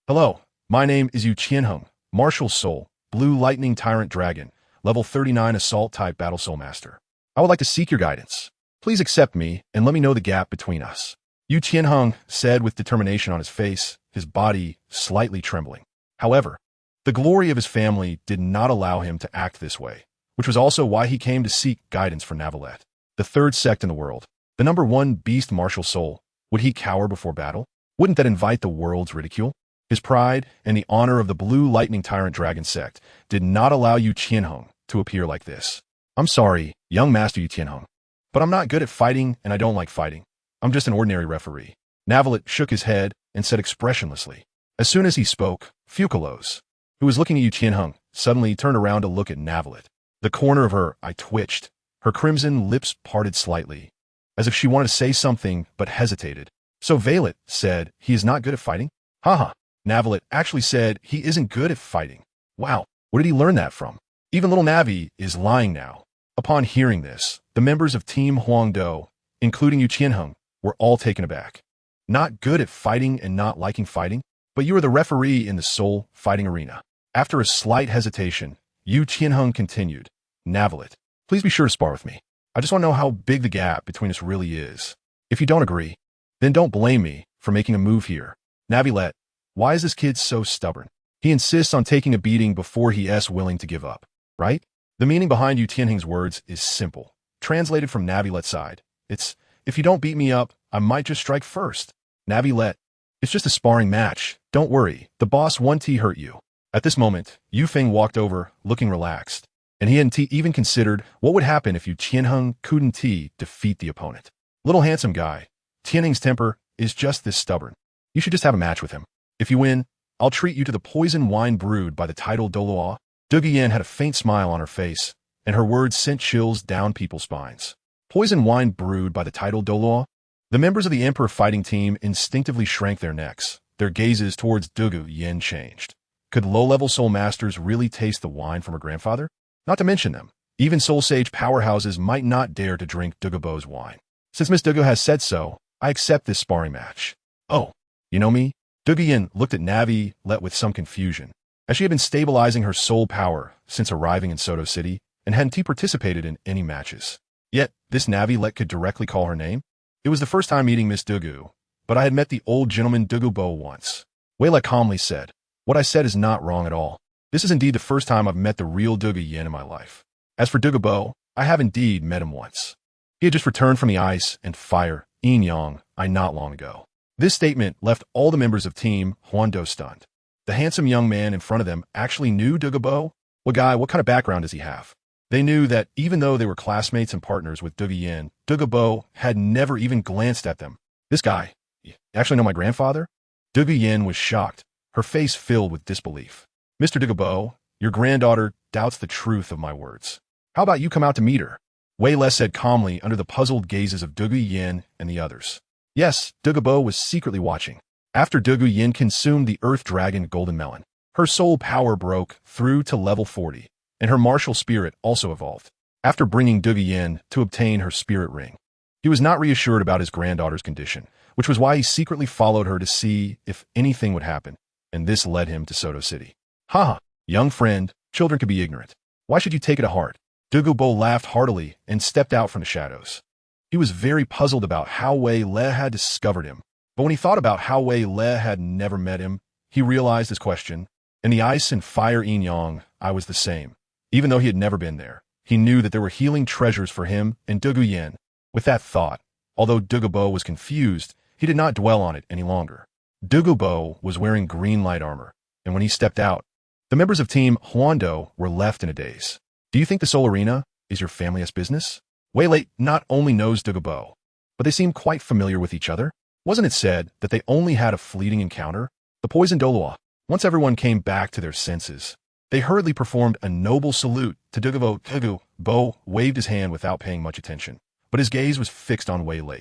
hello, my name is Yu Tianheng, Martial Soul, Blue Lightning Tyrant Dragon, level 39 Assault Type Battle Soul Master. I would like to seek your guidance. Please accept me and let me know the gap between us." Yu Tianheng said with determination on his face, his body slightly trembling. However, the glory of his family did not allow him to act this way, which was also why he came to seek guidance from Navelite, the third sect in the world. The number one beast martial soul. Would he cower before battle? Wouldn't that invite the world's ridicule? His pride and the honor of the Blue Lightning Tyrant Dragon sect did not allow Yu Tianheng to appear like this. "I'm sorry, young Master Yu Tianheng, but I'm not good at fighting and I don't like fighting. I'm just an ordinary referee." Navelite shook his head and said expressionlessly. As soon as he spoke, Fucalos, who was looking at Yu Tianheng, suddenly turned around to look at Navelite. The corner of her eye twitched. Her crimson lips parted slightly, as if she wanted to say something but hesitated. "So Valet said he is not good at fighting?" "Haha." Navelite actually said he isn't good at fighting. Wow, where did he learn that from? Even little Navi is lying now. Upon hearing this, the members of Team Huangdo, including Yu Tianheng, were all taken aback. Not good at fighting and not liking fighting? But you are the referee in the soul fighting arena. After a slight hesitation, Yu Tianheng continued, "Navelite, please be sure to spar with me. I just want to know how big the gap between us really is. If you don't agree, then don't blame me for making a move here. Navelite, why is this kid so stubborn? He insists on taking a beating before he is willing to give up, right?" The meaning behind Yu Tianheng's words is simple. Translated from Navelite's side, it's, "If you don't beat me up, I might just strike first. Navelite, it's just a sparring match. Don't worry, the boss won't hurt you." At this moment, Yu Feng walked over, looking relaxed, and he hadn't even considered what would happen if Yu Tianheng couldn't defeat the opponent. Little handsome guy, Tianheng's temper is just this stubborn. You should just have a match with him. If you win, I'll treat you to the poison wine brewed by the title Douluo. Duguyan had a faint smile on her face, and her words sent chills down people's spines. Poison wine brewed by the title Douluo? The members of the Emperor fighting team instinctively shrank their necks. Their gazes towards Duguyan changed. Could low-level soul masters really taste the wine from her grandfather? Not to mention them. Even soul sage powerhouses might not dare to drink Dugubo's wine. Since Miss Dugu has said so, I accept this sparring match. "Oh, you know me?" Duguyan looked at Navi-let with some confusion, as she had been stabilizing her soul power since arriving in Soto City and hadn't participated in any matches. Yet, this Navi-let could directly call her name? It was the first time meeting Miss Dugu, but I had met the old gentleman Dugubo once. Weila calmly said, "What I said is not wrong at all. This is indeed the first time I've met the real Duguyan in my life. As for Dugubo, I have indeed met him once. He had just returned from the ice and fire, yin yang, not long ago." This statement left all the members of Team Huangdo stunned. The handsome young man in front of them actually knew Dugubo? What kind of background does he have? They knew that even though they were classmates and partners with Dugu Yin, Dugu Bo had never even glanced at them. This guy, you actually know my grandfather? Dugu Yin was shocked, her face filled with disbelief. Mr. Dugu Bo, your granddaughter doubts the truth of my words. How about you come out to meet her? Wei Le said calmly under the puzzled gazes of Dugu Yin and the others. Yes, Dugu Bo was secretly watching. After Dugu Yin consumed the Earth Dragon Golden Melon, her soul power broke through to level 40, and her martial spirit also evolved. After bringing Dugu Yin to obtain her spirit ring, he was not reassured about his granddaughter's condition, which was why he secretly followed her to see if anything would happen, and this led him to Soto City. Haha, young friend, children could be ignorant. Why should you take it to heart? Dugu Bo laughed heartily and stepped out from the shadows. He was very puzzled about how Wei Le had discovered him, but when he thought about how Wei Le had never met him, he realized his question. In the ice and fire yin yang, I was the same. Even though he had never been there, he knew that there were healing treasures for him and Dugu Yin. With that thought, although Dugu Bo was confused, he did not dwell on it any longer. Dugu Bo was wearing green light armor, and when he stepped out, the members of Team Huando were left in a daze. Do you think the Soul Arena is your family's business? Wei Le not only knows Dugu Bo, but they seem quite familiar with each other. Wasn't it said that they only had a fleeting encounter? The poisoned Douluo. Once everyone came back to their senses, they hurriedly performed a noble salute to Dugu Bo. Dugu Bo waved his hand without paying much attention, but his gaze was fixed on Wei Le.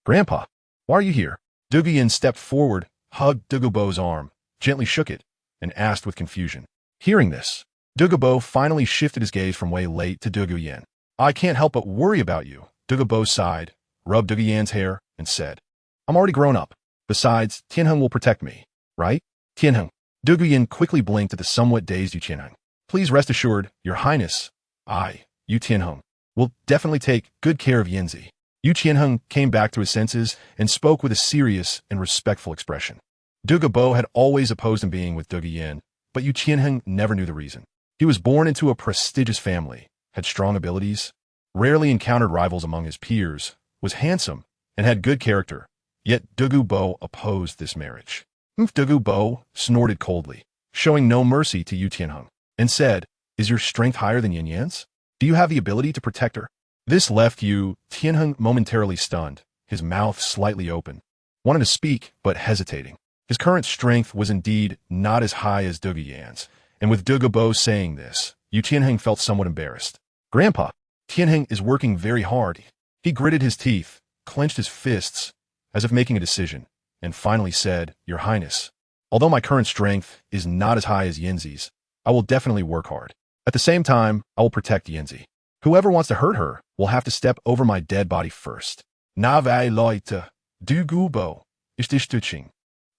Grandpa, why are you here? Dugu Yin stepped forward, hugged Dugu Bo's arm, gently shook it, and asked with confusion. Hearing this, Dugu Bo finally shifted his gaze from Wei Le to Dugu Yin. I can't help but worry about you. Dugu Bo sighed, rubbed Dugu Yin's hair, and said, I'm already grown up. Besides, Tianheng will protect me, right? Tianheng. Dugu Yin quickly blinked at the somewhat dazed Yu Tianheng. Please rest assured, Your Highness, I, Yu Tianheng, will definitely take good care of Yanzi. Yu Tianheng came back to his senses and spoke with a serious and respectful expression. Dugu Bo had always opposed him being with Dugu Yin, but Yu Tianheng never knew the reason. He was born into a prestigious family, had strong abilities, rarely encountered rivals among his peers, was handsome, and had good character. Yet Dugu Bo opposed this marriage. Dugu Bo snorted coldly, showing no mercy to Yu Tianheng, and said, Is your strength higher than Yin Yan's? Do you have the ability to protect her? This left Yu Tianheng momentarily stunned, his mouth slightly open, wanted to speak, but hesitating. His current strength was indeed not as high as Dugu Yan's, and with Dugu Bo saying this, Yu Tianheng felt somewhat embarrassed. Grandpa, Tianheng is working very hard. He gritted his teeth, clenched his fists, as if making a decision, and finally said, Your Highness, although my current strength is not as high as Yanzi's, I will definitely work hard. At the same time, I will protect Yanzi. Whoever wants to hurt her will have to step over my dead body first. Leute, Dugu Bo, ist die Stützing.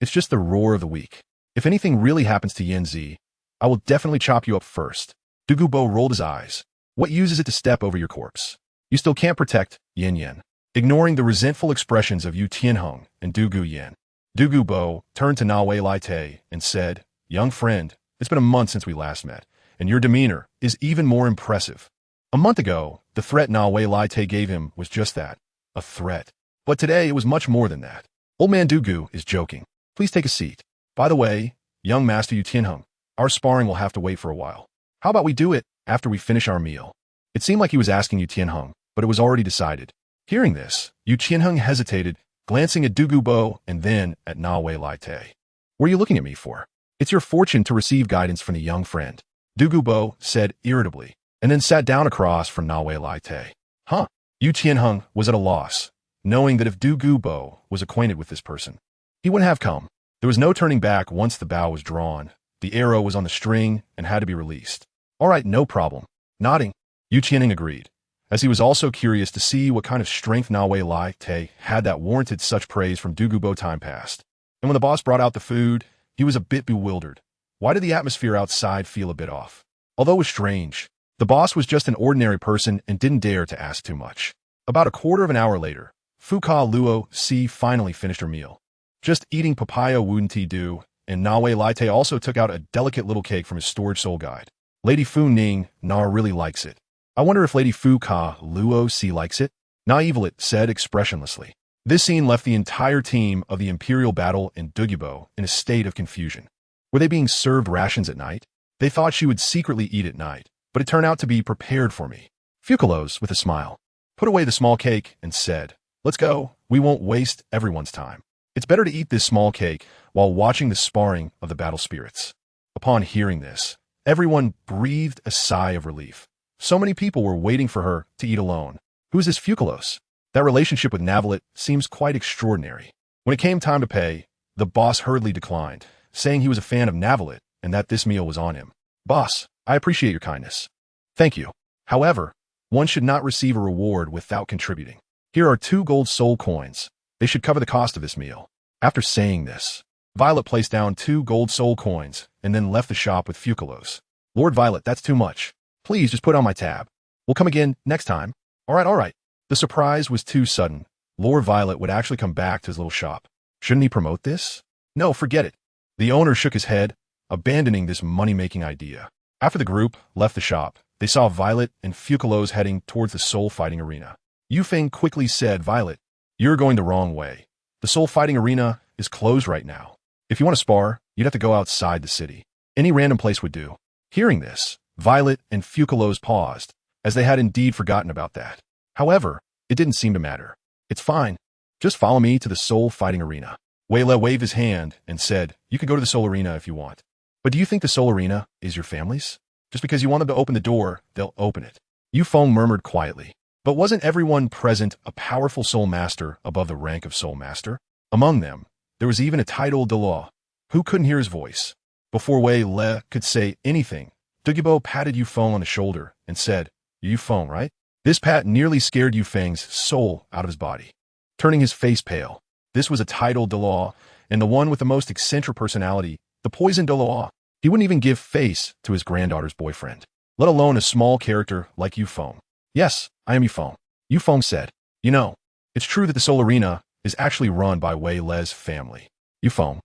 It's just the roar of the weak. If anything really happens to Yanzi, I will definitely chop you up first. Dugu Bo rolled his eyes. What use is it to step over your corpse? You still can't protect Yin Yan. Ignoring the resentful expressions of Yu Tianheng and Dugu Yin, Dugu Bo turned to KingNavelite and said, Young friend, it's been a month since we last met, and your demeanor is even more impressive. A month ago, the threat KingNavelite gave him was just that, a threat. But today it was much more than that. Old man Dugu is joking. Please take a seat. By the way, young master Yu Tianheng, our sparring will have to wait for a while. How about we do it after we finish our meal? It seemed like he was asking Yu Tianheng, but it was already decided. Hearing this, Yu Tianheng hesitated, glancing at Dugu Bo and then at KingNavelite. What are you looking at me for? It's your fortune to receive guidance from the young friend, Dugu Bo said irritably, and then sat down across from KingNavelite. Huh? Yu Tianheng was at a loss, knowing that if Dugu Bo was acquainted with this person, he wouldn't have come. There was no turning back once the bow was drawn. The arrow was on the string and had to be released. All right, no problem. Nodding, Yu Tianheng agreed, as he was also curious to see what kind of strength KingNavelite had that warranted such praise from Dugu Bo time past. And when the boss brought out the food, he was a bit bewildered. Why did the atmosphere outside feel a bit off? Although it was strange, the boss was just an ordinary person and didn't dare to ask too much. About a quarter of an hour later, Fucalos finally finished her meal. Just eating papaya wouldn't he do, and KingNavelite also took out a delicate little cake from his storage soul guide. Lady Fu Ning Na really likes it. I wonder if Lady Fucalos likes it? KingNavelite said expressionlessly. This scene left the entire team of the Imperial Battle in Dugu Bo in a state of confusion. Were they being served rations at night? They thought she would secretly eat at night, but it turned out to be prepared for me. Fucalos, with a smile, put away the small cake and said, "Let's go. We won't waste everyone's time. It's better to eat this small cake while watching the sparring of the battle spirits." Upon hearing this, everyone breathed a sigh of relief. So many people were waiting for her to eat alone. Who is this Fucalos? That relationship with Navelite seems quite extraordinary. When it came time to pay, the boss hurriedly declined, saying he was a fan of Navelite and that this meal was on him. "Boss, I appreciate your kindness." "Thank you. However, one should not receive a reward without contributing. Here are 2 gold soul coins. They should cover the cost of this meal." After saying this, Violet placed down 2 gold soul coins and then left the shop with Fucalos. "Lord Violet, that's too much. Please just put on my tab. We'll come again next time." All right. The surprise was too sudden. Lord Violet would actually come back to his little shop. Shouldn't he promote this? No, forget it. The owner shook his head, abandoning this money-making idea. After the group left the shop, they saw Violet and Fucalos heading towards the soul fighting arena. Yufeng quickly said, "Violet, you're going the wrong way. The soul fighting arena is closed right now. If you want to spar, you'd have to go outside the city. Any random place would do." Hearing this, Violet and Fucalos paused, as they had indeed forgotten about that. However, it didn't seem to matter. "It's fine. Just follow me to the soul fighting arena." Wei Le waved his hand and said, "You can go to the soul arena if you want. But do you think the soul arena is your family's? Just because you want them to open the door, they'll open it." Yu Feng murmured quietly. But wasn't everyone present a powerful soul master above the rank of soul master? Among them, there was even a titled Douluo, who couldn't hear his voice. Before Wei Le could say anything, Dugibo patted Yu Feng on the shoulder and said, "Yu Feng, right?" This pat nearly scared Yu Feng's soul out of his body, turning his face pale. This was a titled Douluo, and the one with the most eccentric personality, the poisoned Douluo. He wouldn't even give face to his granddaughter's boyfriend, let alone a small character like Yu Feng. "Yes, I am Yu Feng." Yu Feng said, "You know, it's true that the Soul Arena is actually run by Wei Le's family." Yu Feng.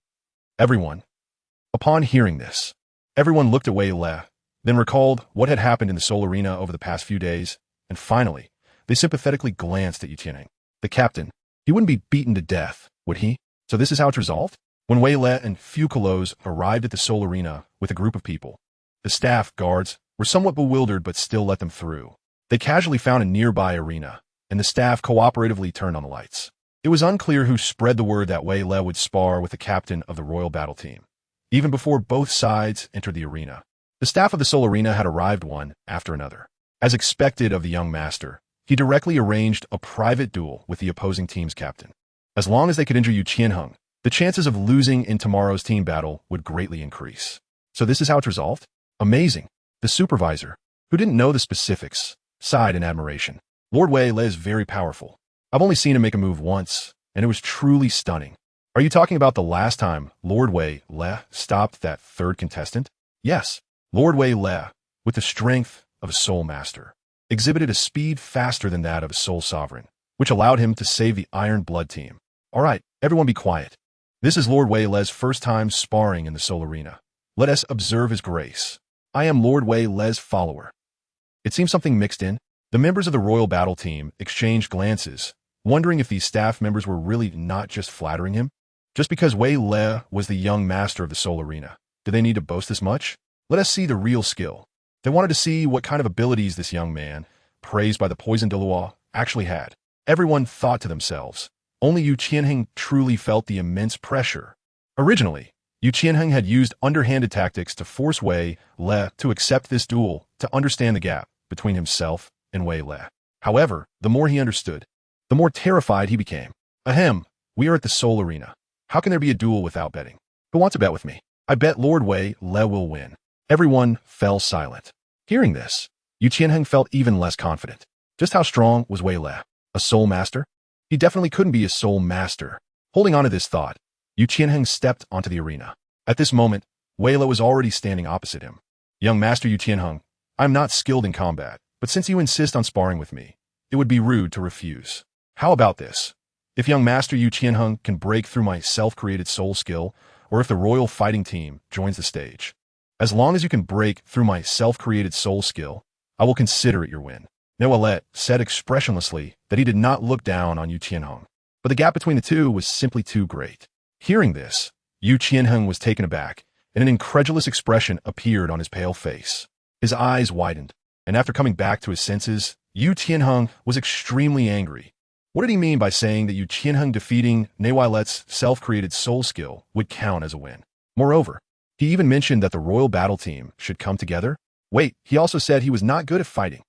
Everyone. Upon hearing this, everyone looked at Wei Le, then recalled what had happened in the Soul Arena over the past few days, and finally, they sympathetically glanced at Yu Tianheng. The captain. He wouldn't be beaten to death, would he? So this is how it's resolved? When Wei Le and Fucalos arrived at the Soul Arena with a group of people, the staff guards were somewhat bewildered but still let them through. They casually found a nearby arena, and the staff cooperatively turned on the lights. It was unclear who spread the word that Wei Le would spar with the captain of the Royal Battle Team, even before both sides entered the arena. The staff of the Soul Arena had arrived one after another. As expected of the young master, he directly arranged a private duel with the opposing team's captain. As long as they could injure Yu Tianheng, the chances of losing in tomorrow's team battle would greatly increase. So this is how it's resolved? Amazing. The supervisor, who didn't know the specifics, sighed in admiration. Lord Wei Le is very powerful. I've only seen him make a move once, and it was truly stunning. Are you talking about the last time Lord Wei Le stopped that third contestant? Yes, Lord Wei Le, with the strength of a soul master, exhibited a speed faster than that of a soul sovereign, which allowed him to save the Iron Blood team. All right, everyone be quiet. This is Lord Wei Le's first time sparring in the Soul Arena. Let us observe his grace. I am Lord Wei Le's follower. It seems something mixed in. The members of the Royal Battle Team exchanged glances, wondering if these staff members were really not just flattering him. Just because Wei Le was the young master of the Soul Arena, do they need to boast this much? Let us see the real skill. They wanted to see what kind of abilities this young man, praised by the poisoned Douluo, actually had. Everyone thought to themselves, only Yu Tianheng truly felt the immense pressure. Originally, Yu Tianheng had used underhanded tactics to force Wei Le to accept this duel to understand the gap between himself and Wei Le. However, the more he understood, the more terrified he became. Ahem, we are at the Soul Arena. How can there be a duel without betting? Who wants to bet with me? I bet Lord Wei Le will win. Everyone fell silent. Hearing this, Yu Tianheng felt even less confident. Just how strong was Wei Le? A soul master? He definitely couldn't be a soul master. Holding on to this thought, Yu Tianheng stepped onto the arena. At this moment, Wei Le was already standing opposite him. Young Master Yu Tianheng, I'm not skilled in combat, but since you insist on sparring with me, it would be rude to refuse. How about this? If young Master Yu Tianheng can break through my self-created soul skill, or if the Royal Fighting Team joins the stage, as long as you can break through my self-created soul skill, I will consider it your win. Noelet said expressionlessly that he did not look down on Yu Tianheng, but the gap between the two was simply too great. Hearing this, Yu Tianheng was taken aback, and an incredulous expression appeared on his pale face. His eyes widened, and after coming back to his senses, Yu Tianheng was extremely angry. What did he mean by saying that Yu Tianheng defeating Navilete's self-created soul skill would count as a win? Moreover, he even mentioned that the royal battle team should come together. Wait, he also said he was not good at fighting.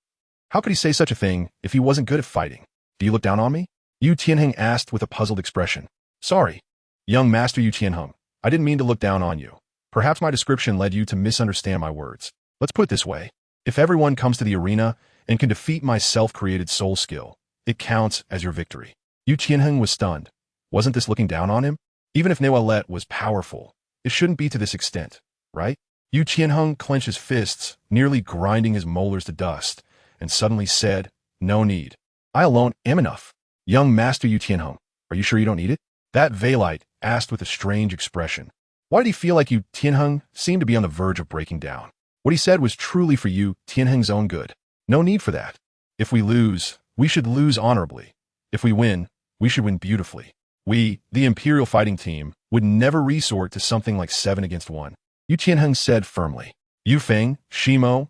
How could he say such a thing if he wasn't good at fighting? Do you look down on me? Yu Tianheng asked with a puzzled expression. Sorry, young Master Yu Tianheng, I didn't mean to look down on you. Perhaps my description led you to misunderstand my words. Let's put it this way. If everyone comes to the arena and can defeat my self-created soul skill, it counts as your victory. Yu Tianheng was stunned. Wasn't this looking down on him? Even if Navilete was powerful, it shouldn't be to this extent, right? Yu Tianheng clenched his fists, nearly grinding his molars to dust, and suddenly said, No need. I alone am enough. Young Master Yu Tianheng, are you sure you don't need it? That Valite asked with a strange expression. Why did he feel like Yu Tianheng seemed to be on the verge of breaking down? What he said was truly for Yu Tianheng's own good. No need for that. If we lose, we should lose honorably. If we win, we should win beautifully. We, the Imperial fighting team, would never resort to something like 7 against 1. Yu Tianheng said firmly. Yu Feng, Shimo,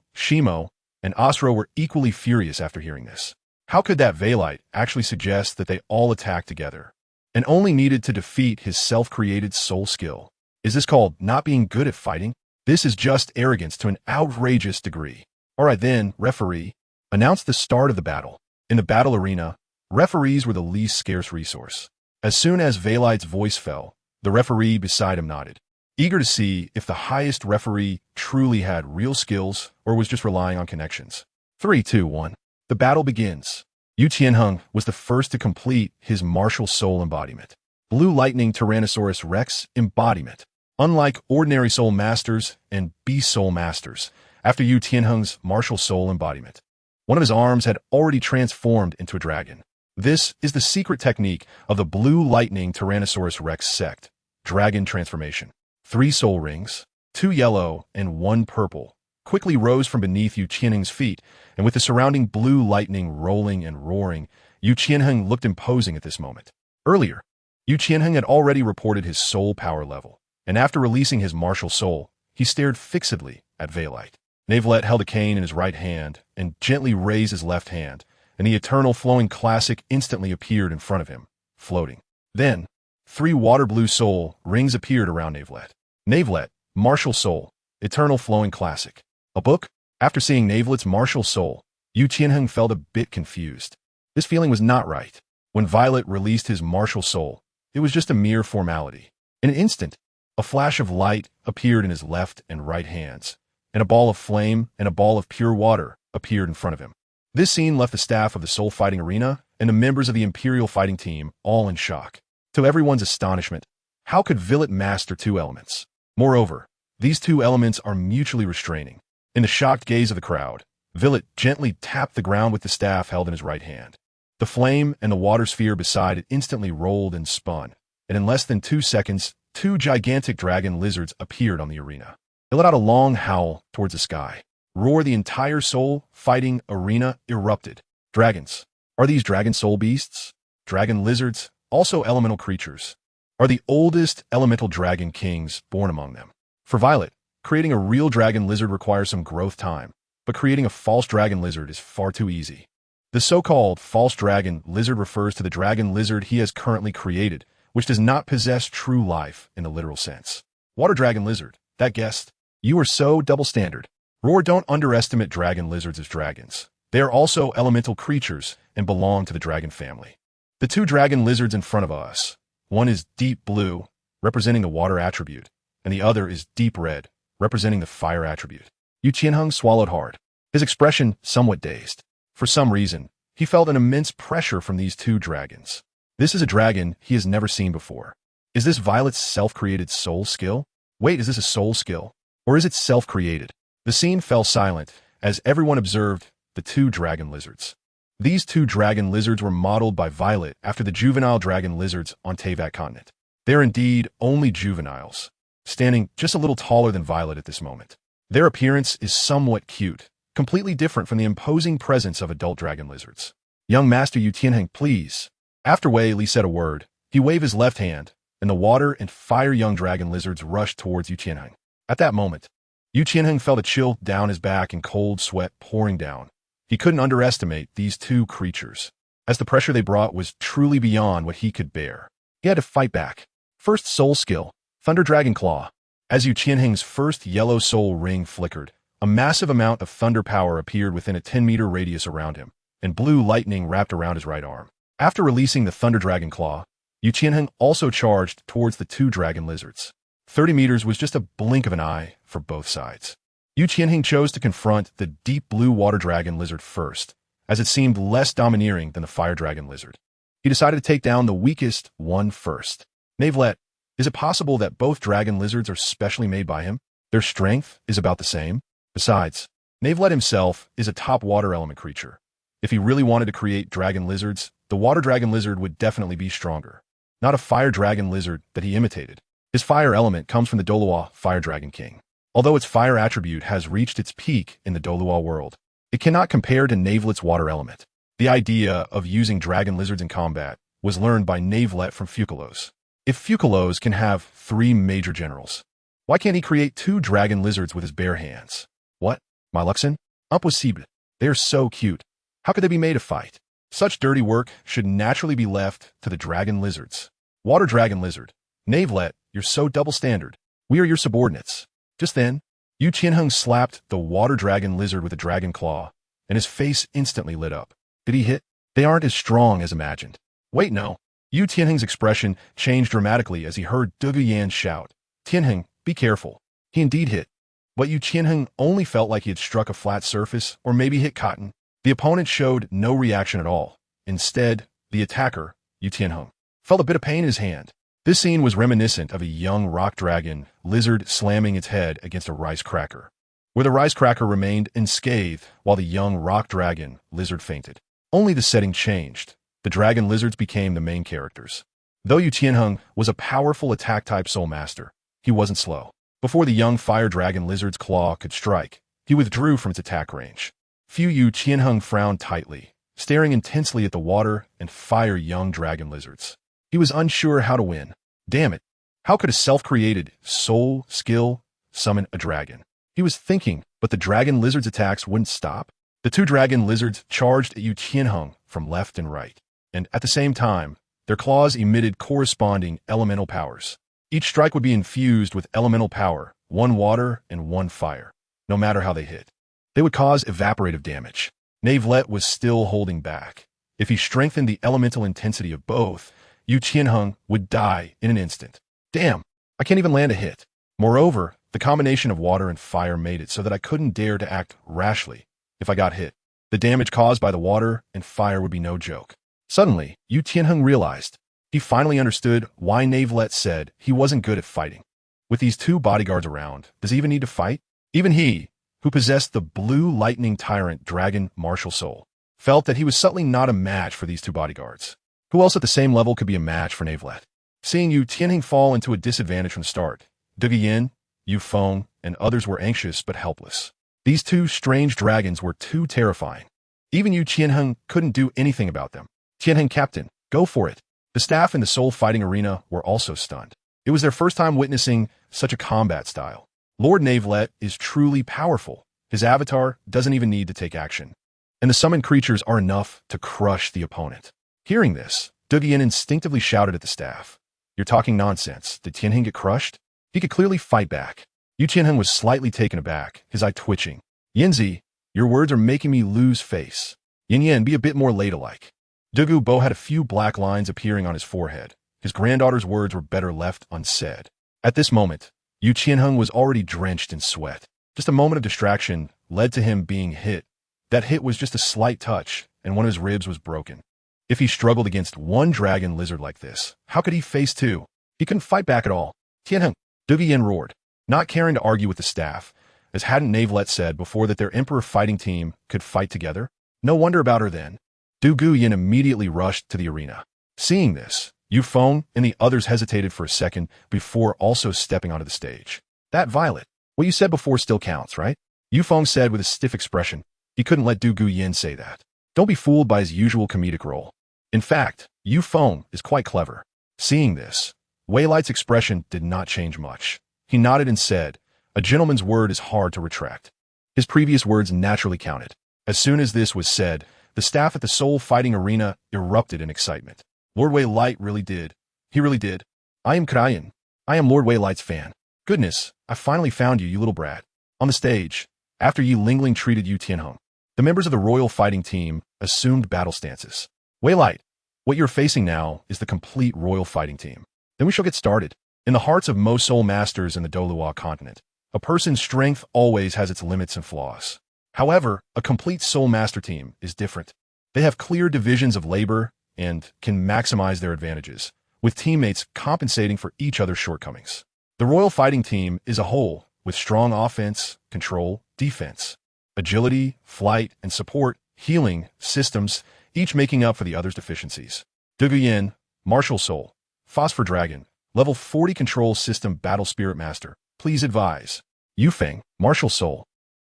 and Asro were equally furious after hearing this. How could that Valite actually suggest that they all attack together, and only needed to defeat his self-created soul skill? Is this called not being good at fighting? This is just arrogance to an outrageous degree. Alright then, referee, announce the start of the battle. In the battle arena, referees were the least scarce resource. As soon as Valite's voice fell, the referee beside him nodded, eager to see if the highest referee truly had real skills or was just relying on connections. 3, 2, 1. The battle begins. Yu Tianheng was the first to complete his martial soul embodiment. Blue Lightning Tyrannosaurus Rex embodiment. Unlike ordinary soul masters and beast soul masters, after Yu Tianheng's martial soul embodiment, one of his arms had already transformed into a dragon. This is the secret technique of the Blue Lightning Tyrannosaurus Rex sect, dragon transformation. 3 soul rings, 2 yellow and 1 purple, quickly rose from beneath Yu Tianheng's feet, and with the surrounding blue lightning rolling and roaring, Yu Tianheng looked imposing at this moment. Earlier, Yu Tianheng had already reported his soul power level, and after releasing his martial soul, he stared fixedly at Valite. Navilete held a cane in his right hand and gently raised his left hand, and the eternal flowing classic instantly appeared in front of him, floating. Then, 3 water blue soul rings appeared around Navilete. Navilete, martial soul, eternal flowing classic. A book? After seeing Navilete's martial soul, Yu Tianheng felt a bit confused. This feeling was not right. When Violet released his martial soul, it was just a mere formality. In an instant, a flash of light appeared in his left and right hands, and a ball of flame and a ball of pure water appeared in front of him. This scene left the staff of the soul fighting arena and the members of the Imperial fighting team all in shock. To everyone's astonishment, how could Violet master 2 elements? Moreover, these 2 elements are mutually restraining. In the shocked gaze of the crowd, Violet gently tapped the ground with the staff held in his right hand. The flame and the water sphere beside it instantly rolled and spun, and in less than 2 seconds, 2 gigantic dragon lizards appeared on the arena. They let out a long howl towards the sky. Roar the entire soul fighting arena erupted. Dragons. Are these dragon soul beasts? Dragon lizards, also elemental creatures, are the oldest elemental dragon kings born among them. For Violet, creating a real dragon lizard requires some growth time, but creating a false dragon lizard is far too easy. The so-called false dragon lizard refers to the dragon lizard he has currently created, which does not possess true life in the literal sense. Water dragon lizard, that guessed. You are so double standard. Roar, don't underestimate dragon lizards as dragons. They are also elemental creatures and belong to the dragon family. The 2 dragon lizards in front of us, one is deep blue, representing the water attribute, and the other is deep red, representing the fire attribute. Yu Tianheng swallowed hard, his expression somewhat dazed. For some reason, he felt an immense pressure from these 2 dragons. This is a dragon he has never seen before. Is this Violet's self-created soul skill? Wait, is this a soul skill? Or is it self-created? The scene fell silent as everyone observed the 2 dragon lizards. These 2 dragon lizards were modeled by Violet after the juvenile dragon lizards on Teyvat Continent. They are indeed only juveniles, standing just a little taller than Violet at this moment. Their appearance is somewhat cute, completely different from the imposing presence of adult dragon lizards. Young Master Yu Tianheng, please. After Wei Li said a word, he waved his left hand, and the water and fire young dragon lizards rushed towards Yu Tianheng. At that moment, Yu Qianheng felt a chill down his back and cold sweat pouring down. He couldn't underestimate these two creatures, as the pressure they brought was truly beyond what he could bear. He had to fight back. First soul skill, Thunder Dragon Claw. As Yu Qianheng's first yellow soul ring flickered, a massive amount of thunder power appeared within a 10-meter radius around him, and blue lightning wrapped around his right arm. After releasing the Thunder Dragon Claw, Yu Qianheng also charged towards the two dragon lizards. 30 meters was just a blink of an eye for both sides. Yu Qianheng chose to confront the deep blue water dragon lizard first, as it seemed less domineering than the fire dragon lizard. He decided to take down the weakest one first. Navelite, is it possible that both dragon lizards are specially made by him? Their strength is about the same? Besides, Navelite himself is a top water element creature. If he really wanted to create dragon lizards, the water dragon lizard would definitely be stronger. Not a fire dragon lizard that he imitated. His fire element comes from the Douluo Fire Dragon King. Although its fire attribute has reached its peak in the Douluo world, it cannot compare to Navelite's water element. The idea of using dragon lizards in combat was learned by Navelite from Fucalos. If Fucalos can have 3 major generals, why can't he create 2 dragon lizards with his bare hands? What? My Luxon? Impossible. They are so cute. How could they be made to fight? Such dirty work should naturally be left to the dragon lizards. Water dragon lizard. Navelite, you're so double standard. We are your subordinates. Just then, Yu Qianheng slapped the water dragon lizard with a dragon claw, and his face instantly lit up. Did he hit? They aren't as strong as imagined. Wait, no. Yu Tianheng's expression changed dramatically as he heard Douluo Yan shout, Tianheng, be careful. He indeed hit. But Yu Qianheng only felt like he had struck a flat surface or maybe hit cotton. The opponent showed no reaction at all. Instead, the attacker, Yu Tianheng, felt a bit of pain in his hand. This scene was reminiscent of a young rock dragon lizard slamming its head against a rice cracker, where the rice cracker remained unscathed while the young rock dragon lizard fainted. Only the setting changed. The dragon lizards became the main characters. Though Yu Qianheng was a powerful attack-type soul master, he wasn't slow. Before the young fire dragon lizard's claw could strike, he withdrew from its attack range. Yu Qianheng frowned tightly, staring intensely at the water and fire young dragon lizards. He was unsure how to win. Damn it. How could a self-created soul skill summon a dragon? He was thinking, but the dragon lizard's attacks wouldn't stop. The 2 dragon lizards charged at Yu Qianheng from left and right, and at the same time, their claws emitted corresponding elemental powers. Each strike would be infused with elemental power, 1 water and 1 fire, no matter how they hit. They would cause evaporative damage. Navelite was still holding back. If he strengthened the elemental intensity of both, Yu Qianheng would die in an instant. Damn, I can't even land a hit. Moreover, the combination of water and fire made it so that I couldn't dare to act rashly if I got hit. The damage caused by the water and fire would be no joke. Suddenly, Yu Qianheng realized. He finally understood why Navelite said he wasn't good at fighting. With these 2 bodyguards around, does he even need to fight? Even he, who possessed the blue lightning tyrant dragon martial soul, felt that he was subtly not a match for these 2 bodyguards. Who else at the same level could be a match for Navelite? Seeing Yu Tianheng fall into a disadvantage from the start, Douluo Yan, Yu Feng, and others were anxious but helpless. These 2 strange dragons were too terrifying. Even Yu Qianheng couldn't do anything about them. Tianheng Captain, go for it. The staff in the soul fighting arena were also stunned. It was their first time witnessing such a combat style. Lord Navelite is truly powerful. His avatar doesn't even need to take action. And the summoned creatures are enough to crush the opponent. Hearing this, Douluo Yan instinctively shouted at the staff. You're talking nonsense. Did Tianheng get crushed? He could clearly fight back. Yu Qianheng was slightly taken aback, his eye twitching. Yanzi, your words are making me lose face. Yan, be a bit more ladylike. Douluo Bo had a few black lines appearing on his forehead. His granddaughter's words were better left unsaid. At this moment, Yu Qianheng was already drenched in sweat. Just a moment of distraction led to him being hit. That hit was just a slight touch, and one of his ribs was broken. If he struggled against 1 dragon lizard like this, how could he face 2? He couldn't fight back at all. Tianheng, Douluo Yan roared, not caring to argue with the staff, as hadn't Navelite said before that their emperor fighting team could fight together? No wonder about her then. Douluo Yan immediately rushed to the arena. Seeing this, Yu Feng and the others hesitated for a second before also stepping onto the stage. That Violet, what you said before still counts, right? Yu Feng said with a stiff expression. He couldn't let Douluo Yan say that. Don't be fooled by his usual comedic role. In fact, Yu Feng is quite clever. Seeing this, Weilite's expression did not change much. He nodded and said, A gentleman's word is hard to retract. His previous words naturally counted. As soon as this was said, the staff at the Soul Fighting Arena erupted in excitement. Lord Wei Light really did. He really did. I am Krayan. I am Lord Wei Light's fan. Goodness, I finally found you, you little brat. On the stage, after Yi Lingling treated Yu Tianheng, the members of the royal fighting team assumed battle stances. Wei Light, what you're facing now is the complete royal fighting team. Then we shall get started. In the hearts of most soul masters in the Douluo Continent, a person's strength always has its limits and flaws. However, a complete soul master team is different. They have clear divisions of labor and can maximize their advantages, with teammates compensating for each other's shortcomings. The royal fighting team is a whole, with strong offense, control, defense, agility, flight, and support, healing, systems, each making up for the other's deficiencies. Duguyan, Martial Soul, Phosphor Dragon, Level 40 Control System Battle Spirit Master, please advise. Yufeng, Martial Soul.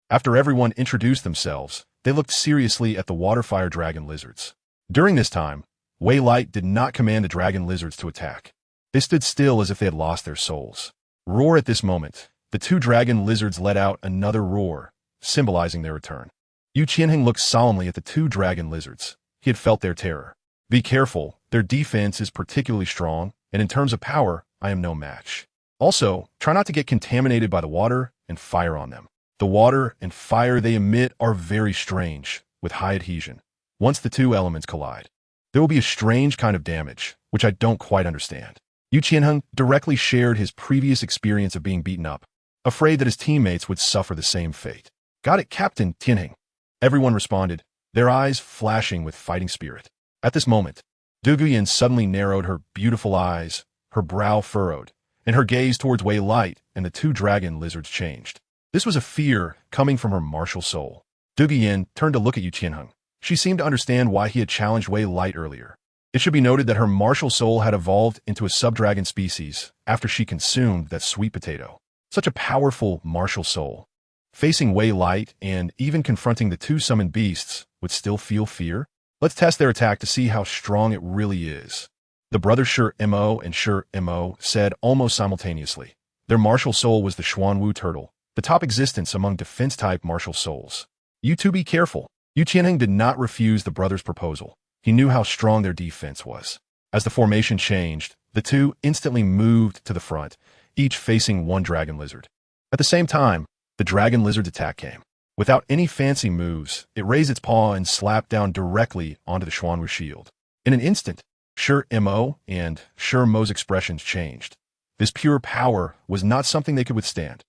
After everyone introduced themselves, they looked seriously at the Waterfire Dragon Lizards. During this time, Wei Light did not command the Dragon Lizards to attack. They stood still as if they had lost their souls. Roar at this moment, the two Dragon Lizards let out another roar, symbolizing their return. Yu Qianheng looked solemnly at the two Dragon Lizards. He had felt their terror. Be careful, their defense is particularly strong, and in terms of power, I am no match. Also, try not to get contaminated by the water and fire on them. The water and fire they emit are very strange, with high adhesion. Once the two elements collide, there will be a strange kind of damage, which I don't quite understand. Yu Qianheng directly shared his previous experience of being beaten up, afraid that his teammates would suffer the same fate. Got it, Captain Tianheng. Everyone responded, their eyes flashing with fighting spirit. At this moment, Du Guyan suddenly narrowed her beautiful eyes, her brow furrowed, and her gaze towards Wei Light and the two Dragon Lizards changed. This was a fear coming from her martial soul. Du Guyan turned to look at Yu Qianheng. She seemed to understand why he had challenged Wei Light earlier. It should be noted that her martial soul had evolved into a sub-dragon species after she consumed that sweet potato. Such a powerful martial soul. Facing Wei Light and even confronting the two summoned beasts would still feel fear? Let's test their attack to see how strong it really is. The brothers Shi Mo and Shi Mo said almost simultaneously. Their martial soul was the Xuanwu turtle, the top existence among defense-type martial souls. You two be careful. Yu Qianheng did not refuse the brothers' proposal. He knew how strong their defense was. As the formation changed, the two instantly moved to the front, each facing one Dragon Lizard. At the same time, the Dragon Lizard's attack came. Without any fancy moves, it raised its paw and slapped down directly onto the Xuanwu shield. In an instant, Shi Mo and Shi Mo's expressions changed. This pure power was not something they could withstand.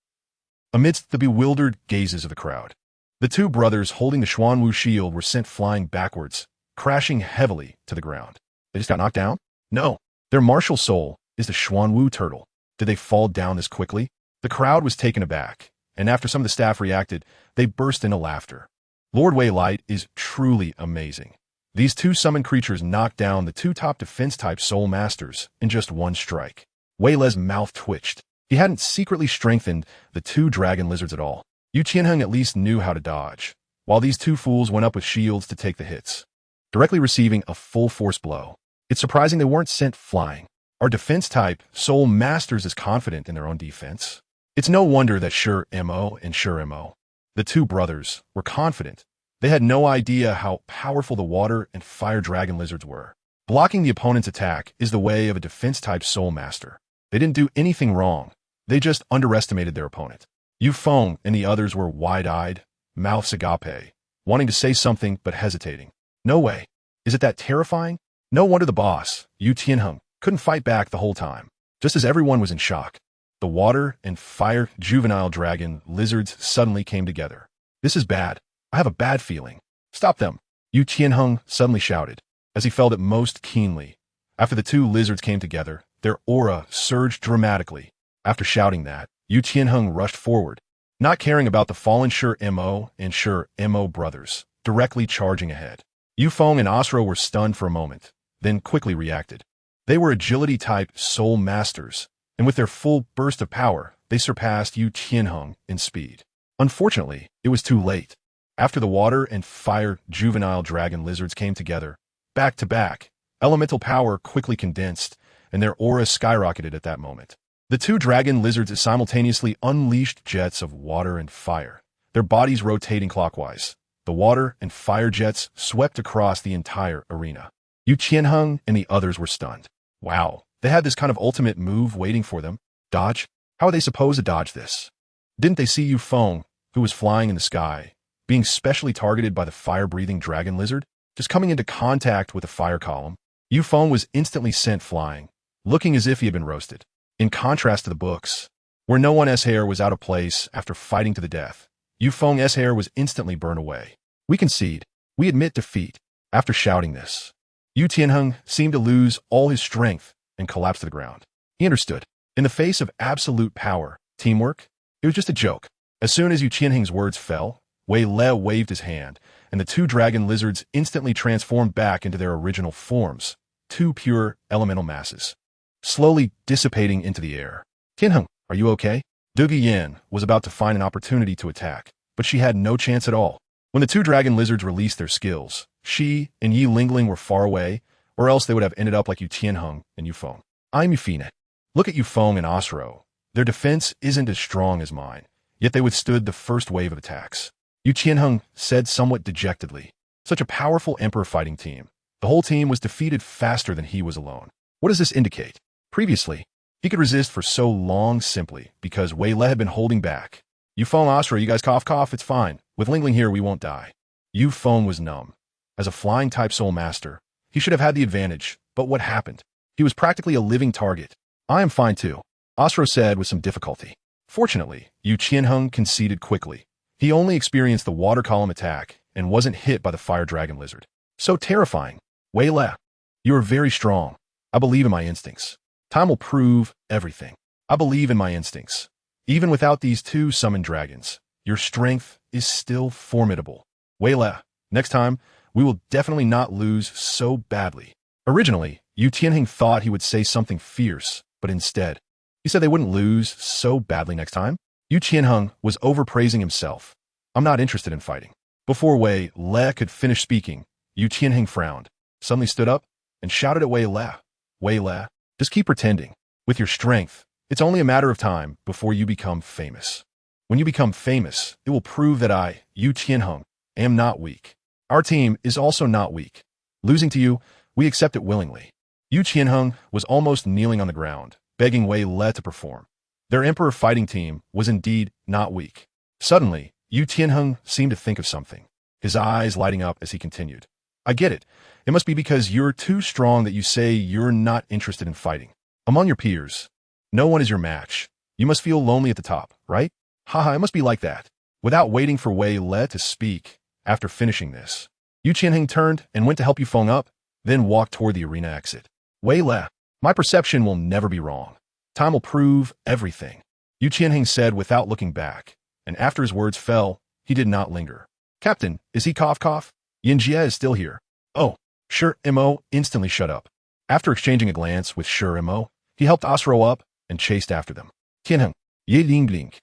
Amidst the bewildered gazes of the crowd, the two brothers holding the Xuanwu shield were sent flying backwards, crashing heavily to the ground. They just got knocked down? No. Their martial soul is the Xuanwu turtle. Did they fall down this quickly? The crowd was taken aback, and after some of the staff reacted, they burst into laughter. Lord Wei Light is truly amazing. These two summoned creatures knocked down the two top defense-type soul masters in just one strike. Wei Le's mouth twitched. He hadn't secretly strengthened the two Dragon Lizards at all. Yu Qianheng at least knew how to dodge, while these two fools went up with shields to take the hits, directly receiving a full-force blow. It's surprising they weren't sent flying. Are defense-type soul masters as confident in their own defense? It's no wonder that Shi Mo and Shi Mo, the two brothers, were confident. They had no idea how powerful the water and fire Dragon Lizards were. Blocking the opponent's attack is the way of a defense-type soul master. They didn't do anything wrong. They just underestimated their opponent. Yu Feng and the others were wide-eyed, mouths agape, wanting to say something but hesitating. No way. Is it that terrifying? No wonder the boss, Yu Tianheng, couldn't fight back the whole time. Just as everyone was in shock, the water and fire juvenile Dragon Lizards suddenly came together. This is bad. I have a bad feeling. Stop them. Yu Tianheng suddenly shouted, as he felt it most keenly. After the two lizards came together, their aura surged dramatically. After shouting that, Yu Qianheng rushed forward, not caring about the fallen Shi Mo and Shi Mo brothers, directly charging ahead. Yu Feng and Asro were stunned for a moment, then quickly reacted. They were agility-type soul masters, and with their full burst of power, they surpassed Yu Qianheng in speed. Unfortunately, it was too late. After the water and fire juvenile Dragon Lizards came together, back to back, elemental power quickly condensed, and their aura skyrocketed at that moment. The two dragon lizards simultaneously unleashed jets of water and fire, their bodies rotating clockwise. The water and fire jets swept across the entire arena. Yu Qianheng and the others were stunned. Wow, they had this kind of ultimate move waiting for them. Dodge? How are they supposed to dodge this? Didn't they see Yu Feng, who was flying in the sky, being specially targeted by the fire-breathing dragon lizard, just coming into contact with the fire column? Yu Feng was instantly sent flying, looking as if he had been roasted. In contrast to the books, where no one's hair was out of place after fighting to the death, Yu Feng's hair was instantly burned away. We concede. We admit defeat. After shouting this, Yu Tianheng seemed to lose all his strength and collapse to the ground. He understood. In the face of absolute power, teamwork, it was just a joke. As soon as Yu Tianheng's words fell, Wei Le waved his hand, and the two dragon lizards instantly transformed back into their original forms, two pure elemental masses, slowly dissipating into the air. Tianheng, are you okay? Dugu Yan was about to find an opportunity to attack, but she had no chance at all. When the two dragon lizards released their skills, she and Yi Lingling were far away, or else they would have ended up like Yu Tianheng and Yu Feng. I'm Yufine. Look at Yu Feng and Osro. Their defense isn't as strong as mine, yet they withstood the first wave of attacks. Yu Qianheng said somewhat dejectedly. Such a powerful emperor fighting team. The whole team was defeated faster than he was alone. What does this indicate? Previously, he could resist for so long simply because Wei Le had been holding back. Yu Feng, Osro, you guys cough, it's fine. With Lingling here, we won't die. Yu Feng was numb. As a flying-type soul master, he should have had the advantage, but what happened? He was practically a living target. I am fine too, Osro said with some difficulty. Fortunately, Yu Qianheng conceded quickly. He only experienced the water column attack and wasn't hit by the fire dragon lizard. So terrifying. Wei Le, you are very strong. I believe in my instincts. Time will prove everything. I believe in my instincts. Even without these two summoned dragons, your strength is still formidable. Wei Le, next time, we will definitely not lose so badly. Originally, Yu Tianheng thought he would say something fierce, but instead, he said they wouldn't lose so badly next time. Yu Qianheng was overpraising himself. I'm not interested in fighting. Before Wei Le could finish speaking, Yu Tianheng frowned, suddenly stood up, and shouted at Wei Le. Wei Le, just keep pretending. With your strength, it's only a matter of time before you become famous. When you become famous, it will prove that I, Yu Qianheng, am not weak. Our team is also not weak. Losing to you, we accept it willingly. Yu Qianheng was almost kneeling on the ground, begging Wei Le to perform. Their emperor fighting team was indeed not weak. Suddenly, Yu Tianheng seemed to think of something, his eyes lighting up as he continued. I get it. It must be because you're too strong that you say you're not interested in fighting. Among your peers, no one is your match. You must feel lonely at the top, right? Haha, it must be like that. Without waiting for Wei Le to speak, after finishing this, Yu Qianheng turned and went to help Yu Feng up, then walked toward the arena exit. Wei Le, my perception will never be wrong. Time will prove everything, Yu Qianheng said without looking back, and after his words fell, he did not linger. Captain, is he cough? Yin Jie is still here. Oh, sure, Mo instantly shut up. After exchanging a glance with Sure Mo, he helped Osro up and chased after them. Tianheng, Ye Lingling.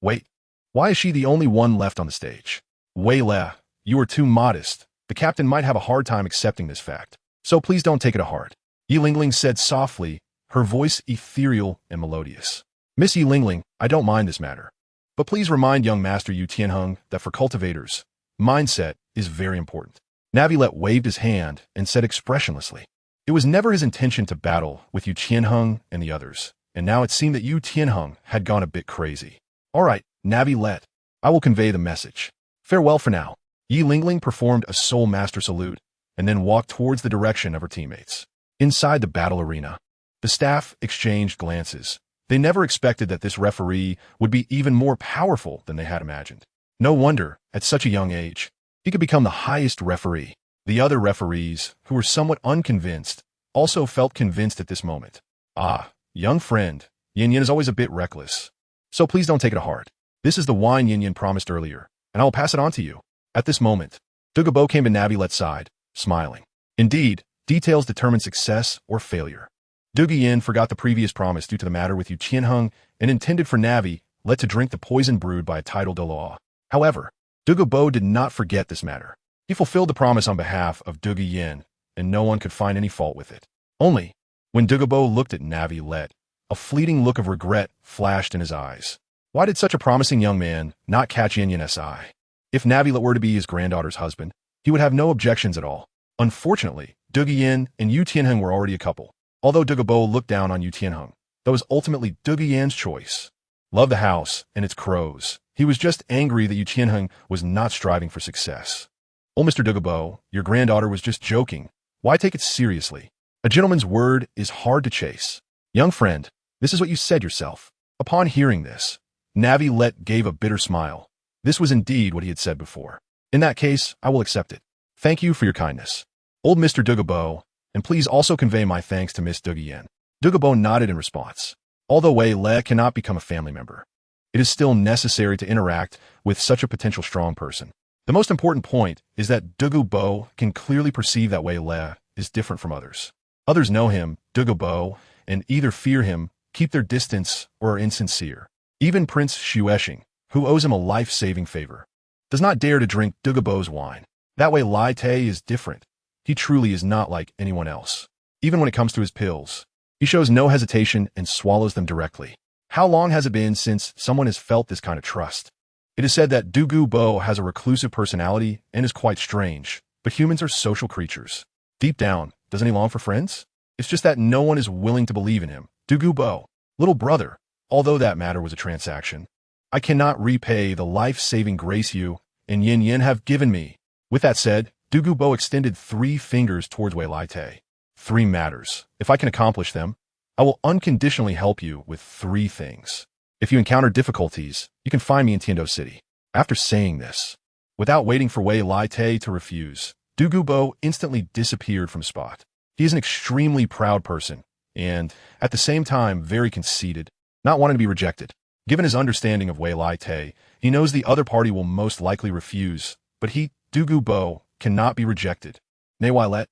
Wait, why is she the only one left on the stage? Wei Le, you are too modest. The captain might have a hard time accepting this fact, so please don't take it to heart. Yi Lingling said softly, her voice ethereal and melodious. Miss Yi Lingling, I don't mind this matter. But please remind young Master Yu Tianheng that for cultivators, mindset is very important. Navilette waved his hand and said expressionlessly. It was never his intention to battle with Yu Tianheng and the others, and now it seemed that Yu Tianheng had gone a bit crazy. All right, Navilette, I will convey the message. Farewell for now. Yi Lingling performed a soul master salute and then walked towards the direction of her teammates. Inside the battle arena, the staff exchanged glances. They never expected that this referee would be even more powerful than they had imagined. No wonder, at such a young age, he could become the highest referee. The other referees, who were somewhat unconvinced, also felt convinced at this moment. Ah, young friend, Yin Yin is always a bit reckless. So please don't take it to heart. This is the wine Yin Yin promised earlier, and I will pass it on to you. At this moment, Dugabo came to Navilette's side, smiling. Indeed, details determine success or failure. Dugu Yin forgot the previous promise due to the matter with Yu Qianheng and intended for Navi let to drink the poison brewed by a tidal Douluo. However, Dugabo did not forget this matter. He fulfilled the promise on behalf of Dugu Yin, and no one could find any fault with it. Only, when Dugabo looked at Navilette, A fleeting look of regret flashed in his eyes. Why did such a promising young man not catch Yue Na's eye? If Navelite were to be his granddaughter's husband, he would have no objections at all. Unfortunately, Dugu Yin and Yu Tianheng were already a couple. Although Dugu Bo looked down on Yu Tianheng, that was ultimately Dugu Yan's choice. Love the house and its crows. He was just angry that Yu Tianheng was not striving for success. Oh, Mr. Dugu Bo, your granddaughter was just joking. Why take it seriously? A gentleman's word is hard to chase. Young friend, this is what you said yourself. Upon hearing this, Navelite gave a bitter smile. This was indeed what he had said before. In that case, I will accept it. Thank you for your kindness. Old Mr. Dugu Bo, and please also convey my thanks to Miss Dugu Yin. Dugu Bo nodded in response. Although Wei Le cannot become a family member, it is still necessary to interact with such a potential strong person. The most important point is that Dugu Bo can clearly perceive that Wei Le is different from others. Others know him, Dugu Bo, and either fear him, keep their distance, or are insincere. Even Prince Xuexing, who owes him a life-saving favor, does not dare to drink Dugu Bo's wine. That way Lai Te is different. He truly is not like anyone else. Even when it comes to his pills, he shows no hesitation and swallows them directly. How long has it been since someone has felt this kind of trust? It is said that Dugu Bo has a reclusive personality and is quite strange, but humans are social creatures. Deep down, doesn't he long for friends? It's just that no one is willing to believe in him. Dugu Bo, little brother, although that matter was a transaction, I cannot repay the life-saving grace you and Yin Yin have given me. With that said, Dugu Bo extended 3 fingers towards Wei Lai Te. 3 matters. If I can accomplish them, I will unconditionally help you with 3 things. If you encounter difficulties, you can find me in Tiando City. After saying this, without waiting for Wei Lai Te to refuse, Dugu Bo instantly disappeared from spot. He is an extremely proud person, and, at the same time, very conceited, not wanting to be rejected. Given his understanding of Wei Lai Te, he knows the other party will most likely refuse, but he, Dugu Bo, cannot be rejected. Nay, why let?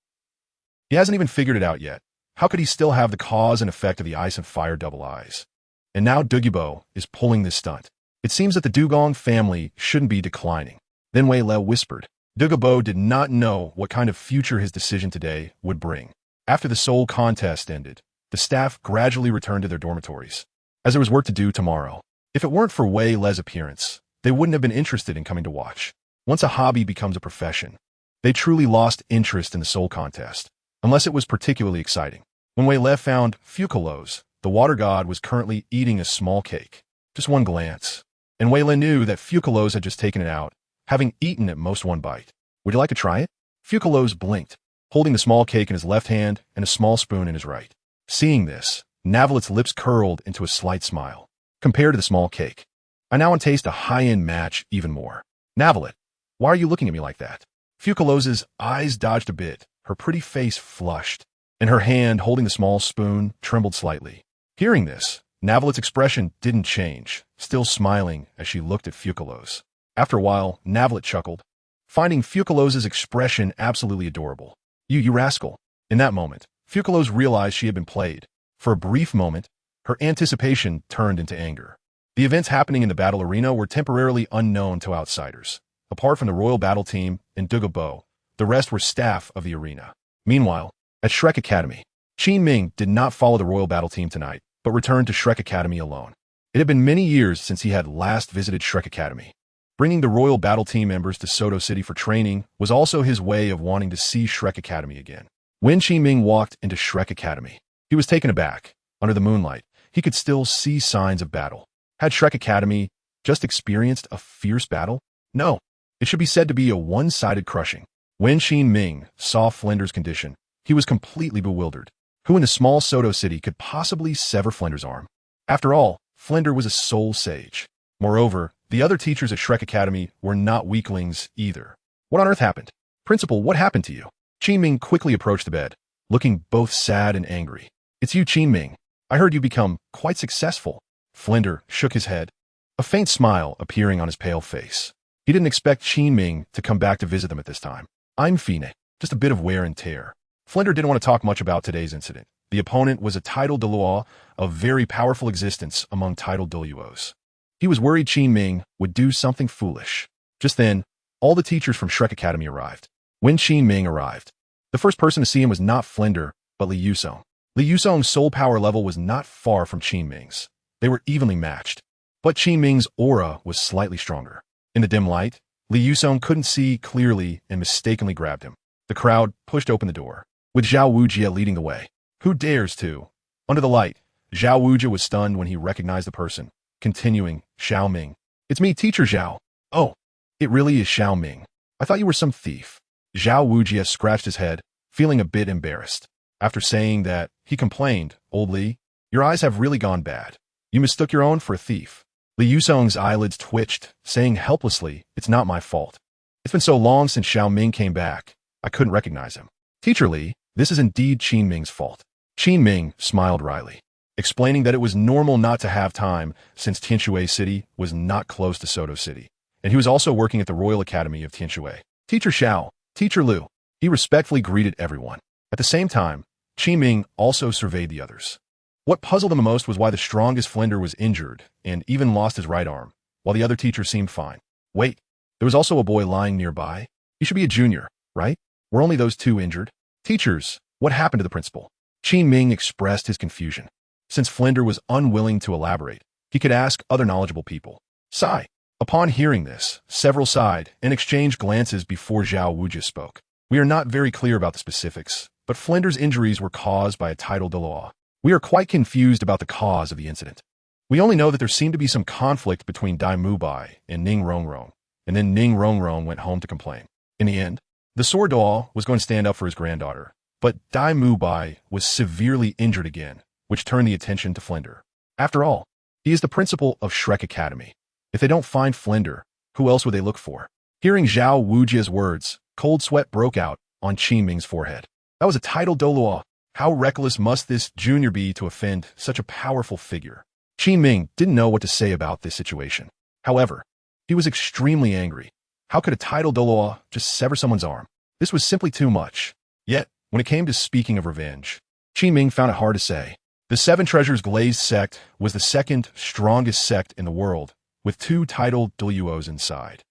He hasn't even figured it out yet. How could he still have the cause and effect of the ice and fire double eyes? And now Dugu Bo is pulling this stunt. It seems that the Dugong family shouldn't be declining. Then Wei Le whispered. Dugu Bo did not know what kind of future his decision today would bring. After the soul contest ended, the staff gradually returned to their dormitories, as there was work to do tomorrow. If it weren't for Wei Le's appearance, they wouldn't have been interested in coming to watch. Once a hobby becomes a profession, they truly lost interest in the soul contest, unless it was particularly exciting. When Wei Le found Fucalos, the water god was currently eating a small cake. Just one glance, and Wei Le knew that Fucalos had just taken it out, having eaten at most 1 bite. Would you like to try it? Fucalos blinked, holding the small cake in his left hand and a small spoon in his right. Seeing this, Navelite's lips curled into a slight smile. Compared to the small cake, I now taste a high-end match even more. Navelite, why are you looking at me like that? Fucalos's eyes dodged a bit, her pretty face flushed, and her hand holding the small spoon trembled slightly. Hearing this, Navelite's expression didn't change, still smiling as she looked at Fucalos. After a while, Navelite chuckled, finding Fucalos's expression absolutely adorable. You rascal. In that moment, Fucalos realized she had been played. For a brief moment, her anticipation turned into anger. The events happening in the battle arena were temporarily unknown to outsiders. Apart from the royal battle team and Dugu Bo, the rest were staff of the arena. Meanwhile, at Shrek Academy, Qin Ming did not follow the royal battle team tonight, but returned to Shrek Academy alone. It had been many years since he had last visited Shrek Academy. Bringing the royal battle team members to Soto City for training was also his way of wanting to see Shrek Academy again. When Qin Ming walked into Shrek Academy, he was taken aback. Under the moonlight, he could still see signs of battle. Had Shrek Academy just experienced a fierce battle? No. It should be said to be a one-sided crushing. When Qin Ming saw Flinder's condition, he was completely bewildered. Who in the small Soto City could possibly sever Flinder's arm? After all, Flinder was a soul sage. Moreover, the other teachers at Shrek Academy were not weaklings either. What on earth happened? Principal, what happened to you? Qin Ming quickly approached the bed, looking both sad and angry. It's you, Qin Ming. I heard you become quite successful. Flinder shook his head, a faint smile appearing on his pale face. He didn't expect Qin Ming to come back to visit them at this time. I'm Fine, just a bit of wear and tear. Flinder didn't want to talk much about today's incident. The opponent was a titled Douluo, a very powerful existence among titled Douluos. He was worried Qin Ming would do something foolish. Just then, all the teachers from Shrek Academy arrived. When Qin Ming arrived, the first person to see him was not Flinder, but Li Yusong. Li Yusong's soul power level was not far from Qin Ming's. They were evenly matched. But Qin Ming's aura was slightly stronger. In the dim light, Li Yusong couldn't see clearly and mistakenly grabbed him. The crowd pushed open the door, with Zhao Wujie leading the way. Who dares to? Under the light, Zhao Wujie was stunned when he recognized the person, continuing, Xiao Ming. It's me, Teacher Zhao. Oh, it really is Xiao Ming. I thought you were some thief. Zhao Wujie scratched his head, feeling a bit embarrassed. After saying that, he complained, Old Li, your eyes have really gone bad. You mistook your own for a thief. Li Yusong's eyelids twitched, saying helplessly, it's not my fault. It's been so long since Xiao Ming came back, I couldn't recognize him. Teacher Li, this is indeed Qin Ming's fault. Qin Ming smiled wryly, explaining that it was normal not to have time since Tianshui City was not close to Soto City, and he was also working at the Royal Academy of Tianshui. Teacher Xiao, Teacher Lu, he respectfully greeted everyone. At the same time, Qin Ming also surveyed the others. What puzzled him the most was why the strongest Flinder was injured and even lost his right arm, while the other teacher seemed fine. Wait, there was also a boy lying nearby. He should be a junior, right? Were only those two injured? Teachers, what happened to the principal? Qin Ming expressed his confusion. Since Flinder was unwilling to elaborate, he could ask other knowledgeable people. Sigh. Upon hearing this, several sighed and exchanged glances before Zhao Wujie spoke. We are not very clear about the specifics, but Flinder's injuries were caused by a tidal Douluo. We are quite confused about the cause of the incident. We only know that there seemed to be some conflict between Dai Mubai and Ning Rongrong, and then Ning Rongrong went home to complain. In the end, the sword Doll was going to stand up for his granddaughter, but Dai Mubai was severely injured again, which turned the attention to Flinder. After all, he is the principal of Shrek Academy. If they don't find Flinder, who else would they look for? Hearing Zhao Wujie's words, cold sweat broke out on Qin Ming's forehead. That was a tidal Douluo. How reckless must this junior be to offend such a powerful figure? Qin Ming didn't know what to say about this situation. However, he was extremely angry. How could a tidal Douluo just sever someone's arm? This was simply too much. Yet, when it came to speaking of revenge, Qin Ming found it hard to say. The Seven Treasures Glazed sect was the second strongest sect in the world, with 2 tidal Douluos inside,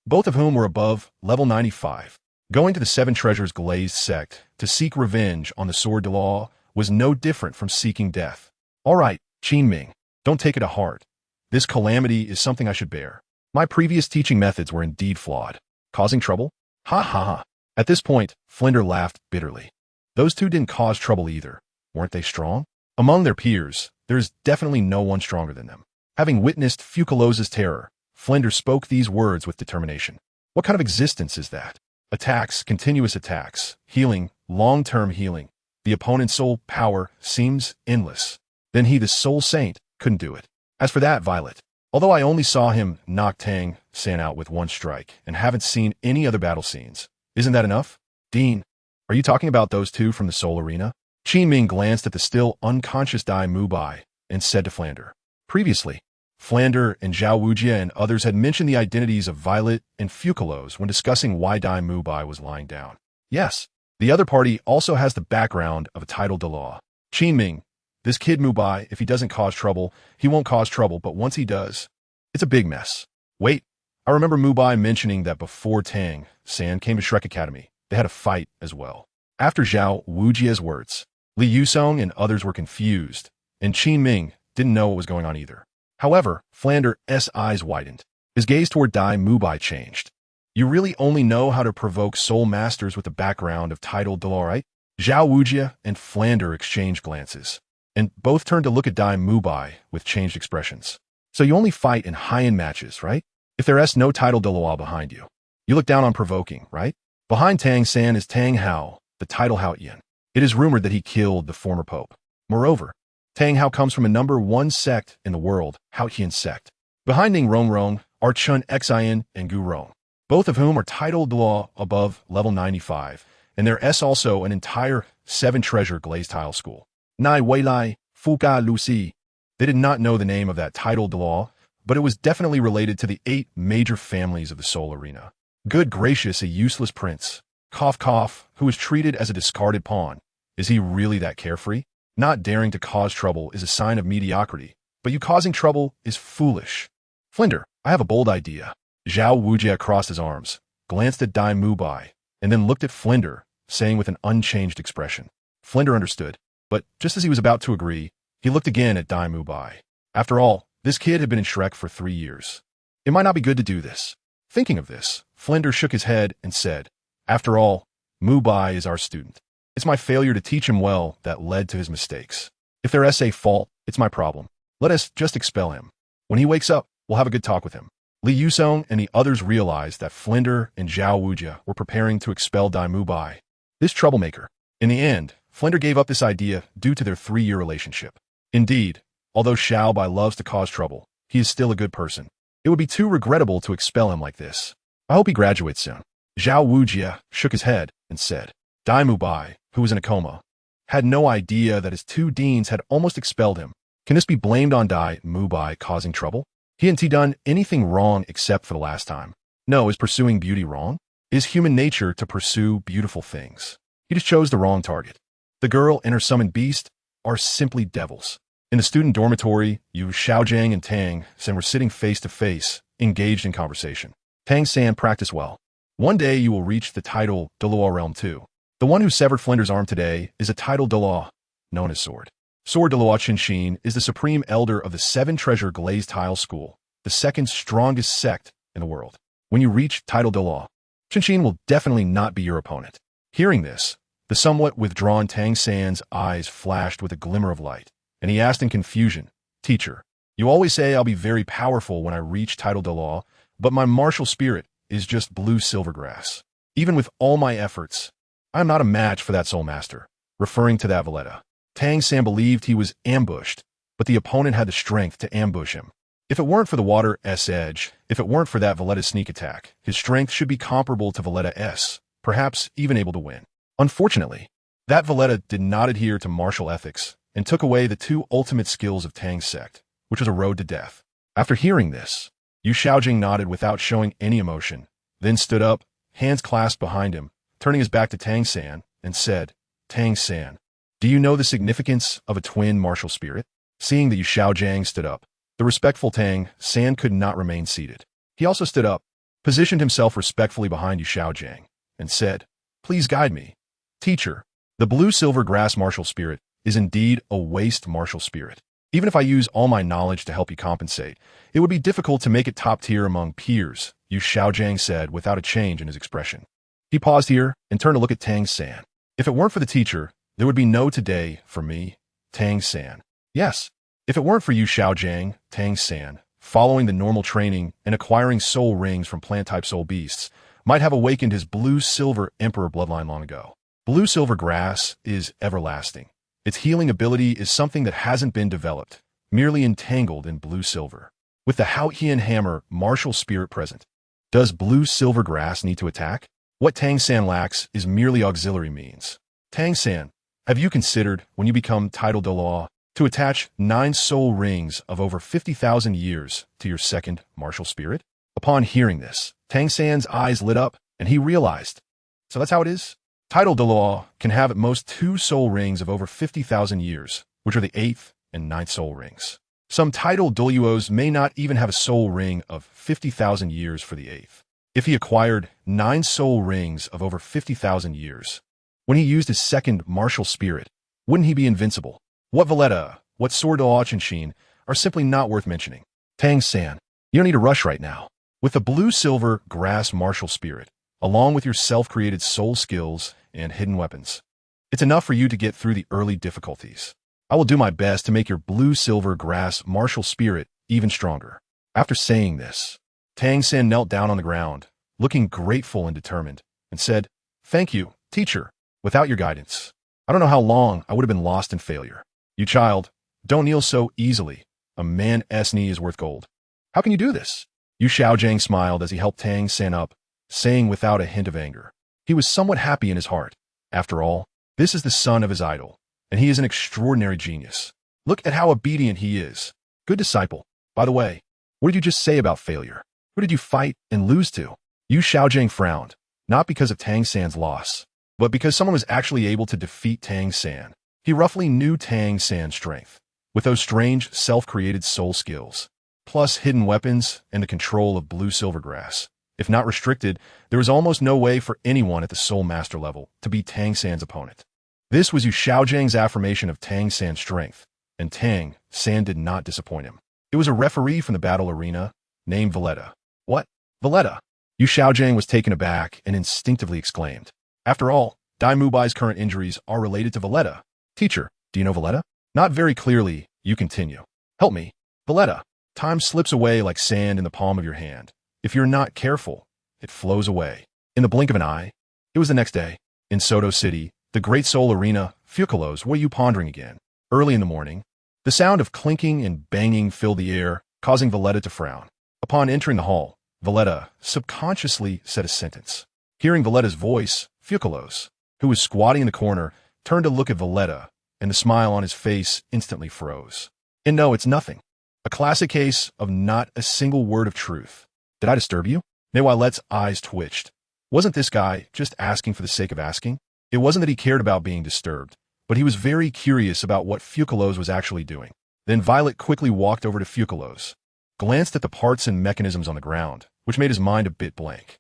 both of whom were above level 95. Going to the Seven Treasures Glazed sect to seek revenge on the Sword Douluo was no different from seeking death. All right, Qin Ming, don't take it to heart. This calamity is something I should bear. My previous teaching methods were indeed flawed. Causing trouble? Ha ha ha. At this point, Flinder laughed bitterly. Those two didn't cause trouble either. Weren't they strong? Among their peers, there is definitely no one stronger than them. Having witnessed Fucalos' terror, Flinder spoke these words with determination. What kind of existence is that? Attacks, continuous attacks, healing, long-term healing. The opponent's soul power seems endless. Then he, the soul saint, couldn't do it. As for that, Violet, although I only saw him knock Tang San out with one strike and haven't seen any other battle scenes, isn't that enough? Dean, are you talking about those two from the Soul Arena? Qin Ming glanced at the still unconscious Dai Mubai and said to Flander. Previously, Flander and Zhao Wujie and others had mentioned the identities of Violet and Fucalos when discussing why Dai Mubai was lying down. Yes, the other party also has the background of a tidal Douluo. Qin Ming, this kid Mubai, if he doesn't cause trouble, he won't cause trouble, but once he does, it's a big mess. Wait, I remember Mubai mentioning that before Tang San came to Shrek Academy, they had a fight as well. After Zhao Wujie's words, Li Yusong and others were confused, and Qin Ming didn't know what was going on either. However, Flander's eyes widened. His gaze toward Dai Mubai changed. You really only know how to provoke soul masters with the background of tidal Douluo, right? Zhao Wujie and Flander exchanged glances, and both turned to look at Dai Mubai with changed expressions. So you only fight in high-end matches, right? If there's no tidal Douluo behind you. You look down on provoking, right? Behind Tang San is Tang Hao, the tidal Haotian. It is rumored that he killed the former pope. Moreover, Tang Hao comes from a #1 sect in the world, Haotian sect. Behind Ning Rongrong are Chun Xian and Gu Rong, both of whom are tidal Douluo above level 95, and there is also an entire 7-treasure glazed tile school. Nai Weilai, Fucalos. They did not know the name of that tidal Douluo, but it was definitely related to the 8 major families of the Soul Arena. Good gracious, a useless prince. Cough cough, who was treated as a discarded pawn. Is he really that carefree? Not daring to cause trouble is a sign of mediocrity, but you causing trouble is foolish. Flinder, I have a bold idea. Zhao Wujie crossed his arms, glanced at Dai Mubai, and then looked at Flinder, saying with an unchanged expression. Flinder understood. But just as he was about to agree, he looked again at Dai Mubai. After all, this kid had been in Shrek for 3 years. It might not be good to do this. Thinking of this, Flinder shook his head and said, "After all, Mubai is our student. It's my failure to teach him well that led to his mistakes. If they're SA fault, it's my problem. Let us just expel him. When he wakes up, we'll have a good talk with him." Li Yusong and the others realized that Flinder and Zhao Wujia were preparing to expel Dai Mubai, this troublemaker. In the end, Flinder gave up this idea due to their 3-year relationship. Indeed, although Xiao Bai loves to cause trouble, he is still a good person. It would be too regrettable to expel him like this. I hope he graduates soon. Zhao Wujia shook his head and said, Dai Mubai, who was in a coma, had no idea that his 2 deans had almost expelled him. Can this be blamed on Dai Mubai causing trouble? Hadn't he done anything wrong except for the last time? No, is pursuing beauty wrong? It is human nature to pursue beautiful things. He just chose the wrong target. The girl and her summoned beast are simply devils. In the student dormitory, Yu Xiaojiang and Tang San were sitting face to face, engaged in conversation. Tang San practiced well. One day you will reach the title Douluo Realm 2. The one who severed Flinder's arm today is a title Douluo, known as Sword. Sword Douluo Qinshin is the supreme elder of the 7 Treasure Glazed Tile School, the 2nd strongest sect in the world. When you reach title Douluo, Qinshin will definitely not be your opponent. Hearing this, the somewhat withdrawn Tang San's eyes flashed with a glimmer of light, and he asked in confusion, Teacher, you always say I'll be very powerful when I reach title Douluo, but my martial spirit is just blue silvergrass. Even with all my efforts, I am not a match for that soul master, referring to that Valletta. Tang San believed he was ambushed, but the opponent had the strength to ambush him. If it weren't for the water S edge, if it weren't for that Valletta sneak attack, his strength should be comparable to Valletta S, perhaps even able to win. Unfortunately, that Valletta did not adhere to martial ethics and took away the 2 ultimate skills of Tang's sect, which was a road to death. After hearing this, Yu Xiaojing nodded without showing any emotion, then stood up, hands clasped behind him, turning his back to Tang San, and said, Tang San, do you know the significance of a twin martial spirit? Seeing that Yu Xiaojiang stood up, the respectful Tang San could not remain seated. He also stood up, positioned himself respectfully behind Yu Xiaojiang, and said, Please guide me. Teacher, the blue-silver grass martial spirit is indeed a waste martial spirit. Even if I use all my knowledge to help you compensate, it would be difficult to make it top tier among peers, Yu Xiaojiang said without a change in his expression. He paused here and turned to look at Tang San. If it weren't for the teacher, there would be no today for me, Tang San. Yes, if it weren't for Yu Xiaojiang, Tang San, following the normal training and acquiring soul rings from plant-type soul beasts, might have awakened his blue-silver emperor bloodline long ago. Blue-silver grass is everlasting. Its healing ability is something that hasn't been developed, merely entangled in blue-silver. With the Haotian hammer martial spirit present, does blue-silver grass need to attack? What Tang San lacks is merely auxiliary means. Tang San, have you considered, when you become title Douluo, to attach 9 soul rings of over 50,000 years to your 2nd martial spirit? Upon hearing this, Tang San's eyes lit up, and he realized. So that's how it is? Title Douluo can have at most 2 soul rings of over 50,000 years, which are the 8th and 9th soul rings. Some title Douluos may not even have a soul ring of 50,000 years for the 8th. If he acquired 9 soul rings of over 50,000 years, when he used his 2nd martial spirit, wouldn't he be invincible? What Valletta, what Sword Douluo Qinshin are simply not worth mentioning. Tang San, you don't need to rush right now. With the blue-silver grass martial spirit, along with your self-created soul skills and hidden weapons, it's enough for you to get through the early difficulties. I will do my best to make your blue-silver grass martial spirit even stronger. After saying this, Tang San knelt down on the ground, looking grateful and determined, and said, Thank you, teacher. Without your guidance, I don't know how long I would have been lost in failure. You child, don't kneel so easily. A man's knee is worth gold. How can you do this? Yu Xiaojiang smiled as he helped Tang San up, saying without a hint of anger. He was somewhat happy in his heart. After all, this is the son of his idol, and he is an extraordinary genius. Look at how obedient he is. Good disciple. By the way, what did you just say about failure? Who did you fight and lose to? Yu Xiaojiang frowned, not because of Tang San's loss, but because someone was actually able to defeat Tang San. He roughly knew Tang San's strength, with those strange self-created soul skills, plus hidden weapons and the control of blue-silver grass. If not restricted, there was almost no way for anyone at the Soul Master level to beat Tang San's opponent. This was Yu Xiaojiang's affirmation of Tang San's strength, and Tang San did not disappoint him. It was a referee from the battle arena named Valletta. What? Valletta? Yu Xiaojiang was taken aback and instinctively exclaimed. After all, Dai Mubai's current injuries are related to Valletta. Teacher, do you know Valletta? Not very clearly, you continue. Help me. Valletta. Time slips away like sand in the palm of your hand. If you're not careful, it flows away. In the blink of an eye. It was the next day. In Soto City, the Great Soul Arena, Fucalos, what are you pondering again? Early in the morning, the sound of clinking and banging filled the air, causing Valletta to frown. Upon entering the hall, Valletta subconsciously said a sentence. Hearing Valletta's voice, Fucalos, who was squatting in the corner, turned to look at Valletta, and the smile on his face instantly froze. And no, it's nothing. A classic case of not a single word of truth. Did I disturb you? Newailette's eyes twitched. Wasn't this guy just asking for the sake of asking? It wasn't that he cared about being disturbed, but he was very curious about what Fucalos was actually doing. Then Violet quickly walked over to Fucalos, glanced at the parts and mechanisms on the ground, which made his mind a bit blank.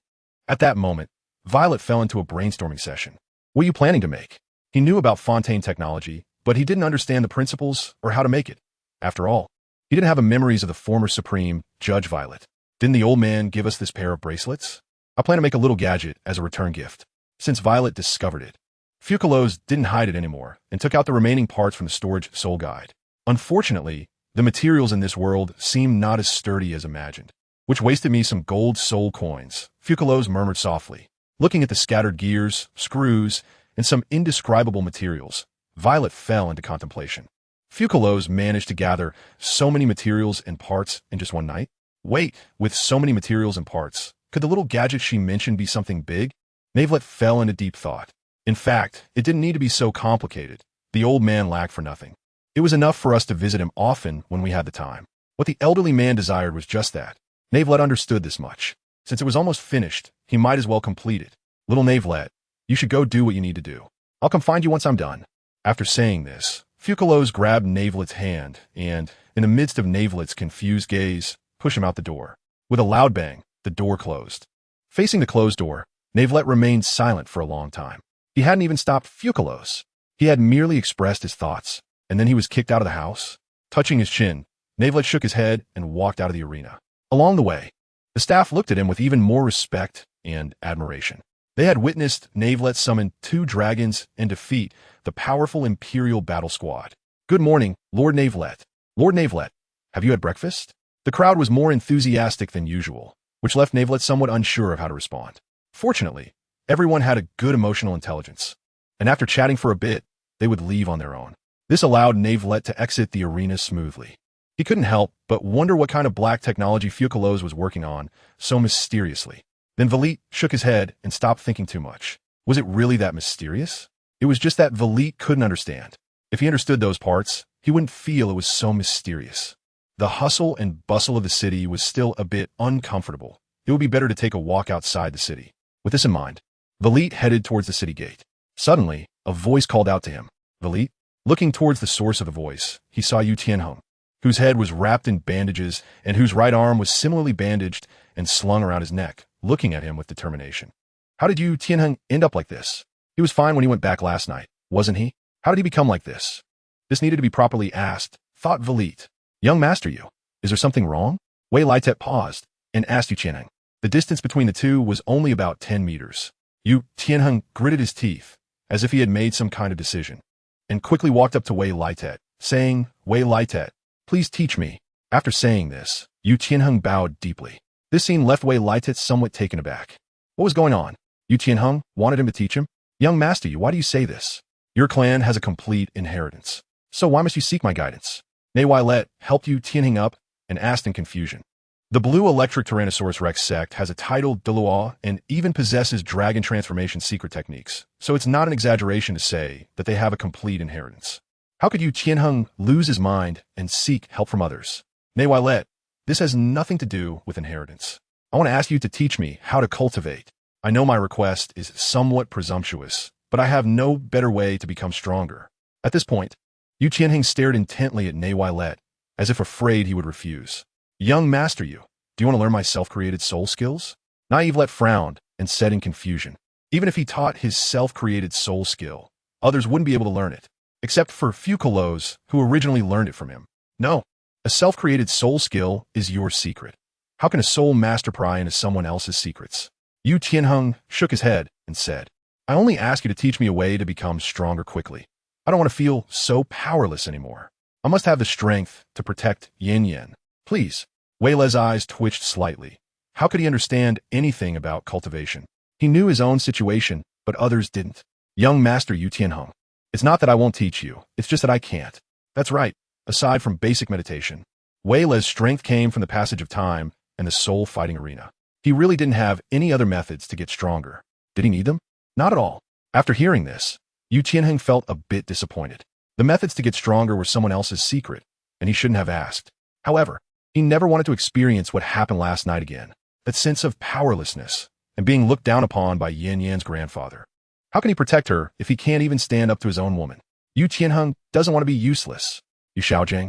At that moment, Violet fell into a brainstorming session. What are you planning to make? He knew about Fontaine technology, but he didn't understand the principles or how to make it. After all, he didn't have the memories of the former Supreme, Judge Violet. Didn't the old man give us this pair of bracelets? I plan to make a little gadget as a return gift. Since Violet discovered it, Fucalos didn't hide it anymore and took out the remaining parts from the storage soul guide. Unfortunately, the materials in this world seem not as sturdy as imagined, which wasted me some gold soul coins, Fucalos murmured softly. Looking at the scattered gears, screws, and some indescribable materials, Violet fell into contemplation. Fucalos managed to gather so many materials and parts in just one night? Wait, with so many materials and parts, could the little gadget she mentioned be something big? Navelette fell into deep thought. In fact, it didn't need to be so complicated. The old man lacked for nothing. It was enough for us to visit him often when we had the time. What the elderly man desired was just that. Navelette understood this much. Since it was almost finished, he might as well complete it. Little Navelette, you should go do what you need to do. I'll come find you once I'm done. After saying this, Fucalos grabbed Navelette's hand and, in the midst of Navelette's confused gaze, pushed him out the door. With a loud bang, the door closed. Facing the closed door, Navelette remained silent for a long time. He hadn't even stopped Fucalos. He had merely expressed his thoughts, and then he was kicked out of the house. Touching his chin, Navelette shook his head and walked out of the arena. Along the way, the staff looked at him with even more respect and admiration. They had witnessed Navelette summon 2 dragons and defeat the powerful Imperial Battle Squad. Good morning, Lord Navelette. Lord Navelette, have you had breakfast? The crowd was more enthusiastic than usual, which left Navelette somewhat unsure of how to respond. Fortunately, everyone had a good emotional intelligence, and after chatting for a bit, they would leave on their own. This allowed Navelette to exit the arena smoothly. He couldn't help but wonder what kind of black technology Fucalos was working on so mysteriously. Then Valit shook his head and stopped thinking too much. Was it really that mysterious? It was just that Valit couldn't understand. If he understood those parts, he wouldn't feel it was so mysterious. The hustle and bustle of the city was still a bit uncomfortable. It would be better to take a walk outside the city. With this in mind, Valit headed towards the city gate. Suddenly, a voice called out to him. Valit? Looking towards the source of the voice, he saw Yu Tianheng, whose head was wrapped in bandages and whose right arm was similarly bandaged and slung around his neck, looking at him with determination. How did Yu Tianheng end up like this? He was fine when he went back last night, wasn't he? How did he become like this? This needed to be properly asked, thought Valit. Young master Yu, is there something wrong? Wei Litet paused and asked Yu Tianheng. The distance between the two was only about 10 meters. Yu Tianheng gritted his teeth, as if he had made some kind of decision, and quickly walked up to Wei Litet, saying, Wei Litet, please teach me. After saying this, Yu Tianheng bowed deeply. This scene left Wei Litet somewhat taken aback. What was going on? Yu Tianheng wanted him to teach him? Young master Yu, why do you say this? Your clan has a complete inheritance. So why must you seek my guidance? Newailet helped Yu Tianheng up and asked in confusion. The blue electric Tyrannosaurus Rex sect has a titled Douluo and even possesses dragon transformation secret techniques, so it's not an exaggeration to say that they have a complete inheritance. How could Yu Tianheng lose his mind and seek help from others? Newailet, this has nothing to do with inheritance. I want to ask you to teach me how to cultivate. I know my request is somewhat presumptuous, but I have no better way to become stronger. At this point, Yu Tianheng stared intently at Newailet, as if afraid he would refuse. Young master Yu, do you want to learn my self-created soul skills? Naivelet frowned and said in confusion. Even if he taught his self-created soul skill, others wouldn't be able to learn it. Except for Fucalos, who originally learned it from him. No, a self-created soul skill is your secret. How can a soul master pry into someone else's secrets? Yu Tianheng shook his head and said, I only ask you to teach me a way to become stronger quickly. I don't want to feel so powerless anymore. I must have the strength to protect Yin. Please. Wei Le's eyes twitched slightly. How could he understand anything about cultivation? He knew his own situation, but others didn't. Young Master Yu Tianheng, it's not that I won't teach you, it's just that I can't. That's right, aside from basic meditation. Wei Le's strength came from the passage of time and the soul fighting arena. He really didn't have any other methods to get stronger. Did he need them? Not at all. After hearing this, Yu Tianheng felt a bit disappointed. The methods to get stronger were someone else's secret, and he shouldn't have asked. However, he never wanted to experience what happened last night again, that sense of powerlessness and being looked down upon by Yan's grandfather. How can he protect her if he can't even stand up to his own woman? Yu Tianheng doesn't want to be useless. Yu Xiaojing,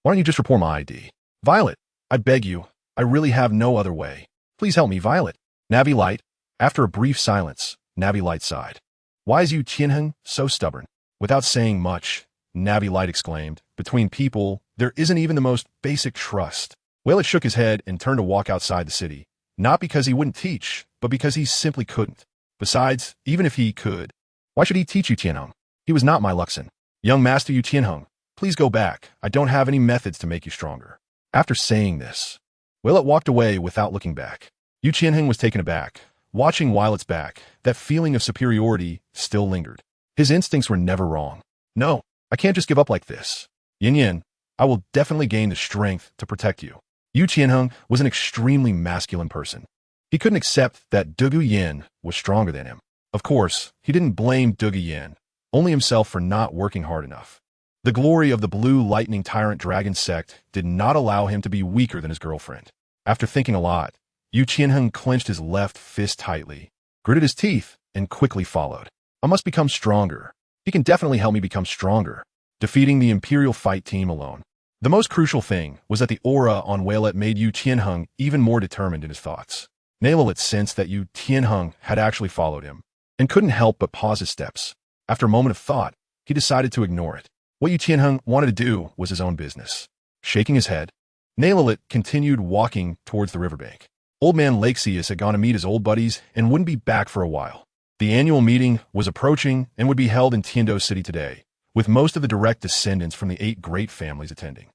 why don't you just report my ID? Violet, I beg you, I really have no other way. Please help me, Violet. Navilite. After a brief silence, Navilite sighed. Why is Yu Tianheng so stubborn? Without saying much, Navilite exclaimed, between people, there isn't even the most basic trust. Waylett shook his head and turned to walk outside the city, not because he wouldn't teach, but because he simply couldn't. Besides, even if he could, why should he teach Yu Tianheng? He was not my Luxin. Young Master Yu Tianheng, please go back. I don't have any methods to make you stronger. After saying this, Waylett walked away without looking back. Yu Tianheng was taken aback. Watching Violet's back, that feeling of superiority still lingered. His instincts were never wrong. No, I can't just give up like this. Yin, I will definitely gain the strength to protect you. Yu Tianheng was an extremely masculine person. He couldn't accept that Dugu Yin was stronger than him. Of course, he didn't blame Dugu Yin, only himself for not working hard enough. The glory of the Blue Lightning Tyrant Dragon sect did not allow him to be weaker than his girlfriend. After thinking a lot, Yu Tianheng clenched his left fist tightly, gritted his teeth, and quickly followed. I must become stronger. He can definitely help me become stronger. Defeating the Imperial Fight team alone. The most crucial thing was that the aura on Waylett made Yu Tianheng even more determined in his thoughts. Naillet sensed that Yu Tianheng had actually followed him, and couldn't help but pause his steps. After a moment of thought, he decided to ignore it. What Yu Tianheng wanted to do was his own business. Shaking his head, Naillet continued walking towards the riverbank. Old man Laxius had gone to meet his old buddies and wouldn't be back for a while. The annual meeting was approaching and would be held in Tiando City today, with most of the direct descendants from the 8 great families attending.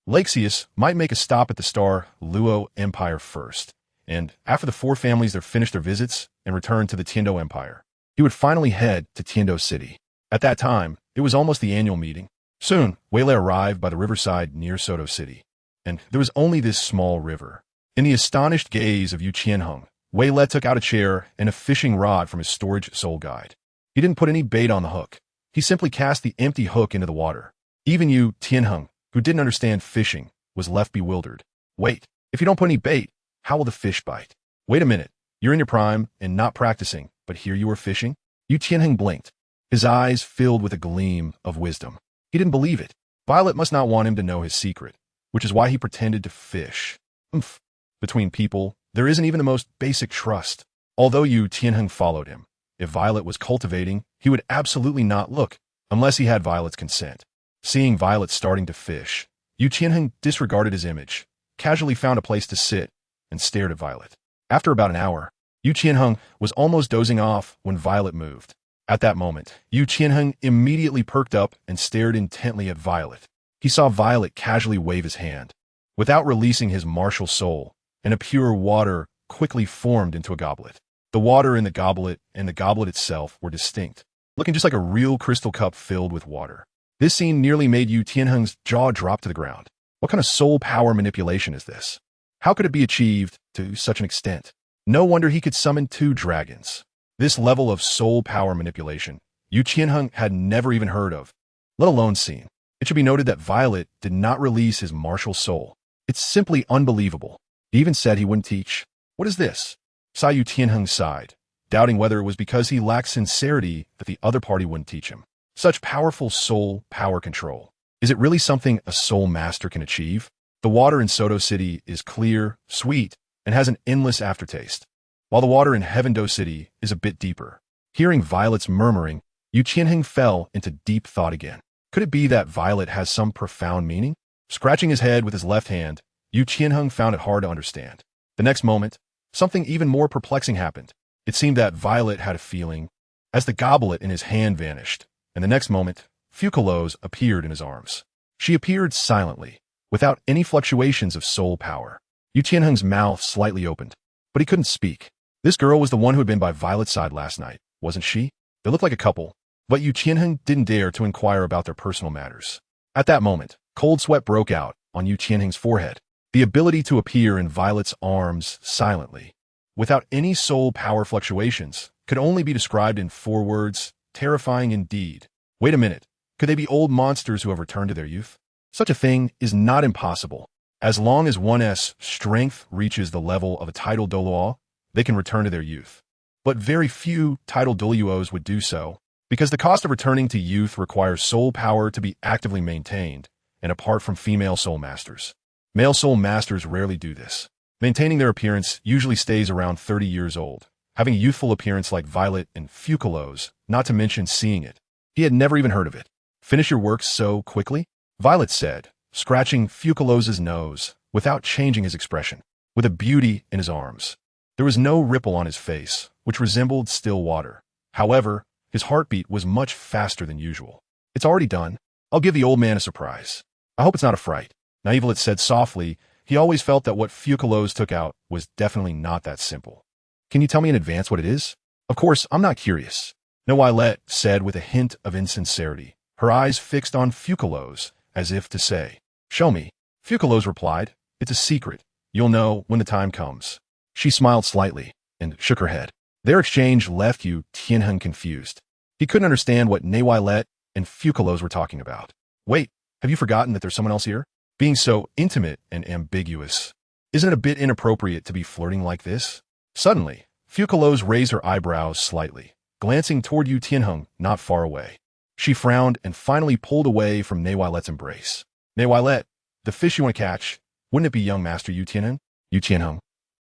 Laxius might make a stop at the Star Luo Empire first, and after the 4 families there finished their visits and returned to the Tiando Empire, he would finally head to Tiando City. At that time, it was almost the annual meeting. Soon, Waylett arrived by the riverside near Soto City, and there was only this small river. In the astonished gaze of Yu Tianheng, Waylett took out a chair and a fishing rod from his storage soul guide. He didn't put any bait on the hook. He simply cast the empty hook into the water. Even Yu Tianheng, who didn't understand fishing, was left bewildered. Wait, if you don't put any bait, how will the fish bite? Wait a minute, you're in your prime and not practicing, but here you are fishing? Yu Tianheng blinked. His eyes filled with a gleam of wisdom. He didn't believe it. Violet must not want him to know his secret, which is why he pretended to fish. Oomph. Between people, there isn't even the most basic trust. Although Yu Tianheng followed him, if Violet was cultivating, he would absolutely not look, unless he had Violet's consent. Seeing Violet starting to fish, Yu Tianheng disregarded his image, casually found a place to sit, and stared at Violet. After about an hour, Yu Tianheng was almost dozing off when Violet moved. At that moment, Yu Tianheng immediately perked up and stared intently at Violet. He saw Violet casually wave his hand. Without releasing his martial soul, and a pure water quickly formed into a goblet. The water in the goblet and the goblet itself were distinct, looking just like a real crystal cup filled with water. This scene nearly made Yu Tianheng's jaw drop to the ground. What kind of soul power manipulation is this? How could it be achieved to such an extent? No wonder he could summon 2 dragons. This level of soul power manipulation, Yu Tianheng had never even heard of, let alone seen. It should be noted that Violet did not release his martial soul. It's simply unbelievable. He even said he wouldn't teach. What is this? Yu Tianheng sighed, doubting whether it was because he lacked sincerity that the other party wouldn't teach him. Such powerful soul power control. Is it really something a soul master can achieve? The water in Soto City is clear, sweet, and has an endless aftertaste, while the water in Heavendo City is a bit deeper. Hearing Violet's murmuring, Yu Qianheng fell into deep thought again. Could it be that violet has some profound meaning? Scratching his head with his left hand, Yu Qianheng found it hard to understand. The next moment, something even more perplexing happened. It seemed that Violet had a feeling as the goblet in his hand vanished, and the next moment, Fucalos appeared in his arms. She appeared silently, without any fluctuations of soul power. Yu Qianheng's mouth slightly opened, but he couldn't speak. This girl was the one who had been by Violet's side last night, wasn't she? They looked like a couple, but Yu Qianheng didn't dare to inquire about their personal matters. At that moment, cold sweat broke out on Yu Qianheng's forehead. The ability to appear in Violet's arms silently, without any soul power fluctuations, could only be described in 4 words, terrifying indeed. Wait a minute, could they be old monsters who have returned to their youth? Such a thing is not impossible. As long as one's strength reaches the level of a titled Douluo, they can return to their youth. But very few titled Douluos would do so, because the cost of returning to youth requires soul power to be actively maintained, and apart from female soul masters. Male soul masters rarely do this. Maintaining their appearance usually stays around 30 years old, having a youthful appearance like Violet and Fucalos, not to mention seeing it. He had never even heard of it. Finish your work so quickly? Violet said, scratching Fucalos's nose, without changing his expression, with a beauty in his arms. There was no ripple on his face, which resembled still water. However, his heartbeat was much faster than usual. It's already done. I'll give the old man a surprise. I hope it's not a fright. Navelet said softly. He always felt that what Fucalos took out was definitely not that simple. Can you tell me in advance what it is? Of course, I'm not curious. Navelet said with a hint of insincerity, her eyes fixed on Fucalos, as if to say, show me. Fucalos replied, it's a secret. You'll know when the time comes. She smiled slightly and shook her head. Their exchange left Yu Qianheng confused. He couldn't understand what Navelet and Fucalos were talking about. Wait, have you forgotten that there's someone else here? Being so intimate and ambiguous. Isn't it a bit inappropriate to be flirting like this? Suddenly, Fucalos raised her eyebrows slightly, glancing toward Yu Qianheng not far away. She frowned and finally pulled away from Navelet's embrace. Navelet, the fish you want to catch, wouldn't it be young Master Yu Qianheng? Yu Qianheng.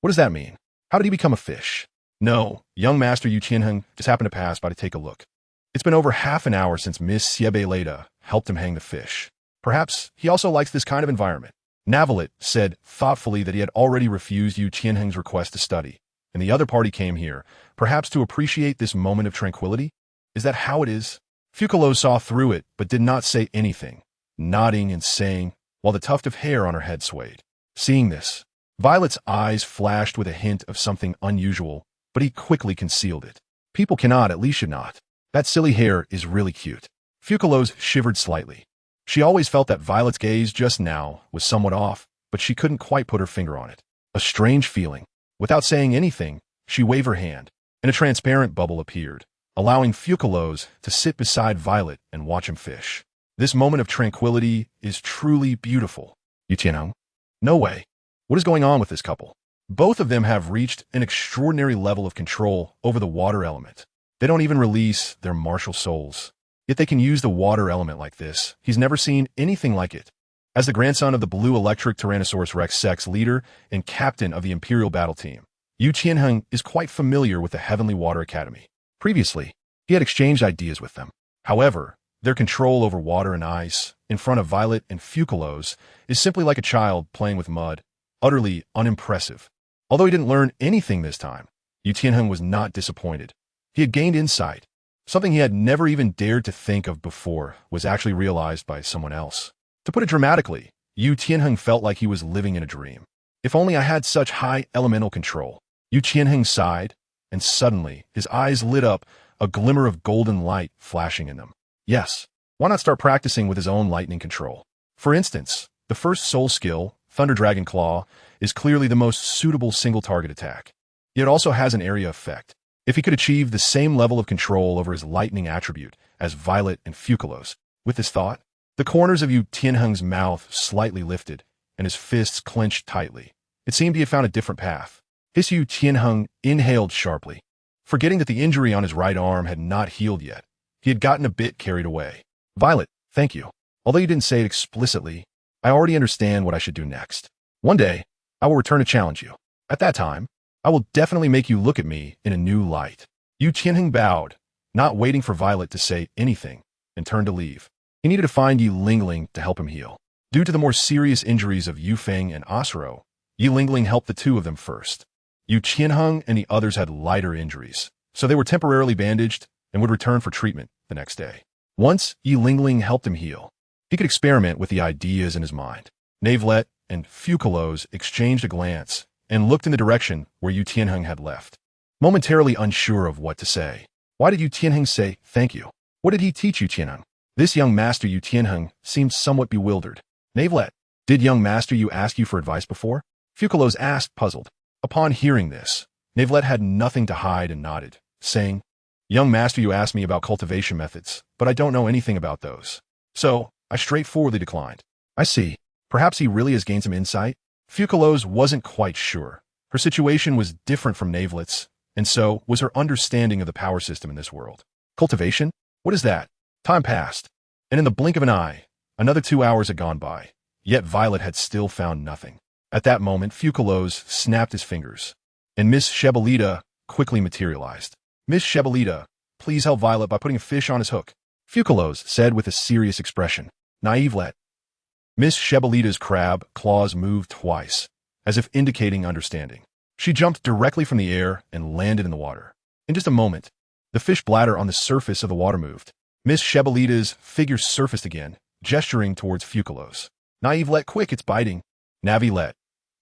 What does that mean? How did he become a fish? No, young Master Yu Qianheng just happened to pass by to take a look. It's been over half an hour since Miss Siebeleda helped him hang the fish. Perhaps he also likes this kind of environment. Navelet said thoughtfully that he had already refused Yu Qianheng's request to study, and the other party came here, perhaps to appreciate this moment of tranquility? Is that how it is? Fucalos saw through it, but did not say anything, nodding and saying, while the tuft of hair on her head swayed. Seeing this, Violet's eyes flashed with a hint of something unusual, but he quickly concealed it. People cannot, at least should not. That silly hair is really cute. Fucalos shivered slightly. She always felt that Violet's gaze just now was somewhat off, but she couldn't quite put her finger on it. A strange feeling. Without saying anything, she waved her hand, and a transparent bubble appeared, allowing Fucalos to sit beside Violet and watch him fish. This moment of tranquility is truly beautiful. Yu Qianheng? No way. What is going on with this couple? Both of them have reached an extraordinary level of control over the water element. They don't even release their martial souls. Yet they can use the water element like this. He's never seen anything like it. As the grandson of the Blue Electric Tyrannosaurus Rex Sex leader and captain of the Imperial Battle Team, Yu Qianheng is quite familiar with the Heavenly Water Academy. Previously, he had exchanged ideas with them. However, their control over water and ice, in front of Violet and Fucalos, is simply like a child playing with mud, utterly unimpressive. Although he didn't learn anything this time, Yu Qianheng was not disappointed. He had gained insight. Something he had never even dared to think of before was actually realized by someone else. To put it dramatically, Yu Qianheng felt like he was living in a dream. If only I had such high elemental control. Yu Qianheng sighed, and suddenly his eyes lit up, a glimmer of golden light flashing in them. Yes, why not start practicing with his own lightning control? For instance, the first soul skill, Thunder Dragon Claw, is clearly the most suitable single-target attack. It also has an area effect. If he could achieve the same level of control over his lightning attribute as Violet and Fucalos, with this thought, the corners of Yu Qianheng's mouth slightly lifted, and his fists clenched tightly. It seemed he had found a different path. His Yu Qianheng inhaled sharply. Forgetting that the injury on his right arm had not healed yet, he had gotten a bit carried away. Violet, thank you. Although you didn't say it explicitly, I already understand what I should do next. One day, I will return to challenge you. At that time, I will definitely make you look at me in a new light. Yu Qianheng bowed, not waiting for Violet to say anything, and turned to leave. He needed to find Yi Lingling to help him heal. Due to the more serious injuries of Yu Feng and Asuro, Yi Lingling helped the two of them first. Yu Qianheng and the others had lighter injuries, so they were temporarily bandaged and would return for treatment the next day. Once Yi Lingling helped him heal, he could experiment with the ideas in his mind. Navelite and Fucalos exchanged a glance and looked in the direction where Yu Tianheng had left, momentarily unsure of what to say. Why did Yu Tianheng say thank you? What did he teach Yu Tianheng? This young master Yu Tianheng seemed somewhat bewildered. Navelite, did young master Yu ask you for advice before? Fucalos asked, puzzled. Upon hearing this, Navelite had nothing to hide and nodded, saying, young master Yu asked me about cultivation methods, but I don't know anything about those. So, I straightforwardly declined. I see. Perhaps he really has gained some insight? Fucalos wasn't quite sure. Her situation was different from Navelite's, and so was her understanding of the power system in this world. Cultivation? What is that? Time passed, and in the blink of an eye, another 2 hours had gone by, yet Violet had still found nothing. At that moment, Fucalos snapped his fingers, and Miss Shebelita quickly materialized. Miss Shebelita, please help Violet by putting a fish on his hook, Fucalos said with a serious expression. Naivlet. Miss Shebelita's crab claws moved twice, as if indicating understanding. She jumped directly from the air and landed in the water. In just a moment, the fish bladder on the surface of the water moved. Miss Shebelita's figure surfaced again, gesturing towards Fucalos. Naivlet, quick, it's biting. Navilet.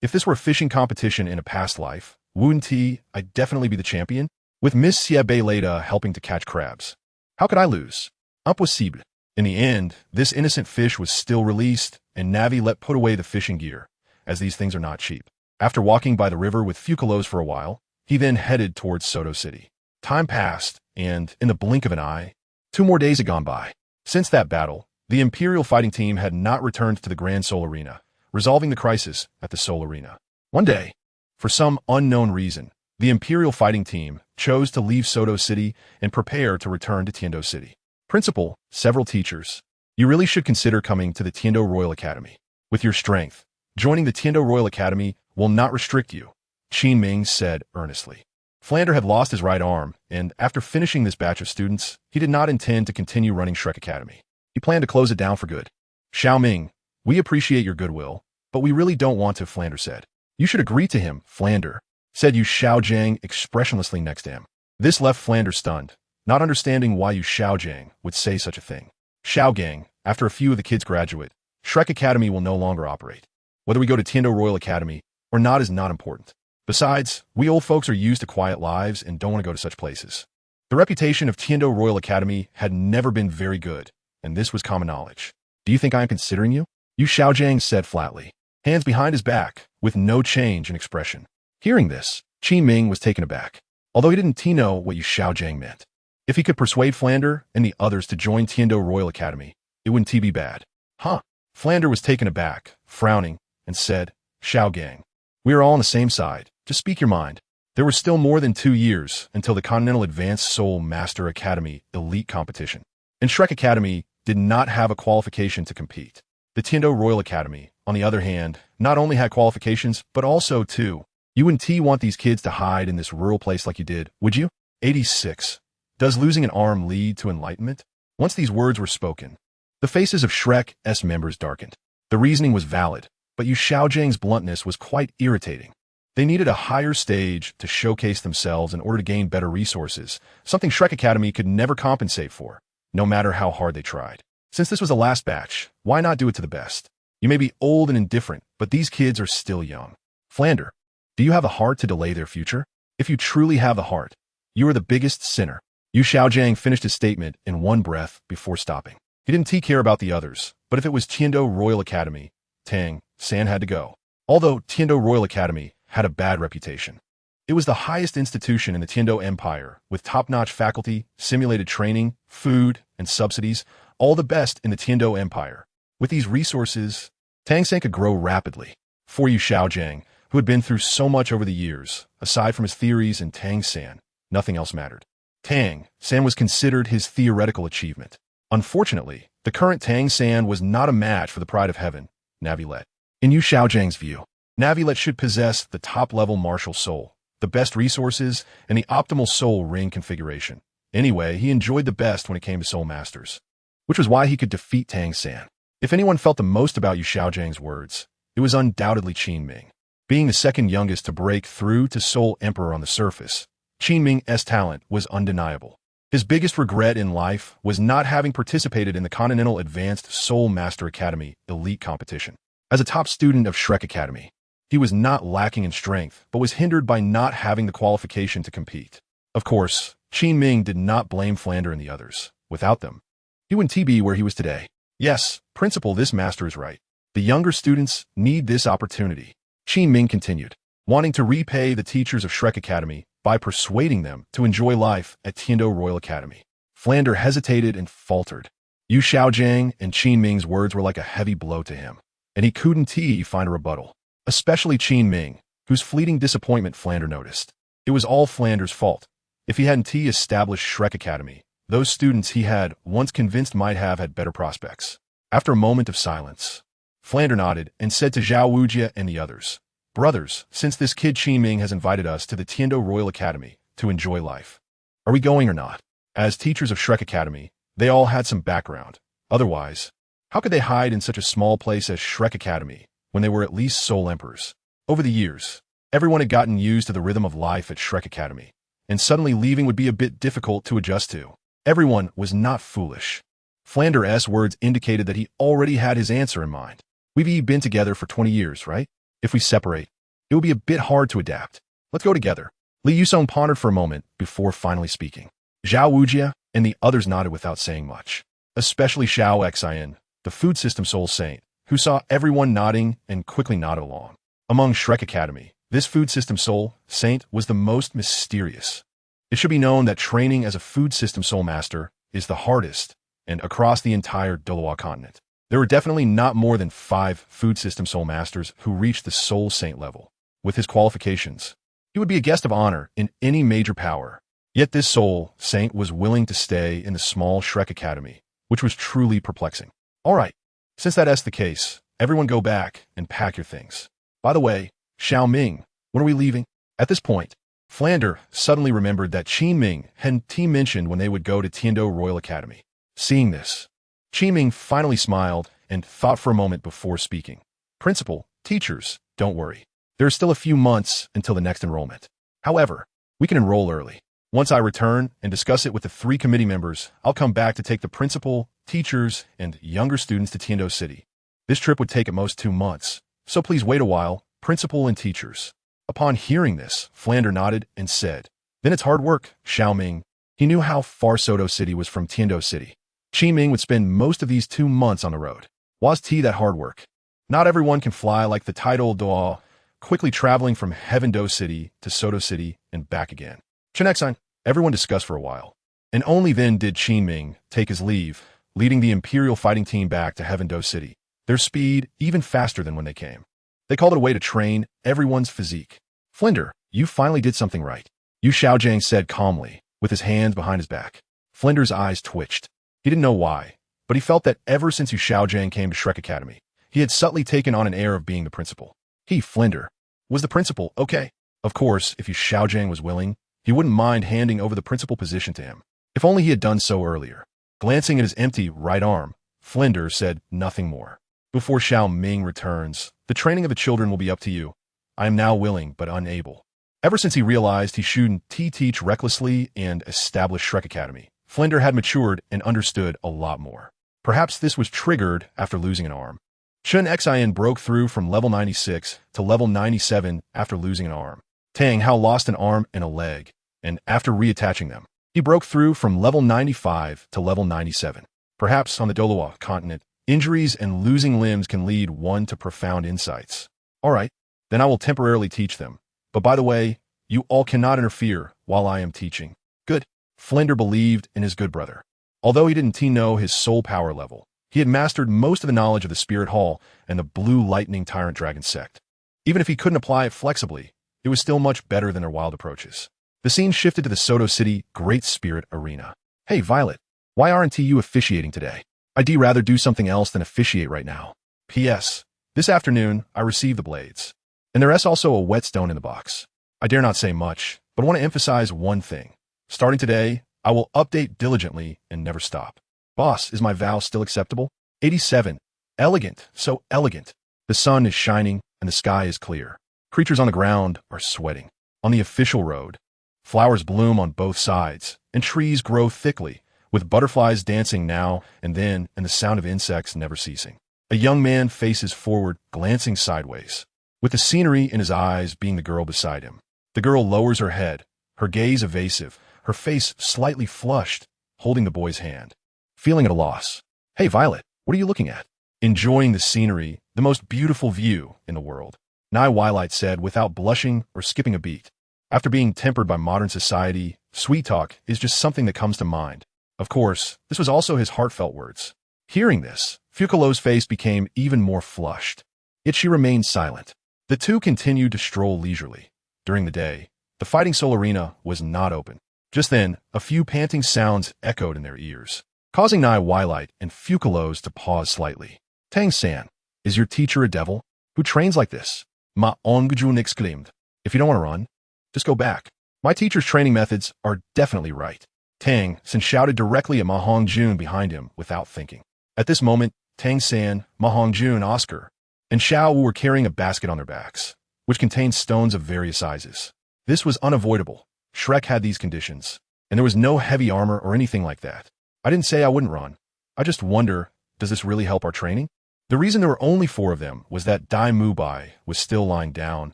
If this were a fishing competition in a past life, wouldn't I'd definitely be the champion? With Miss Shebelita helping to catch crabs. How could I lose? Impossible. In the end, this innocent fish was still released, and Navilet put away the fishing gear, as these things are not cheap. After walking by the river with Fucalos for a while, he then headed towards Soto City. Time passed, and, in the blink of an eye, 2 more days had gone by. Since that battle, the Imperial fighting team had not returned to the Grand Soul Arena, resolving the crisis at the Soul Arena. One day, for some unknown reason, the Imperial fighting team chose to leave Soto City and prepare to return to Tiendo City. Principal, several teachers, you really should consider coming to the Tiendo Royal Academy. With your strength, joining the Tiendo Royal Academy will not restrict you, Qin Ming said earnestly. Flander had lost his right arm, and after finishing this batch of students, he did not intend to continue running Shrek Academy. He planned to close it down for good. Xiao Ming, we appreciate your goodwill, but we really don't want to, Flander said. You should agree to him, Flander, said Yu Xiaojiang expressionlessly next to him. This left Flander stunned, not understanding why Yu Xiaojiang would say such a thing. Xiaogang, after a few of the kids graduate, Shrek Academy will no longer operate. Whether we go to Tiendo Royal Academy or not is not important. Besides, we old folks are used to quiet lives and don't want to go to such places. The reputation of Tiendo Royal Academy had never been very good, and this was common knowledge. Do you think I am considering you? Yu Xiaojiang said flatly, hands behind his back, with no change in expression. Hearing this, Qin Ming was taken aback, although he didn't know what Yu Xiaojiang meant. If he could persuade Flander and the others to join Tiendo Royal Academy, it wouldn't be bad. Huh? Flander was taken aback, frowning, and said, Xiaogang, we are all on the same side. Just speak your mind. There were still more than 2 years until the Continental Advanced Soul Master Academy Elite Competition, and Shrek Academy did not have a qualification to compete. The Tiendo Royal Academy, on the other hand, not only had qualifications, but also, too. You and T want these kids to hide in this rural place like you did, would you? 86. Does losing an arm lead to enlightenment? Once these words were spoken, the faces of Shrek's members darkened. The reasoning was valid, but Yu Xiaojiang's bluntness was quite irritating. They needed a higher stage to showcase themselves in order to gain better resources, something Shrek Academy could never compensate for, no matter how hard they tried. Since this was the last batch, why not do it to the best? You may be old and indifferent, but these kids are still young. Flander, do you have a heart to delay their future? If you truly have the heart, you are the biggest sinner. Yu Xiaojiang finished his statement in one breath before stopping. He didn't care about the others, but if it was Tiendo Royal Academy, Tang San had to go. Although Tiendo Royal Academy had a bad reputation, it was the highest institution in the Tiendo Empire, with top-notch faculty, simulated training, food, and subsidies, all the best in the Tiendo Empire. With these resources, Tang San could grow rapidly. For Yu Xiaojiang, who had been through so much over the years, aside from his theories and Tang San, nothing else mattered. Tang San was considered his theoretical achievement. Unfortunately, the current Tang San was not a match for the Pride of Heaven, Navilet. In Yu Xiaojiang's view, Navilet should possess the top-level martial soul, the best resources, and the optimal soul ring configuration. Anyway, he enjoyed the best when it came to Soul Masters, which was why he could defeat Tang San. If anyone felt the most about Yu Xiaojiang's words, it was undoubtedly Qin Ming. Being the second youngest to break through to Soul Emperor on the surface, Qin Ming's talent was undeniable. His biggest regret in life was not having participated in the Continental Advanced Soul Master Academy elite competition. As a top student of Shrek Academy, he was not lacking in strength, but was hindered by not having the qualification to compete. Of course, Qin Ming did not blame Flander and the others. Without them, he wouldn't be where he was today. Yes, Principal, this master is right. The younger students need this opportunity. Qin Ming continued, wanting to repay the teachers of Shrek Academy by persuading them to enjoy life at Tiando Royal Academy. Flander hesitated and faltered. Yu Xiaojiang and Qin Ming's words were like a heavy blow to him, and he couldn't find a rebuttal. Especially Qin Ming, whose fleeting disappointment Flander noticed. It was all Flander's fault. If he hadn't established Shrek Academy, those students he had once convinced might have had better prospects. After a moment of silence, Flander nodded and said to Zhao Wujia and the others, "Brothers, since this kid Qin Ming has invited us to the Tiando Royal Academy to enjoy life, are we going or not?" As teachers of Shrek Academy, they all had some background. Otherwise, how could they hide in such a small place as Shrek Academy when they were at least Soul Emperors? Over the years, everyone had gotten used to the rhythm of life at Shrek Academy, and suddenly leaving would be a bit difficult to adjust to. Everyone was not foolish. Flander's words indicated that he already had his answer in mind. We've been together for 20 years, right? If we separate, it will be a bit hard to adapt. Let's go together. Li Yusong pondered for a moment before finally speaking. Zhao Wujia and the others nodded without saying much, especially Xiao Xian, the food system soul saint, who saw everyone nodding and quickly nodded along. Among Shrek Academy, this food system soul saint was the most mysterious. It should be known that training as a food system soul master is the hardest, and across the entire Douluo Continent, there were definitely not more than 5 food system soul masters who reached the soul saint level. With his qualifications, he would be a guest of honor in any major power. Yet this soul saint was willing to stay in the small Shrek Academy, which was truly perplexing. All right, since that's the case, everyone go back and pack your things. By the way, Xiao Ming, when are we leaving? At this point, Flander suddenly remembered that Qin Ming hadn't mentioned when they would go to Tiando Royal Academy. Seeing this, Qin Ming finally smiled and thought for a moment before speaking. Principal, teachers, don't worry. There are still a few months until the next enrollment. However, we can enroll early. Once I return and discuss it with the 3 committee members, I'll come back to take the principal, teachers, and younger students to Tiando City. This trip would take at most 2 months, so please wait a while, principal and teachers. Upon hearing this, Flander nodded and said, "Then it's hard work, Xiao Ming." He knew how far Soto City was from Tiando City. Qin Ming would spend most of these 2 months on the road. Was that hard work? Not everyone can fly like the title Doa, quickly traveling from Heaven Do City to Soto City and back again. Chenexine, everyone discussed for a while. And only then did Qin Ming take his leave, leading the Imperial fighting team back to Heaven Do City. Their speed even faster than when they came. They called it a way to train everyone's physique. Flinder, you finally did something right, Yu Xiaojiang said calmly, with his hands behind his back. Flinder's eyes twitched. He didn't know why, but he felt that ever since Yu Xiaojiang came to Shrek Academy, he had subtly taken on an air of being the principal. He, Flinder, was the principal, okay. Of course, if Yu Xiaojiang was willing, he wouldn't mind handing over the principal position to him. If only he had done so earlier. Glancing at his empty right arm, Flinder said nothing more. Before Xiao Ming returns, the training of the children will be up to you. I am now willing but unable. Ever since he realized he shouldn't teach recklessly and establish Shrek Academy, Flinder had matured and understood a lot more. Perhaps this was triggered after losing an arm. Chen Xian broke through from level 96 to level 97 after losing an arm. Tang Hao lost an arm and a leg, and after reattaching them, he broke through from level 95 to level 97. Perhaps on the Douluo Continent, injuries and losing limbs can lead one to profound insights. All right, then I will temporarily teach them. But by the way, you all cannot interfere while I am teaching. Good. Flinder believed in his good brother. Although he didn't know his soul power level, he had mastered most of the knowledge of the Spirit Hall and the Blue Lightning Tyrant Dragon sect. Even if he couldn't apply it flexibly, it was still much better than their wild approaches. The scene shifted to the Soto City Great Spirit Arena. Hey, Violet, why aren't you officiating today? I'd rather do something else than officiate right now. P.S. This afternoon, I received the blades. And there's also a whetstone in the box. I dare not say much, but I want to emphasize one thing. Starting today, I will update diligently and never stop. Boss, is my vow still acceptable? 87. Elegant, so elegant. The sun is shining and the sky is clear. Creatures on the ground are sweating. On the official road, flowers bloom on both sides, and trees grow thickly, with butterflies dancing now and then and the sound of insects never ceasing. A young man faces forward, glancing sideways, with the scenery in his eyes being the girl beside him. The girl lowers her head, her gaze evasive, her face slightly flushed, holding the boy's hand. Feeling at a loss. Hey, Violet, what are you looking at? Enjoying the scenery, the most beautiful view in the world, KingNavelite said without blushing or skipping a beat. After being tempered by modern society, sweet talk is just something that comes to mind. Of course, this was also his heartfelt words. Hearing this, Fucalos' face became even more flushed. Yet she remained silent. The two continued to stroll leisurely. During the day, the fighting soul arena was not open. Just then, a few panting sounds echoed in their ears, causing KingNavelite and Fucalos to pause slightly. Tang San, is your teacher a devil? Who trains like this? Ma Ongjun exclaimed. If you don't want to run, just go back. My teacher's training methods are definitely right. Tang San shouted directly at Ma Hongjun behind him without thinking. At this moment, Tang San, Ma Hongjun, Oscar, and Xiao Wu were carrying a basket on their backs, which contained stones of various sizes. This was unavoidable. Shrek had these conditions, and there was no heavy armor or anything like that. I didn't say I wouldn't run. I just wonder, does this really help our training? The reason there were only 4 of them was that Dai Mubai was still lying down.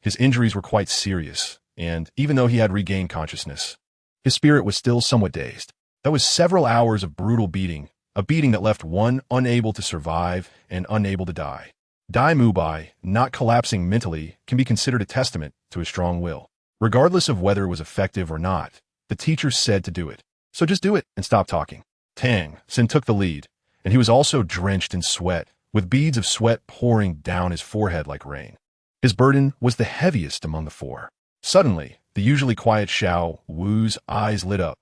His injuries were quite serious, and even though he had regained consciousness, his spirit was still somewhat dazed. That was several hours of brutal beating, a beating that left one unable to survive and unable to die. Dai Mubai, not collapsing mentally, can be considered a testament to his strong will. Regardless of whether it was effective or not, the teacher said to do it. So just do it and stop talking. Tang San took the lead, and he was also drenched in sweat, with beads of sweat pouring down his forehead like rain. His burden was the heaviest among the 4. Suddenly, the usually quiet Xiao Wu's eyes lit up.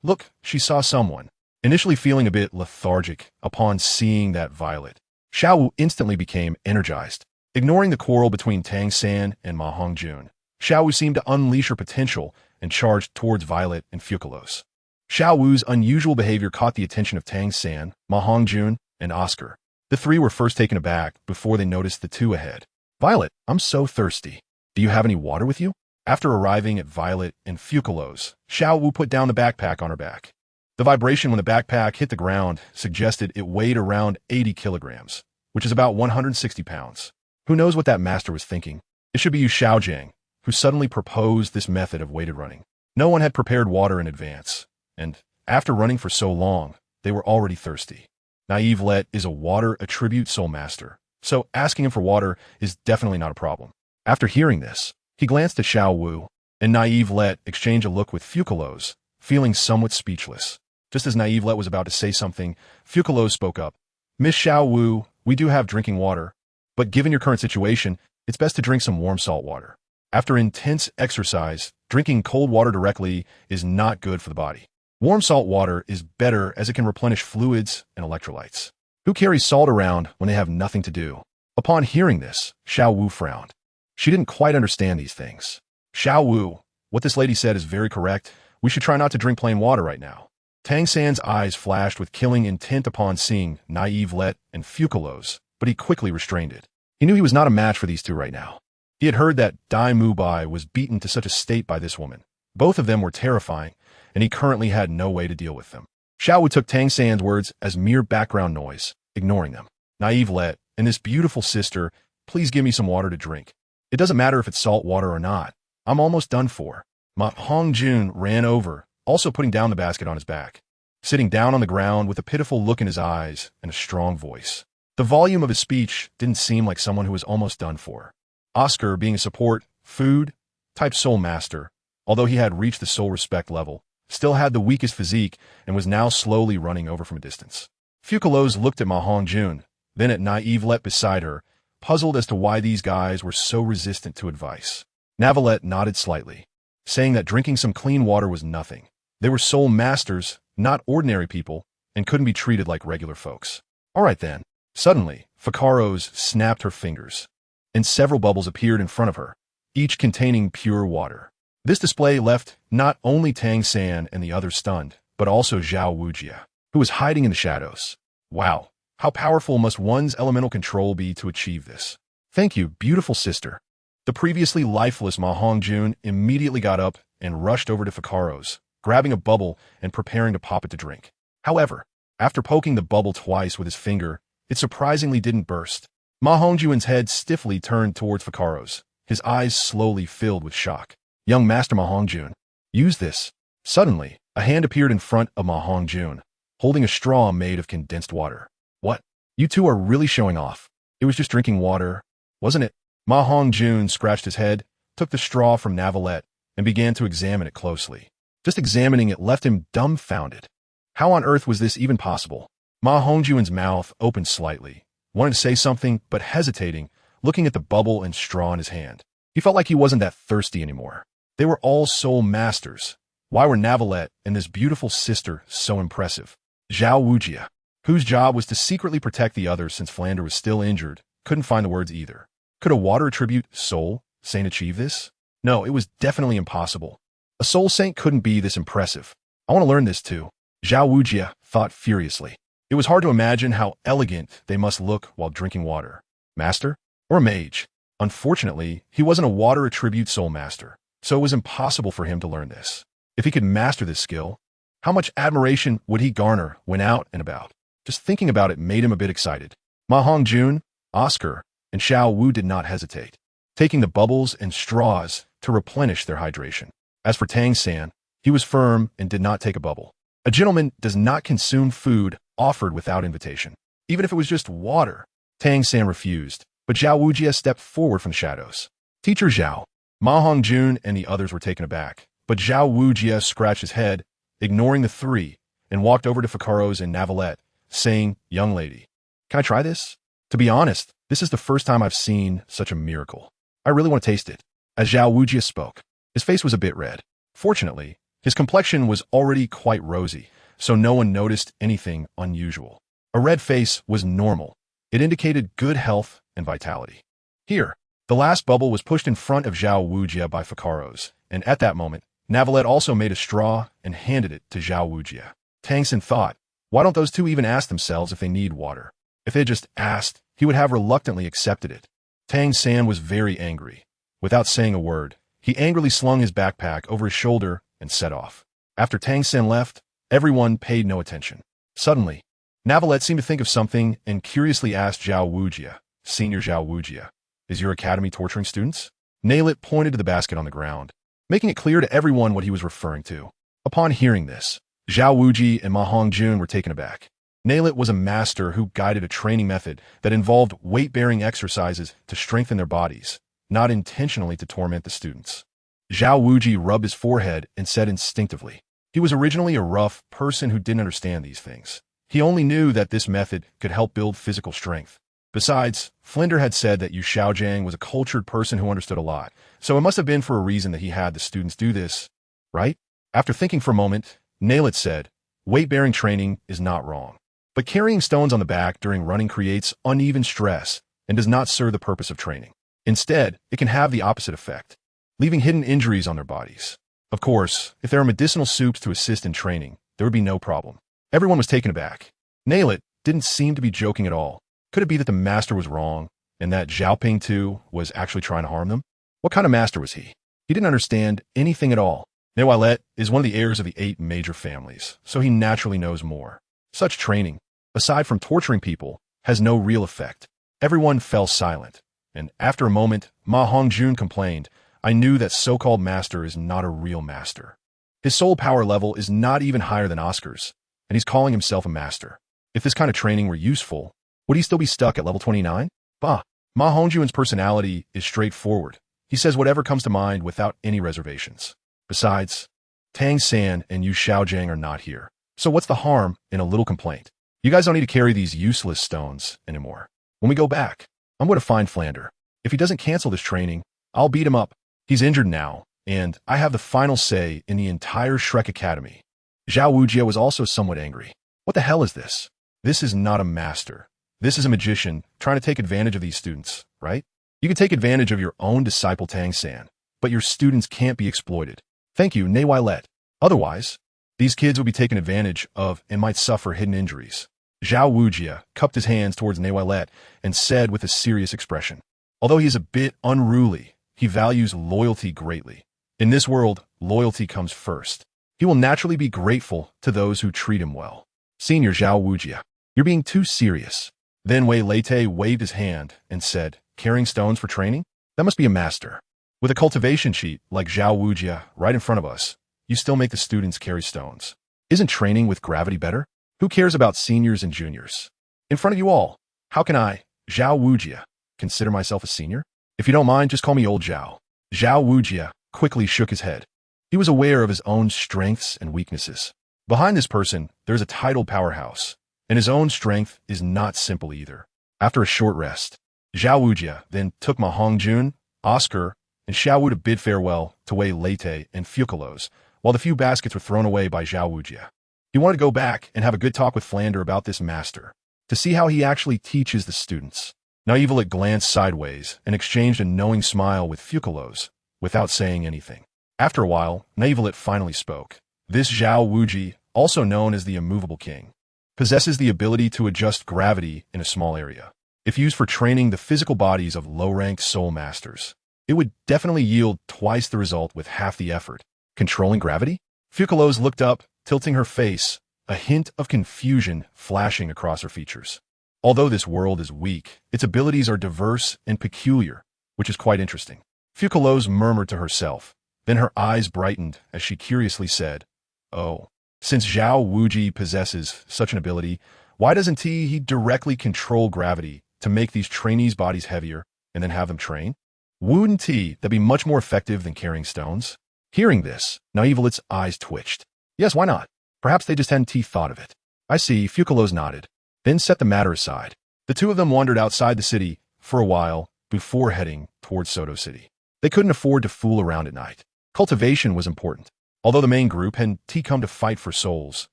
Look, she saw someone. Initially feeling a bit lethargic upon seeing that Violet, Xiao Wu instantly became energized. Ignoring the quarrel between Tang San and Ma Hongjun, Xiao Wu seemed to unleash her potential and charged towards Violet and Fucalos. Xiao Wu's unusual behavior caught the attention of Tang San, Ma Hongjun, and Oscar. The 3 were first taken aback before they noticed the 2 ahead. Violet, I'm so thirsty. Do you have any water with you? After arriving at Violet and Fucalos, Xiao Wu put down the backpack on her back. The vibration when the backpack hit the ground suggested it weighed around 80 kilograms, which is about 160 pounds. Who knows what that master was thinking? It should be Yu Xiaojiang, who suddenly proposed this method of weighted running. No one had prepared water in advance, and after running for so long, they were already thirsty. KingNavelite is a water attribute soul master, so asking him for water is definitely not a problem. After hearing this, he glanced at Xiao Wu, and KingNavelite exchanged a look with Fucalos, feeling somewhat speechless. Just as KingNavelite was about to say something, Fucalos spoke up. Miss Xiao Wu, we do have drinking water, but given your current situation, it's best to drink some warm salt water. After intense exercise, drinking cold water directly is not good for the body. Warm salt water is better as it can replenish fluids and electrolytes. Who carries salt around when they have nothing to do? Upon hearing this, Xiao Wu frowned. She didn't quite understand these things. Xiao Wu, what this lady said is very correct. We should try not to drink plain water right now. Tang San's eyes flashed with killing intent upon seeing KingNavelite and Fucalos, but he quickly restrained it. He knew he was not a match for these 2 right now. He had heard that Dai Mubai was beaten to such a state by this woman. Both of them were terrifying, and he currently had no way to deal with them. Xiao Wu took Tang San's words as mere background noise, ignoring them. KingNavelite, and this beautiful sister, please give me some water to drink. It doesn't matter if it's salt water or not. I'm almost done for. Ma Hongjun ran over, also putting down the basket on his back, sitting down on the ground with a pitiful look in his eyes and a strong voice. The volume of his speech didn't seem like someone who was almost done for. Oscar, being a support, food, type soul master, although he had reached the soul respect level, still had the weakest physique and was now slowly running over from a distance. Fucalos looked at Ma Hongjun, then at KingNavelite beside her, puzzled as to why these guys were so resistant to advice. KingNavelite nodded slightly, saying that drinking some clean water was nothing. They were soul masters, not ordinary people, and couldn't be treated like regular folks. All right then. Suddenly, Fucalos snapped her fingers, and several bubbles appeared in front of her, each containing pure water. This display left not only Tang San and the others stunned, but also Zhao Wujia, who was hiding in the shadows. Wow, how powerful must one's elemental control be to achieve this? Thank you, beautiful sister. The previously lifeless Ma Hongjun immediately got up and rushed over to Fucalos, grabbing a bubble and preparing to pop it to drink. However, after poking the bubble twice with his finger, it surprisingly didn't burst. Ma Hongjun's head stiffly turned towards Fucalos, his eyes slowly filled with shock. Young Master Ma Hongjun, use this. Suddenly, a hand appeared in front of Ma Hongjun, holding a straw made of condensed water. What? You two are really showing off. It was just drinking water, wasn't it? Ma Hongjun scratched his head, took the straw from Navelite, and began to examine it closely. Just examining it left him dumbfounded. How on earth was this even possible? Ma Hongjun's mouth opened slightly, wanted to say something, but hesitating, looking at the bubble and straw in his hand. He felt like he wasn't that thirsty anymore. They were all soul masters. Why were Navelite and this beautiful sister so impressive? Zhao Wujia, whose job was to secretly protect the others since Flander was still injured, couldn't find the words either. Could a water attribute, soul, saint achieve this? No, it was definitely impossible. A soul saint couldn't be this impressive. I want to learn this too. Zhao Wujia thought furiously. It was hard to imagine how elegant they must look while drinking water. Master? Or a mage? Unfortunately, he wasn't a water attribute soul master, so it was impossible for him to learn this. If he could master this skill, how much admiration would he garner when out and about? Just thinking about it made him a bit excited. Ma Hongjun, Oscar, and Xiao Wu did not hesitate, taking the bubbles and straws to replenish their hydration. As for Tang San, he was firm and did not take a bubble. A gentleman does not consume food offered without invitation. Even if it was just water, Tang San refused, but Zhao Wujia stepped forward from the shadows. Teacher Zhao. Ma Hongjun and the others were taken aback, but Zhao Wujia scratched his head, ignoring the three, and walked over to Fucalos and Navelite, saying, "Young lady, can I try this? To be honest, this is the first time I've seen such a miracle. I really want to taste it." As Zhao Wujia spoke, his face was a bit red. Fortunately, his complexion was already quite rosy, so no one noticed anything unusual. A red face was normal. It indicated good health and vitality. Here, the last bubble was pushed in front of Zhao Wujia by Fucalos, and at that moment, Navelite also made a straw and handed it to Zhao Wujia. Tang San thought, why don't those two even ask themselves if they need water? If they had just asked, he would have reluctantly accepted it. Tang San was very angry. Without saying a word, he angrily slung his backpack over his shoulder and set off. After Tang San left, everyone paid no attention. Suddenly, Navelite seemed to think of something and curiously asked Zhao Wujia, Senior Zhao Wujia, "Is your academy torturing students?" Navelite pointed to the basket on the ground, making it clear to everyone what he was referring to. Upon hearing this, Zhao Wuji and Ma Hongjun were taken aback. Navelite was a master who guided a training method that involved weight-bearing exercises to strengthen their bodies, not intentionally to torment the students. Zhao Wuji rubbed his forehead and said instinctively, he was originally a rough person who didn't understand these things. He only knew that this method could help build physical strength. Besides, Flinder had said that Yu Xiaojiang was a cultured person who understood a lot, so it must have been for a reason that he had the students do this, right? After thinking for a moment, Nailit said, weight-bearing training is not wrong, but carrying stones on the back during running creates uneven stress and does not serve the purpose of training. Instead, it can have the opposite effect, leaving hidden injuries on their bodies. Of course, if there are medicinal soups to assist in training, there would be no problem. Everyone was taken aback. Nailit didn't seem to be joking at all. Could it be that the master was wrong, and that Xiaoping too was actually trying to harm them? What kind of master was he? He didn't understand anything at all. Nailit is one of the heirs of the 8 major families, so he naturally knows more. Such training, aside from torturing people, has no real effect. Everyone fell silent, and after a moment, Ma Hongjun complained, I knew that so-called master is not a real master. His soul power level is not even higher than Oscar's, and he's calling himself a master. If this kind of training were useful, would he still be stuck at level 29? Bah, Ma Hongjun's personality is straightforward. He says whatever comes to mind without any reservations. Besides, Tang San and Yu Xiaojiang are not here. So what's the harm in a little complaint? You guys don't need to carry these useless stones anymore. When we go back, I'm going to find Flander. If he doesn't cancel this training, I'll beat him up. He's injured now, and I have the final say in the entire Shrek Academy. Zhao Wujia was also somewhat angry. What the hell is this? This is not a master. This is a magician trying to take advantage of these students, right? You can take advantage of your own disciple Tang San, but your students can't be exploited. Thank you, Nailite. Otherwise, These kids would be taken advantage of and might suffer hidden injuries. Zhao Wujia cupped his hands towards Navelite and said with a serious expression, although he is a bit unruly, he values loyalty greatly. In this world, loyalty comes first. He will naturally be grateful to those who treat him well. Senior Zhao Wujia, you're being too serious. Then Wei Leite waved his hand and said, carrying stones for training? That must be a master. With a cultivation sheet like Zhao Wujia right in front of us, you still make the students carry stones. Isn't training with gravity better? Who cares about seniors and juniors? In front of you all, how can I, Zhao Wujia, consider myself a senior? If you don't mind, just call me Old Zhao. Zhao Wujia quickly shook his head. He was aware of his own strengths and weaknesses. Behind this person, there's a titled powerhouse, and his own strength is not simple either. After a short rest, Zhao Wujia then took Ma Hongjun, Oscar, and Xiaowu to bid farewell to Wei Leite and Fucalos, while the few baskets were thrown away by Zhao Wujia. He wanted to go back and have a good talk with Flander about this master, to see how he actually teaches the students. Navelite glanced sideways and exchanged a knowing smile with Fucalos, without saying anything. After a while, Navelite finally spoke. This Zhao Wuji, also known as the Immovable King, possesses the ability to adjust gravity in a small area. If used for training the physical bodies of low-ranked soul masters, it would definitely yield twice the result with half the effort. Controlling gravity? Fucalos looked up, tilting her face, a hint of confusion flashing across her features. Although this world is weak, its abilities are diverse and peculiar, which is quite interesting. Fucalos murmured to herself, then her eyes brightened as she curiously said, oh, since Zhao Wuji possesses such an ability, why doesn't he directly control gravity to make these trainees' bodies heavier and then have them train? Wouldn't that be much more effective than carrying stones? Hearing this, Navelite's eyes twitched. Yes, why not? Perhaps they just hadn't thought of it. I see, Fucalos nodded, then set the matter aside. The two of them wandered outside the city for a while before heading towards Soto City. They couldn't afford to fool around at night. Cultivation was important. Although the main group hadn't come to fight for souls,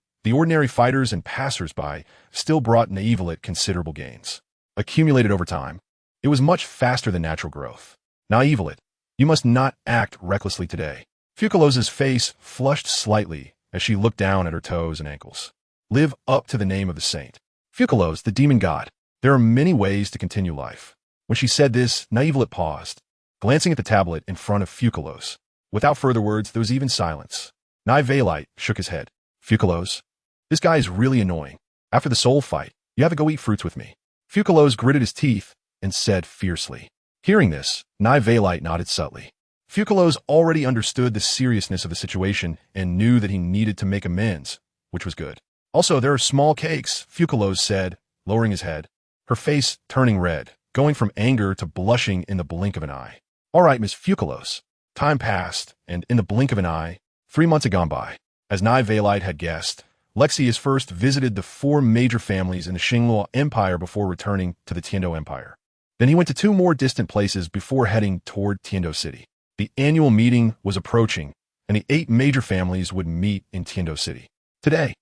the ordinary fighters and passers-by still brought Navelite considerable gains. Accumulated over time, it was much faster than natural growth. Navelite, you must not act recklessly today. Fucalos's face flushed slightly as she looked down at her toes and ankles. Live up to the name of the saint. Fucalos, the demon god. There are many ways to continue life. When she said this, Navelite paused, glancing at the tablet in front of Fucalos. Without further words, there was even silence. Navelite shook his head. Fucalos, this guy is really annoying. After the soul fight, you have to go eat fruits with me. Fucalos gritted his teeth and said fiercely. Hearing this, Navelite nodded subtly. Fucalos already understood the seriousness of the situation and knew that he needed to make amends, which was good. Also, there are small cakes, Fucalos said, lowering his head, her face turning red, going from anger to blushing in the blink of an eye. All right, Miss Fucalos. Time passed, and in the blink of an eye, 3 months had gone by. As Navelite had guessed, Lexius first visited the 4 major families in the Xingluo Empire before returning to the Tiando Empire. Then he went to 2 more distant places before heading toward Tiando City. The annual meeting was approaching, and the 8 major families would meet in Tiando City. Today,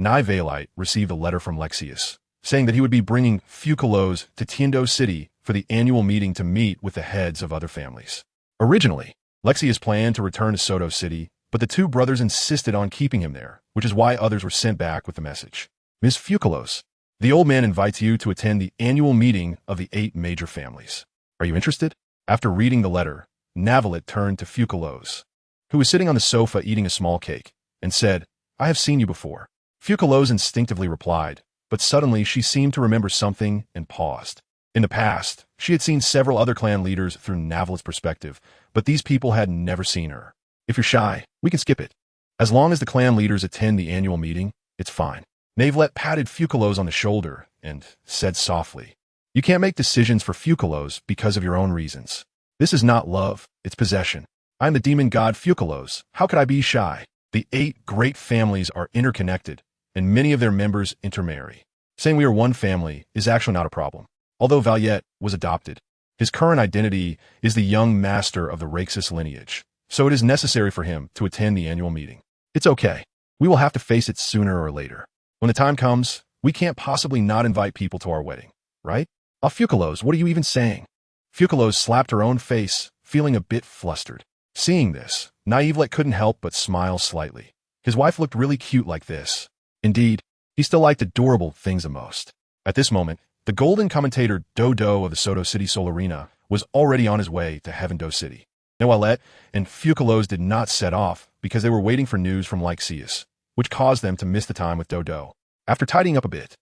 Navelite received a letter from Lexius, saying that he would be bringing Fucalos to Tiando City for the annual meeting to meet with the heads of other families. Originally, Lexius planned to return to Soto City, but the 2 brothers insisted on keeping him there, which is why others were sent back with the message. Miss Fucalos, the old man invites you to attend the annual meeting of the 8 major families. Are you interested? After reading the letter, Navelite turned to Fucalos, who was sitting on the sofa eating a small cake, and said, I have seen you before. Fucalos instinctively replied, but suddenly she seemed to remember something and paused. In the past, she had seen several other clan leaders through Navelite's perspective, but these people had never seen her. If you're shy, we can skip it. As long as the clan leaders attend the annual meeting, it's fine. Navelite patted Fucalos on the shoulder and said softly, you can't make decisions for Fucalos because of your own reasons. This is not love, it's possession. I'm the demon god Fucalos. How could I be shy? The 8 great families are interconnected, and many of their members intermarry. Saying we are one family is actually not a problem. Although Valiet was adopted, his current identity is the young master of the Raxus lineage, so it is necessary for him to attend the annual meeting. It's okay. We will have to face it sooner or later. When the time comes, we can't possibly not invite people to our wedding, right? Fucalos, what are you even saying? Fucalos slapped her own face, feeling a bit flustered. Seeing this, Navelite couldn't help but smile slightly. His wife looked really cute like this. Indeed, he still liked adorable things the most. At this moment, the golden commentator Douluo of the Soto City Soul Arena was already on his way to Heaven-Do City. Noalette and Fucalos did not set off because they were waiting for news from Lixius, which caused them to miss the time with Douluo. After tidying up a bit,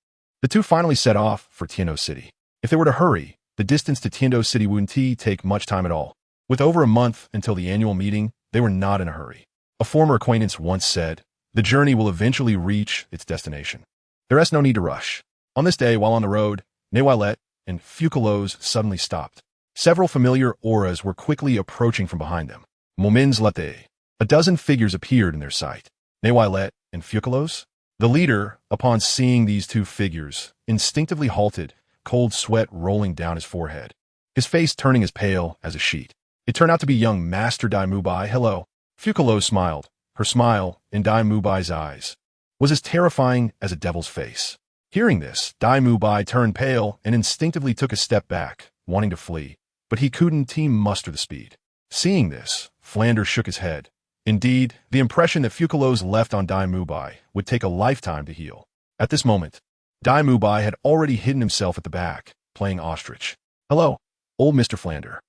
the two finally set off for Tiando City. If they were to hurry, the distance to Tiando City wouldn't take much time at all. With over a month until the annual meeting, they were not in a hurry. A former acquaintance once said, "The journey will eventually reach its destination. There is no need to rush." On this day, while on the road, Noalette and Fucalos suddenly stopped. Several familiar auras were quickly approaching from behind them. Moments later, a dozen figures appeared in their sight. Noalette and Fucalos? The leader, upon seeing these two figures, instinctively halted, cold sweat rolling down his forehead, his face turning as pale as a sheet. It turned out to be young Master Dai Mubai. "Hello." Fucalos smiled. Her smile, in Dai Mubai's eyes, was as terrifying as a devil's face. Hearing this, Dai Mubai turned pale and instinctively took a step back, wanting to flee, but he couldn't muster the speed. Seeing this, Flanders shook his head. Indeed, the impression that Fucalos left on Dai Mubai would take a lifetime to heal. At this moment, Dai Mubai had already hidden himself at the back, playing ostrich. "Hello, old Mr. Flander."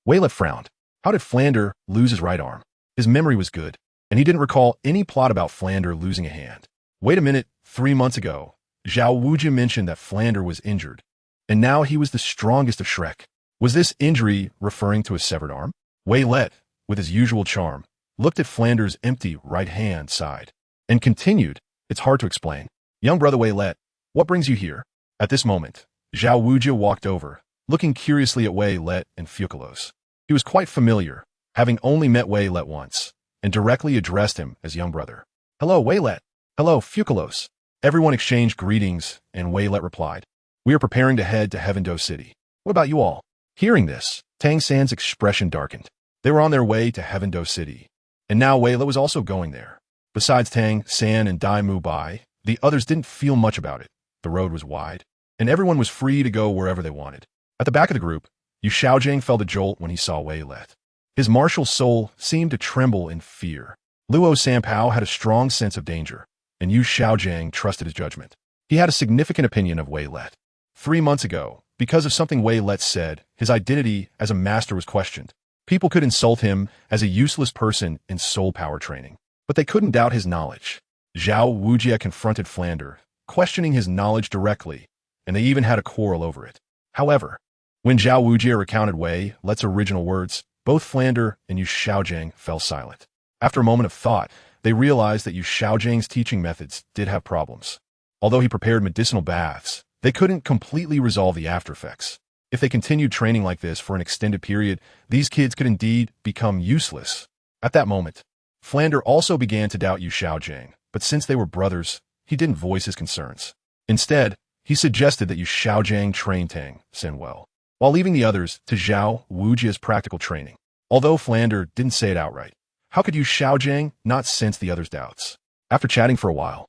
Waylett frowned. How did Flander lose his right arm? His memory was good, and he didn't recall any plot about Flander losing a hand. Wait a minute, 3 months ago, Zhao Wuji mentioned that Flander was injured, and now he was the strongest of Shrek. Was this injury referring to a severed arm? Waylett, with his usual charm, looked at Flander's empty right-hand side, and continued, "It's hard to explain. Young brother Waylett, what brings you here?" At this moment, Zhao Wuji walked over, looking curiously at Waylett and Fucalos. He was quite familiar, having only met Waylett once, and directly addressed him as young brother. "Hello, Waylett." "Hello, Fucalos." Everyone exchanged greetings, and Waylett replied, "We are preparing to head to Heaven-Do City. What about you all?" Hearing this, Tang San's expression darkened. They were on their way to Heaven-Do City, and now Waylett was also going there. Besides Tang San and Dai Mubai, the others didn't feel much about it. The road was wide, and everyone was free to go wherever they wanted. At the back of the group, Yu Xiaojing felt a jolt when he saw Waylett. His martial soul seemed to tremble in fear. Luo Sanpao had a strong sense of danger, and Yu Xiaojing trusted his judgment. He had a significant opinion of Waylett. 3 months ago, because of something Waylett said, his identity as a master was questioned. People could insult him as a useless person in soul power training, but they couldn't doubt his knowledge. Zhao Wujie confronted Flander, questioning his knowledge directly, and they even had a quarrel over it. However, when Zhao Wujie recounted Waylett's original words, both Flander and Yu Xiaojing fell silent. After a moment of thought, they realized that Yu Xiaojing's teaching methods did have problems. Although he prepared medicinal baths, they couldn't completely resolve the aftereffects. If they continued training like this for an extended period, these kids could indeed become useless. At that moment, Flander also began to doubt Yu Xiaojing, but since they were brothers, he didn't voice his concerns. Instead, he suggested that Yu Xiaojing train Tang San well, while leaving the others to Zhao Wujie's practical training. Although Flander didn't say it outright, how could Yu Xiaojing not sense the others' doubts? After chatting for a while,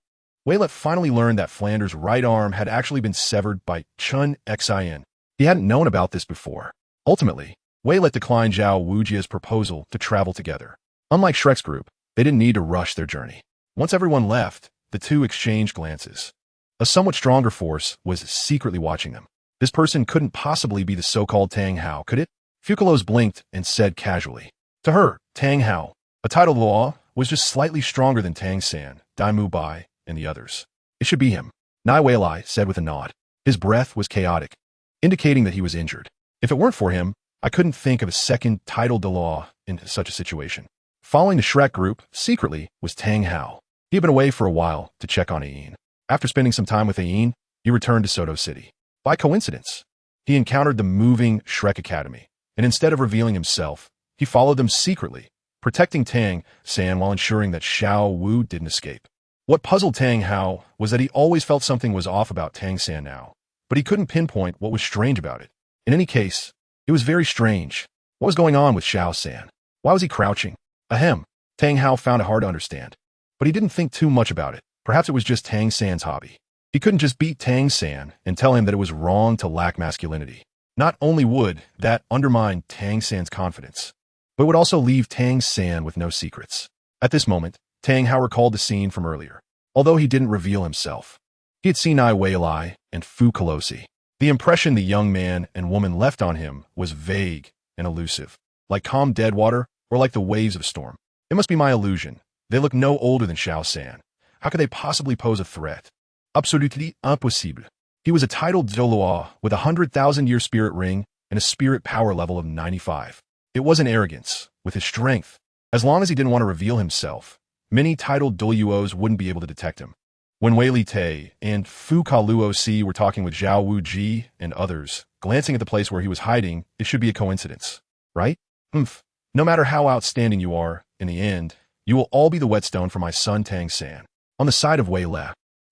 Waylett finally learned that Flander's right arm had actually been severed by Chun Xin. He hadn't known about this before. Ultimately, Waylett declined Zhao Wujie's proposal to travel together. Unlike Shrek's group, they didn't need to rush their journey. Once everyone left, the two exchanged glances. A somewhat stronger force was secretly watching them. This person couldn't possibly be the so-called Tang Hao, could it? Fucalos blinked and said casually. To her, Tang Hao, a title law, was just slightly stronger than Tang San, Dai Mubai, and the others. It should be him. Nai Weilai said with a nod. His breath was chaotic, indicating that he was injured. If it weren't for him, I couldn't think of a second title de law in such a situation. Following the Shrek group, secretly, was Tang Hao. He had been away for a while to check on Ayin. After spending some time with Ayin, he returned to Soto City. By coincidence, he encountered the moving Shrek Academy, and instead of revealing himself, he followed them secretly, protecting Tang San while ensuring that Xiao Wu didn't escape. What puzzled Tang Hao was that he always felt something was off about Tang San now, but he couldn't pinpoint what was strange about it. In any case, it was very strange. What was going on with Xiao San? Why was he crouching? Ahem. Tang Hao found it hard to understand, but he didn't think too much about it. Perhaps it was just Tang San's hobby. He couldn't just beat Tang San and tell him that it was wrong to lack masculinity. Not only would that undermine Tang San's confidence, but would also leave Tang San with no secrets. At this moment, Tang Hao recalled the scene from earlier. Although he didn't reveal himself, he had seen Yue Na and Fucalos. The impression the young man and woman left on him was vague and elusive, like calm dead water or like the waves of a storm. It must be my illusion. They look no older than Xiao San. How could they possibly pose a threat? Absolutely impossible. He was a titled Douluo with a 100,000-year spirit ring and a spirit power level of 95. It wasn't arrogance, with his strength. As long as he didn't want to reveal himself, many titled Douluos wouldn't be able to detect him. When Wei Li Te and Fucalos were talking with Zhao Wuji and others, glancing at the place where he was hiding, it should be a coincidence, right? No matter how outstanding you are, in the end, you will all be the whetstone for my son Tang San. On the side of Wei Li,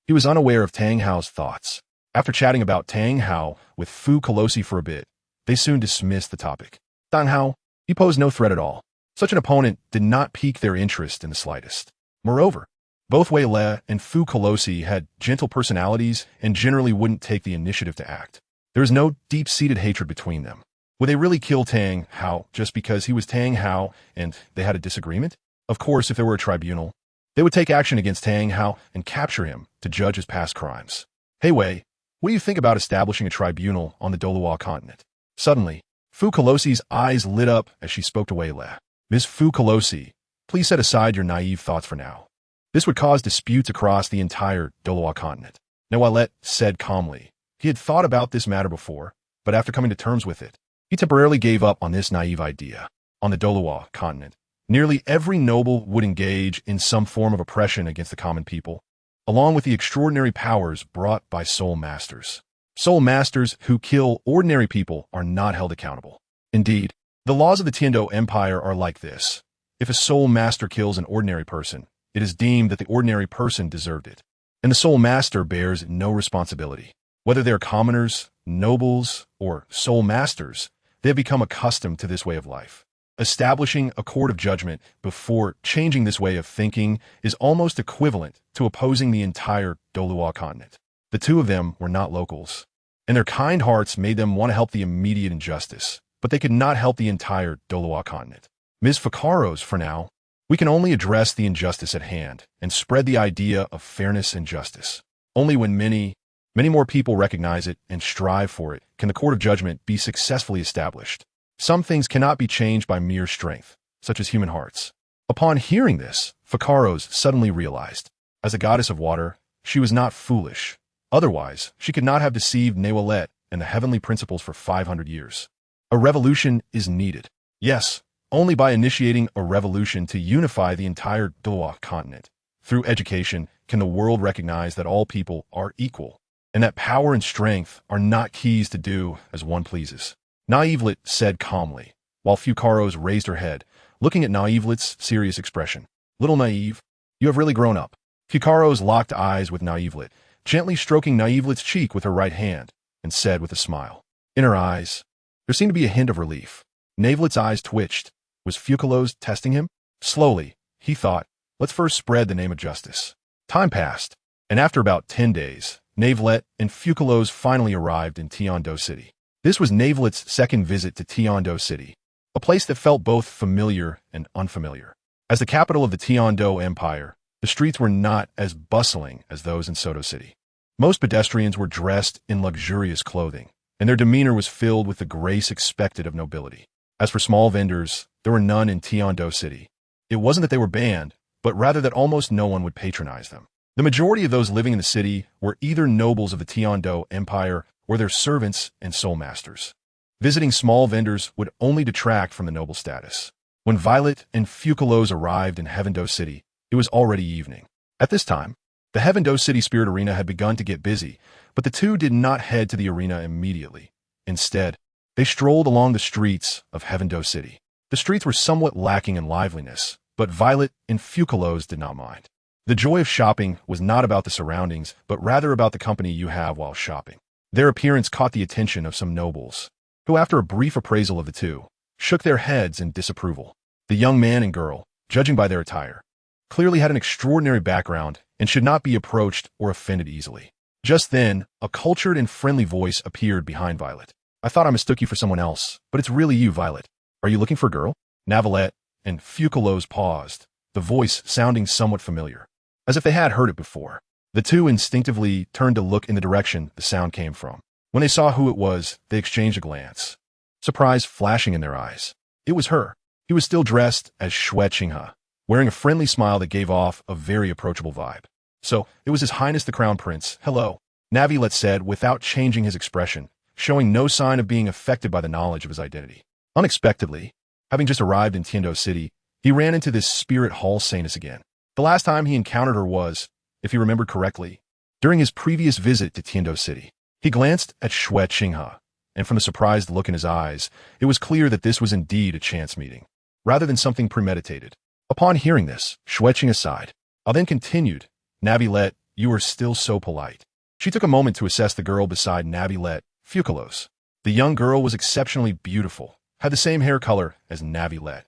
he was unaware of Tang Hao's thoughts. After chatting about Tang Hao with Fucalos for a bit, they soon dismissed the topic. Tang Hao, he posed no threat at all. Such an opponent did not pique their interest in the slightest. Moreover, both Wei Li and Fucalos had gentle personalities and generally wouldn't take the initiative to act. There was no deep-seated hatred between them. Would they really kill Tang Hao just because he was Tang Hao and they had a disagreement? Of course, if there were a tribunal, they would take action against Tang Hao and capture him to judge his past crimes. Hey Wei, what do you think about establishing a tribunal on the Douluo Continent? Suddenly, Fucalos' eyes lit up as she spoke to Wei Li. Ms. Fucalos, please set aside your naive thoughts for now. This would cause disputes across the entire Douluo Continent. Navelite said calmly. He had thought about this matter before, but after coming to terms with it, he temporarily gave up on this naive idea. On the Douluo Continent, nearly every noble would engage in some form of oppression against the common people, along with the extraordinary powers brought by soul masters. Soul masters who kill ordinary people are not held accountable. Indeed, the laws of the Tiando Empire are like this. If a soul master kills an ordinary person, it is deemed that the ordinary person deserved it, and the soul master bears no responsibility. Whether they are commoners, nobles, or soul masters, they have become accustomed to this way of life. Establishing a court of judgment before changing this way of thinking is almost equivalent to opposing the entire Douluo Continent. The two of them were not locals, and their kind hearts made them want to help the immediate injustice, but they could not help the entire Douluo Continent. Ms. Fucalos, for now, we can only address the injustice at hand and spread the idea of fairness and justice. Only when many more people recognize it and strive for it can the court of judgment be successfully established. Some things cannot be changed by mere strength, such as human hearts. Upon hearing this, Fucalos suddenly realized, as a goddess of water, she was not foolish. Otherwise, she could not have deceived Navelite and the heavenly principles for 500 years. A revolution is needed. Yes, only by initiating a revolution to unify the entire Douluo Continent. Through education, can the world recognize that all people are equal, and that power and strength are not keys to do as one pleases. Navelite said calmly, while Fucalos raised her head, looking at Navelite's serious expression. Little Naive, you have really grown up. Fucalos locked eyes with Navelite, gently stroking Navelite's cheek with her right hand, and said with a smile. In her eyes, there seemed to be a hint of relief. Navelite's eyes twitched. Was Fucalos testing him? Slowly, he thought, let's first spread the name of justice. Time passed, and after about 10 days, Navelite and Fucalos finally arrived in Tiando City. This was Navelite's second visit to Tiando City, a place that felt both familiar and unfamiliar. As the capital of the Tiando Empire, the streets were not as bustling as those in Soto City. Most pedestrians were dressed in luxurious clothing, and their demeanor was filled with the grace expected of nobility. As for small vendors, there were none in Tiando City. It wasn't that they were banned, but rather that almost no one would patronize them. The majority of those living in the city were either nobles of the Tiando Empire or their servants and soul masters. Visiting small vendors would only detract from the noble status. When Violet and Fucalos arrived in Heavendo City, it was already evening. At this time, the Heavendo City Spirit Arena had begun to get busy, but the two did not head to the arena immediately. Instead, they strolled along the streets of Heavendo City. The streets were somewhat lacking in liveliness, but Violet and Fucalos did not mind. The joy of shopping was not about the surroundings, but rather about the company you have while shopping. Their appearance caught the attention of some nobles, who after a brief appraisal of the two, shook their heads in disapproval. The young man and girl, judging by their attire, clearly had an extraordinary background and should not be approached or offended easily. Just then, a cultured and friendly voice appeared behind Violet. I thought I mistook you for someone else, but it's really you, Violet. Are you looking for a girl? Navelite and Fucalos paused, the voice sounding somewhat familiar, as if they had heard it before. The two instinctively turned to look in the direction the sound came from. When they saw who it was, they exchanged a glance, surprise flashing in their eyes. It was her. He was still dressed as Yue Na, wearing a friendly smile that gave off a very approachable vibe. So, it was His Highness the Crown Prince. Hello, KingNavelite said without changing his expression, showing no sign of being affected by the knowledge of his identity. Unexpectedly, having just arrived in Tiando City, he ran into this spirit hall saintess again. The last time he encountered her was, if he remembered correctly, during his previous visit to Tiando City. He glanced at Yue Na, and from the surprised look in his eyes, it was clear that this was indeed a chance meeting, rather than something premeditated. Upon hearing this, Yue Na sighed. Then continued, Navilette, you are still so polite. She took a moment to assess the girl beside Navilette, Fucalos. The young girl was exceptionally beautiful, had the same hair color as Navilette,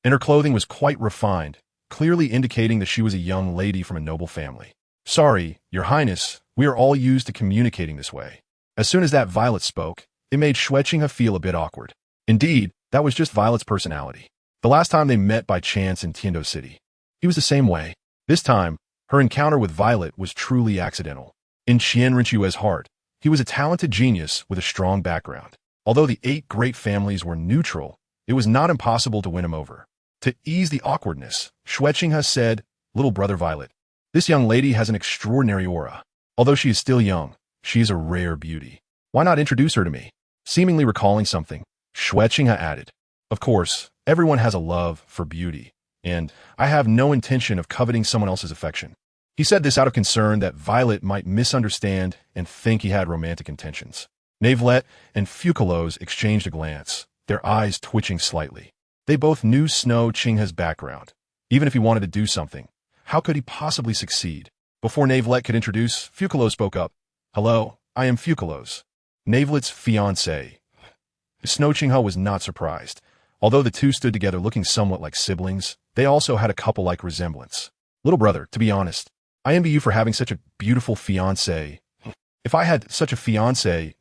and her clothing was quite refined, clearly indicating that she was a young lady from a noble family. Sorry, Your Highness, we are all used to communicating this way. As soon as that Violet spoke, it made Yue Na feel a bit awkward. Indeed, that was just Violet's personality. The last time they met by chance in Tiando City, he was the same way. This time, her encounter with Violet was truly accidental. In Qian Renxue's heart, he was a talented genius with a strong background. Although the 8 great families were neutral, it was not impossible to win him over. To ease the awkwardness, Yue Na said, Little brother Violet, this young lady has an extraordinary aura. Although she is still young, she is a rare beauty. Why not introduce her to me? Seemingly recalling something, Yue Na added, Of course, everyone has a love for beauty, and I have no intention of coveting someone else's affection. He said this out of concern that Violet might misunderstand and think he had romantic intentions. Navelette and Fucalos exchanged a glance, their eyes twitching slightly. They both knew Snow Qinghe's background. Even if he wanted to do something, how could he possibly succeed? Before Navelette could introduce, Fucalos spoke up. Hello, I am Fucalos, Navelette's fiancé. Snow Qinghe was not surprised. Although the two stood together looking somewhat like siblings, they also had a couple-like resemblance. Little brother, to be honest, I envy you for having such a beautiful fiancé. If I had such a fiancé,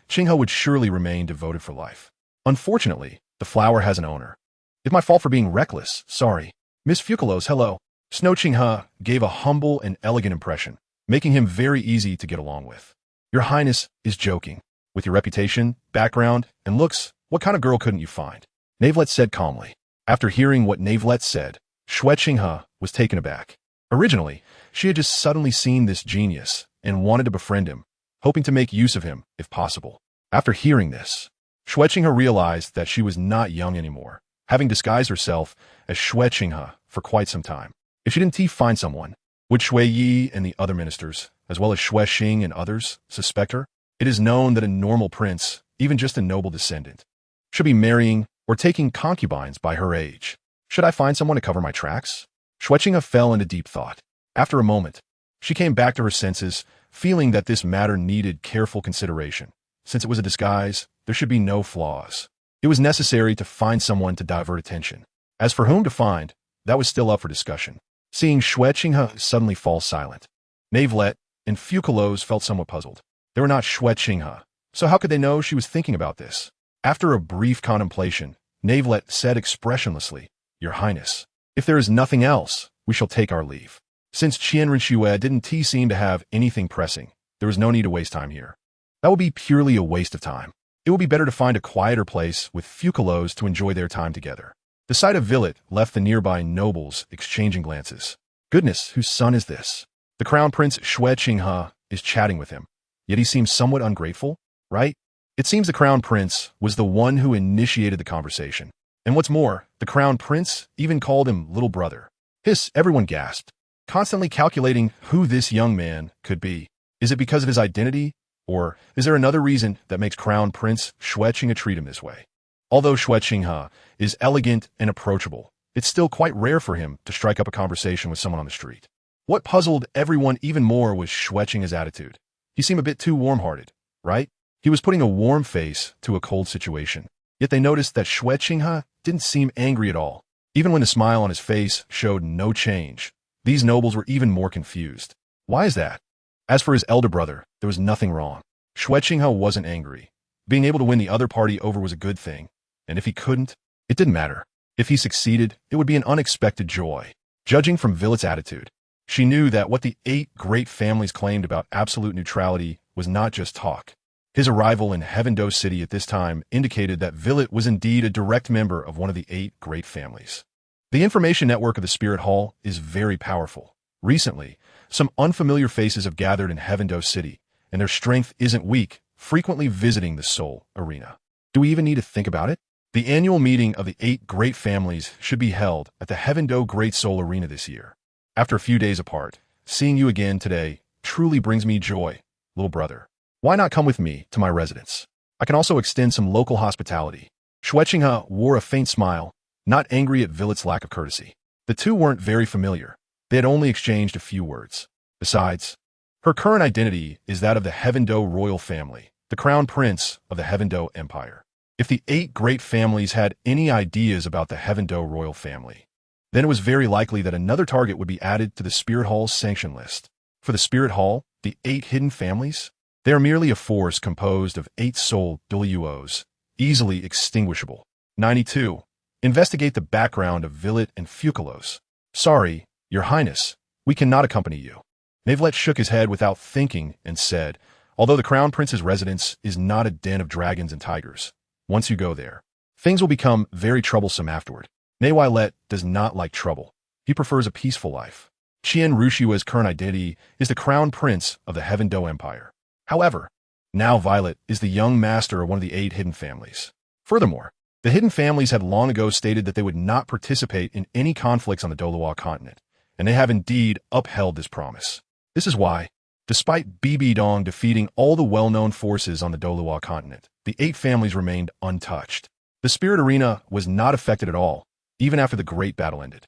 Qinghe would surely remain devoted for life. Unfortunately, the flower has an owner. It's my fault for being reckless, sorry. Miss Fucalos, hello. Snow Qinghe gave a humble and elegant impression, making him very easy to get along with. Your Highness is joking. With your reputation, background, and looks, what kind of girl couldn't you find? Navelette said calmly. After hearing what Navelette said, Yue Na was taken aback. Originally, she had just suddenly seen this genius and wanted to befriend him, hoping to make use of him if possible. After hearing this, Yue Na realized that she was not young anymore, having disguised herself as Yue Na for quite some time. If she didn't find someone, would Shui Yi and the other ministers, as well as Shui Xing and others, suspect her? It is known that a normal prince, even just a noble descendant, should be marrying or taking concubines by her age. Should I find someone to cover my tracks? Yue Na fell into deep thought. After a moment, she came back to her senses, feeling that this matter needed careful consideration. Since it was a disguise, there should be no flaws. It was necessary to find someone to divert attention. As for whom to find, that was still up for discussion. Seeing Yue Na suddenly fall silent, Navelette and Fucalos felt somewhat puzzled. They were not Yue Na, so how could they know she was thinking about this? After a brief contemplation, Navelette said expressionlessly, Your Highness, if there is nothing else, we shall take our leave. Since Qian Renxue didn't seem to have anything pressing, there was no need to waste time here. That would be purely a waste of time. It would be better to find a quieter place with Fucalos to enjoy their time together. The sight of Violet left the nearby nobles exchanging glances. Goodness, whose son is this? The Crown Prince Yue Na is chatting with him, yet he seems somewhat ungrateful, right? It seems the Crown Prince was the one who initiated the conversation. And what's more, the Crown Prince even called him little brother. Hiss, everyone gasped, constantly calculating who this young man could be. Is it because of his identity, or is there another reason that makes Crown Prince Yue Na treat him this way? Although Yue Na is elegant and approachable, it's still quite rare for him to strike up a conversation with someone on the street. What puzzled everyone even more was Yue Na's attitude. He seemed a bit too warm-hearted, right? He was putting a warm face to a cold situation. Yet they noticed that Yue Na didn't seem angry at all. Even when the smile on his face showed no change, these nobles were even more confused. Why is that? As for his elder brother, there was nothing wrong. Yue Na wasn't angry. Being able to win the other party over was a good thing. And if he couldn't, it didn't matter. If he succeeded, it would be an unexpected joy. Judging from Violet's attitude, she knew that what the 8 great families claimed about absolute neutrality was not just talk. His arrival in Heaven-Do City at this time indicated that Violet was indeed a direct member of one of the 8 great families. The information network of the Spirit Hall is very powerful. Recently, some unfamiliar faces have gathered in Heaven-Do City, and their strength isn't weak, frequently visiting the Soul Arena. Do we even need to think about it? The annual meeting of the 8 great families should be held at the Heaven-Do Great Soul Arena this year. After a few days apart, seeing you again today truly brings me joy, little brother. Why not come with me to my residence? I can also extend some local hospitality. Xueqinghe wore a faint smile, not angry at Violet's lack of courtesy. The two weren't very familiar. They had only exchanged a few words. Besides, her current identity is that of the Heaven-Do royal family, the crown prince of the Heaven-Do Empire. If the 8 great families had any ideas about the Heaven-Do royal family, then it was very likely that another target would be added to the Spirit Hall's sanction list. For the Spirit Hall, the 8 hidden families? They are merely a force composed of 8 soul Douluos, easily extinguishable. 92. Investigate the background of Violet and Fucalos. Sorry, Your Highness, we cannot accompany you. Navelite shook his head without thinking and said, although the Crown Prince's residence is not a den of dragons and tigers, once you go there, things will become very troublesome afterward. Navelite does not like trouble. He prefers a peaceful life. Qian Renxue's current identity is the Crown Prince of the Heaven-Do Empire. However, now Violet is the young master of one of the 8 hidden families. Furthermore, the hidden families had long ago stated that they would not participate in any conflicts on the Douluo Continent, and they have indeed upheld this promise. This is why, despite Bibi Dong defeating all the well-known forces on the Douluo Continent, the 8 families remained untouched. The Spirit Arena was not affected at all, even after the great battle ended.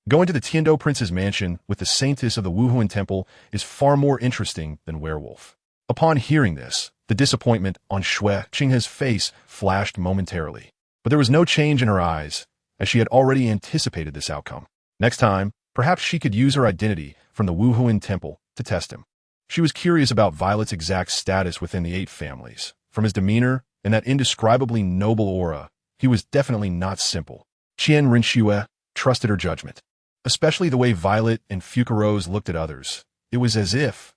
Going to the Tiando Prince's mansion with the saintess of the Wuhuan Temple is far more interesting than Werewolf. Upon hearing this, the disappointment on Xueqinghe's face flashed momentarily, but there was no change in her eyes, as she had already anticipated this outcome. Next time, perhaps she could use her identity from the Wuhuan Temple to test him. She was curious about Violet's exact status within the 8 families. From his demeanor and that indescribably noble aura, he was definitely not simple. Qian Renxue trusted her judgment, especially the way Violet and Fucalos looked at others. It was as if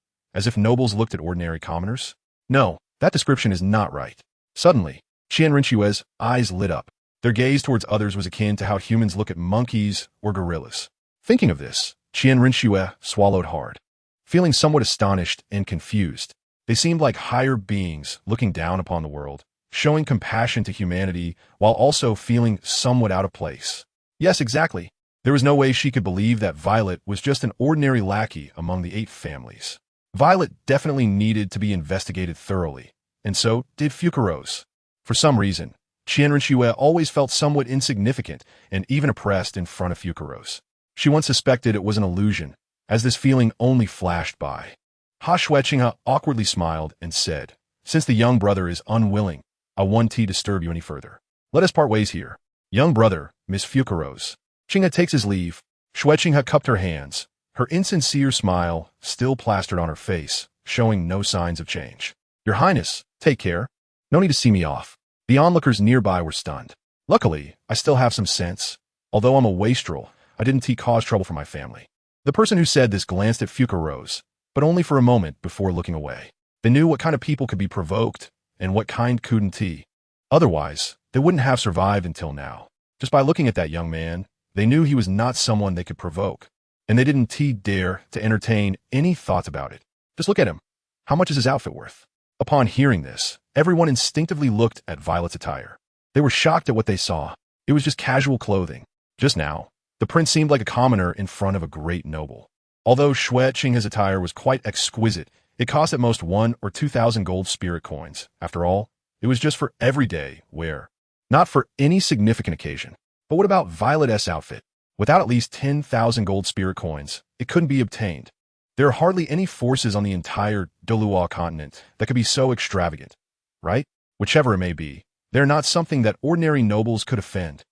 nobles looked at ordinary commoners. No, that description is not right. Suddenly, Qian Renxue's eyes lit up. Their gaze towards others was akin to how humans look at monkeys or gorillas. Thinking of this, Qian Renxue swallowed hard. Feeling somewhat astonished and confused, they seemed like higher beings looking down upon the world, showing compassion to humanity while also feeling somewhat out of place. Yes, exactly. There was no way she could believe that Violet was just an ordinary lackey among the 8 families. Violet definitely needed to be investigated thoroughly, and so did Fucalos. For some reason, Qian Renxue always felt somewhat insignificant and even oppressed in front of Fucalos. She once suspected it was an illusion, as this feeling only flashed by. Xueqinghe awkwardly smiled and said, since the young brother is unwilling, I won't disturb you any further. Let us part ways here. Young brother, Miss Fucalos. Qinghe takes his leave. Xueqinghe cupped her hands, her insincere smile still plastered on her face, showing no signs of change. Your Highness, take care. No need to see me off. The onlookers nearby were stunned. Luckily, I still have some sense. Although I'm a wastrel, I didn't cause trouble for my family. The person who said this glanced at Fucalos, but only for a moment before looking away. They knew what kind of people could be provoked, and what kind couldn't. Otherwise, they wouldn't have survived until now. Just by looking at that young man, they knew he was not someone they could provoke, and they didn't dare to entertain any thoughts about it. Just look at him. How much is his outfit worth? Upon hearing this, everyone instinctively looked at Violet's attire. They were shocked at what they saw. It was just casual clothing. Just now, the prince seemed like a commoner in front of a great noble. Although Xueqinghe's attire was quite exquisite, it cost at most 1,000 or 2,000 gold spirit coins. After all, it was just for everyday wear, not for any significant occasion. But what about Violet's outfit? Without at least 10,000 gold spirit coins, it couldn't be obtained. There are hardly any forces on the entire Douluo Continent that could be so extravagant, right? Whichever it may be, they're not something that ordinary nobles could offend.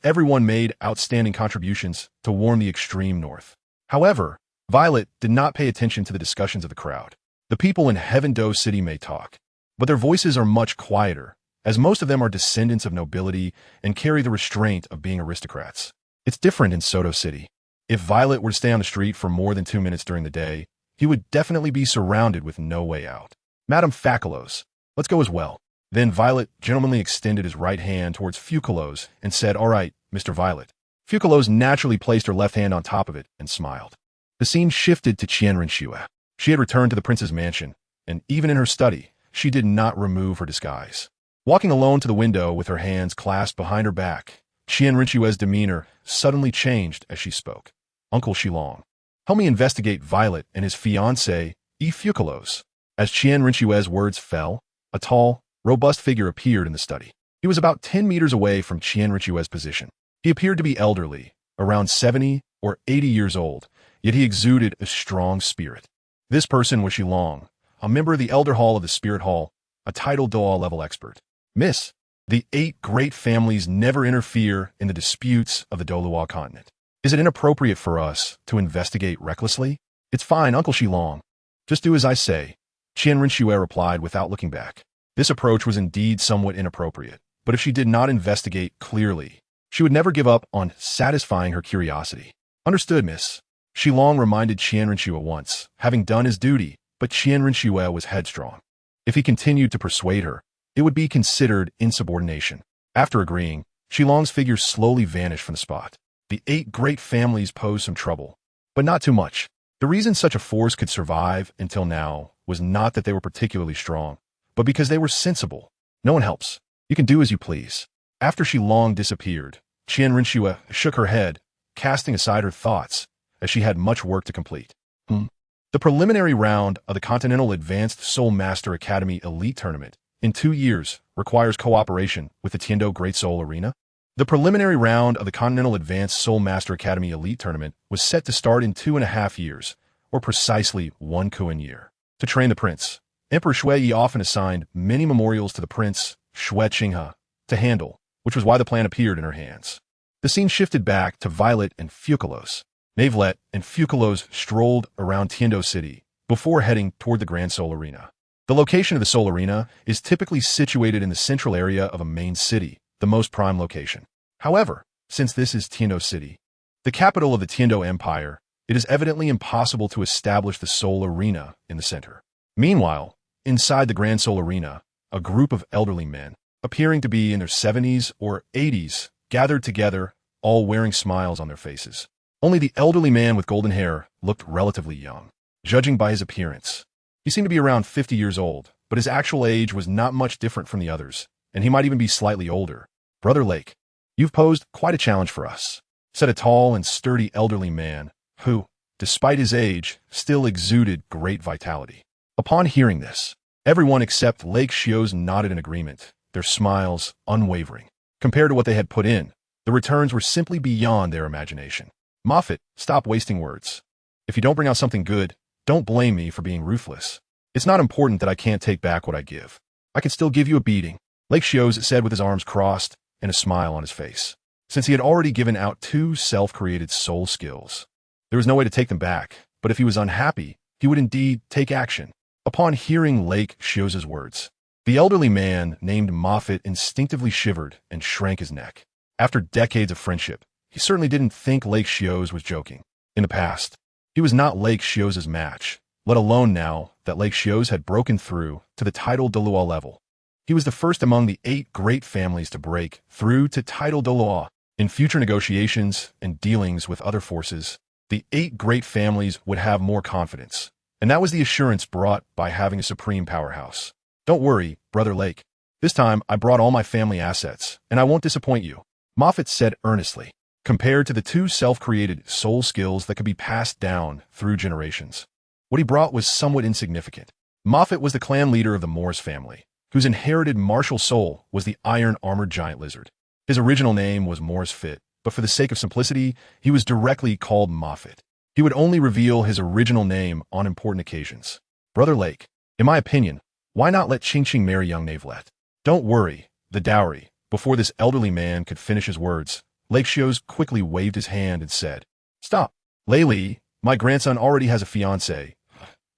Everyone made outstanding contributions to warm the extreme north. However, Violet did not pay attention to the discussions of the crowd. The people in Heaven-Do City may talk, but their voices are much quieter, as most of them are descendants of nobility and carry the restraint of being aristocrats. It's different in Soto City. If Violet were to stay on the street for more than 2 minutes during the day, he would definitely be surrounded with no way out. Madame Fucalos, let's go as well. Then Violet gentlemanly extended his right hand towards Fucalos and said, "All right, Mr. Violet." Fucalos naturally placed her left hand on top of it and smiled. The scene shifted to Qian Renxue. She had returned to the prince's mansion, and even in her study, she did not remove her disguise. Walking alone to the window with her hands clasped behind her back, Qian Renxue's demeanor suddenly changed as she spoke. "Uncle Shilong, help me investigate Violet and his fiancée, Fucalos." As Qian Renxue's words fell, a tall, robust figure appeared in the study. He was about 10 meters away from Qian Renxue's position. He appeared to be elderly, around 70 or 80 years old, yet he exuded a strong spirit. This person was Shilong, a member of the Elder Hall of the Spirit Hall, a titled Douluo-level expert. "Miss, the 8 great families never interfere in the disputes of the Douluo Continent. Is it inappropriate for us to investigate recklessly?" "It's fine, Uncle Shilong. Just do as I say," Qian Renxue replied without looking back. This approach was indeed somewhat inappropriate, but if she did not investigate clearly, she would never give up on satisfying her curiosity. "Understood, miss." Shilong reminded Qian Renxue once, having done his duty, but Qian Renxue was headstrong. If he continued to persuade her, it would be considered insubordination. After agreeing, Shilong's figure slowly vanished from the spot. The 8 great families posed some trouble, but not too much. The reason such a force could survive until now was not that they were particularly strong, but because they were sensible. No one helps. You can do as you please. After Shilong disappeared, Qian Renxue shook her head, casting aside her thoughts, as she had much work to complete. The preliminary round of the Continental Advanced Soul Master Academy Elite Tournament in 2 years requires cooperation with the Tiando Great Soul Arena. The preliminary round of the Continental Advanced Soul Master Academy Elite Tournament was set to start in 2.5 years, or precisely 1 Kuan year. To train the prince, Emperor Shui often assigned many memorials to the prince, Shui Qinghe, to handle, which was why the plan appeared in her hands. The scene shifted back to Violet and Fucalos. Navelette and Fucalos strolled around Tiando City before heading toward the Grand Soul Arena. The location of the Soul Arena is typically situated in the central area of a main city, the most prime location. However, since this is Tiando City, the capital of the Tiando Empire, it is evidently impossible to establish the Soul Arena in the center. Meanwhile, inside the Grand Soul Arena, a group of elderly men, appearing to be in their 70s or 80s, gathered together, all wearing smiles on their faces. Only the elderly man with golden hair looked relatively young. Judging by his appearance, he seemed to be around 50 years old, but his actual age was not much different from the others, and he might even be slightly older. "Brother Lake, you've posed quite a challenge for us," said a tall and sturdy elderly man who, despite his age, still exuded great vitality. Upon hearing this, everyone except Lake Xios nodded in agreement, their smiles unwavering. Compared to what they had put in, the returns were simply beyond their imagination. "Moffat, stop wasting words. If you don't bring out something good, don't blame me for being ruthless. It's not important that I can't take back what I give. I can still give you a beating," Lake Xios said with his arms crossed and a smile on his face. Since he had already given out 2 self-created soul skills, there was no way to take them back, but if he was unhappy, he would indeed take action. Upon hearing Lake Xios' words, the elderly man named Moffat instinctively shivered and shrank his neck. After decades of friendship, he certainly didn't think Lake Xios was joking. In the past, he was not Lake Xios' match, let alone now that Lake Xios had broken through to the title Douluo level. He was the first among the 8 great families to break through to title Douluo. In future negotiations and dealings with other forces, the 8 great families would have more confidence, and that was the assurance brought by having a supreme powerhouse. "Don't worry, Brother Lake. This time I brought all my family assets, and I won't disappoint you," Moffat said earnestly. Compared to the 2 self-created soul skills that could be passed down through generations, what he brought was somewhat insignificant. Moffat was the clan leader of the Morse family, whose inherited martial soul was the iron-armored giant lizard. His original name was Morse Fit, but for the sake of simplicity, he was directly called Moffat. He would only reveal his original name on important occasions. "Brother Lake, in my opinion, why not let Qingqing marry young Navelette? Don't worry, the dowry." Before this elderly man could finish his words, Lake Xios quickly waved his hand and said, "Stop. Lei Li, my grandson already has a fiancée.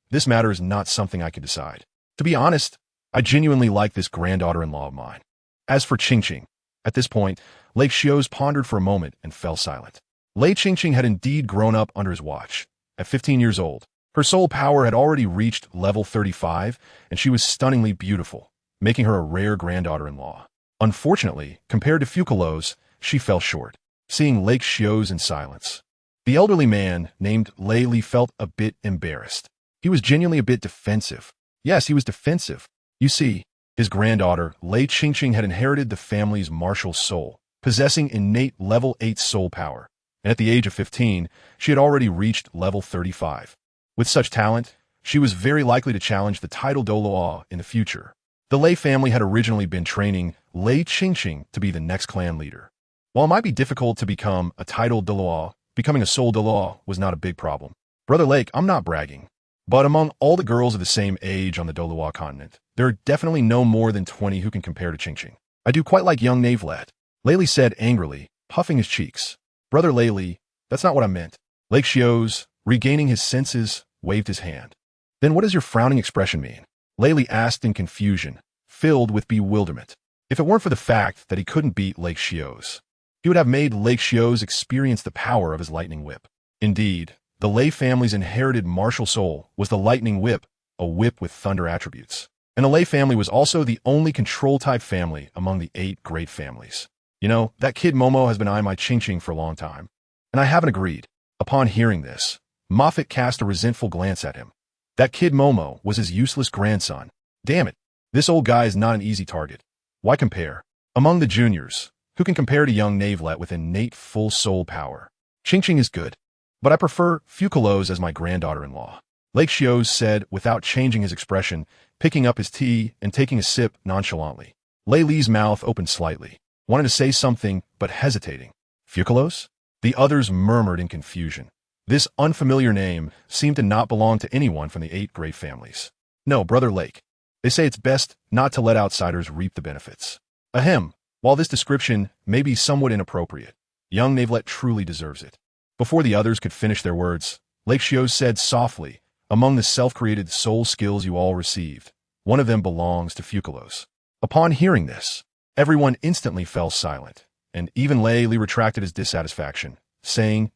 This matter is not something I can decide. To be honest, I genuinely like this granddaughter-in-law of mine. As for Qingqing," at this point, Lake Xios pondered for a moment and fell silent. Lei Qingqing had indeed grown up under his watch. At 15 years old, her soul power had already reached level 35, and she was stunningly beautiful, making her a rare granddaughter-in-law. Unfortunately, compared to Fucalos, she fell short, seeing Lake Xios in silence. The elderly man, named Lei Li, felt a bit embarrassed. He was genuinely a bit defensive. Yes, he was defensive. You see, his granddaughter, Lei Qingqing, had inherited the family's martial soul, possessing innate level 8 soul power, and at the age of 15, she had already reached level 35. With such talent, she was very likely to challenge the title Douluo in the future. The Lei family had originally been training Lei Qingqing to be the next clan leader. While it might be difficult to become a title Douluo, becoming a soul Douluo was not a big problem. Brother Lake, I'm not bragging, but among all the girls of the same age on the Douluo Continent, there are definitely no more than 20 who can compare to Qingqing. I do quite like young Navelette, Lei Li said angrily, puffing his cheeks. Brother Lei Li, that's not what I meant. Lake Xios, regaining his senses, waved his hand. Then what does your frowning expression mean? Lei Li asked in confusion, filled with bewilderment. If it weren't for the fact that he couldn't beat Lake Xios, he would have made Lake Xios experience the power of his lightning whip. Indeed, the Lei family's inherited martial soul was the lightning whip, a whip with thunder attributes. And the Lei family was also the only control-type family among the 8 great families. You know, that kid Momo has been eyeing my Qingqing for a long time, and I haven't agreed. Upon hearing this, Moffat cast a resentful glance at him. That kid Momo was his useless grandson. Damn it, this old guy is not an easy target. Why compare? Among the juniors, who can compare to young Navelette with innate full soul power? Qingqing is good, but I prefer Fucalos as my granddaughter-in-law. Lake Xios said without changing his expression, picking up his tea and taking a sip nonchalantly. Lei Li's mouth opened slightly, wanting to say something, but hesitating. Fucalos? The others murmured in confusion. This unfamiliar name seemed to not belong to anyone from the 8 great families. No, Brother Lake. They say it's best not to let outsiders reap the benefits. Ahem, while this description may be somewhat inappropriate, young Navelette truly deserves it. Before the others could finish their words, Lake Xios said softly, among the self-created soul skills you all received, one of them belongs to Fucalos. Upon hearing this, everyone instantly fell silent, and even Lei Li retracted his dissatisfaction, saying,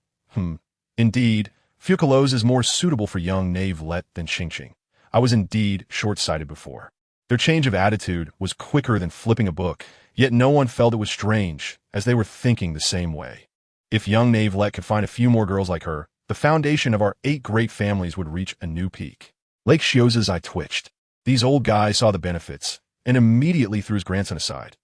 Indeed, Fucalos is more suitable for young Navelette than Qingqing. I was indeed short-sighted before. Their change of attitude was quicker than flipping a book, yet no one felt it was strange, as they were thinking the same way. If young Navelette could find a few more girls like her, the foundation of our 8 great families would reach a new peak. Lake Xios's eye twitched. These old guys saw the benefits, and immediately threw his grandson aside.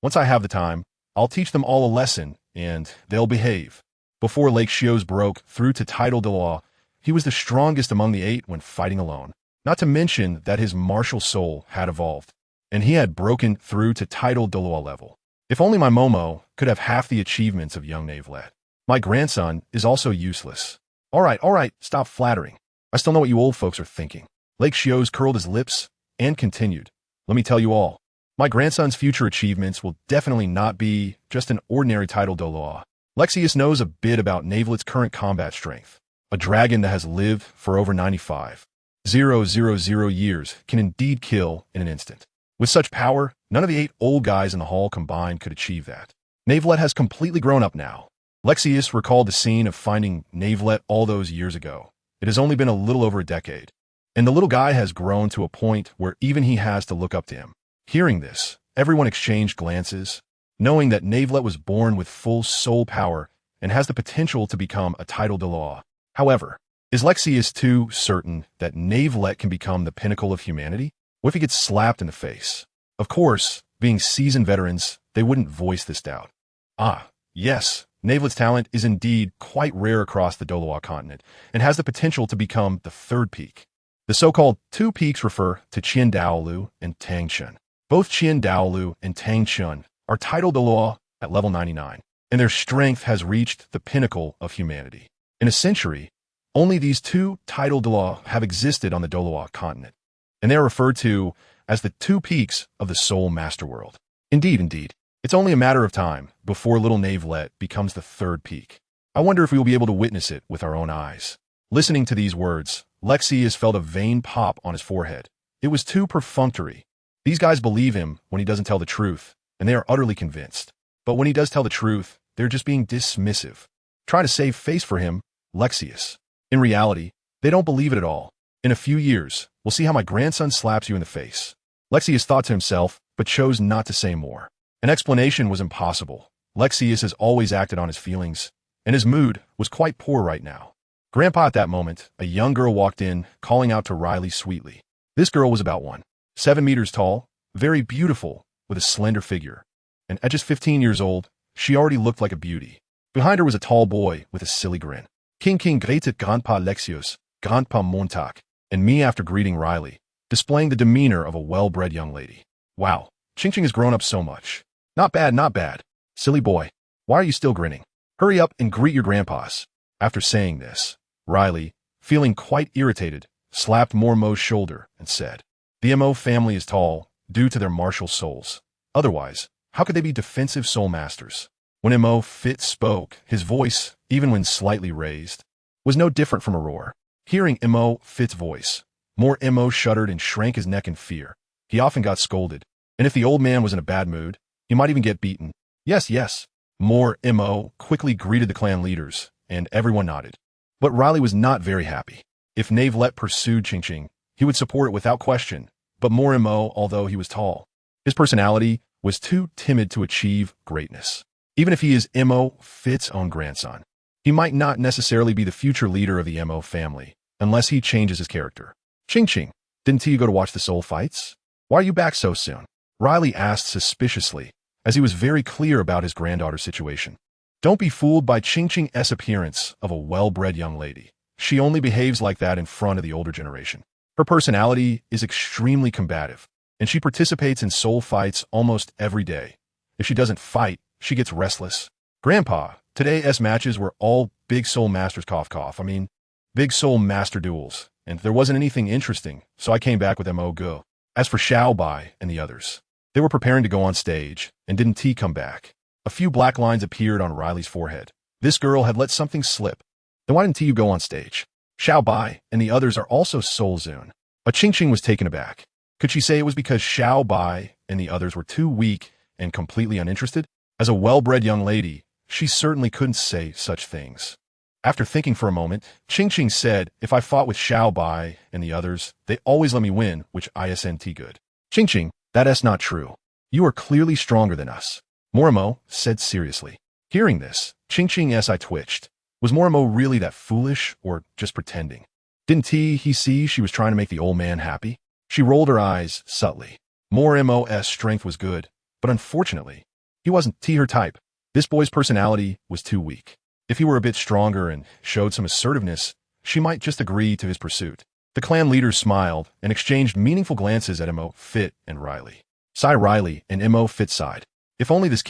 Once I have the time, I'll teach them all a lesson, and they'll behave. Before Lake Xios broke through to title Douluo, he was the strongest among the 8 when fighting alone. Not to mention that his martial soul had evolved, and he had broken through to title Douluo level. If only my Momo could have half the achievements of young Navelette. My grandson is also useless. All right, stop flattering. I still know what you old folks are thinking. Lake Xios curled his lips and continued. Let me tell you all. My grandson's future achievements will definitely not be just an ordinary title Douluo. Lexius knows a bit about Navelette's current combat strength. A dragon that has lived for over 95,000 years can indeed kill in an instant. With such power, none of the 8 old guys in the hall combined could achieve that. Navelette has completely grown up now. Lexius recalled the scene of finding Navelette all those years ago. It has only been a little over a decade, and the little guy has grown to a point where even he has to look up to him. Hearing this, everyone exchanged glances, knowing that Navelette was born with full soul power and has the potential to become a title Douluo. However, is Lexius too certain that Navelette can become the pinnacle of humanity? What if he gets slapped in the face? Of course, being seasoned veterans, they wouldn't voice this doubt. Yes, Navelette's talent is indeed quite rare across the Douluo Continent and has the potential to become the 3rd peak. The so-called 2 peaks refer to Qian Daolu and Tang San. Both Qian Daolu and Tang San are title Douluo at level 99, and their strength has reached the pinnacle of humanity. In a century, only these 2 title Douluo have existed on the Douluo Continent, and they are referred to as the 2 peaks of the Soul Masterworld. Indeed, it's only a matter of time before little Navelette becomes the 3rd peak. I wonder if we will be able to witness it with our own eyes. Listening to these words, Lexius felt a vein pop on his forehead. It was too perfunctory. These guys believe him when he doesn't tell the truth, and they are utterly convinced. But when he does tell the truth, they're just being dismissive. trying to save face for him, Lexius. In reality, they don't believe it at all. In a few years, we'll see how my grandson slaps you in the face. Lexius thought to himself, but chose not to say more. An explanation was impossible. Lexius has always acted on his feelings, and his mood was quite poor right now. Grandpa, at that moment, a young girl walked in, calling out to Riley sweetly. This girl was about 7 meters tall, very beautiful, with a slender figure. And at just 15 years old, she already looked like a beauty. Behind her was a tall boy with a silly grin. King greeted Grandpa Lexius, Grandpa Montag, and me after greeting Riley, displaying the demeanor of a well-bred young lady. Wow, Qing has grown up so much. Not bad, not bad. Silly boy, why are you still grinning? Hurry up and greet your grandpas. After saying this, Riley, feeling quite irritated, slapped Mormo's shoulder and said, The Mo family is tall, due to their martial souls. Otherwise, how could they be defensive soul masters? When Mo Fit spoke, his voice, even when slightly raised, was no different from a roar. Hearing Mo Fit's voice, Mo shuddered and shrank his neck in fear. He often got scolded, and if the old man was in a bad mood, he might even get beaten. Yes. Mo quickly greeted the clan leaders, and everyone nodded. But Riley was not very happy. If Navelite pursued Qing, he would support it without question, but Mo, although he was tall, his personality was too timid to achieve greatness. Even if he is Mo Fit's own grandson, he might not necessarily be the future leader of the Mo family, unless he changes his character. Qing, didn't you go to watch the soul fights? Why are you back so soon? Riley asked suspiciously, as he was very clear about his granddaughter's situation. Don't be fooled by Qing's appearance of a well-bred young lady. She only behaves like that in front of the older generation. Her personality is extremely combative, and she participates in soul fights almost every day. If she doesn't fight, she gets restless. Grandpa, today's matches were all big soul masters big soul master duels, and there wasn't anything interesting, so I came back with Mo Go. As for Xiao Bai and the others, they were preparing to go on stage, and didn't come back. A few black lines appeared on Riley's forehead. This girl had let something slip. Then why didn't you go on stage? Xiao Bai and the others are also Soul Zune. But Qing was taken aback. Could she say it was because Xiao Bai and the others were too weak and completely uninterested? As a well-bred young lady, she certainly couldn't say such things. After thinking for a moment, Qing said, if I fought with Xiao Bai and the others, they always let me win, which isn't good. Qing, that's not true. You are clearly stronger than us. Morimo said seriously. Hearing this, Qing's eye twitched. Was Morimo really that foolish, or just pretending? Didn't he see she was trying to make the old man happy? She rolled her eyes subtly. Morimo's strength was good, but unfortunately, he wasn't her type. This boy's personality was too weak. If he were a bit stronger and showed some assertiveness, she might just agree to his pursuit. The clan leaders smiled and exchanged meaningful glances at Mo Fit and Riley. Riley and Mo Fit sighed. If only this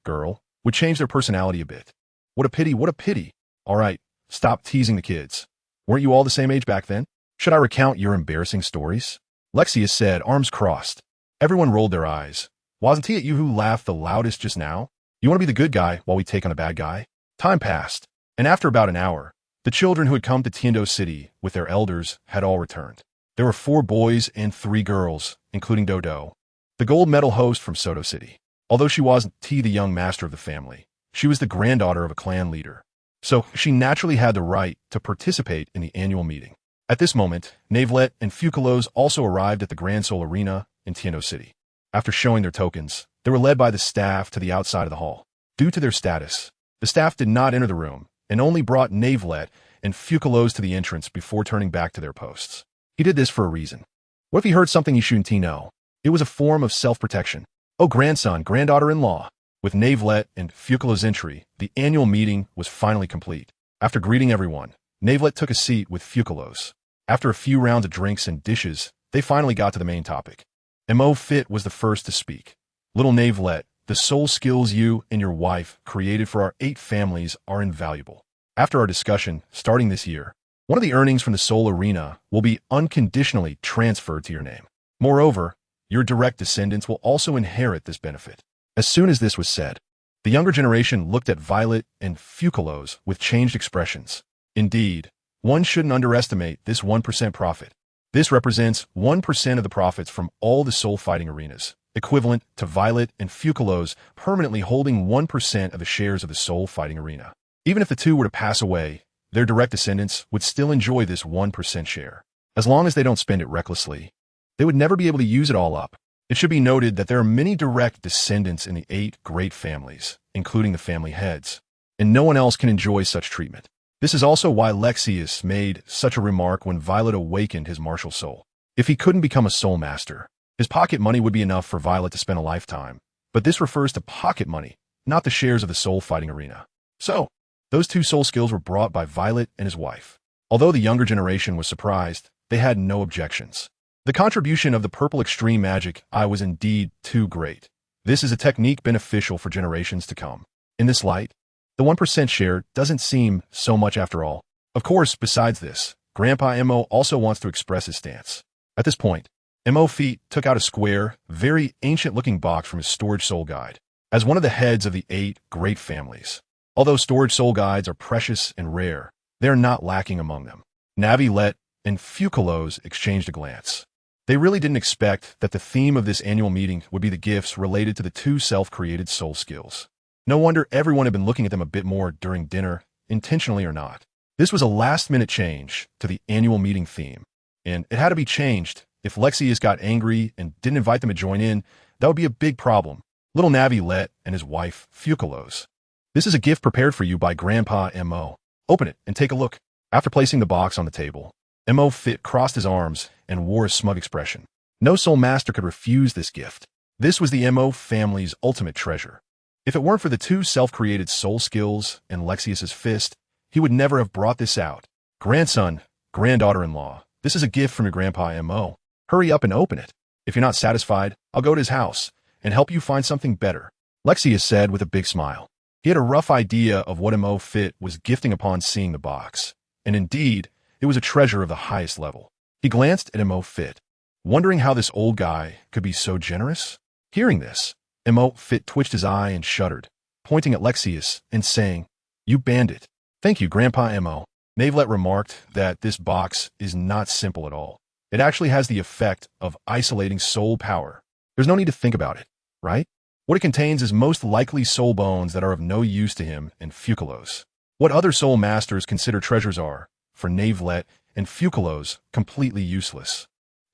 girl, would change their personality a bit. What a pity. All right, stop teasing the kids. Weren't you all the same age back then? Should I recount your embarrassing stories? Lexius said, arms crossed. Everyone rolled their eyes. Wasn't it you who laughed the loudest just now? You want to be the good guy while we take on the bad guy? Time passed, and after about an hour, the children who had come to Tiando City with their elders had all returned. There were 4 boys and 3 girls, including Dodo, the gold medal host from Soto City. Although she wasn't the young master of the family, she was the granddaughter of a clan leader. So she naturally had the right to participate in the annual meeting. At this moment, Navelite and Fucalos also arrived at the Grand Soul Arena in Tiando City. After showing their tokens, they were led by the staff to the outside of the hall. Due to their status, the staff did not enter the room and only brought Navelite and Fucalos to the entrance before turning back to their posts. He did this for a reason. What if he heard something he shouldn't know? It was a form of self-protection. Oh, grandson, granddaughter-in-law. With Navelite and Fucalos' entry, the annual meeting was finally complete. After greeting everyone, Navelite took a seat with Fucalos. After a few rounds of drinks and dishes, they finally got to the main topic. Mo Fit was the first to speak. Little Navelite, the soul skills you and your wife created for our 8 families are invaluable. After our discussion, starting this year, one of the earnings from the Soul Arena will be unconditionally transferred to your name. Moreover, your direct descendants will also inherit this benefit. As soon as this was said, the younger generation looked at Violet and Fucalos with changed expressions. Indeed, one shouldn't underestimate this 1% profit. This represents 1% of the profits from all the soul fighting arenas, equivalent to Violet and Fucalos permanently holding 1% of the shares of the soul fighting arena. Even if the two were to pass away, their direct descendants would still enjoy this 1% share. As long as they don't spend it recklessly, they would never be able to use it all up. It should be noted that there are many direct descendants in the 8 great families, including the family heads, and no one else can enjoy such treatment. This is also why Lexius made such a remark when Violet awakened his martial soul. If he couldn't become a soul master, his pocket money would be enough for Violet to spend a lifetime. But this refers to pocket money, not the shares of the soul fighting arena. So, those 2 soul skills were brought by Violet and his wife. Although the younger generation was surprised, they had no objections. The contribution of the purple extreme magic eye was indeed too great. This is a technique beneficial for generations to come. In this light, the 1% share doesn't seem so much after all. Of course, besides this, Grandpa Mo also wants to express his stance. At this point, Mo Feet took out a square, very ancient-looking box from his storage soul guide. As one of the heads of the 8 great families, although storage soul guides are precious and rare, they are not lacking among them. Navilite and Fucalos exchanged a glance. They really didn't expect that the theme of this annual meeting would be the gifts related to the 2 self-created soul skills. No wonder everyone had been looking at them a bit more during dinner, intentionally or not. This was a last-minute change to the annual meeting theme, and it had to be changed. If Lexius got angry and didn't invite them to join in, that would be a big problem. Little Navilite and his wife, Fucalos. This is a gift prepared for you by Grandpa Mo. Open it and take a look. After placing the box on the table, Mo Fit crossed his arms and wore a smug expression. No soul master could refuse this gift. This was the Mo family's ultimate treasure. If it weren't for the 2 self-created soul skills and Lexius's fist, he would never have brought this out. Grandson, granddaughter-in-law, this is a gift from your Grandpa Mo. Hurry up and open it. If you're not satisfied, I'll go to his house and help you find something better, Lexius said with a big smile. He had a rough idea of what Mo Fit was gifting upon seeing the box, and indeed, it was a treasure of the highest level. He glanced at Mo Fit, wondering how this old guy could be so generous. Hearing this, Mo Fit twitched his eye and shuddered, pointing at Lexius and saying, "You bandit." "Thank you, Grandpa Mo." Navelette remarked that this box is not simple at all. It actually has the effect of isolating soul power. There's no need to think about it, right? What it contains is most likely soul bones that are of no use to him and Fucalos. What other soul masters consider treasures are, for Navelette and Fucalos, completely useless.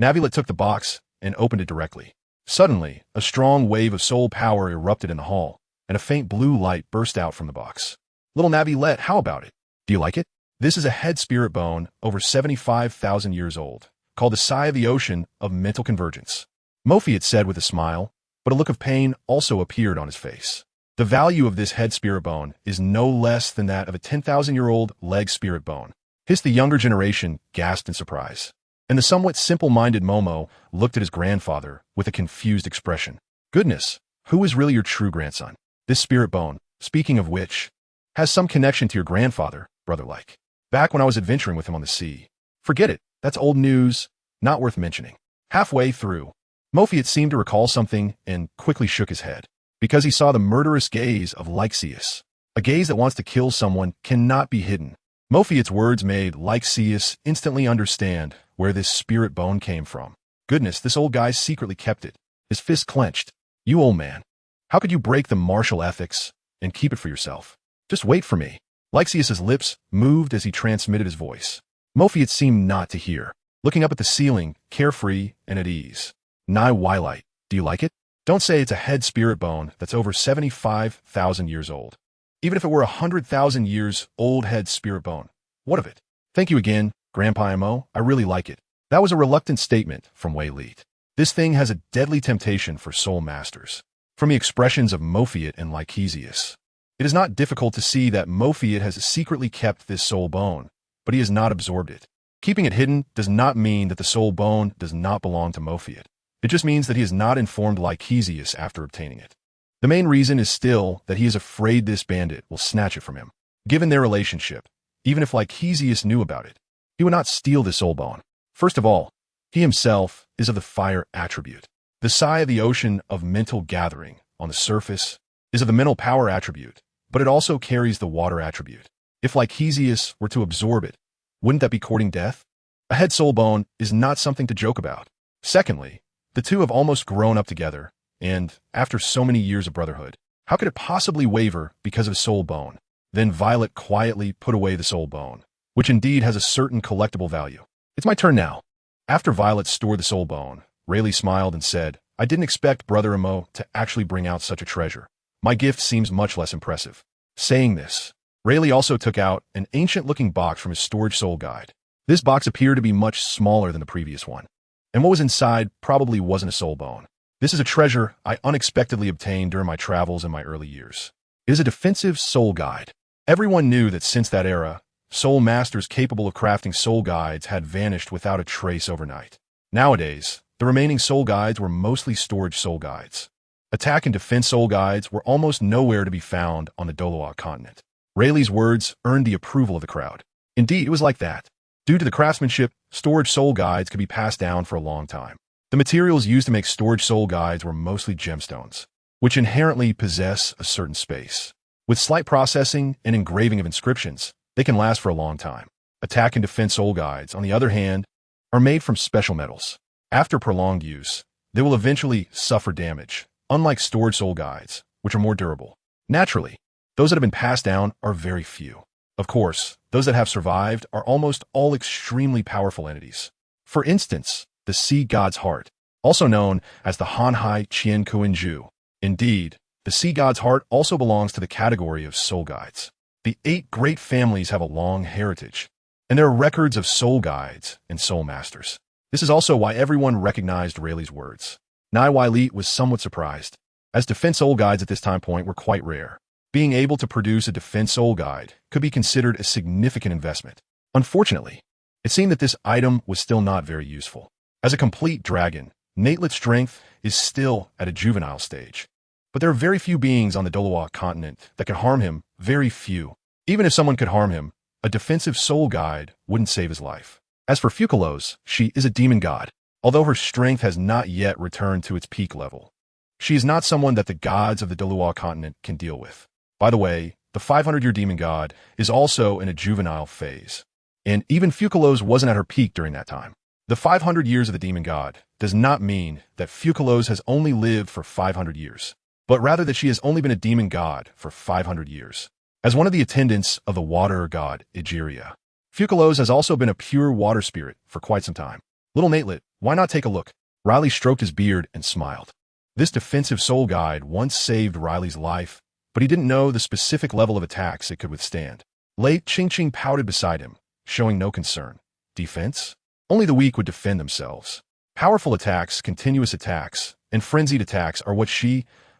Navelette took the box and opened it directly. Suddenly, a strong wave of soul power erupted in the hall, and a faint blue light burst out from the box. "Little Navilette, how about it? Do you like it?" This is a head spirit bone over 75,000 years old, called the Sigh of the Ocean of Mental Convergence. Mofi had said with a smile, but a look of pain also appeared on his face. The value of this head spirit bone is no less than that of a 10,000-year-old leg spirit bone. The younger generation gasped in surprise, and the somewhat simple-minded Momo looked at his grandfather with a confused expression. "Goodness, who is really your true grandson? This spirit bone, speaking of which, has some connection to your grandfather, brother-like. Back when I was adventuring with him on the sea." "Forget it, that's old news, not worth mentioning." Halfway through, Mofiat seemed to recall something and quickly shook his head, because he saw the murderous gaze of Lexius. A gaze that wants to kill someone cannot be hidden. Mofiat's words made Lexius instantly understand where this spirit bone came from. Goodness, this old guy secretly kept it. His fist clenched. "You old man, how could you break the martial ethics and keep it for yourself? Just wait for me." Lexius's lips moved as he transmitted his voice. Mofiat seemed not to hear, looking up at the ceiling, carefree and at ease. "Nai Wilight, do you like it? Don't say it's a head spirit bone that's over 75,000 years old. Even if it were 100,000 years old head spirit bone, what of it?" "Thank you again, Grandpa Mo. I really like it." That was a reluctant statement from Wei Leet. This thing has a deadly temptation for soul masters. From the expressions of Mofiat and Lycesius, it is not difficult to see that Mofiat has secretly kept this soul bone, but he has not absorbed it. Keeping it hidden does not mean that the soul bone does not belong to Mofiat. It just means that he has not informed Lycesius after obtaining it. The main reason is still that he is afraid this bandit will snatch it from him. Given their relationship, even if Lycesius knew about it, he would not steal the soul bone. First of all, he himself is of the fire attribute. The sigh of the ocean of mental gathering, on the surface, is of the mental power attribute, but it also carries the water attribute. If Lycesius were to absorb it, wouldn't that be courting death? A head soul bone is not something to joke about. Secondly, the two have almost grown up together, and, after so many years of brotherhood, how could it possibly waver because of a soul bone? Then Violet quietly put away the soul bone, which indeed has a certain collectible value. It's my turn now. After Violet stored the soul bone, Rayleigh smiled and said, I didn't expect Brother Amo to actually bring out such a treasure. My gift seems much less impressive. Saying this, Rayleigh also took out an ancient-looking box from his storage soul guide. This box appeared to be much smaller than the previous one, and what was inside probably wasn't a soul bone. This is a treasure I unexpectedly obtained during my travels in my early years. It is a defensive soul guide. Everyone knew that since that era, soul masters capable of crafting soul guides had vanished without a trace overnight. Nowadays, the remaining soul guides were mostly storage soul guides. Attack and defense soul guides were almost nowhere to be found on the Douluo Continent. Rayleigh's words earned the approval of the crowd. Indeed, it was like that. Due to the craftsmanship, storage soul guides could be passed down for a long time. The materials used to make storage soul guides were mostly gemstones, which inherently possess a certain space. With slight processing and engraving of inscriptions, they can last for a long time. Attack and defense soul guides, on the other hand, are made from special metals. After prolonged use, they will eventually suffer damage, unlike storage soul guides, which are more durable. Naturally, those that have been passed down are very few. Of course, those that have survived are almost all extremely powerful entities. For instance, the Sea God's Heart, also known as the Hanhai Qian Renxue. Indeed, the Sea God's Heart also belongs to the category of soul guides. The 8 great families have a long heritage, and there are records of soul guides and soul masters. This is also why everyone recognized Rayleigh's words. Naiwili was somewhat surprised, as defense soul guides at this time point were quite rare. Being able to produce a defense soul guide could be considered a significant investment. Unfortunately, it seemed that this item was still not very useful. As a complete dragon, Natelet's strength is still at a juvenile stage. But there are very few beings on the Douluo Continent that can harm him, very few. Even if someone could harm him, a defensive soul guide wouldn't save his life. As for Fucalos, she is a demon god, although her strength has not yet returned to its peak level. She is not someone that the gods of the Douluo Continent can deal with. By the way, the 500-year demon god is also in a juvenile phase, and even Fucalos wasn't at her peak during that time. The 500 years of the demon god does not mean that Fucalos has only lived for 500 years, but rather that she has only been a demon god for 500 years. As one of the attendants of the water god Egeria, Fucalos has also been a pure water spirit for quite some time. Little Natelet, why not take a look? Riley stroked his beard and smiled. This defensive soul guide once saved Riley's life, but he didn't know the specific level of attacks it could withstand. Lei Qingqing pouted beside him, showing no concern. Defense? Only the weak would defend themselves. Powerful attacks, continuous attacks, and frenzied attacks are what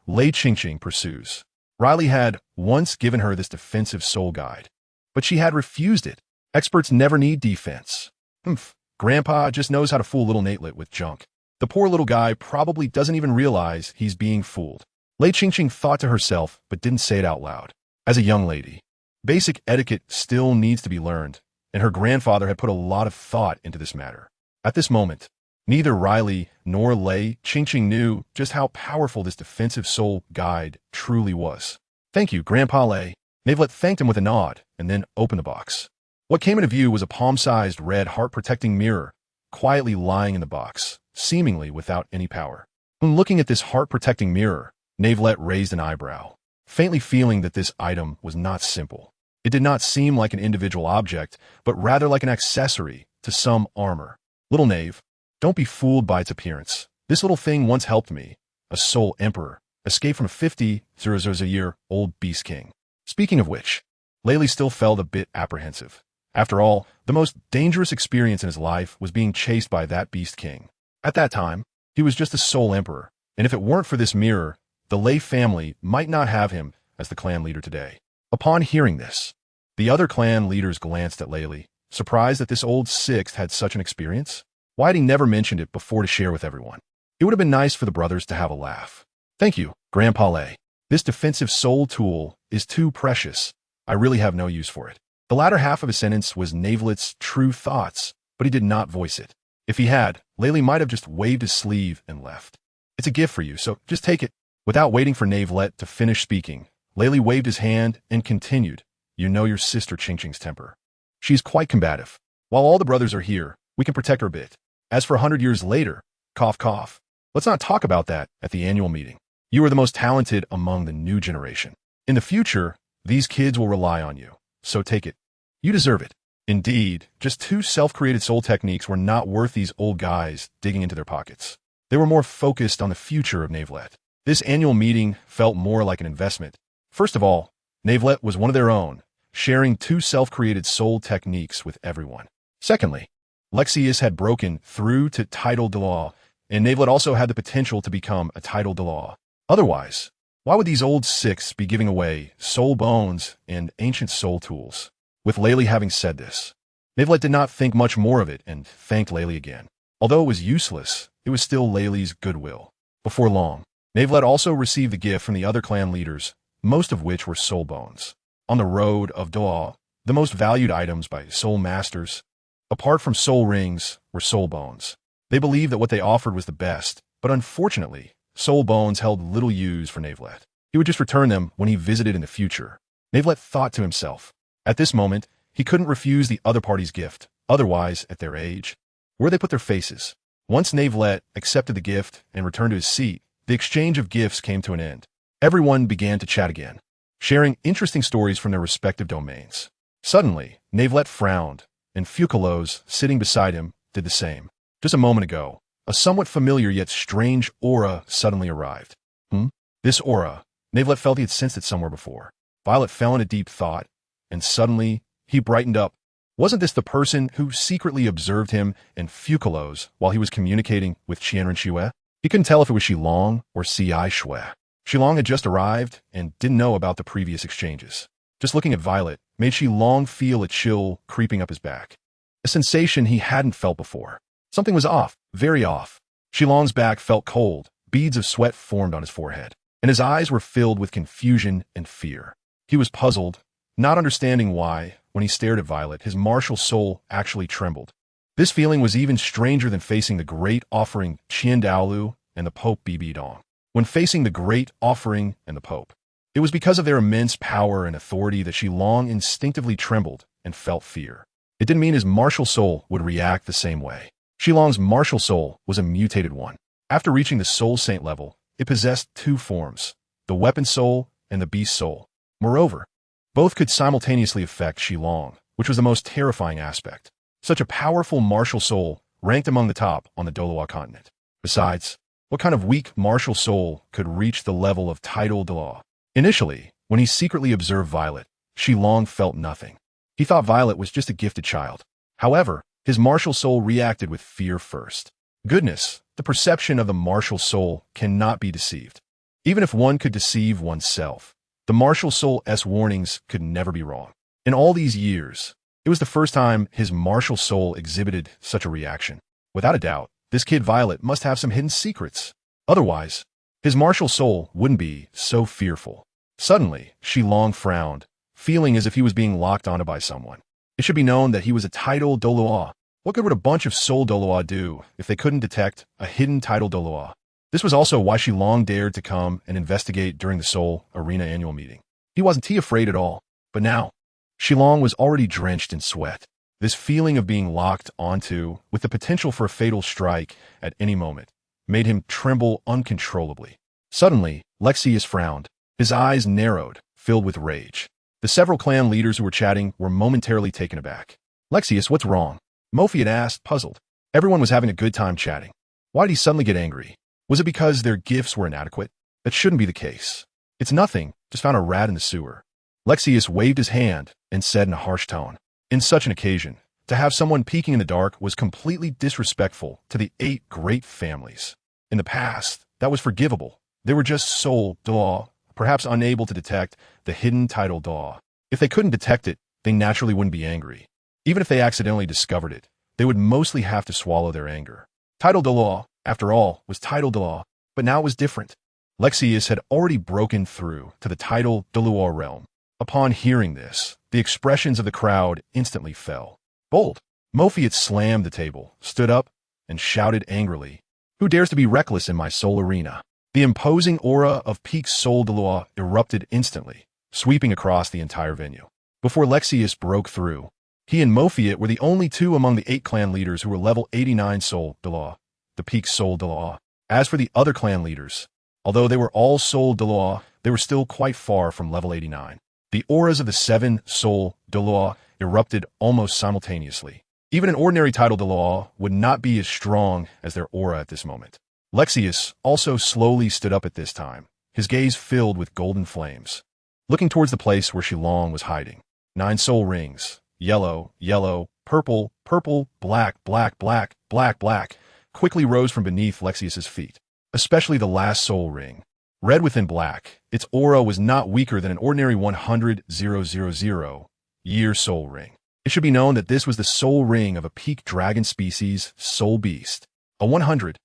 Lei Qingqing, pursues. Riley had once given her this defensive soul guide, but she had refused it. Experts never need defense. Grandpa just knows how to fool little Natelet with junk. The poor little guy probably doesn't even realize he's being fooled. Lei Qingqing thought to herself, but didn't say it out loud. As a young lady, basic etiquette still needs to be learned, and her grandfather had put a lot of thought into this matter. At this moment, neither Riley nor Lei Qingqing knew just how powerful this defensive soul guide truly was. Thank you, Grandpa Lei. Navelet thanked him with a nod, and then opened the box. What came into view was a palm-sized red heart-protecting mirror, quietly lying in the box, seemingly without any power. When looking at this heart-protecting mirror, Navelet raised an eyebrow, faintly feeling that this item was not simple. It did not seem like an individual object, but rather like an accessory to some armor. Little Knave, don't be fooled by its appearance. This little thing once helped me, a soul emperor, escape from a 50,000-year-old beast king. Speaking of which, Laley still felt a bit apprehensive. After all, the most dangerous experience in his life was being chased by that beast king. At that time, he was just a soul emperor, and if it weren't for this mirror, the Lei family might not have him as the clan leader today. Upon hearing this, the other clan leaders glanced at Laley, surprised that this old sixth had such an experience. Why had he never mentioned it before to share with everyone? It would have been nice for the brothers to have a laugh. Thank you, Grandpa Lei. This defensive soul tool is too precious. I really have no use for it. The latter half of his sentence was Navelet's true thoughts, but he did not voice it. If he had, Laley might have just waved his sleeve and left. It's a gift for you, so just take it. Without waiting for Navelet to finish speaking, Laley waved his hand and continued, You know your sister Qingqing's temper. She's quite combative. While all the brothers are here, we can protect her a bit. As for 100 years later, cough cough, let's not talk about that at the annual meeting. You are the most talented among the new generation. In the future, These kids will rely on you, so take it. You deserve it. Indeed, just 2 self-created soul techniques were not worth these old guys digging into their pockets. They were more focused on the future of Navelite. This annual meeting felt more like an investment. First of all, Navelite was one of their own, sharing 2 self-created soul techniques with everyone. Secondly, Lexius had broken through to title Douluo, and Navelite also had the potential to become a title Douluo. Otherwise, why would these old six be giving away soul bones and ancient soul tools? With Laylee having said this, Navelite did not think much more of it and thanked Laylee again. Although it was useless, it was still Laylee's goodwill. Before long, Navelite also received the gift from the other clan leaders, most of which were soul bones. On the road of Douluo, the most valued items by soul masters, apart from soul rings, were soul bones. They believed that what they offered was the best, but unfortunately, soul bones held little use for Navelite. He would just return them when he visited in the future. Navelite thought to himself, at this moment, he couldn't refuse the other party's gift. Otherwise, at their age, where they put their faces. Once Navelite accepted the gift and returned to his seat, the exchange of gifts came to an end. Everyone began to chat again, sharing interesting stories from their respective domains. Suddenly, Navelite frowned, and Fucalos, sitting beside him, did the same. Just a moment ago, a somewhat familiar yet strange aura suddenly arrived. This aura, Navelite felt he had sensed it somewhere before. Violet fell into deep thought, and suddenly, he brightened up. Wasn't this the person who secretly observed him and Fucalos while he was communicating with Qian Renxue? He couldn't tell if it was Shilong or Ci Shui. Shilong had just arrived and didn't know about the previous exchanges. Just looking at Violet made Shilong feel a chill creeping up his back. A sensation he hadn't felt before. Something was off, very off. Shilong's back felt cold, beads of sweat formed on his forehead, and his eyes were filled with confusion and fear. He was puzzled, not understanding why, when he stared at Violet, his martial soul actually trembled. This feeling was even stranger than facing the great offering Qian Douluo and the Pope Bibi Dong. When facing the great offering and the Pope, it was because of their immense power and authority that Shilong instinctively trembled and felt fear. It didn't mean his martial soul would react the same way. Shilong's martial soul was a mutated one. After reaching the Soul Saint level, it possessed 2 forms, the Weapon Soul and the Beast Soul. Moreover, both could simultaneously affect Shilong, which was the most terrifying aspect. Such a powerful martial soul ranked among the top on the Douluo Continent. Besides, what kind of weak martial soul could reach the level of title Douluo? Initially, when he secretly observed Violet, Shilong felt nothing. He thought Violet was just a gifted child. However, his martial soul reacted with fear first. Goodness, the perception of the martial soul cannot be deceived. Even if one could deceive oneself, the martial soul's warnings could never be wrong. In all these years, it was the first time his martial soul exhibited such a reaction. Without a doubt, this kid Violet must have some hidden secrets. Otherwise, his martial soul wouldn't be so fearful. Suddenly, Shilong frowned, feeling as if he was being locked onto by someone. It should be known that he was a title Douluo. What good would a bunch of soul Douluo do if they couldn't detect a hidden title Douluo? This was also why Shilong dared to come and investigate during the Soul Arena annual meeting. He wasn't afraid at all, but now, Shilong was already drenched in sweat. This feeling of being locked onto, with the potential for a fatal strike at any moment, made him tremble uncontrollably. Suddenly, Lexius frowned. His eyes narrowed, filled with rage. The several clan leaders who were chatting were momentarily taken aback. Lexius, what's wrong? Mofi had asked, puzzled. Everyone was having a good time chatting. Why did he suddenly get angry? Was it because their gifts were inadequate? That shouldn't be the case. It's nothing, just found a rat in the sewer. Lexius waved his hand and said in a harsh tone, in such an occasion, to have someone peeking in the dark was completely disrespectful to the 8 great families. In the past, that was forgivable. They were just soul Douluo, perhaps unable to detect the hidden title Douluo. If they couldn't detect it, they naturally wouldn't be angry. Even if they accidentally discovered it, they would mostly have to swallow their anger. Title Douluo, after all, was title Douluo, but now it was different. Lexius had already broken through to the title Douluo realm. Upon hearing this, the expressions of the crowd instantly fell. Bold, Mofi had slammed the table, stood up, and shouted angrily, "Who dares to be reckless in my soul arena?" The imposing aura of peak soul Douluo erupted instantly, sweeping across the entire venue. Before Lexius broke through, he and Mofiat were the only 2 among the 8 clan leaders who were level 89 soul Douluo, the peak soul Douluo. As for the other clan leaders, although they were all soul Douluo, they were still quite far from level 89. The auras of the 7-soul Douluo erupted almost simultaneously. Even an ordinary title Douluo would not be as strong as their aura at this moment. Lexius also slowly stood up at this time, his gaze filled with golden flames, looking towards the place where Shilong was hiding. 9 soul rings, yellow, yellow, purple, purple, black, black, black, black, black, quickly rose from beneath Lexius's feet, especially the last soul ring. Red within black, its aura was not weaker than an ordinary 100,000 year soul ring. It should be known that this was the soul ring of a peak dragon species soul beast. A 100,000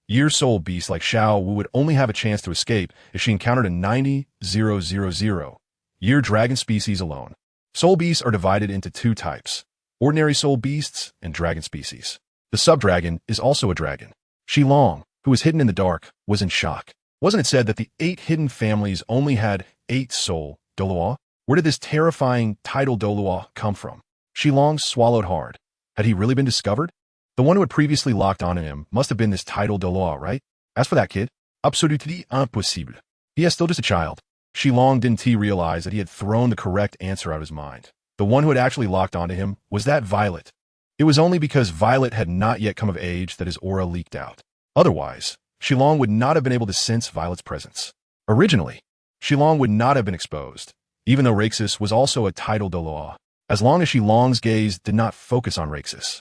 year soul beast like Xiao Wu would only have a chance to escape if she encountered a 90,000 year dragon species alone. Soul beasts are divided into 2 types, ordinary soul beasts and dragon species. The subdragon is also a dragon. Shilong, who was hidden in the dark, was in shock. Wasn't it said that the 8 hidden families only had 8 soul Douluo? Where did this terrifying title Douluo come from? Shilong swallowed hard. Had he really been discovered? The one who had previously locked onto him must have been this title Douluo, right? As for that kid, absolutely impossible. He is still just a child. Shilong didn't realize that he had thrown the correct answer out of his mind. The one who had actually locked onto him was that Violet. It was only because Violet had not yet come of age that his aura leaked out. Otherwise, Shilong would not have been able to sense Violet's presence. Originally, Shilong would not have been exposed, even though Renxue was also a title Douluo, as long as Shilong's gaze did not focus on Renxue.